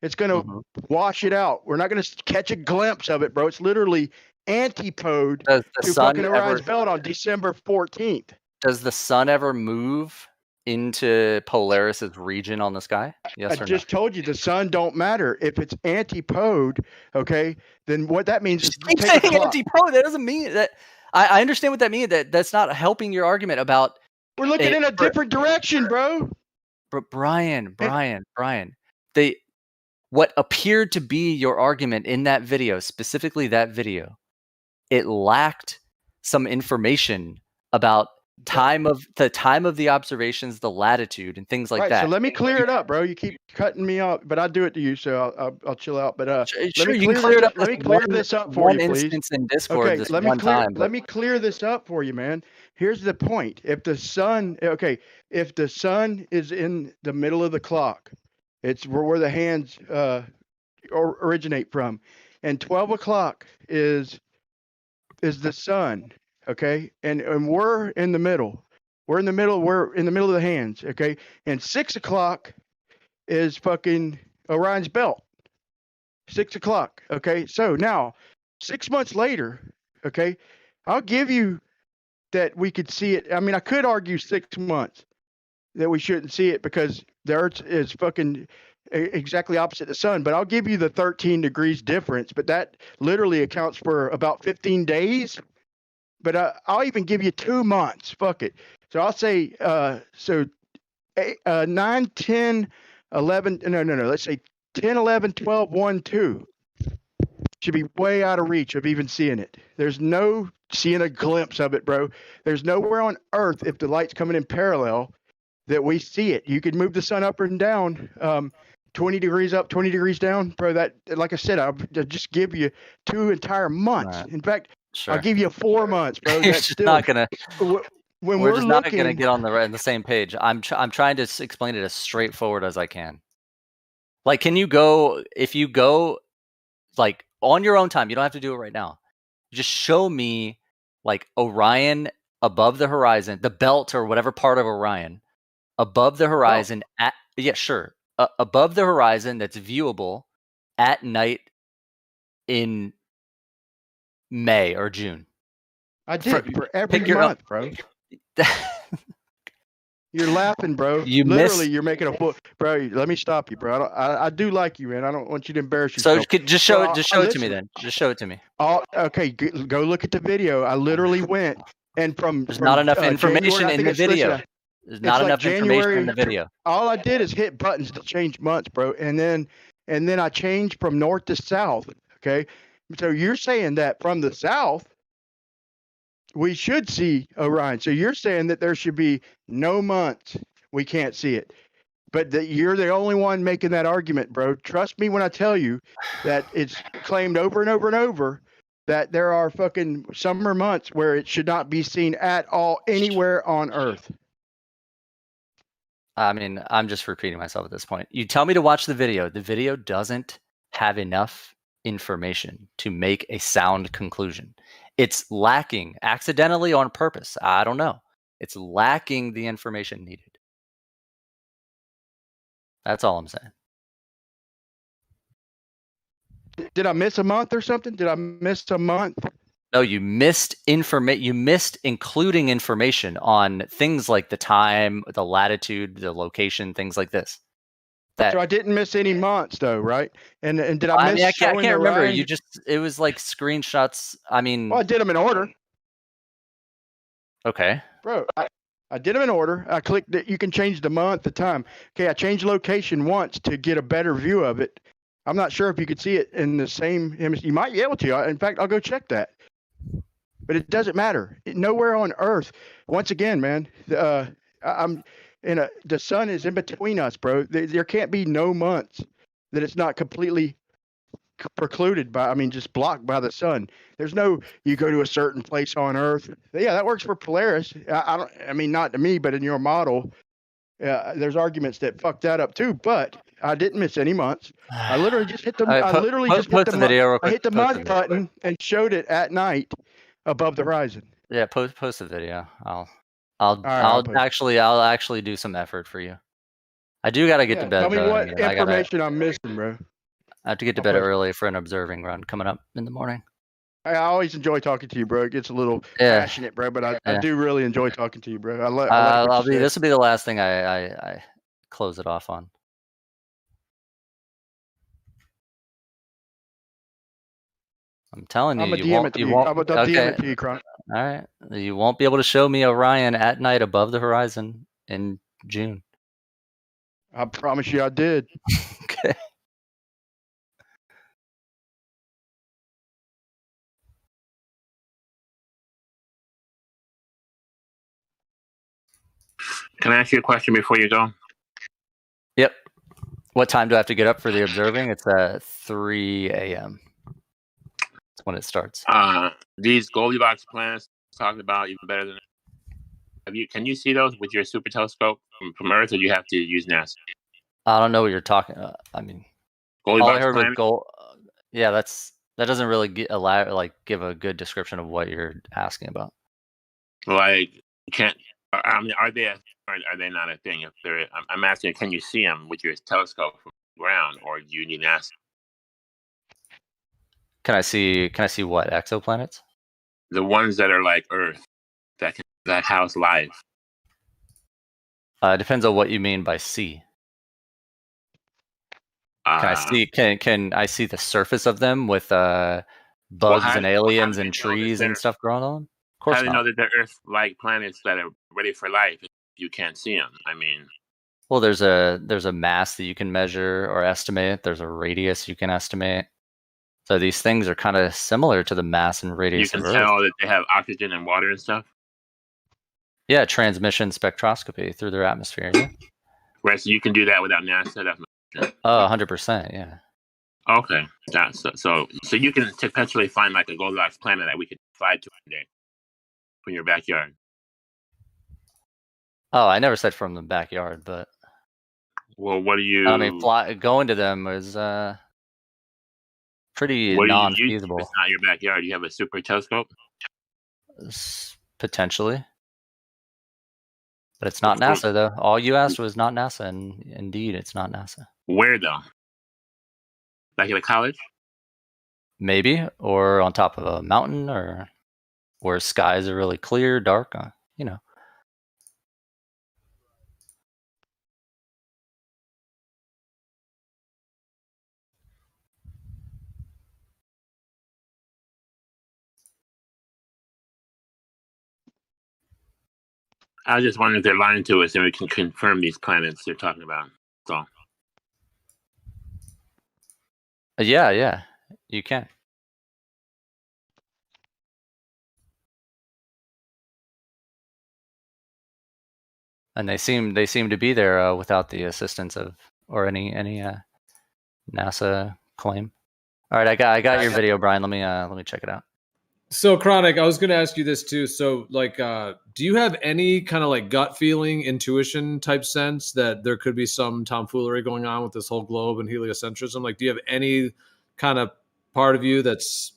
F: it's going to wash it out. We're not going to catch a glimpse of it, bro. It's literally antipode to fucking Orion's belt on December 14th.
K: Does the sun ever move into Polaris's region on the sky? Yes or
F: I just told you the sun don't matter. If it's antipode, okay, then what that means is
K: keep saying antipode. That doesn't mean that. I understand what that means. That's not helping your argument about.
F: We're looking in a different direction, bro.
K: But Brian, what appeared to be your argument in that video, specifically that video, it lacked some information about the time of the observations, the latitude, and things like that.
F: So let me clear it up, bro. You keep cutting me off, but I do it to you, so I'll chill out. But
K: let me clear it up.
F: Let me clear this up for you, please.
K: Instance in Discord.
F: Okay, let me clear this up for you, man. Here's the point: if the sun is in the middle of the clock, it's where the hands originate from, and 12 o'clock is the sun. Okay, and we're in the middle. We're in the middle of the hands. Okay, and 6 o'clock is fucking Orion's belt. 6 o'clock. Okay, so now 6 months later, okay, I'll give you that we could see it. I mean, I could argue 6 months that we shouldn't see it because the Earth is fucking exactly opposite the sun. But I'll give you the 13 degrees difference. But that literally accounts for about 15 days. But I'll even give you 2 months. Fuck it. So I'll say 9, 10, 11. No. Let's say 10, 11, 12, 1, 2. Should be way out of reach of even seeing it. There's no seeing a glimpse of it, bro. There's nowhere on Earth, if the light's coming in parallel, that we see it. You could move the sun up and down, 20 degrees up, 20 degrees down, bro. That, like I said, I'll just give you 2 entire months. Right. In fact, I'll give you 4 months, bro.
K: You're just not gonna. We're just not gonna get on the same page. I'm trying to explain it as straightforward as I can. Like, can you go? If you go, like, on your own time, you don't have to do it right now. Just show me, like, Orion above the horizon, the belt or whatever part of Orion above the horizon. Above the horizon that's viewable at night in May or June.
F: I did for every month, bro. You're laughing, bro. You're making a fool, bro. Let me stop you, bro. I do like you, man. I don't want you to embarrass yourself.
K: So just show it to me then. Just show it to me.
F: Okay. Go look at the video. I literally went and
K: there's not enough information in the video. There's not enough information in the video.
F: All I did is hit buttons to change months, bro, and then I changed from north to south. Okay. So you're saying that from the south, we should see Orion. So you're saying that there should be no months we can't see it. But that you're the only one making that argument, bro. Trust me when I tell you that it's claimed over and over and over that there are fucking summer months where it should not be seen at all anywhere on Earth.
K: I mean, I'm just repeating myself at this point. You tell me to watch the video. The video doesn't have enough information to make a sound conclusion. It's lacking, accidentally on purpose. I don't know. It's lacking the information needed. That's all I'm saying.
F: Did I miss a month or something? Did I miss a month?
K: No, you missed You missed including information on things like the time, the latitude, the location, things like this.
F: So I didn't miss any months though, right? And did I miss
K: I
F: showing
K: can't remember.
F: Orion?
K: You just it was like screenshots. I mean,
F: Well, I did them in order,
K: okay.
F: bro. I did them in order. I clicked that you can change the month, the time. Okay, I changed location once to get a better view of it. I'm not sure if you could see it in the same image. You might be able to. In fact, I'll go check that. But it doesn't matter. Nowhere on Earth. Once again, man, I'm in a. The sun is in between us, bro. There can't be no months that it's not completely precluded by. I mean, just blocked by the sun. There's no. You go to a certain place on Earth. Yeah, that works for Polaris. I don't. I mean, not to me, but in your model, there's arguments that fuck that up too. But I didn't miss any months. I literally just hit the.
K: Right,
F: I literally just hit the
K: video real
F: I
K: quick.
F: hit the
K: Post
F: month button and showed it at night above the horizon.
K: Yeah, post the video. I'll
F: I'll
K: actually do some effort for you. I do got to get to bed.
F: Tell me
K: though.
F: what
K: I gotta-
F: information I'm missing, bro.
K: I have to get to
F: I'll
K: bed
F: post it.
K: early for an observing run coming up in the morning.
F: I always enjoy talking to you, bro. It gets a little
K: Yeah.
F: passionate, bro, but I
K: Yeah.
F: do really enjoy talking to you, bro. I like what
K: I'll
F: you
K: be.
F: said.
K: This will be the last thing I close it off on. I'm telling you,
F: I'm a
K: you
F: DM
K: won't.
F: it to
K: You
F: you.
K: won't.
F: I'm a DM it to you, Kron.
K: All right. You won't be able to show me Orion at night above the horizon in June.
F: I promise you I did.
K: Okay.
M: Can I ask you a question before you go?
K: Yep. What time do I have to get up for the observing? It's at 3 a.m. That's when it starts.
M: These Goldilocks planets talking about even better than. Can you see those with your super telescope from Earth, or do you have to use NASA?
K: I don't know what you're talking about. I mean, all I
M: Goldilocks
K: heard was
M: planet?
K: gold. Yeah, that doesn't really give a good description of what you're asking about.
M: Like, I mean, are they not a thing? If they're, I'm asking, can you see them with your telescope from the ground, or do you need NASA?
K: Can I see what exoplanets?
M: The ones that are like Earth, that house life.
K: It depends on what you mean by see. Can I see? Can I see the surface of them with bugs and aliens and trees and stuff growing on them? Of course
M: How do you
K: not.
M: know that they're Earth-like planets that are ready for life if you can't see them? I mean,
K: Well, there's a mass that you can measure or estimate. There's a radius you can estimate. So these things are kind of similar to the mass and
M: you
K: radius
M: can
K: of Earth.
M: tell that they have oxygen and water and stuff.
K: Yeah, transmission spectroscopy through their atmosphere. Yeah.
M: Right, so you can do that without NASA. That's
K: Oh, 100%. Yeah.
M: okay. So you can potentially find like a Goldilocks planet that we could fly to one day from your backyard.
K: Oh, I never said from the backyard, but
M: Well, what do you?
K: I mean, going to them is pretty
M: What do you use if
K: non-feasible.
M: it's not your backyard? You have a super telescope.
K: Potentially. But it's not NASA, though. All you asked was not NASA, and indeed, it's not NASA.
M: Where though? Like at a college?
K: Maybe, or on top of a mountain, or where skies are really clear, dark. You know.
M: I was just wondering if they're lying to us, and we can confirm these planets they're talking about. So.
K: Yeah, you can. And they seem to be there without the assistance of or any NASA claim. All right, I got your video, Brian. Let me check it out.
S: So, Chronic, I was going to ask you this too. So, like, do you have any kind of like gut feeling, intuition type sense that there could be some tomfoolery going on with this whole globe and heliocentrism? Like, do you have any kind of part of you that's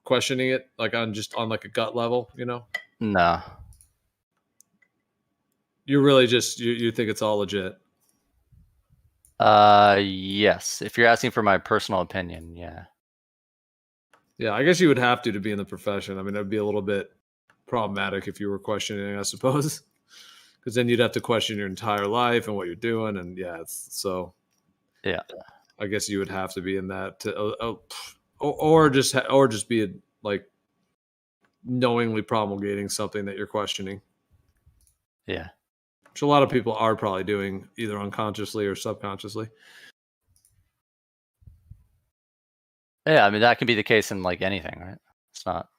S: questioning it, like on like a gut level? You know?
K: No.
S: You really just you think it's all legit?
K: Yes. If you're asking for my personal opinion, yeah.
S: Yeah, I guess you would have to be in the profession. I mean, it'd be a little bit problematic if you were questioning, I suppose, because then you'd have to question your entire life and what you're doing, and yeah, so
K: Yeah.
S: I guess you would have to be in that to, or just be like knowingly promulgating something that you're questioning.
K: Yeah.
S: Which a lot of people are probably doing either unconsciously or subconsciously.
K: Yeah, I mean that can be the case in like anything, right? It's not.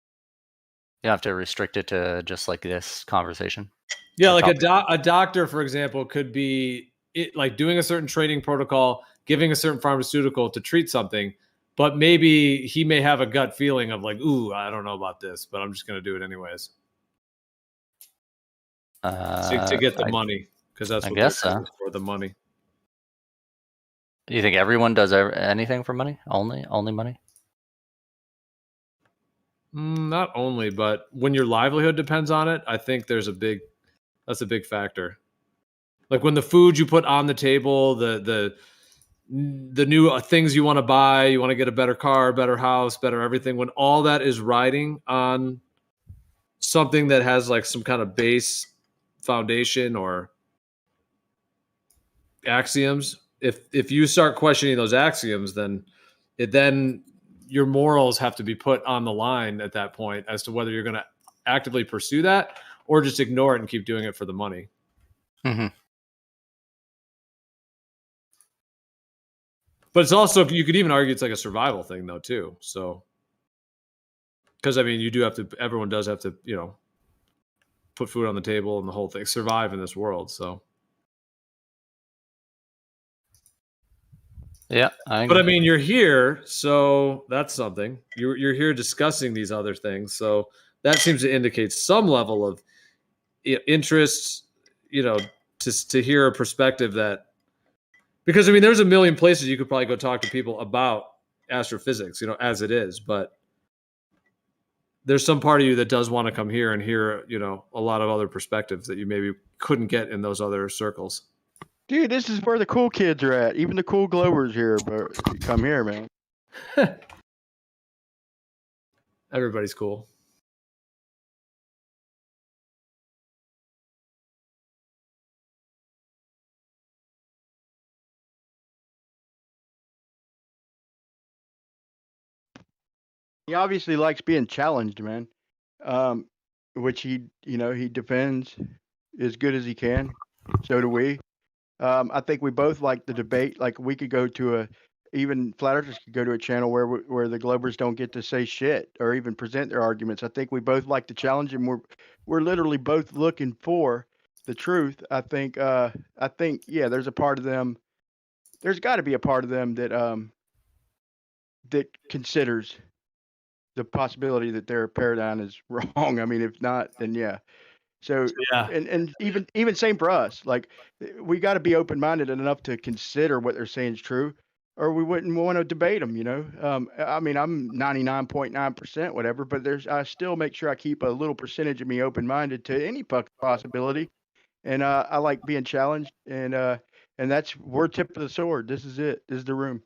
K: You don't have to restrict it to just like this conversation.
S: Yeah, like a doctor, for example, could be like doing a certain training protocol, giving a certain pharmaceutical to treat something, but maybe he may have a gut feeling of like, ooh, I don't know about this, but I'm just going to do it anyways. To get the money, because that's what
K: guess
S: they're
K: so.
S: doing for the money.
K: Do you think everyone does anything for money? Only money?
S: Not only, but when your livelihood depends on it, I think that's a big factor. Like when the food you put on the table, the new things you want to buy, you want to get a better car, better house, better everything. When all that is riding on something that has like some kind of base foundation or axioms, if you start questioning those axioms, then your morals have to be put on the line at that point as to whether you're going to actively pursue that or just ignore it and keep doing it for the money.
K: Mm-hmm.
S: But it's also, you could even argue it's like a survival thing though too. So, because I mean, everyone does have to, put food on the table and the whole thing, survive in this world. So,
K: yeah,
S: but I mean, you're here, so that's something. You're here discussing these other things, so that seems to indicate some level of interest, to hear a perspective that, because I mean, there's a million places you could probably go talk to people about astrophysics, as it is, but there's some part of you that does want to come here and hear, a lot of other perspectives that you maybe couldn't get in those other circles.
F: Dude, this is where the cool kids are at. Even the cool glowers here, but come here, man.
S: Everybody's cool.
F: He obviously likes being challenged, man. Which he defends as good as he can. So do we. I think we both like the debate. Like we could go to even flat earthers could go to a channel where the Globers don't get to say shit or even present their arguments. I think we both like the challenge, and we're literally both looking for the truth. I think yeah, there's a part of them. There's got to be a part of them that considers the possibility that their paradigm is wrong. I mean, if not, then yeah. So
S: yeah,
F: and even same for us. Like we got to be open minded enough to consider what they're saying is true, or we wouldn't want to debate them. I mean, I'm 99.9% whatever, but I still make sure I keep a little percentage of me open minded to any possibility, and I like being challenged, and we're tip of the sword. This is it. This is the room.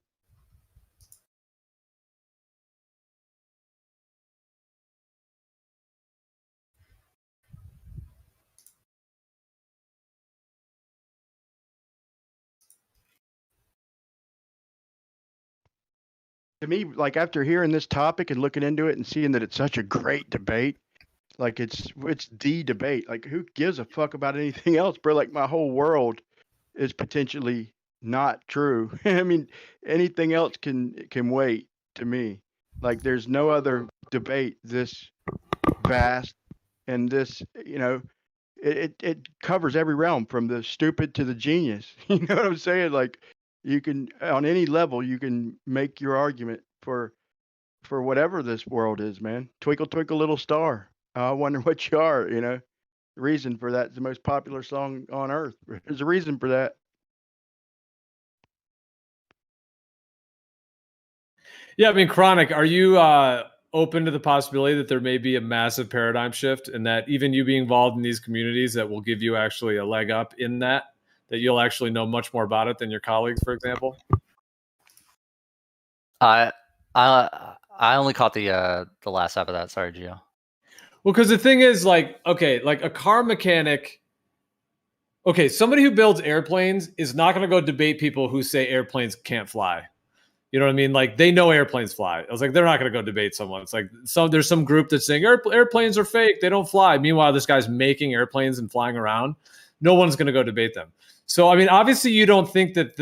F: To me, like after hearing this topic and looking into it and seeing that it's such a great debate, like it's the debate. Like who gives a fuck about anything else, bro? Like my whole world is potentially not true. I mean, anything else can wait to me. Like there's no other debate this vast and this, it covers every realm from the stupid to the genius. You know what I'm saying? Like you can on any level you can make your argument for whatever this world is, man. Twinkle twinkle little star. I wonder what you are, The reason for that is the most popular song on earth. There's a reason for that.
S: Yeah, I mean, Chronic, are you open to the possibility that there may be a massive paradigm shift and that even you being involved in these communities that will give you actually a leg up in that you'll actually know much more about it than your colleagues, for example?
K: I only caught the last half of that. Sorry, Gio.
S: Well, because the thing is, like, okay, like a car mechanic okay, somebody who builds airplanes is not going to go debate people who say airplanes can't fly. You know what I mean? Like, they know airplanes fly. I was like, they're not going to go debate someone. It's like, there's some group that's saying airplanes are fake. They don't fly. Meanwhile, this guy's making airplanes and flying around. No one's going to go debate them. So, I mean, obviously you don't think that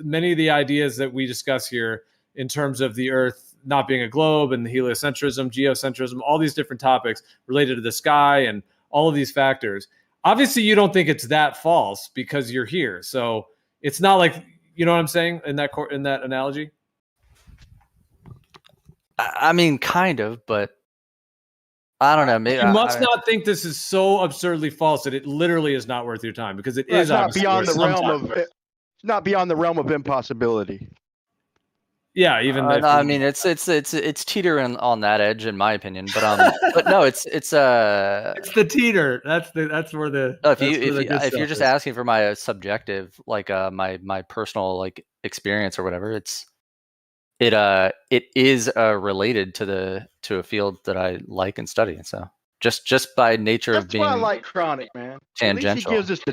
S: many of the ideas that we discuss here in terms of the Earth not being a globe and the heliocentrism, geocentrism, all these different topics related to the sky and all of these factors, obviously you don't think it's that false because you're here. So it's not like, you know what I'm saying in that analogy?
K: I mean, kind of, but I don't know. Maybe
S: You must not think this is so absurdly false that it literally is not worth your time, because it is
F: not beyond the realm
S: sometimes.
F: of. It's not beyond the realm of impossibility.
S: Yeah, even
K: no, I mean, it's teetering on that edge, in my opinion. But no, it's
S: it's the teeter. That's where the.
K: If you're just asking for my subjective, like my personal like experience or whatever, it is related to a field that I like and study. So just by nature of being.
F: That's why I like Chronic, man.
K: Tangential.
F: At least he gives us the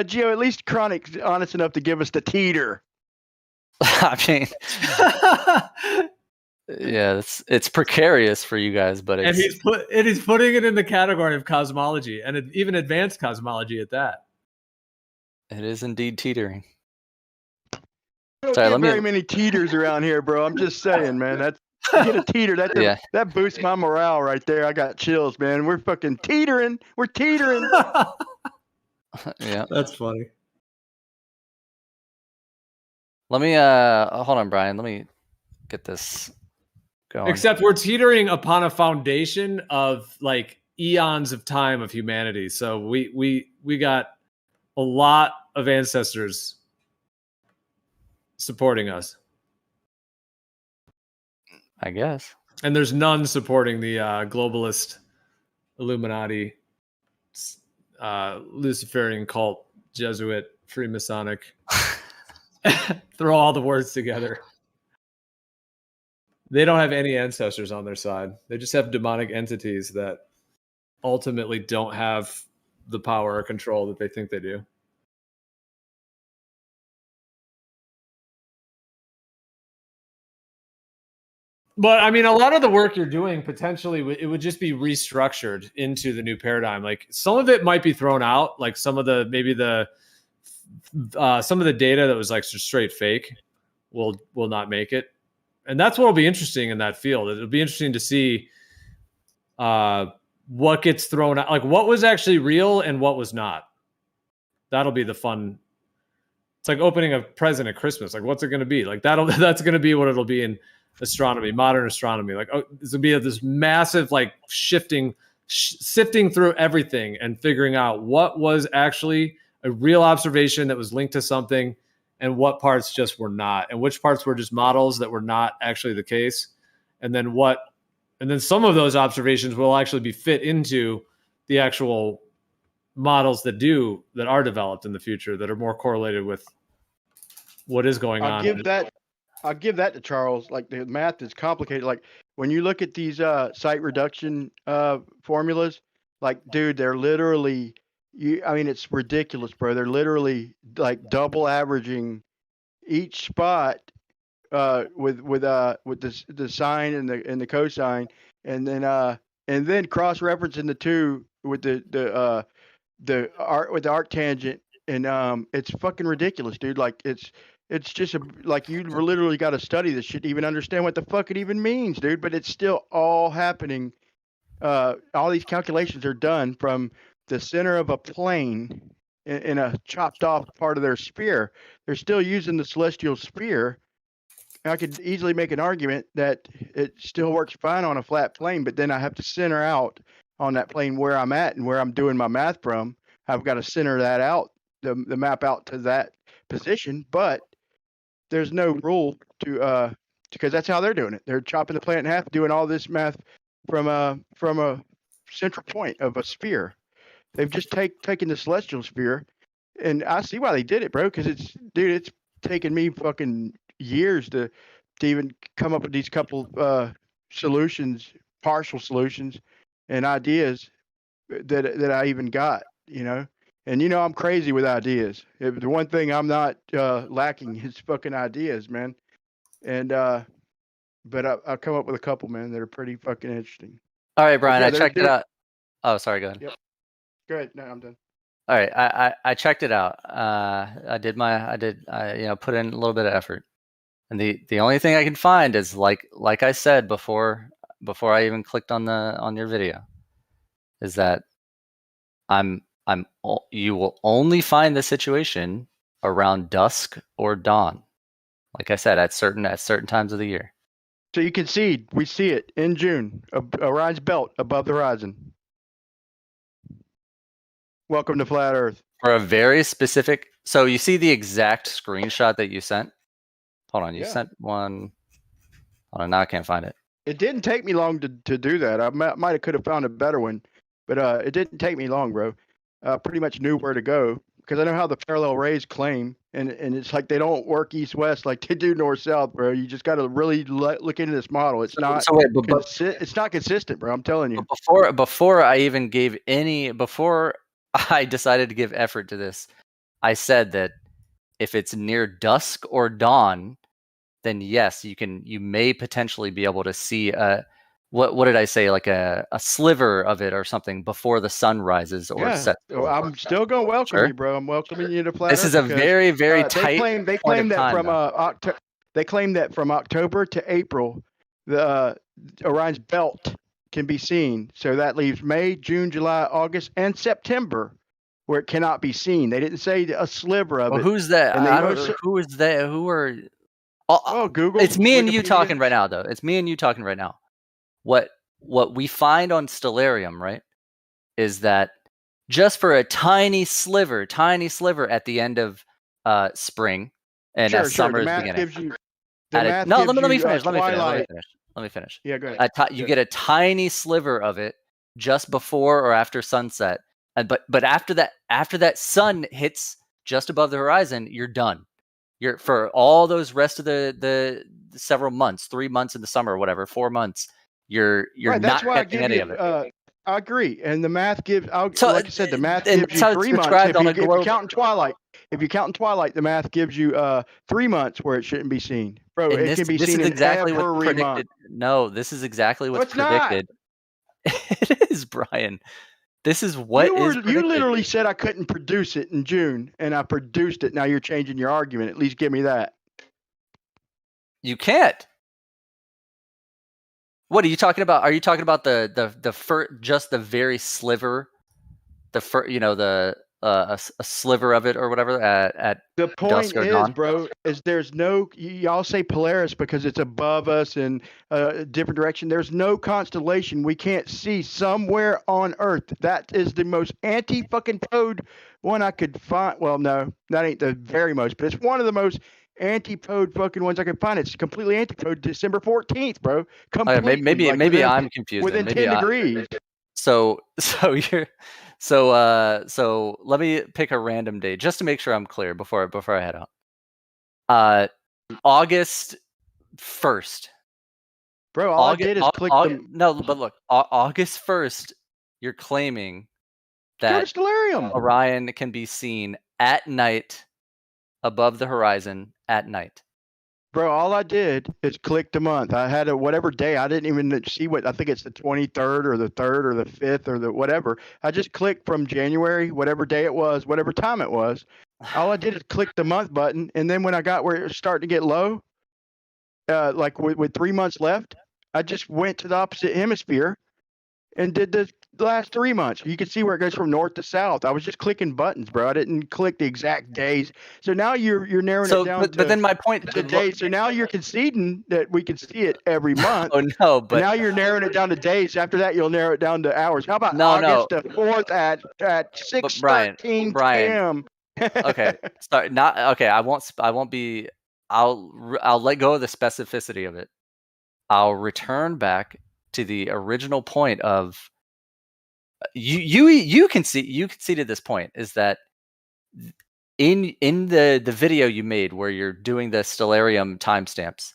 F: Gio. At least Chronic's honest enough to give us the teeter.
K: I mean, yeah, it's precarious for you guys, but
S: and he's putting it in the category of cosmology, and even advanced cosmology at that.
K: It is indeed teetering.
F: Don't get very many teeters around here, bro. I'm just saying, man. That's get a teeter. That boosts my morale right there. I got chills, man. We're fucking teetering. We're teetering.
K: Yeah,
S: that's funny.
K: Let me hold on, Brian. Let me get this going.
S: Except we're teetering upon a foundation of like eons of time of humanity. So we got a lot of ancestors supporting us,
K: I guess.
S: And there's none supporting the globalist Illuminati, Luciferian cult, Jesuit, Freemasonic. Throw all the words together. They don't have any ancestors on their side. They just have demonic entities that ultimately don't have the power or control that they think they do. But I mean, a lot of the work you're doing potentially it would just be restructured into the new paradigm. Like some of it might be thrown out, like some of the some of the data that was like straight fake will not make it, and that's what will be interesting in that field. It'll be interesting to see what gets thrown out, like what was actually real and what was not. That'll be the fun. It's like opening a present at Christmas. Like, what's it going to be? Like that's going to be what it'll be in astronomy, modern astronomy. Like, oh, this will be this massive like sifting through everything and figuring out what was actually a real observation that was linked to something and what parts just were not, and which parts were just models that were not actually the case. And then some of those observations will actually be fit into the actual models that are developed in the future that are more correlated with what is going on.
F: I'll give that to Charles. Like the math is complicated. Like when you look at these site reduction formulas, like dude, they're literally I mean, it's ridiculous, bro. They're literally like double averaging each spot with the sine and the cosine, and then cross referencing the two with the arctangent, and it's fucking ridiculous, dude. Like it's just like you literally got to study this shit to even understand what the fuck it even means, dude. But it's still all happening. All these calculations are done from the center of a plane in a chopped off part of their sphere. They're still using the celestial sphere. I could easily make an argument that it still works fine on a flat plane, but then I have to center out on that plane where I'm at and where I'm doing my math from. I've got to center that out, the map out to that position, but there's no rule to because that's how they're doing it. They're chopping the planet in half, doing all this math from a central point of a sphere. They've just taken the celestial sphere, and I see why they did it, bro. Because it's taken me fucking years to even come up with these couple solutions, partial solutions, and ideas that I even got, you know. And you know I'm crazy with ideas. The one thing I'm not lacking is fucking ideas, man. And but I'll come up with a couple, man, that are pretty fucking interesting.
K: All right, Brian,
F: yeah,
K: I checked it out. Oh, sorry, go ahead.
F: Yep. Go ahead. No, I'm done.
K: All right, I checked it out. I put in a little bit of effort, and the only thing I can find is like I said before I even clicked on your video, is that you will only find the situation around dusk or dawn. Like I said, at certain times of the year.
F: So you can see, we see it in June, Orion's belt above the horizon. Welcome to Flat Earth.
K: For a very specific, so you see the exact screenshot that you sent? Hold on, you sent one. Hold on, now I can't find it.
F: It didn't take me long to do that. I might have could have found a better one, but it didn't take me long, bro. Pretty much knew where to go because I know how the parallel rays claim, and it's like they don't work east-west like they do north-south, bro. You just got to really look into this model. It's not it's not consistent, bro. I'm telling you.
K: Before I even before I decided to give effort to this, I said that if it's near dusk or dawn, then yes, you may potentially be able to see what did I say, like a sliver of it or something before the sun rises or sets.
F: Well, I'm still gonna welcome you, bro. I'm welcoming you to Flat
K: This
F: Earth
K: is a
F: because,
K: very, very tight.
F: They claim that from they claim that from October to April, the Orion's belt can be seen. So that leaves May, June, July, August, and September where it cannot be seen. They didn't say a sliver of it.
K: Who's that?
F: And
K: I don't know. Who is that? Who are?
F: Oh, Google.
K: It's me and you
F: Wikipedia.
K: talking right now, though. It's me and you talking right now. What we find on Stellarium, right, is that just for a tiny sliver at the end of spring and as summer is beginning. Let me finish. Let me finish.
F: Yeah, go ahead.
K: You get a tiny sliver of it just before or after sunset, but after that sun hits just above the horizon, you're done. You're for all those rest of the several months, 3 months in the summer or whatever, 4 months. You're
F: right,
K: not catching any of it.
F: I agree, and the math gives. Like I said, the math
K: and
F: gives you 3 months. If you count in twilight, the math gives you 3 months where it shouldn't be seen, bro.
K: And
F: it can be
K: this
F: seen
K: is exactly
F: in
K: what's
F: every
K: predicted.
F: month.
K: No, this is exactly what's
F: it's not.
K: predicted. It is, Brian. This is what is predicted.
F: You literally said I couldn't produce it in June, and I produced it. Now you're changing your argument. At least give me that.
K: You can't. What are you talking about? Are you talking about just the very sliver, a sliver of it or whatever at
F: the point
K: dusk or
F: is,
K: dawn?
F: bro, is there's no, y'all say Polaris because it's above us in a different direction. There's no constellation we can't see somewhere on Earth. That is the most anti-fucking code one I could find. Well, no, that ain't the very most, but it's one of the most antipode fucking ones I can find. It's completely antipode December 14th, bro. Completely.
K: Maybe I'm confused.
F: Within 10 degrees.
K: So let me pick a random day just to make sure I'm clear before I head out. August 1st.
F: Bro, all I did is click
K: No, but look, August 1st, you're claiming that Orion can be seen at night above the horizon at night.
F: Bro, all I did is click the month. I had whatever day. I didn't even see what, I think it's the 23rd or the 3rd or the 5th or the whatever. I just clicked from January, whatever day it was, whatever time it was. All I did is click the month button. And then when I got where it was starting to get low, like with 3 months left, I just went to the opposite hemisphere and did the last 3 months. You can see where it goes from north to south. I was just clicking buttons, bro. I didn't click the exact days. So now you're narrowing it down.
K: But then my point
F: to days. So now you're conceding that we can see it every month.
K: Oh no! But
F: now you're narrowing it down to days. After that, you'll narrow it down to hours. How about August the 4th at 6:13 p.m.
K: Okay, sorry. I won't be. I'll let go of the specificity of it. I'll return back to the original point of you conceded this point, is that in the video you made where you're doing the Stellarium timestamps,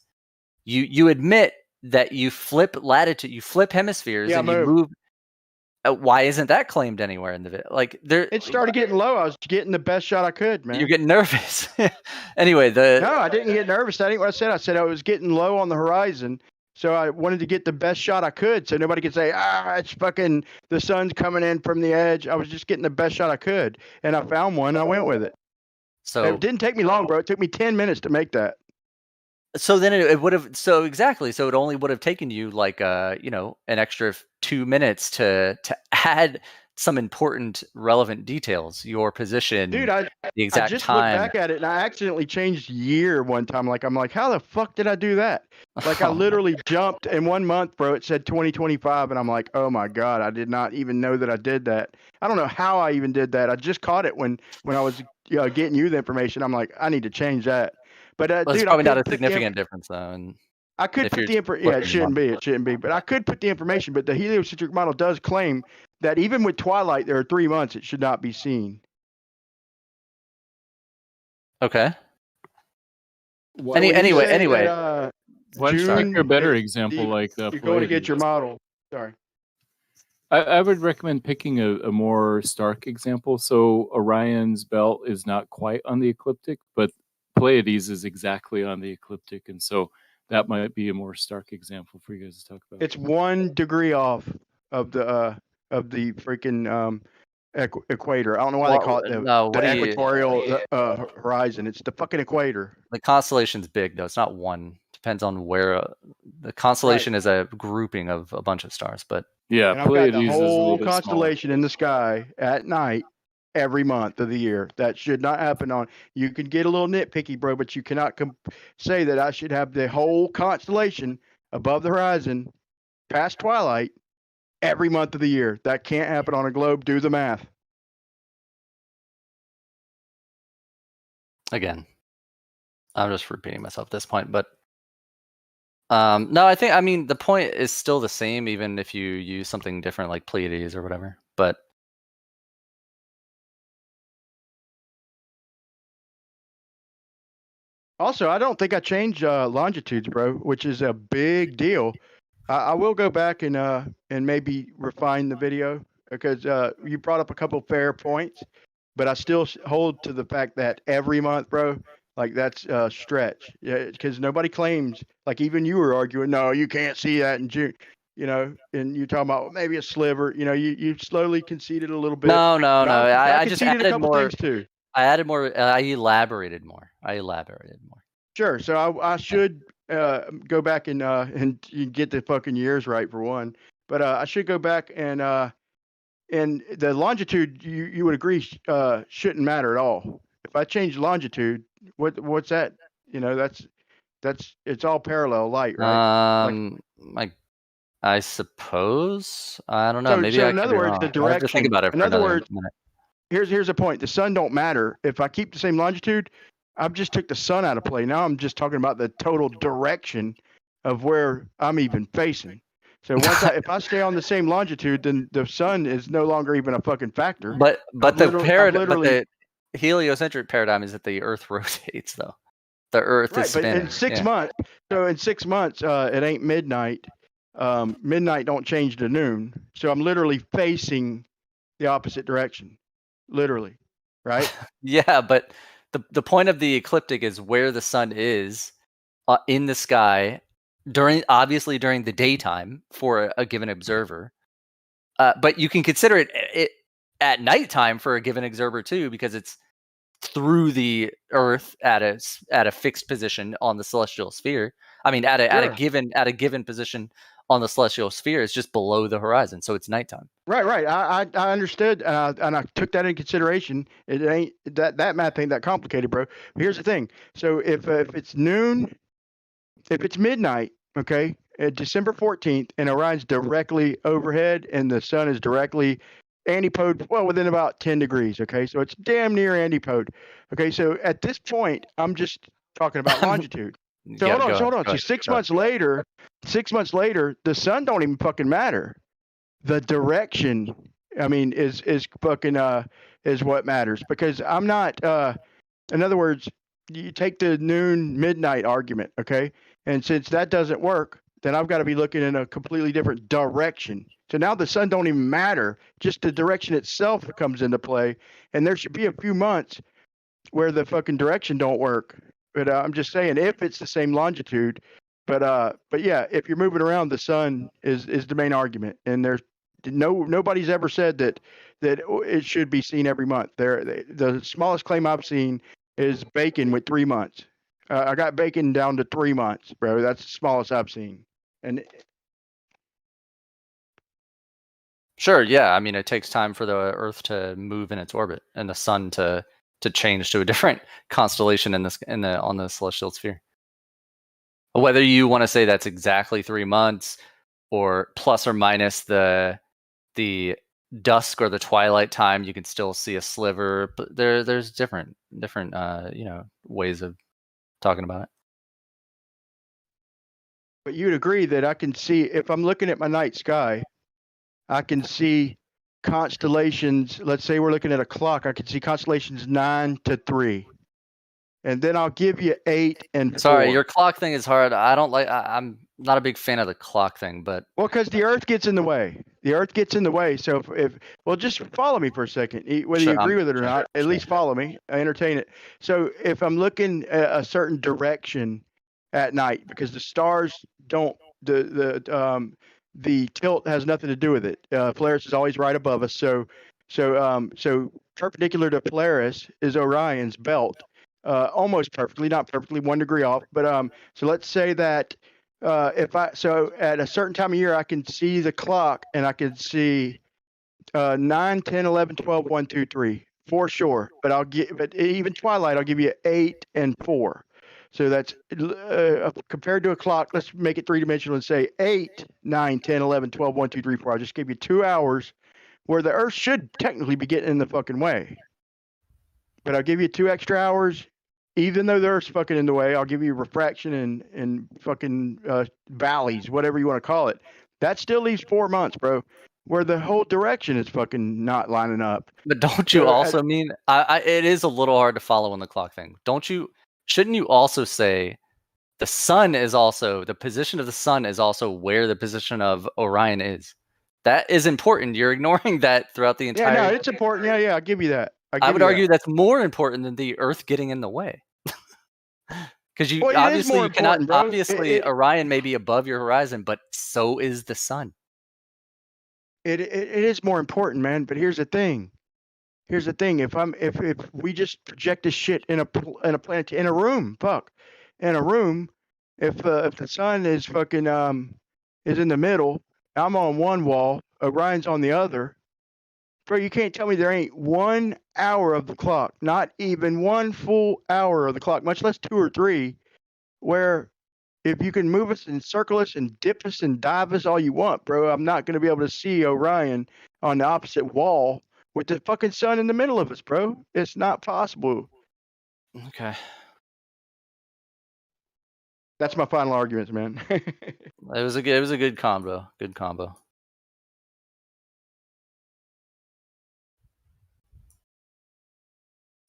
K: you admit that you flip latitude, you flip hemispheres, and you move. Why isn't that claimed anywhere in the video? Like there,
F: It started getting low. I was getting the best shot I could, man.
K: you're getting nervous. Anyway,
F: No, I didn't get nervous. That ain't what I said. I said I was getting low on the horizon, so I wanted to get the best shot I could, so nobody could say, it's fucking the sun's coming in from the edge. I was just getting the best shot I could, and I found one. And I went with it.
K: So
F: it didn't take me long, bro. It took me 10 minutes to make that.
K: So then it would have, so exactly. So it only would have taken you like, an extra 2 minutes to add some important, relevant details, your position,
F: Dude, I
K: the exact
F: just
K: time.
F: looked back at it and I accidentally changed year one time. Like, I'm like, how the fuck did I do that? Like, I literally jumped in 1 month, bro. It said 2025, and I'm like, oh my god, I did not even know that I did that. I don't know how I even did that. I just caught it when I was getting you the information. I'm like, I need to change that. But
K: Well, it's
F: dude,
K: probably not a significant difference though. And
F: I could put the information. Yeah, it shouldn't be. But I could put the information. But the heliocentric model does claim that even with twilight, there are 3 months it should not be seen.
K: Okay.
F: Anyway,
J: What's
F: June,
J: a better example like the
F: you're going to get your model. Sorry.
J: I would recommend picking a more stark example. So Orion's belt is not quite on the ecliptic, but Pleiades is exactly on the ecliptic, and so that might be a more stark example for you guys to talk about.
F: It's 1 degree off of the freaking equator. I don't know why they call it the equatorial horizon. It's the fucking equator.
K: The constellation's big though. It's not one. Depends on where the constellation is a grouping of a bunch of stars. But
J: yeah,
F: and I've got the whole constellation in the sky at night every month of the year. That should not happen on. You can get a little nitpicky, bro, but you cannot say that I should have the whole constellation above the horizon past twilight every month of the year. That can't happen on a globe. Do the math.
K: Again, I'm just repeating myself at this point, but no, I mean the point is still the same, even if you use something different like Pleiades or whatever. But
F: also, I don't think I changed longitudes, bro, which is a big deal. I will go back and maybe refine the video because you brought up a couple fair points, but I still hold to the fact that every month, bro, like that's a stretch. Yeah, because nobody claims, like even you were arguing, no, you can't see that in June. And you're talking about maybe a sliver. You slowly conceded a little bit.
K: No. I just
F: conceded
K: added
F: a couple
K: more.
F: things too.
K: I added more. I elaborated more.
F: Sure. So I should go back and you get the fucking years right for one. But I should go back and the longitude you would agree shouldn't matter at all. If I change longitude, what's that? That's it's all parallel light, right?
K: I suppose. I don't know. Maybe
F: so
K: I
F: in
K: could
F: other
K: be
F: words,
K: wrong.
F: the
K: I'll have
F: direction.
K: to think about it.
F: In
K: for
F: other
K: another
F: words,
K: minute.
F: here's a point. The sun don't matter. If I keep the same longitude, I've just took the sun out of play. Now I'm just talking about the total direction of where I'm even facing. So if I stay on the same longitude, then the sun is no longer even a fucking factor.
K: But the heliocentric paradigm is that the Earth rotates, though. The Earth is spinning.
F: But in 6 months, in 6 months, it ain't midnight. Midnight don't change to noon. So I'm literally facing the opposite direction, literally, right?
K: Yeah, but the point of the ecliptic is where the sun is in the sky during the daytime for a given observer. But you can consider it at nighttime for a given observer too, because it's through the Earth at a fixed position on the celestial sphere. I mean, at a given position on the celestial sphere, it's just below the horizon, so it's nighttime.
F: Right. I understood, and I took that into consideration. It ain't that math ain't that complicated, bro. But here's the thing. So if it's noon, if it's midnight, okay, December 14th, and Orion's directly overhead, and the sun is directly antipode, well, within about 10 degrees, okay? So it's damn near antipode. Okay, so at this point, I'm just talking about longitude. So hold on. So 6 months later, the sun don't even fucking matter. The direction, I mean, is fucking is what matters, because I'm not in other words, you take the noon midnight argument, okay? And since that doesn't work, then I've got to be looking in a completely different direction. So now the sun don't even matter. Just the direction itself comes into play. And there should be a few months where the fucking direction don't work. But I'm just saying, if it's the same longitude. But yeah, if you're moving around, the sun is the main argument. And there's nobody's ever said that it should be seen every month. The smallest claim I've seen is Bacon with 3 months. I got Bacon down to 3 months, bro. That's the smallest I've seen. And
K: Sure, yeah. I mean, it takes time for the Earth to move in its orbit and the sun to change to a different constellation on the celestial sphere. Whether you want to say that's exactly 3 months, or plus or minus the dusk or the twilight time, you can still see a sliver. But there's different ways of talking about it.
F: But you'd agree that I can see, if I'm looking at my night sky, I can see constellations. Let's say we're looking at a clock. I can see constellations 9 to 3. And then I'll give you 8 and 4.
K: Sorry, your clock thing is hard. I'm not a big fan of the clock thing, but
F: Well, because the Earth gets in the way. The Earth gets in the way. So well, just follow me for a second. Whether you agree with it or not, at least follow me. Entertain it. So if I'm looking at a certain direction at night, because the stars don't, the tilt has nothing to do with it. Polaris is always right above us. So perpendicular to Polaris is Orion's belt. Almost perfectly, not perfectly, 1 degree off. But so let's say that so at a certain time of year, I can see the clock and I can see 9, 10, 11, 12, 1, 2, 3 for sure. But even twilight, I'll give you 8 and 4. So that's compared to a clock. Let's make it 3-dimensional and say 8, 9, 10, 11, 12, 1, 2, 3, 4. I'll just give you 2 hours where the Earth should technically be getting in the fucking way. But I'll give you 2 extra hours. Even though the Earth's fucking in the way, I'll give you refraction and fucking valleys, whatever you want to call it. That still leaves 4 months, bro, where the whole direction is fucking not lining up.
K: But don't you also mean it is a little hard to follow on the clock thing? Shouldn't you also say the sun is also, the position of the sun is also where the position of Orion is? That is important. You're ignoring that throughout the entire.
F: Yeah, no, it's important. Yeah, I'll give you that.
K: I would argue that's more important than the Earth getting in the way. Because you cannot. Obviously, Orion may be above your horizon, but so is the sun.
F: It is more important, man. But here's the thing. If we just project this shit in a planet in a room, if the sun is fucking is in the middle, I'm on one wall, Orion's on the other. Bro, you can't tell me there ain't 1 hour of the clock, not even 1 full hour of the clock, much less 2 or 3, where if you can move us and circle us and dip us and dive us all you want, bro, I'm not going to be able to see Orion on the opposite wall with the fucking sun in the middle of us, bro. It's not possible.
K: Okay.
F: That's my final arguments, man.
K: It was a good combo. Good combo.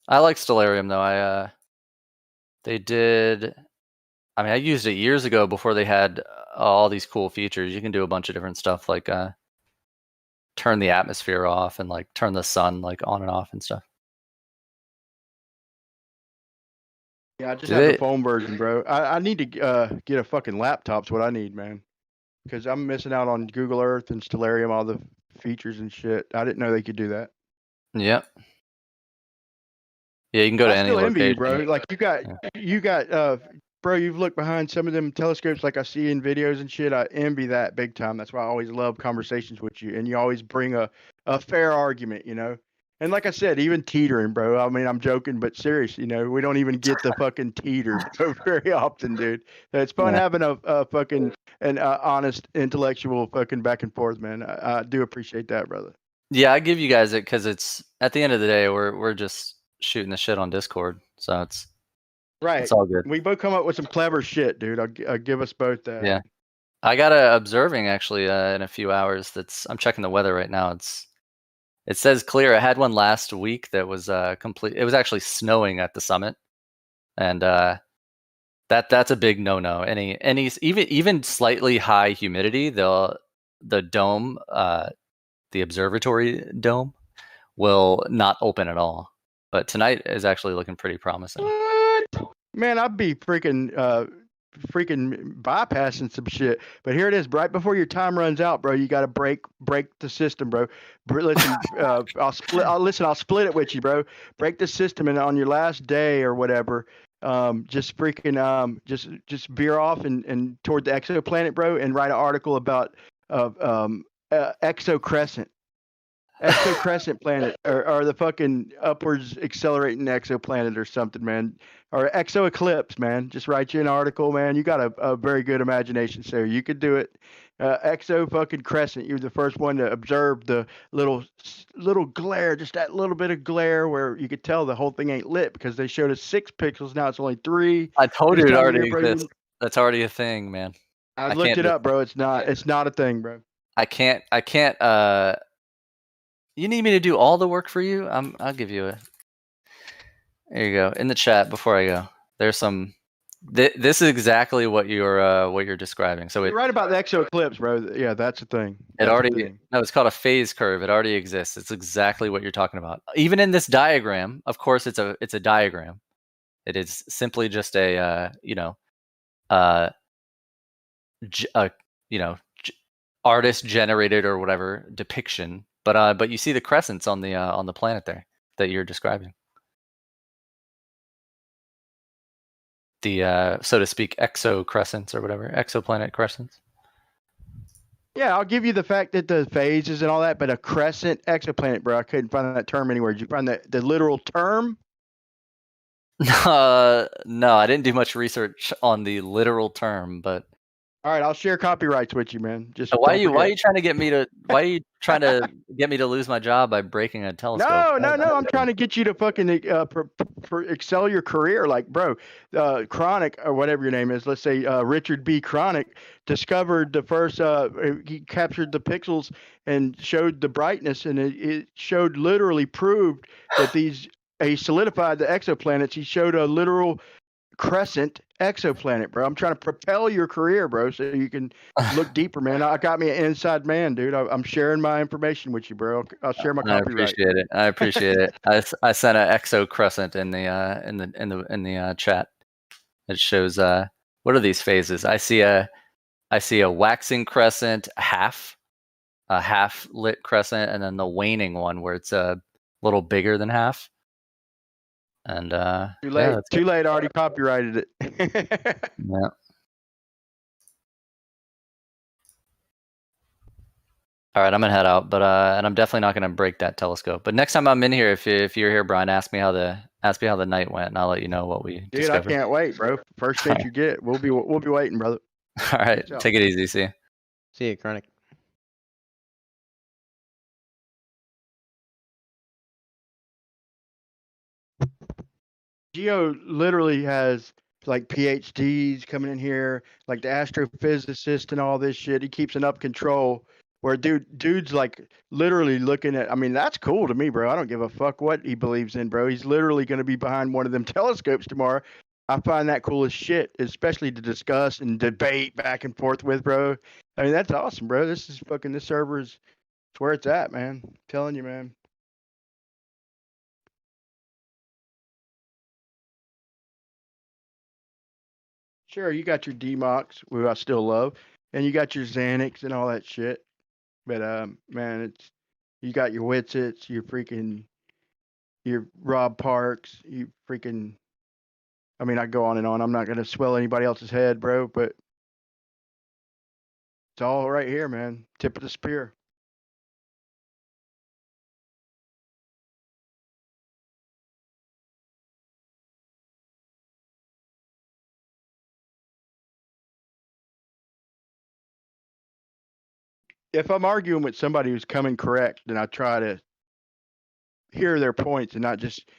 K: I like Stellarium though. I used it years ago before they had all these cool features. You can do a bunch of different stuff like turn the atmosphere off and like turn the sun like on and off and stuff.
F: Yeah, I just have the phone version, bro. I need to get a fucking laptop's what I need, man. Because I'm missing out on Google Earth and Stellarium, all the features and shit. I didn't know they could do that.
K: Yep. Yeah, you can go to any
F: still
K: location.
F: envy you, bro. Like you got bro, you've looked behind some of them telescopes like I see in videos and shit. I envy that big time. That's why I always love conversations with you. And you always bring a fair argument, you know? And like I said, even teetering, bro. I mean, I'm joking, but serious, you know, we don't even get the fucking teeter very often, dude. So it's fun having a fucking honest intellectual fucking back and forth, man. I do appreciate that, brother.
K: Yeah, I give you guys it because it's at the end of the day, we're just shooting the shit on Discord, so it's
F: right.
K: It's all good.
F: We both come up with some clever shit, dude. I'll give us both that.
K: Yeah, I got observing actually in a few hours. I'm checking the weather right now. It says clear. I had one last week that was complete. It was actually snowing at the summit, and that's a big no-no. Any even slightly high humidity, dome, the observatory dome, will not open at all. But tonight is actually looking pretty promising.
F: What? Man, I'd be freaking bypassing some shit. But here it is, right before your time runs out, bro. You got to break the system, bro. Listen, I'll split it with you, bro. Break the system, and on your last day or whatever, just freaking just veer off and toward the exoplanet, bro, and write an article about exocrescent. Exocrescent planet or the fucking upwards accelerating exoplanet or something, man. Or exo eclipse, man. Just write you an article, man. You got a very good imagination, so you could do it. Exo fucking crescent. You're the first one to observe the little glare, just that little bit of glare where you could tell the whole thing ain't lit because they showed us 6 pixels. Now it's only 3.
K: I told you
F: This
K: it
F: time of
K: already
F: year, bro,
K: exists. That's already a thing, man.
F: I looked
K: can't
F: it up, bro. It's not a thing, bro.
K: I can't. You need me to do all the work for you? I'll give you a. There you go. In the chat before I go, there's some. This is exactly what you're describing. So
F: You're right about the exo eclipse, bro. Yeah, that's the thing.
K: No, it's called a phase curve. It already exists. It's exactly what you're talking about. Even in this diagram, of course, it's a diagram. It is simply just a artist generated or whatever depiction. But you see the crescents on the planet there that you're describing. The so to speak exocrescents or whatever, exoplanet crescents.
F: Yeah, I'll give you the fact that the phases and all that, but a crescent exoplanet, bro, I couldn't find that term anywhere. Did you find the literal term?
K: No, I didn't do much research on the literal term, but
F: all right, I'll share copyrights with you, man. Just
K: why are you trying to get me to lose my job by breaking a telescope?
F: No, I'm trying to get you to fucking excel your career. Like, bro, Chronic or whatever your name is, let's say Richard B. Chronic discovered the first. He captured the pixels and showed the brightness, and it showed literally proved that he solidified the exoplanets. He showed a literal crescent exoplanet, bro. I'm trying to propel your career, bro, so you can look deeper, man. I got me an inside man, dude. I'm sharing my information with you, bro. I'll share my copyright.
K: I appreciate it. I sent an exocrescent in the chat. It shows what are these phases? I see a waxing crescent, a half lit crescent, and then the waning one where it's a little bigger than half. And
F: too late. Too late. I already copyrighted it.
K: Yeah. All right, I'm gonna head out, but and I'm definitely not gonna break that telescope. But next time I'm in here, if you're here, Brian, ask me how the night went, and I'll let you know what we discovered.
F: I can't wait, bro. First chance you get, we'll be waiting, brother.
K: All right, take it easy. See you.
U: See you, Chronic.
F: Geo literally has like PhDs coming in here, like the astrophysicist and all this shit. He keeps enough control where dude's like literally looking at. I mean, that's cool to me, bro. I don't give a fuck what he believes in, bro. He's literally going to be behind one of them telescopes tomorrow. I find that cool as shit, especially to discuss and debate back and forth with, bro. I mean, that's awesome, bro. This server is where it's at, man. I'm telling you, man. Sure, you got your DMOX, who I still love, and you got your Xanax and all that shit. But man, you got your Witsits, your Rob Parks, you freaking. I mean, I go on and on. I'm not gonna swell anybody else's head, bro, but it's all right here, man. Tip of the spear. If I'm arguing with somebody who's coming correct, then I try to hear their points and not just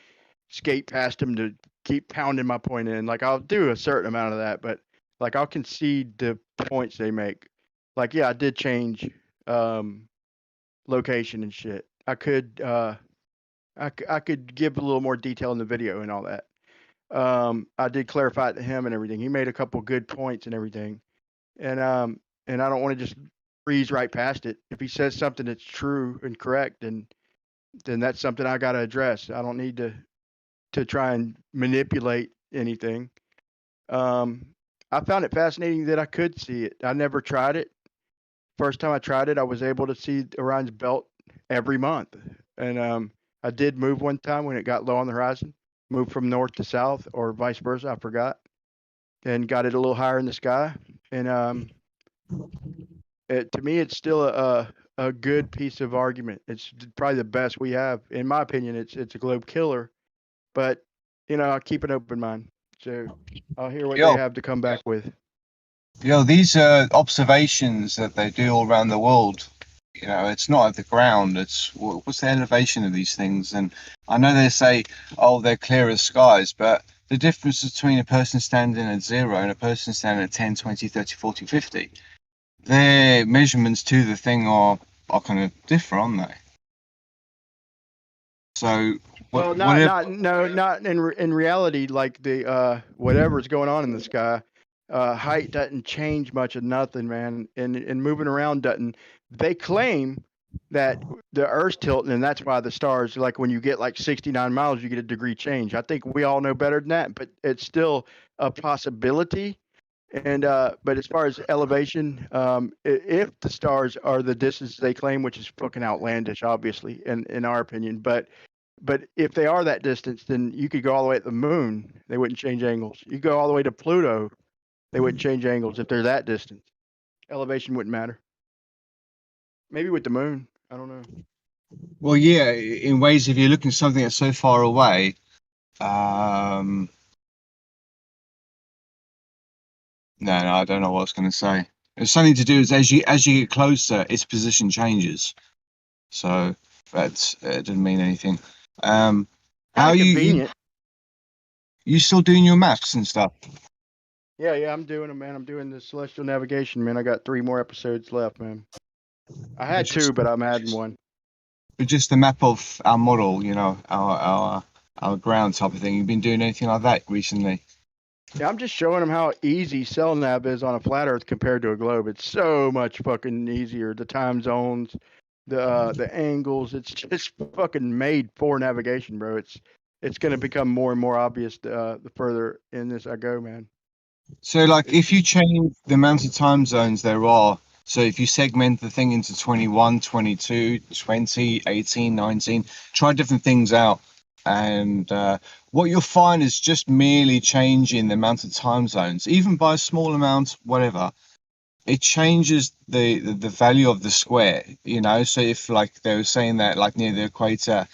F: skate past them to keep pounding my point in. Like, I'll do a certain amount of that, but like I'll concede the points they make. Like, yeah, I did change location and shit. I could give a little more detail in the video and all that. I did clarify it to him and everything. He made a couple good points and everything. And I don't want to just breeze right past it. If he says something that's true and correct, then that's something I got to address. I don't need to try and manipulate anything. I found it fascinating that I could see it. I never tried it. First time I tried it, I was able to see Orion's belt every month. And I did move one time when it got low on the horizon, moved from north to south or vice versa. I forgot. And got it a little higher in the sky. And to me, it's still a good piece of argument. It's probably the best we have. In my opinion, it's a globe killer. But, I'll keep an open mind. So I'll hear what they have to come back with.
I: These observations that they do all around the world, it's not at the ground. It's what's the elevation of these things? And I know they say, oh, they're clear as skies, but the difference between a person standing at 0 and a person standing at 10, 20, 30, 40, 50, their measurements to the thing are kind of different, aren't they? So,
F: well, not in reality. Like the whatever's going on in the sky, height doesn't change much of nothing, man. And moving around doesn't. They claim that the Earth's tilting, and that's why the stars, like when you get like 69 miles, you get a degree change. I think we all know better than that, but it's still a possibility. And but as far as elevation, if the stars are the distance they claim, which is fucking outlandish, obviously, in our opinion, but if they are that distance, then you could go all the way to the moon. They wouldn't change angles. You go all the way to Pluto, they wouldn't change angles if they're that distance. Elevation wouldn't matter. Maybe with the moon, I don't know.
I: Well, yeah, in ways, if you're looking at something that's so far away, No, I don't know what I was going to say. It's something to do with as you get closer, its position changes. So that didn't mean anything. How are you still doing your maths and stuff?
F: Yeah, I'm doing them, man. I'm doing the celestial navigation, man. I got 3 more episodes left, man. I had 2, but I'm adding 1.
I: But just the map of our model, our ground type of thing. You've been doing anything like that recently?
F: Yeah, I'm just showing them how easy CellNav is on a flat Earth compared to a globe. It's so much fucking easier. The time zones, the angles. It's just fucking made for navigation, bro. It's going to become more and more obvious the further in this I go, man.
I: So, like, if you change the amount of time zones there are, so if you segment the thing into 21, 22, 20, 18, 19, try different things out. And what you'll find is just merely changing the amount of time zones, even by a small amount, whatever, it changes the value of the square, So if, like, they were saying that, like, near the equator,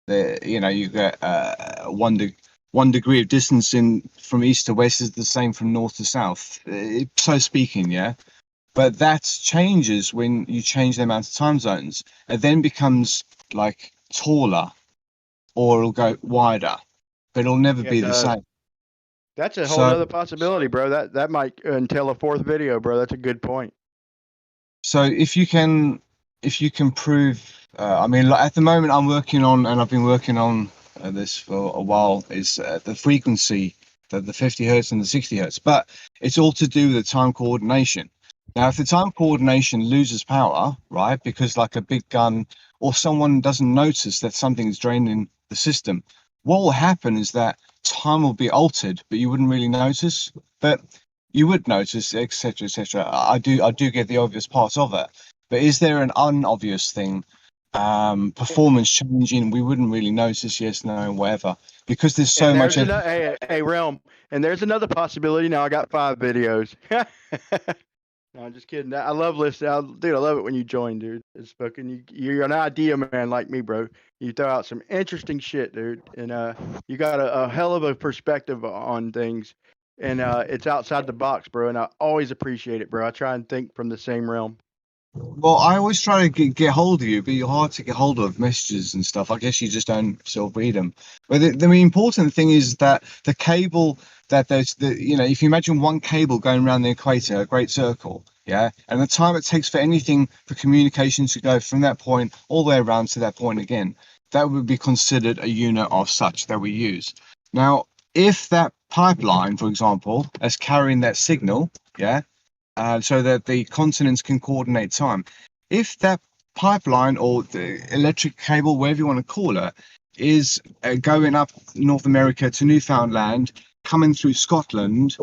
I: you get 1 degree of distance from east to west is the same from north to south, so speaking, yeah. But that changes when you change the amount of time zones. It then becomes like taller, or it'll go wider, but it'll never be the same.
F: That's a whole other possibility, bro. That might entail a 4th video, bro. That's a good point.
I: So if you can prove, I mean, like, at the moment I'm working on, and I've been working on this for a while, is the frequency, the 50 hertz and the 60 hertz, but it's all to do with the time coordination. Now, if the time coordination loses power, right, because like a big gun or someone doesn't notice that something is draining the system, what will happen is that time will be altered, but you wouldn't really notice. But you would notice, etc., etc. I do get the obvious parts of it, but is there an unobvious thing? Performance changing, we wouldn't really notice. Yes, no, whatever, because there's so much.
F: Hey, Realm, and there's another possibility. Now I got 5 videos. No, I'm just kidding. I love listening. Dude, I love it when you join, dude. It's fucking you're an idea man like me, bro. You throw out some interesting shit, dude, and you got a hell of a perspective on things, and it's outside the box, bro. And I always appreciate it, bro. I try and think from the same realm.
I: Well, I always try to get hold of you, but you're hard to get hold of, messages and stuff. I guess you just don't sort of read them. But the important thing is that the cable, that if you imagine one cable going around the equator, a great circle, yeah, and the time it takes for anything for communication to go from that point all the way around to that point again, that would be considered a unit of such that we use. Now, if that pipeline, for example, is carrying that signal, yeah, so that the continents can coordinate time. If that pipeline or the electric cable, whatever you want to call it, is going up North America to Newfoundland, coming through Scotland,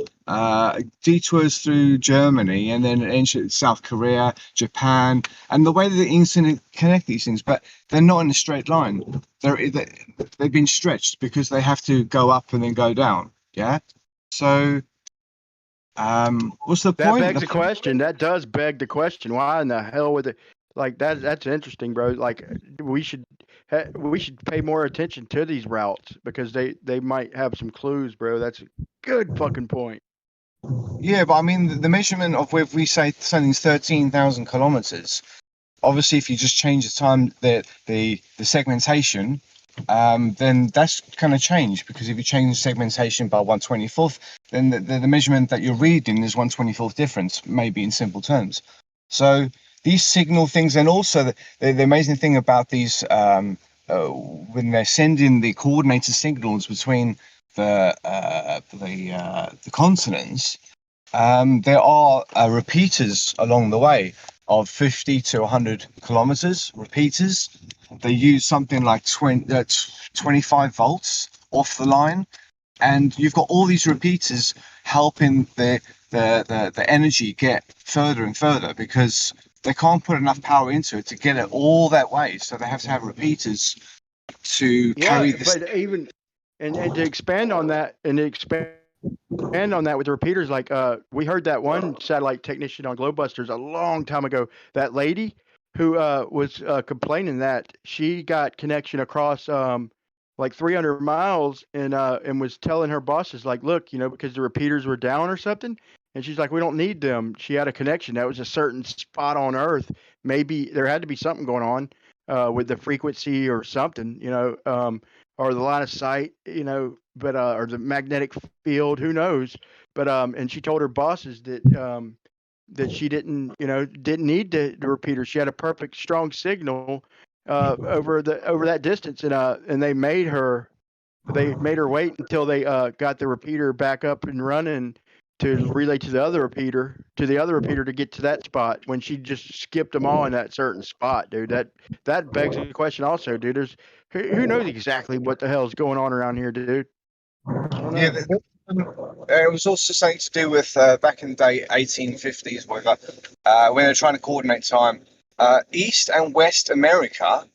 I: detours through Germany, and then into South Korea, Japan, and the way that they connect these things, but they're not in a straight line. They've been stretched because they have to go up and then go down. Yeah. So, what's the
F: That
I: point?
F: begs the question. That does beg the question. Why in the hell would it? Like that's interesting, bro. Like we should pay more attention to these routes because they might have some clues, bro. That's a good fucking point.
I: Yeah, but I mean, the measurement of if we say something's 13,000 kilometers, obviously, if you just change the time, the segmentation, then that's going to change, because if you change the segmentation by 1/24th, then the measurement that you're reading is 1/24th difference, maybe in simple terms. So these signal things, and also the amazing thing about these, when they're sending the coordinated signals between the continents, there are repeaters along the way of 50 to 100 kilometers. Repeaters. They use something like 25 volts off the line, and you've got all these repeaters helping the energy get further and further, because they can't put enough power into it to get it all that way. So they have to have repeaters to carry this.
F: But even and to expand on that, with the repeaters, like we heard that one satellite technician on Globebusters a long time ago, that lady who was complaining that she got connection across like 300 miles and was telling her bosses, like, look, because the repeaters were down or something. And she's like, we don't need them. She had a connection. That was a certain spot on Earth. Maybe there had to be something going on with the frequency or something, or the line of sight, but or the magnetic field, who knows? But and she told her bosses that she didn't need the repeater. She had a perfect strong signal over that distance, and they made her wait until they got the repeater back up and running to relay to the other repeater to get to that spot, when she just skipped them all in that certain spot, dude. That begs the question also, dude. There's who knows exactly what the hell is going on around here, dude?
I: Yeah, it was also something to do with back in the day, 1850s, whatever, when they're trying to coordinate time. East and West America,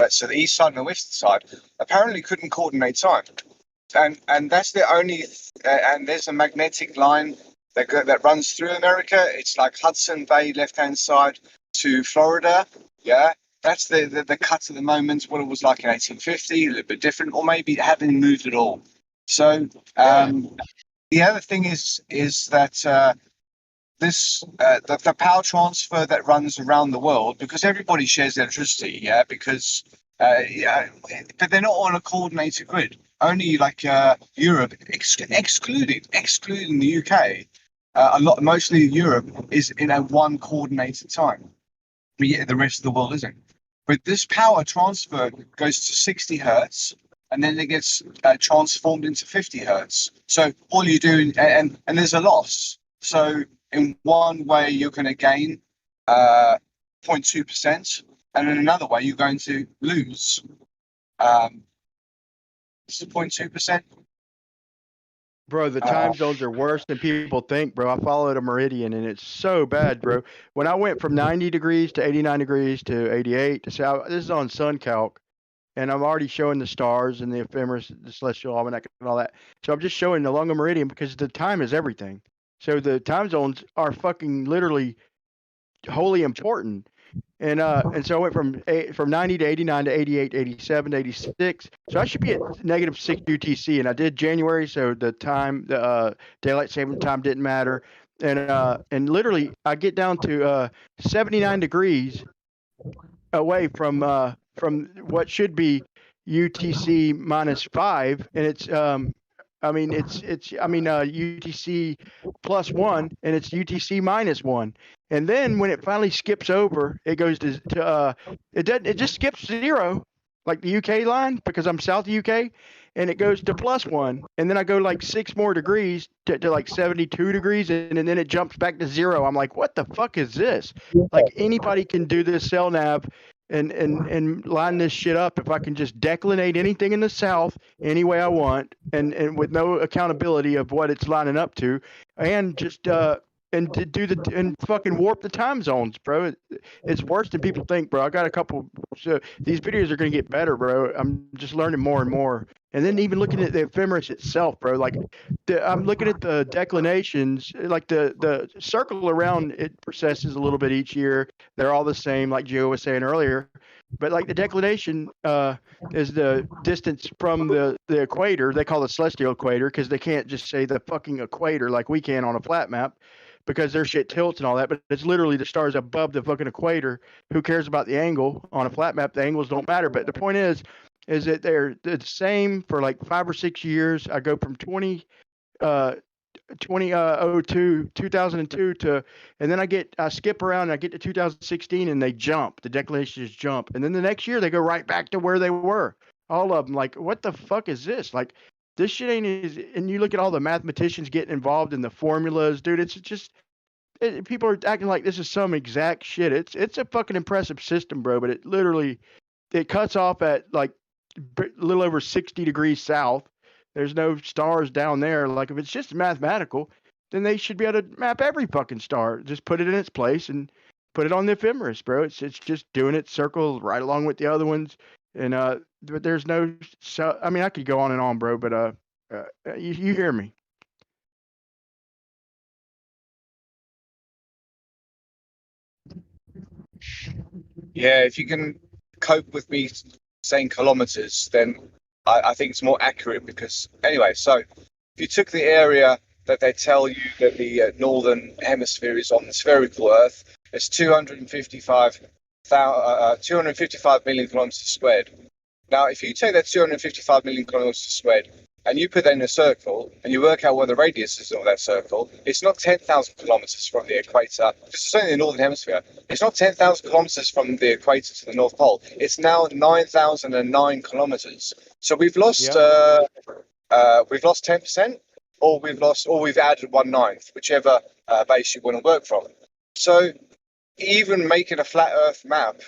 I: so the east side and the west side, apparently couldn't coordinate time. And that's the only, and there's a magnetic line that runs through America. It's like Hudson Bay, left-hand side to Florida. Yeah, that's the cut at the moment. What it was like in 1850, a little bit different, or maybe it hadn't moved at all. So the other thing is that this the power transfer that runs around the world, because everybody shares electricity, because but they're not on a coordinated grid. Only like Europe, excluding the UK, mostly Europe is in a one coordinated time. But yet the rest of the world isn't. But this power transfer goes to 60 hertz, and then it gets transformed into 50 hertz. So all you do, and there's a loss. So in one way, you're going to gain 0.2%, and in another way, you're going to lose. This is 0.2%.
F: Bro, the time zones are worse than people think, bro. I followed a meridian, and it's so bad, bro. When I went from 90 degrees to 89 degrees to 88 to south, this is on SunCalc, and I'm already showing the stars and the ephemeris, the celestial almanac, and all that. So I'm just showing along a meridian because the time is everything. So the time zones are fucking literally wholly important. And so I went from 90 to 89 to 88 to 87 to 86. So I should be at -6 UTC, and I did January, so the time, the daylight saving time didn't matter. And literally I get down to 79 degrees away from what should be UTC -5, and it's UTC +1, and it's UTC -1. And then when it finally skips over, it goes to it just skips 0, like the UK line, because I'm south of UK, and it goes to +1, and then I go like 6 more degrees to like 72 degrees, and then it jumps back to 0. I'm like, what the fuck is this? Like anybody can do this cell nav and line this shit up if I can just declinate anything in the south any way I want, and with no accountability of what it's lining up to, and just and to do and fucking warp the time zones, bro. It's worse than people think, bro. I got a couple. So these videos are gonna get better, bro. I'm just learning more and more. And then even looking at the ephemeris itself, bro. Like I'm looking at the declinations, like the circle around it precesses a little bit each year. They're all the same, like Gio was saying earlier. But like the declination is the distance from the equator. They call it celestial equator because they can't just say the fucking equator like we can on a flat map, because their shit tilts and all that, but it's literally the stars above the fucking equator. Who cares about the angle on a flat map? The angles don't matter. But the point is that they're the same for like 5 or 6 years. I go from 2002 to, and then I skip around and I get to 2016 and they jump. The declinations jump, and then the next year they go right back to where they were. All of them. Like, what the fuck is this? Like, this shit ain't easy. And you look at all the mathematicians getting involved in the formulas, dude. It's just people are acting like this is some exact shit. It's a fucking impressive system, bro. But it literally cuts off at like a little over 60 degrees south. There's no stars down there. Like, if it's just mathematical, then they should be able to map every fucking star. Just put it in its place and put it on the ephemeris, bro. It's just doing it circles right along with the other ones. And but there's no. So I mean, I could go on and on, bro. But you hear me?
B: Yeah, if you can cope with me saying kilometers, then I think it's more accurate. Because anyway, so if you took the area that they tell you that the northern hemisphere is on the spherical Earth, it's 255 million kilometers squared. Now, if you take that 255 million kilometers squared and you put that in a circle and you work out what the radius is of that circle, it's not 10,000 kilometers from the equator. It's only the northern hemisphere. It's not 10,000 kilometers from the equator to the North Pole. It's now 9,009 kilometers. So we've lost 10%, or we've added 1/9, whichever base you want to work from. So even making a flat Earth map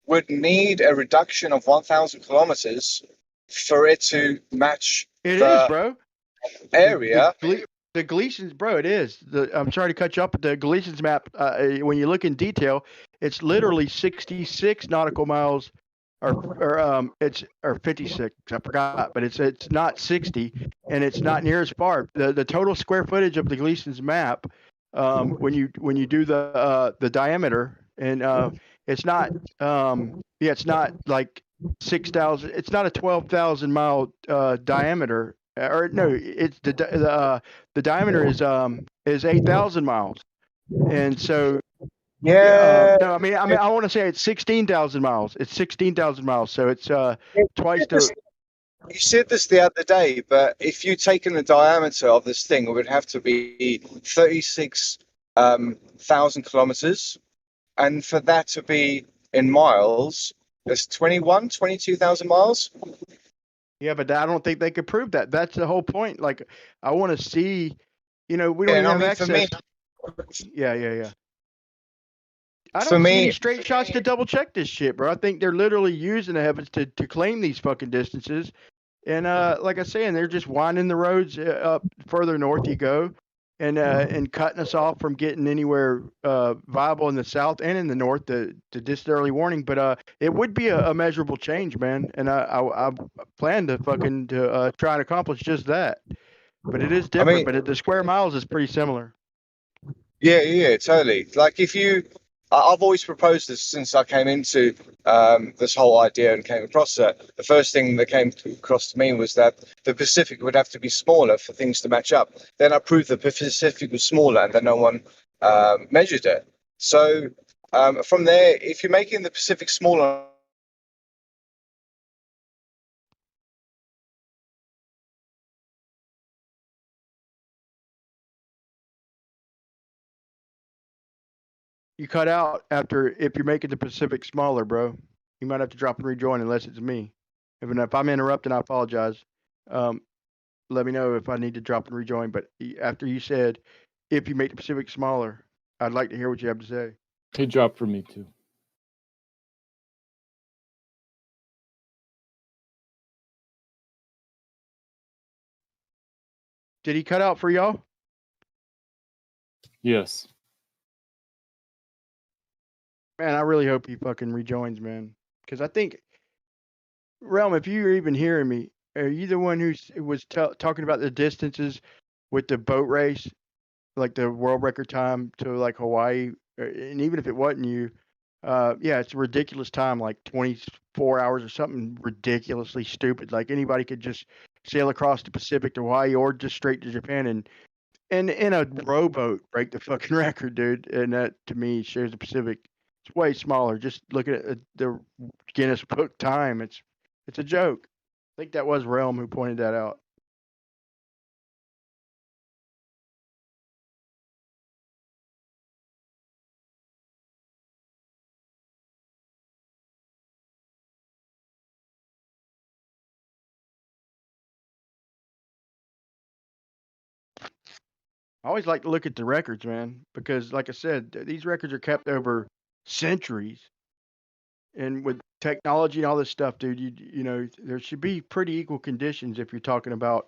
B: would need a reduction of 1,000 kilometers for it to match
F: bro.
B: Area.
F: The Galicians, bro, it is. I'm sorry to cut you up, but the Galicians map, when you look in detail, it's literally 66 nautical miles, or 56. I forgot, but it's not 60, and it's not near as far. The total square footage of the Galicians map, when you do the diameter, and it's not it's not like 6,000. It's not a 12,000 mile diameter. Or no, it's the diameter is 8,000 miles, and so no, I mean I want to say it's 16,000 miles. It's 16,000 miles, so it's twice the.
B: You said this the other day, but if you'd taken the diameter of this thing, it would have to be 36,000 kilometers, and for that to be in miles, there's 22,000 miles.
F: Yeah, but I don't think they could prove that. That's the whole point. Like, I want to see, we don't even have access.
B: For me,
F: yeah. I don't see any straight shots to double check this shit, bro. I think they're literally using the heavens to claim these fucking distances. And like I say, they're just winding the roads up further north you go, and cutting us off from getting anywhere viable in the south and in the north to just early warning. But it would be a measurable change, man. And I plan to fucking try and accomplish just that. But it is different. But the square miles is pretty similar.
B: Yeah, totally. Like I've always proposed this since I came into this whole idea and came across it. The first thing that came across to me was that the Pacific would have to be smaller for things to match up. Then I proved the Pacific was smaller, and then no one measured it. So from there, if you're making the Pacific smaller,
F: You cut out if you're making the Pacific smaller, bro. You might have to drop and rejoin unless it's me. If I'm interrupting, I apologize. Let me know if I need to drop and rejoin. But after you said, if you make the Pacific smaller, I'd like to hear what you have to say.
J: He dropped for me too.
F: Did he cut out for y'all?
J: Yes.
F: Man, I really hope he fucking rejoins, man. Because I think, Realm, if you're even hearing me, are you the one who was talking about the distances with the boat race, like the world record time to like Hawaii? And even if it wasn't you, yeah, it's a ridiculous time, like 24 hours or something ridiculously stupid. Like anybody could just sail across the Pacific to Hawaii or just straight to Japan and in a rowboat break the fucking record, dude. And that to me shows the Pacific. It's way smaller. Just look at the Guinness Book time. It's a joke. I think that was Realm who pointed that out. I always like to look at the records, man, because like I said, these records are kept over centuries. And with technology and all this stuff, dude, you know, there should be pretty equal conditions if you're talking about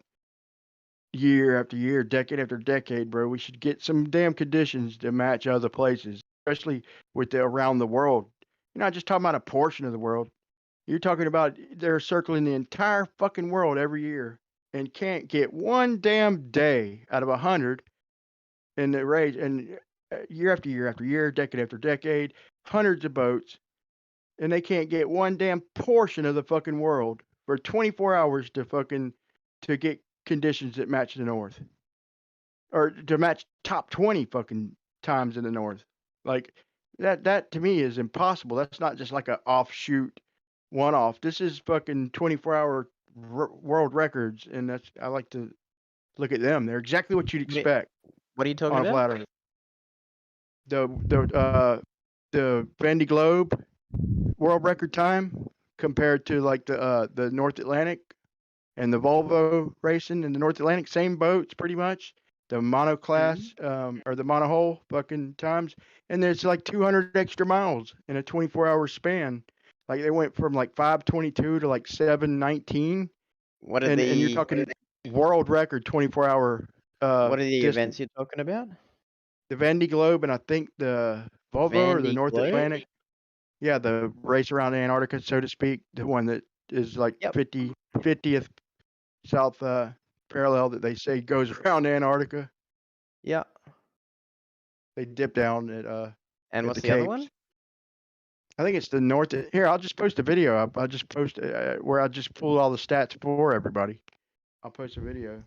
F: year after year, decade after decade, bro. We should get some damn conditions to match other places, especially with the around the world. You're not just talking about a portion of the world. You're talking about they're circling the entire fucking world every year and can't get one damn day out of 100 in the race. And year after year after year, decade after decade, hundreds of boats, and they can't get one damn portion of the fucking world for 24 hours to get conditions that match the North, or to match top 20 fucking times in the North. Like that to me is impossible. That's not just like a offshoot one off. This is fucking 24-hour world records, and that's I like to look at them. They're exactly what you'd expect.
U: What are you talking
F: on a
U: about?
F: flat Earth. The Vandy Globe world record time compared to like the North Atlantic and the Volvo racing in the North Atlantic, same boats pretty much. The monoclass or the monohull fucking times, and there's like 200 extra miles in a 24-hour span. Like they went from like 522 to like 719.
U: What are
F: and you're talking world record 24-hour
U: what are the
F: distance.
U: events you're talking about?
F: The Vandy Globe and I think the Volvo or the
U: Vandy
F: North
U: Globe?
F: Atlantic. Yeah, the race around Antarctica, so to speak, the one that is like 50th south parallel that they say goes around Antarctica.
U: Yeah.
F: They dip down at
U: And
F: at
U: what's
F: the
U: the other
F: Capes.
U: one?
F: I think it's the North. Here, I'll just post a video. I'll just post where I just pulled all the stats for everybody. I'll post a video.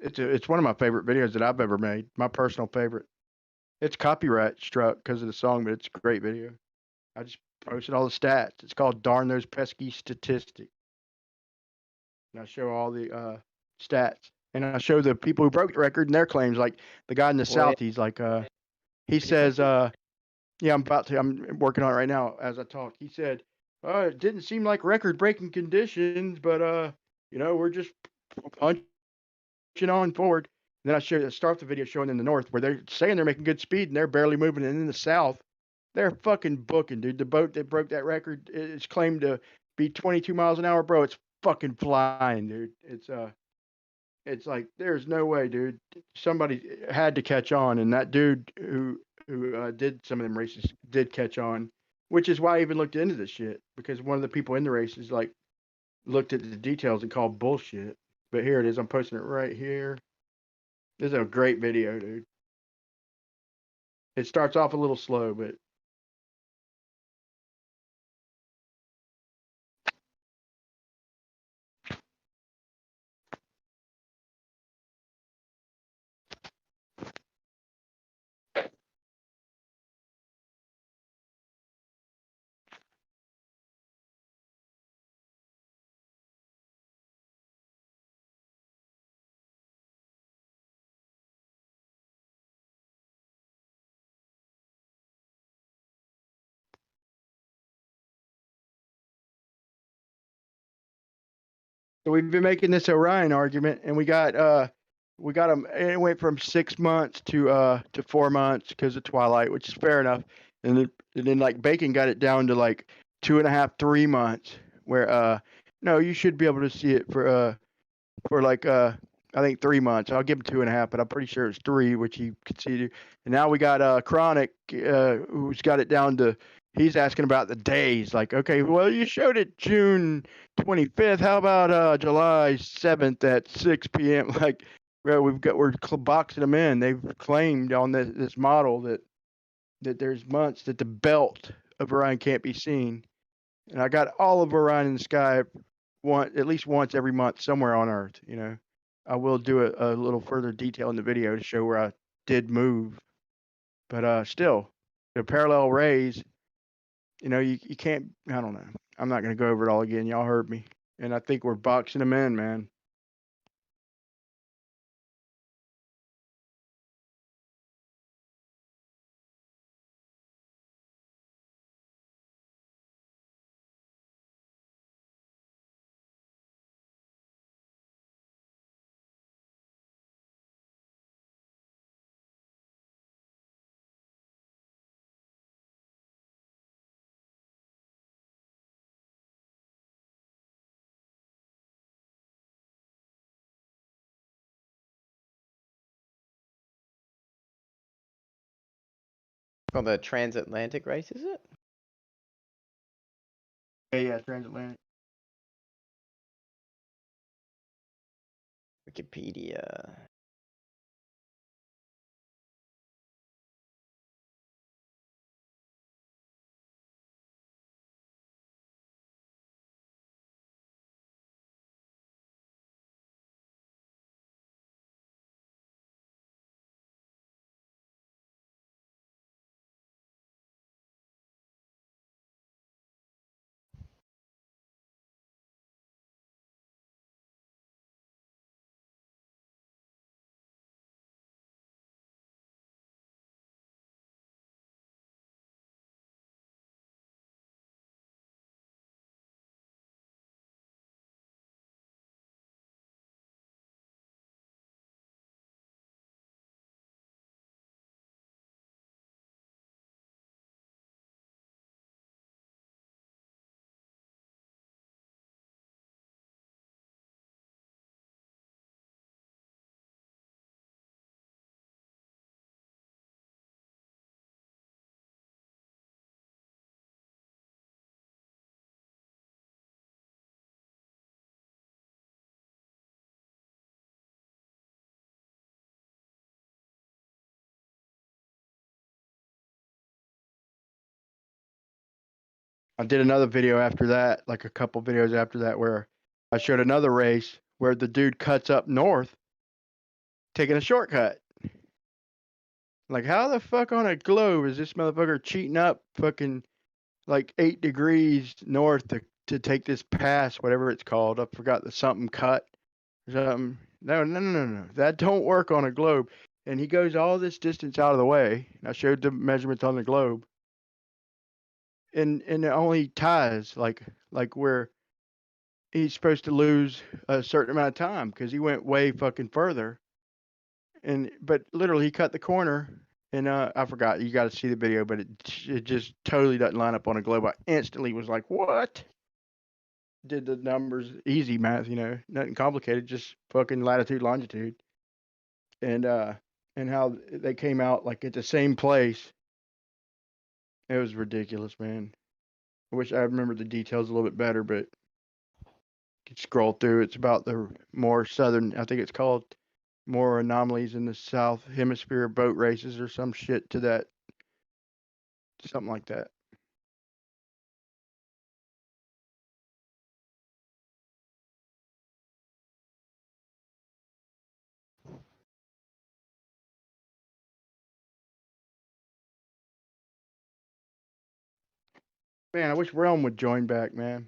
F: It's one of my favorite videos that I've ever made. My personal favorite. It's copyright struck because of the song, but it's a great video. I just posted all the stats. It's called Darn Those Pesky Statistics. And I show all the stats. And I show the people who broke the record and their claims. Like the guy in the South, he's like, he says, yeah, I'm working on it right now as I talk. He said, it didn't seem like record breaking conditions, but, you know, we're just punching on forward. And then I start the video showing in the North where they're saying they're making good speed and they're barely moving. And in the South, they're fucking booking, dude. The boat that broke that record is claimed to be 22 miles an hour, bro. It's fucking flying, dude. It's like there's no way, dude. Somebody had to catch on, and that dude who did some of them races did catch on, which is why I even looked into this shit, because one of the people in the races like looked at the details and called bullshit. But here it is. I'm posting it right here. This is a great video, dude. It starts off a little slow, but So we've been making this Orion argument, and we got them. It went from 6 months to 4 months because of Twilight, which is fair enough. And then like Bacon got it down to like 2.5, 3 months. Where no, you should be able to see it for like I think 3 months. I'll give him 2.5, but I'm pretty sure it's 3, which he conceded. And now we got Chronic, who's got it down to. He's asking about the days. Like, okay, well, you showed it June 25th. How about July 7th at 6 p.m.? Like, well, we're boxing them in. They've claimed on this model that there's months that the belt of Orion can't be seen. And I got all of Orion in the sky at least once every month somewhere on Earth. You know, I will do a little further detail in the video to show where I did move. But still, the parallel rays. You know, you can't. I don't know. I'm not going to go over it all again. Y'all heard me, and I think we're boxing them in, man.
U: On the transatlantic race, is it?
F: Yeah, transatlantic.
U: Wikipedia.
F: I did another video after that, like a couple videos after that, where I showed another race where the dude cuts up north, taking a shortcut. Like, how the fuck on a globe is this motherfucker cheating up fucking like 8 degrees north to take this pass, whatever it's called? I forgot the something cut or something. No. That don't work on a globe. And he goes all this distance out of the way. I showed the measurements on the globe. And it only ties like where he's supposed to lose a certain amount of time because he went way fucking further. But literally he cut the corner, and I forgot. You got to see the video, but it just totally doesn't line up on a globe. I instantly was like, what? Did the numbers, easy math, you know, nothing complicated, just fucking latitude, longitude, and how they came out like at the same place. It was ridiculous, man. I wish I remember the details a little bit better, but you can scroll through. It's about the more southern, I think it's called more anomalies in the south hemisphere boat races or some shit to that, something like that. Man, I wish Realm would join back, man.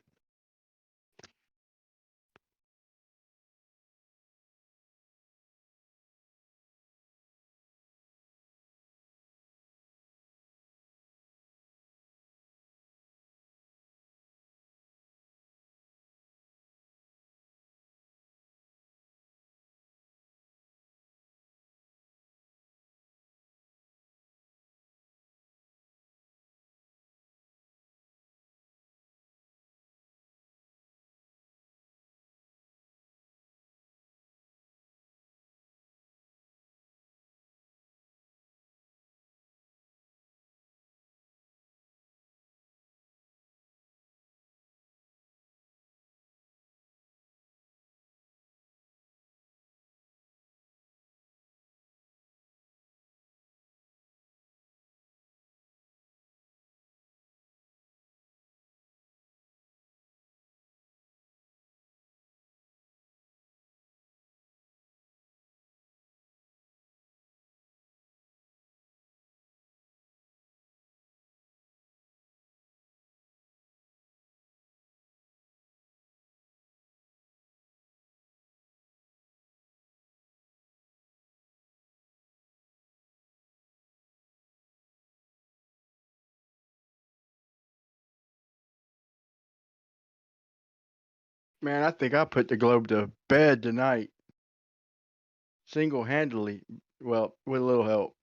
F: Man, I think I put the globe to bed tonight. Single-handedly. Well, with a little help.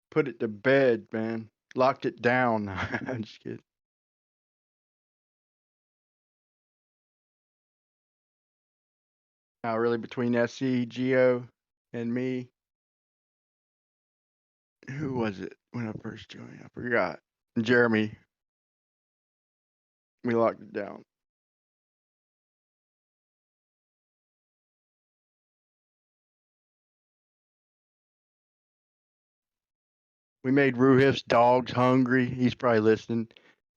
F: Put it to bed, man. Locked it down. I'm just kidding. Now, really, between SC, Geo, and me, who was it when I first joined? I forgot. Jeremy. We locked it down. We made Ruhif's dogs hungry. He's probably listening.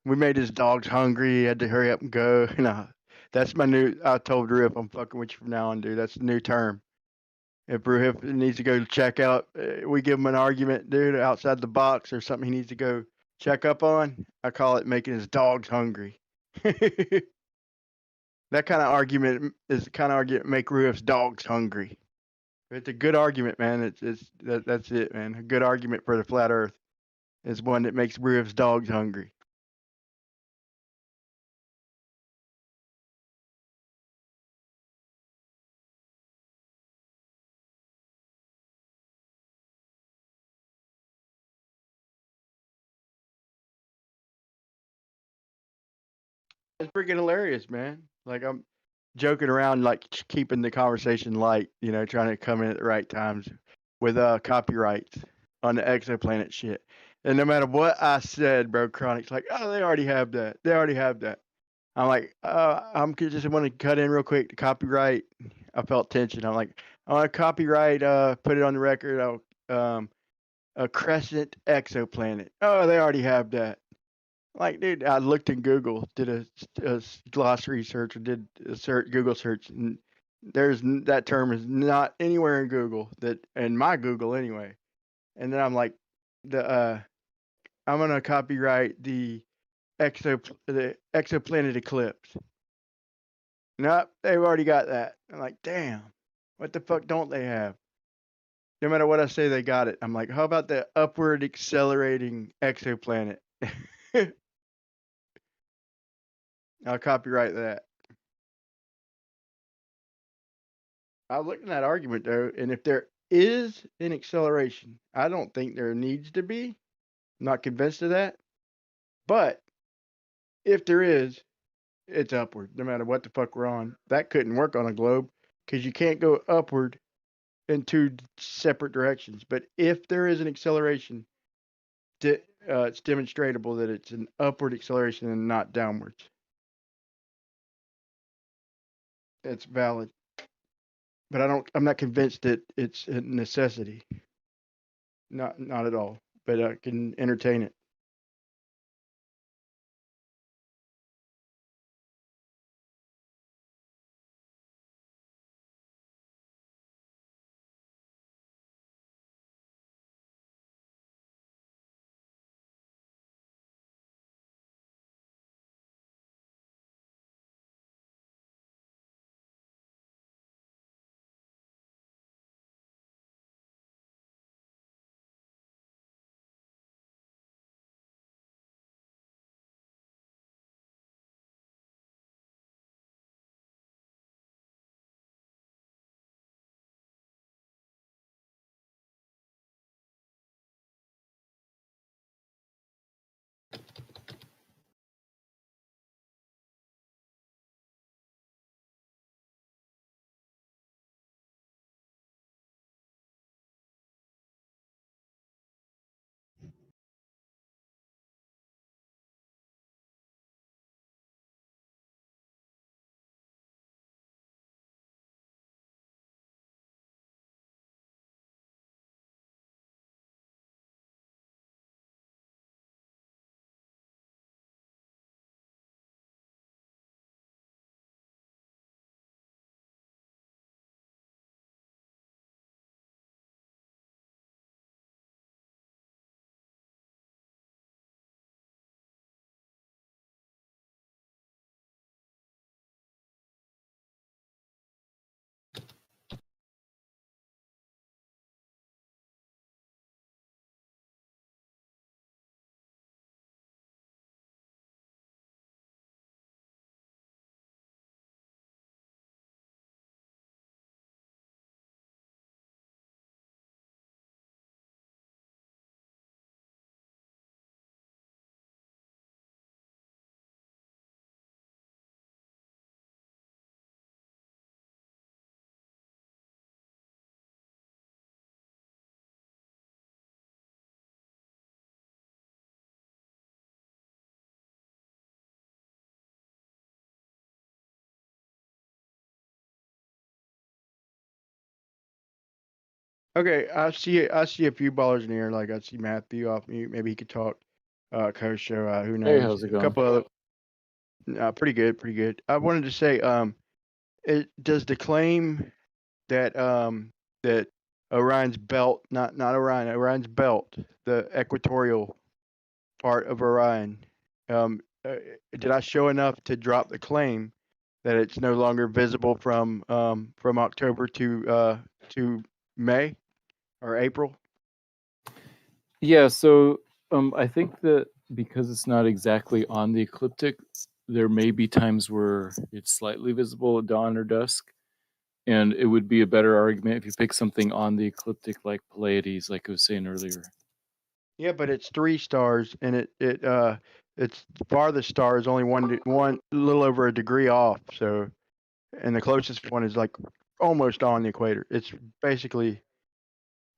F: We made his dogs hungry. He had to hurry up and go. Nah, that's my new. I told Ruhif, I'm fucking with you from now on, dude. That's the new term. If Ruhif needs to go check out, we give him an argument, dude, outside the box or something he needs to go check up on. I call it making his dogs hungry. That kind of argument is the kind of argument make Ruhif's dogs hungry. It's a good argument, man. That's it, man. A good argument for the flat Earth is one that makes Ruhif's dogs hungry. It's freaking hilarious, man. Like I'm joking around, like keeping the conversation light, you know, trying to come in at the right times with copyrights on the exoplanet shit. And no matter what I said, bro, Chronic's like, oh, they already have that. They already have that. I'm like, just want to cut in real quick to copyright. I felt tension. I'm like, I want to copyright, put it on the record. A crescent exoplanet. Oh, they already have that. Like, dude, I looked in Google, did a glossary search, or did a Google search, and that term is not anywhere in Google. That in my Google anyway. And then I'm like, I'm gonna copyright the exoplanet eclipse. Nope, they've already got that. I'm like, damn, what the fuck don't they have? No matter what I say, they got it. I'm like, how about the upward accelerating exoplanet? I'll copyright that. I looked at that argument though, and if there is an acceleration, I don't think there needs to be. I'm not convinced of that. But if there is, it's upward, no matter what the fuck we're on. That couldn't work on a globe because you can't go upward in two separate directions. But if there is an acceleration, it's demonstrable that it's an upward acceleration and not downwards. It's valid. But I'm not convinced that it's a necessity. Not at all. But I can entertain it. Okay, I see a few ballers in here. Like I see Matthew off mute. Maybe he could talk. Kosho, who knows?
J: Hey, how's it
F: A
J: going?
F: couple of pretty good, pretty good. I wanted to say, does the claim that that Orion's belt, not Orion, Orion's belt, the equatorial part of Orion, did I show enough to drop the claim that it's no longer visible from October to May or April?
J: Yeah, so I think that because it's not exactly on the ecliptic, there may be times where it's slightly visible at dawn or dusk, and it would be a better argument if you pick something on the ecliptic like Pleiades, like I was saying earlier.
F: Yeah, but it's 3 stars, and its farthest star is only one a little over a degree off. So, and the closest one is like almost on the equator. It's basically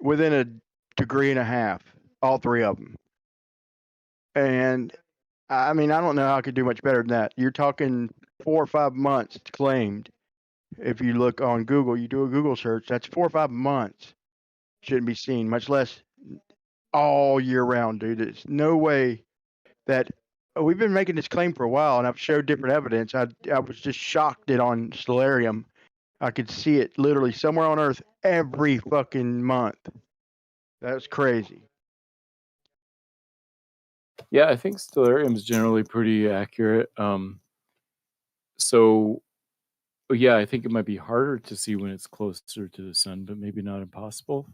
F: within a degree and a half, all 3 of them. And I mean, I don't know how I could do much better than that. You're talking 4 or 5 months claimed. If you look on Google, you do a Google search, that's 4 or 5 months. Shouldn't be seen, much less all year round, dude. There's no way that we've been making this claim for a while, and I've showed different evidence. I was just shocked that on Stellarium, I could see it literally somewhere on Earth every fucking month. That's crazy.
J: Yeah, I think Stellarium is generally pretty accurate. So, yeah, I think it might be harder to see when it's closer to the sun, but maybe not impossible.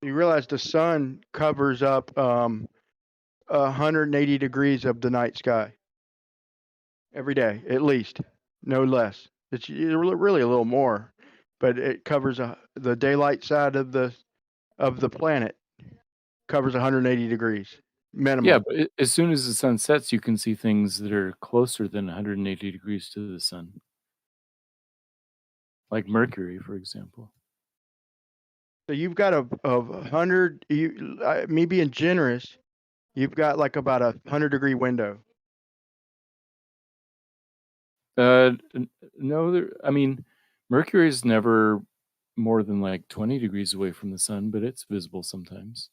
F: You realize the sun covers up 180 degrees of the night sky every day, at least, no less. It's really a little more, but it covers the daylight side of the planet covers 180 degrees minimum.
J: Yeah, but as soon as the sun sets, you can see things that are closer than 180 degrees to the sun, like Mercury, for example.
F: So you've got a 100. Me being generous, you've got like about a 100-degree window.
J: No, I mean, Mercury is never more than like 20 degrees away from the sun, but it's visible sometimes.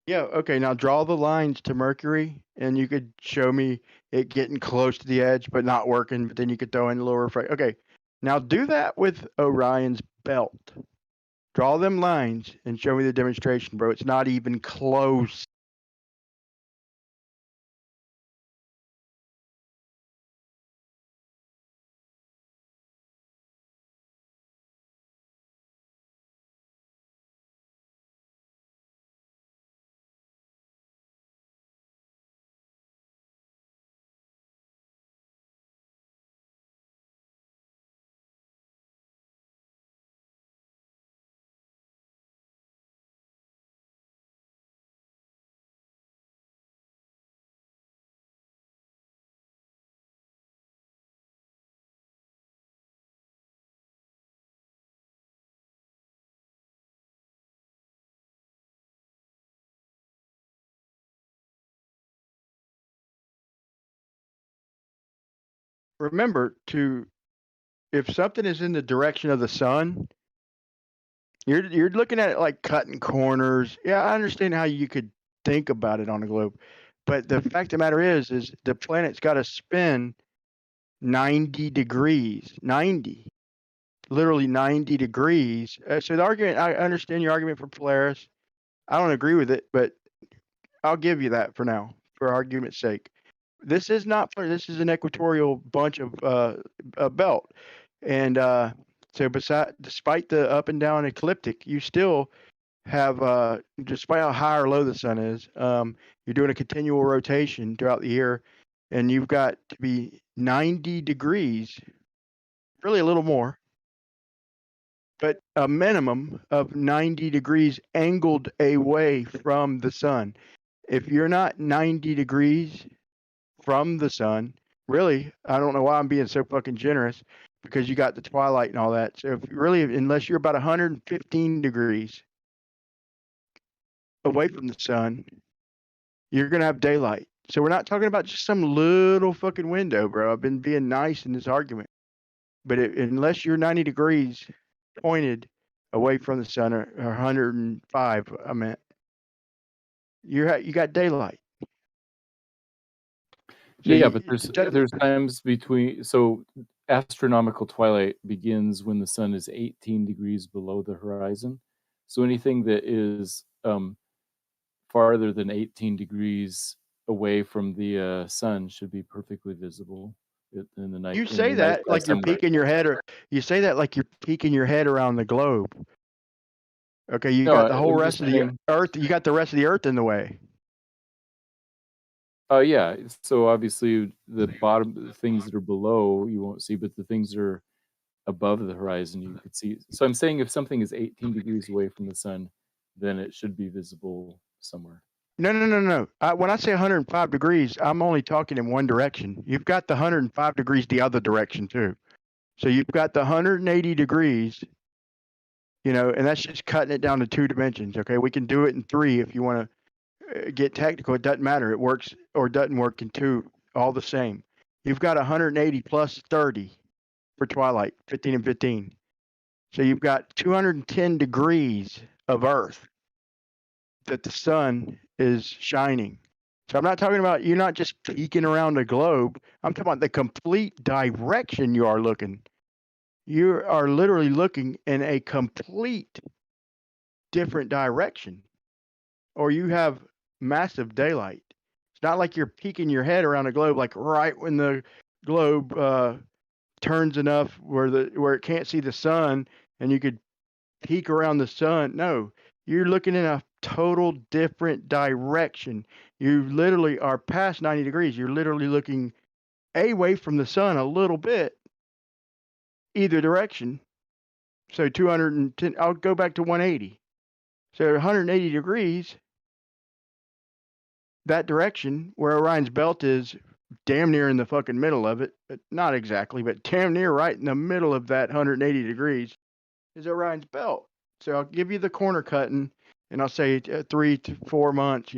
F: Yeah. Okay. Now draw the lines to Mercury, and you could show me it getting close to the edge, but not working. But then you could throw in a little refraction. Okay. Now do that with Orion's belt. Draw them lines and show me the demonstration, bro. It's not even close. Remember if something is in the direction of the sun, you're looking at it like cutting corners. Yeah, I understand how you could think about it on a globe, but the fact of the matter is the planet's got to spin 90 degrees, literally 90 degrees. So the argument, I understand your argument for Polaris. I don't agree with it, but I'll give you that for now, for argument's sake. This is not this is an equatorial bunch of a belt, and so despite the up and down ecliptic, you still have despite how high or low the sun is, you're doing a continual rotation throughout the year, and you've got to be 90 degrees, really a little more, but a minimum of 90 degrees angled away from the sun. If you're not 90 degrees from the sun, really, I don't know why I'm being so fucking generous, because you got the twilight and all that. So if really, unless you're about 115 degrees away from the sun, you're going to have daylight. So we're not talking about just some little fucking window, bro. I've been being nice in this argument. But unless you're 90 degrees pointed away from the sun, or 105, I meant, you got daylight. So
J: Yeah,
F: you,
J: but
F: it doesn't-
J: there's times between. So astronomical twilight begins when the sun is 18 degrees below the horizon. So anything that is farther than 18 degrees away from the sun should be perfectly visible in the night.
F: You
J: in
F: say
J: the
F: that
J: night
F: like you're
J: sunlight.
F: peeking your head, or you say that like you're peeking your head around the globe. Okay, you
J: No,
F: got the whole
J: I'm
F: rest
J: just
F: of the
J: saying.
F: Earth. You got the rest of the Earth in the way.
J: Yeah. So obviously the bottom the things that are below you won't see, but the things that are above the horizon you could see. So I'm saying if something is 18 degrees away from the sun, then it should be visible somewhere.
F: No. When I say 105 degrees, I'm only talking in one direction. You've got the 105 degrees the other direction too. So you've got the 180 degrees, and that's just cutting it down to 2 dimensions. Okay, we can do it in 3 if you want to get technical. It doesn't matter. It works or doesn't work in 2, all the same. You've got 180 plus 30 for twilight, 15 and 15. So you've got 210 degrees of Earth that the sun is shining. So I'm not talking about you're not just peeking around the globe. I'm talking about the complete direction you are looking. You are literally looking in a complete different direction, or you have massive daylight. It's not like you're peeking your head around the globe, like right when the globe turns enough where it can't see the sun, and you could peek around the sun. No, you're looking in a total different direction. You literally are past 90 degrees. You're literally looking away from the sun a little bit, either direction. So 210, I'll go back to 180. So 180 degrees, that direction where Orion's belt is, damn near in the fucking middle of it, but not exactly, but damn near right in the middle of that 180 degrees is Orion's belt. So I'll give you the corner cutting, and I'll say 3 to 4 months.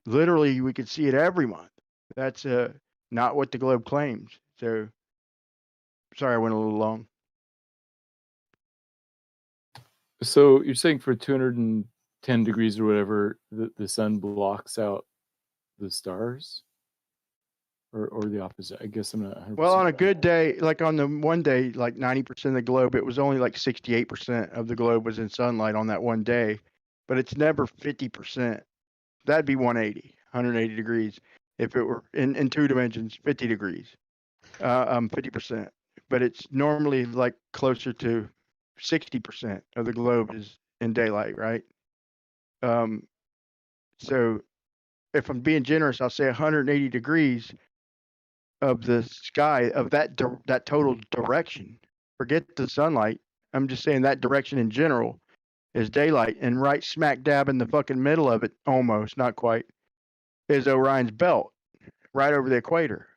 F: Literally we could see it every month. That's not what the globe claims. So sorry I went a little long.
J: So you're saying for 210 degrees or whatever, the sun blocks out the stars? Or the opposite? I guess I'm not 100%
F: Well, on a good day, like on the one day, like 90% of the globe, it was only like 68% of the globe was in sunlight on that one day, but it's never 50%. That'd be 180 degrees. If it were in 2 dimensions, 50 degrees, 50%. But it's normally like closer to 60% of the globe is in daylight, right? So if I'm being generous, I'll say 180 degrees of the sky of that total direction. Forget the sunlight. I'm just saying that direction in general is daylight, and right smack dab in the fucking middle of it, almost, not quite, is Orion's belt, right over the equator.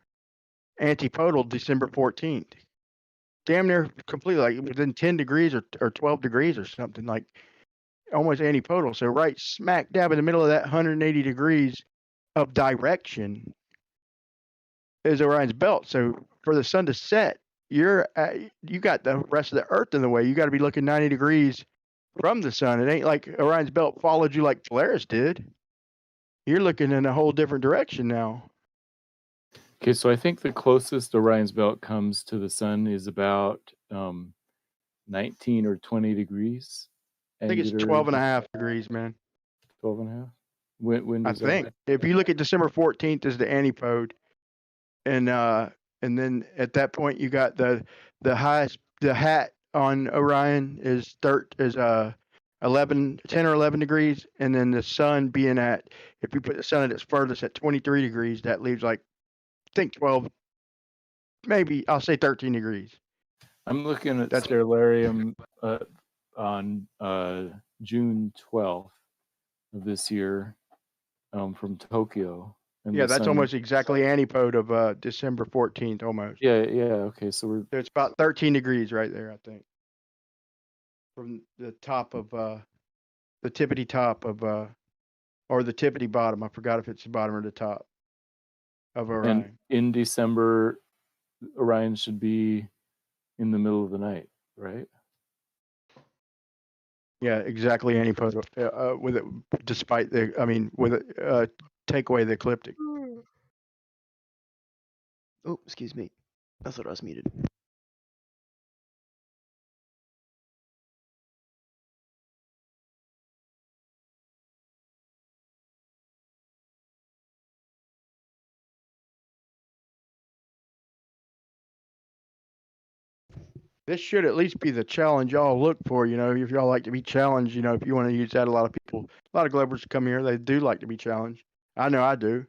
F: Antipodal, December 14th. Damn near completely, like within 10 degrees or 12 degrees or something, like almost antipodal. So right smack dab in the middle of that 180 degrees of direction is Orion's belt. So for the sun to set, you got the rest of the Earth in the way. You got to be looking 90 degrees from the sun. It ain't like Orion's belt followed you like Polaris did. You're looking in a whole different direction now.
J: Okay, so I think the closest Orion's belt comes to the sun is about 19 or 20 degrees.
F: I think it's 12 and a half degrees, man.
J: 12 and a half? When
F: I
J: does
F: think.
J: that?
F: If you look at December 14th is the antipode. And then at that point you got the hat on Orion is 10 or 11 degrees, and then the sun being at, if you put the sun at its furthest at 23 degrees, that leaves like, I think 12, maybe I'll say 13 degrees.
J: I'm looking at Stellarium on June 12th of this year from Tokyo. And
F: Yeah,
J: the
F: that's
J: sun,
F: almost exactly antipode of December 14th, almost.
J: Yeah, okay, so
F: it's about 13 degrees right there, I think, from the top of the tippity top of or the tippity bottom. I forgot if it's the bottom or the top of Orion.
J: And in December, Orion should be in the middle of the night, right?
F: Yeah, exactly. Antipodal with it, despite the, I mean, with it, take away the ecliptic.
U: Oh, excuse me. I thought I was muted.
F: This should at least be the challenge y'all look for. You know, if y'all like to be challenged, you know, if you want to use that, a lot of people, a lot of Globers come here, they do like to be challenged. I know I do.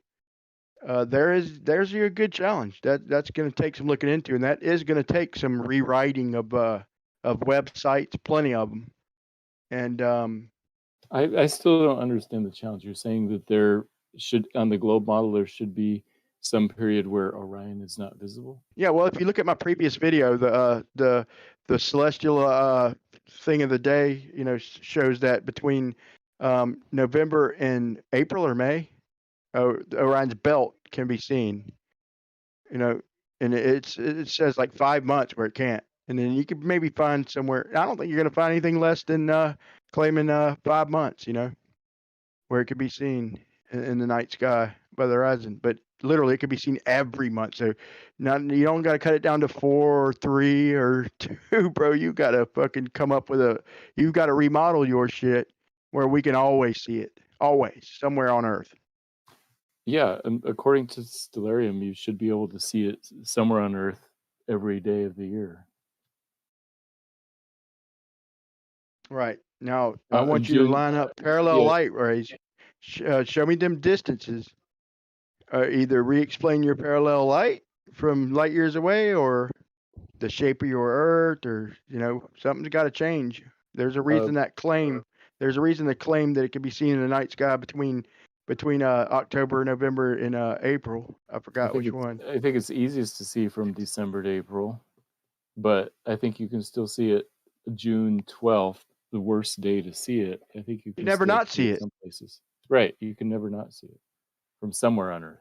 F: There's your good challenge. That's going to take some looking into, and that is going to take some rewriting of websites, plenty of them. And
J: I still don't understand the challenge. You're saying that there should, on the globe model, there should be some period where Orion is not visible?
F: yeah, well, if you look at my previous video, the celestial thing of the day, you know, shows that between November and April or May, Orion's belt can be seen. You know, and it says like 5 months where it can't, and then you could maybe find somewhere. I don't think you're going to find anything less than claiming 5 months. You know, where it could be seen in the night sky by the horizon, but literally it could be seen every month. So you don't got to cut it down to 4 or 3 or 2, bro. You got to fucking come up with you got to remodel your shit where we can always see it, always, somewhere on Earth.
J: Yeah, and according to Stellarium, you should be able to see it somewhere on Earth every day of the year.
F: Right. Now, I want you
J: June,
F: to line up parallel light rays. Show me them distances. Either re-explain your parallel light from light years away, or the shape of your Earth, or, you know, something's got to change. There's a reason there's a reason to claim that it can be seen in the night sky between October, November, and April. I forgot which one.
J: I think it's easiest to see from December to April, but I think you can still see it June 12th, the worst day to see it. I think you can
F: never
J: still
F: not see it.
J: some places. Right, you can never not see it from somewhere on Earth.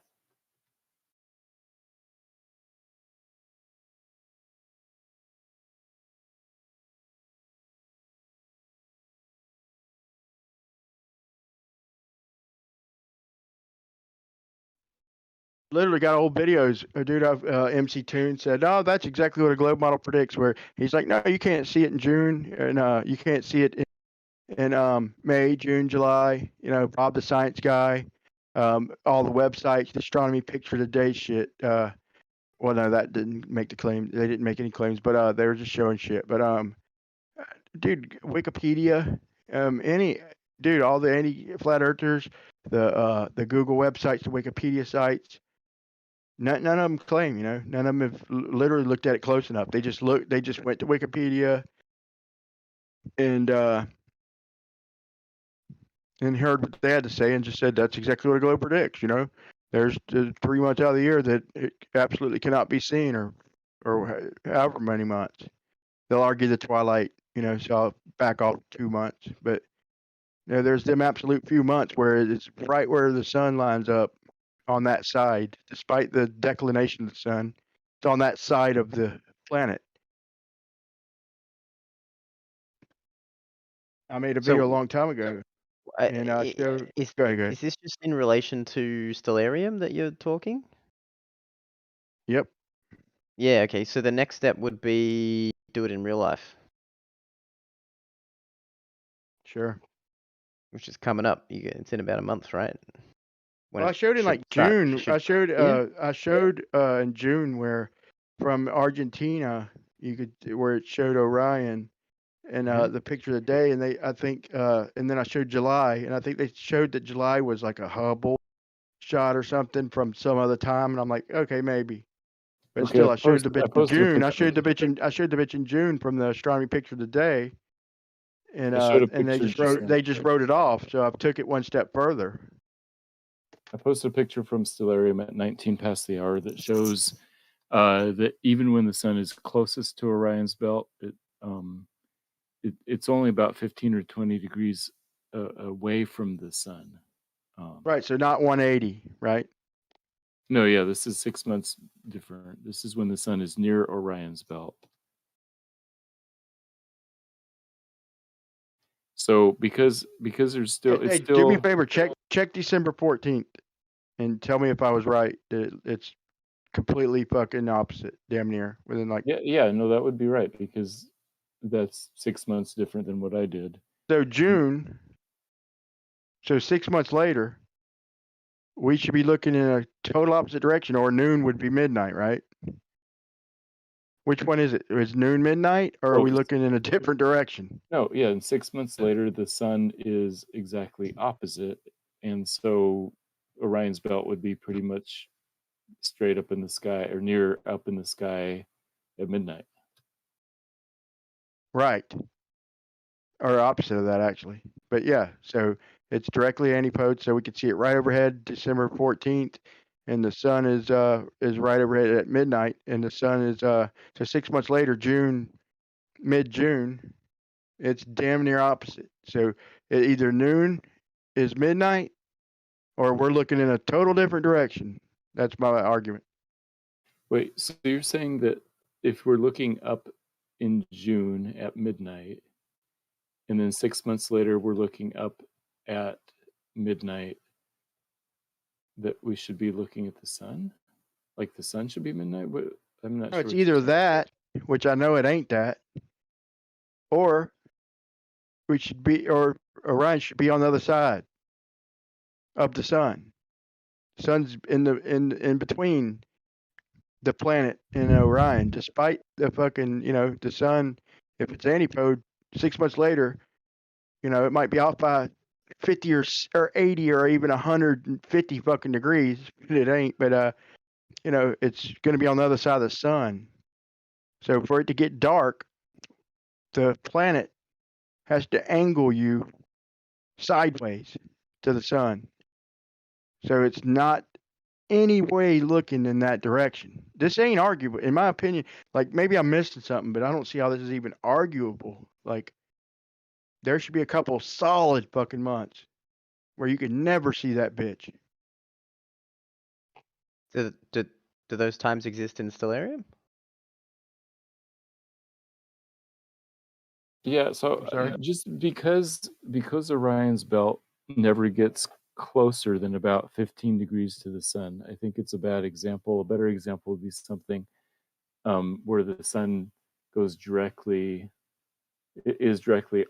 F: Literally got old videos. A dude off MC Toon said, "Oh, that's exactly what a globe model predicts." Where he's like, "No, you can't see it in June, and you can't see it in May, June, July." You know, Bob the Science Guy, all the websites, the astronomy picture today shit. Well, no, that didn't make the claim. They didn't make any claims, but they were just showing shit. But dude, Wikipedia, all the anti-flat earthers, the Google websites, the Wikipedia sites. None of them claim, you know. None of them have literally looked at it close enough. They just went to Wikipedia and heard what they had to say and just said that's exactly what a globe predicts. You know, there's 3 months out of the year that it absolutely cannot be seen, or however many months. They'll argue the twilight, you know, so I'll back off 2 months. But you know, there's them absolute few months where it's right where the sun lines up on that side, despite the declination of the sun. It's on that side of the planet. I made a video a long time ago, and I showed. Go ahead.
U: Is this just in relation to Stellarium that you're talking?
F: Yep.
U: Yeah, okay. So the next step would be do it in real life.
F: Sure.
U: Which is coming up. It's in about a month, right?
F: Well, I showed in like June. I showed in June where from Argentina where it showed Orion and the picture of the day, and and then I showed July, and I think they showed that July was like a Hubble shot or something from some other time, and I'm like, okay, maybe. But
J: Okay,
F: still, I showed the bitch in
J: posted a
F: June. I
J: picture.
F: showed the bitch in June from the astronomy picture of the day, and
J: I showed a
F: and they
J: picture
F: just wrote it off. So I took it one step further.
J: I posted a picture from Stellarium at 19 past the hour that shows that even when the sun is closest to Orion's belt, it's only about 15 or 20 degrees away from the sun.
F: Right. So not 180, right?
J: No, yeah, this is 6 months different. This is when the sun is near Orion's belt. So because there's still
F: Hey, do me a favor. Check December 14th, and tell me if I was right. That it's completely fucking opposite, damn near within like.
J: Yeah, no, that would be right because that's 6 months different than what I did.
F: So June. So 6 months later, we should be looking in a total opposite direction, or noon would be midnight, right? Which one is it? Is noon midnight, or are we looking in a different direction?
J: No, yeah, and 6 months later, the sun is exactly opposite, and so Orion's belt would be pretty much straight up in the sky or near up in the sky at midnight.
F: Right. Or opposite of that, actually. But yeah, so it's directly antipode, so we can see it right overhead, December 14th, and the sun is right overhead at midnight, and the sun is so 6 months later, mid-June, it's damn near opposite. So either noon is midnight, or we're looking in a total different direction. That's my argument.
J: Wait, so you're saying that if we're looking up in June at midnight, and then 6 months later we're looking up at midnight, that we should be looking at the sun? Like the sun should be midnight? What? I'm not
F: No,
J: sure.
F: it's either that, which I know it ain't that, or we should be, or Orion should be on the other side of the sun. Sun's in between the planet and Orion, despite the fucking, the sun, if it's antipode, 6 months later, it might be off by 50 or 80 or even 150 fucking degrees. It ain't, but it's going to be on the other side of the sun. So for it to get dark, the planet has to angle you sideways to the sun. So it's not any way looking in that direction. This ain't arguable, in my opinion. Like, maybe I'm missing something, but I don't see how this is even arguable. Like, there should be a couple solid fucking months where you could never see that bitch.
U: Do those times exist in Stellarium?
J: Yeah, so just because Orion's belt never gets closer than about 15 degrees to the sun, I think it's a bad example. A better example would be something where the sun is directly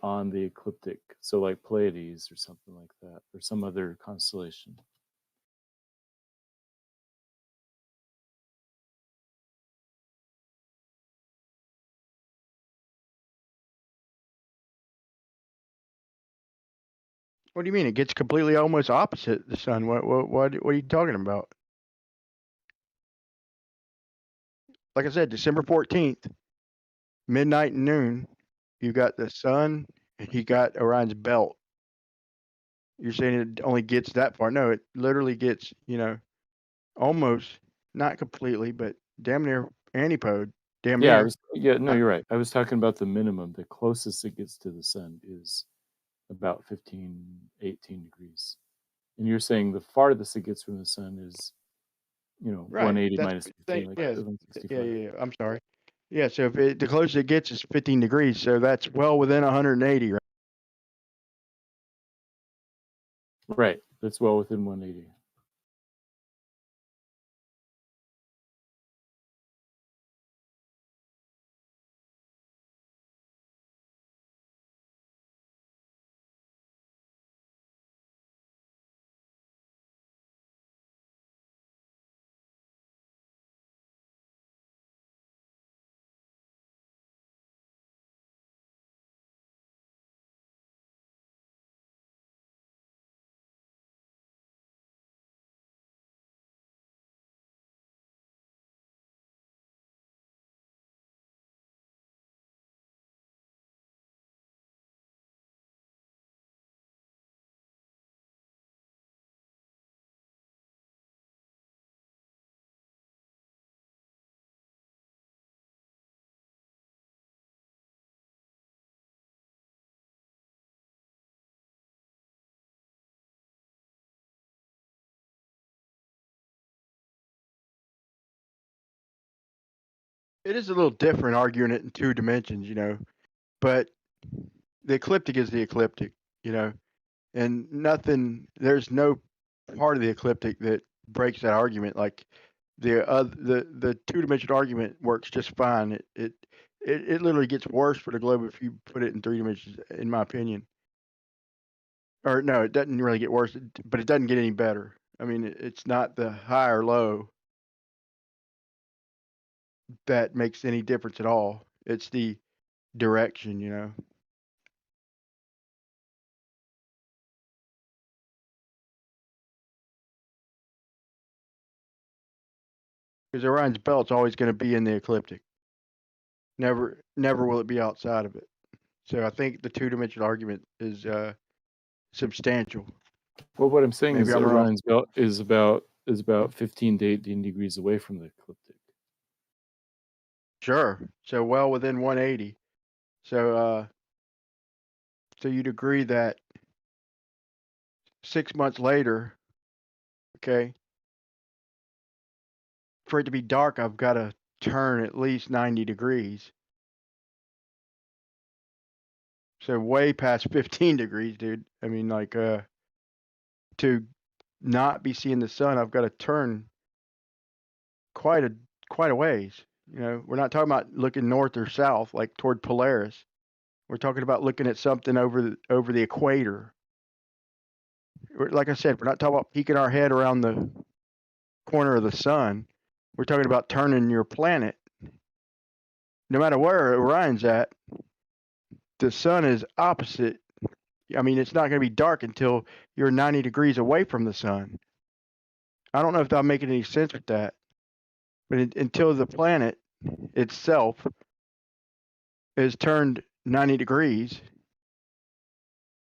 J: on the ecliptic, so like Pleiades or something like that, or some other constellation.
F: What do you mean? It gets completely almost opposite the sun. What are you talking about? Like I said, December 14th, midnight and noon, you got the sun and you got Orion's belt. You're saying it only gets that far. No, it literally gets, almost, not completely, but damn near antipode. Damn near.
J: No, you're right. I was talking about the minimum. The closest it gets to the sun is about 15, 18 degrees. And you're saying the farthest it gets from the sun is,
F: Right.
J: 180 minus 15, like
F: yeah,
J: 765.
F: yeah. I'm sorry. Yeah, so if the closest it gets is 15 degrees, so that's well within 180, right?
J: Right. That's well within 180.
F: It is a little different arguing it in 2 dimensions, but the ecliptic is the ecliptic, and there's no part of the ecliptic that breaks that argument. Like the 2-dimensional argument works just fine. It literally gets worse for the globe if you put it in 3 dimensions, in my opinion. Or no, it doesn't really get worse, but it doesn't get any better. I mean, it's not the high or low that makes any difference at all. It's the direction. Because Orion's belt's always going to be in the ecliptic. Never will it be outside of it. So I think the 2-dimensional argument is substantial.
J: Well, what I'm saying
F: Maybe
J: is
F: I'm wrong.
J: Orion's belt is about 15 to 18 degrees away from the ecliptic.
F: Sure. So well within 180. So you'd agree that 6 months later, okay, for it to be dark, I've got to turn at least 90 degrees. So way past 15 degrees, dude. I mean, like, to not be seeing the sun, I've got to turn quite a ways. We're not talking about looking north or south, like toward Polaris. We're talking about looking at something over the equator. Like I said, we're not talking about peeking our head around the corner of the sun. We're talking about turning your planet. No matter where Orion's at, the sun is opposite. I mean, it's not going to be dark until you're 90 degrees away from the sun. I don't know if I'm making any sense with that, but until the planet itself is turned 90 degrees,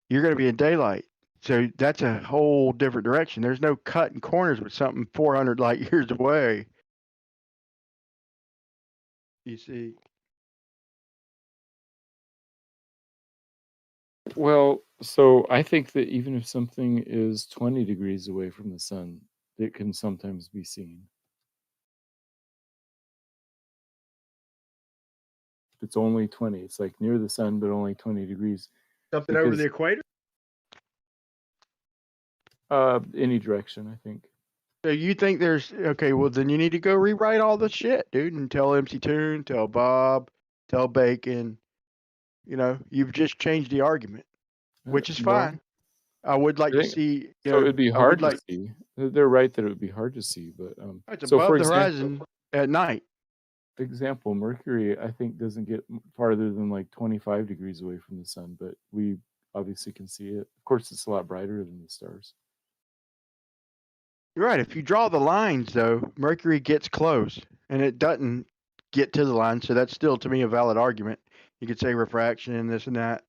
F: you're going to be in daylight. So that's a whole different direction. There's no cutting corners with something 400 light years away. You see?
J: Well, so I think that even if something is 20 degrees away from the sun, it can sometimes be seen. It's only 20. It's like near the sun, but only 20 degrees.
F: Something over the equator?
J: Any direction, I think.
F: So you think there's okay? Well, then you need to go rewrite all the shit, dude, and tell MC Toon, tell Bob, tell Bacon. You've just changed the argument, which is fine. I would like to see.
J: So it'd be hard to see. They're right that it would be hard to see, but
F: it's
J: so
F: above
J: for
F: the
J: example,
F: horizon at night.
J: Example, Mercury, I think, doesn't get farther than like 25 degrees away from the sun, but we obviously can see it. Of course, it's a lot brighter than the stars.
F: You're right. If you draw the lines, though, Mercury gets close, and it doesn't get to the line. So that's still, to me, a valid argument. You could say refraction and this and that.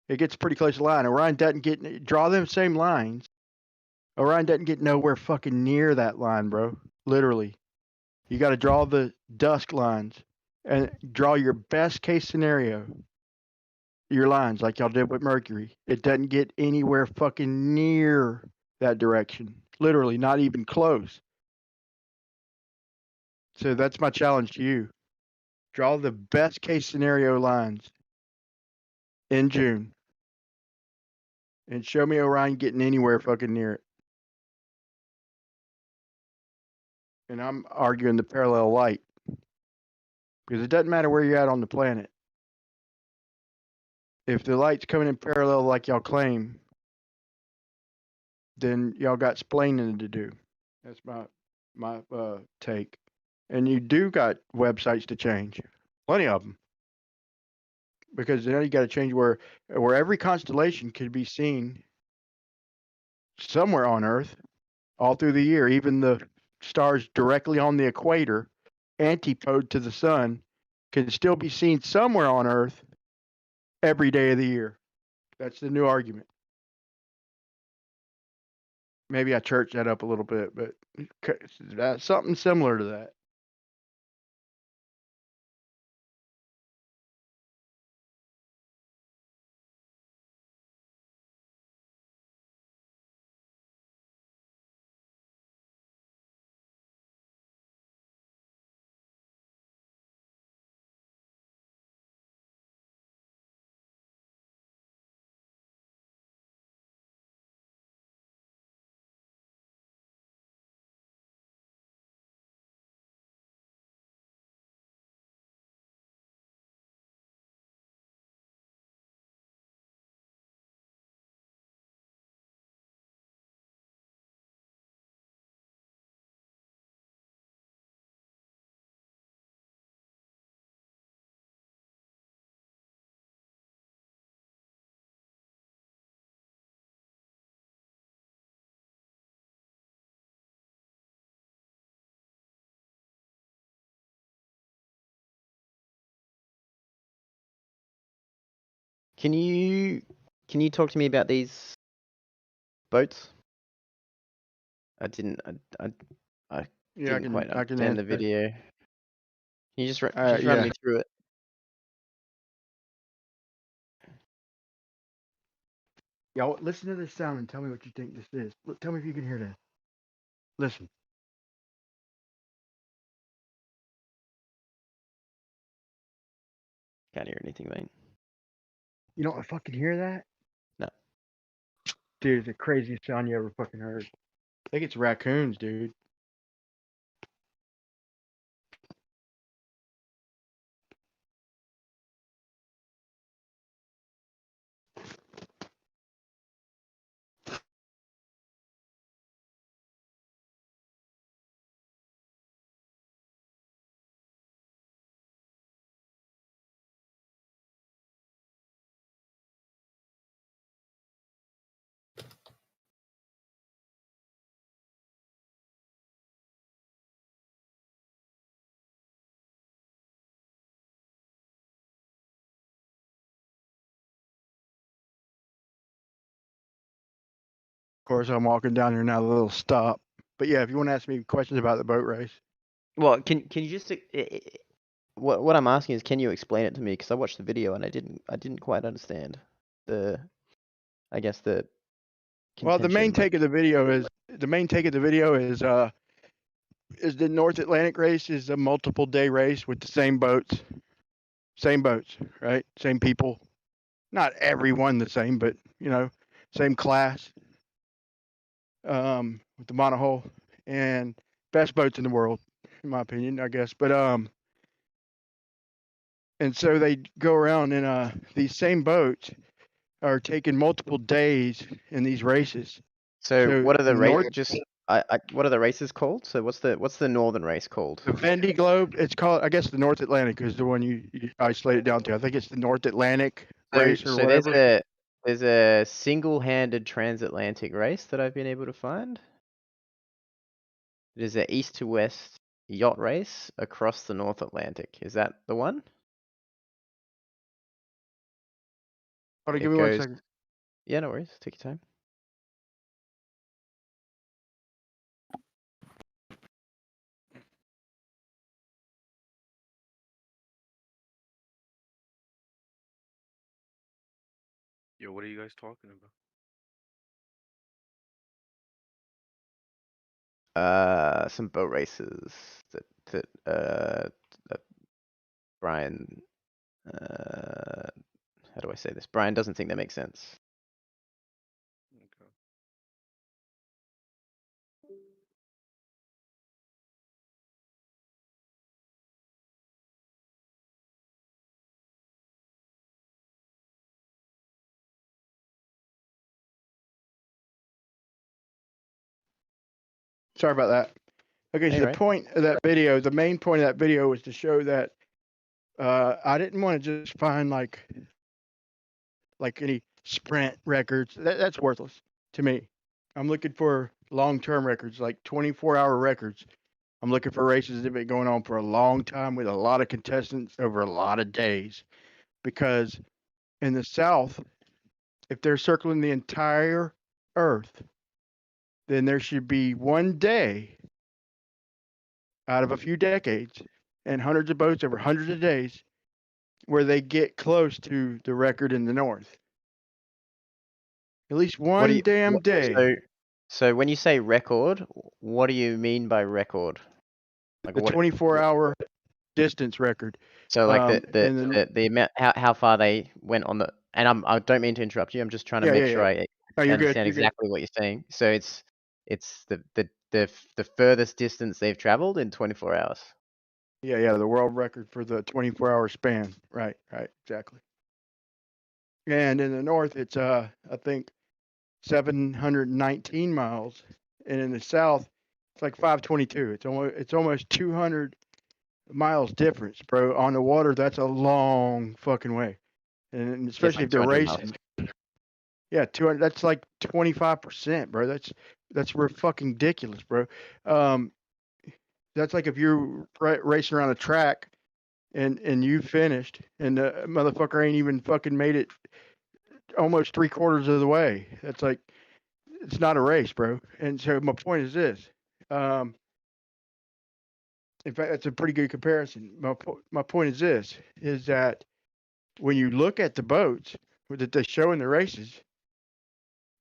F: It gets pretty close to the line. Orion doesn't draw them same lines. Orion doesn't get nowhere fucking near that line, bro. Literally. You got to draw the dusk lines and draw your best case scenario. Your lines, like y'all did with Mercury. It doesn't get anywhere fucking near that direction. Literally, not even close. So that's my challenge to you. Draw the best case scenario lines in June. And show me Orion getting anywhere fucking near it. And I'm arguing the parallel light. Because it doesn't matter where you're at on the planet. If the light's coming in parallel like y'all claim, then y'all got splaining to do. That's my take. And you do got websites to change. Plenty of them. Because now you got to change where every constellation could be seen somewhere on Earth all through the year. Even the stars directly on the equator, antipode to the sun, can still be seen somewhere on Earth every day of the year. That's the new argument. Maybe I churched that up a little bit, but that's something similar to that.
U: Can you talk to me about these boats? I didn't. I
F: Yeah,
U: didn't quite
F: I can
U: understand the
F: answer that.
U: video. Can you just run
F: Yeah.
U: me through it?
F: Y'all listen to this sound and tell me what you think this is. Look, tell me if you can hear this. Listen.
U: Can't hear anything, mate.
F: You don't fucking hear that?
U: No.
F: Dude, it's the craziest sound you ever fucking heard. I think it's raccoons, dude. Of course, I'm walking down here now, a little stop. But yeah, if you want to ask me questions about the boat race.
U: Well, can you just what I'm asking is, can you explain it to me? Because I watched the video and I didn't quite understand the, I guess the
F: Well, the main
U: contention.
F: take of the video is the North Atlantic race is a multiple day race with the same boats, right? Same people. Not everyone the same, but same class. With the monohull and best boats in the world, in my opinion, I guess. But and so they go around and these same boats are taking multiple days in these races.
U: So what are the
F: North,
U: races? What are the races called? So what's the northern race called?
F: the Vendée Globe, it's called, I guess, the North Atlantic is the one you isolate it down to. I think it's the North Atlantic race or
U: So
F: whatever.
U: there's a single-handed transatlantic race that I've been able to find. It is an east to west yacht race across the North Atlantic. Is that the one?
F: Hold on,
U: It
F: give me 1
U: goes-
F: second.
U: Yeah, no worries. Take your time.
H: Yo, what are you guys talking about?
U: Some boat races that Brian, how do I say this? Brian doesn't think that makes sense.
H: Okay.
F: Sorry about that. Okay, so
U: Hey,
F: the
U: right.
F: point of that video, the main point of that video was to show that I didn't want to just find like any sprint records. That's worthless to me. I'm looking for long-term records, like 24-hour records. I'm looking for races that have been going on for a long time with a lot of contestants over a lot of days. Because in the South, if they're circling the entire Earth, then there should be one day out of a few decades and hundreds of boats over hundreds of days where they get close to the record in the North. At least one damn day.
U: So when you say record, what do you mean by record? Like
F: The 24-hour distance record.
U: So like
F: and then-
U: the amount, how far they went on the, and I don't mean to interrupt you. I'm just trying to make sure I
F: No, you're good,
U: understand
F: you're good.
U: exactly what you're saying. So it's the furthest distance they've traveled in 24 hours.
F: Yeah, the world record for the 24-hour span. Right, exactly. And in the North, it's I think 719 miles, and in the South, it's like 522. It's almost 200 miles difference, bro. On the water, that's a long fucking way, and especially if they're
U: 200 miles.
F: racing. Yeah, 200. That's like 25%, bro. That's fucking ridiculous, bro. That's like if you're racing around a track and you finished and the motherfucker ain't even fucking made it almost 3/4 of the way. That's like, it's not a race, bro. And so my point is this. In fact, that's a pretty good comparison. My point is this, is that when you look at the boats that they show in the races,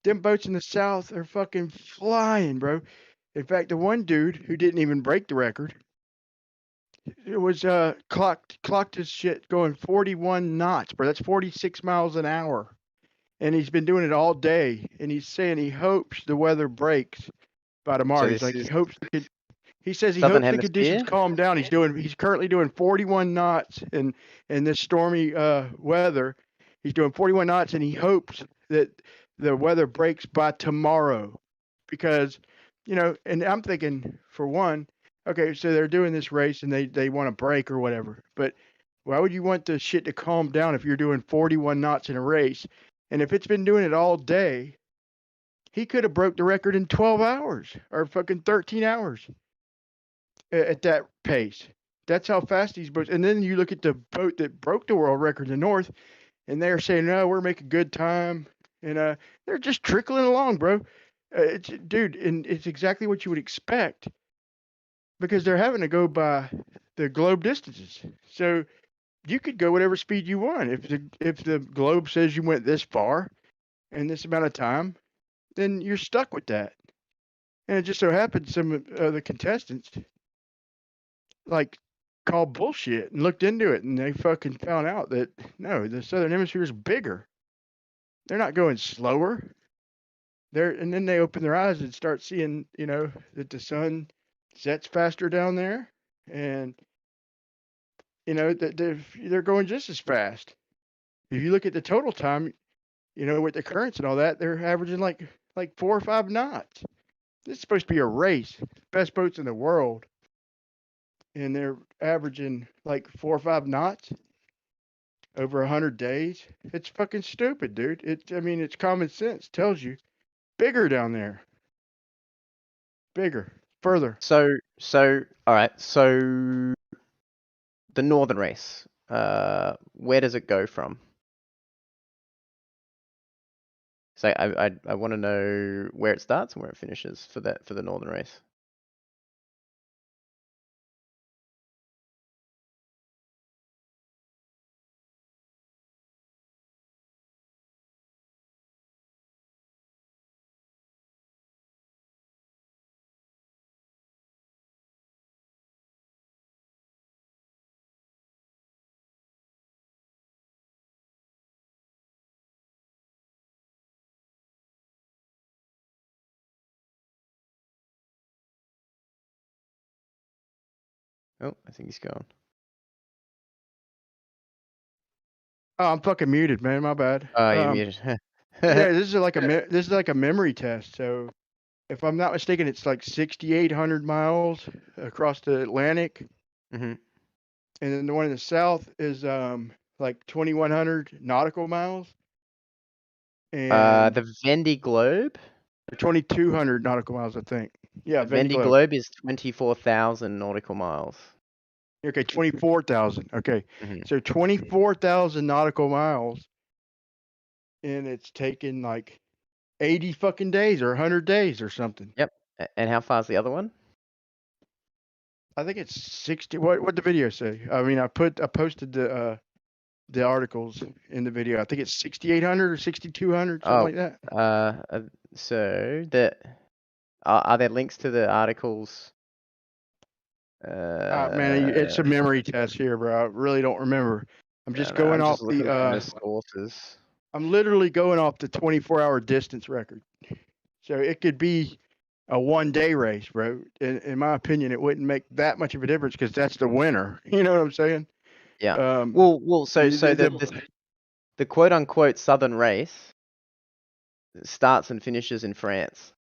F: them boats in the South are fucking flying, bro. In fact, the one dude who didn't even break the record, it was clocked his shit going 41 knots, bro. That's 46 miles an hour. And he's been doing it all day. And he's saying he hopes the weather breaks by tomorrow.
U: So
F: He's
U: this
F: like,
U: is
F: he says he
U: Southern
F: hopes the conditions
U: Hemisphere.
F: calm down. He's currently doing 41 knots in this stormy weather. He's doing 41 knots, and he hopes that the weather breaks by tomorrow, because, and I'm thinking, for one, okay, so they're doing this race and they want to break or whatever, but why would you want the shit to calm down if you're doing 41 knots in a race? And if it's been doing it all day, he could have broke the record in 12 hours or fucking 13 hours at that pace. That's how fast these boats. And then you look at the boat that broke the world record in the north, and they're saying, "No, we're making good time," and they're just trickling along, bro. Dude, and it's exactly what you would expect, because they're having to go by the globe distances. So you could go whatever speed you want. If the globe says you went this far in this amount of time, then you're stuck with that. And it just so happens some of the contestants like called bullshit and looked into it, and they fucking found out that no, the southern hemisphere is bigger. They're not going slower. And then they open their eyes and start seeing, that the sun sets faster down there, and that they're going just as fast. If you look at the total time, with the currents and all that, they're averaging like 4 or 5 knots. This is supposed to be a race, best boats in the world, and they're averaging like 4 or 5 knots over 100 days. It's fucking stupid, dude. It's common sense. Tells you bigger down there, bigger, further.
U: So all right. So the northern race, where does it go from? So I want to know where it starts and where it finishes for the northern race. Oh, I think he's gone.
F: Oh, I'm fucking muted, man. My bad.
U: Oh, you're muted.
F: Yeah, this is like a memory test. So, if I'm not mistaken, it's like 6,800 miles across the Atlantic,
U: Mm-hmm.
F: and then the one in the south is like 2,100 nautical miles, and
U: The Vendée Globe.
F: 2,200 nautical miles, I think. Yeah,
U: The Vendée Globe is 24,000 nautical miles.
F: Okay, 24,000. Okay,
U: Mm-hmm.
F: so 24,000 nautical miles, and it's taken like 80 fucking days or 100 days or something.
U: Yep. And how far is the other one?
F: I think it's 60. What the video say? I posted the articles in the video. I think it's 6,800 or 6,200, something like that.
U: So are there links to the articles?
F: Man, it's a memory test here, bro. I really don't remember. I'm just going off the
U: sources.
F: I'm literally going off the 24-hour distance record. So it could be a one-day race, bro. In my opinion, it wouldn't make that much of a difference because that's the winner. You know what I'm saying?
U: Yeah. So the quote-unquote southern race starts and finishes in France.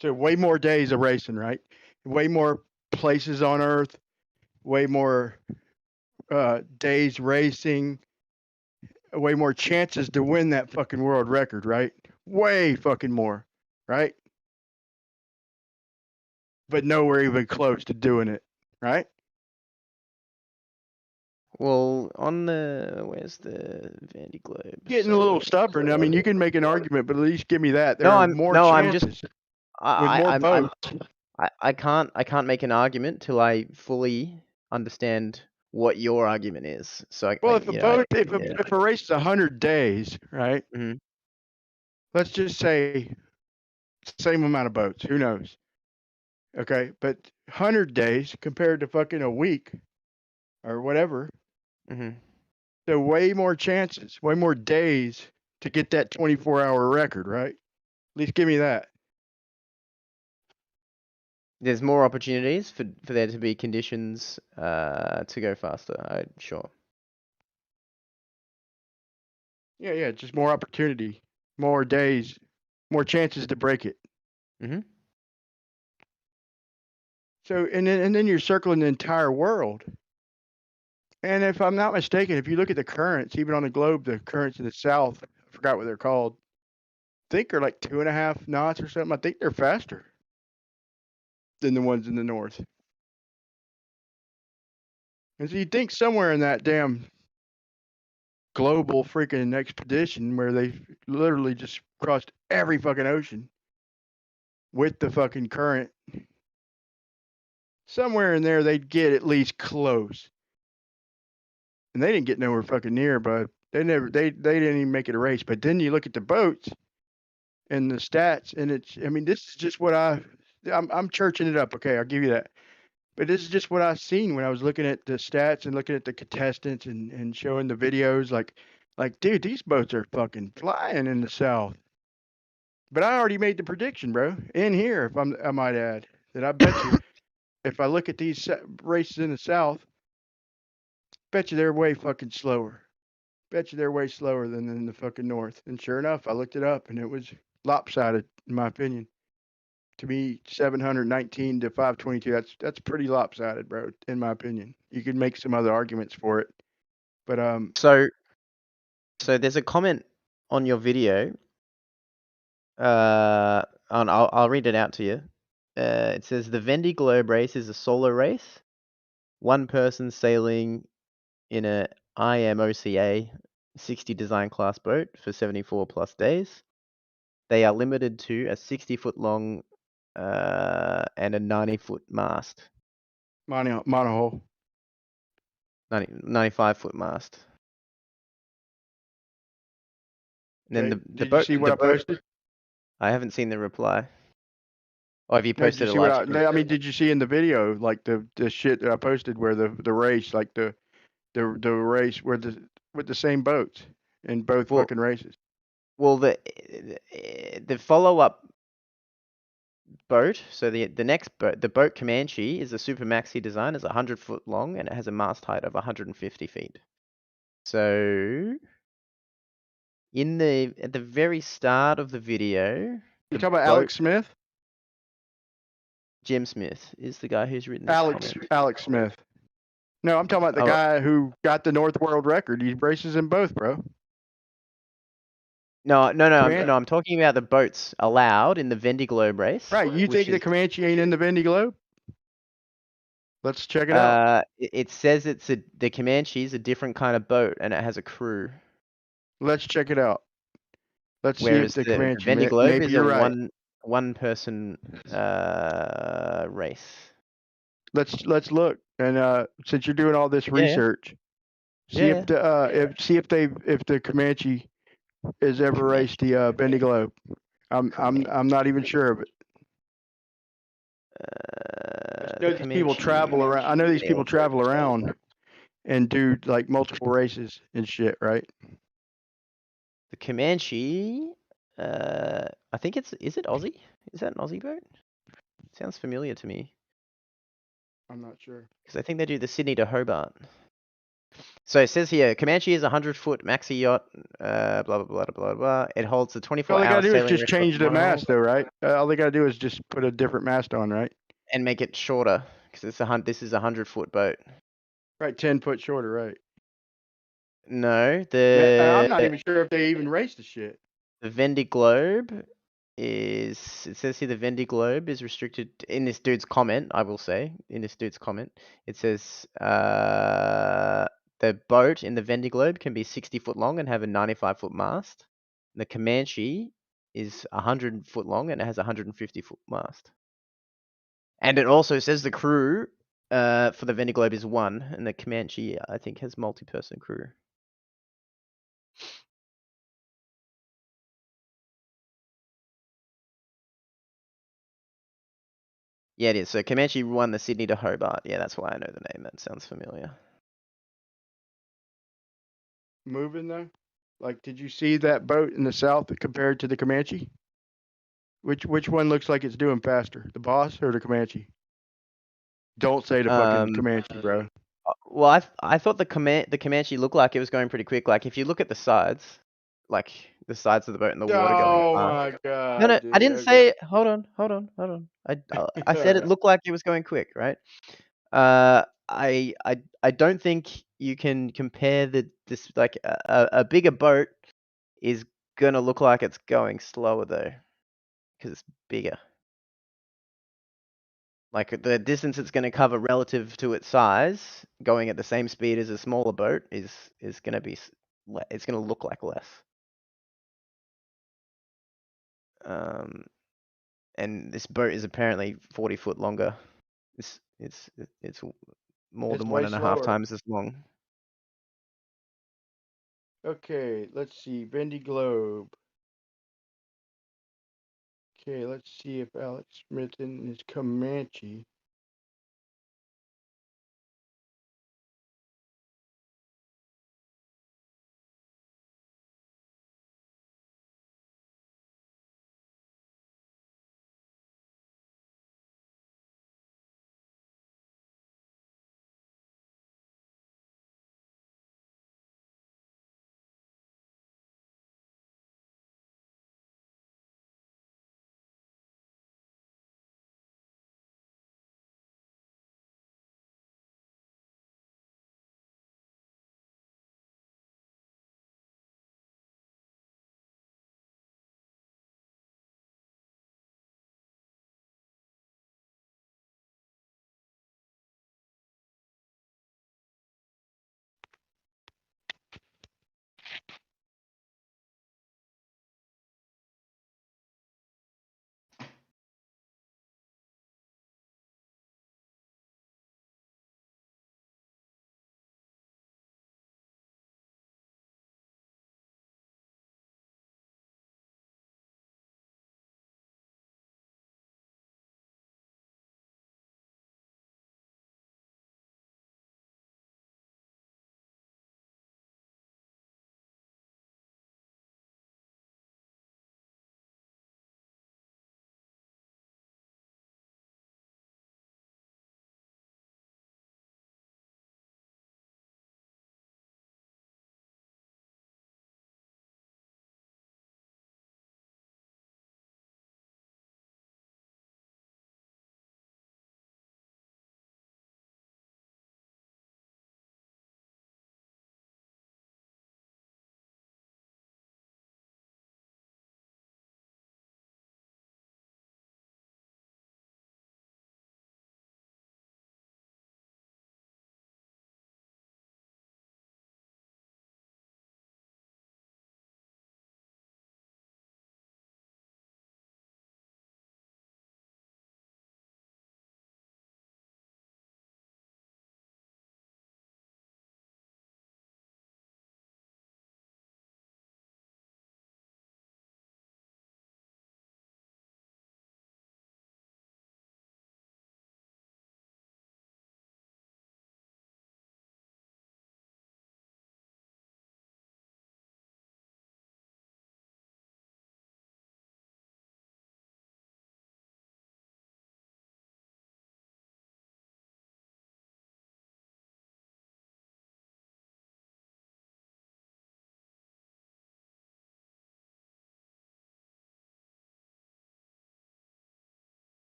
F: So way more days of racing, right? Way more places on Earth, way more days racing, way more chances to win that fucking world record, right? Way fucking more, right? But nowhere even close to doing it, right?
U: Well, on the where's the Vandy Globe?
F: Getting a little stubborn. I mean, you can make an argument, but at least give me that. There
U: No,
F: are
U: I'm
F: more
U: no, I'm
F: chances
U: just
F: with more
U: I'm
F: boats.
U: I can't make an argument till I fully understand what your argument is. So
F: Well, if a
U: you know,
F: boat, if a race is 100 days, right?
U: Mhm.
F: Let's just say same amount of boats. Who knows? Okay, but 100 days compared to fucking a week or whatever.
U: Mhm.
F: So way more chances, way more days to get that 24-hour record, right? At least give me that.
U: There's more opportunities for there to be conditions to go faster. Sure.
F: Yeah, just more opportunity, more days, more chances to break it.
U: Mhm.
F: So and then you're circling the entire world. And if I'm not mistaken, if you look at the currents, even on the globe, the currents in the south, I forgot what they're called. I think they're like 2.5 knots or something. I think they're faster than the ones in the north. And so you'd think somewhere in that damn global freaking expedition where they literally just crossed every fucking ocean with the fucking current, somewhere in there they'd get at least close. And they didn't get nowhere fucking near, but they didn't even make it a race. But then you look at the boats and the stats, and I mean, this is just what I'm churching it up. Okay, I'll give you that. But this is just what I seen when I was looking at the stats and looking at the contestants and showing the videos. Like, dude, these boats are fucking flying in the south. But I already made the prediction, bro, in here, if I might add, that I bet you, if I look at these races in the south, bet you they're way fucking slower. Bet you they're way slower than in the fucking north. And sure enough, I looked it up, and it was lopsided, in my opinion. To me, 719 to 522, that's pretty lopsided, bro, in my opinion. You could make some other arguments for it. But
U: So there's a comment on your video. And I'll read it out to you. It says the Vendée Globe race is a solo race. One person sailing in a IMOCA 60 design class boat for 74 plus days. They are limited to a 60-foot long and a 90-foot mast.
F: monohull.
U: 95-foot mast. And then
F: Okay.
U: the
F: Did
U: boat.
F: you see what
U: the
F: I
U: boat,
F: posted?
U: I haven't seen the reply. Or have you
F: No, did
U: posted
F: you
U: a
F: see what
U: live stream?
F: I mean, did you see in the video, like the shit that I posted where the race, like the race where with the same boats in both fucking races?
U: Well, the follow-up boat, so the next boat, the boat Comanche, is a super maxi design. It's 100 foot long and it has a mast height of 150 feet. So at the very start of the video,
F: You talking about Alex Smith?
U: Jim Smith is the guy who's written this comment.
F: Alex Smith. No, I'm talking about the guy who got the North World record. He races in both, bro.
U: No, I'm talking about the boats allowed in the Vendée Globe race.
F: Right, you think the Comanche ain't in the Vendée Globe? Let's check it out.
U: It says the Comanche is a different kind of boat and it has a crew.
F: Let's check it out. Let's
U: Whereas
F: see if the Comanche.
U: Vendée Globe
F: maybe
U: is
F: you're
U: a
F: right.
U: one person race.
F: Let's look, and since you're doing all this research, see if the Comanche has ever raced the Vendée Globe. I'm not even sure of it. I know these people travel around. I know these people travel around and do like multiple races and shit, right?
U: The Comanche, I think is it Aussie? Is that an Aussie boat? Sounds familiar to me.
F: I'm not sure.
U: Because I think they do the Sydney to Hobart. So it says here, Comanche is a 100-foot maxi yacht, blah, blah, blah, blah, blah. It holds the 24-hour
F: All they gotta do is
U: sailing
F: just
U: record
F: change the
U: monohull
F: mast, though, right? All they gotta do is just put a different mast on, right?
U: and make it shorter, because this is a 100-foot boat.
F: Right, 10 foot shorter, right?
U: No,
F: I'm not even sure if they even race the shit.
U: The Vendée Globe it says here the Vendée Globe is restricted in this dude's comment, I will say, it says the the boat in the Vendiglobe can be 60 foot long and have a 95-foot mast. The Comanche is 100 foot long and it has a 150-foot mast. And it also says the crew for the Vendiglobe is 1, and the Comanche, I think, has multi-person crew. Yeah, it is. So Comanche won the Sydney to Hobart. Yeah, that's why I know the name. That sounds familiar.
F: Moving though? Like, did you see that boat in the south compared to the Comanche? Which one looks like it's doing faster, the Boss or the Comanche? Don't say the fucking Comanche, bro.
U: Well, I thought the Comanche looked like it was going pretty quick. Like if you look at the sides, like the sides of the boat and the water going
F: Oh
U: past.
F: my god.
U: No,
F: dude,
U: I didn't
F: okay.
U: say. Hold on. I said it looked like it was going quick, right? I don't think you can compare this like a bigger boat is gonna look like it's going slower though, because it's bigger. Like the distance it's going to cover relative to its size, going at the same speed as a smaller boat, is going to be it's going to look like less. And this boat is apparently 40 foot longer. It's more
F: It's
U: than
F: way
U: 1.5
F: slower.
U: times as long.
F: Okay, let's see. Vendiglobe. Okay, let's see if Alex Smithson is Comanche.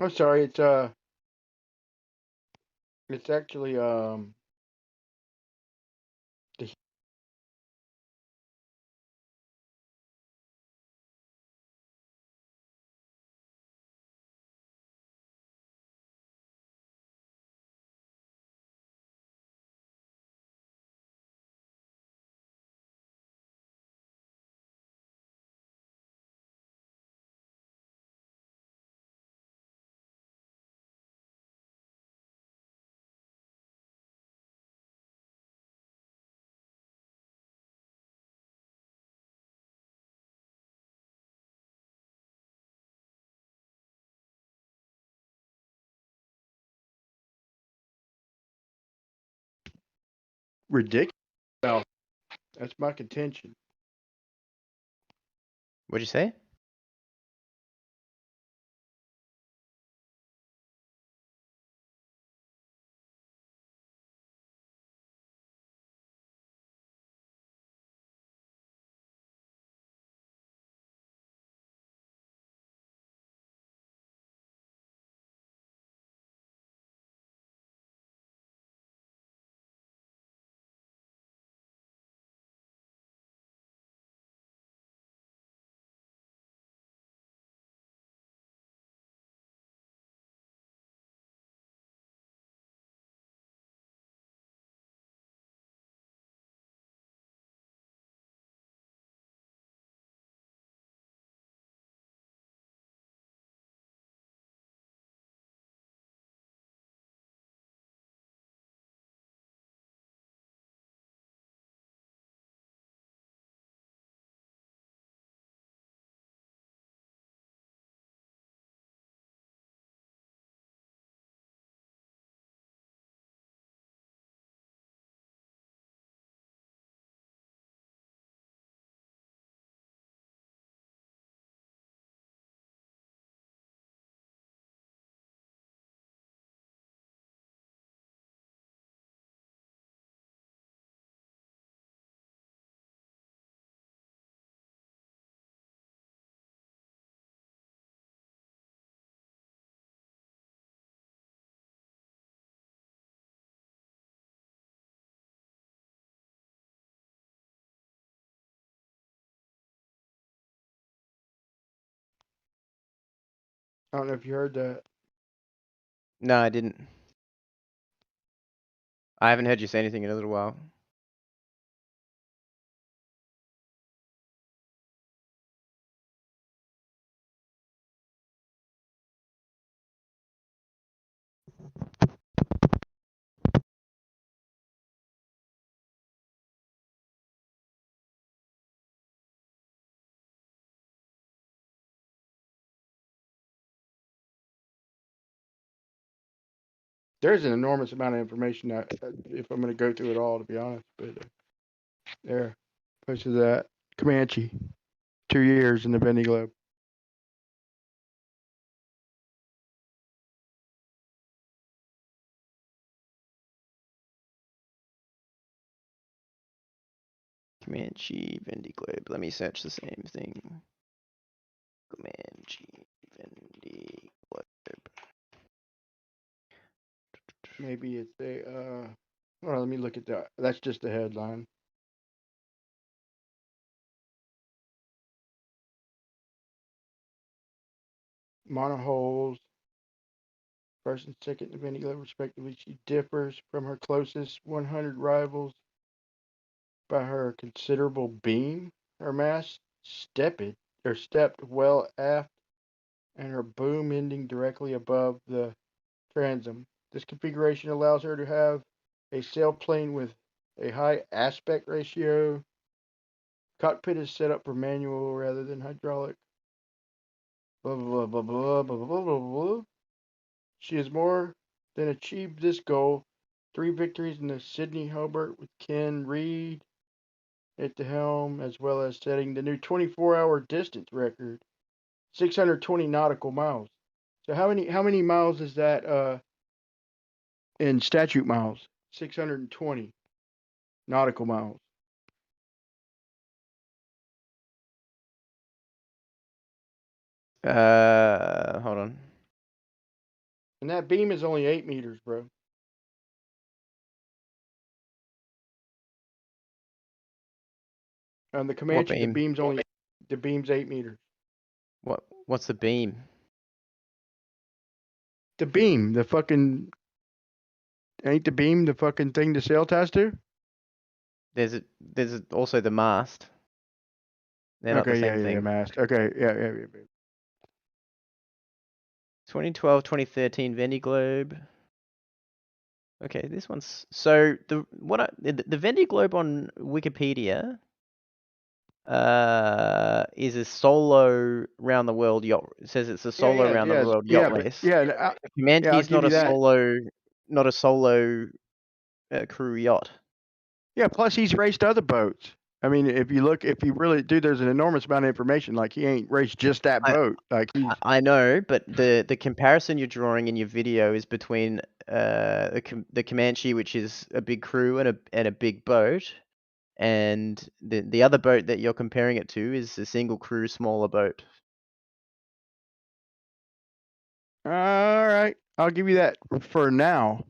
F: I'm sorry, it's actually the ridiculous. Well, that's my contention.
U: What'd you say?
F: I don't know if you heard that.
U: No, I didn't. I haven't heard you say anything in a little while.
F: There's an enormous amount of information that if I'm going to go through it all, to be honest, but there, posted that Comanche, 2 years in the Bendy Globe.
U: Comanche Vendy Globe. Let me search the same thing. Comanche Vendy Globe.
F: Maybe it's a hold on, let me look at that. That's just the headline. Monoholes, first and second in the Bendy Globe respectively. She differs from her closest 100 rivals by her considerable beam. Her mast stepped well aft, and her boom ending directly above the transom. This configuration allows her to have a sailplane with a high aspect ratio. Cockpit is set up for manual rather than hydraulic. Blah blah blah blah blah blah blah blah blah. She has more than achieved this goal. 3 victories in the Sydney Hobart with Ken Reed at the helm, as well as setting the new 24-hour distance record, 620 nautical miles. So how many miles is that in statute miles? 620 nautical miles.
U: Hold on.
F: And that beam is only 8 meters, bro. And the Comanche,
U: beam?
F: the beam's 8 meters.
U: What's the beam?
F: The beam, ain't the beam the fucking thing to sail ties to?
U: There's also the mast. They're not the
F: Okay,
U: same
F: yeah,
U: thing.
F: mast. Okay, yeah.
U: 2012, 2013 Vendy Globe. Okay, this one's so the Vendy Globe on Wikipedia is a solo round the world yacht. It says it's a solo round the world yacht race.
F: Yeah,
U: Comanche
F: I'll
U: is
F: give you that.
U: not a solo crew yacht.
F: Yeah, plus he's raced other boats. I mean, if you really do, there's an enormous amount of information. Like he ain't raced just that boat. Like
U: I know, but the comparison you're drawing in your video is between the Comanche, which is a big crew and a big boat, and the other boat that you're comparing it to is a single crew, smaller boat.
F: all right, I'll give you that for now.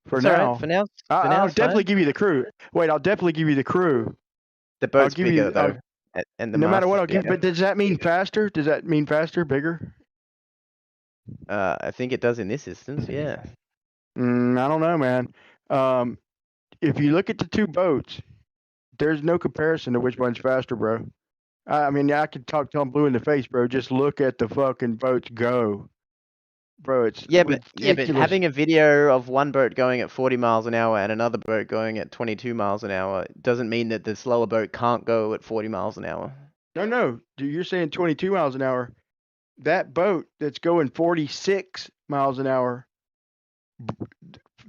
F: For
U: It's
F: now,
U: all right. For now,
F: I'll
U: it's
F: definitely
U: fine.
F: give you the crew. Wait, I'll definitely give you the crew.
U: The boat's
F: give
U: bigger
F: you,
U: though, and the
F: no matter
U: mast
F: what,
U: is
F: I'll give.
U: bigger.
F: But does that mean faster? Does that mean faster, bigger?
U: I think it does in this instance. Yeah.
F: I don't know, man. If you look at the two boats, there's no comparison to which one's faster, bro. I mean, I could talk till I'm blue in the face, bro. Just look at the fucking boats go, bro. It's
U: But
F: ridiculous.
U: having a video of one boat going at 40 miles an hour and another boat going at 22 miles an hour doesn't mean that the slower boat can't go at 40 miles an hour.
F: No, dude, you're saying 22 miles an hour. That boat that's going 46 miles an hour,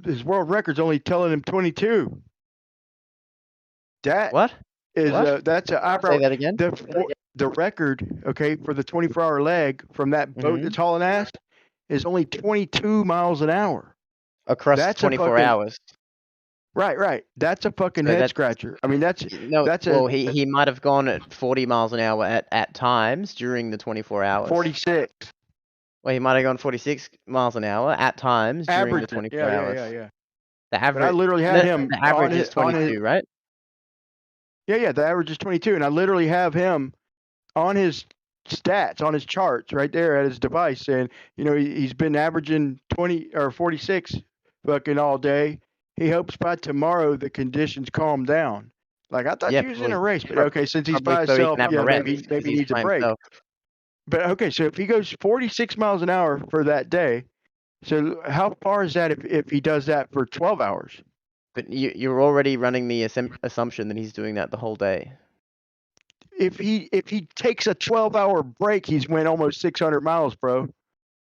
F: his world record's only telling him 22. That
U: What?
F: is that's an eyebrow.
U: Say that again.
F: The record, okay, for the 24-hour leg from that boat that's hauling ass is only 22 miles an hour.
U: Across 24 hours.
F: Right. That's a fucking head scratcher. I mean,
U: he might have gone at 40 miles an hour at times during the 24 hours.
F: 46.
U: Well, he might have gone 46 miles an hour at times during the 24 hours.
F: Yeah.
U: The average.
F: But I literally had him.
U: The average is 22, right?
F: Yeah. The average is 22, and I literally have him on his stats, on his charts, right there at his device, saying, he's been averaging 20 or 46 fucking all day. He hopes by tomorrow the conditions calm down. Like I thought he was in a race, but okay, since he's by himself, maybe he needs a break. But okay, so if he goes 46 miles an hour for that day, so how far is that if he does that for 12 hours?
U: But you're already running the assumption that he's doing that the whole day.
F: If he takes a 12-hour break, he's went almost 600 miles, bro.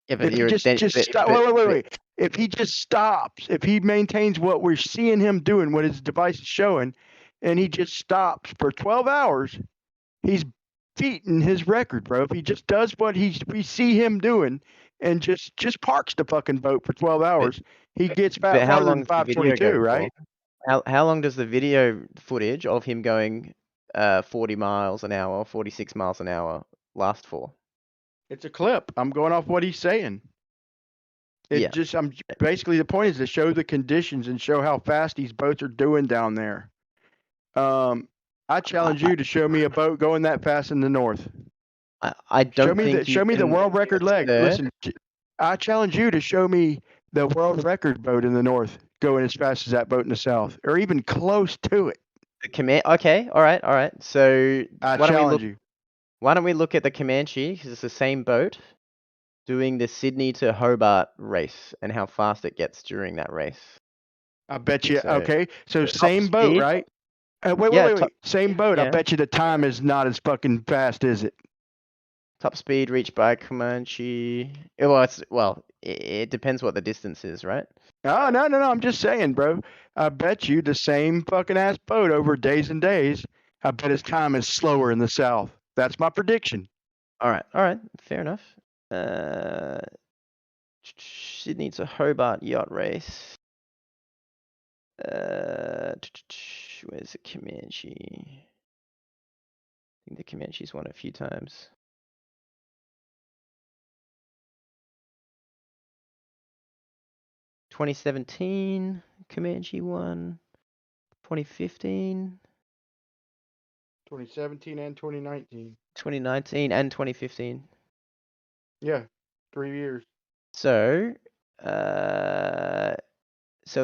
U: Yeah, but
F: if he stop, wait. If he just stops, if he maintains what we're seeing him doing, what his device is showing, and he just stops for 12 hours, he's beating his record, bro. If he just does what we see him doing and just parks the fucking boat for 12 hours, he gets back farther than 522, right?
U: How long does the video footage of him going 40 miles an hour, 46 miles an hour last for?
F: It's a clip. I'm going off what he's saying. I'm basically, the point is to show the conditions and show how fast these boats are doing down there. I challenge you to show me a boat going that fast in the north.
U: I don't think
F: show me the world record leg. Listen, I challenge you to show me the world record boat in the north going as fast as that boat in the south, or even close to it.
U: Okay, all right. So
F: I challenge you.
U: Why don't we look at the Comanche, because it's the same boat, doing the Sydney to Hobart race and how fast it gets during that race.
F: I bet you. Okay, so same boat, right? Wait. Same boat. I bet you the time is not as fucking fast, is it?
U: Top speed reached by Comanche. It depends what the distance is, right?
F: Oh, no. I'm just saying, bro. I bet you the same fucking ass boat over days and days. I bet his time is slower in the south. That's my prediction.
U: All right. Fair enough. Sydney to Hobart yacht race. Where's the Comanche? I think the Comanche's won a few times. 2017 Comanche one. 2015.
F: 2017 and 2019.
U: 2019 and 2015.
F: Yeah, 3 years.
U: So, so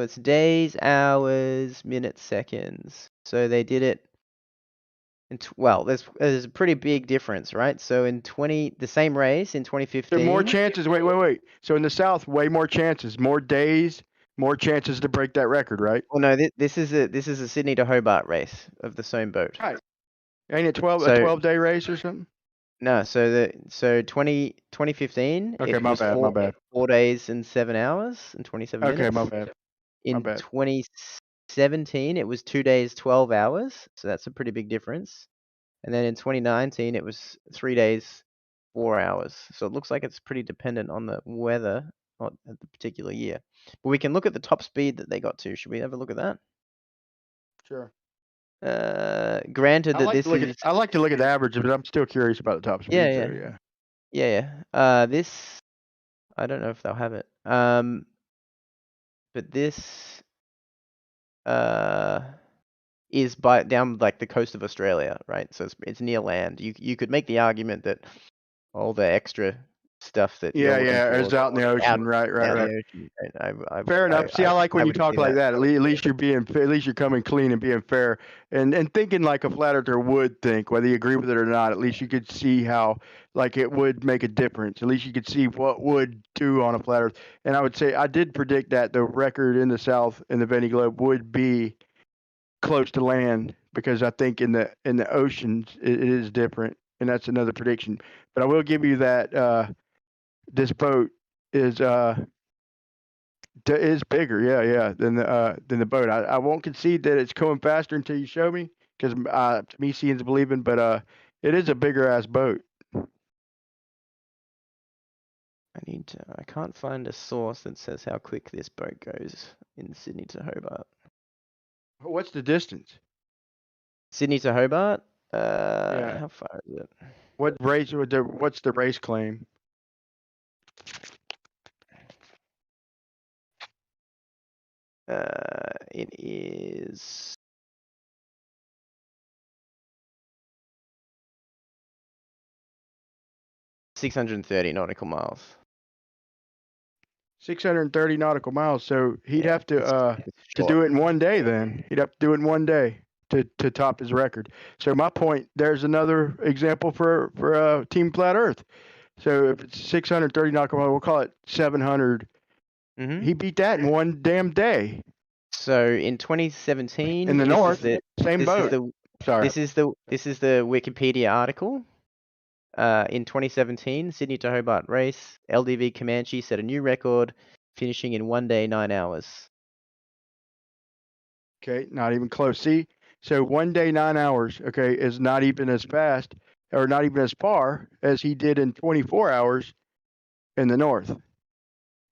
U: it's days, hours, minutes, seconds. So they did it in well, there's a pretty big difference, right? So in the same race in 2015.
F: There are more chances. Wait. So in the South, way more chances, more days, more chances to break that record, right?
U: Well, no, this is a Sydney to Hobart race of the same boat.
F: Right. Ain't it a 12-day race or something?
U: No, so 2015
F: Okay,
U: it
F: my
U: was
F: bad.
U: 4 days and 7 hours and 27
F: Okay,
U: minutes.
F: my bad.
U: In 2017 it was 2 days 12 hours, so that's a pretty big difference. And then in 2019 it was 3 days 4 hours. So it looks like it's pretty dependent on the weather at the particular year. But we can look at the top speed that they got to. Should we have a look at that?
F: Sure.
U: Granted that this is
F: I like to look at the average, but I'm still curious about the top speed.
U: yeah. This I don't know if they'll have it. But this is down like the coast of Australia, right? So it's near land. You could make the argument that all the extra stuff that you're looking for
F: it's out in the ocean, right. Fair enough. See, I like when you talk like that. At least you're coming clean and being fair, and thinking like a flat earther would think, whether you agree with it or not. At least you could see how like it would make a difference. At least you could see what would do on a flat earth. And I would say I did predict that the record in the South in the Vendée Globe would be close to land, because I think in the oceans it is different, and that's another prediction. But I will give you that this boat is bigger, than the boat. I won't concede that it's going faster until you show me, because to me seeing is believing. But it is a bigger ass boat.
U: I can't find a source that says how quick this boat goes in Sydney to Hobart.
F: What's the distance?
U: Sydney to Hobart? How far is it?
F: What race? What's the race claim?
U: It is 630 nautical miles.
F: 630 nautical miles. So he'd have to do it in one day. Then he'd have to do it in one day to top his record. So my point, there's another example for Team Flat Earth. So if it's 630 nautical miles, we'll call it 700. He beat that in one damn day.
U: So in 2017,
F: in the north, same boat. Sorry.
U: This is the Wikipedia article. In 2017, Sydney to Hobart race, LDV Comanche set a new record, finishing in 1 day 9 hours.
F: Okay, not even close. See, so 1 day 9 hours, okay, is not even as fast or not even as far as he did in 24 hours in the north.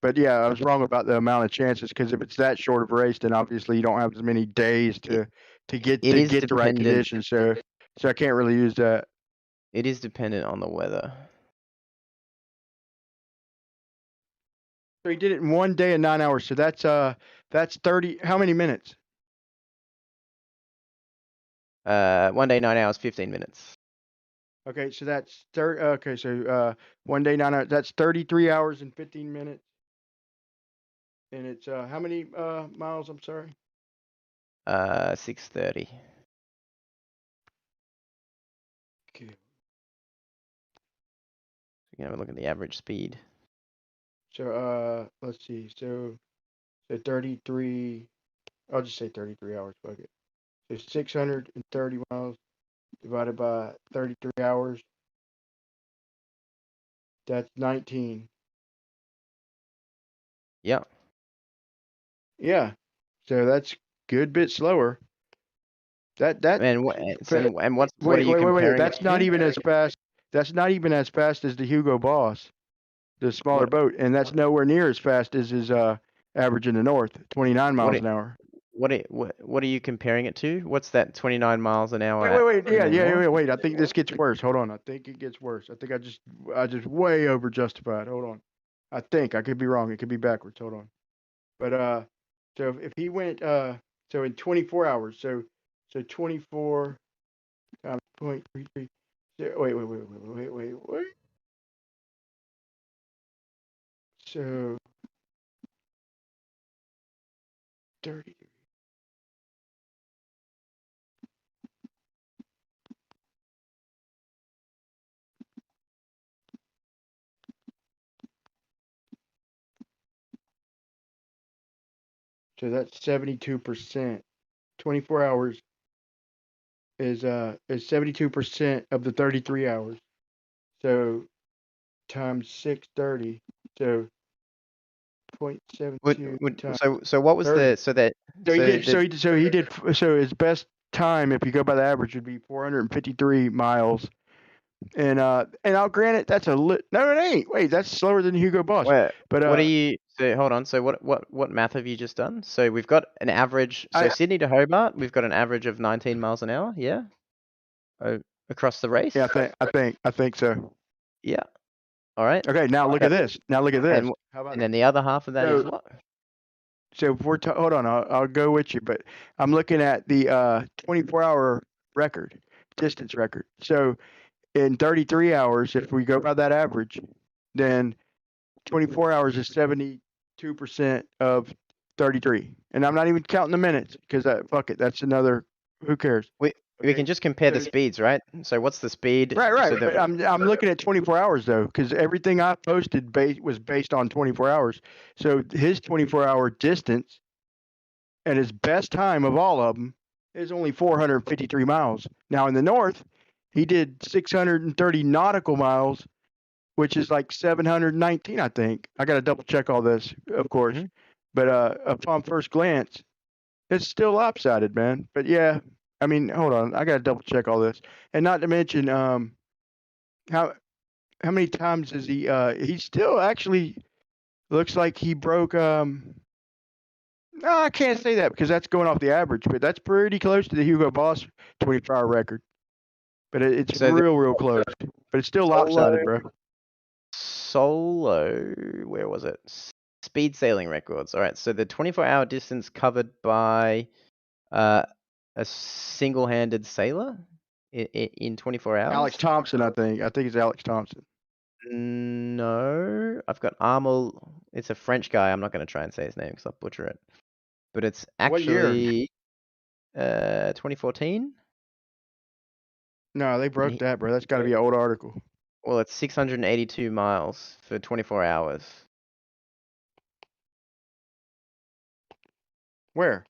F: But yeah, I was wrong about the amount of chances, because if it's that short of a race, then obviously you don't have as many days to get the right conditions. So I can't really use that.
U: It is dependent on the weather.
F: So he did it in 1 day and 9 hours. So that's 30. How many minutes?
U: 1 day 9 hours 15 minutes.
F: Okay, so that's 30. Okay, so 1 day 9 hours. That's 33 hours and 15 minutes. And it's how many miles? I'm sorry.
U: 630.
F: Okay.
U: You can have a look at the average speed.
F: So let's see. So 33. I'll just say 33 hours. Fuck it. So 630 miles divided by 33 hours. That's 19.
U: Yeah.
F: Yeah. So that's good bit slower. What are you comparing? Wait. That's not even as fast. That's not even as fast as the Hugo Boss, the smaller boat, and that's nowhere near as fast as his average in the north, 29 miles an hour.
U: What are you comparing it to? What's that 29 miles an hour?
F: Wait. Wait. I think this gets worse. Hold on. I think it gets worse. I think I just way over justified. Hold on. I think I could be wrong. It could be backwards. Hold on. But so if he went so in 24 hours, so 24 times 0.33. Wait. So 30. So that's 72%. 24 hours is 72% of the 33 hours. So times 630. So 0.72 times
U: So what was
F: 30.
U: the so that
F: So he
U: so
F: did.
U: the
F: So his best time, if you go by the average, would be 453 miles. And I'll grant it, that's no, it ain't. Wait, that's slower than Hugo Boss.
U: Where
F: But
U: what are you? So hold on. So what math have you just done? So we've got an average. So
F: I
U: Sydney to Hobart, we've got an average of 19 miles an hour. Yeah. Across the race.
F: yeah, I think so.
U: Yeah. All right.
F: Okay, now look at this. Now look at this.
U: And
F: How about
U: and then the other half of that is what?
F: So if we're hold on, I'll go with you, but I'm looking at the 24-hour record, distance record. So in 33 hours, if we go by that average, then 24 hours is 72% of 33. And I'm not even counting the minutes because fuck it, that's another. Who cares?
U: We can just compare the speeds, right? So what's the speed?
F: Right.
U: So that
F: But I'm looking at 24 hours though, because everything I posted was based on 24 hours. So his 24-hour distance and his best time of all of them is only 453 miles. Now in the north, he did 630 nautical miles, which is like 719, I think. I got to double check all this, of course. But upon first glance, it's still lopsided, man. But yeah, I mean, hold on, I got to double check all this, and not to mention how many times is he still actually looks like he broke no, I can't say that because that's going off the average, but that's pretty close to the Hugo Boss 24-hour record. But it's
U: So
F: real close. But it's still lopsided, bro.
U: Solo, where was it? Speed sailing records. All right. So the 24-hour distance covered by a single-handed sailor in 24 hours.
F: Alex Thompson, I think. I think it's Alex Thompson.
U: No, I've got Armel. It's a French guy. I'm not going to try and say his name because I'll butcher it. But it's
F: What year?
U: actually 2014.
F: No, they broke that, bro. That's got to be an old article.
U: Well, it's 682 miles for 24 hours.
F: Where?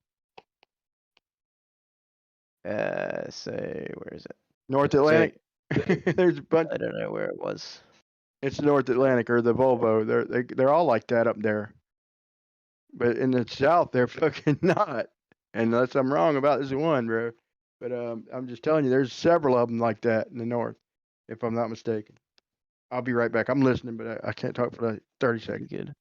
U: So where is it?
F: North Atlantic. There's a bunch.
U: I don't know where it was.
F: It's North Atlantic or the Volvo. They're all like that up there. But in the South, they're fucking not. Unless I'm wrong about this one, bro. But I'm just telling you, there's several of them like that in the North, if I'm not mistaken. I'll be right back. I'm listening, but I can't talk for like 30 seconds.
U: Good.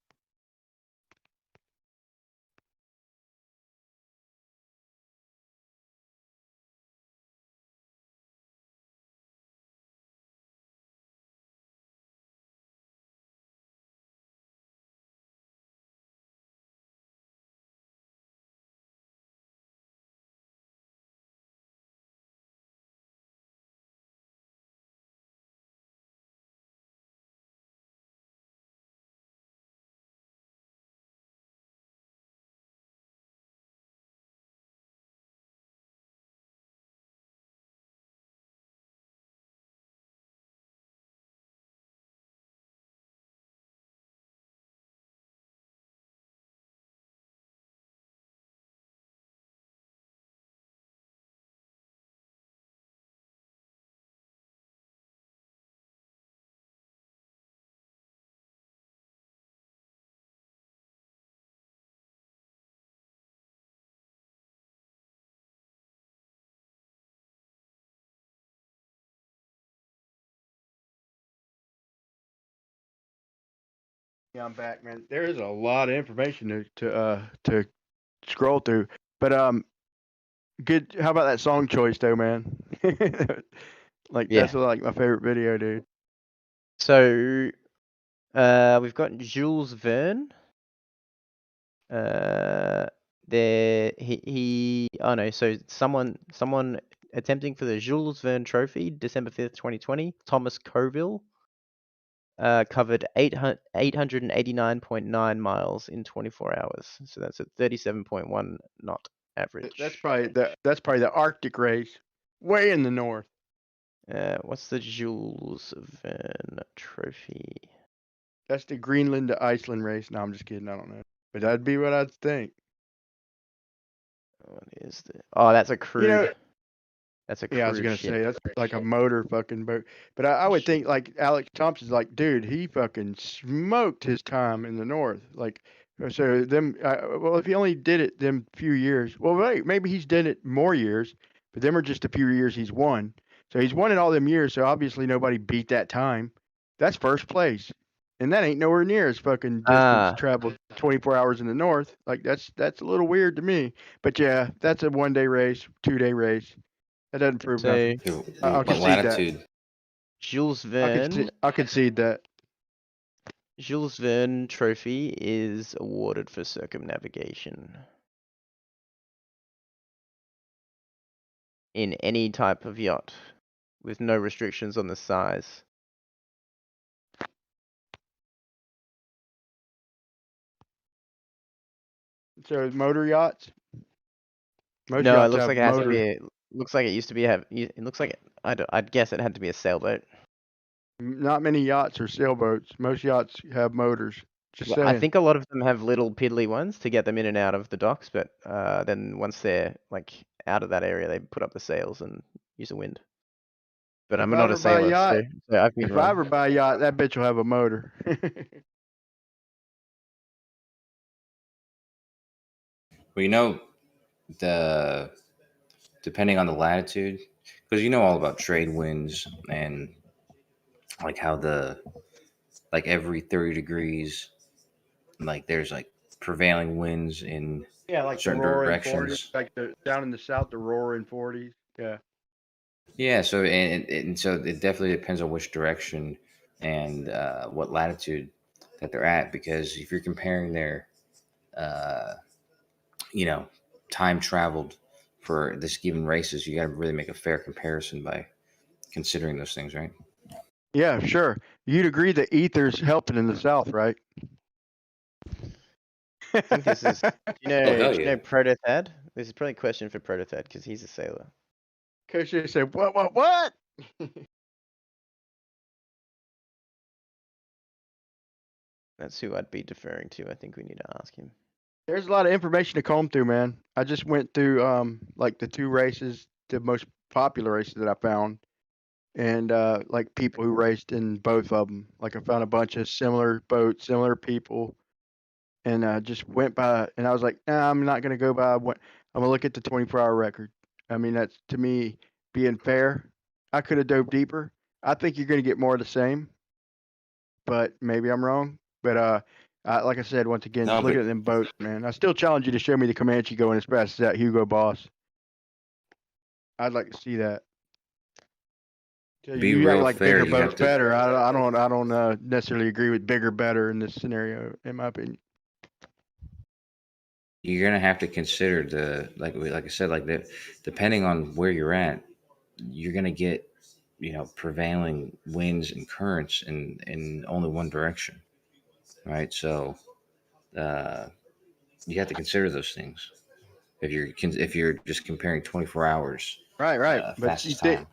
F: Yeah, I'm back, man. There is a lot of information to scroll through. But good. How about that song choice, though, man? Like
U: Yeah.
F: that's like my favorite video, dude.
U: So we've got Jules Verne. Oh no, so someone attempting for the Jules Verne Trophy, December 5th, 2020, Thomas Coville, covered 889.9 miles in 24 hours. So that's a 37.1 knot average.
F: That's probably the Arctic race, way in the north.
U: What's the Jules Verne Trophy?
F: That's the Greenland to Iceland race. No, I'm just kidding. I don't know, but that'd be what I'd think.
U: What is the? Oh, that's a crude.
F: You know,
U: that's a crude
F: yeah, I was gonna
U: ship.
F: say that's like a motor fucking boat. But I would think like Alex Thompson's like, dude, he fucking smoked his time in the north. Like, so them. Well, if he only did it them few years, well, wait, maybe he's done it more years, but them are just a few years he's won. So he's won it all them years. So obviously nobody beat that time. That's first place, and that ain't nowhere near as fucking distance traveled 24 hours in the north. Like that's a little weird to me. But yeah, that's a 1 day race, 2 day race. That doesn't prove nothing. I'll
N: What
F: concede
N: latitude?
F: that.
U: Jules Verne.
F: I'll concede that.
U: Jules Verne Trophy is awarded for circumnavigation in any type of yacht with no restrictions on the size.
F: So motor yachts. Most
U: No, it
F: yachts
U: looks
F: have
U: like it has to
F: motor.
U: be. Looks like it used to be. It looks like I'd guess it had to be a sailboat.
F: Not many yachts are sailboats. Most yachts have motors. Just
U: Well, I
F: saying.
U: think a lot of them have little piddly ones to get them in and out of the docks, but then once they're like out of that area, they put up the sails and use the wind. But I'm
F: If I
U: not a
F: ever buy a
U: sailor,
F: yacht,
U: so I've been
F: if I
U: wrong.
F: ever buy a yacht, that bitch will have a motor.
N: Well, you know, depending on the latitude, because you know all about trade winds and like how like every 30 degrees, like there's like prevailing winds in
F: Yeah, like the
N: certain
F: roaring
N: directions.
F: 40s, like down in the south, the roaring 40s. Yeah.
N: Yeah, so and so it definitely depends on which direction and what latitude that they're at, because if you're comparing their uh, time traveled for this given races, you got to really make a fair comparison by considering those things, right?
F: Yeah, sure. You'd agree that ether's helping in the south, right?
U: I think this is. Do you know?
N: Oh, hell
U: Do you
N: yeah.
U: know Protothed? This is probably a question for Protothed because he's a sailor.
F: Coach just said, what?
U: That's who I'd be deferring to. I think we need to ask him.
F: There's a lot of information to comb through, man. I just went through like the two races, the most popular races that I found, and like people who raced in both of them. Like I found a bunch of similar boats, similar people, and just went by. And I was like, nah, I'm not gonna go by. I'm gonna look at the 24-hour record. I mean, that's to me being fair. I could have dove deeper. I think you're gonna get more of the same, but maybe I'm wrong. But like I said, once again,
N: No,
F: just looking
N: but
F: at them boats, man. I still challenge you to show me the Comanche going as fast as that Hugo Boss. I'd like to see that.
N: be
F: You act
N: real
F: like
N: fair.
F: bigger
N: You have
F: boats
N: to.
F: better. I don't necessarily agree with bigger better in this scenario, in my opinion.
N: You're gonna have to consider like I said, like depending on where you're at, you're gonna get prevailing winds and currents in only one direction, right? So you have to consider those things if you're just comparing 24 hours
F: Right. But
N: fastest time.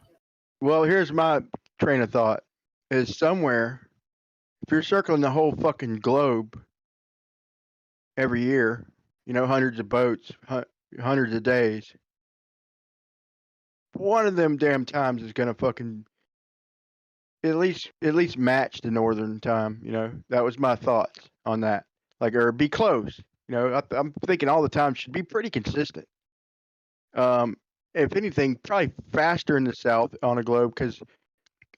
F: well, here's my train of thought: is somewhere if you're circling the whole fucking globe every year, hundreds of boats, hundreds of days, one of them damn times is gonna fucking at least match the northern time. That was my thoughts on that. Like, or be close. I'm thinking all the time should be pretty consistent. If anything, probably faster in the south on a globe, because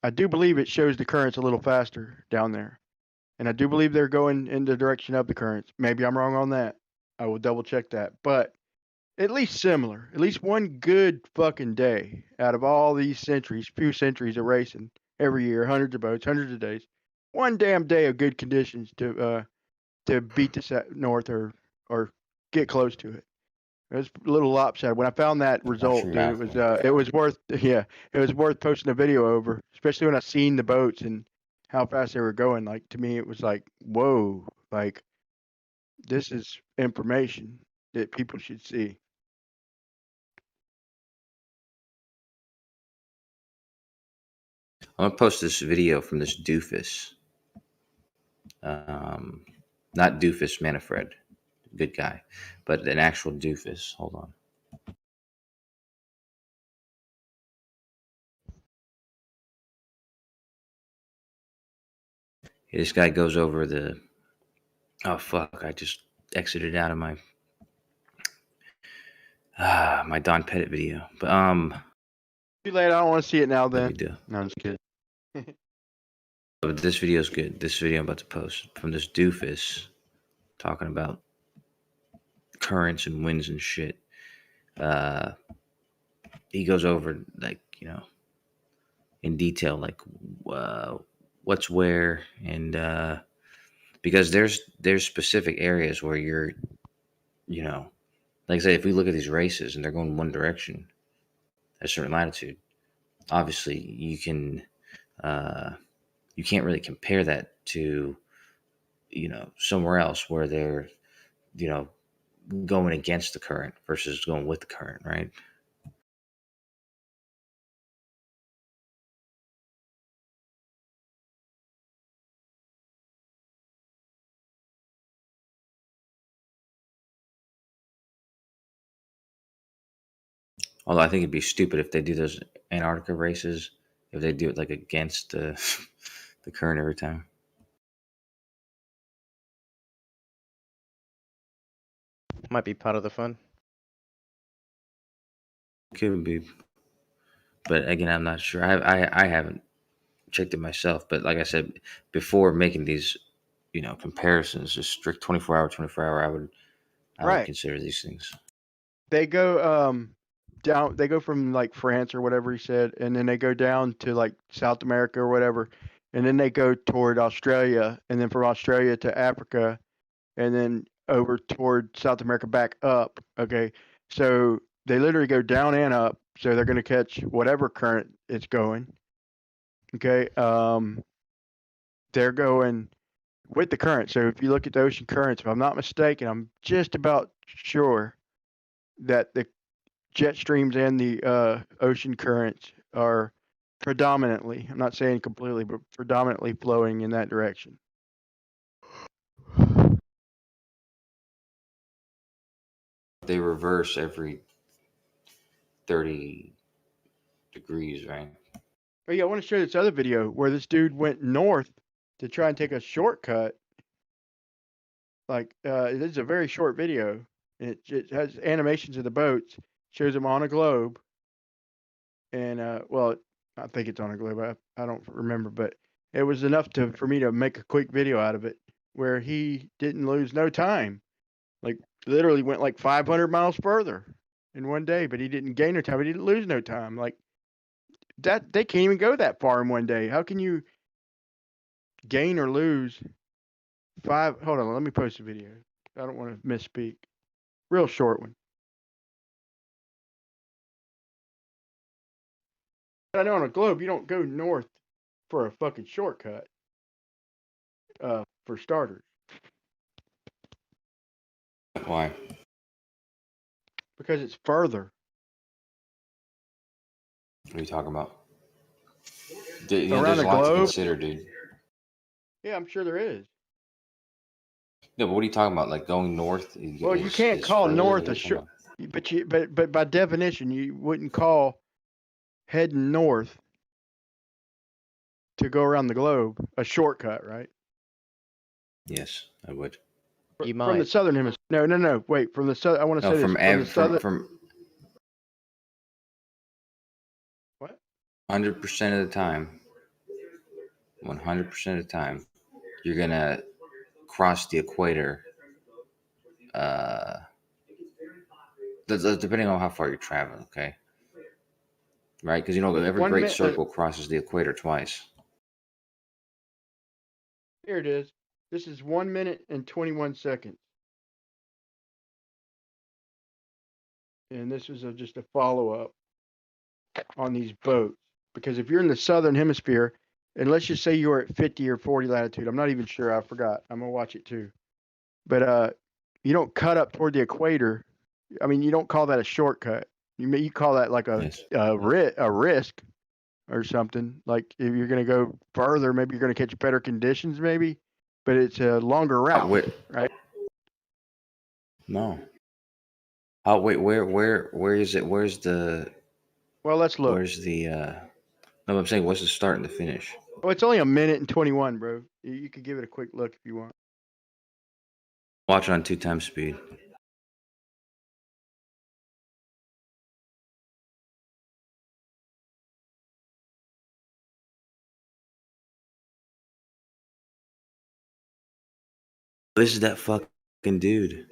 F: I do believe it shows the currents a little faster down there, and I do believe they're going in the direction of the currents. Maybe I'm wrong on that. I will double check that, but at least similar. At least one good fucking day out of all these few centuries of racing every year, hundreds of boats, hundreds of days. One damn day of good conditions to beat the north or or get close to it. It was a little lopsided. When I found that result,
N: your
F: dude,
N: mouth,
F: it was worth it was worth posting a video over, especially when I seen the boats and how fast they were going. Like to me, it was like, whoa, like this is information that people should see.
N: I'm gonna post this video from this doofus. Not doofus Manfred, good guy, but an actual doofus. Hold on. This guy goes over the. Oh fuck! I just exited out of my my Don Pettit video, but
F: Too late. I don't want to see it now. Then.
N: do.
F: No, I'm just kidding.
N: But this video is good. This video I'm about to post from this doofus talking about currents and winds and shit. He goes over like in detail like what's where and because there's specific areas where you're like I say, if we look at these races and they're going one direction at a certain latitude, obviously you can't really compare that to somewhere else where they're going against the current versus going with the current, right? Although I think it'd be stupid if they do those Antarctica races, if they do it like against the current every time.
U: Might be part of the fun.
N: Could be, but again, I'm not sure. I haven't checked it myself, but like I said before, making these comparisons, just strict 24 hour, I would
F: Right.
N: consider these things.
F: They go down. They go from like France or whatever he said, and then they go down to like South America or whatever, and then they go toward Australia, and then from Australia to Africa, and then over toward South America back up. Okay, so they literally go down and up. So they're going to catch whatever current it's going. Okay, they're going with the current. So if you look at the ocean currents, if I'm not mistaken, I'm just about sure that the jet streams and the ocean currents are predominantly, I'm not saying completely, but predominantly flowing in that direction.
N: They reverse every 30 degrees, right?
F: Oh yeah, I want to show this other video where this dude went north to try and take a shortcut. Like, this is a very short video. It has animations of the boats, shows them on a globe. And, well, I think it's on a globe. I don't remember, but it was enough for me to make a quick video out of it where he didn't lose no time. Like, literally went like 500 miles further in one day, but he didn't gain no time. He didn't lose no time. Like, that they can't even go that far in one day. How can you gain or lose hold on, let me post a video. I don't want to misspeak. Real short one. I know on a globe you don't go north for a fucking shortcut. For starters.
N: Why?
F: Because it's further.
N: What are you talking about?
F: Around
N: there's
F: the
N: a lot to
F: globe?
N: consider, dude.
F: Yeah, I'm sure there is.
N: No, but what are you talking about? Like going north?
F: Well, you can't call north a short, but by definition, you wouldn't call heading north to go around the globe a shortcut, right?
N: Yes, I would.
U: You
F: From
U: might.
F: the southern hemisphere. No. Wait, from the southern. I want to
N: No,
F: say
N: from
F: this. From the southern.
N: from
F: What?
N: 100% of the time, 100% of the time, you're gonna cross the equator. Depending on how far you're traveling, okay, right? Because every great circle crosses the equator twice.
F: Here it is. This is 1 minute and 21 seconds. and this is just a follow up on these boats. Because if you're in the southern hemisphere, and let's just say you're at 50 or 40 latitude, I'm not even sure. I forgot. I'm gonna watch it too. But you don't cut up toward the equator. I mean, you don't call that a shortcut. You call that like a risk or something. Like if you're gonna go further, maybe you're gonna catch better conditions, maybe. But it's a longer route, right?
N: No. Oh wait, where is it? Where's the?
F: Well, let's look.
N: Where's the? No, I'm saying what's the start and the finish?
F: Oh, it's only a minute and 21, bro. You could give it a quick look if you want.
N: Watch it on 2x speed. This is that fucking dude.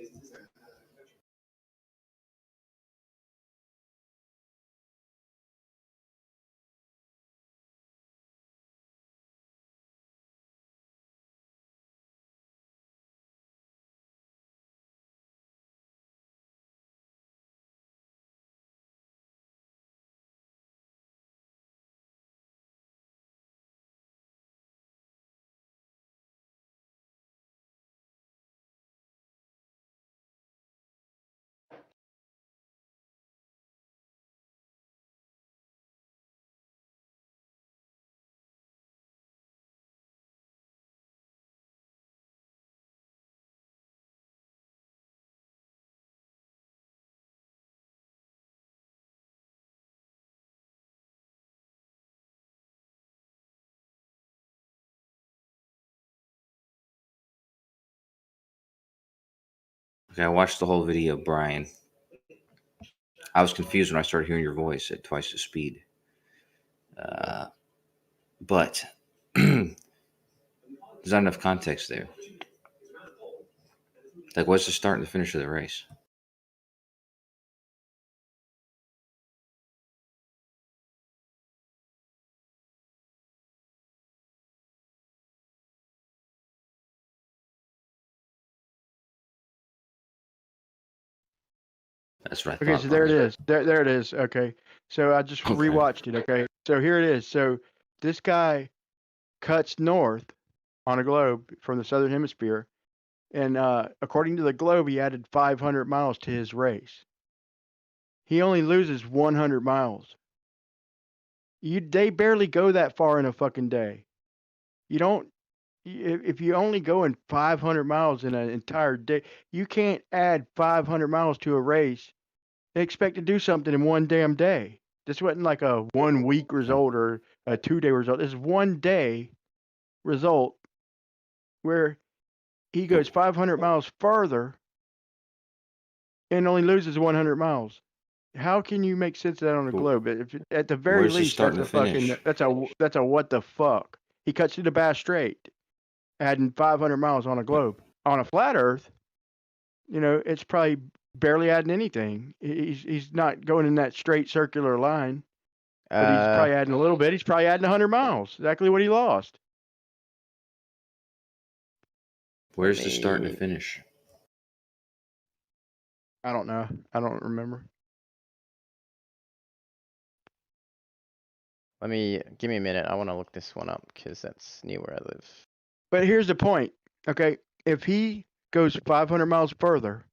N: Okay, I watched the whole video, Brian. I was confused when I started hearing your voice at twice the speed. But there's not enough context there. Like, what's the start and the finish of the race? That's what I
F: Okay,
N: thought.
F: so there it is. There it is. Okay. So I just rewatched it. Okay. So here it is. So this guy cuts north on a globe from the southern hemisphere. And according to the globe, he added 500 miles to his race. He only loses 100 miles. They barely go that far in a fucking day. You don't. If you only go in 500 miles in an entire day, you can't add 500 miles to a race and expect to do something in one damn day. This wasn't like a 1 week result or a 2-day result. This is 1 day result where he goes 500 miles further and only loses 100 miles. How can you make sense of that on a globe? If at the very
N: Where's the
F: least,
N: start
F: that's
N: and
F: a
N: the finish?
F: fucking that's a what the fuck. He cuts through the Bass Strait, adding 500 miles on a globe. On a flat Earth, it's probably barely adding anything. He's not going in that straight circular line, but he's probably adding a little bit. He's probably adding 100 miles. Exactly what he lost.
N: Where's the start and the finish?
F: I don't know. I don't remember.
U: Give me a minute. I want to look this one up because that's near where I live.
F: But here's the point. Okay, if he goes 500 miles further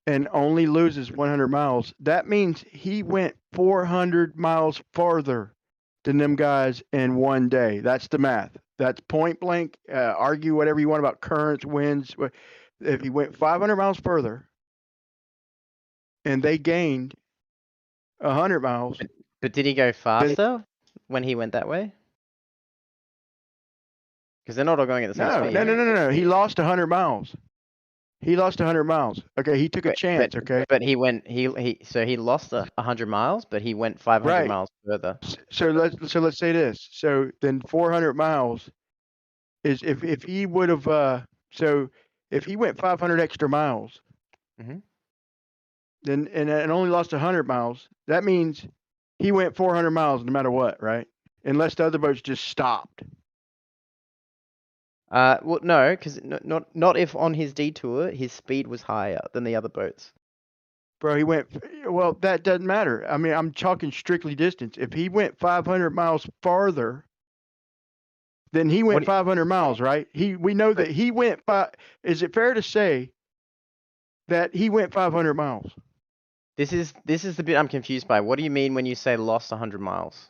F: and only loses 100 miles, that means he went 400 miles farther than them guys in 1 day. That's the math. That's point blank. Argue whatever you want about currents, winds. If he went 500 miles further and they gained 100 miles.
U: But did he go faster when he went that way? Because they're not all going at the same speed.
F: No. He lost 100 miles. He lost 100 miles. Okay, he took a chance. Okay,
U: but he went. So he lost 100 miles, but he went 500 miles further.
F: So let's say this. So then 400 miles is if he would have if he went 500 extra miles, then and only lost 100 miles. That means he went 400 miles no matter what, right? Unless the other boats just stopped.
U: Well, no, because not if on his detour his speed was higher than the other boats.
F: Bro, he went. Well, that doesn't matter. I mean, I'm talking strictly distance. If he went 500 miles farther, then he went 500 miles, right? We know that he went Is it fair to say that he went 500 miles?
U: This is the bit I'm confused by. What do you mean when you say lost 100 miles?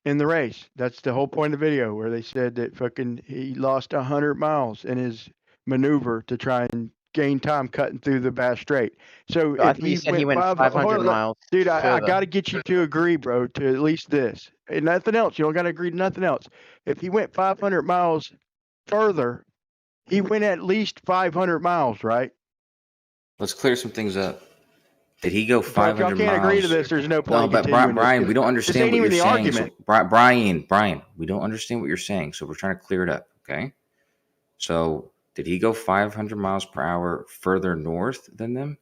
F: In the race. That's the whole point of the video, where they said that fucking he lost 100 miles in his maneuver to try and gain time cutting through the Bass Strait. So
U: I
F: if
U: thought you said
F: he
U: he went
F: went
U: 500 miles
F: dude, I
U: further.
F: got to get you to agree, bro, to at least this. And nothing else. You don't got to agree to nothing else. If he went 500 miles further, he went at least 500 miles, right?
N: Let's clear some things up. Did he go
F: Bro, if
N: 500
F: y'all can't
N: miles?
F: agree to this, there's no
N: No,
F: point
N: but
F: continuing
N: Brian,
F: this.
N: we don't
F: This
N: understand
F: ain't
N: what
F: even
N: you're
F: the
N: saying.
F: argument.
N: So, Brian, we don't understand what you're saying. So we're trying to clear it up, okay? So did he go 500 miles per hour further north than them?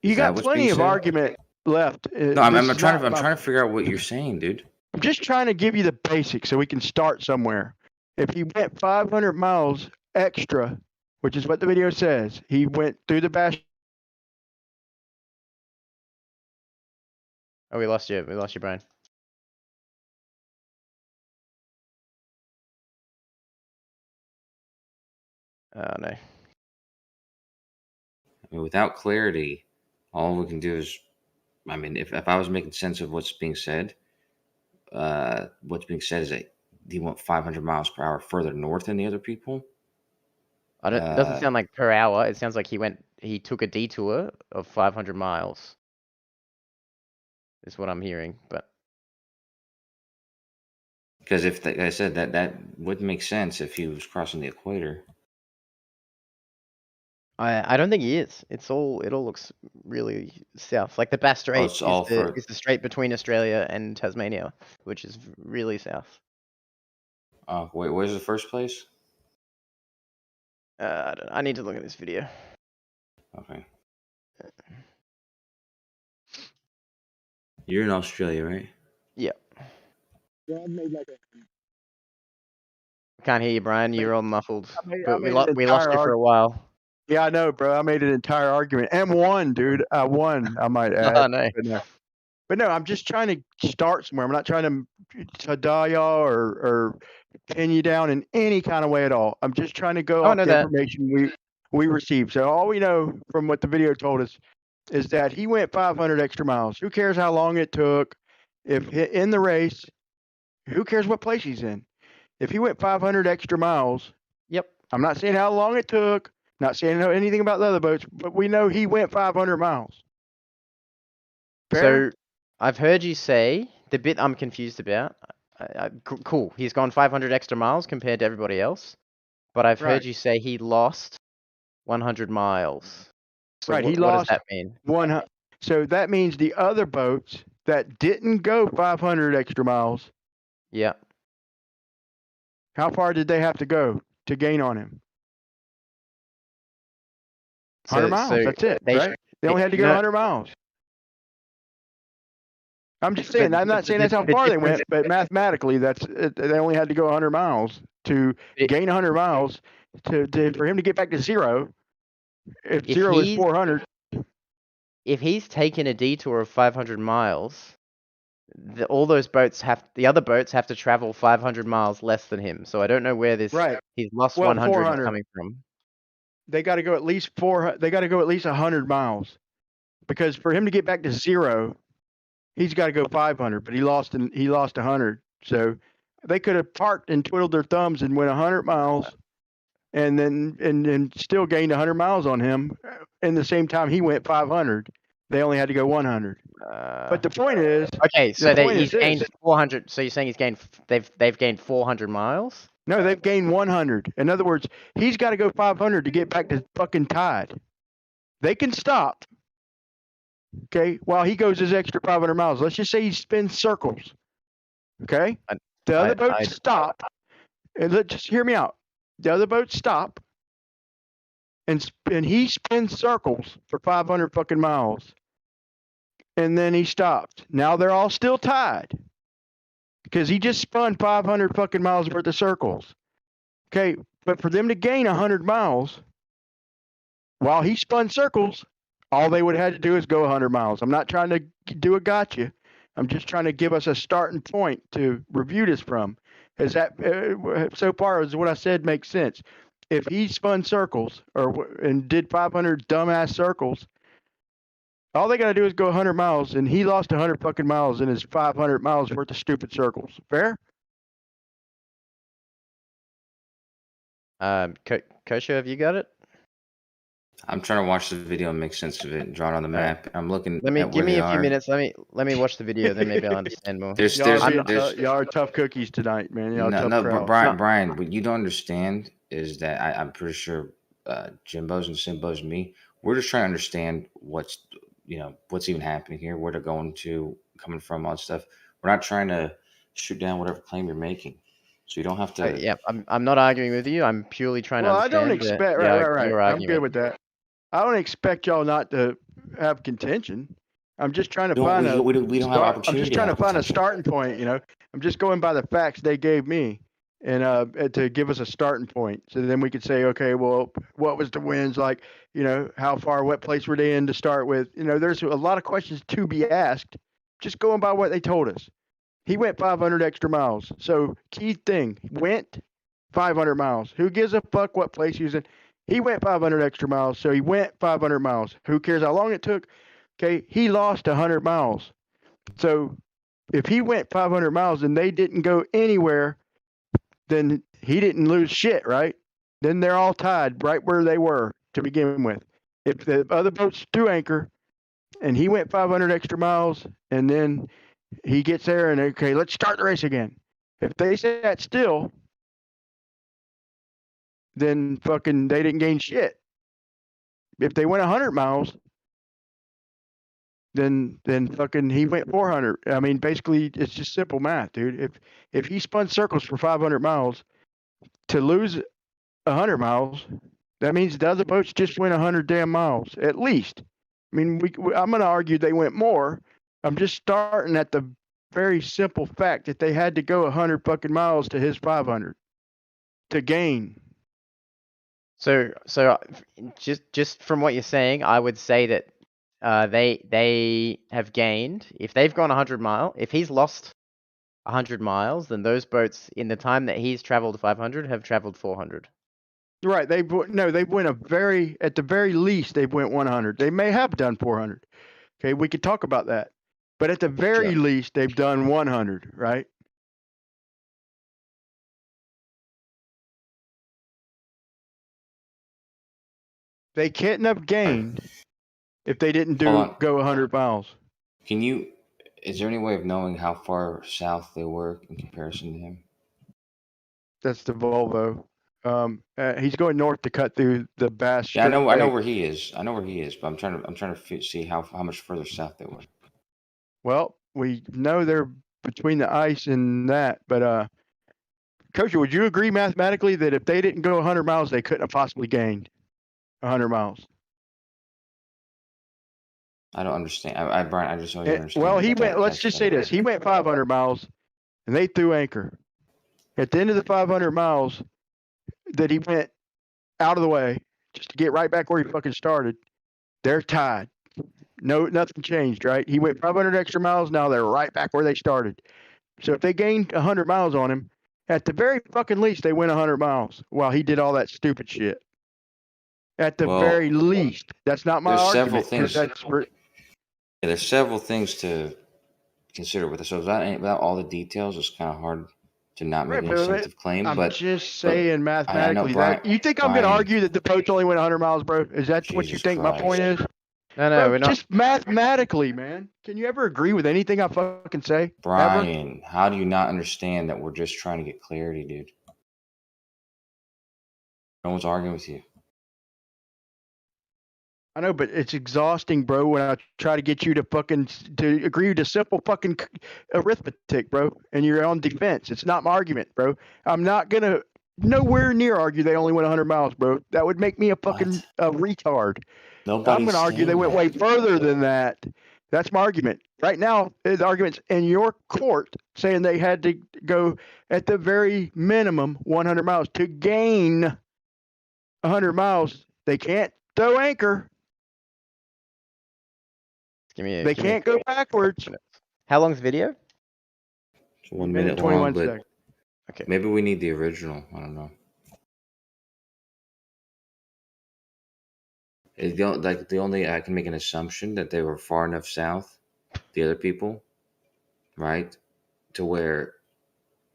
F: You got plenty of argument left.
N: No, I'm trying to figure out what you're saying, dude.
F: I'm just trying to give you the basics so we can start somewhere. If he went 500 miles extra, which is what the video says, he went through the Bass.
U: Oh, we lost you. We lost you, Brian. Oh, no.
N: I mean, without clarity, all we can do is, I mean, if I was making sense of what's being said is that he went 500 miles per hour further north than the other people.
U: It doesn't sound like per hour. It sounds like he took a detour of 500 miles. Is what I'm hearing, but.
N: Because if, like I said, that wouldn't make sense if he was crossing the equator.
U: I don't think he is. It all looks really south. Like the Bass Strait is the strait between Australia and Tasmania, which is really south.
N: Oh, wait, where's the first place?
U: I need to look at this video.
N: Okay. You're in Australia, right?
U: Yeah. Can't hear you, Brian. You're all muffled. But we lost you for a while.
F: Yeah, I know, bro. I made an entire argument and won, dude. I won, I might add.
U: Oh, no.
F: But no, I'm just trying to start somewhere. I'm not trying to die y'all or pin you down in any kind of way at all. I'm just trying to go off the information we received. So all we know from what the video told us is that he went 500 extra miles. Who cares how long it took? If in the race, who cares what place he's in? If he went 500 extra miles,
U: yep.
F: I'm not saying how long it took. Not saying anything about the other boats, but we know he went 500 miles. Fair?
U: So I've heard you say the bit I'm confused about. Cool. He's gone 500 extra miles compared to everybody else. But I've heard you say he lost 100 miles. So
F: right.
U: What does that mean?
F: 100. So that means the other boats that didn't go 500 extra miles.
U: Yeah.
F: How far did they have to go to gain on him? 100 miles. That's it. Right? They only had to go 100 miles. I'm just saying. I'm not saying that's how far they went, but mathematically, they only had to go 100 miles to gain 100 miles for him to get back to zero. If zero is 400.
U: If he's taken a detour of 500 miles, all those boats the other boats have to travel 500 miles less than him. So I don't know where he's lost 100 is coming from.
F: They got to go at least 100 miles, because for him to get back to zero, he's got to go 500. But he lost 100. So they could have parked and twiddled their thumbs and went 100 miles, and then still gained 100 miles on him. In the same time he went 500, they only had to go 100. But the point is,
U: okay. So he's gained 400. So you're saying they've gained 400 miles?
F: No, they've gained 100. In other words, he's got to go 500 to get back to fucking tied. They can stop, okay, while he goes his extra 500 miles. Let's just say he spins circles, okay? The other boats stop, and just hear me out. The other boats stop, and he spins circles for 500 fucking miles, and then he stopped. Now they're all still tied, because he just spun 500 fucking miles worth of circles. Okay, but for them to gain 100 miles while he spun circles, All they would have had to do is go 100 miles. I'm not trying to do a gotcha. I'm just trying to give us a starting point to review this from. Is that so far as what I said makes sense? If he spun circles and did 500 dumbass circles, all they got to do is go 100 miles, and he lost 100 fucking miles in his 500 miles worth of stupid circles. Fair?
U: Kosher, have you got it?
N: I'm trying to watch the video and make sense of it and draw it on the map. I'm looking
U: Let me
N: at
U: give
N: where
U: me
N: they
U: a few
N: are.
U: minutes. Let me watch the video. Then maybe I'll understand more.
F: Y'all are tough cookies tonight, man. Y'all tough crowd.
N: Brian, what you don't understand is that I'm pretty sure Jimbo's and Simbo's and me, we're just trying to understand what's even happening here, where they're going to, coming from, all that stuff. We're not trying to shoot down whatever claim you're making. So you don't have to.
U: Yeah, I'm not arguing with you. I'm purely trying to understand.
F: I don't expect. Right. I'm good with that. I don't expect y'all not to have contention. I'm just trying to find I'm just trying to find a starting point. I'm just going by the facts they gave me, and to give us a starting point. So then we could say, okay, well, what was the winds like? How far, what place were they in to start with? There's a lot of questions to be asked. Just going by what they told us. He went 500 extra miles. So key thing, went 500 miles. Who gives a fuck what place he was in? He went 500 extra miles, so he went 500 miles. Who cares how long it took? Okay, he lost 100 miles. So if he went 500 miles and they didn't go anywhere, then he didn't lose shit, right? Then they're all tied right where they were to begin with. If the other boats threw anchor and he went 500 extra miles and then he gets there and, okay, let's start the race again. If they sat still, then fucking they didn't gain shit. If they went 100 miles, then fucking he went 400. I mean, basically, it's just simple math, dude. If he spun circles for 500 miles to lose 100 miles, that means the other boats just went 100 damn miles at least. I mean, I'm going to argue they went more. I'm just starting at the very simple fact that they had to go 100 fucking miles to his 500 to gain.
U: So just from what you're saying, I would say that they have gained. If they've gone 100 miles, if he's lost 100 miles, then those boats in the time that he's traveled 500 have traveled 400.
F: Right. They went at the very least they went 100. They may have done 400. Okay, we could talk about that. But at the very least they've done 100, right? They couldn't have gained if they didn't go 100 miles.
N: Is there any way of knowing how far south they were in comparison to him?
F: That's the Volvo. He's going north to cut through the Bass.
N: Yeah, I know where he is. But I'm trying to see how much further south they were.
F: Well, we know they're between the ice and that, but Coach, would you agree mathematically that if they didn't go 100 miles, they couldn't have possibly gained 100 miles?
N: I don't understand. Brian, I just don't understand.
F: Well, he went. Let's just say this: he went 500 miles, and they threw anchor. At the end of the 500 miles that he went out of the way just to get right back where he fucking started, they're tied. No, nothing changed, right? He went 500 extra miles. Now they're right back where they started. So if they gained 100 miles on him, at the very fucking least, they went 100 miles while he did all that stupid shit. At the very least, that's not my argument.
N: There's several things to consider with this. So without all the details, it's kind of hard to not make an incentive claim.
F: I'm just saying mathematically. You think I'm going to argue that the boats only went 100 miles, bro? Is that what you think my point is?
U: No, we're not.
F: Just mathematically, man. Can you ever agree with anything I fucking say?
N: Brian, how do you not understand that we're just trying to get clarity, dude? No one's arguing with you.
F: I know, but it's exhausting, bro, when I try to get you to agree with a simple fucking arithmetic, bro, and you're on defense. It's not my argument, bro. I'm not going to nowhere near argue they only went 100 miles, bro. That would make me a fucking retard. I'm going to argue they went way further than that. That's my argument. Right now, the argument's in your court saying they had to go at the very minimum 100 miles to gain 100 miles. They can't throw anchor.
U: Give me.
F: They
U: give me
F: can't go backwards.
U: How long's video?
N: It's 1
F: Minute
N: minute
F: 21
N: long, but
F: seconds.
U: Okay.
N: maybe we need the original. I don't know. It don't like the only I can make an assumption that they were far enough south, the other people, right, to where,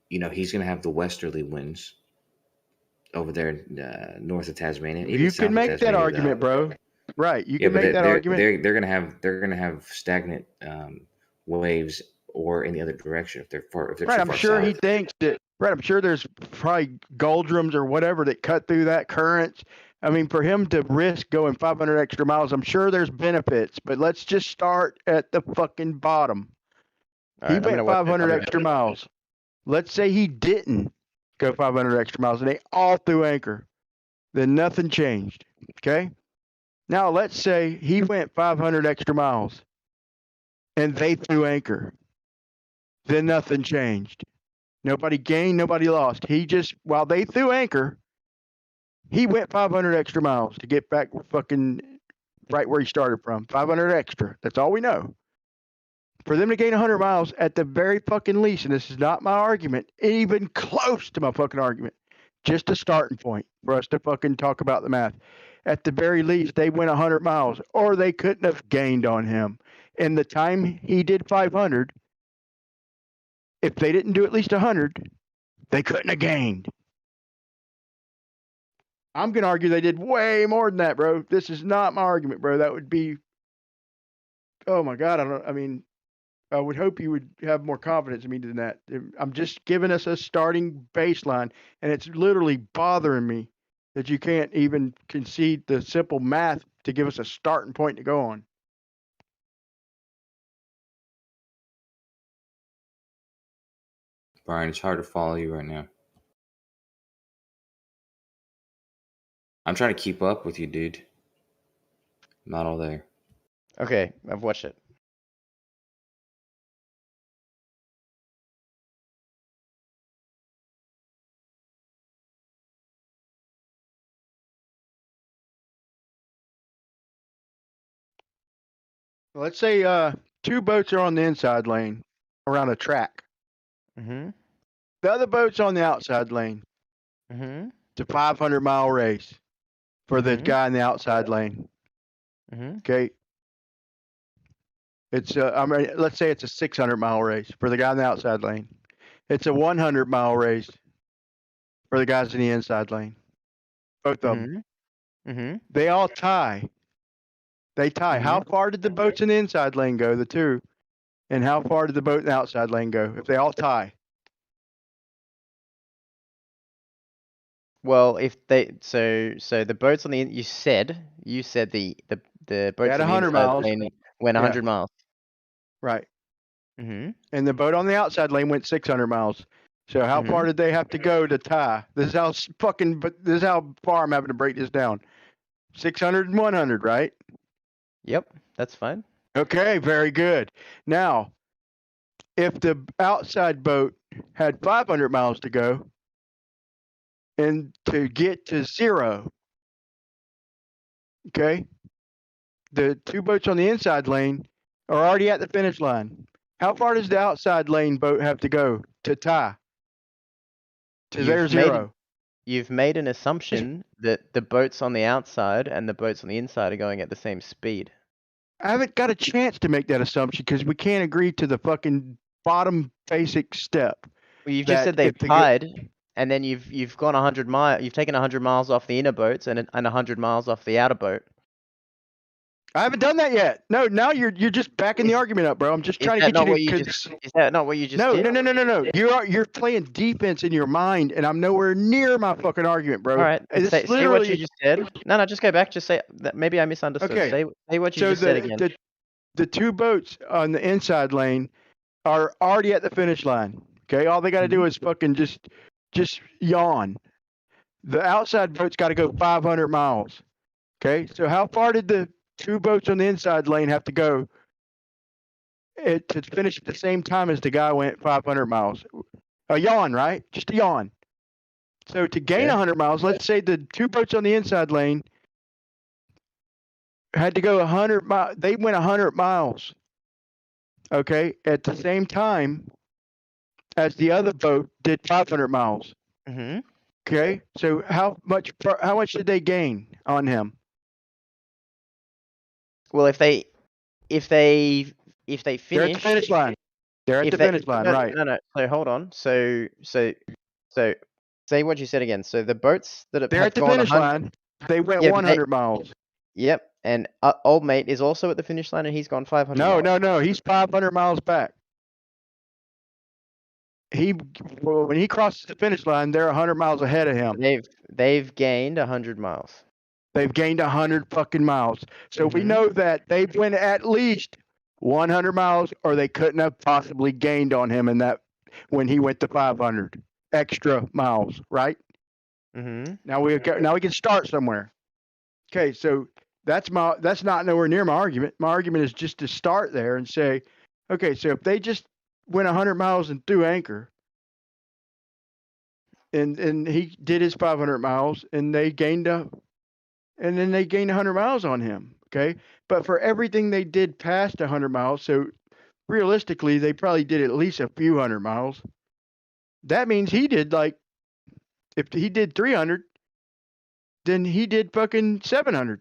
N: he's gonna have the westerly winds over there north of Tasmania. Even
F: You
N: south
F: can
N: of
F: make that
N: Tasmania,
F: argument, bro. Right. You
N: Yeah,
F: can
N: but
F: make that argument.
N: they're gonna have stagnant waves or in the other direction if they're
F: Right.
N: too
F: I'm
N: far
F: sure he
N: south.
F: thinks that. Right. I'm sure there's probably doldrums or whatever that cut through that current. I mean, for him to risk going 500 extra miles, I'm sure there's benefits. But let's just start at the fucking bottom.
U: All
F: He
U: right, I'm
F: went
U: gonna watch it.
F: 500
U: I'll be
F: extra miles. Let's say he didn't go 500 extra miles and they all threw anchor. Then nothing changed. Okay. Now let's say he went 500 extra miles and they threw anchor. Then nothing changed. Nobody gained, nobody lost. He just, while they threw anchor, he went 500 extra miles to get back fucking right where he started from. 500 extra. That's all we know. For them to gain 100 miles at the very fucking least, and this is not my argument, even close to my fucking argument, just a starting point for us to fucking talk about the math. At the very least, they went 100 miles, or they couldn't have gained on him. In the time he did 500, if they didn't do at least 100, they couldn't have gained. I'm going to argue they did way more than that, bro. This is not my argument, bro. That would be, oh my God. I would hope you would have more confidence in me than that. I'm just giving us a starting baseline, and it's literally bothering me that you can't even concede the simple math to give us a starting point to go on.
N: Brian, it's hard to follow you right now. I'm trying to keep up with you, dude. Not all there.
U: Okay, I've watched it.
F: Let's say two boats are on the inside lane around a track.
U: Mm-hmm.
F: The other boat's on the outside lane.
U: Mm-hmm.
F: It's a 500-mile race for the guy in the outside lane.
U: Mm-hmm.
F: Okay. It's let's say it's a 600-mile race for the guy in the outside lane. It's a 100-mile race for the guys in the inside lane. Both of them.
U: Mm-hmm.
F: They all tie. They tie. How far did the boats in the inside lane go, the two? And how far did the boat in the outside lane go if they all tie?
U: Well, if they so the boats on the you said the boats
F: had
U: on the
F: 100
U: inside
F: miles.
U: lane went
F: Yeah.
U: 100 miles.
F: Right.
U: Mm-hmm.
F: And the boat on the outside lane went 600 miles. So how far did they have to go to tie? This is how far I'm having to break this down. 600 and 100, right?
U: Yep, that's fine.
F: Okay, very good. Now, if the outside boat had 500 miles to go and to get to zero, okay, the two boats on the inside lane are already at the finish line. How far does the outside lane boat have to go to tie? To their zero.
U: You've made an assumption that the boats on the outside and the boats on the inside are going at the same speed.
F: I haven't got a chance to make that assumption because we can't agree to the fucking bottom basic step.
U: Well, you've just said they've tied, and then you've gone 100 miles. You've taken 100 miles off the inner boats and 100 miles off the outer boat.
F: I haven't done that yet. No, now you're just backing the argument up, bro. I'm just trying to get you to.
U: Is that not what you just did?
F: No. You're playing defense in your mind, and I'm nowhere near my fucking argument, bro.
U: All right.
F: It's
U: Say what you just said. No, just go back. Just say that. Maybe I misunderstood.
F: Okay.
U: Say what you just said again.
F: The two boats on the inside lane are already at the finish line. Okay, all they got to do is fucking just yawn. The outside boat's got to go 500 miles. Okay, so how far did the two boats on the inside lane have to go to finish at the same time as the guy went 500 miles? A yawn, right? Just a yawn. So to gain 100 miles, let's say the two boats on the inside lane had to go 100 miles. They went 100 miles. Okay, at the same time as the other boat did 500 miles.
U: Mm-hmm.
F: Okay, so how much did they gain on him?
U: Well, if they
F: They're at the
U: finish,
F: finish line. They're at
U: if
F: the
U: they
F: finish line,
U: no,
F: right?
U: no. So hold on. So say what you said again. So the boats that
F: They're
U: have
F: at the
U: gone
F: finish
U: 100.
F: line. They went
U: Yeah, but
F: 100 miles.
U: Yep, and old mate is also at the finish line, and he's gone 500
F: No,
U: miles.
F: no. He's 500 miles back. When he crosses the finish line, they're 100 miles ahead of him.
U: They've gained 100 miles.
F: They've gained 100 fucking miles. So we know that they went at least 100 miles, or they couldn't have possibly gained on him in that when he went to 500 extra miles, right?
U: Mm-hmm.
F: Now we can start somewhere. Okay, so that's not nowhere near my argument. My argument is just to start there and say, okay, so if they just went 100 miles and threw anchor, and he did his 500 miles, and they gained and then they gained 100 miles on him. Okay, but for everything they did past 100 miles, so realistically, they probably did at least a few hundred miles. That means he did if he did 300, then he did fucking 700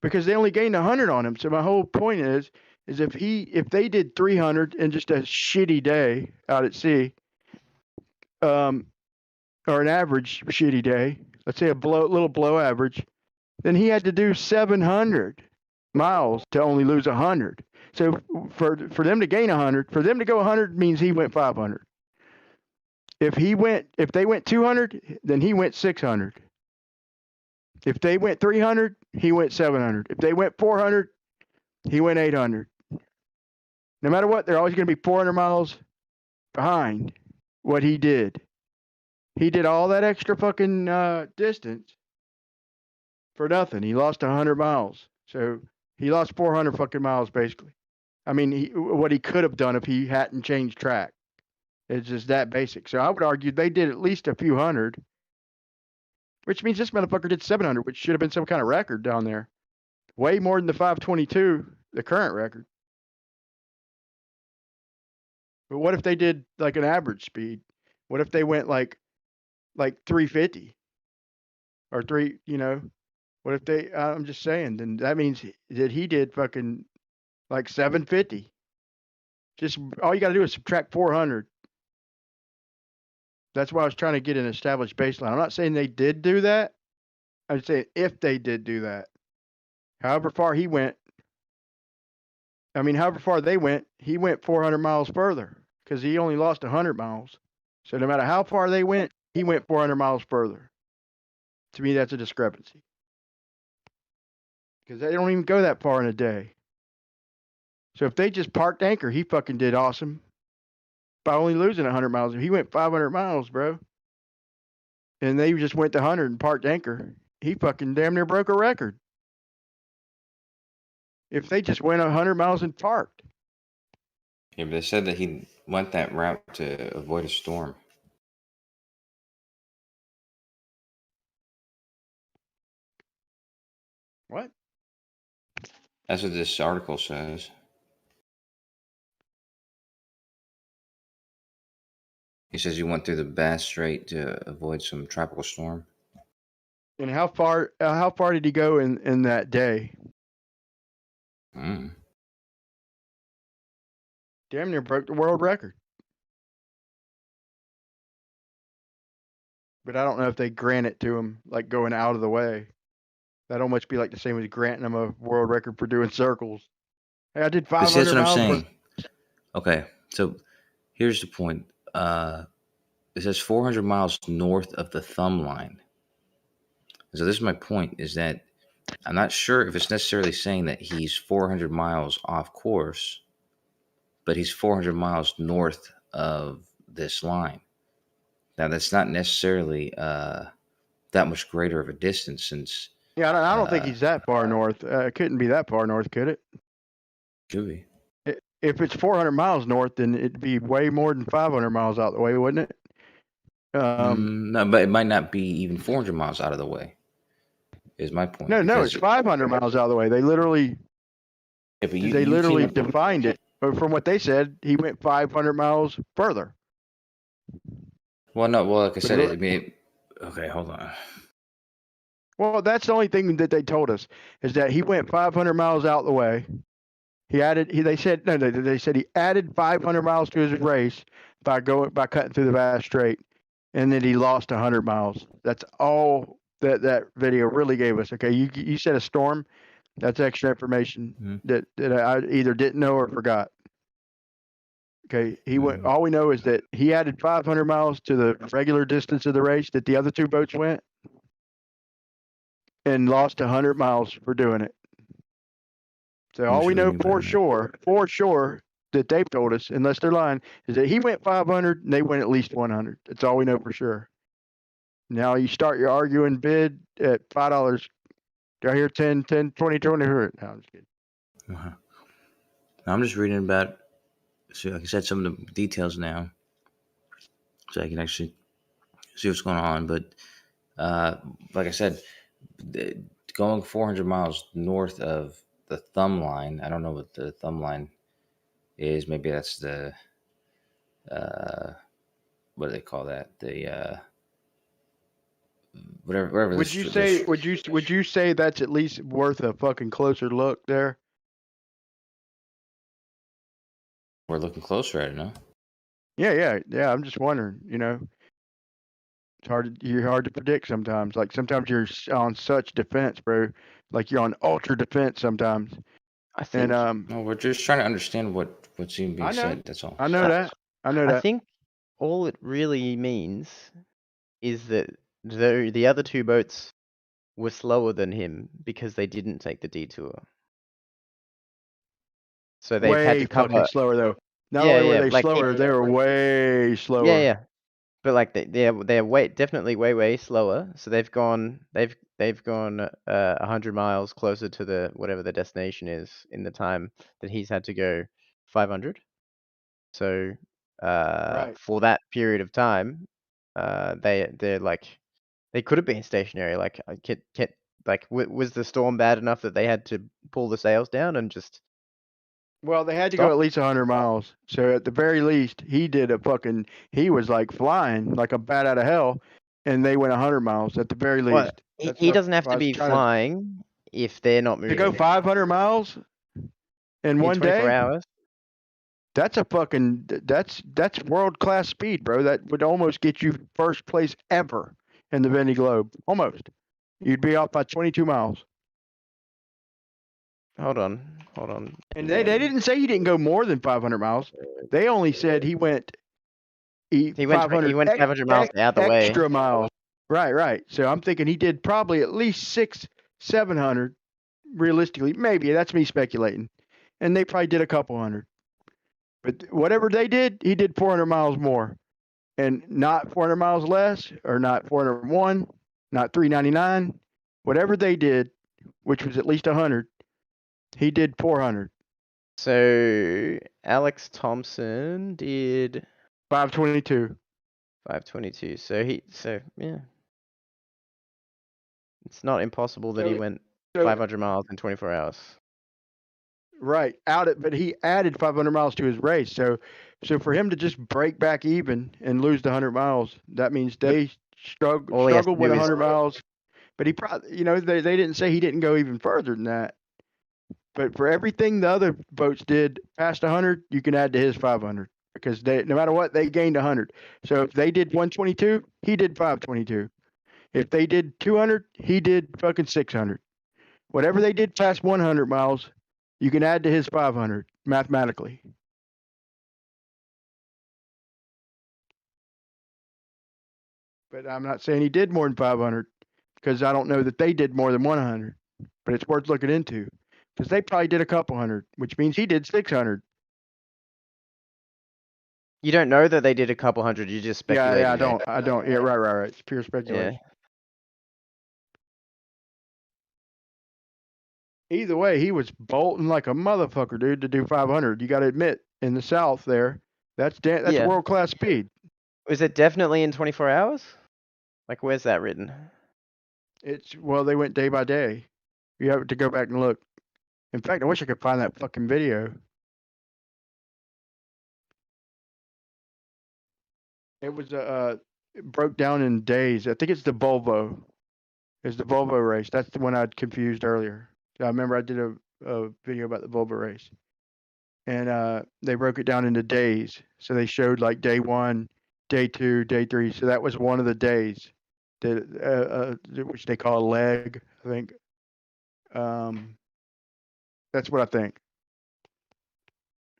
F: because they only gained 100 on him. So my whole point is if they did 300 in just a shitty day out at sea, or an average shitty day, let's say a little below average, then he had to do 700 miles to only lose 100. So for them to gain 100, for them to go 100 means he went 500. If they went 200, then he went 600. If they went 300, he went 700. If they went 400, he went 800. No matter what, they're always going to be 400 miles behind what he did. He did all that extra fucking distance for nothing. He lost 100 miles. So he lost 400 fucking miles, basically. I mean, what he could have done if he hadn't changed track. It's just that basic. So I would argue they did at least a few hundred, which means this motherfucker did 700, which should have been some kind of record down there. Way more than the 522, the current record. But what if they did like an average speed? What if they went like 350 or what if they, I'm just saying, then that means that he did fucking like 750. Just all you got to do is subtract 400. That's why I was trying to get an established baseline. I'm not saying they did do that. I'm saying if they did do that. However far he went, however far they went, he went 400 miles further because he only lost 100 miles. So no matter how far they went, he went 400 miles further. To me, that's a discrepancy. Because they don't even go that far in a day. So if they just parked anchor, he fucking did awesome. By only losing 100 miles. He went 500 miles, bro. And they just went to 100 and parked anchor. He fucking damn near broke a record. If they just went 100 miles and parked.
N: Yeah, but they said that he went that route to avoid a storm.
F: What?
N: That's what this article says. He says he went through the Bass Strait to avoid some tropical storm.
F: And how far did he go in that day?
N: Mm.
F: Damn near broke the world record. But I don't know if they grant it to him, like going out of the way. That'd almost be like the same as granting him a world record for doing circles. Hey, I did 500
N: That's what I'm
F: miles.
N: saying. Okay, so here's the point. It says 400 miles north of the thumb line. So this is my point, is that I'm not sure if it's necessarily saying that he's 400 miles off course, but he's 400 miles north of this line. Now, that's not necessarily that much greater of a distance since...
F: Yeah, I don't think he's that far north. It couldn't be that far north, could it?
N: Could be.
F: If it's 400 miles north, then it'd be way more than 500 miles out the way, wouldn't it?
N: No, but it might not be even 400 miles out of the way. Is my point.
F: No,
N: because,
F: it's 500 miles out of the way. They literally,
N: yeah, but
F: they literally
N: seen,
F: defined it. But from what they said, he went 500 miles further.
N: well, no, well, like I
F: But
N: said,
F: it-
N: okay, hold on.
F: Well, that's the only thing that they told us is that he went 500 miles out the way. He added. They said no. They said he added 500 miles to his race by cutting through the Bass Strait, and then he lost 100 miles. That's all that video really gave us. Okay, you said a storm. That's extra information that I either didn't know or forgot. Okay, he went. All we know is that he added 500 miles to the regular distance of the race that the other two boats went, and lost 100 miles for doing it. So all we know for sure that they've told us, unless they're lying, is that he went 500 and they went at least 100. That's all we know for sure. Now you start your arguing bid at $5. Do I hear 10, 20, 20? No, I'm just kidding.
N: I'm just reading about, so like I said, some of the details now, so I can actually see what's going on. But like I said, going 400 miles north of the thumb line, I don't know what the thumb line is. Maybe that's the what do they call that? The whatever.
F: Would you say that's at least worth a fucking closer look there?
N: We're looking closer at it now.
F: Yeah. I'm just wondering. It's you're hard to predict sometimes. Like sometimes you're on such defense, bro. Like you're on ultra defense sometimes.
U: I think.
N: No, we're just trying to understand what's even being said. That's all.
F: I know that.
U: I think all it really means is that the other two boats were slower than him because they didn't take the detour. So they've had to cover.
F: Fucking slower though. Not only were they
U: like
F: slower, they were way slower.
U: Yeah. But like they're definitely way slower. So they've gone 100 miles closer to the whatever the destination is in the time that he's had to go 500. So for that period of time, they're like they could have been stationary. Like was the storm bad enough that they had to pull the sails down and just?
F: Well, they had to go at least 100 miles. So at the very least, he was like flying like a bat out of hell, and they went 100 miles at the very least.
U: Well, he doesn't have to be flying if they're not moving.
F: To go 500 miles in one
U: 24
F: day?
U: hours?
F: That's that's world-class speed, bro. That would almost get you first place ever in the Vendée Globe. Almost. You'd be off by 22 miles.
U: Hold on.
F: And they didn't say he didn't go more than 500 miles. They only said he went. He went
U: 500 miles out the way.
F: Extra miles. Right. So I'm thinking he did probably at least 600-700. Realistically, maybe that's me speculating, and they probably did a couple hundred. But whatever they did, he did 400 miles more, and not 400 miles less, or not 401, not 399. Whatever they did, which was at least 100. He did 400.
U: So Alex Thompson did
F: 522.
U: 522. So yeah. It's not impossible that he went 500 miles in 24 hours.
F: Right. But he added 500 miles to his race. So for him to just break back even and lose the 100 miles, that means they struggled with 100 miles. But he probably, they didn't say he didn't go even further than that. But for everything the other boats did past 100, you can add to his 500 because no matter what, they gained 100. So if they did 122, he did 522. If they did 200, he did fucking 600. Whatever they did past 100 miles, you can add to his 500 mathematically. But I'm not saying he did more than 500 because I don't know that they did more than 100. But it's worth looking into. Because they probably did a couple hundred, which means he did 600.
U: You don't know that they did a couple hundred. You just speculate.
F: Yeah, I don't. Yeah, right. It's pure speculation. Yeah. Either way, he was bolting like a motherfucker, dude, to do 500. You got to admit, in the South there, that's world-class speed.
U: Was it definitely in 24 hours? Like, where's that written?
F: Well, they went day by day. You have to go back and look. In fact, I wish I could find that fucking video. It was it broke down in days. I think it's the Volvo. It's the Volvo race. That's the one I'd confused earlier. I remember I did a video about the Volvo race, and they broke it down into days. So they showed like day 1, day 2, day 3. So that was one of the days that which they call a leg, I think. That's what I think.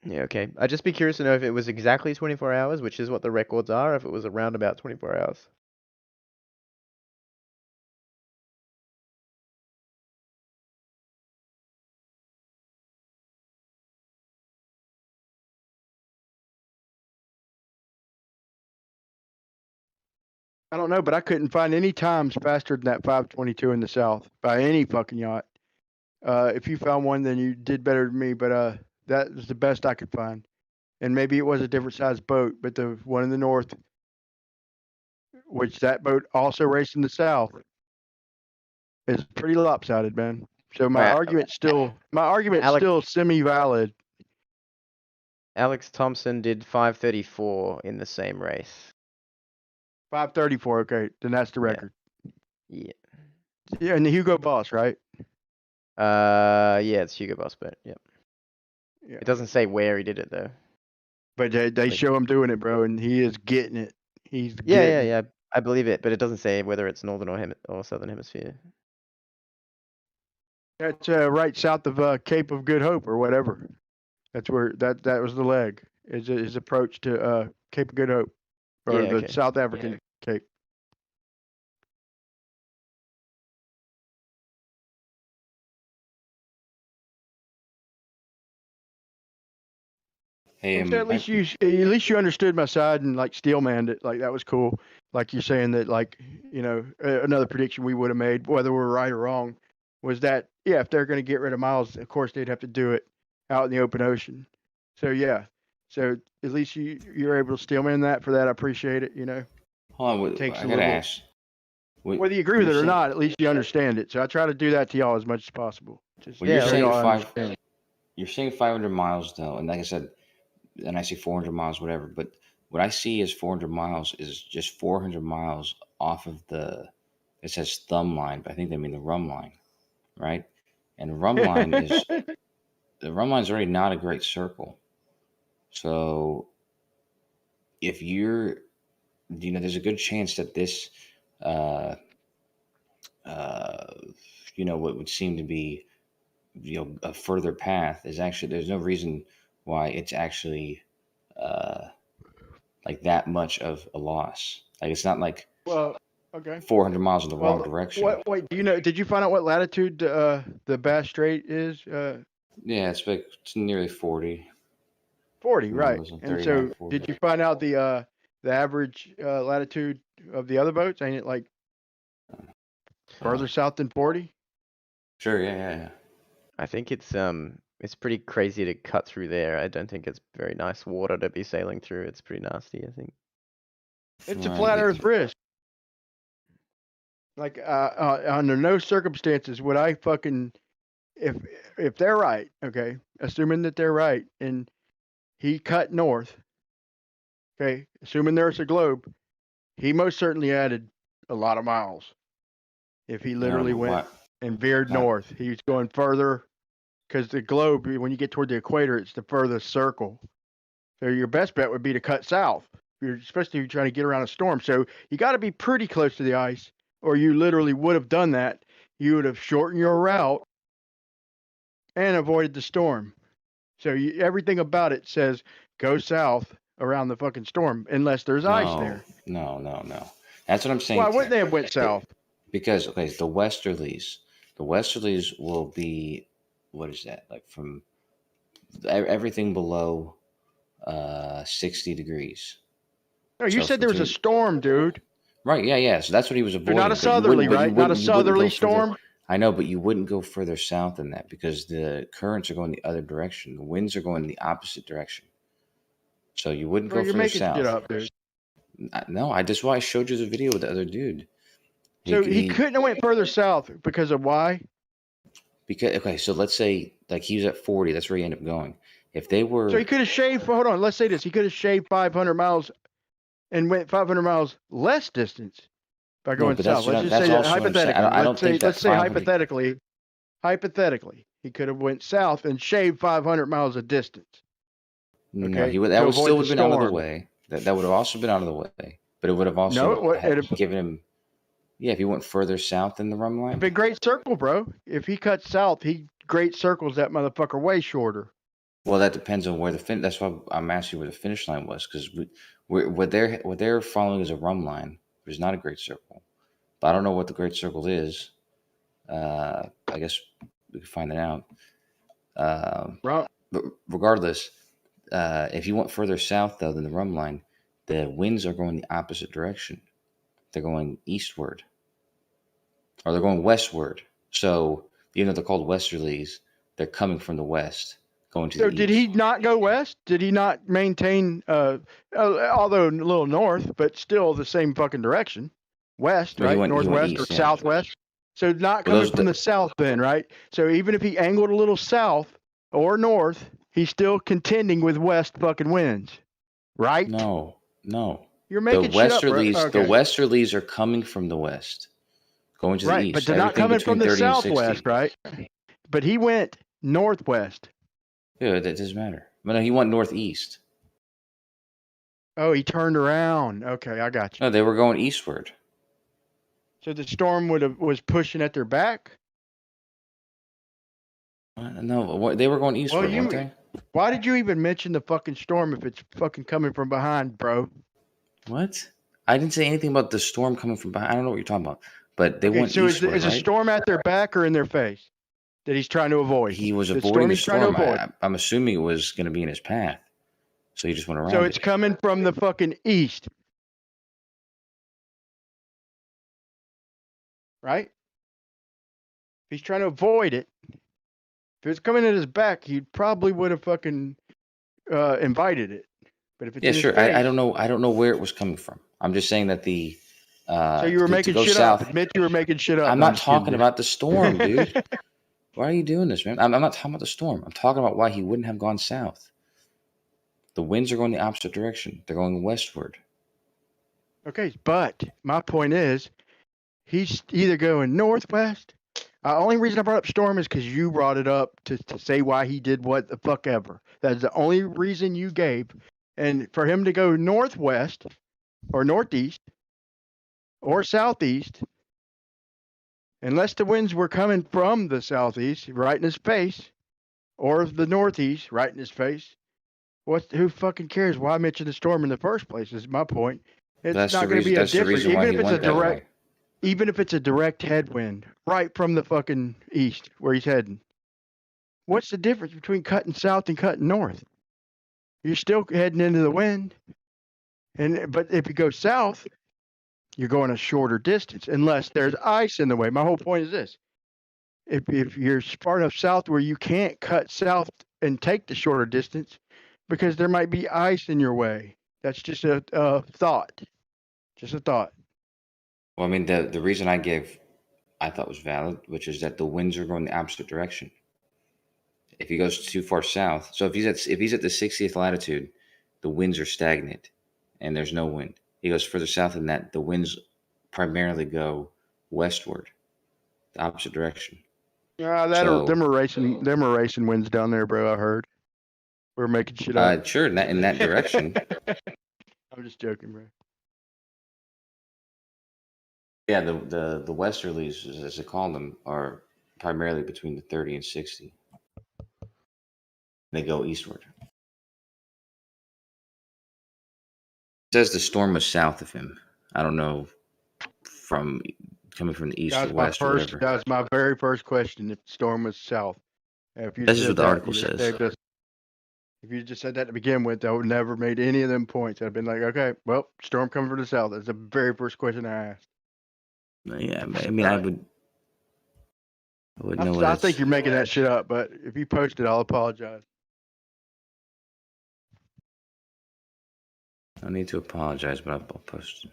U: Yeah, okay. I'd just be curious to know if it was exactly 24 hours, which is what the records are, if it was around about 24 hours.
F: I don't know, but I couldn't find any times faster than that 522 in the south by any fucking yacht. If you found one, then you did better than me, but that was the best I could find. And maybe it was a different size boat, but the one in the north, which that boat also raced in the south, is pretty lopsided, man. So my
U: Alright,
F: argument's still
U: Alex-
F: still semi-valid.
U: Alex Thompson did 5:34 in the same race.
F: 534, okay, then that's the record.
U: Yeah.
F: Yeah, and the Hugo Boss, right?
U: Yeah, it's Hugo Boss, but yep.
F: Yeah.
U: It doesn't say where he did it though.
F: But they show him doing it, bro, and he is getting it. He's
U: Yeah,
F: getting
U: yeah. I believe it, but it doesn't say whether it's northern or southern hemisphere.
F: That's right south of Cape of Good Hope or whatever. That's where that was the leg. His approach to Cape of Good Hope, or
U: Yeah,
F: the
U: okay.
F: South African Cape.
N: Hey,
F: So at least you understood my side and like steelmanned it. Like that was cool. Like you're saying that, like, you know, another prediction we would have made, whether we're right or wrong, was that if they're going to get rid of Miles, of course they'd have to do it out in the open ocean. So yeah, so at least you're able to steelman that. For that, I appreciate it. You know,
N: hold on,
F: takes
N: I
F: a
N: gotta
F: little.
N: ask.
F: Whether you agree with it or not, at least you understand it. So I try to do that to y'all as much as possible. Just
N: Well, you're
F: so
N: saying
F: y'all understand.
N: You're saying 500 miles though, and like I said, and I see 400 miles, whatever. But what I see as 400 miles is just 400 miles off of it says thumb line, but I think they mean the rum line, right? And the rum line is already not a great circle. So if you're, there's a good chance that this, what would seem to be, a further path is actually, there's no reason why it's actually like that much of a loss. Like it's not like
F: Well, okay.
N: 400 miles in the wrong direction.
F: Wait, did you find out what latitude the Bass Strait is?
N: Yeah, it's nearly 40.
F: 40, right. And so
N: 39, 40.
F: did you find out the average latitude of the other boats? Ain't it like further south than 40?
N: Sure, yeah.
U: I think it's pretty crazy to cut through there. I don't think it's very nice water to be sailing through. It's pretty nasty, I think.
F: It's a flat Earth risk. Like under no circumstances would I fucking, if they're right, okay, assuming that they're right, and he cut north, okay, assuming there's a globe, he most certainly added a lot of miles. If he literally went and veered north, he's going further, because the globe, when you get toward the equator, it's the furthest circle. So your best bet would be to cut south, especially if you're trying to get around a storm. So you got to be pretty close to the ice, or you literally would have done that. You would have shortened your route and avoided the storm. So everything about it says go south around the fucking storm, unless there's ice there.
N: No. That's what I'm saying.
F: Why wouldn't they have went south?
N: Because, okay, the westerlies will be, what is that? Like from everything below 60 degrees.
F: No, you said there was a storm, dude.
N: Right, yeah. So that's what he was avoiding.
F: Not a southerly, right? Not a southerly storm?
N: I know, but you wouldn't go further south than that because the currents are going the other direction. The winds are going the opposite direction. So you wouldn't go further south.
F: You're making shit up, dude.
N: No, that's why I showed you the video with the other dude.
F: So he couldn't have went further south because of why?
N: Because okay, so let's say like he was at 40. That's where he ended up going. If they were,
F: So he could have shaved. Hold on. Let's say this. He could have shaved 500 miles and went 500 miles less distance by
N: no,
F: going
N: but
F: south. Let's just say that hypothetically.
N: I don't think that
F: Let's say
N: 500.
F: hypothetically, he could have went south and shaved 500 miles of distance.
N: No,
F: Okay,
N: he would.
F: to
N: That would
F: avoid
N: still
F: the
N: have been out of the
F: storm.
N: way. That would have also been out of the way. But it would have
F: No,
N: also
F: it would
N: given him. Yeah, if he went further south than the rum
F: have
N: line.
F: been Great Circle, bro. If he cuts south, he Great Circles that motherfucker way shorter.
N: Well, that depends on where the fin. That's why I'm asking where the finish line was, because what they're following is a rum line, which is not a great circle. But I don't know what the great circle is. I guess we can find it out.
F: Right.
N: But regardless, if you went further south though than the rum line, the winds are going the opposite direction. They're going eastward, or they're going westward. So even though they're called westerlies, they're coming from the west, going to
F: So
N: the
F: did
N: east.
F: he not go west? Did he not maintain, although a little north, but still the same fucking direction? West,
N: No, he
F: right?
N: went
F: Northwest
N: east,
F: or
N: yeah.
F: southwest? So not
N: Well,
F: coming
N: those
F: from the south then, right? So even if he angled a little south or north, he's still contending with west fucking winds, right?
N: No.
F: You're
N: The
F: making shit up, bro.
N: westerlies,
F: Okay.
N: the westerlies are coming from the west, going to the
F: Right, but
N: east.
F: they're not
N: Everything
F: coming
N: between
F: from the
N: 30 and
F: southwest,
N: 60.
F: right? But he went northwest.
N: Yeah, that doesn't matter. But no, he went northeast.
F: Oh, he turned around. Okay, I got you.
N: No, they were going eastward.
F: So the storm was pushing at their back.
N: No, they were going eastward, weren't they?
F: Why did you even mention the fucking storm if it's fucking coming from behind, bro?
N: What? I didn't say anything about the storm coming from behind. I don't know what you're talking about. But they
F: Okay,
N: went
F: so
N: eastward,
F: is a
N: right?
F: storm at their back or in their face that he's trying to avoid?
N: He was
F: The
N: avoiding the
F: he's trying to
N: storm.
F: avoid.
N: I'm assuming it was going to be in his path. So he just went around
F: So
N: it.
F: it's coming from the fucking east, right? If he's trying to avoid it, if it's coming at his back, he probably would have fucking invited it. But if it's
N: Yeah,
F: in his
N: sure.
F: face,
N: I don't know. I don't know where it was coming from. I'm just saying that the
F: so you were
N: to
F: making
N: go
F: shit
N: south.
F: up. Admit you were making shit up.
N: I'm
F: No,
N: not
F: just kidding,
N: talking
F: dude.
N: about the storm, dude. Why are you doing this, man? I'm not talking about the storm. I'm talking about why he wouldn't have gone south. The winds are going the opposite direction. They're going westward.
F: Okay, but my point is, he's either going northwest. Only reason I brought up storm is because you brought it up to say why he did what the fuck ever. That's the only reason you gave. And for him to go northwest or northeast or southeast, unless the winds were coming from the southeast right in his face, or the northeast right in his face, who fucking cares? Why mention the storm in the first place? Is my point. It's
N: That's
F: not
N: the
F: going to
N: reason.
F: be a
N: That's the
F: different,
N: reason why
F: even
N: he
F: if it's a
N: went that
F: direct.
N: way.
F: Even if it's a direct headwind right from the fucking east where he's heading. What's the difference between cutting south and cutting north? You're still heading into the wind. But if you go south, you're going a shorter distance unless there's ice in the way. My whole point is this. If you're far enough south where you can't cut south and take the shorter distance because there might be ice in your way. That's just a thought. Just a thought.
N: Well, I mean, the reason I gave, I thought was valid, which is that the winds are going the opposite direction. If he goes too far south, so if he's at the 60th latitude, the winds are stagnant, and there's no wind. He goes further south than that, the winds primarily go westward, the opposite direction.
F: Yeah, them are racing winds down there, bro. I heard. We're making shit up.
N: Sure, in that direction.
F: I'm just joking, bro.
N: Yeah, the westerlies, as they call them, are primarily between the 30 and 60. They go eastward. It says the storm was south of him. I don't know coming from the east or west or whatever.
F: That was my very first question. If the storm was south, if you
N: This is
F: said
N: what the
F: that,
N: article
F: you'd have
N: says.
F: saved us. If you just said that to begin with, I would never made any of them points. I'd been like, okay, well, storm coming from the south. That's the very first question I asked.
N: Yeah, I mean, I wouldn't know what
F: I
N: it's.
F: think you're making that shit up, but if you post it, I'll apologize.
N: I need to apologize, but I'll post it.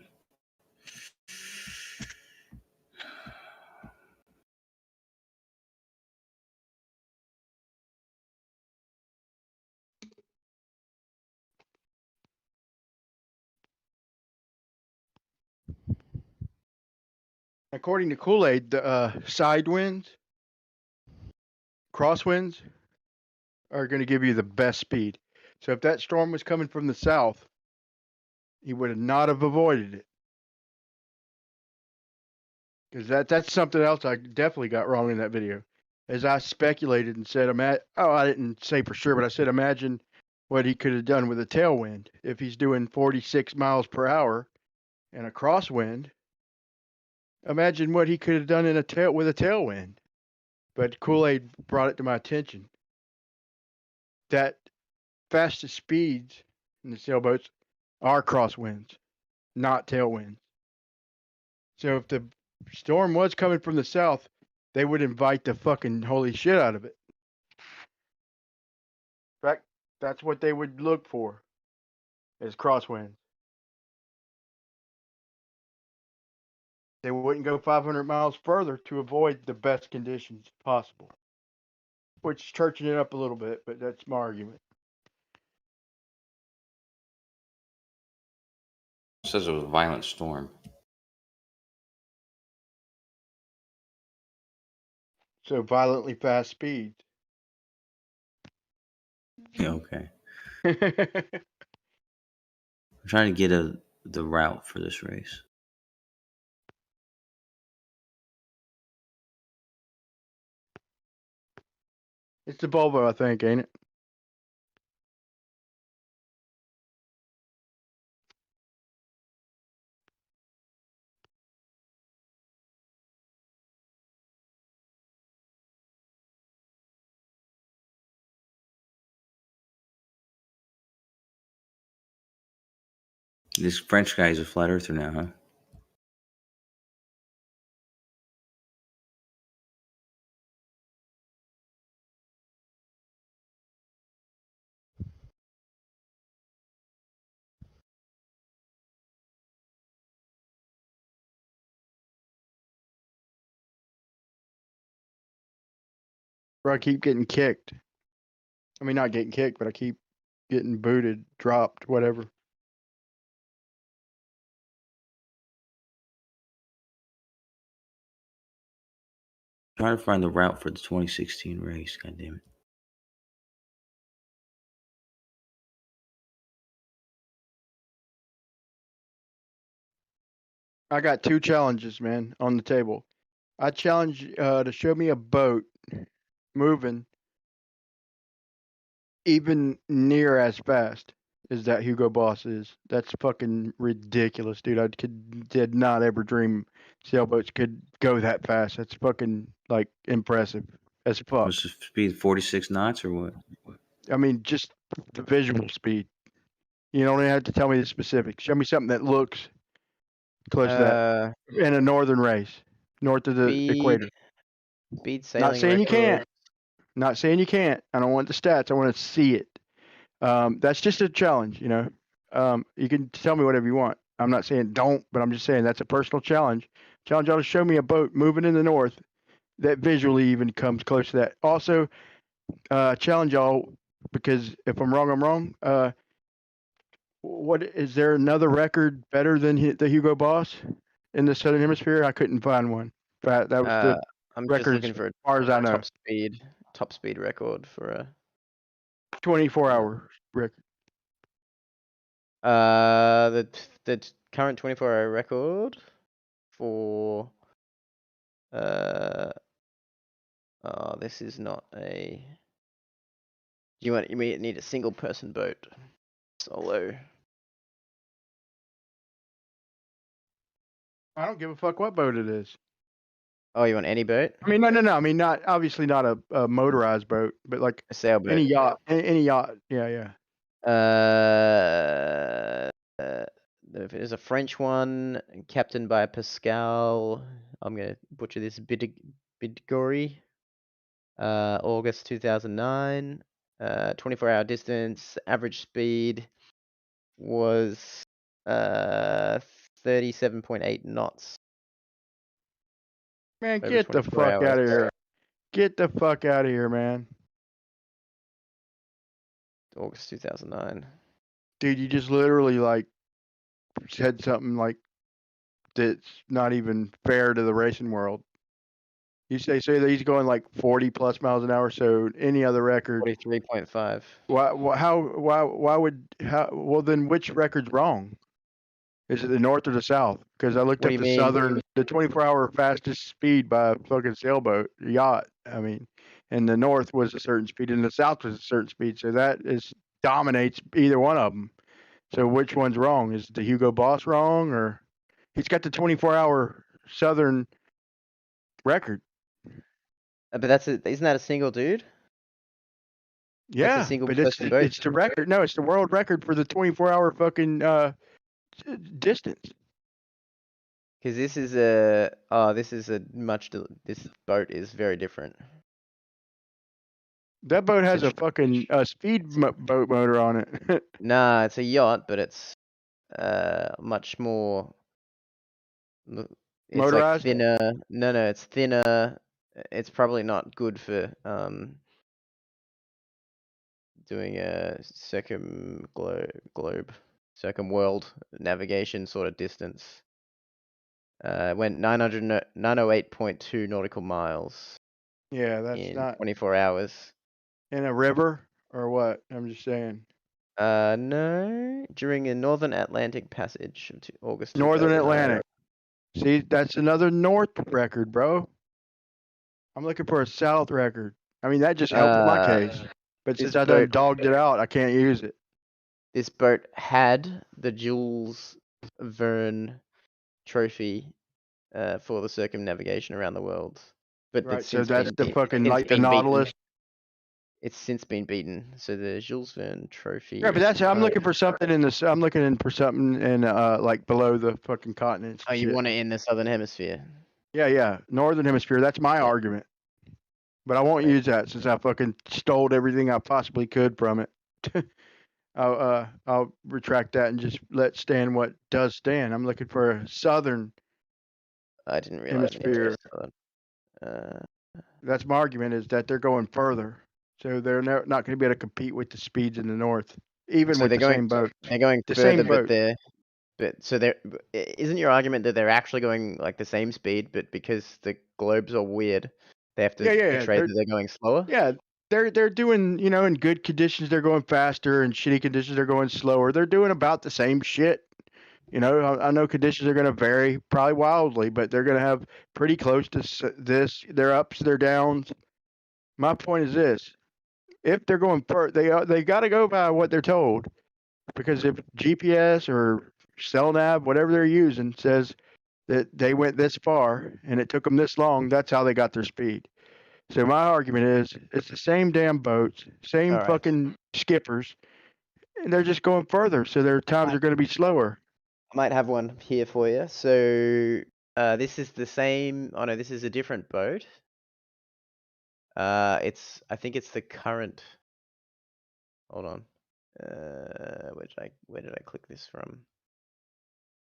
F: According to Kool-Aid, the side winds, crosswinds, are going to give you the best speed. So if that storm was coming from the south, he would not have avoided it. Because that's something else I definitely got wrong in that video. As I speculated and said, I didn't say for sure, but I said imagine what he could have done with a tailwind. If he's doing 46 miles per hour and a crosswind, imagine what he could have done with a tailwind. But Kool-Aid brought it to my attention that fastest speeds in the sailboats are crosswinds, not tailwinds. So if the storm was coming from the south, they would invite the fucking holy shit out of it. In fact, that's what they would look for, is crosswinds. They wouldn't go 500 miles further to avoid the best conditions possible. Which is churching it up a little bit, but that's my argument.
N: It says it was a violent storm.
F: So violently fast speeds.
N: Yeah, okay. I'm trying to get the route for this race.
F: It's the Volvo, I think, ain't it?
N: This French guy is a flat earther now, huh?
F: Where I keep getting kicked. I mean, not getting kicked, but I keep getting booted, dropped, whatever.
N: Trying to find the route for the 2016 race. God damn it.
F: I got 2 challenges, man, on the table. I challenge to show me a boat moving even near as fast as that Hugo Boss is. That's fucking ridiculous, dude. Did not ever dream sailboats could go that fast. That's fucking like impressive as fuck.
N: What's the speed? 46 knots or what?
F: I mean, just the visual speed. You don't even have to tell me the specifics. Show me something that looks close to that in a northern race, north of the equator.
U: Speed sailing
F: Not saying you
U: record.
F: can't. Not saying you can't. I don't want the stats. I want to see it. That's just a challenge, you know. You can tell me whatever you want. I'm not saying don't, but I'm just saying that's a personal challenge. Challenge y'all to show me a boat moving in the north that visually even comes close to that. Also, challenge y'all, because if I'm wrong, I'm wrong. What is there another record better than the Hugo Boss in the Southern Hemisphere? I couldn't find one. But that was the
U: I'm just
F: record
U: looking for
F: as far as I know.
U: top speed record for a
F: 24-hour record.
U: The current 24-hour record for this is not a. You need a single person boat, solo.
F: I don't give a fuck what boat it is.
U: Oh, you want any boat?
F: I mean, no. I mean, not obviously not a motorized boat, but like
U: a sailboat.
F: Any yacht. Any yacht. Yeah.
U: There's a French one, captained by Pascal. I'm gonna butcher this. Bidgori. August 2009. 24-hour distance. Average speed was 37.8 knots.
F: Man, get the fuck out of here. Get the fuck out of here, man.
U: August 2009.
F: Dude, you just literally like said something like that's not even fair to the racing world. You say that he's going like 40 plus miles an hour. So any other record,
U: 43.5.
F: why would well then which record's wrong? Is it the north or the south? Because I looked
U: What do
F: up
U: you
F: the
U: mean?
F: southern, the 24-hour fastest speed by a fucking sailboat, yacht. I mean, and the north was a certain speed, and the south was a certain speed. So that dominates either one of them. So which one's wrong? Is the Hugo Boss wrong, or he's got the 24-hour southern record?
U: But isn't that a single dude? That's a
F: Yeah,
U: single
F: but
U: person boat.
F: it's the record. No, it's the world record for the 24-hour fucking distance.
U: Because this is this boat is very different.
F: That boat has a fucking boat motor on it.
U: Nah, it's a yacht, but it's much more. It's
F: Motorized?
U: like thinner. No, it's thinner. It's probably not good for doing a circumworld navigation sort of distance. Went 908.2 nautical miles
F: Yeah, that's
U: in
F: not
U: 24 hours.
F: in a river or what? I'm just saying.
U: No, during a Northern Atlantic passage of August.
F: Northern
U: 2009.
F: Atlantic. See, that's another north record, bro. I'm looking for a south record. I mean, that just helps my case. But
U: this
F: since I done
U: boat-
F: dogged it out, I can't use it.
U: This boat had the Jules Verne trophy for the circumnavigation around the world. But
F: Right,
U: it's
F: so
U: since
F: that's
U: been
F: the
U: beat-
F: fucking
U: since
F: like the
U: been beaten.
F: Nautilus.
U: It's since been beaten. So the Jules Verne trophy.
F: Yeah, but that's I'm looking for something in this. I'm looking for something in like below the fucking continents.
U: Oh,
F: and
U: you
F: shit.
U: want it in the southern hemisphere?
F: Yeah, northern hemisphere. That's my argument. But I won't use that since I fucking stole everything I possibly could from it. I'll retract that and just let stand what does stand. I'm looking for a southern
U: I didn't realize.
F: hemisphere. That's my argument, is that they're going further, so they're not going to be able to compete with the speeds in the north, even
U: So
F: with
U: they're
F: the
U: going.
F: same boat.
U: They're going
F: The
U: further,
F: same
U: but
F: boat.
U: isn't your argument that they're actually going like the same speed, but because the globes are weird, they have to portray that they're going slower?
F: Yeah, they're doing, in good conditions they're going faster, and shitty conditions they're going slower. They're doing about the same shit. I know conditions are going to vary probably wildly, but they're going to have pretty close to their ups, their downs. My point is this: if they're going they got to go by what they're told, because if GPS or cell nav, whatever they're using, says that they went this far and it took them this long, that's how they got their speed. So my argument is, it's the same damn boats, same
U: All right.
F: fucking skippers, and they're just going further, so their times are going to be slower.
U: I might have one here for you. So this is the same. Oh no, this is a different boat. I think it's the current. Hold on. Where did I click this from?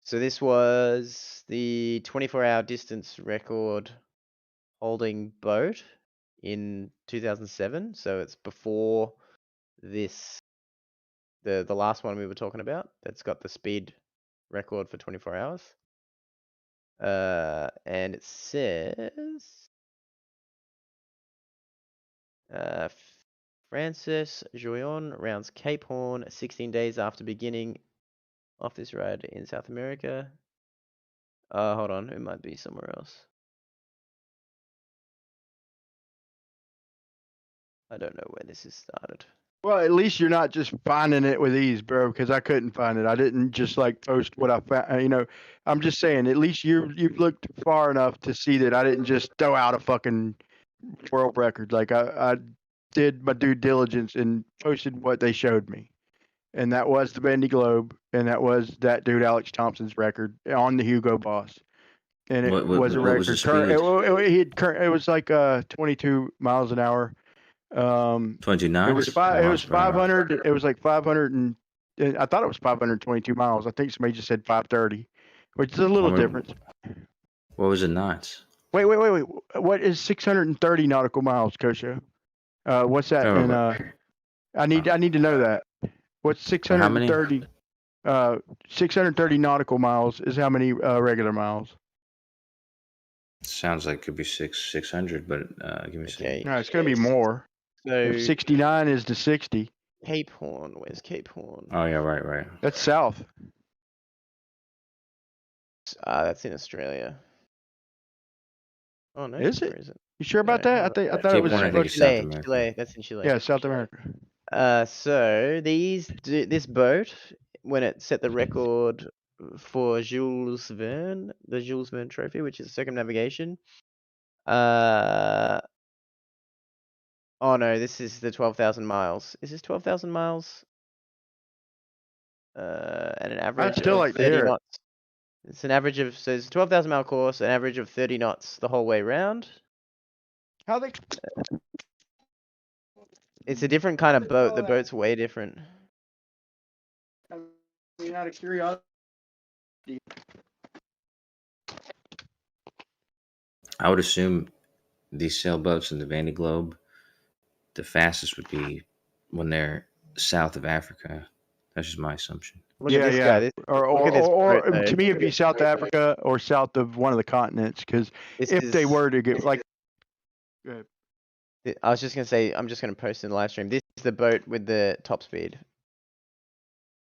U: So this was the 24-hour distance record holding boat in 2007. So it's before this, the last one we were talking about. That's got the speed record for 24 hours. And it says Francis Joyon rounds Cape Horn 16 days after beginning off this ride in South America. Hold on, it might be somewhere else. I don't know where this is started.
F: Well, at least you're not just finding it with ease, bro, because I couldn't find it. I didn't just like post what I found. I'm just saying, at least you've looked far enough to see that I didn't just throw out a fucking world record. Like I did my due diligence and posted what they showed me. And that was the Bendy Globe, and that was that dude Alex Thompson's record on the Hugo Boss. And it was a
N: what was
F: record.
N: the
F: It was like 22 miles an hour.
N: 22
F: It
N: knots?
F: was 500. It was like 500 and I thought it was 522 miles. I think somebody just said 530, which is a little difference.
N: What was the knots?
F: Wait. What is 630 nautical miles, Kosho? What's that?
N: Oh,
F: And I need to know that. What's 630? 630 nautical miles is how many regular miles?
N: Sounds like it could be 600, but give me a second.
F: No, it's going to be more.
U: So
F: If 69 is to 60.
U: Cape Horn, where's Cape Horn?
N: Oh yeah, right.
F: That's south.
U: That's in Australia. Oh no,
F: Is it?
U: where is it?
F: You sure about
U: No,
F: that? I thought it
N: Cape
F: was
N: Horn, I think it's South
U: Chile.
N: America.
U: Chile. That's in Chile.
F: Yeah, South America.
U: So this boat, when it set the record for Jules Verne, the Jules Verne Trophy, which is circumnavigation. Oh no, this is the 12,000 miles. Is this 12,000 miles? And an average
F: still
U: of
F: like to
U: 30
F: hear it.
U: knots. It's an average of, so it's a 12,000 mile course, an average of 30 knots the whole way round.
F: How they?
U: It's a different kind of boat. The boat's way different.
F: I mean, out of curiosity.
N: I would assume these sailboats in the Vandy Globe, the fastest would be when they're south of Africa. That's just my assumption.
U: Look at this guy. Look at this boat, though.
F: To me, it'd be South Africa or south of one of the continents. Because if they were to get like, go ahead.
U: I was just gonna say, I'm just gonna post in the live stream. This is the boat with the top speed.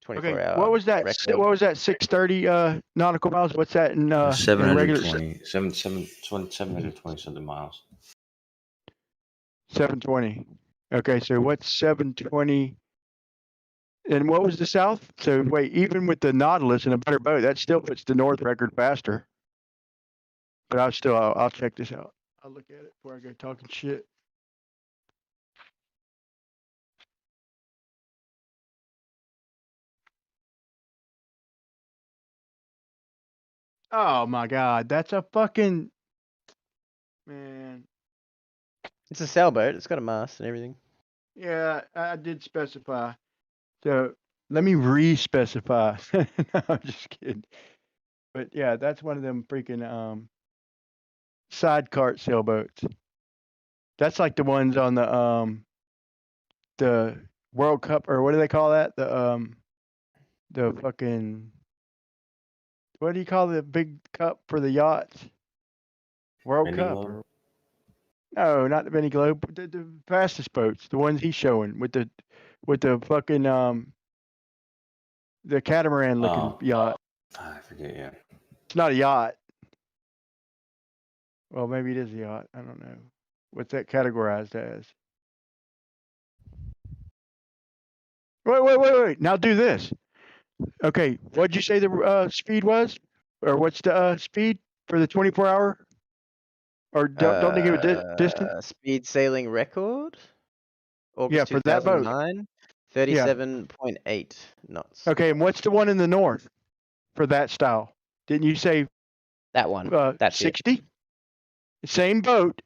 U: 24 hour.
F: What was that?
U: record.
F: What was that? 630 nautical miles. What's that in regular?
N: 720 something miles.
F: 720. Okay, so what's 720? And what was the south? So wait, even with the Nautilus and a better boat, that still puts the north record faster. But I'll check this out. I'll look at it before I go talking shit. Oh my God, that's a fucking man.
U: It's a sailboat. It's got a mast and everything.
F: Yeah, I did specify. So let me re-specify. No, I'm just kidding. But yeah, that's one of them freaking side cart sailboats. That's like the ones on the World Cup, or what do they call that? The fucking, what do you call the big cup for the yachts? World
N: Benny
F: Cup.
N: Globe?
F: No, not the Benny Globe. The fastest boats, the ones he's showing with the fucking the catamaran looking yacht.
N: I forget. Yeah.
F: It's not a yacht. Well, maybe it is a yacht. I don't know. What's that categorized as? Wait. Now do this. Okay, what'd you say the speed was? Or what's the speed for the 24-hour? Or don't they give a distance?
U: Speed sailing record? August
F: Yeah, for that boat.
U: 2009, 37.8 knots.
F: Okay, and what's the one in the north for that style? Didn't you say
U: that one? That's
F: 60? Same boat,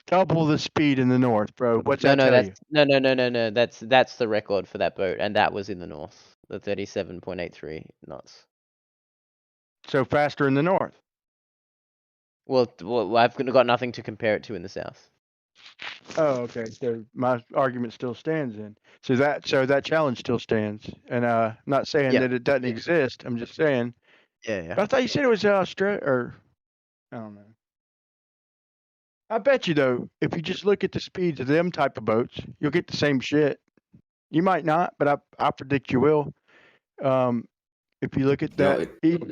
F: double the speed in the north, bro. What's that tell you?
U: No. That's the record for that boat, and that was in the north. The 37.83 knots.
F: So faster in the north.
U: Well, I've got nothing to compare it to in the south.
F: Oh, okay. So my argument still stands then. So that challenge still stands. And I'm not saying that it doesn't exist. I'm just saying.
U: Yeah.
F: But I thought you said it was Australia, or I don't know. I bet you though, if you just look at the speeds of them type of boats, you'll get the same shit. You might not, but I predict you will. If you look at that,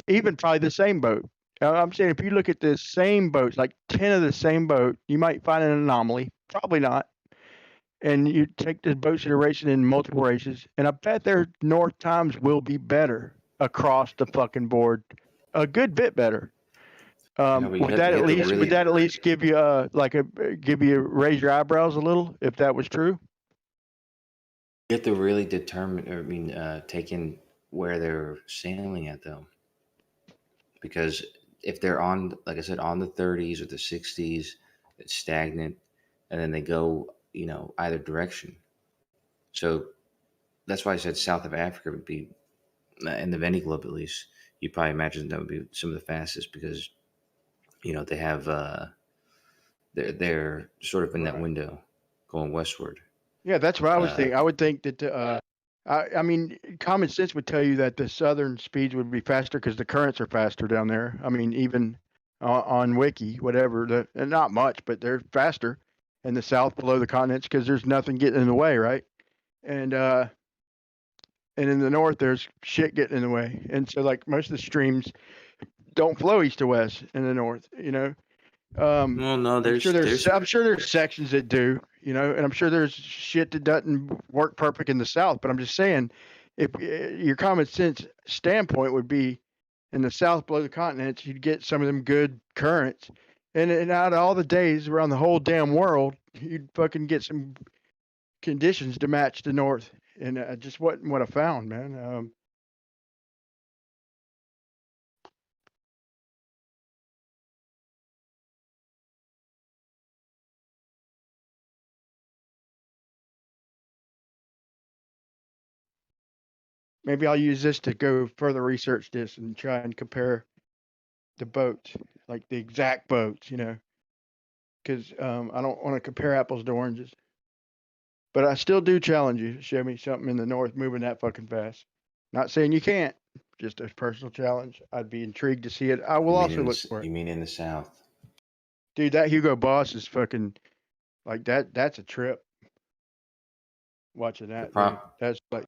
F: even probably the same boat. I'm saying if you look at the same boats, like 10 of the same boat, you might find an anomaly. Probably not. And you take the boats that are racing in multiple races, and I bet their north times will be better across the fucking board, a good bit better. Would that at least give you raise your eyebrows a little if that was true?
N: You have to really determine, take in where they're sailing at, though. Because if they're on, like I said, on the 30s or the 60s, it's stagnant, and then they go, either direction. So that's why I said south of Africa would be, in the Vendée Globe at least, you probably imagine that would be some of the fastest because, they have, they're sort of in that window going westward.
F: Yeah, that's what I was thinking. I would think that I mean, common sense would tell you that the southern speeds would be faster because the currents are faster down there. I mean, even on Wiki, whatever, and not much, but they're faster in the south below the continents because there's nothing getting in the way, right? And in the north, there's shit getting in the way, and so like most of the streams don't flow east to west in the north, you know.
N: Well, no,
F: I'm sure
N: there's
F: I'm sure there's sections that do, you know, and I'm sure there's shit that doesn't work perfect in the south. But I'm just saying, if your common sense standpoint would be in the south below the continents, you'd get some of them good currents, and out of all the days around the whole damn world, you'd fucking get some conditions to match the north, and just wasn't what I found, man. Maybe I'll use this to go further research this and try and compare the boats, like the exact boats, you know, because I don't want to compare apples to oranges. But I still do challenge you. Show me something in the north moving that fucking fast. Not saying you can't, just a personal challenge. I'd be intrigued to see it. I will
N: you mean
F: also
N: in
F: look
N: the,
F: for it.
N: you mean in the south?
F: Dude, that Hugo Boss is fucking like that. That's a trip. Watching that, dude. That's like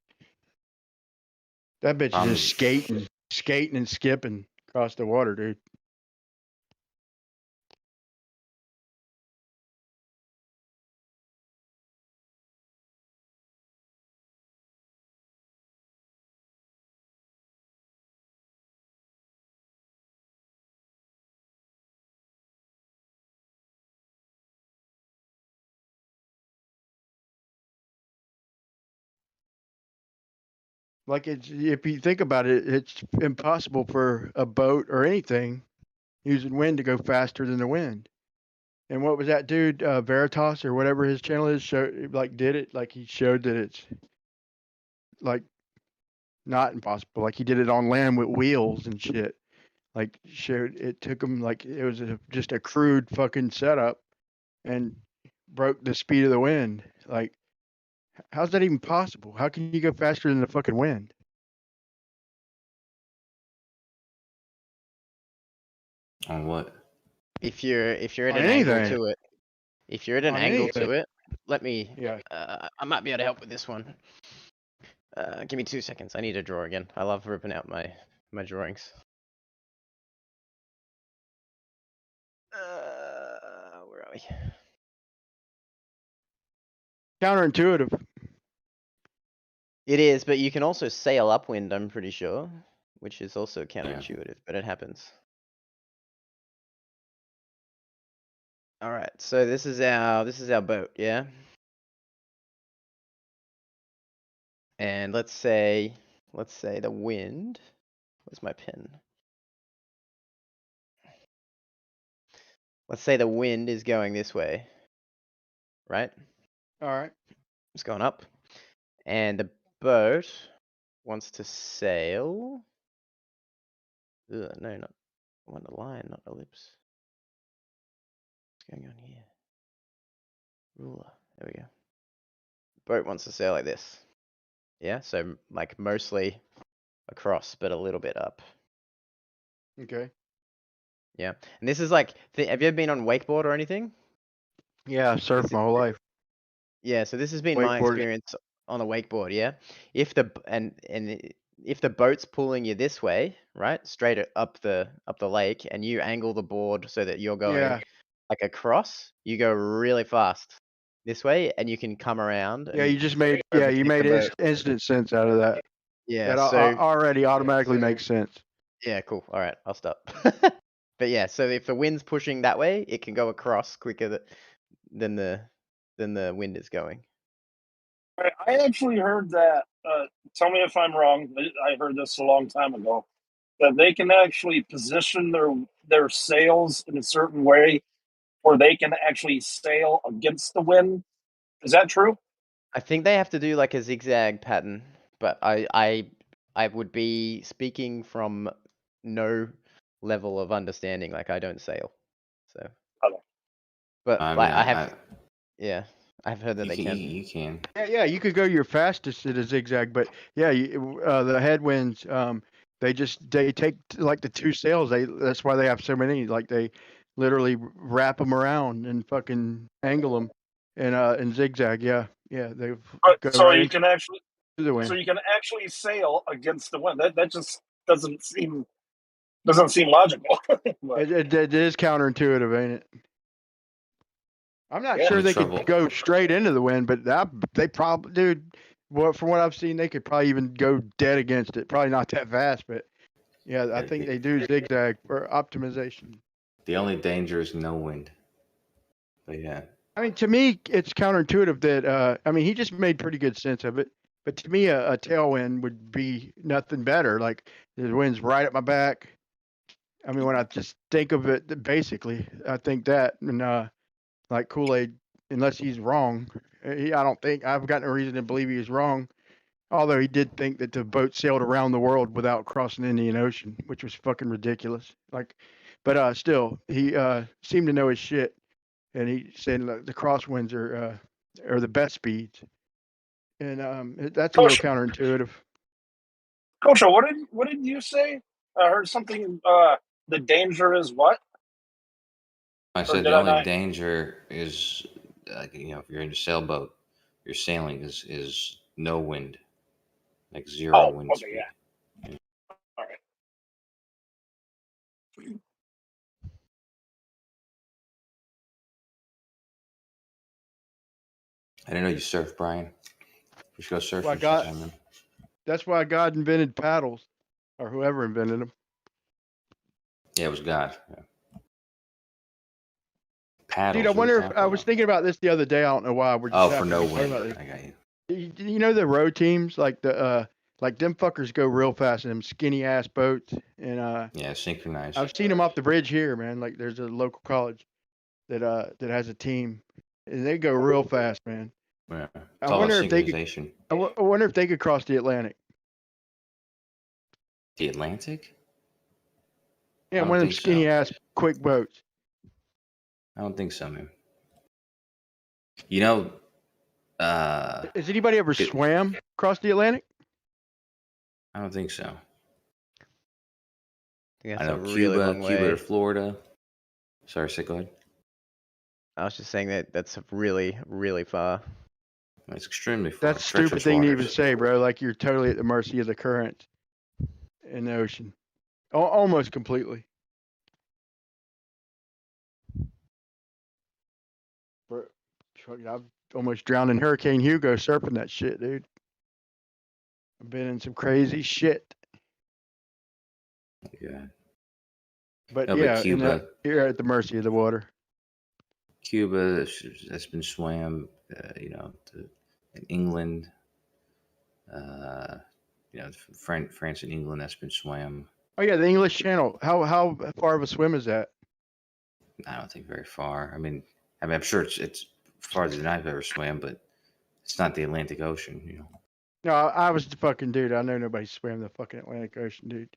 F: that bitch is just skating and skipping across the water, dude. Like it's if you think about it, it's impossible for a boat or anything using wind to go faster than the wind. And what was that dude, Veritas or whatever his channel is, did it like he showed that it's like not impossible. Like he did it on land with wheels and shit. Like showed it took him like it was just a crude fucking setup and broke the speed of the wind. Like how's that even possible? How can you go faster than the fucking wind?
N: On what?
U: If you're at
F: On
U: an angle
F: anything.
U: to it, if you're at an
F: On
U: angle
F: anything.
U: to it, let me.
F: Yeah.
U: I might be able to help with this one. Give me 2 seconds. I need to draw again. I love ripping out my drawings. Where are we?
F: Counterintuitive.
U: It is, but you can also sail upwind, I'm pretty sure, which is also counterintuitive, but it happens. All right, so this is our boat, yeah? And let's say the wind. Where's my pen? Let's say the wind is going this way, right?
F: All right.
U: It's going up. And the boat wants to sail. Ugh, no, not. I want a line, not ellipse. What's going on here? Ruler. There we go. Boat wants to sail like this. Yeah, so like mostly across, but a little bit up.
F: Okay.
U: Yeah, and this is like, have you ever been on wakeboard or anything?
F: Yeah, I've surfed my whole life.
U: Yeah, so this has been my
F: Wakeboard.
U: experience on a wakeboard. Yeah, if the if the boat's pulling you this way, right, straight up the lake, and you angle the board so that you're going
F: Yeah.
U: like across, you go really fast this way, and you can come around.
F: Yeah,
U: and
F: you just made you
U: overtake
F: made
U: the boat.
F: instant sense out of that.
U: Yeah,
F: That
U: so
F: already automatically makes sense.
U: yeah, cool. All right, I'll stop. But yeah, so if the wind's pushing that way, it can go across quicker than the wind is going.
G: I actually heard that. Tell me if I'm wrong. I heard this a long time ago. That they can actually position their sails in a certain way, where they can actually sail against the wind. Is that true?
U: I think they have to do like a zigzag pattern, but I would be speaking from no level of understanding. Like I don't sail, so.
G: Okay.
U: But
N: I
U: like
N: mean,
U: I have, yeah, I've heard that
N: You
U: they
N: can.
U: can.
N: You can.
F: Yeah, you could go your fastest at a zigzag, but yeah, the headwinds, they take like the two sails. That's why they have so many. Like they literally wrap them around and fucking angle them and zigzag. Yeah, they go
G: So
F: right
G: you
F: into
G: can actually,
F: the wind.
G: so you can actually sail against the wind. That just doesn't seem logical. But,
F: It is counterintuitive, ain't it? I'm not
G: yeah.
F: sure
N: The
F: they
N: trouble.
F: could go straight into the wind, but they probably, dude. From what I've seen, they could probably even go dead against it. Probably not that fast, but yeah, I think they do zigzag for optimization.
N: The only danger is no wind. But yeah.
F: I mean, to me, it's counterintuitive that I mean, he just made pretty good sense of it. But to me, a tailwind would be nothing better. Like the wind's right at my back. I mean, when I just think of it, basically, I think that, and like Kool-Aid, unless he's wrong, I don't think I've got no reason to believe he was wrong. Although he did think that the boat sailed around the world without crossing the Indian Ocean, which was fucking ridiculous. Like, but still, he seemed to know his shit, and he said the crosswinds are the best speeds, and that's a little counterintuitive.
G: Coach, what did you say? I heard something. The danger is what?
N: I
G: Or
N: said
G: did
N: the
G: I
N: only
G: not?
N: danger is, like, if you're in a sailboat, your sailing is no wind, like zero wind
G: Okay,
N: speed.
G: yeah. All right.
N: I didn't know you surf, Brian. We should go surfing
F: Why God?
N: sometime, man.
F: That's why God invented paddles, or whoever invented them.
N: Yeah, it was God. Yeah. Paddles.
F: Dude, I
N: what are you
F: wonder if
N: talking
F: I was
N: about?
F: thinking about this the other day. I don't know why we're just
N: Oh, for
F: happening
N: no
F: to be talking
N: wind.
F: about this.
N: I got you.
F: You know the row teams, like like them fuckers go real fast in them skinny ass boats, and
N: Yeah, synchronized.
F: I've seen them off the bridge here, man. Like there's a local college that has a team, and they go real fast, man.
N: Yeah.
F: I
N: It's all about
F: wonder if they could.
N: synchronization.
F: I wonder if they could cross the Atlantic.
N: The Atlantic?
F: Yeah,
N: I
F: one
N: don't
F: of them
N: think
F: skinny
N: so.
F: ass quick boats.
N: I don't think so, man. You know,
F: Has anybody ever swam across the Atlantic?
N: I don't think so.
U: I think
N: I
U: that's
N: know
U: a really
N: Cuba,
U: long
N: Cuba
U: way.
N: or Florida. Sorry, go ahead.
U: I was just saying that's really, really far.
N: It's extremely far.
F: That's a stupid
N: Treacherous
F: thing to even
N: waters.
F: say, bro. Like you're totally at the mercy of the current in the ocean, almost completely. Bro, I've almost drowned in Hurricane Hugo surfing that shit, dude. I've been in some crazy shit.
N: Yeah.
F: But
N: No,
F: yeah,
N: but Cuba,
F: you're at the mercy of the water.
N: Cuba, that's been swam. In England, France and England, that's been swam.
F: Oh yeah, the English Channel. How far of a swim is that?
N: I don't think very far. I mean, I'm sure it's farther than I've ever swam, but it's not the Atlantic Ocean, you know.
F: No, I was the fucking dude. I know nobody swam the fucking Atlantic Ocean, dude.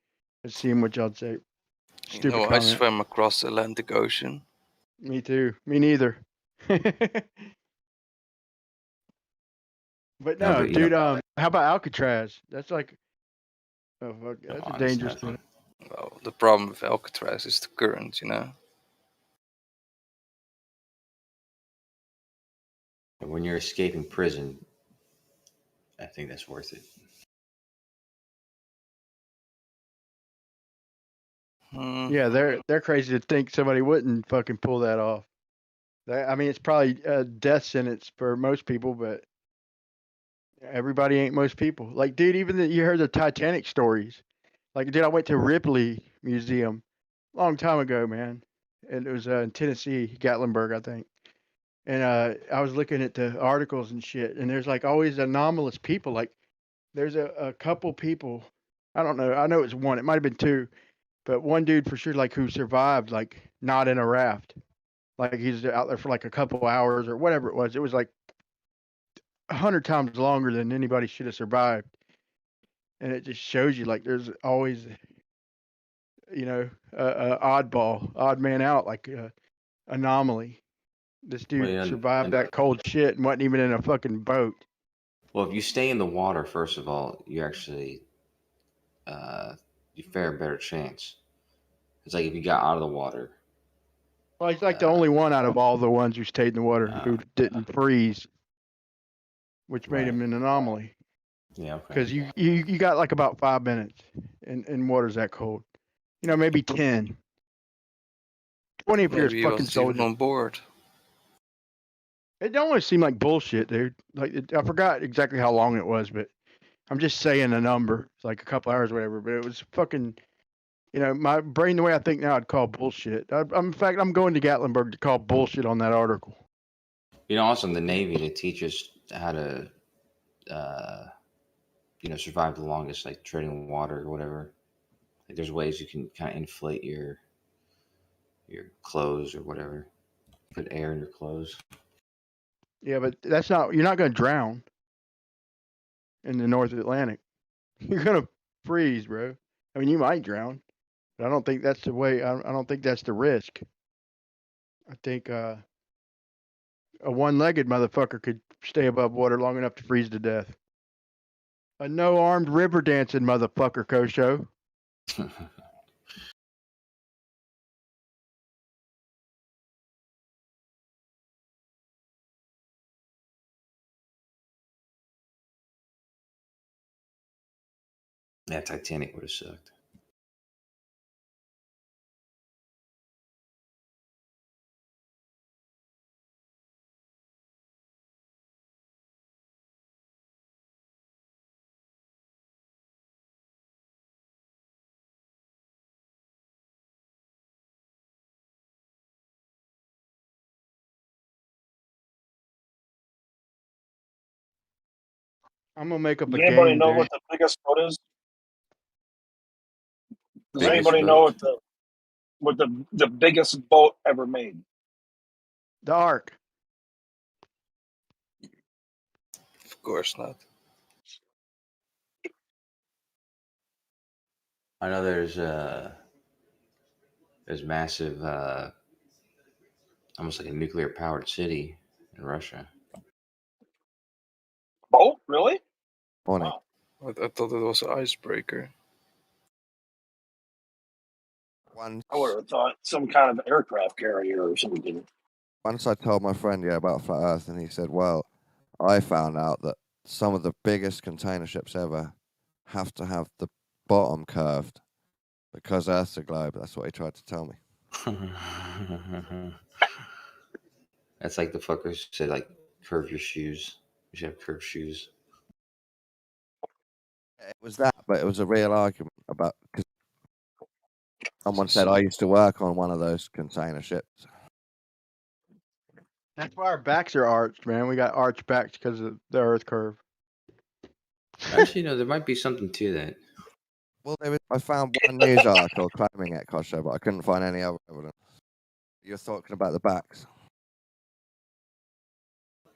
F: Let's see what y'all say. Stupid
O: No, I
F: comment.
O: swam across the Atlantic Ocean.
F: Me too. Me neither. But no, dude. How about Alcatraz? That's like, oh fuck, that's a dangerous thing.
O: Well, the problem with Alcatraz is the current, you know.
N: When you're escaping prison, I think that's worth it.
F: Yeah, they're crazy to think somebody wouldn't fucking pull that off. I mean, it's probably a death sentence for most people, but everybody ain't most people. Like, dude, even you heard the Titanic stories. Like, dude, I went to Ripley Museum a long time ago, man, and it was in Tennessee, Gatlinburg, I think. And I was looking at the articles and shit, and there's like always anomalous people. Like, there's a couple people, I don't know, I know it's one, it might have been two, but one dude for sure, like, who survived, like, not in a raft. Like, he's out there for like a couple hours or whatever it was. It was like 100 times longer than anybody should have survived. And it just shows you, like, there's always, you know, odd man out, like anomaly. This dude
N: Well, yeah,
F: survived that cold shit and wasn't even in a fucking boat.
N: well, if you stay in the water, first of all, you actually you fare a better chance. It's like if you got out of the water.
F: Well, he's like the only one out of all the ones who stayed in the water who didn't freeze, which made him an anomaly.
N: Yeah, okay.
F: Because you got like about 5 minutes, and water's that cold. You know, maybe 10. 20 if you're
O: Maybe he
F: a fucking
O: wasn't even
F: soldier.
O: on board.
F: It don't always seem like bullshit, dude. Like I forgot exactly how long it was, but I'm just saying a number. It's like a couple hours, or whatever. But it was fucking. You know, my brain, the way I think now, I'd call bullshit. In fact, I'm going to Gatlinburg to call bullshit on that article.
N: You know, also in the Navy, they teach us how to, survive the longest, like treading water or whatever. Like there's ways you can kind of inflate your clothes or whatever. Put air in your clothes.
F: Yeah, but that's not. You're not going to drown in the North Atlantic. You're going to freeze, bro. I mean, you might drown, but I don't think that's the way. I don't think that's the risk. I think a one-legged motherfucker could stay above water long enough to freeze to death. A no-armed river dancing motherfucker, Kosho.
N: Yeah, Titanic would have sucked.
F: I'm gonna make up a
G: Does anybody
F: game,
G: know
F: dude.
G: what the biggest boat is? Does
N: Biggest
G: anybody know
N: boat?
G: what the biggest boat ever made?
F: The Ark.
O: Of course not.
N: I know there's massive, almost like a nuclear powered city in Russia.
G: Boat? Really?
I: Funny.
G: Wow.
O: I thought it was an icebreaker.
I: Once,
G: I would have thought some kind of aircraft carrier or something.
I: once I told my friend, about flat Earth, and he said, "Well, I found out that some of the biggest container ships ever have to have the bottom curved because Earth's a globe." That's what he tried to tell me.
N: That's like the fuckers said, like, curve your shoes. You should have curved shoes.
I: It was that, but it was a real argument about because someone said I used to work on one of those container ships.
F: That's why our backs are arched, man. We got arched backs because of the Earth curve.
N: Actually, no, there might be something to that.
I: Well, I found one news article claiming it, Kosho, but I couldn't find any other evidence. You're talking about the backs.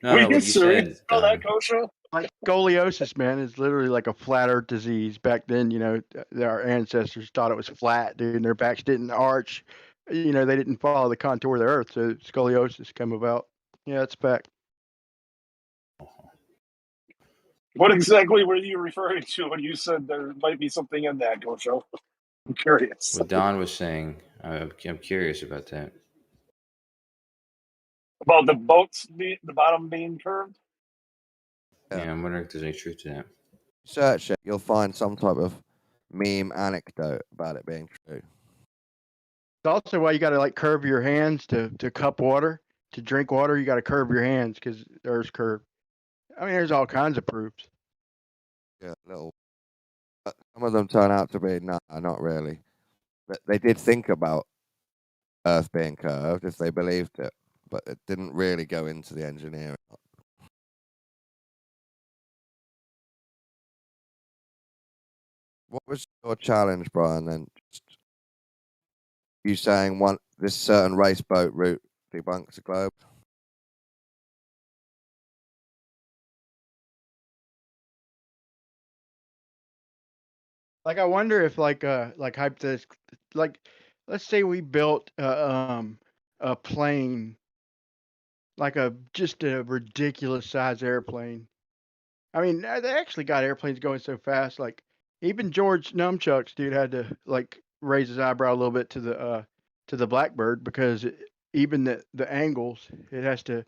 N: No, no,
G: you
N: what you
G: serious?
N: said.
G: Know that, Kosho?
F: Like scoliosis, man, is literally like a flat Earth disease. Back then, you know, our ancestors thought it was flat, dude, and their backs didn't arch. You know, they didn't follow the contour of the Earth, so scoliosis come about. Yeah, that's a fact.
G: What exactly were you referring to when you said there might be something in that, Kosho? I'm curious.
N: What Don was saying, I'm curious about that.
G: About the boats, the bottom being curved?
N: Yeah, I'm wondering if there's any truth to that.
I: Search it, you'll find some type of meme anecdote about it being true.
F: It's also why you got to like curve your hands to cup water. To drink water, you got to curve your hands because the Earth's curved. I mean, there's all kinds of proofs.
I: Yeah, some of them turn out to be not really. But they did think about Earth being curved if they believed it, but it didn't really go into the engineering. What was your challenge, Brian? Then just you saying this certain race boat route debunks the globe.
F: Like, I wonder if like hypothetical, like let's say we built a plane like just a ridiculous size airplane. I mean, they actually got airplanes going so fast. Like even George Numchucks, dude, had to like raise his eyebrow a little bit to the Blackbird because even the angles, it has to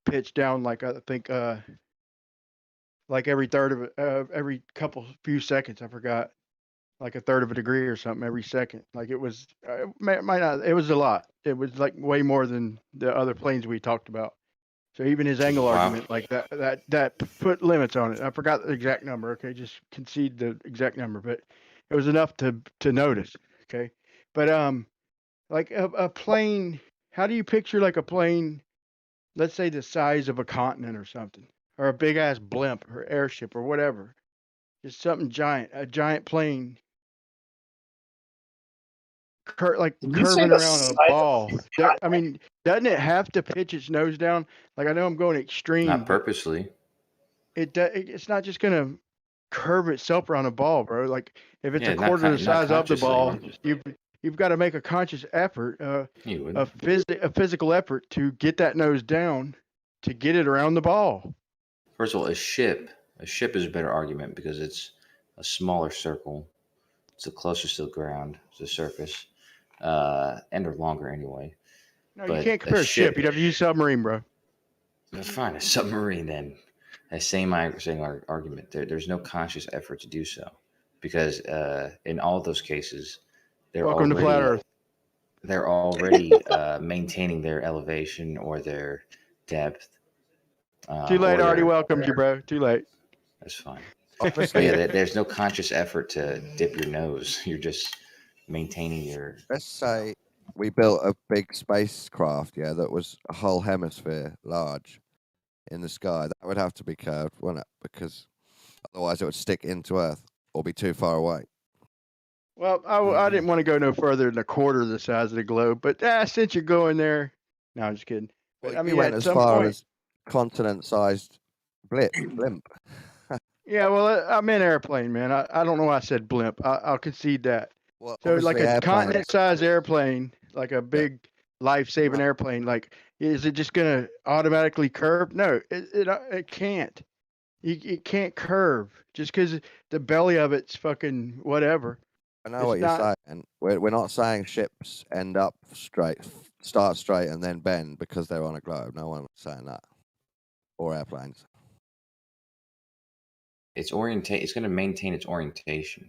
F: pitch down like I think like every third of every few seconds. I forgot, like a third of a degree or something every second. Like it was might not. It was a lot. It was like way more than the other planes we talked about. So even his angle
N: Wow.
F: argument, like that put limits on it. I forgot the exact number. Okay, just concede the exact number, but it was enough to notice. Okay, but like a plane. How do you picture like a plane? Let's say the size of a continent or something, or a big ass blimp or airship or whatever. Just something giant, a giant plane, like
G: Did you say
F: curving
G: the
F: around a
G: size
F: ball.
G: of
F: I mean, doesn't it have to pitch its nose down? Like I know I'm going extreme,
N: Not
F: but
N: purposely.
F: it's not just gonna curve itself around a ball, bro. Like if it's
N: Yeah,
F: a quarter the
N: not
F: size of the ball,
N: consciously.
F: you've got to make a conscious effort,
N: You would.
F: a physical effort to get that nose down, to get it around the ball.
N: First of all, a ship is a better argument because it's a smaller circle. It's the closest to the ground, to the surface, and they're longer anyway.
F: No,
N: But
F: you can't compare a ship. You'd have to use submarine, bro.
N: Fine, a submarine then. That same argument. There's no conscious effort to do so, because in all those cases,
F: Welcome to Flat Earth.
N: They're already maintaining their elevation or their depth.
F: Too late.
N: or
F: Already
N: their-
F: welcomed you, bro. Too late.
N: That's fine.
C: Obviously,
N: But yeah, there's no conscious effort to dip your nose. You're just maintaining your.
C: let's say we built a big spacecraft, yeah, that was a whole hemisphere large in the sky. That would have to be curved, wouldn't it? Because otherwise it would stick into Earth or be too far away.
F: Well, I didn't want to go no further than a quarter of the size of the globe, but since you're going there, no, I'm just kidding. But
C: Well,
F: I
C: you
F: mean,
C: went
F: at
C: as
F: some
C: far
F: point,
C: as continent-sized blimp.
F: yeah. Well, I meant airplane, man. I don't know why I said blimp. I'll concede that.
C: Well,
F: So like
C: obviously
F: a
C: airplanes.
F: continent-sized airplane, like a big life-saving airplane, like is it just gonna automatically curve? No, it can't. It can't curve just because the belly of it's fucking whatever.
C: I know
F: It's
C: what you're
F: not-
C: saying. We're not saying ships end up straight, start straight and then bend because they're on a globe. No one's saying that. Or airplanes.
N: It's going to maintain its orientation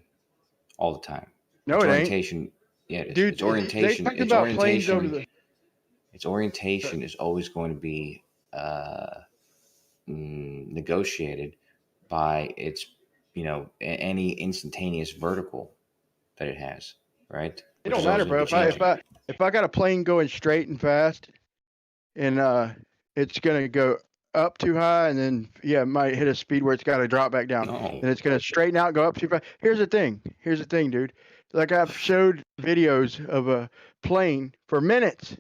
N: all the time.
F: No,
N: its
F: it ain't.
N: orientation, yeah, it is.
F: Dude,
N: its orientation.
F: they talked
N: Its
F: about planes over
N: orientation. Its orientation is always going to be negotiated by its, any instantaneous vertical that it has, right?
F: It don't matter, bro. If I got a plane going straight and fast, and it's gonna go up too high, and then it might hit a speed where it's got to drop back down, and it's gonna straighten out, go up too fast. Here's the thing, dude. Like I've showed videos of a plane for minutes,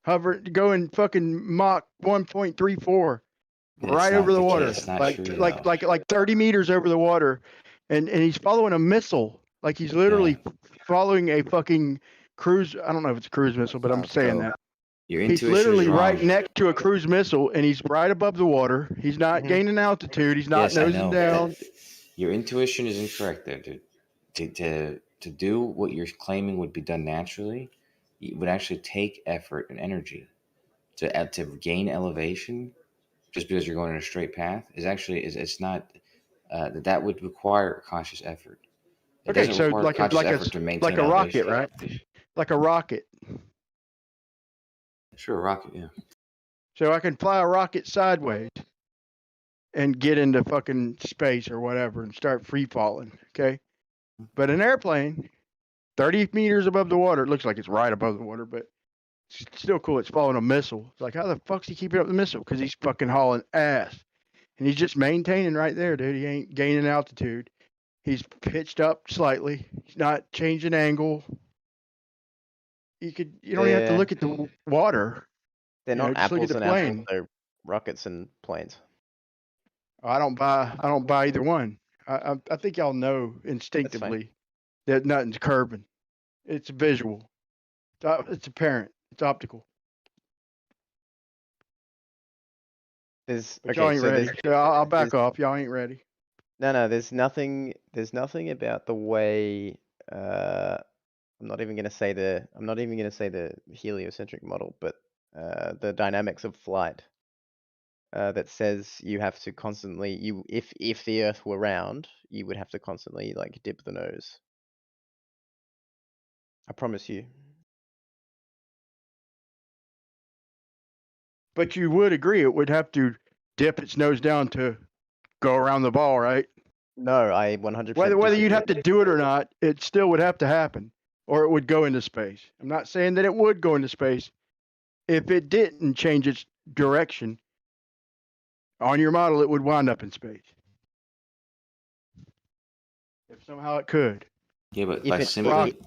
F: going fucking Mach 1.34, right over the water,
N: it's not
F: like
N: true,
F: like 30 meters over the water, and he's following a missile, like he's literally following a fucking cruise. I don't know if it's a cruise missile, but I'm saying that.
N: Your
F: He's
N: intuition
F: literally
N: is wrong.
F: right next to a cruise missile, and he's right above the water. He's not gaining altitude. He's not
N: Yes, I
F: nosing
N: know,
F: down.
N: but your intuition is incorrect there, dude. To do what you're claiming would be done naturally, it would actually take effort and energy. To gain elevation, just because you're going in a straight path, it's not. That would require conscious effort. It
F: Okay,
N: doesn't
F: so
N: require
F: like
N: conscious effort to maintain
F: like a rocket,
N: elevation.
F: right? Like a rocket.
N: Sure, a rocket, yeah.
F: So I can fly a rocket sideways and get into fucking space or whatever and start free falling. Okay. But an airplane, 30 meters above the water, it looks like it's right above the water, but it's still cool. It's following a missile. It's like, how the fuck's he keeping up the missile? Because he's fucking hauling ass. And he's just maintaining right there, dude. He ain't gaining altitude. He's pitched up slightly. He's not changing angle. You don't even have to look at the water.
U: They're
F: You know,
U: not
F: just look at
U: apples
F: the
U: and apples.
F: plane.
U: They're rockets and planes.
F: I don't buy either one. I think y'all know instinctively that nothing's curving. It's visual. It's apparent. It's optical.
U: There's
F: But y'all
U: okay.
F: ain't
U: So
F: ready.
U: there's
F: So I'll back
U: there's
F: off. Y'all ain't ready.
U: no. There's nothing. There's nothing about the way. I'm not even gonna say the heliocentric model, but the dynamics of flight. That says you have to constantly if the Earth were round, you would have to constantly like dip the nose. I promise you.
F: But you would agree it would have to dip its nose down to go around the ball, right?
U: No, I 100%
F: Whether you'd have
U: disagree.
F: to do it or not, it still would have to happen, or it would go into space. I'm not saying that it would go into space. If it didn't change its direction on your model, it would wind up in space. If somehow it could.
N: Yeah, but
U: If
N: by
U: it,
N: simply,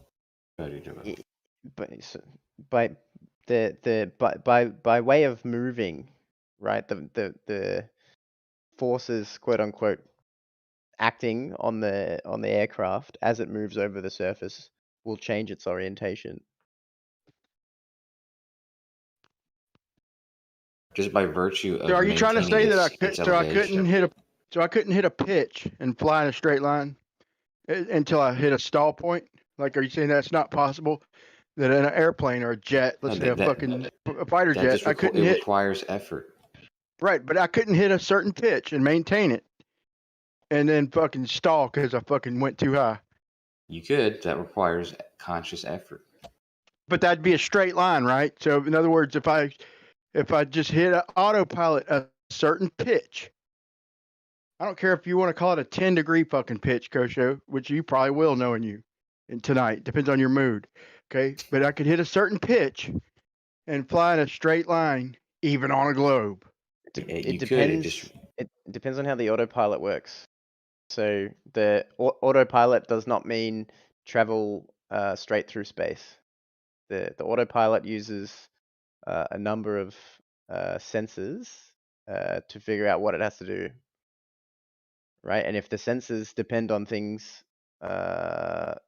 U: but by way of moving, right? The forces, quote unquote, acting on the aircraft as it moves over the surface will change its orientation.
N: just by virtue
F: So
N: of
F: are you trying to
N: maintaining
F: say that
N: its elevation.
F: I couldn't hit a pitch and fly in a straight line until I hit a stall point? Like, are you saying that's not possible? That an airplane or a jet, let's say a fighter jet, I couldn't hit.
N: Requires effort.
F: Right, but I couldn't hit a certain pitch and maintain it, and then fucking stall because I fucking went too high.
N: You could. That requires conscious effort.
F: But that'd be a straight line, right? So in other words, if I just hit an autopilot a certain pitch, I don't care if you want to call it a 10-degree fucking pitch, Kosho, which you probably will knowing you, and tonight depends on your mood. Okay, but I could hit a certain pitch and fly in a straight line, even on a globe.
U: It depends. It depends on how the autopilot works. So the autopilot does not mean travel straight through space. The autopilot uses a number of sensors to figure out what it has to do. Right, and if the sensors depend on things that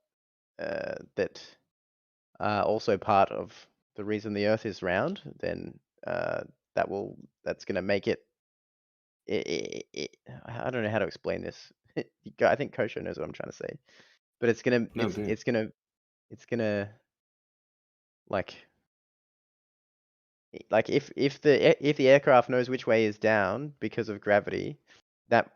U: are also part of the reason the Earth is round, then that's going to make it. I don't know how to explain this. I think Kosho knows what I'm trying to say, but it's gonna like if the aircraft knows which way is down because of gravity, that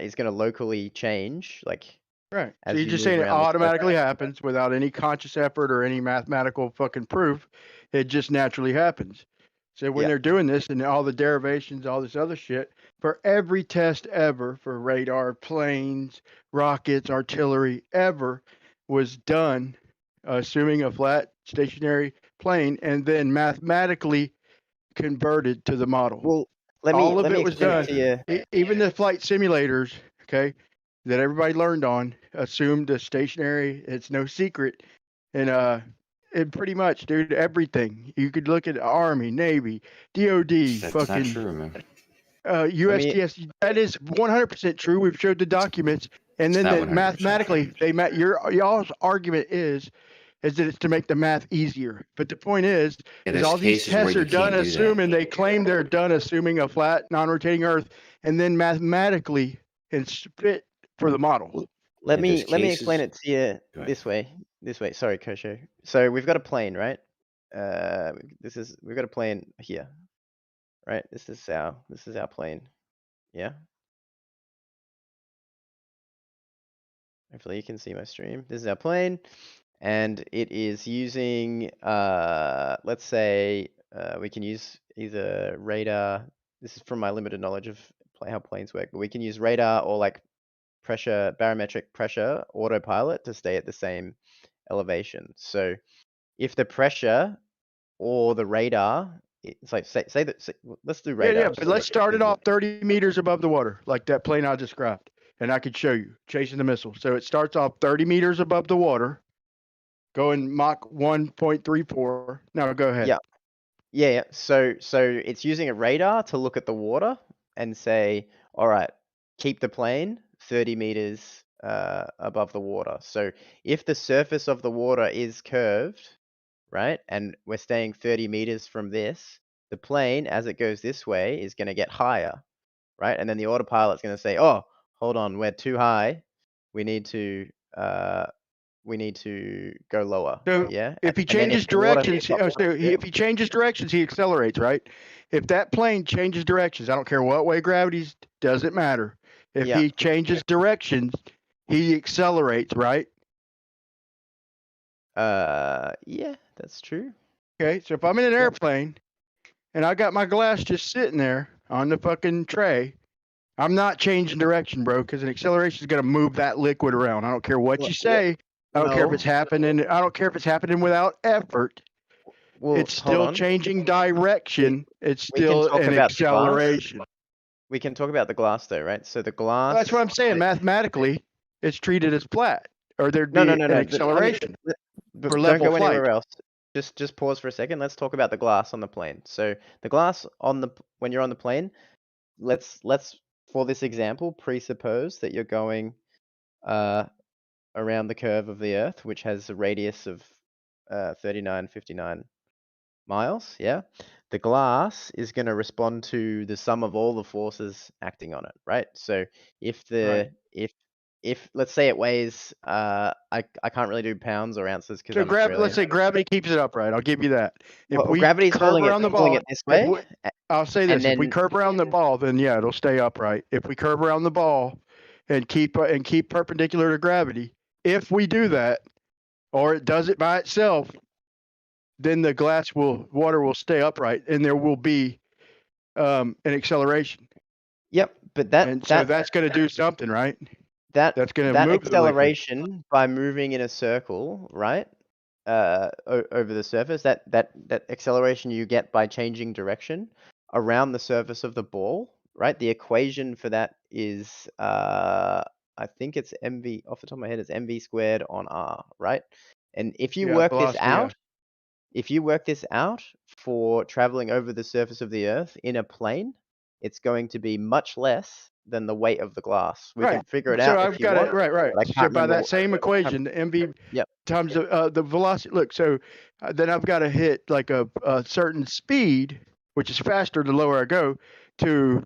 U: is going to locally change, like
F: right. So
U: as
F: you're
U: you
F: just
U: move
F: saying it
U: around the
F: automatically happens without any conscious effort or any mathematical fucking proof. It just naturally happens. So when they're doing this and all the derivations, all this other shit, for every test ever for radar, planes, rockets, artillery ever was done, assuming a flat stationary plane, and then mathematically converted to the model.
U: Well, let me
F: was
U: explain
F: done.
U: it to you.
F: Even the flight simulators, okay, that everybody learned on, assumed a stationary. It's no secret, and pretty much, dude, everything you could look at Army, Navy, DoD,
N: That's
F: fucking
N: not true, man.
F: USGS. That is 100% true. We've showed the documents, and then
N: not
F: that
N: 100%
F: mathematically they met y'all's argument is that it's to make the math easier. But the point is
N: there's
F: all these
N: cases where
F: tests
N: you
F: are done
N: can't do that.
F: assuming they claim they're done assuming a flat, non-rotating Earth, and then mathematically it's fit for the model.
U: Let me explain it to you this way. Sorry, Kosho. So we've got a plane, right? We've got a plane here, right? This is our plane. Yeah. Hopefully you can see my stream. This is our plane, and it is using let's say we can use either radar. This is from my limited knowledge of how planes work, but we can use radar or like barometric pressure autopilot to stay at the same elevation. So if the pressure or the radar, it's like let's do radar.
F: Yeah, but let's start it off 30 meters above the water, like that plane I described, and I could show you chasing the missile. So it starts off 30 meters above the water, going Mach 1.34. Now go ahead.
U: Yeah. So it's using a radar to look at the water and say, all right, keep the plane 30 meters above the water. So if the surface of the water is curved, right, and we're staying 30 meters from this, the plane, as it goes this way, is going to get higher, right? And then the autopilot's going to say, "Oh, hold on, we're too high. We need to go lower."
F: So
U: Yeah.
F: if he
U: And then
F: changes
U: if the water
F: directions,
U: hits up,
F: if he changes directions, he accelerates, right? If that plane changes directions, I don't care what way gravity's, doesn't matter. If
U: yeah,
F: he changes directions, he accelerates, right?
U: yeah, that's true.
F: Okay, so if I'm in an airplane and I got my glass just sitting there on the fucking tray, I'm not changing direction, bro, because an acceleration is going to move that liquid around. I don't care what you say. I don't care if it's happening. I don't care if it's happening without effort.
U: Well,
F: It's
U: hold
F: still
U: on.
F: changing direction. It's
U: We can
F: still
U: talk
F: an
U: about the glass.
F: acceleration.
U: We can talk about the glass though, right? So the glass.
F: That's what I'm saying. Mathematically, it's treated as flat, or there'd
U: No,
F: be
U: no, no,
F: an
U: no.
F: acceleration
U: But
F: for
U: don't
F: level
U: go
F: flight.
U: anywhere else. Just pause for a second. Let's talk about the glass on the plane. So the glass on the when you're on the plane, let's for this example presuppose that you're going around the curve of the Earth, which has a radius of 3959 miles. Yeah, the glass is going to respond to the sum of all the forces acting on it, right? So if the if let's say it weighs I can't really do pounds or ounces because
F: So
U: I'm Australian.
F: let's say gravity keeps it upright. I'll give you that. If
U: Well,
F: we
U: gravity's
F: curve
U: pulling
F: around the
U: it
F: ball,
U: this way.
F: I'll say
U: and
F: this: if we
U: then-
F: curve around the ball, then yeah, it'll stay upright. If we curve around the ball and keep perpendicular to gravity, if we do that, or it does it by itself, then the water will stay upright, and there will be an acceleration.
U: Yep, but
F: so that's going to do something, right?
U: That's
F: going to
U: that
F: move the liquid.
U: acceleration by moving in a circle, right? Over the surface, that acceleration you get by changing direction around the surface of the ball, right? The equation for that is I think it's mv, off the top of my head, it's mv squared on r, right? And if you work this out, if you work this out for traveling over the surface of the Earth in a plane, it's going to be much less than the weight of the glass. We can figure it out.
F: So I've got it right.
U: but I
F: So
U: can't
F: by
U: remember
F: that same equation, mv times the velocity. Look, so then I've got to hit like a certain speed, which is faster the lower I go, to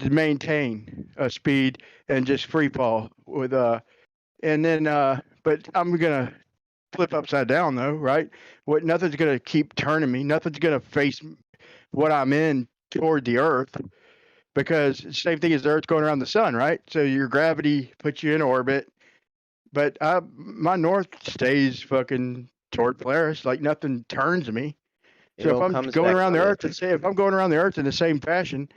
F: maintain a speed and just free fall with and then but I'm gonna flip upside down though, right? Nothing's gonna keep turning me. Nothing's gonna face what I'm in toward the Earth. Because it's the same thing as the Earth going around the sun, right? So your gravity puts you in orbit, but my north stays fucking toward Polaris. Like nothing turns me. So if I'm going around the Earth, if I'm going around the Earth in the same fashion,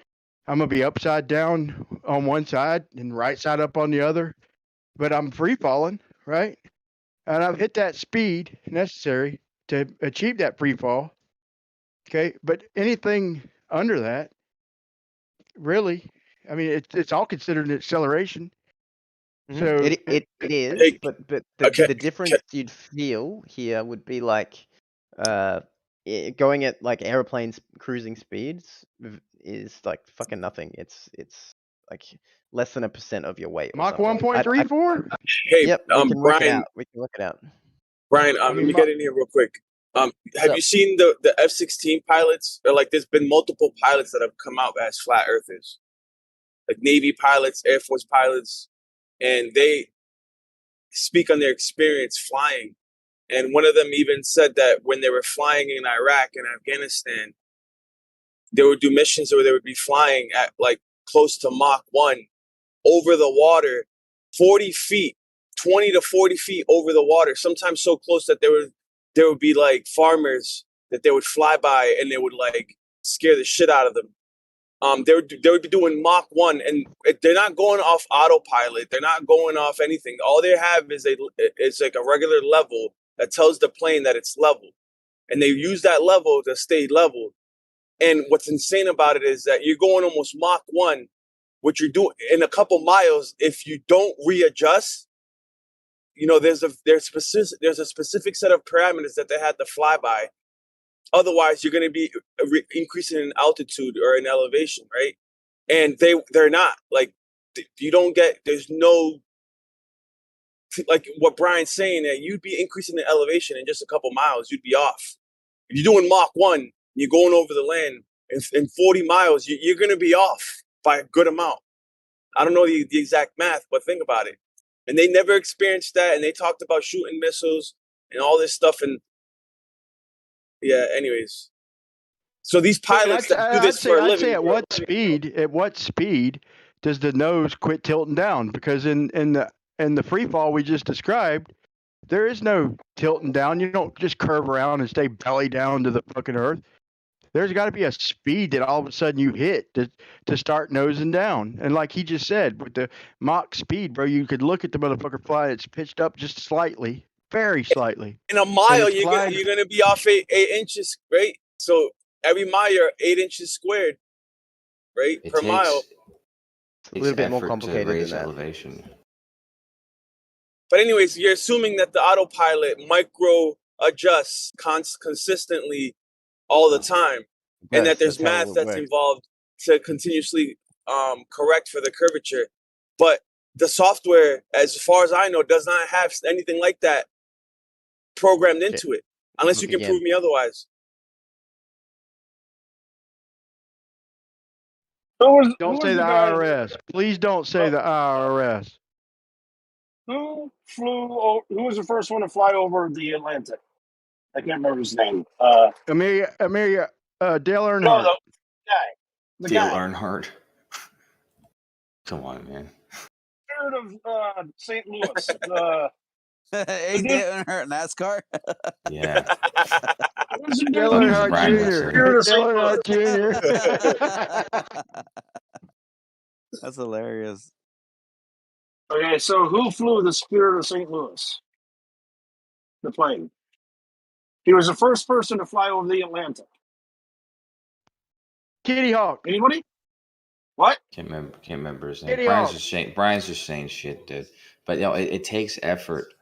F: I'm gonna be upside down on one side and right side up on the other. But I'm free falling, right? And I've hit that speed necessary to achieve that free fall. Okay, but anything under that, really, I mean, it's all considered an acceleration.
U: Mhm.
F: So
U: It is, but the difference you'd feel here would be like going at like airplanes cruising speeds is like fucking nothing. It's like less than 1% of your weight. or
F: Mach
U: something.
F: 1.34.
L: Hey,
U: Yep, we can work it
L: Brian.
U: out. We can work it out.
L: Brian, let me get in here real quick. Have you seen the F-16 pilots? Or like, there's been multiple pilots that have come out as flat earthers, like Navy pilots, Air Force pilots, and they speak on their experience flying. And one of them even said that when they were flying in Iraq and Afghanistan, they would do missions where they would be flying at like close to Mach 1 over the water, 40 feet, 20 to 40 feet over the water, sometimes so close that there would be like farmers that they would fly by and they would like scare the shit out of them. They would be doing Mach 1, and they're not going off autopilot. They're not going off anything. All they have is like a regular level that tells the plane that it's level, and they use that level to stay level. And what's insane about it is that you're going almost Mach 1, what you're doing in a couple miles. If you don't readjust, you know, there's a specific set of parameters that they had to fly by. Otherwise, you're going to be increasing in altitude or in elevation, right? And they're not. Like, you don't get, there's no, like what Brian's saying, that you'd be increasing in elevation in just a couple miles, you'd be off. If you're doing Mach 1, you're going over the land in 40 miles, you're going to be off by a good amount. I don't know the exact math, but think about it. And they never experienced that, and they talked about shooting missiles and all this stuff. And yeah, anyways. So these pilots that do this for a
F: I'd
L: living.
F: say at what speed does the nose quit tilting down? Because in the free fall we just described, there is no tilting down. You don't just curve around and stay belly down to the fucking earth. There's got to be a speed that all of a sudden you hit to start nosing down. And like he just said, with the Mach speed, bro, you could look at the motherfucker fly. It's pitched up just slightly, very slightly.
L: In a mile, you're going to be off 8 inches, right? So every mile, you're 8 inches squared, right, per mile.
U: It's a little bit more complicated than that.
N: Elevation.
L: But anyways, you're assuming that the autopilot micro adjusts consistently all the time, and that there's math that's involved to continuously correct for the curvature. But the software, as far as I know, does not have anything like that programmed into it, unless you can prove me otherwise.
F: Don't say the IRS. Please don't say the IRS.
G: Who was the first one to fly over the Atlantic? I can't remember his name.
F: Amelia, Dale Earnhardt.
G: No, the guy. The
N: Dale
G: guy.
N: Earnhardt. Come on, man.
G: Spirit of St. Louis.
P: Hey, Dale Earnhardt, NASCAR.
N: Yeah.
F: Dale Earnhardt Jr.
P: That's hilarious.
G: Okay, so who flew the Spirit of St. Louis? The plane. He was the first person to fly over the Atlantic.
F: Kitty Hawk.
G: Anybody? What?
N: Can't remember his name. Brian's just saying shit, dude. But it takes effort.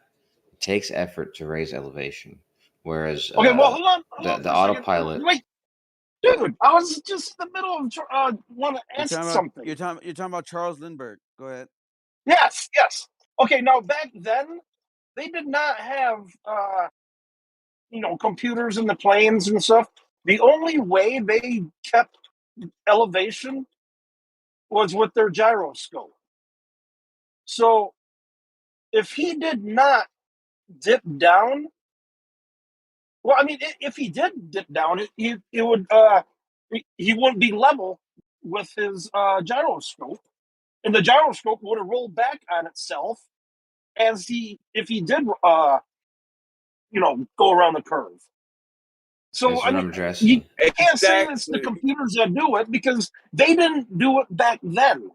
N: It takes effort to raise elevation. Whereas
G: Okay, well, hold on
N: the autopilot.
G: Wait, dude, I was just in the middle of want to ask something.
P: You're talking about Charles Lindbergh. Go ahead.
G: Yes. Okay, now back then they did not have computers in the planes and stuff. The only way they kept elevation was with their gyroscope. So if he did not dip down, well, I mean, if he did dip down, he wouldn't be level with his gyroscope, and the gyroscope would have rolled back on itself if he did go around the curve. So I mean, you can't say it's the computers that do it, because they didn't do it back then.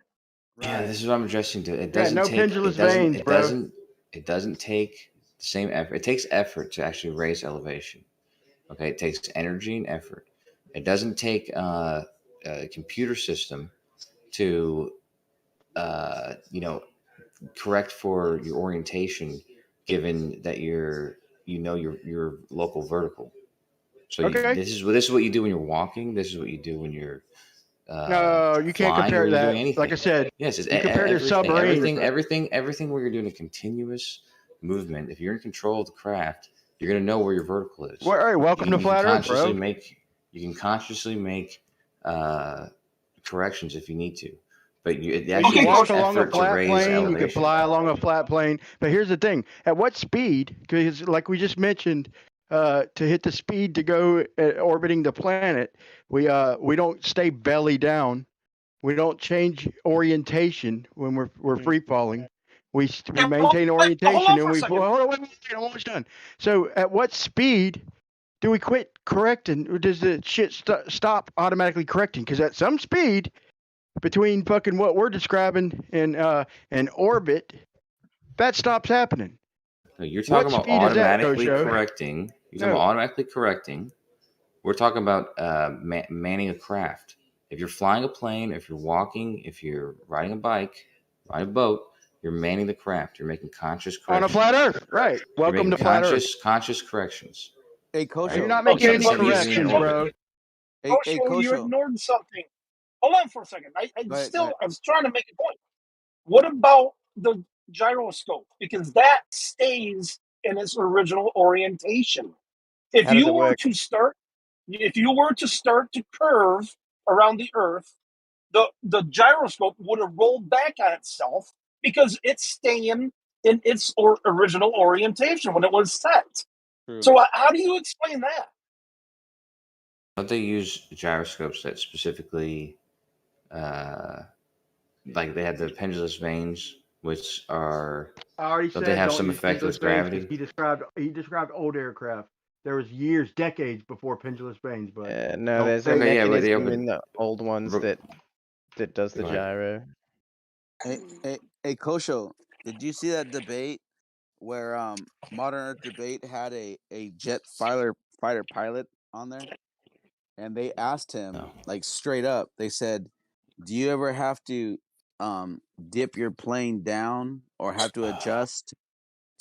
N: Yeah, this is what I'm addressing to. It
F: doesn't take pendulous veins, bro.
N: It doesn't take the same effort. It takes effort to actually raise elevation. Okay, it takes energy and effort. It doesn't take a computer system to correct for your orientation, given that your local vertical. So this is what you do when you're walking. This is what you do when you're
F: no, you can't
N: flying,
F: compare that.
N: doing
F: Like I said,
N: yes, it's
F: you compare to submarine.
N: Everything where you're doing a continuous movement. If you're in control of the craft, you're gonna know where your vertical is.
F: Well, all right, welcome to Flat Earth, bro.
N: You can consciously make corrections if you need to. But you can
F: walk along a flat plane. You can fly along a flat plane. But here's the thing: at what speed? Because, like we just mentioned, to hit the speed to go orbiting the planet, we don't stay belly down. We don't change orientation when we're free falling. We maintain orientation, and we hold on, wait, I'm almost done. So, at what speed do we quit correcting? Or does the shit stop automatically correcting? Because at some speed, between fucking what we're describing and orbit, that stops happening.
N: No, you're talking about automatically correcting. You're talking about automatically correcting. We're talking about manning a craft. If you're flying a plane, if you're walking, if you're riding a bike, riding a boat, you're manning the craft. You're making conscious corrections.
F: On a flat Earth, right. Welcome to Flat Earth.
N: Conscious corrections.
P: Hey, Kosho.
F: You're not making any corrections, bro.
P: Hey, Kosho.
G: You ignored something. Hold on for a second. I was trying to make a point. What about the gyroscope? Because that stays in its original orientation. If you were to start if you were to start to curve around the Earth, the gyroscope would have rolled back on itself because it's staying in its original orientation when it was set.
P: True.
G: So how do you explain that?
N: Don't they use gyroscopes that specifically, like they have the pendulous vanes, which are,
F: I already
N: don't
F: said
N: they have
F: don't
N: some
F: use
N: effect
F: pendulous
N: with
F: vanes 'cause
N: gravity?
F: he described old aircraft. There was years, decades before pendulous vanes, but
U: No,
F: don't
U: there's a
F: say
N: Okay, yeah, but
U: mechanism
N: but
U: in the old ones that does the
N: go ahead.
U: gyro.
P: Hey, Kosho, did you see that debate where Modern Earth Debate had a jet fighter pilot on there? And they asked him, like straight up, they said, do you ever have to dip your plane down or have to adjust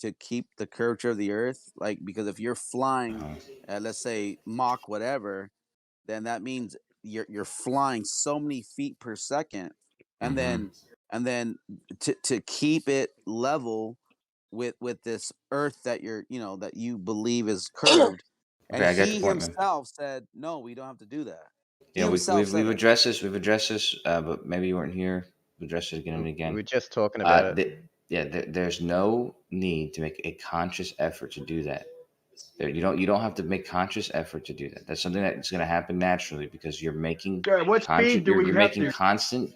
P: to keep the curvature of the Earth? Like, because if you're flying at, let's say, Mach whatever, then that means you're flying so many feet per second, and then to keep it level with this Earth that that you believe is curved. And
N: Okay, I got your
P: he
N: point, man.
P: himself said, no, we don't have to do that. He
N: Yeah,
P: himself said
N: we've
P: it.
N: addressed this. We've addressed this, but maybe you weren't here. We addressed it again and again.
U: We were just talking about it.
N: There's no need to make a conscious effort to do that. You don't have to make conscious effort to do that. That's something that's going to happen naturally because you're making
F: what speed do we
N: you're
F: have
N: making
F: to?
N: constant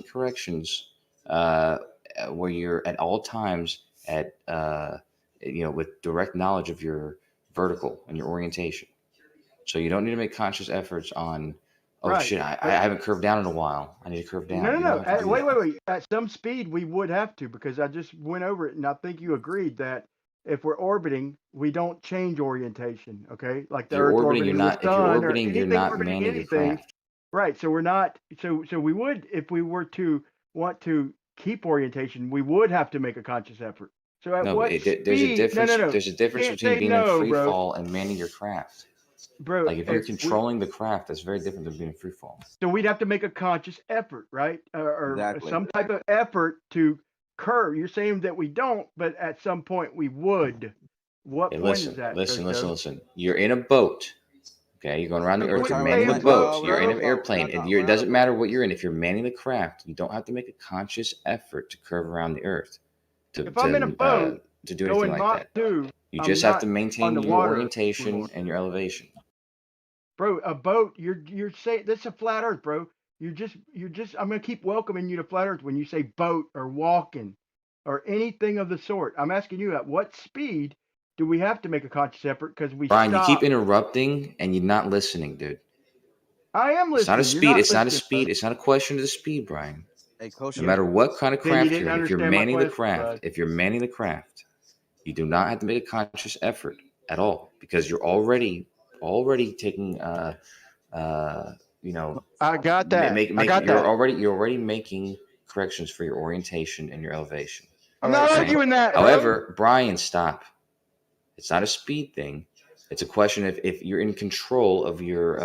N: corrections where you're at all times at with direct knowledge of your vertical and your orientation. So you don't need to make conscious efforts on, oh
F: Right,
N: shit, I
F: but-
N: haven't curved down in a while. I need to curve down. You
F: No.
N: don't have to do that.
F: Wait. At some speed, we would have to, because I just went over it, and I think you agreed that if we're orbiting, we don't change orientation. Okay, like the
N: If you're
F: Earth
N: orbiting,
F: orbiting
N: you're not.
F: the
N: If you're
F: sun or
N: orbiting, you're
F: anything
N: not
F: orbiting
N: manning your
F: anything.
N: craft.
F: Right. So we're not. So we would, if we were to want to keep orientation, we would have to make a conscious effort. So at
N: No,
F: what
N: there's a
F: speed?
N: difference.
F: No.
N: There's a difference
F: Can't
N: between
F: say
N: being in
F: no,
N: free
F: bro.
N: fall and manning your craft.
F: Bro,
N: Like if you're
F: if we-
N: controlling the craft, that's very different than being in free fall.
F: So we'd have to make a conscious effort, right? Or
N: Exactly.
F: some type of effort to curve. You're saying that we don't, but at some point we would. What
N: Hey,
F: point
N: listen,
F: is that?
N: listen. You're in a boat. Okay, you're going around the
F: But
N: Earth.
F: we're
N: You're
F: talking
N: manning
F: about
N: the
F: planes,
N: boat.
F: bro.
N: You're in
F: We're
N: an
F: on a
N: airplane.
F: boat.
N: It doesn't matter what you're in. If you're manning the craft, you don't have to make a conscious effort to curve around the Earth
F: If I'm in a boat
N: to do anything
F: going
N: like
F: Mach
N: that.
F: 2,
N: You
F: I'm
N: just have
F: not
N: to
F: on
N: maintain
F: the
N: your
F: water
N: orientation
F: anymore.
N: and your elevation.
F: Bro, a boat, you're saying that's a flat Earth, bro. You're just I'm gonna keep welcoming you to flat Earth when you say boat or walking or anything of the sort. I'm asking you, at what speed do we have to make a conscious effort? Because we
N: Brian, you
F: stop.
N: keep interrupting and you're not listening, dude.
F: I am
N: It's not a
F: listening. You're
N: speed.
F: not
N: It's not a
F: listening,
N: speed.
F: bud.
N: It's not a question of the speed, Brian.
P: Hey,
N: No
P: Kosho.
N: matter what kind of
F: Then you
N: craft
F: didn't
N: you're in, if you're
F: understand my
N: manning the
F: question,
N: craft,
F: bud.
N: you do not have to make a conscious effort at all because you're already taking
F: I got that. I got
N: you're
F: that.
N: already making corrections for your orientation and your elevation.
F: I'm not arguing that, bro.
N: However, Brian, stop. It's not a speed thing. It's a question of if you're in control of your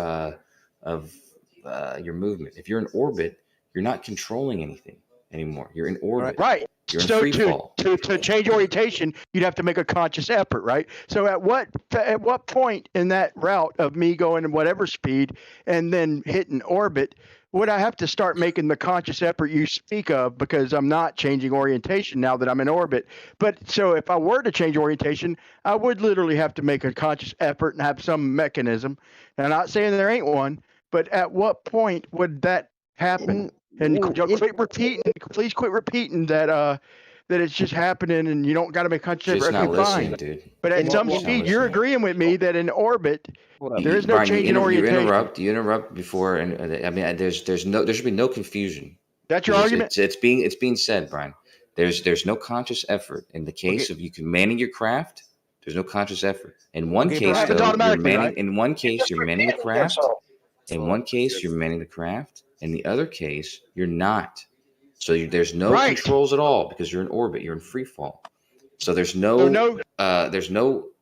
N: movement. If you're in orbit, you're not controlling anything anymore. You're in orbit.
F: Right.
N: You're in
F: So
N: free fall.
F: to change orientation, you'd have to make a conscious effort, right? So at what point in that route of me going at whatever speed and then hitting orbit would I have to start making the conscious effort you speak of, because I'm not changing orientation now that I'm in orbit? But so if I were to change orientation, I would literally have to make a conscious effort and have some mechanism. And I'm not saying there ain't one, but at what point would that happen? And please quit repeating that that it's just happening and you don't got to make conscious
N: Just
F: effort.
N: not
F: Okay,
N: listening,
F: fine.
N: dude.
F: But at some
N: Just not
F: speed, you're
N: listening.
F: agreeing with me that in orbit, there is no
N: Brian,
F: change in
N: you
F: orientation.
N: You interrupt before, and I mean, there should be no confusion.
F: That's your argument?
N: It's being said, Brian. There's no conscious effort in the case of you can manning your craft. There's no conscious effort. In one case,
F: Happens
N: though, you're
F: automatically,
N: manning.
F: right?
N: In one case, you're manning the craft.
G: So,
N: In one case, you're manning the craft. In the other case, you're not. So there's no
F: Right.
N: controls at all because you're in orbit. You're in free fall. So there's no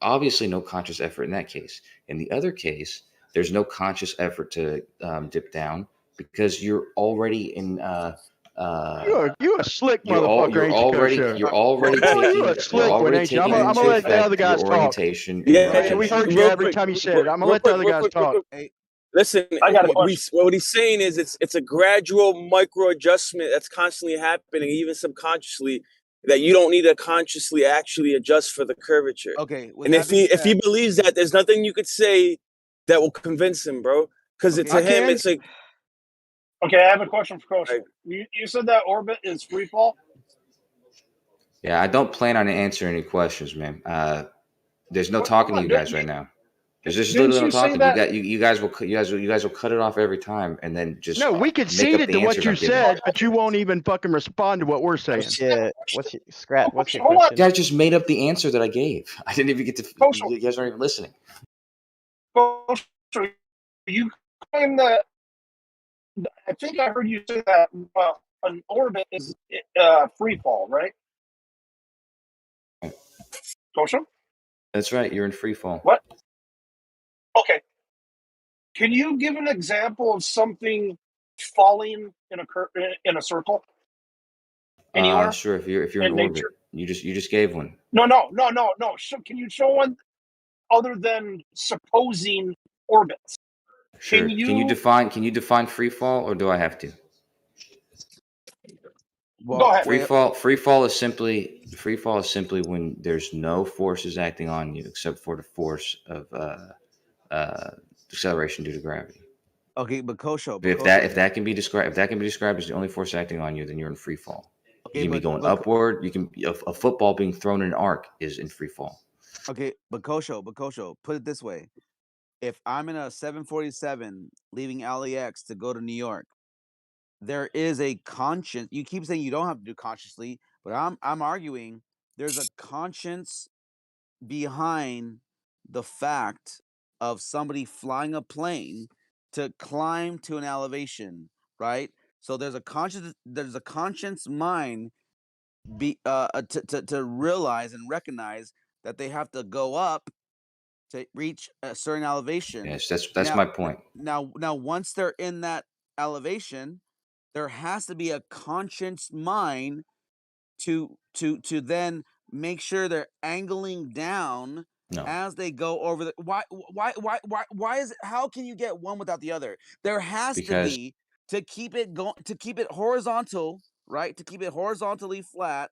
N: obviously no conscious effort in that case. In the other case, there's no conscious effort to dip down because you're already in
F: You a slick motherfucker, ain't you, Kosho?
N: You're already
F: Boy,
N: taking
F: you a slick one, ain't you? I'm
N: into
F: gonna let the
N: effect
F: other guys
N: your
F: talk.
N: orientation.
L: Yeah,
F: We heard you
L: real
F: every
L: quick.
F: time you said it. I'm gonna
L: Real
F: let the
L: quick,
F: other
L: real
F: guys
L: quick, real
F: talk.
L: quick. Listen,
G: I got a question.
L: what he's saying is it's a gradual micro adjustment that's constantly happening, even subconsciously, that you don't need to consciously actually adjust for the curvature.
P: Okay, with
L: And
P: that being
L: if he
P: said,
L: believes that, there's nothing you could say that will convince him, bro. Because
P: okay,
L: to him, it's like
G: Okay, I have a question for Kosho. You said that orbit is free fall?
N: Yeah, I don't plan on answering any questions, man. There's no
G: Come
N: talking to
G: on,
N: you guys right now. There's just
G: didn't
N: literally no
G: you say
N: talking.
G: that?
N: You guys will cut it off every time, and then just
F: No, we
N: make
F: conceded
N: up the
F: to what
N: answers
F: you
N: I'm giving.
F: said, but you won't even fucking respond to what we're saying.
U: What's your Scrat? What's your
G: Hold on.
U: question?
N: You guys just made up the answer that I gave. I didn't even get to.
G: Kosho.
N: You guys aren't even listening.
G: Kosho, you claim that. I think I heard you say that an orbit is free fall, right? Kosho?
N: That's right. You're in free fall.
G: What? Okay. Can you give an example of something falling in a circle anywhere
N: Sure. If you're in
G: in
N: orbit,
G: nature?
N: you just gave one.
G: No. Can you show one other than supposing orbits?
N: Sure.
G: Can
N: Can you define free fall, or do I have to?
G: Go ahead.
N: Free fall is simply when there's no forces acting on you except for the force of acceleration due to gravity.
P: Okay, but Kosho,
N: If that can be described as the only force acting on you, then you're in free fall.
P: Okay,
N: you can be going upward. You can a football being thrown in an arc is in free fall.
P: Okay, but Kosho, put it this way: if I'm in a 747 leaving LAX to go to New York, there is a conscience. You keep saying you don't have to do consciously, but I'm arguing there's a conscience behind the fact of somebody flying a plane to climb to an elevation, right? So there's a conscience mind to realize and recognize that they have to go up to reach a certain elevation.
N: Yes, that's my point.
P: Now once they're in that elevation, there has to be a conscious mind to then make sure they're angling down as they go over the why is it, how can you get one without the other? There has to be to keep it horizontal, right? To keep it horizontally flat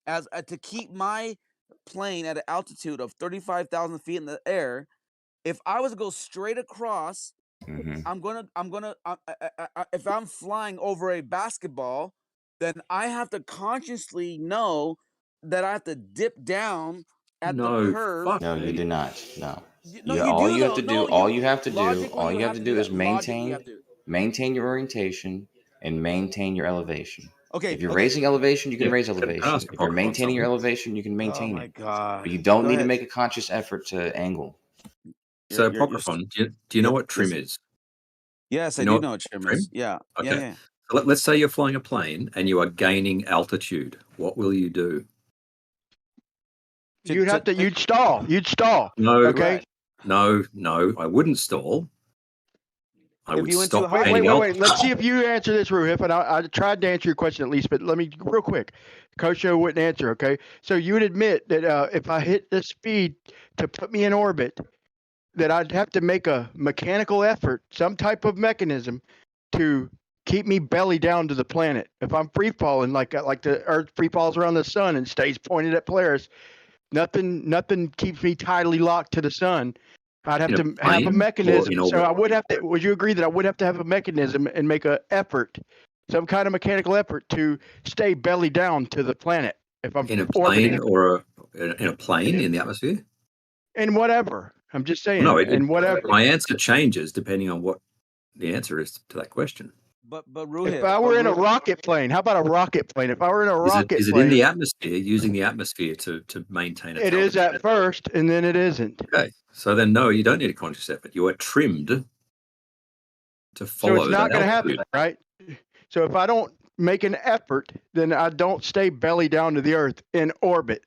P: as to keep my plane at an altitude of 35,000 feet in the air. If I was to go straight across, I'm gonna if I'm flying over a basketball, then I have to consciously know that I have to dip down at the curve.
N: No, you do not. No.
P: No, you do though.
N: All you have to do is
P: that. Logically, you have to.
N: maintain your orientation and maintain your elevation.
P: Okay.
N: If you're raising elevation, you can raise elevation.
Q: ask
N: If you're maintaining your elevation, you can maintain it. But you don't need to make a conscious effort to angle.
Q: So, Apocryphon, do you know what trim is?
P: Yes, I do know what trim is. Yeah.
Q: Okay.
P: Yeah.
Q: So let's say you're flying a plane and you are gaining altitude. What will you do?
F: You'd stall.
Q: No.
F: Okay.
Q: No, I wouldn't stall. I would stop.
F: Wait. Let's see if you answer this, Ruhif. And I tried to answer your question at least, but let me real quick. Kosho wouldn't answer. Okay. So you would admit that if I hit the speed to put me in orbit, that I'd have to make a mechanical effort, some type of mechanism to keep me belly down to the planet. If I'm free falling like the Earth free falls around the sun and stays pointed at Polaris, nothing keeps me tidally locked to the sun. I'd have to have a mechanism. So I would have to. Would you agree that I would have to have a mechanism and make an effort, some kind of mechanical effort to stay belly down to the planet if I'm
Q: in a plane or in a plane in the atmosphere?
F: And whatever. I'm just saying.
Q: No,
F: and whatever.
Q: My answer changes depending on what the answer is to that question.
P: But Ruhif,
F: if I were in a rocket plane, how about a rocket plane? If I were in a rocket
Q: is it
F: plane,
Q: in the atmosphere, using the atmosphere to maintain its
F: it is at first, and then it isn't.
Q: Okay, so then no, you don't need a conscious effort. You are trimmed to follow.
F: So it's not
Q: going to
F: happen, right? So if I don't make an effort, then I don't stay belly down to the Earth in orbit.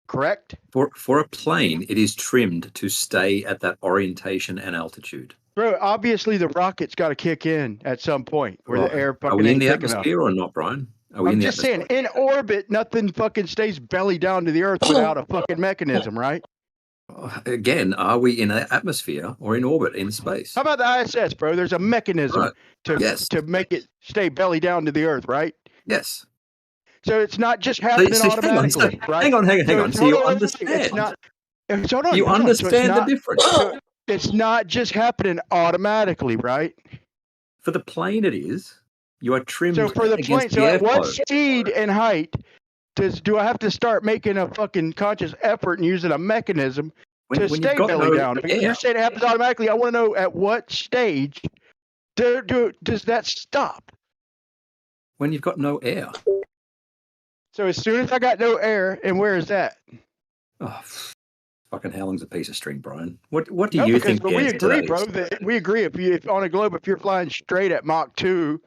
F: Correct?
Q: For a plane, it is trimmed to stay at that orientation and altitude.
F: Bro, obviously the rocket's got to kick in at some point where the
Q: Right.
F: air
Q: Are
F: fucking
Q: we in
F: ain't
Q: the
F: thick enough.
Q: atmosphere or not, Brian? Are we in
F: I'm
Q: the
F: just
Q: atmosphere?
F: saying, in orbit, nothing fucking stays belly down to the earth without a fucking mechanism, right?
Q: Again, are we in an atmosphere or in orbit in space?
F: How about the ISS, bro? There's a mechanism
Q: Right. Yes.
F: to make it stay belly down to the earth, right?
Q: Yes.
F: So it's not just
Q: So,
F: happening
Q: so
F: automatically, right?
Q: hang on.
F: So
Q: So
F: it's,
Q: you
F: hold on,
Q: understand?
F: it's not. Hold on,
Q: You
F: hold on. So it's
Q: understand the
F: not.
Q: difference?
F: So it's not just happening automatically, right?
Q: For the plane, it is. You are trimmed
F: So for the plane,
Q: against
F: so
Q: the
F: at what
Q: airflow.
F: speed and height do I have to start making a fucking conscious effort and using a mechanism to
Q: When you've
F: stay
Q: got
F: belly
Q: no
F: down? Because
Q: air.
F: you're saying it happens automatically. I want to know at what stage does that stop?
Q: When you've got no air.
F: So as soon as I got no air, and where is that?
Q: Oh, fucking how long's a piece of string, Brian? What do
F: No,
Q: you
F: because
Q: think the
F: we
Q: answer to
F: agree,
Q: that
F: bro.
Q: is?
F: That we agree if on a globe, if you're flying straight at Mach 2,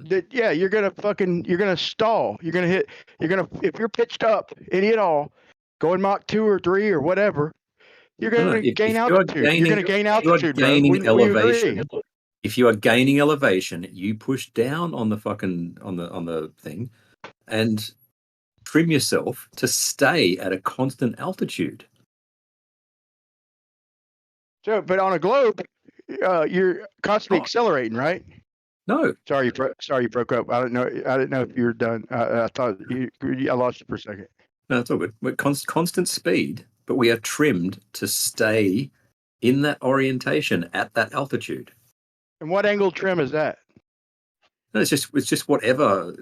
F: that yeah, you're gonna stall. You're gonna if you're pitched up any at all, going Mach 2 or 3 or whatever, you're
Q: No,
F: gonna gain
Q: if you are
F: altitude. You're gonna gain altitude, bro.
Q: gaining
F: We agree.
Q: elevation, if you are gaining elevation, you push down on the fucking on the thing, and trim yourself to stay at a constant altitude.
F: So, but on a globe, you're constantly accelerating, right?
Q: No.
F: Sorry, you broke up. I didn't know if you were done. I thought I lost you for a second.
Q: No, it's all good. We're constant speed, but we are trimmed to stay in that orientation at that altitude.
F: And what angle trim is that?
Q: No, it's just whatever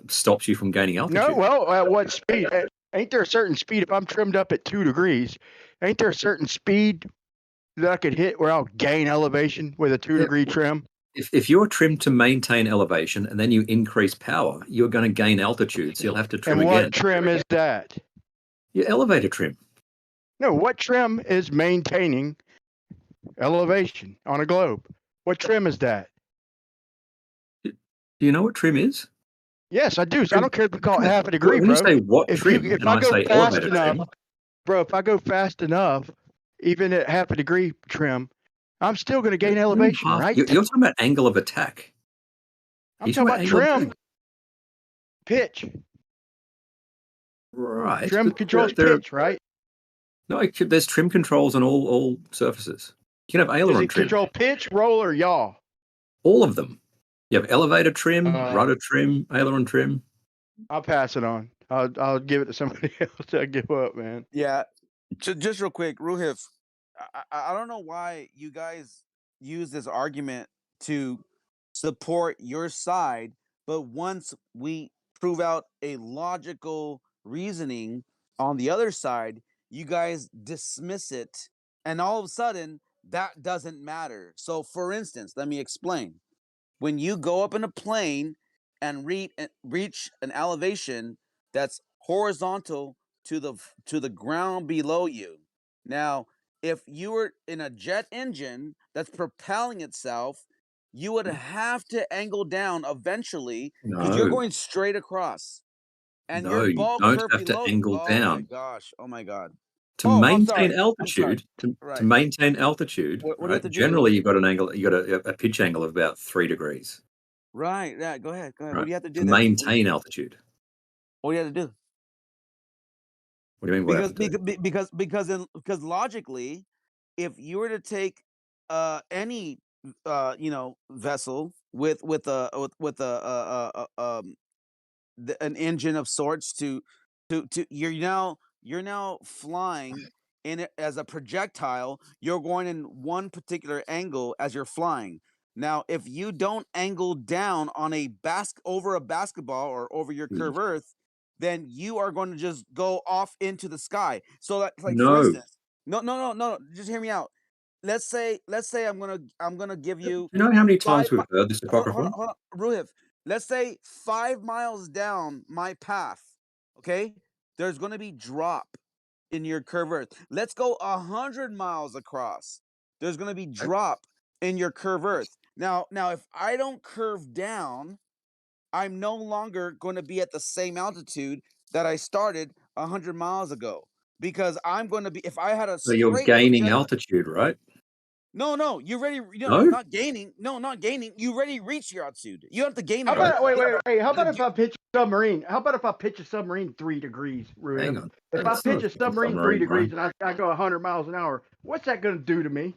Q: stops you from gaining altitude.
F: No, well, at what speed? Ain't there a certain speed? If I'm trimmed up at 2 degrees, ain't there a certain speed that I could hit where I'll gain elevation with a 2-degree trim?
Q: If you're trimmed to maintain elevation and then you increase power, you're going to gain altitude, so you'll have to trim
F: And
Q: again.
F: what trim is that?
Q: Your elevator trim.
F: No, what trim is maintaining elevation on a globe? What trim is that?
Q: Do you know what trim is?
F: Yes, I do. So I don't care if we call it half a degree,
Q: When
F: bro.
Q: you say what trim,
F: if
Q: and
F: I go
Q: say
F: fast
Q: elevator
F: enough,
Q: trim,
F: bro, if I go fast enough, even at half a degree trim, I'm still going to gain elevation, right?
Q: You're talking about angle of attack.
F: I'm talking about
Q: angle of
F: trim,
Q: attack.
F: pitch.
Q: Right.
F: Trim
Q: but
F: controls
Q: there-
F: pitch, right?
Q: No, there's trim controls on all surfaces. You can have
F: Does
Q: aileron
F: it
Q: trim.
F: control pitch, roll, or yaw?
Q: All of them. You have elevator trim, rudder trim, aileron trim.
F: I'll pass it on. I'll give it to somebody else. I give up, man.
P: Yeah, just real quick, Ruhif. I don't know why you guys use this argument to support your side, but once we prove out a logical reasoning on the other side, you guys dismiss it, and all of a sudden that doesn't matter. So, for instance, let me explain. When you go up in a plane and reach an elevation that's horizontal to the ground below you. Now, if you were in a jet engine that's propelling itself, you would have to angle down eventually because you're
Q: No.
P: going straight across. And
Q: No,
P: your
Q: you
P: ball
Q: don't
P: curve
Q: have to
P: below.
Q: angle
P: Oh my
Q: down.
P: gosh. Oh my God.
Q: To
P: I'm
Q: maintain
P: sorry.
Q: altitude, to
P: Right.
Q: maintain altitude,
P: What do you have
Q: right?
P: to do?
Q: Generally, you've got an angle. You got a pitch angle of about 3 degrees.
P: Right. Yeah. Go ahead. Go ahead. What
Q: Right.
P: do you have to do
Q: To
P: then?
Q: maintain altitude.
P: What do you have to do?
Q: What do you mean? What have to do?
P: Because logically, if you were to take any vessel with an engine of sorts to you're now flying in it as a projectile, you're going in one particular angle as you're flying. Now, if you don't angle down on over a basketball or over your curve earth, then you are going to just go off into the sky. So like for
Q: No.
P: instance, no, just hear me out. Let's say I'm gonna give you
Q: Do you know how many
P: 5
Q: times we've heard this
P: hold
Q: apocryphal?
P: on, Ruhif. Let's say 5 miles down my path, okay, there's going to be drop in your curve earth. Let's go 100 miles across. There's going to be drop in your curve earth. Now, if I don't curve down, I'm no longer going to be at the same altitude that I started 100 miles ago because I'm going to be, if I had a
Q: So you're
P: straight
Q: gaining
P: project.
Q: altitude, right?
P: No, you already
Q: No?
P: not gaining. No, not gaining. You already reached your altitude. You don't have to gain
F: How
P: it.
F: about wait? How about if I pitch a submarine? How about if I pitch a submarine 3 degrees, Ruin?
Q: Hang on.
F: If I
Q: That's
F: pitch
Q: not
F: a
Q: a
F: submarine 3
Q: submarine,
F: degrees
Q: Brian.
F: and I go 100 miles an hour, what's that going to do to me?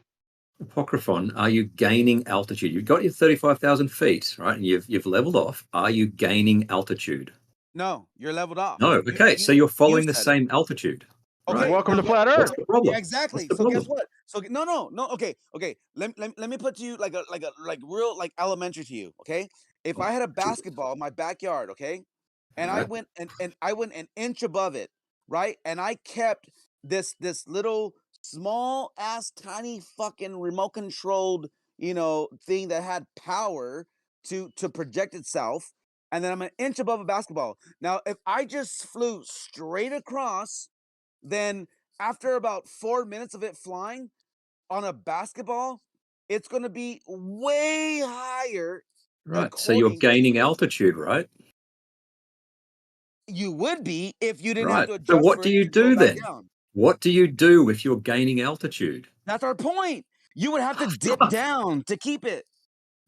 Q: Apocryphon, are you gaining altitude? You've got your 35,000 feet, right? And you've leveled off. Are you gaining altitude?
P: No, you're leveled off.
Q: No. Okay, so you're following the
P: said it.
Q: same altitude.
P: Okay,
F: Welcome to
P: but
F: flat
Q: What's
F: Earth.
Q: the problem?
P: Yeah, exactly.
Q: What's the
P: So guess
Q: problem?
P: what? So no. Okay. Let me put to you like real like elementary to you. Okay, if I had a basketball in my backyard, okay, and I
Q: Right.
P: went and I went an inch above it, right, and I kept this little small ass tiny fucking remote controlled thing that had power to project itself, and then I'm an inch above a basketball. Now, if I just flew straight across, then after about 4 minutes of it flying on a basketball, it's going to be way higher.
Q: Right. So you're gaining altitude, right?
P: You would be if you didn't have
Q: Right.
P: to
Q: So
P: adjust
Q: what
P: for
Q: do
P: it
Q: you
P: to go
Q: do
P: back
Q: then?
P: down.
Q: What do you do if you're gaining altitude?
P: That's our point. You would have to dip down to keep it.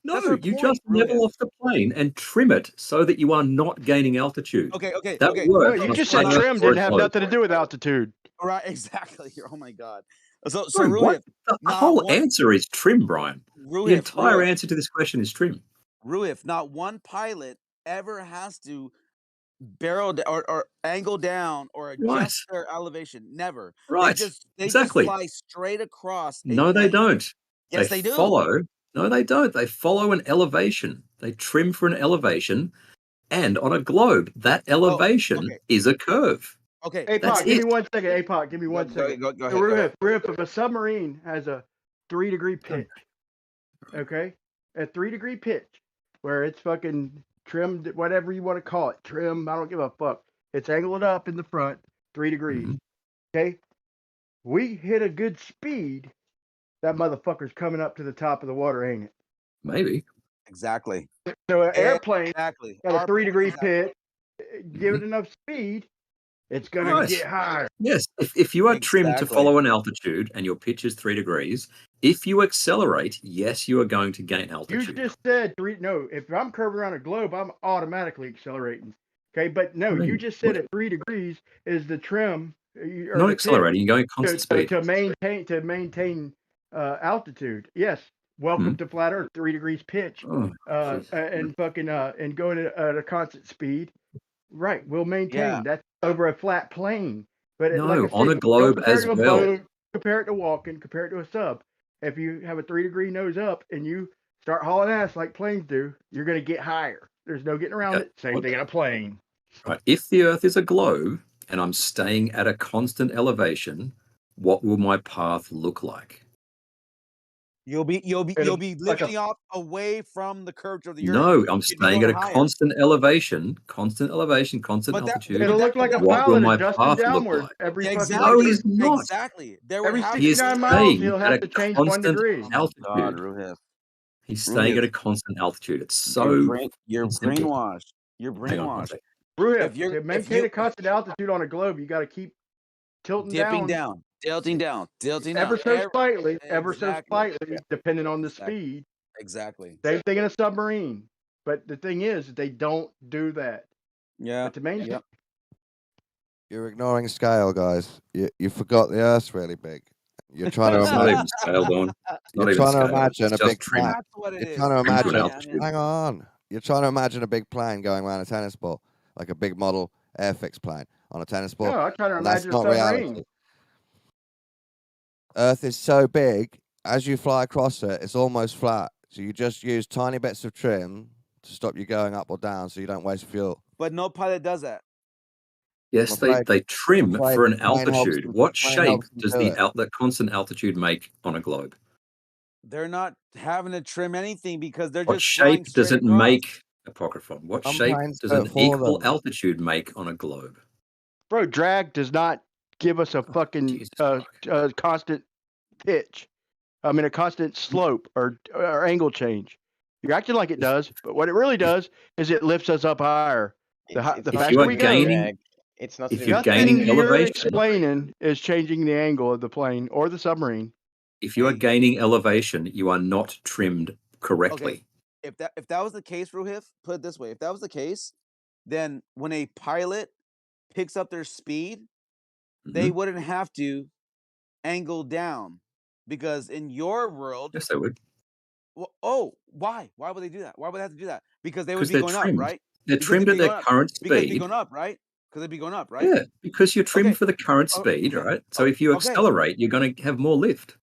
Q: No,
P: That's our
Q: you
P: point,
Q: just level
P: Ruhif.
Q: off the plane and trim it so that you are not gaining altitude.
P: Okay.
Q: That
P: No,
Q: works
F: You
Q: on a
F: just
Q: flat
F: said
Q: Earth
F: trim
Q: or a
F: didn't have
Q: globe.
F: nothing to do with altitude.
P: Right, exactly. Oh my God. So
Q: Sorry, what?
P: Ruhif,
Q: The
P: not
Q: whole
P: one
Q: answer is trim, Brian. The
P: Ruhif,
Q: entire answer to this question is trim.
P: Ruhif, not one pilot ever has to barrel or angle down or adjust their elevation. Never.
Q: Right.
P: They
Q: Exactly.
P: just fly straight across a
Q: No, they
P: plane.
Q: don't.
P: Yes, they do.
Q: follow. No, they don't. They follow an elevation. They trim for an elevation, and on a globe, that elevation is a curve.
P: Okay.
Q: That's
F: APOC, give me
Q: it.
F: 1 second. APOC, give me 1 second.
P: Go ahead.
F: Riff, if a submarine has a 3-degree pitch, okay, a 3-degree pitch where it's fucking trimmed, whatever you want to call it, trim, I don't give a fuck. It's angled up in the front, 3 degrees. Okay, we hit a good speed. That motherfucker's coming up to the top of the water, ain't it?
Q: Maybe.
P: Exactly.
F: So an airplane
P: Exactly.
F: at
P: Our
F: a 3-degree
P: point
F: pitch, give it enough speed, it's gonna
Q: Right.
F: get higher.
Q: Yes. If you are trimmed to
P: Exactly.
Q: follow an altitude and your pitch is 3 degrees, if you accelerate, yes, you are going to gain
F: You
Q: altitude.
F: just said no. If I'm curving around a globe, I'm automatically accelerating. Okay, but no, you just said at 3 degrees is the trim or
Q: Not
F: the
Q: accelerating,
F: pitch
Q: you're going constant speed.
F: to maintain altitude. Yes, welcome to flat Earth. 3 degrees pitch,
Q: Oh,
F: and fucking and going at a constant speed. Right, we'll maintain.
P: Yeah.
F: That's over a flat plane. But
Q: No,
F: like I said,
Q: on a
F: don't
Q: globe
F: compare it
Q: as
F: to a
Q: well.
F: boat, compare it to walking, compare it to a sub. If you have a 3-degree nose up and you start hauling ass like planes do, you're going to get higher. There's no getting around it. Same thing in a plane.
Q: Right. If the Earth is a globe and I'm staying at a constant elevation, what will my path look like?
P: You'll be
F: like
P: lifting off away from the curvature of the Earth.
Q: No, I'm
P: You'd be
Q: staying
P: going
Q: at a
P: higher.
Q: constant elevation, constant altitude.
F: It'll look like a
Q: What will
F: pilot
Q: my
F: adjusting
Q: path look
F: downward
Q: like?
F: every fucking
Q: No, it is not.
P: Exactly. There would
F: every
P: have
Q: He is
F: 69 miles.
Q: staying
F: He'll
Q: at
F: have
Q: a
F: to change 1
Q: constant
F: degree.
Q: altitude.
P: God, Ruhif.
Q: He's staying
P: Ruhif.
Q: at a constant altitude. It's so
P: You're
Q: simple.
P: brainwashed. You're
Q: Hang on one
P: brainwashed.
Q: second.
F: Ruhif,
P: If you're-
F: to
P: if
F: maintain
P: you-
F: a constant altitude on a globe, you got to keep tilting
P: Dipping
F: down,
P: tilting down.
F: ever so slightly,
P: Exactly.
F: depending on the
P: Exactly.
F: speed.
P: Exactly.
F: Same thing in a submarine. But the thing is, they don't do that.
P: Yeah.
F: But to maintain,
P: Yep.
C: You're ignoring scale, guys. You forgot the Earth's really big. You're trying to
Q: It's not
C: imagine.
Q: even scale, Dawn. It's not
C: You're
Q: even
C: trying to
Q: scale.
C: imagine
Q: It's
C: a
Q: just
C: big
Q: trim.
C: plane.
P: That's what it
C: You're
P: is.
C: trying to
Q: Trim to an
C: imagine.
Q: altitude.
C: Hang on. You're trying to imagine a big plane going around a tennis ball, like a big model Airfix plane on a tennis ball.
F: no, I'm trying to
C: And that's
F: imagine a
C: not
F: submarine.
C: reality. Earth is so big, as you fly across it, it's almost flat. So you just use tiny bits of trim to stop you going up or down so you don't waste fuel.
P: But no pilot does that.
Q: Yes,
C: I'm afraid-
Q: they trim
C: I'm afraid
Q: for an
C: the plane helps
Q: altitude.
C: them-
Q: What
C: the plane
Q: shape
C: helps them
Q: does
C: do it.
Q: the constant altitude make on a globe?
P: They're not having to trim anything because they're
Q: What
P: just flying
Q: shape does
P: straight
Q: it
P: across.
Q: make, Apocryphon? What
C: Some
Q: shape
C: planes
Q: does
C: do
Q: an
C: it for
Q: equal
C: them.
Q: altitude make on a globe?
F: Bro, drag does not give us a fucking constant pitch. I mean, a constant slope or angle change. You're acting like it does, but what it really does is it lifts us up higher. The
Q: If
F: faster
Q: you are
F: we
Q: gaining,
F: go,
U: it's not
Q: if
U: to do
Q: you're
U: with
F: nothing
Q: gaining
F: you're
Q: elevation,
F: explaining is changing the angle of the plane or the submarine.
Q: If you are gaining elevation, you are not trimmed correctly.
P: If that was the case, Ruhif, put it this way: if that was the case, then when a pilot picks up their speed, they
Q: Mhm.
P: wouldn't have to angle down, because in your world,
Q: Yes, they would.
P: well, why? Why would they do that? Why would they have to do that? Because they would
Q: Because
P: be
Q: they're
P: going up,
Q: trimmed.
P: right?
Q: They're
P: Because
Q: trimmed
P: they'd
Q: at
P: be
Q: their
P: going up.
Q: current
P: Because they'd be
Q: speed.
P: going up, right? Because they'd be going up, right?
Q: Yeah, because you're trimmed
P: Okay.
Q: for the current speed,
P: Okay.
Q: right? So if you
P: Okay.
Q: accelerate, you're going to have more lift.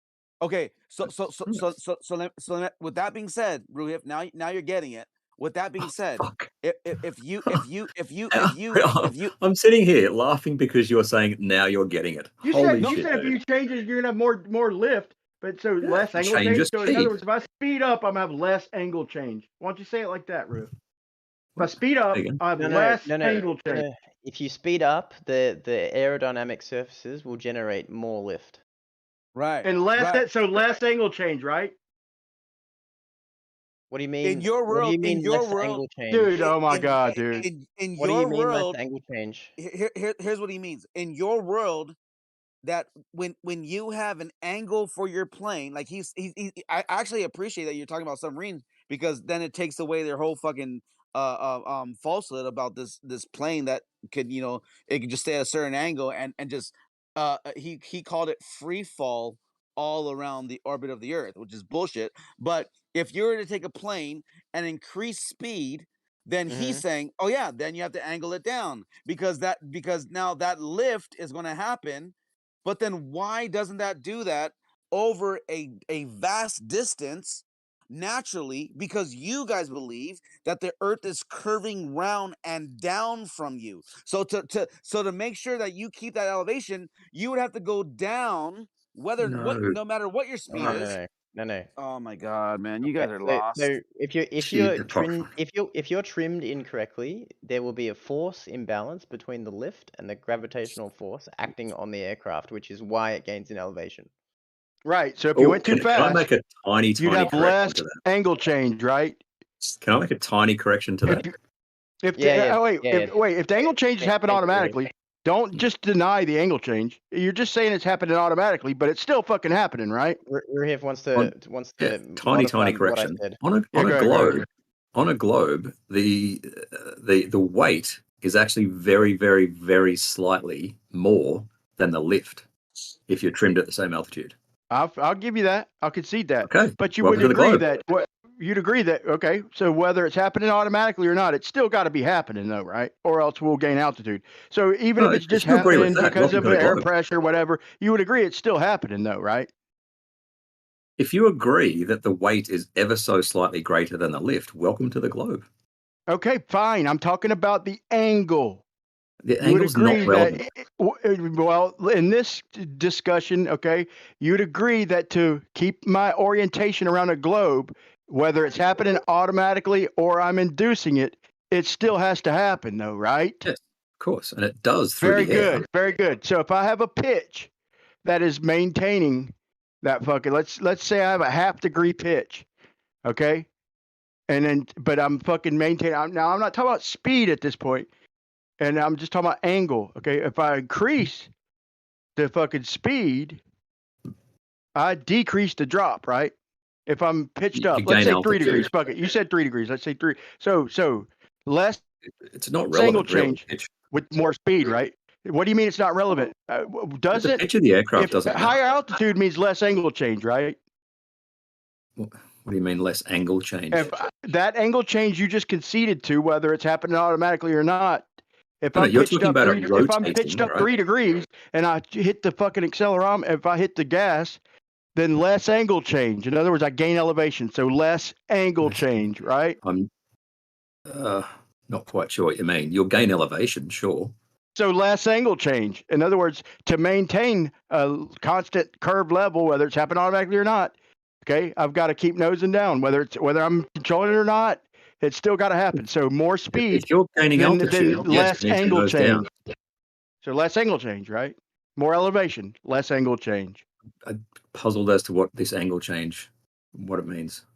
P: Okay. So with that being said, Ruhif, now you're getting it. With that being said, if you
Q: I'm sitting here laughing because you're saying now you're getting it.
F: You
Q: Holy
F: said
Q: shit,
F: a few
Q: dude.
F: changes, you're gonna have more lift, but so less angle
Q: change
F: change.
Q: your
F: So in other
Q: speed.
F: words, if I speed up, I'm gonna have less angle change. Why don't you say it like that, Rue? If I speed up, I have less angle change.
U: No. If you speed up, the aerodynamic surfaces will generate more lift.
P: Right.
F: And less less angle change, right?
U: What do you mean?
P: In your world,
U: What do you mean
P: in your
U: less
P: world,
U: angle change?
F: Dude, oh my god, dude.
P: In
U: What do
P: your
U: you mean
P: world,
U: less angle change?
P: here's what he means. In your world, that when you have an angle for your plane, like I actually appreciate that you're talking about submarines, because then it takes away their whole fucking falsehood about this plane that could, it could just stay at a certain angle and just he called it free fall all around the orbit of the Earth, which is bullshit. But if you were to take a plane and increase speed, then he's saying, oh yeah, then you have to angle it down, because now that lift is going to happen. But then why doesn't that do that over a vast distance naturally? Because you guys believe that the Earth is curving round and down from you. So to make sure that you keep that elevation, you would have to go down, no matter what your speed is.
U: No.
P: Oh my god, man, you guys are lost.
U: So if you're trimmed incorrectly, there will be a force imbalance between the lift and the gravitational force acting on the aircraft, which is why it gains in elevation.
F: Right. So if you went too
Q: Can I
F: fast,
Q: make a tiny
F: you'd have
Q: correction
F: less
Q: to that?
F: angle change, right?
Q: Can I make a tiny correction to that?
F: If the angle changes happen automatically, don't just deny the angle change. You're just saying it's happening automatically, but it's still fucking happening, right?
U: Ruhif wants to
Q: tiny correction. On a globe, the weight is actually very, very, very slightly more than the lift if you're trimmed at the same altitude.
F: I'll give you that. I'll concede that.
Q: Okay.
F: But you
Q: Welcome
F: would
Q: to the
F: agree
Q: globe.
F: you'd agree that, okay, so whether it's happening automatically or not, it's still got to be happening though, right? Or else we'll gain altitude. So even if it's just happening because of air pressure, whatever, you would agree it's still happening though, right?
Q: If you agree that the weight is ever so slightly greater than the lift, welcome to the globe.
F: Okay, fine. I'm talking about the angle.
Q: The
F: You would
Q: angle's not
F: agree
Q: relevant.
F: well, in this discussion, okay, you'd agree that to keep my orientation around a globe, whether it's happening automatically or I'm inducing it, it still has to happen though, right?
Q: Yes, of course. And it does through
F: Very
Q: the air.
F: good. Very good. So if I have a pitch that is maintaining that fucking, let's say I have a 1/2 degree pitch, okay? And then, but I'm fucking maintaining, now I'm not talking about speed at this point. And I'm just talking about angle. Okay. If I increase the fucking speed, I decrease the drop, right? If I'm pitched up, let's say 3 degrees. Fuck it. You said 3 degrees. Let's say 3. So less.
Q: It's not
F: angle
Q: relevant.
F: Change with more speed, right? What do you mean it's not relevant? Does
Q: The
F: it?
Q: pitch of the aircraft doesn't matter.
F: Higher altitude means less angle change, right?
Q: What do you mean less angle change?
F: If that angle change you just conceded to, whether it's happening automatically or not. If I'm pitched up 3 degrees and I hit the fucking accelerometer, if I hit the gas, then less angle change. In other words, I gain elevation, so less angle change, right?
Q: I'm not quite sure what you mean. You'll gain elevation, sure.
F: So less angle change. In other words, to maintain a constant curve level, whether it's happening automatically or not, okay, I've got to keep nosing down, whether I'm controlling it or not. It's still got to happen. So more speed,
Q: if you're gaining altitude,
F: then less angle change. So less angle change, right? More elevation, less angle change.
Q: I'm puzzled as to what this angle change, what it means.